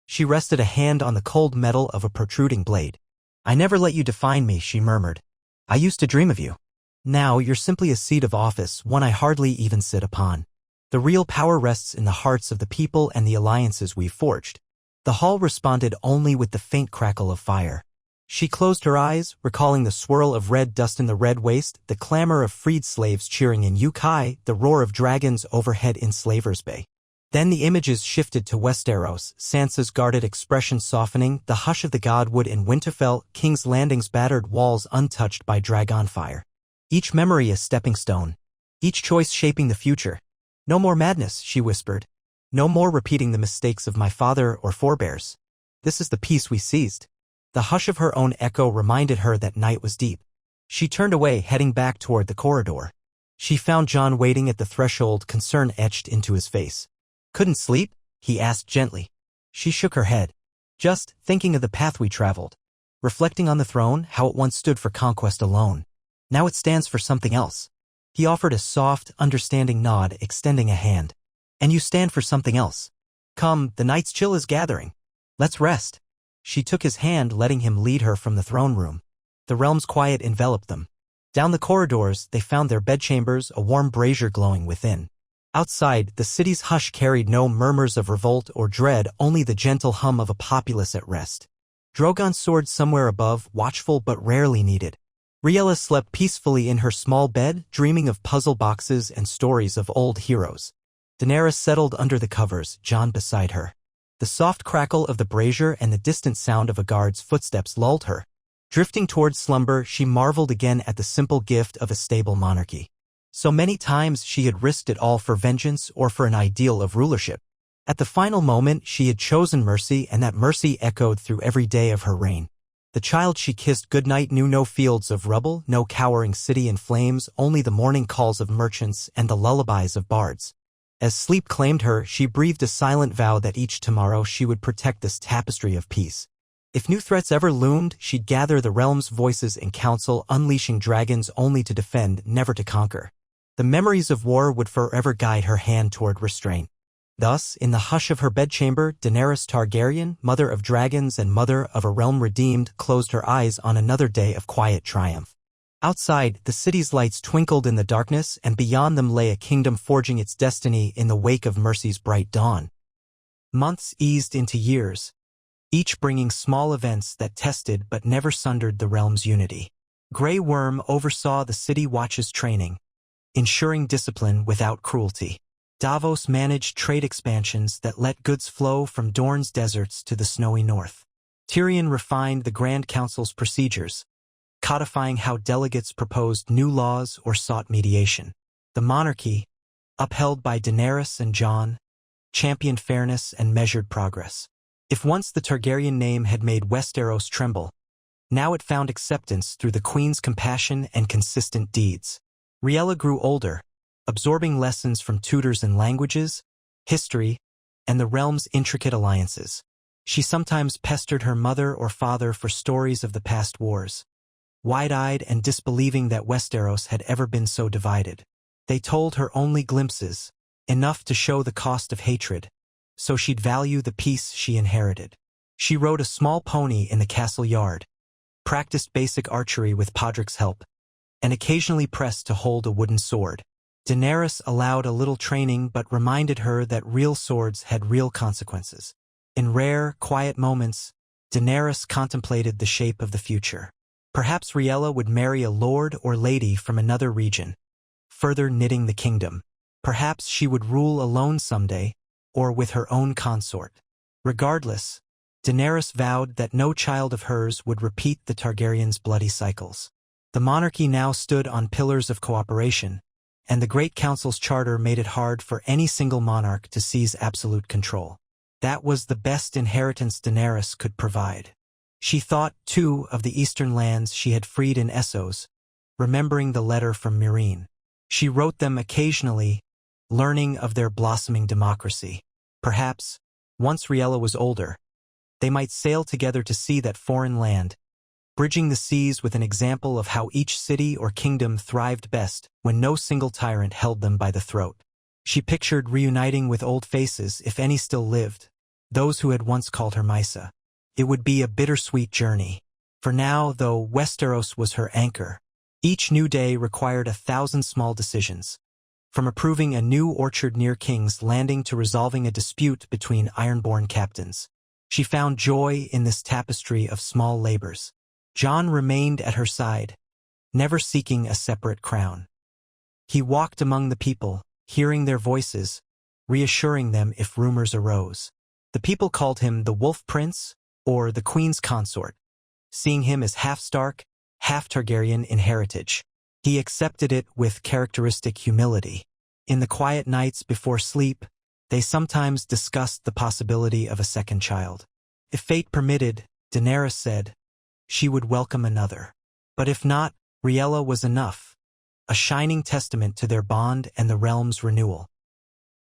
She rested a hand on the cold metal of a protruding blade. "I never let you define me," she murmured. "I used to dream of you. Now you're simply a seat of office, one I hardly even sit upon. The real power rests in the hearts of the people and the alliances we've forged." The hall responded only with the faint crackle of fire. She closed her eyes, recalling the swirl of red dust in the Red Waste, the clamor of freed slaves cheering in Yunkai, the roar of dragons overhead in Slaver's Bay. Then the images shifted to Westeros, Sansa's guarded expression softening, the hush of the Godwood in Winterfell, King's Landing's battered walls untouched by dragonfire. Each memory a stepping stone. Each choice shaping the future. "No more madness," she whispered. "No more repeating the mistakes of my father or forebears. This is the peace we seized." The hush of her own echo reminded her that night was deep. She turned away, heading back toward the corridor. She found Jon waiting at the threshold, concern etched into his face. "Couldn't sleep?" he asked gently. She shook her head. "Just thinking of the path we traveled. Reflecting on the throne, how it once stood for conquest alone. Now it stands for something else." He offered a soft, understanding nod, extending a hand. "And you stand for something else. Come, the night's chill is gathering. Let's rest." She took his hand, letting him lead her from the throne room. The realm's quiet enveloped them. Down the corridors, they found their bedchambers, a warm brazier glowing within. Outside, the city's hush carried no murmurs of revolt or dread, only the gentle hum of a populace at rest. Drogon soared somewhere above, watchful but rarely needed. Rhaella slept peacefully in her small bed, dreaming of puzzle boxes and stories of old heroes. Daenerys settled under the covers, Jon beside her. The soft crackle of the brazier and the distant sound of a guard's footsteps lulled her. Drifting towards slumber, she marveled again at the simple gift of a stable monarchy. So many times she had risked it all for vengeance or for an ideal of rulership. At the final moment, she had chosen mercy, and that mercy echoed through every day of her reign. The child she kissed goodnight knew no fields of rubble, no cowering city in flames, only the morning calls of merchants and the lullabies of bards. As sleep claimed her, she breathed a silent vow that each tomorrow she would protect this tapestry of peace. If new threats ever loomed, she'd gather the realm's voices in council, unleashing dragons only to defend, never to conquer. The memories of war would forever guide her hand toward restraint. Thus, in the hush of her bedchamber, Daenerys Targaryen, mother of dragons and mother of a realm redeemed, closed her eyes on another day of quiet triumph. Outside, the city's lights twinkled in the darkness, and beyond them lay a kingdom forging its destiny in the wake of mercy's bright dawn. Months eased into years, each bringing small events that tested but never sundered the realm's unity. Grey Worm oversaw the City Watch's training, ensuring discipline without cruelty. Davos managed trade expansions that let goods flow from Dorne's deserts to the snowy north. Tyrion refined the Grand Council's procedures, codifying how delegates proposed new laws or sought mediation. The monarchy, upheld by Daenerys and Jon, championed fairness and measured progress. If once the Targaryen name had made Westeros tremble, now it found acceptance through the Queen's compassion and consistent deeds. Rhaella grew older, absorbing lessons from tutors in languages, history, and the realm's intricate alliances. She sometimes pestered her mother or father for stories of the past wars, wide-eyed and disbelieving that Westeros had ever been so divided. They told her only glimpses, enough to show the cost of hatred, so she'd value the peace she inherited. She rode a small pony in the castle yard, practiced basic archery with Podrick's help, and occasionally pressed to hold a wooden sword. Daenerys allowed a little training but reminded her that real swords had real consequences. In rare, quiet moments, Daenerys contemplated the shape of the future. Perhaps Rhaella would marry a lord or lady from another region, further knitting the kingdom. Perhaps she would rule alone someday, or with her own consort. Regardless, Daenerys vowed that no child of hers would repeat the Targaryens' bloody cycles. The monarchy now stood on pillars of cooperation, and the Great Council's charter made it hard for any single monarch to seize absolute control. That was the best inheritance Daenerys could provide. She thought, too, of the eastern lands she had freed in Essos, remembering the letter from Meereen. She wrote them occasionally, learning of their blossoming democracy. Perhaps, once Rhaella was older, they might sail together to see that foreign land, bridging the seas with an example of how each city or kingdom thrived best when no single tyrant held them by the throat. She pictured reuniting with old faces, if any still lived, those who had once called her Mysa. It would be a bittersweet journey. For now, though, Westeros was her anchor. Each new day required 1,000 small decisions, from approving a new orchard near King's Landing to resolving a dispute between Ironborn captains. She found joy in this tapestry of small labors. Jon remained at her side, never seeking a separate crown. He walked among the people, hearing their voices, reassuring them if rumors arose. The people called him the Wolf Prince or the Queen's Consort, seeing him as half Stark, half Targaryen in heritage. He accepted it with characteristic humility. In the quiet nights before sleep, they sometimes discussed the possibility of a second child. If fate permitted, Daenerys said, she would welcome another. But if not, Rhaella was enough, a shining testament to their bond and the realm's renewal.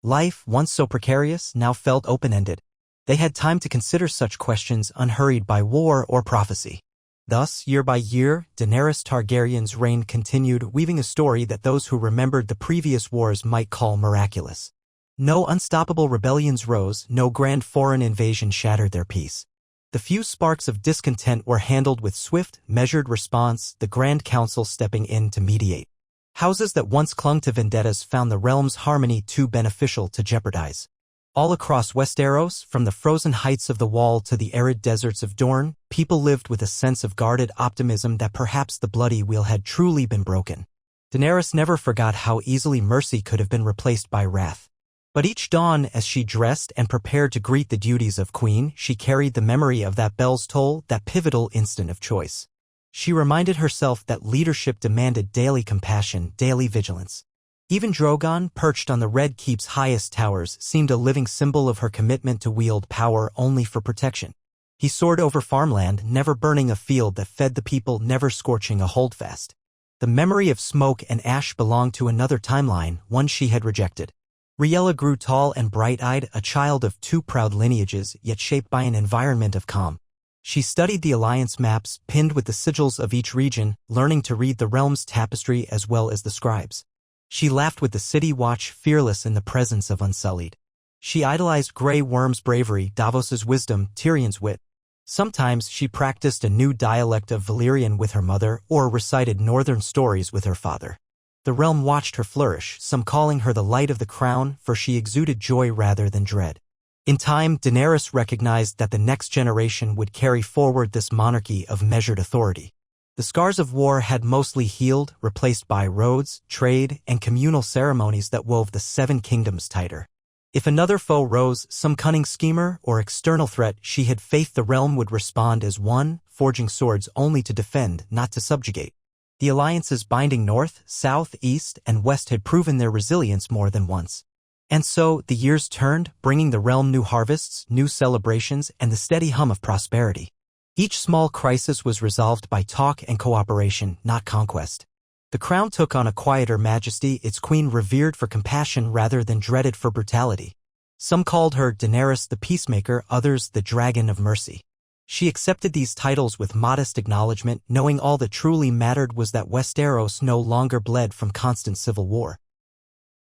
Life, once so precarious, now felt open-ended. They had time to consider such questions unhurried by war or prophecy. Thus, year by year, Daenerys Targaryen's reign continued, weaving a story that those who remembered the previous wars might call miraculous. No unstoppable rebellions rose, no grand foreign invasion shattered their peace. The few sparks of discontent were handled with swift, measured response, the Grand Council stepping in to mediate. Houses that once clung to vendettas found the realm's harmony too beneficial to jeopardize. All across Westeros, from the frozen heights of the Wall to the arid deserts of Dorne, people lived with a sense of guarded optimism that perhaps the bloody wheel had truly been broken. Daenerys never forgot how easily mercy could have been replaced by wrath. But each dawn, as she dressed and prepared to greet the duties of queen, she carried the memory of that bell's toll, that pivotal instant of choice. She reminded herself that leadership demanded daily compassion, daily vigilance. Even Drogon, perched on the Red Keep's highest towers, seemed a living symbol of her commitment to wield power only for protection. He soared over farmland, never burning a field that fed the people, never scorching a holdfast. The memory of smoke and ash belonged to another timeline, one she had rejected. Riella grew tall and bright-eyed, a child of two proud lineages, yet shaped by an environment of calm. She studied the alliance maps, pinned with the sigils of each region, learning to read the realm's tapestry as well as the scribes. She laughed with the city watch, fearless in the presence of Unsullied. She idolized Grey Worm's bravery, Davos's wisdom, Tyrion's wit. Sometimes she practiced a new dialect of Valyrian with her mother or recited northern stories with her father. The realm watched her flourish, some calling her the light of the crown, for she exuded joy rather than dread. In time, Daenerys recognized that the next generation would carry forward this monarchy of measured authority. The scars of war had mostly healed, replaced by roads, trade, and communal ceremonies that wove the Seven Kingdoms tighter. If another foe rose, some cunning schemer or external threat, she had faith the realm would respond as one, forging swords only to defend, not to subjugate. The alliances binding north, south, east, and west had proven their resilience more than once. And so, the years turned, bringing the realm new harvests, new celebrations, and the steady hum of prosperity. Each small crisis was resolved by talk and cooperation, not conquest. The crown took on a quieter majesty, its queen revered for compassion rather than dreaded for brutality. Some called her Daenerys the Peacemaker, others the Dragon of Mercy. She accepted these titles with modest acknowledgement, knowing all that truly mattered was that Westeros no longer bled from constant civil war.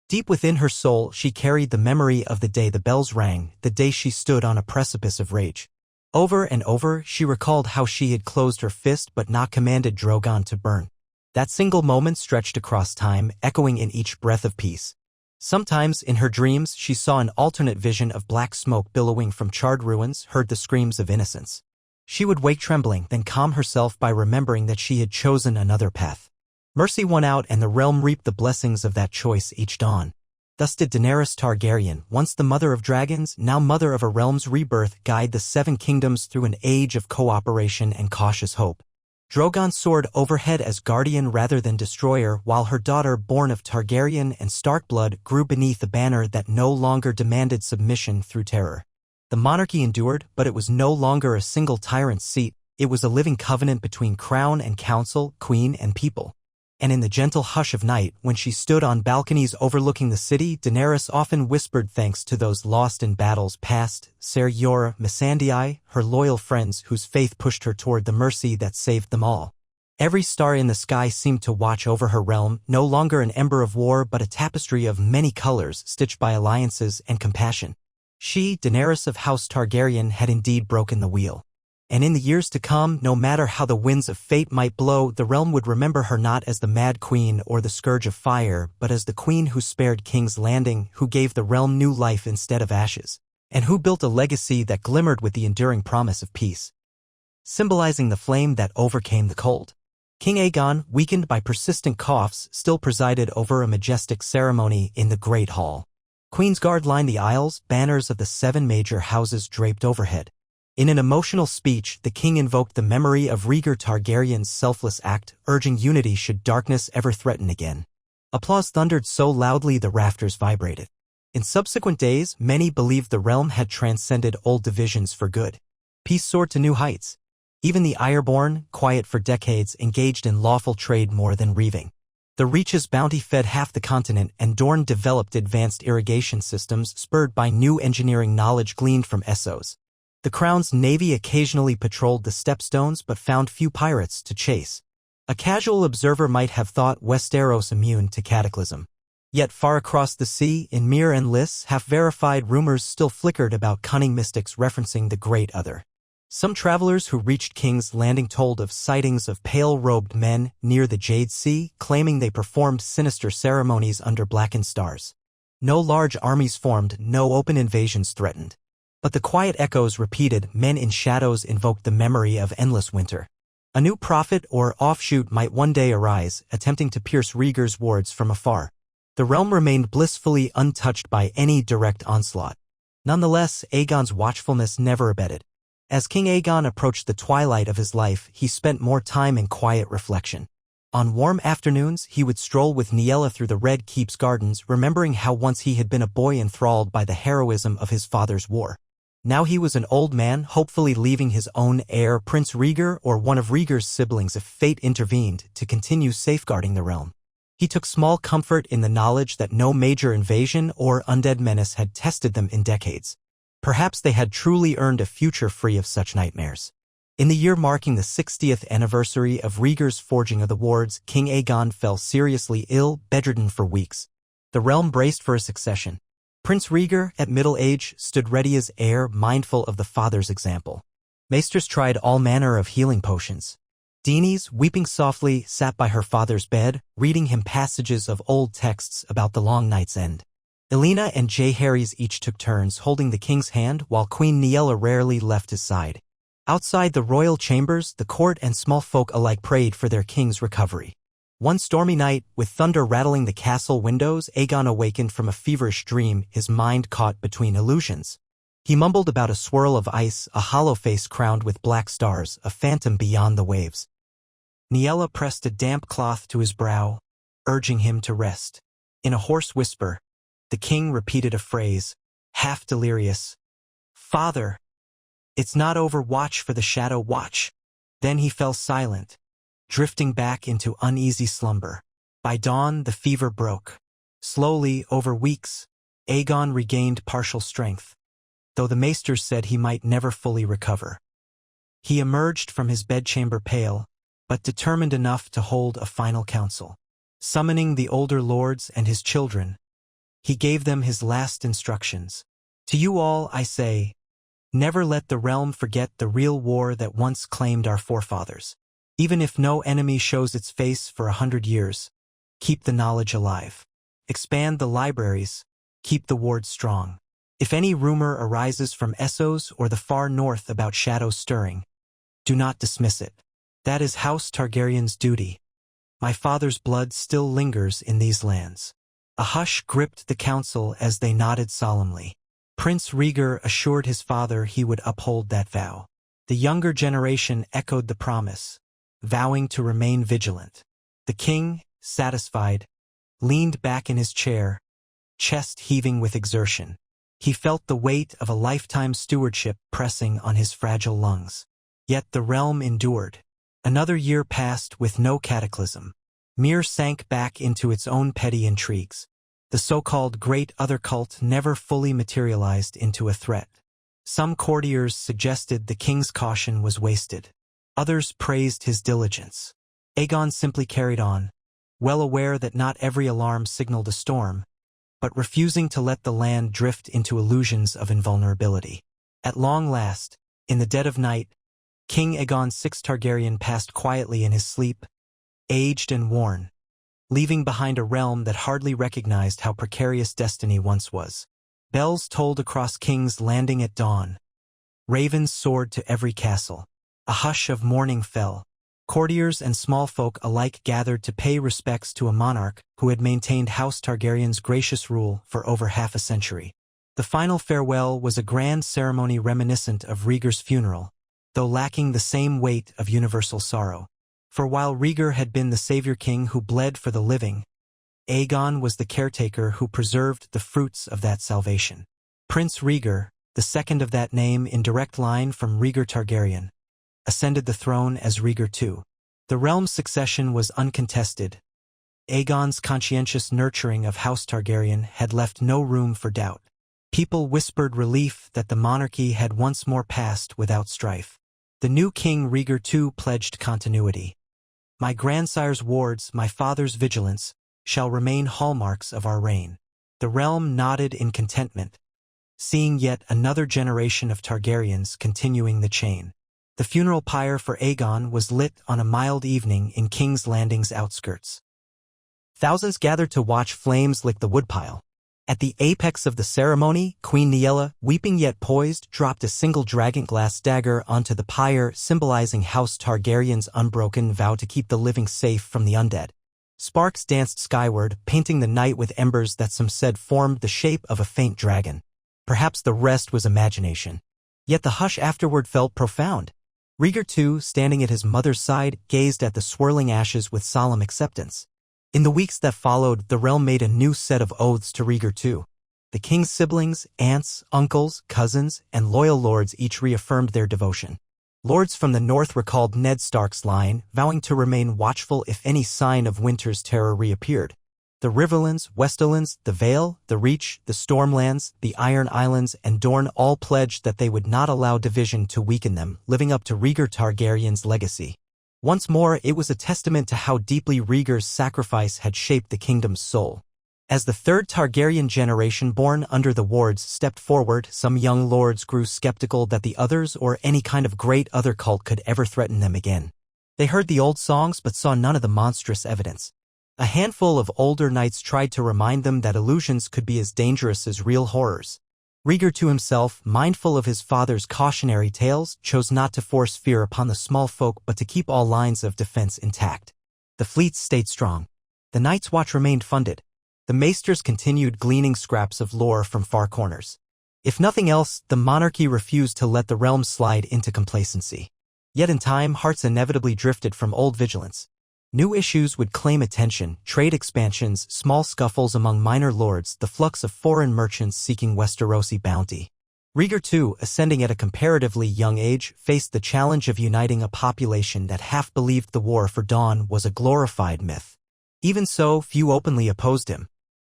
Deep within her soul, she carried the memory of the day the bells rang, the day she stood on a precipice of rage. Over and over, she recalled how she had closed her fist but not commanded Drogon to burn. That single moment stretched across time, echoing in each breath of peace. Sometimes, in her dreams, she saw an alternate vision of black smoke billowing from charred ruins, heard the screams of innocence. She would wake trembling, then calm herself by remembering that she had chosen another path. Mercy won out and the realm reaped the blessings of that choice each dawn. Thus did Daenerys Targaryen, once the mother of dragons, now mother of a realm's rebirth, guide the Seven Kingdoms through an age of cooperation and cautious hope. Drogon soared overhead as guardian rather than destroyer, while her daughter, born of Targaryen and Stark blood, grew beneath a banner that no longer demanded submission through terror. The monarchy endured, but it was no longer a single tyrant's seat, it was a living covenant between crown and council, queen and people. And in the gentle hush of night, when she stood on balconies overlooking the city, Daenerys often whispered thanks to those lost in battles past, Ser Jorah, Missandei, her loyal friends whose faith pushed her toward the mercy that saved them all. Every star in the sky seemed to watch over her realm, no longer an ember of war but a tapestry of many colors stitched by alliances and compassion. She, Daenerys of House Targaryen, had indeed broken the wheel. And in the years to come, no matter how the winds of fate might blow, the realm would remember her not as the Mad Queen or the Scourge of Fire, but as the queen who spared King's Landing, who gave the realm new life instead of ashes, and who built a legacy that glimmered with the enduring promise of peace. Symbolizing the flame that overcame the cold. King Aegon, weakened by persistent coughs, still presided over a majestic ceremony in the Great Hall. Queen's Guard lined the aisles, banners of the 7 major houses draped overhead. In an emotional speech, the king invoked the memory of Rhaegar Targaryen's selfless act, urging unity should darkness ever threaten again. Applause thundered so loudly the rafters vibrated. In subsequent days, many believed the realm had transcended old divisions for good. Peace soared to new heights. Even the Ironborn, quiet for decades, engaged in lawful trade more than reaving. The Reach's bounty fed half the continent, and Dorne developed advanced irrigation systems spurred by new engineering knowledge gleaned from Essos. The Crown's navy occasionally patrolled the Stepstones but found few pirates to chase. A casual observer might have thought Westeros immune to cataclysm. Yet far across the sea, in Myr and Lys, half-verified rumors still flickered about cunning mystics referencing the Great Other. Some travelers who reached King's Landing told of sightings of pale-robed men near the Jade Sea, claiming they performed sinister ceremonies under blackened stars. No large armies formed, no open invasions threatened. But the quiet echoes repeated, men in shadows invoked the memory of endless winter. A new prophet or offshoot might one day arise, attempting to pierce Rhaegar's wards from afar. The realm remained blissfully untouched by any direct onslaught. Nonetheless, Aegon's watchfulness never abated. As King Aegon approached the twilight of his life, he spent more time in quiet reflection. On warm afternoons, he would stroll with Niella through the Red Keep's gardens, remembering how once he had been a boy enthralled by the heroism of his father's war. Now he was an old man, hopefully leaving his own heir, Prince Rhaegar, or one of Rhaegar's siblings if fate intervened, to continue safeguarding the realm. He took small comfort in the knowledge that no major invasion or undead menace had tested them in decades. Perhaps they had truly earned a future free of such nightmares. In the year marking the 60th anniversary of Rhaegar's forging of the wards, King Aegon fell seriously ill, bedridden for weeks. The realm braced for a succession. Prince Rhaegar, at middle age, stood ready as heir, mindful of the father's example. Maesters tried all manner of healing potions. Daenerys, weeping softly, sat by her father's bed, reading him passages of old texts about the long night's end. Elena and Jaehaerys each took turns holding the king's hand, while Queen Niella rarely left his side. Outside the royal chambers, the court and small folk alike prayed for their king's recovery. One stormy night, with thunder rattling the castle windows, Aegon awakened from a feverish dream, his mind caught between illusions. He mumbled about a swirl of ice, a hollow face crowned with black stars, a phantom beyond the waves. Niella pressed a damp cloth to his brow, urging him to rest. In a hoarse whisper, the king repeated a phrase, half delirious. "Father, it's not over, watch for the shadow, watch." Then he fell silent, drifting back into uneasy slumber. By dawn, the fever broke. Slowly, over weeks, Aegon regained partial strength, though the maesters said he might never fully recover. He emerged from his bedchamber pale, but determined enough to hold a final council. Summoning the older lords and his children, he gave them his last instructions. "To you all, I say, never let the realm forget the real war that once claimed our forefathers. Even if no enemy shows its face for 100 years, keep the knowledge alive. Expand the libraries, keep the wards strong. If any rumor arises from Essos or the far north about shadows stirring, do not dismiss it. That is House Targaryen's duty. My father's blood still lingers in these lands." A hush gripped the council as they nodded solemnly. Prince Rhaegar assured his father he would uphold that vow. The younger generation echoed the promise, vowing to remain vigilant. The king, satisfied, leaned back in his chair, chest heaving with exertion. He felt the weight of a lifetime stewardship pressing on his fragile lungs. Yet the realm endured. Another year passed with no cataclysm. Myr sank back into its own petty intrigues. The so-called Great Other cult never fully materialized into a threat. Some courtiers suggested the king's caution was wasted. Others praised his diligence. Aegon simply carried on, well aware that not every alarm signaled a storm, but refusing to let the land drift into illusions of invulnerability. At long last, in the dead of night, King Aegon VI Targaryen passed quietly in his sleep, aged and worn, leaving behind a realm that hardly recognized how precarious destiny once was. Bells tolled across King's Landing at dawn. Ravens soared to every castle. A hush of mourning fell. Courtiers and small folk alike gathered to pay respects to a monarch who had maintained House Targaryen's gracious rule for over half a century. The final farewell was a grand ceremony reminiscent of Rhaegar's funeral, though lacking the same weight of universal sorrow. For while Rhaegar had been the savior king who bled for the living, Aegon was the caretaker who preserved the fruits of that salvation. Prince Rhaegar, the second of that name in direct line from Rhaegar Targaryen, ascended the throne as Rhaegar II. The realm's succession was uncontested. Aegon's conscientious nurturing of House Targaryen had left no room for doubt. People whispered relief that the monarchy had once more passed without strife. The new king Rhaegar II pledged continuity. "My grandsire's wards, my father's vigilance, shall remain hallmarks of our reign." The realm nodded in contentment, seeing yet another generation of Targaryens continuing the chain. The funeral pyre for Aegon was lit on a mild evening in King's Landing's outskirts. Thousands gathered to watch flames lick the woodpile. At the apex of the ceremony, Queen Niella, weeping yet poised, dropped a single dragonglass dagger onto the pyre, symbolizing House Targaryen's unbroken vow to keep the living safe from the undead. Sparks danced skyward, painting the night with embers that some said formed the shape of a faint dragon. Perhaps the rest was imagination. Yet the hush afterward felt profound. Rhaegar II, standing at his mother's side, gazed at the swirling ashes with solemn acceptance. In the weeks that followed, the realm made a new set of oaths to Rhaegar II. The king's siblings, aunts, uncles, cousins, and loyal lords each reaffirmed their devotion. Lords from the north recalled Ned Stark's line, vowing to remain watchful if any sign of winter's terror reappeared. The Riverlands, Westerlands, the Vale, the Reach, the Stormlands, the Iron Islands, and Dorne all pledged that they would not allow division to weaken them, living up to Rhaegar Targaryen's legacy. Once more, it was a testament to how deeply Rhaegar's sacrifice had shaped the kingdom's soul. As the third Targaryen generation born under the wards stepped forward, some young lords grew skeptical that the others or any kind of great other cult could ever threaten them again. They heard the old songs but saw none of the monstrous evidence. A handful of older knights tried to remind them that illusions could be as dangerous as real horrors. Rhaegar to himself, mindful of his father's cautionary tales, chose not to force fear upon the small folk but to keep all lines of defense intact. The fleets stayed strong. The Night's Watch remained funded. The maesters continued gleaning scraps of lore from far corners. If nothing else, the monarchy refused to let the realm slide into complacency. Yet in time, hearts inevitably drifted from old vigilance. New issues would claim attention: trade expansions, small scuffles among minor lords, the flux of foreign merchants seeking Westerosi bounty. Rhaegar too, ascending at a comparatively young age, faced the challenge of uniting a population that half believed the war for Dawn was a glorified myth. Even so, few openly opposed him.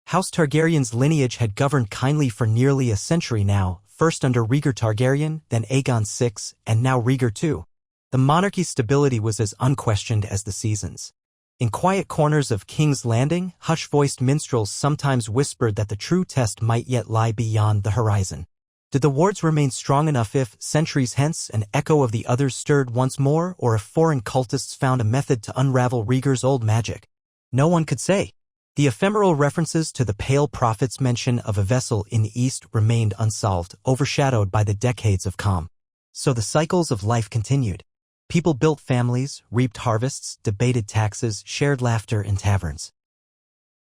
House Targaryen's lineage had governed kindly for nearly a century now, first under Rhaegar Targaryen, then Aegon VI, and now Rhaegar II. The monarchy's stability was as unquestioned as the seasons. In quiet corners of King's Landing, hush-voiced minstrels sometimes whispered that the true test might yet lie beyond the horizon. Did the wards remain strong enough if, centuries hence, an echo of the others stirred once more, or if foreign cultists found a method to unravel Rhaegar's old magic? No one could say. The ephemeral references to the Pale Prophet's mention of a vessel in the east remained unsolved, overshadowed by the decades of calm. So the cycles of life continued. People built families, reaped harvests, debated taxes, shared laughter in taverns.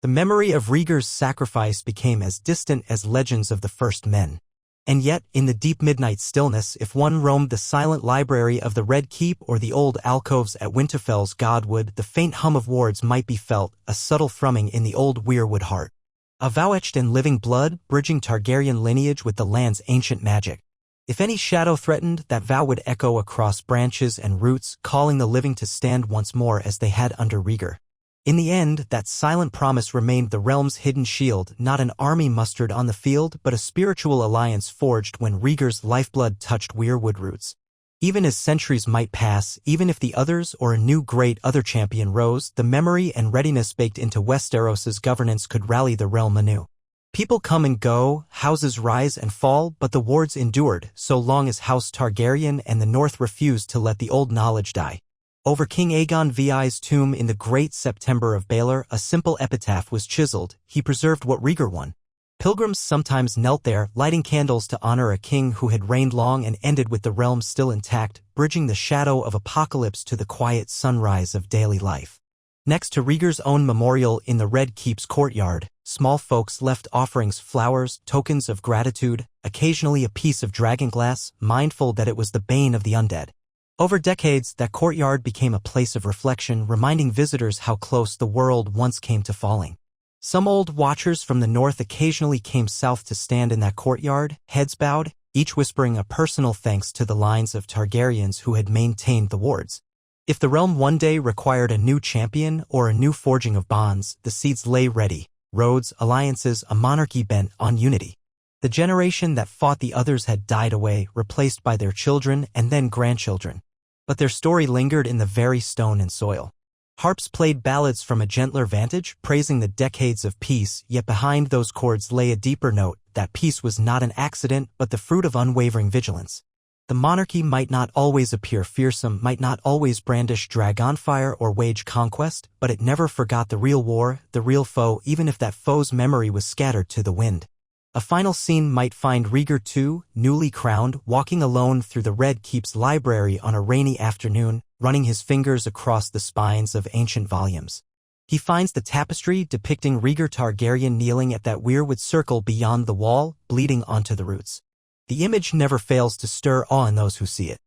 The memory of Rhaegar's sacrifice became as distant as legends of the first men. And yet, in the deep midnight stillness, if one roamed the silent library of the Red Keep or the old alcoves at Winterfell's Godwood, the faint hum of wards might be felt, a subtle thrumming in the old weirwood heart. A vow etched in living blood, bridging Targaryen lineage with the land's ancient magic. If any shadow threatened, that vow would echo across branches and roots, calling the living to stand once more as they had under Rhaegar. In the end, that silent promise remained the realm's hidden shield, not an army mustered on the field, but a spiritual alliance forged when Rhaegar's lifeblood touched weirwood roots. Even as centuries might pass, even if the others or a new great other champion rose, the memory and readiness baked into Westeros's governance could rally the realm anew. People come and go, houses rise and fall, but the wards endured, so long as House Targaryen and the North refused to let the old knowledge die. Over King Aegon VI's tomb in the Great September of Baelor, a simple epitaph was chiseled: he preserved what Rhaegar won. Pilgrims sometimes knelt there, lighting candles to honor a king who had reigned long and ended with the realm still intact, bridging the shadow of apocalypse to the quiet sunrise of daily life. Next to Rhaegar's own memorial in the Red Keep's courtyard, small folks left offerings, flowers, tokens of gratitude, occasionally a piece of dragonglass, mindful that it was the bane of the undead. Over decades, that courtyard became a place of reflection, reminding visitors how close the world once came to falling. Some old watchers from the north occasionally came south to stand in that courtyard, heads bowed, each whispering a personal thanks to the lines of Targaryens who had maintained the wards. If the realm one day required a new champion or a new forging of bonds, the seeds lay ready: roads, alliances, a monarchy bent on unity. The generation that fought the others had died away, replaced by their children and then grandchildren. But their story lingered in the very stone and soil. Harps played ballads from a gentler vantage, praising the decades of peace, yet behind those chords lay a deeper note: that peace was not an accident, but the fruit of unwavering vigilance. The monarchy might not always appear fearsome, might not always brandish dragonfire or wage conquest, but it never forgot the real war, the real foe, even if that foe's memory was scattered to the wind. A final scene might find Rhaegar II, newly crowned, walking alone through the Red Keep's library on a rainy afternoon, running his fingers across the spines of ancient volumes. He finds the tapestry depicting Rhaegar Targaryen kneeling at that weirwood circle beyond the wall, bleeding onto the roots. The image never fails to stir awe in those who see it.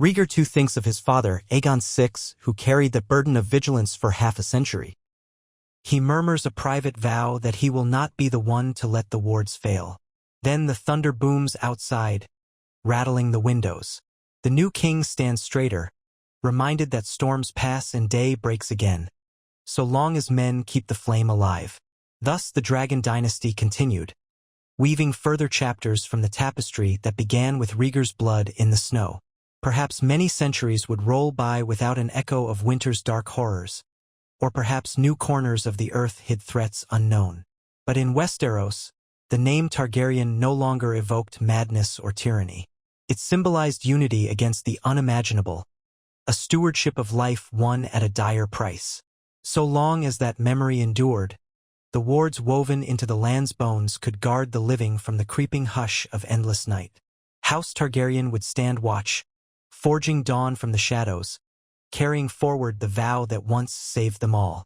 Rhaegar too thinks of his father, Aegon VI, who carried the burden of vigilance for half a century. He murmurs a private vow that he will not be the one to let the wards fail. Then the thunder booms outside, rattling the windows. The new king stands straighter, reminded that storms pass and day breaks again, so long as men keep the flame alive. Thus the Dragon Dynasty continued, weaving further chapters from the tapestry that began with Rhaegar's blood in the snow. Perhaps many centuries would roll by without an echo of winter's dark horrors, or perhaps new corners of the earth hid threats unknown. But in Westeros, the name Targaryen no longer evoked madness or tyranny. It symbolized unity against the unimaginable, a stewardship of life won at a dire price. So long as that memory endured, the wards woven into the land's bones could guard the living from the creeping hush of endless night. House Targaryen would stand watch, forging dawn from the shadows, carrying forward the vow that once saved them all.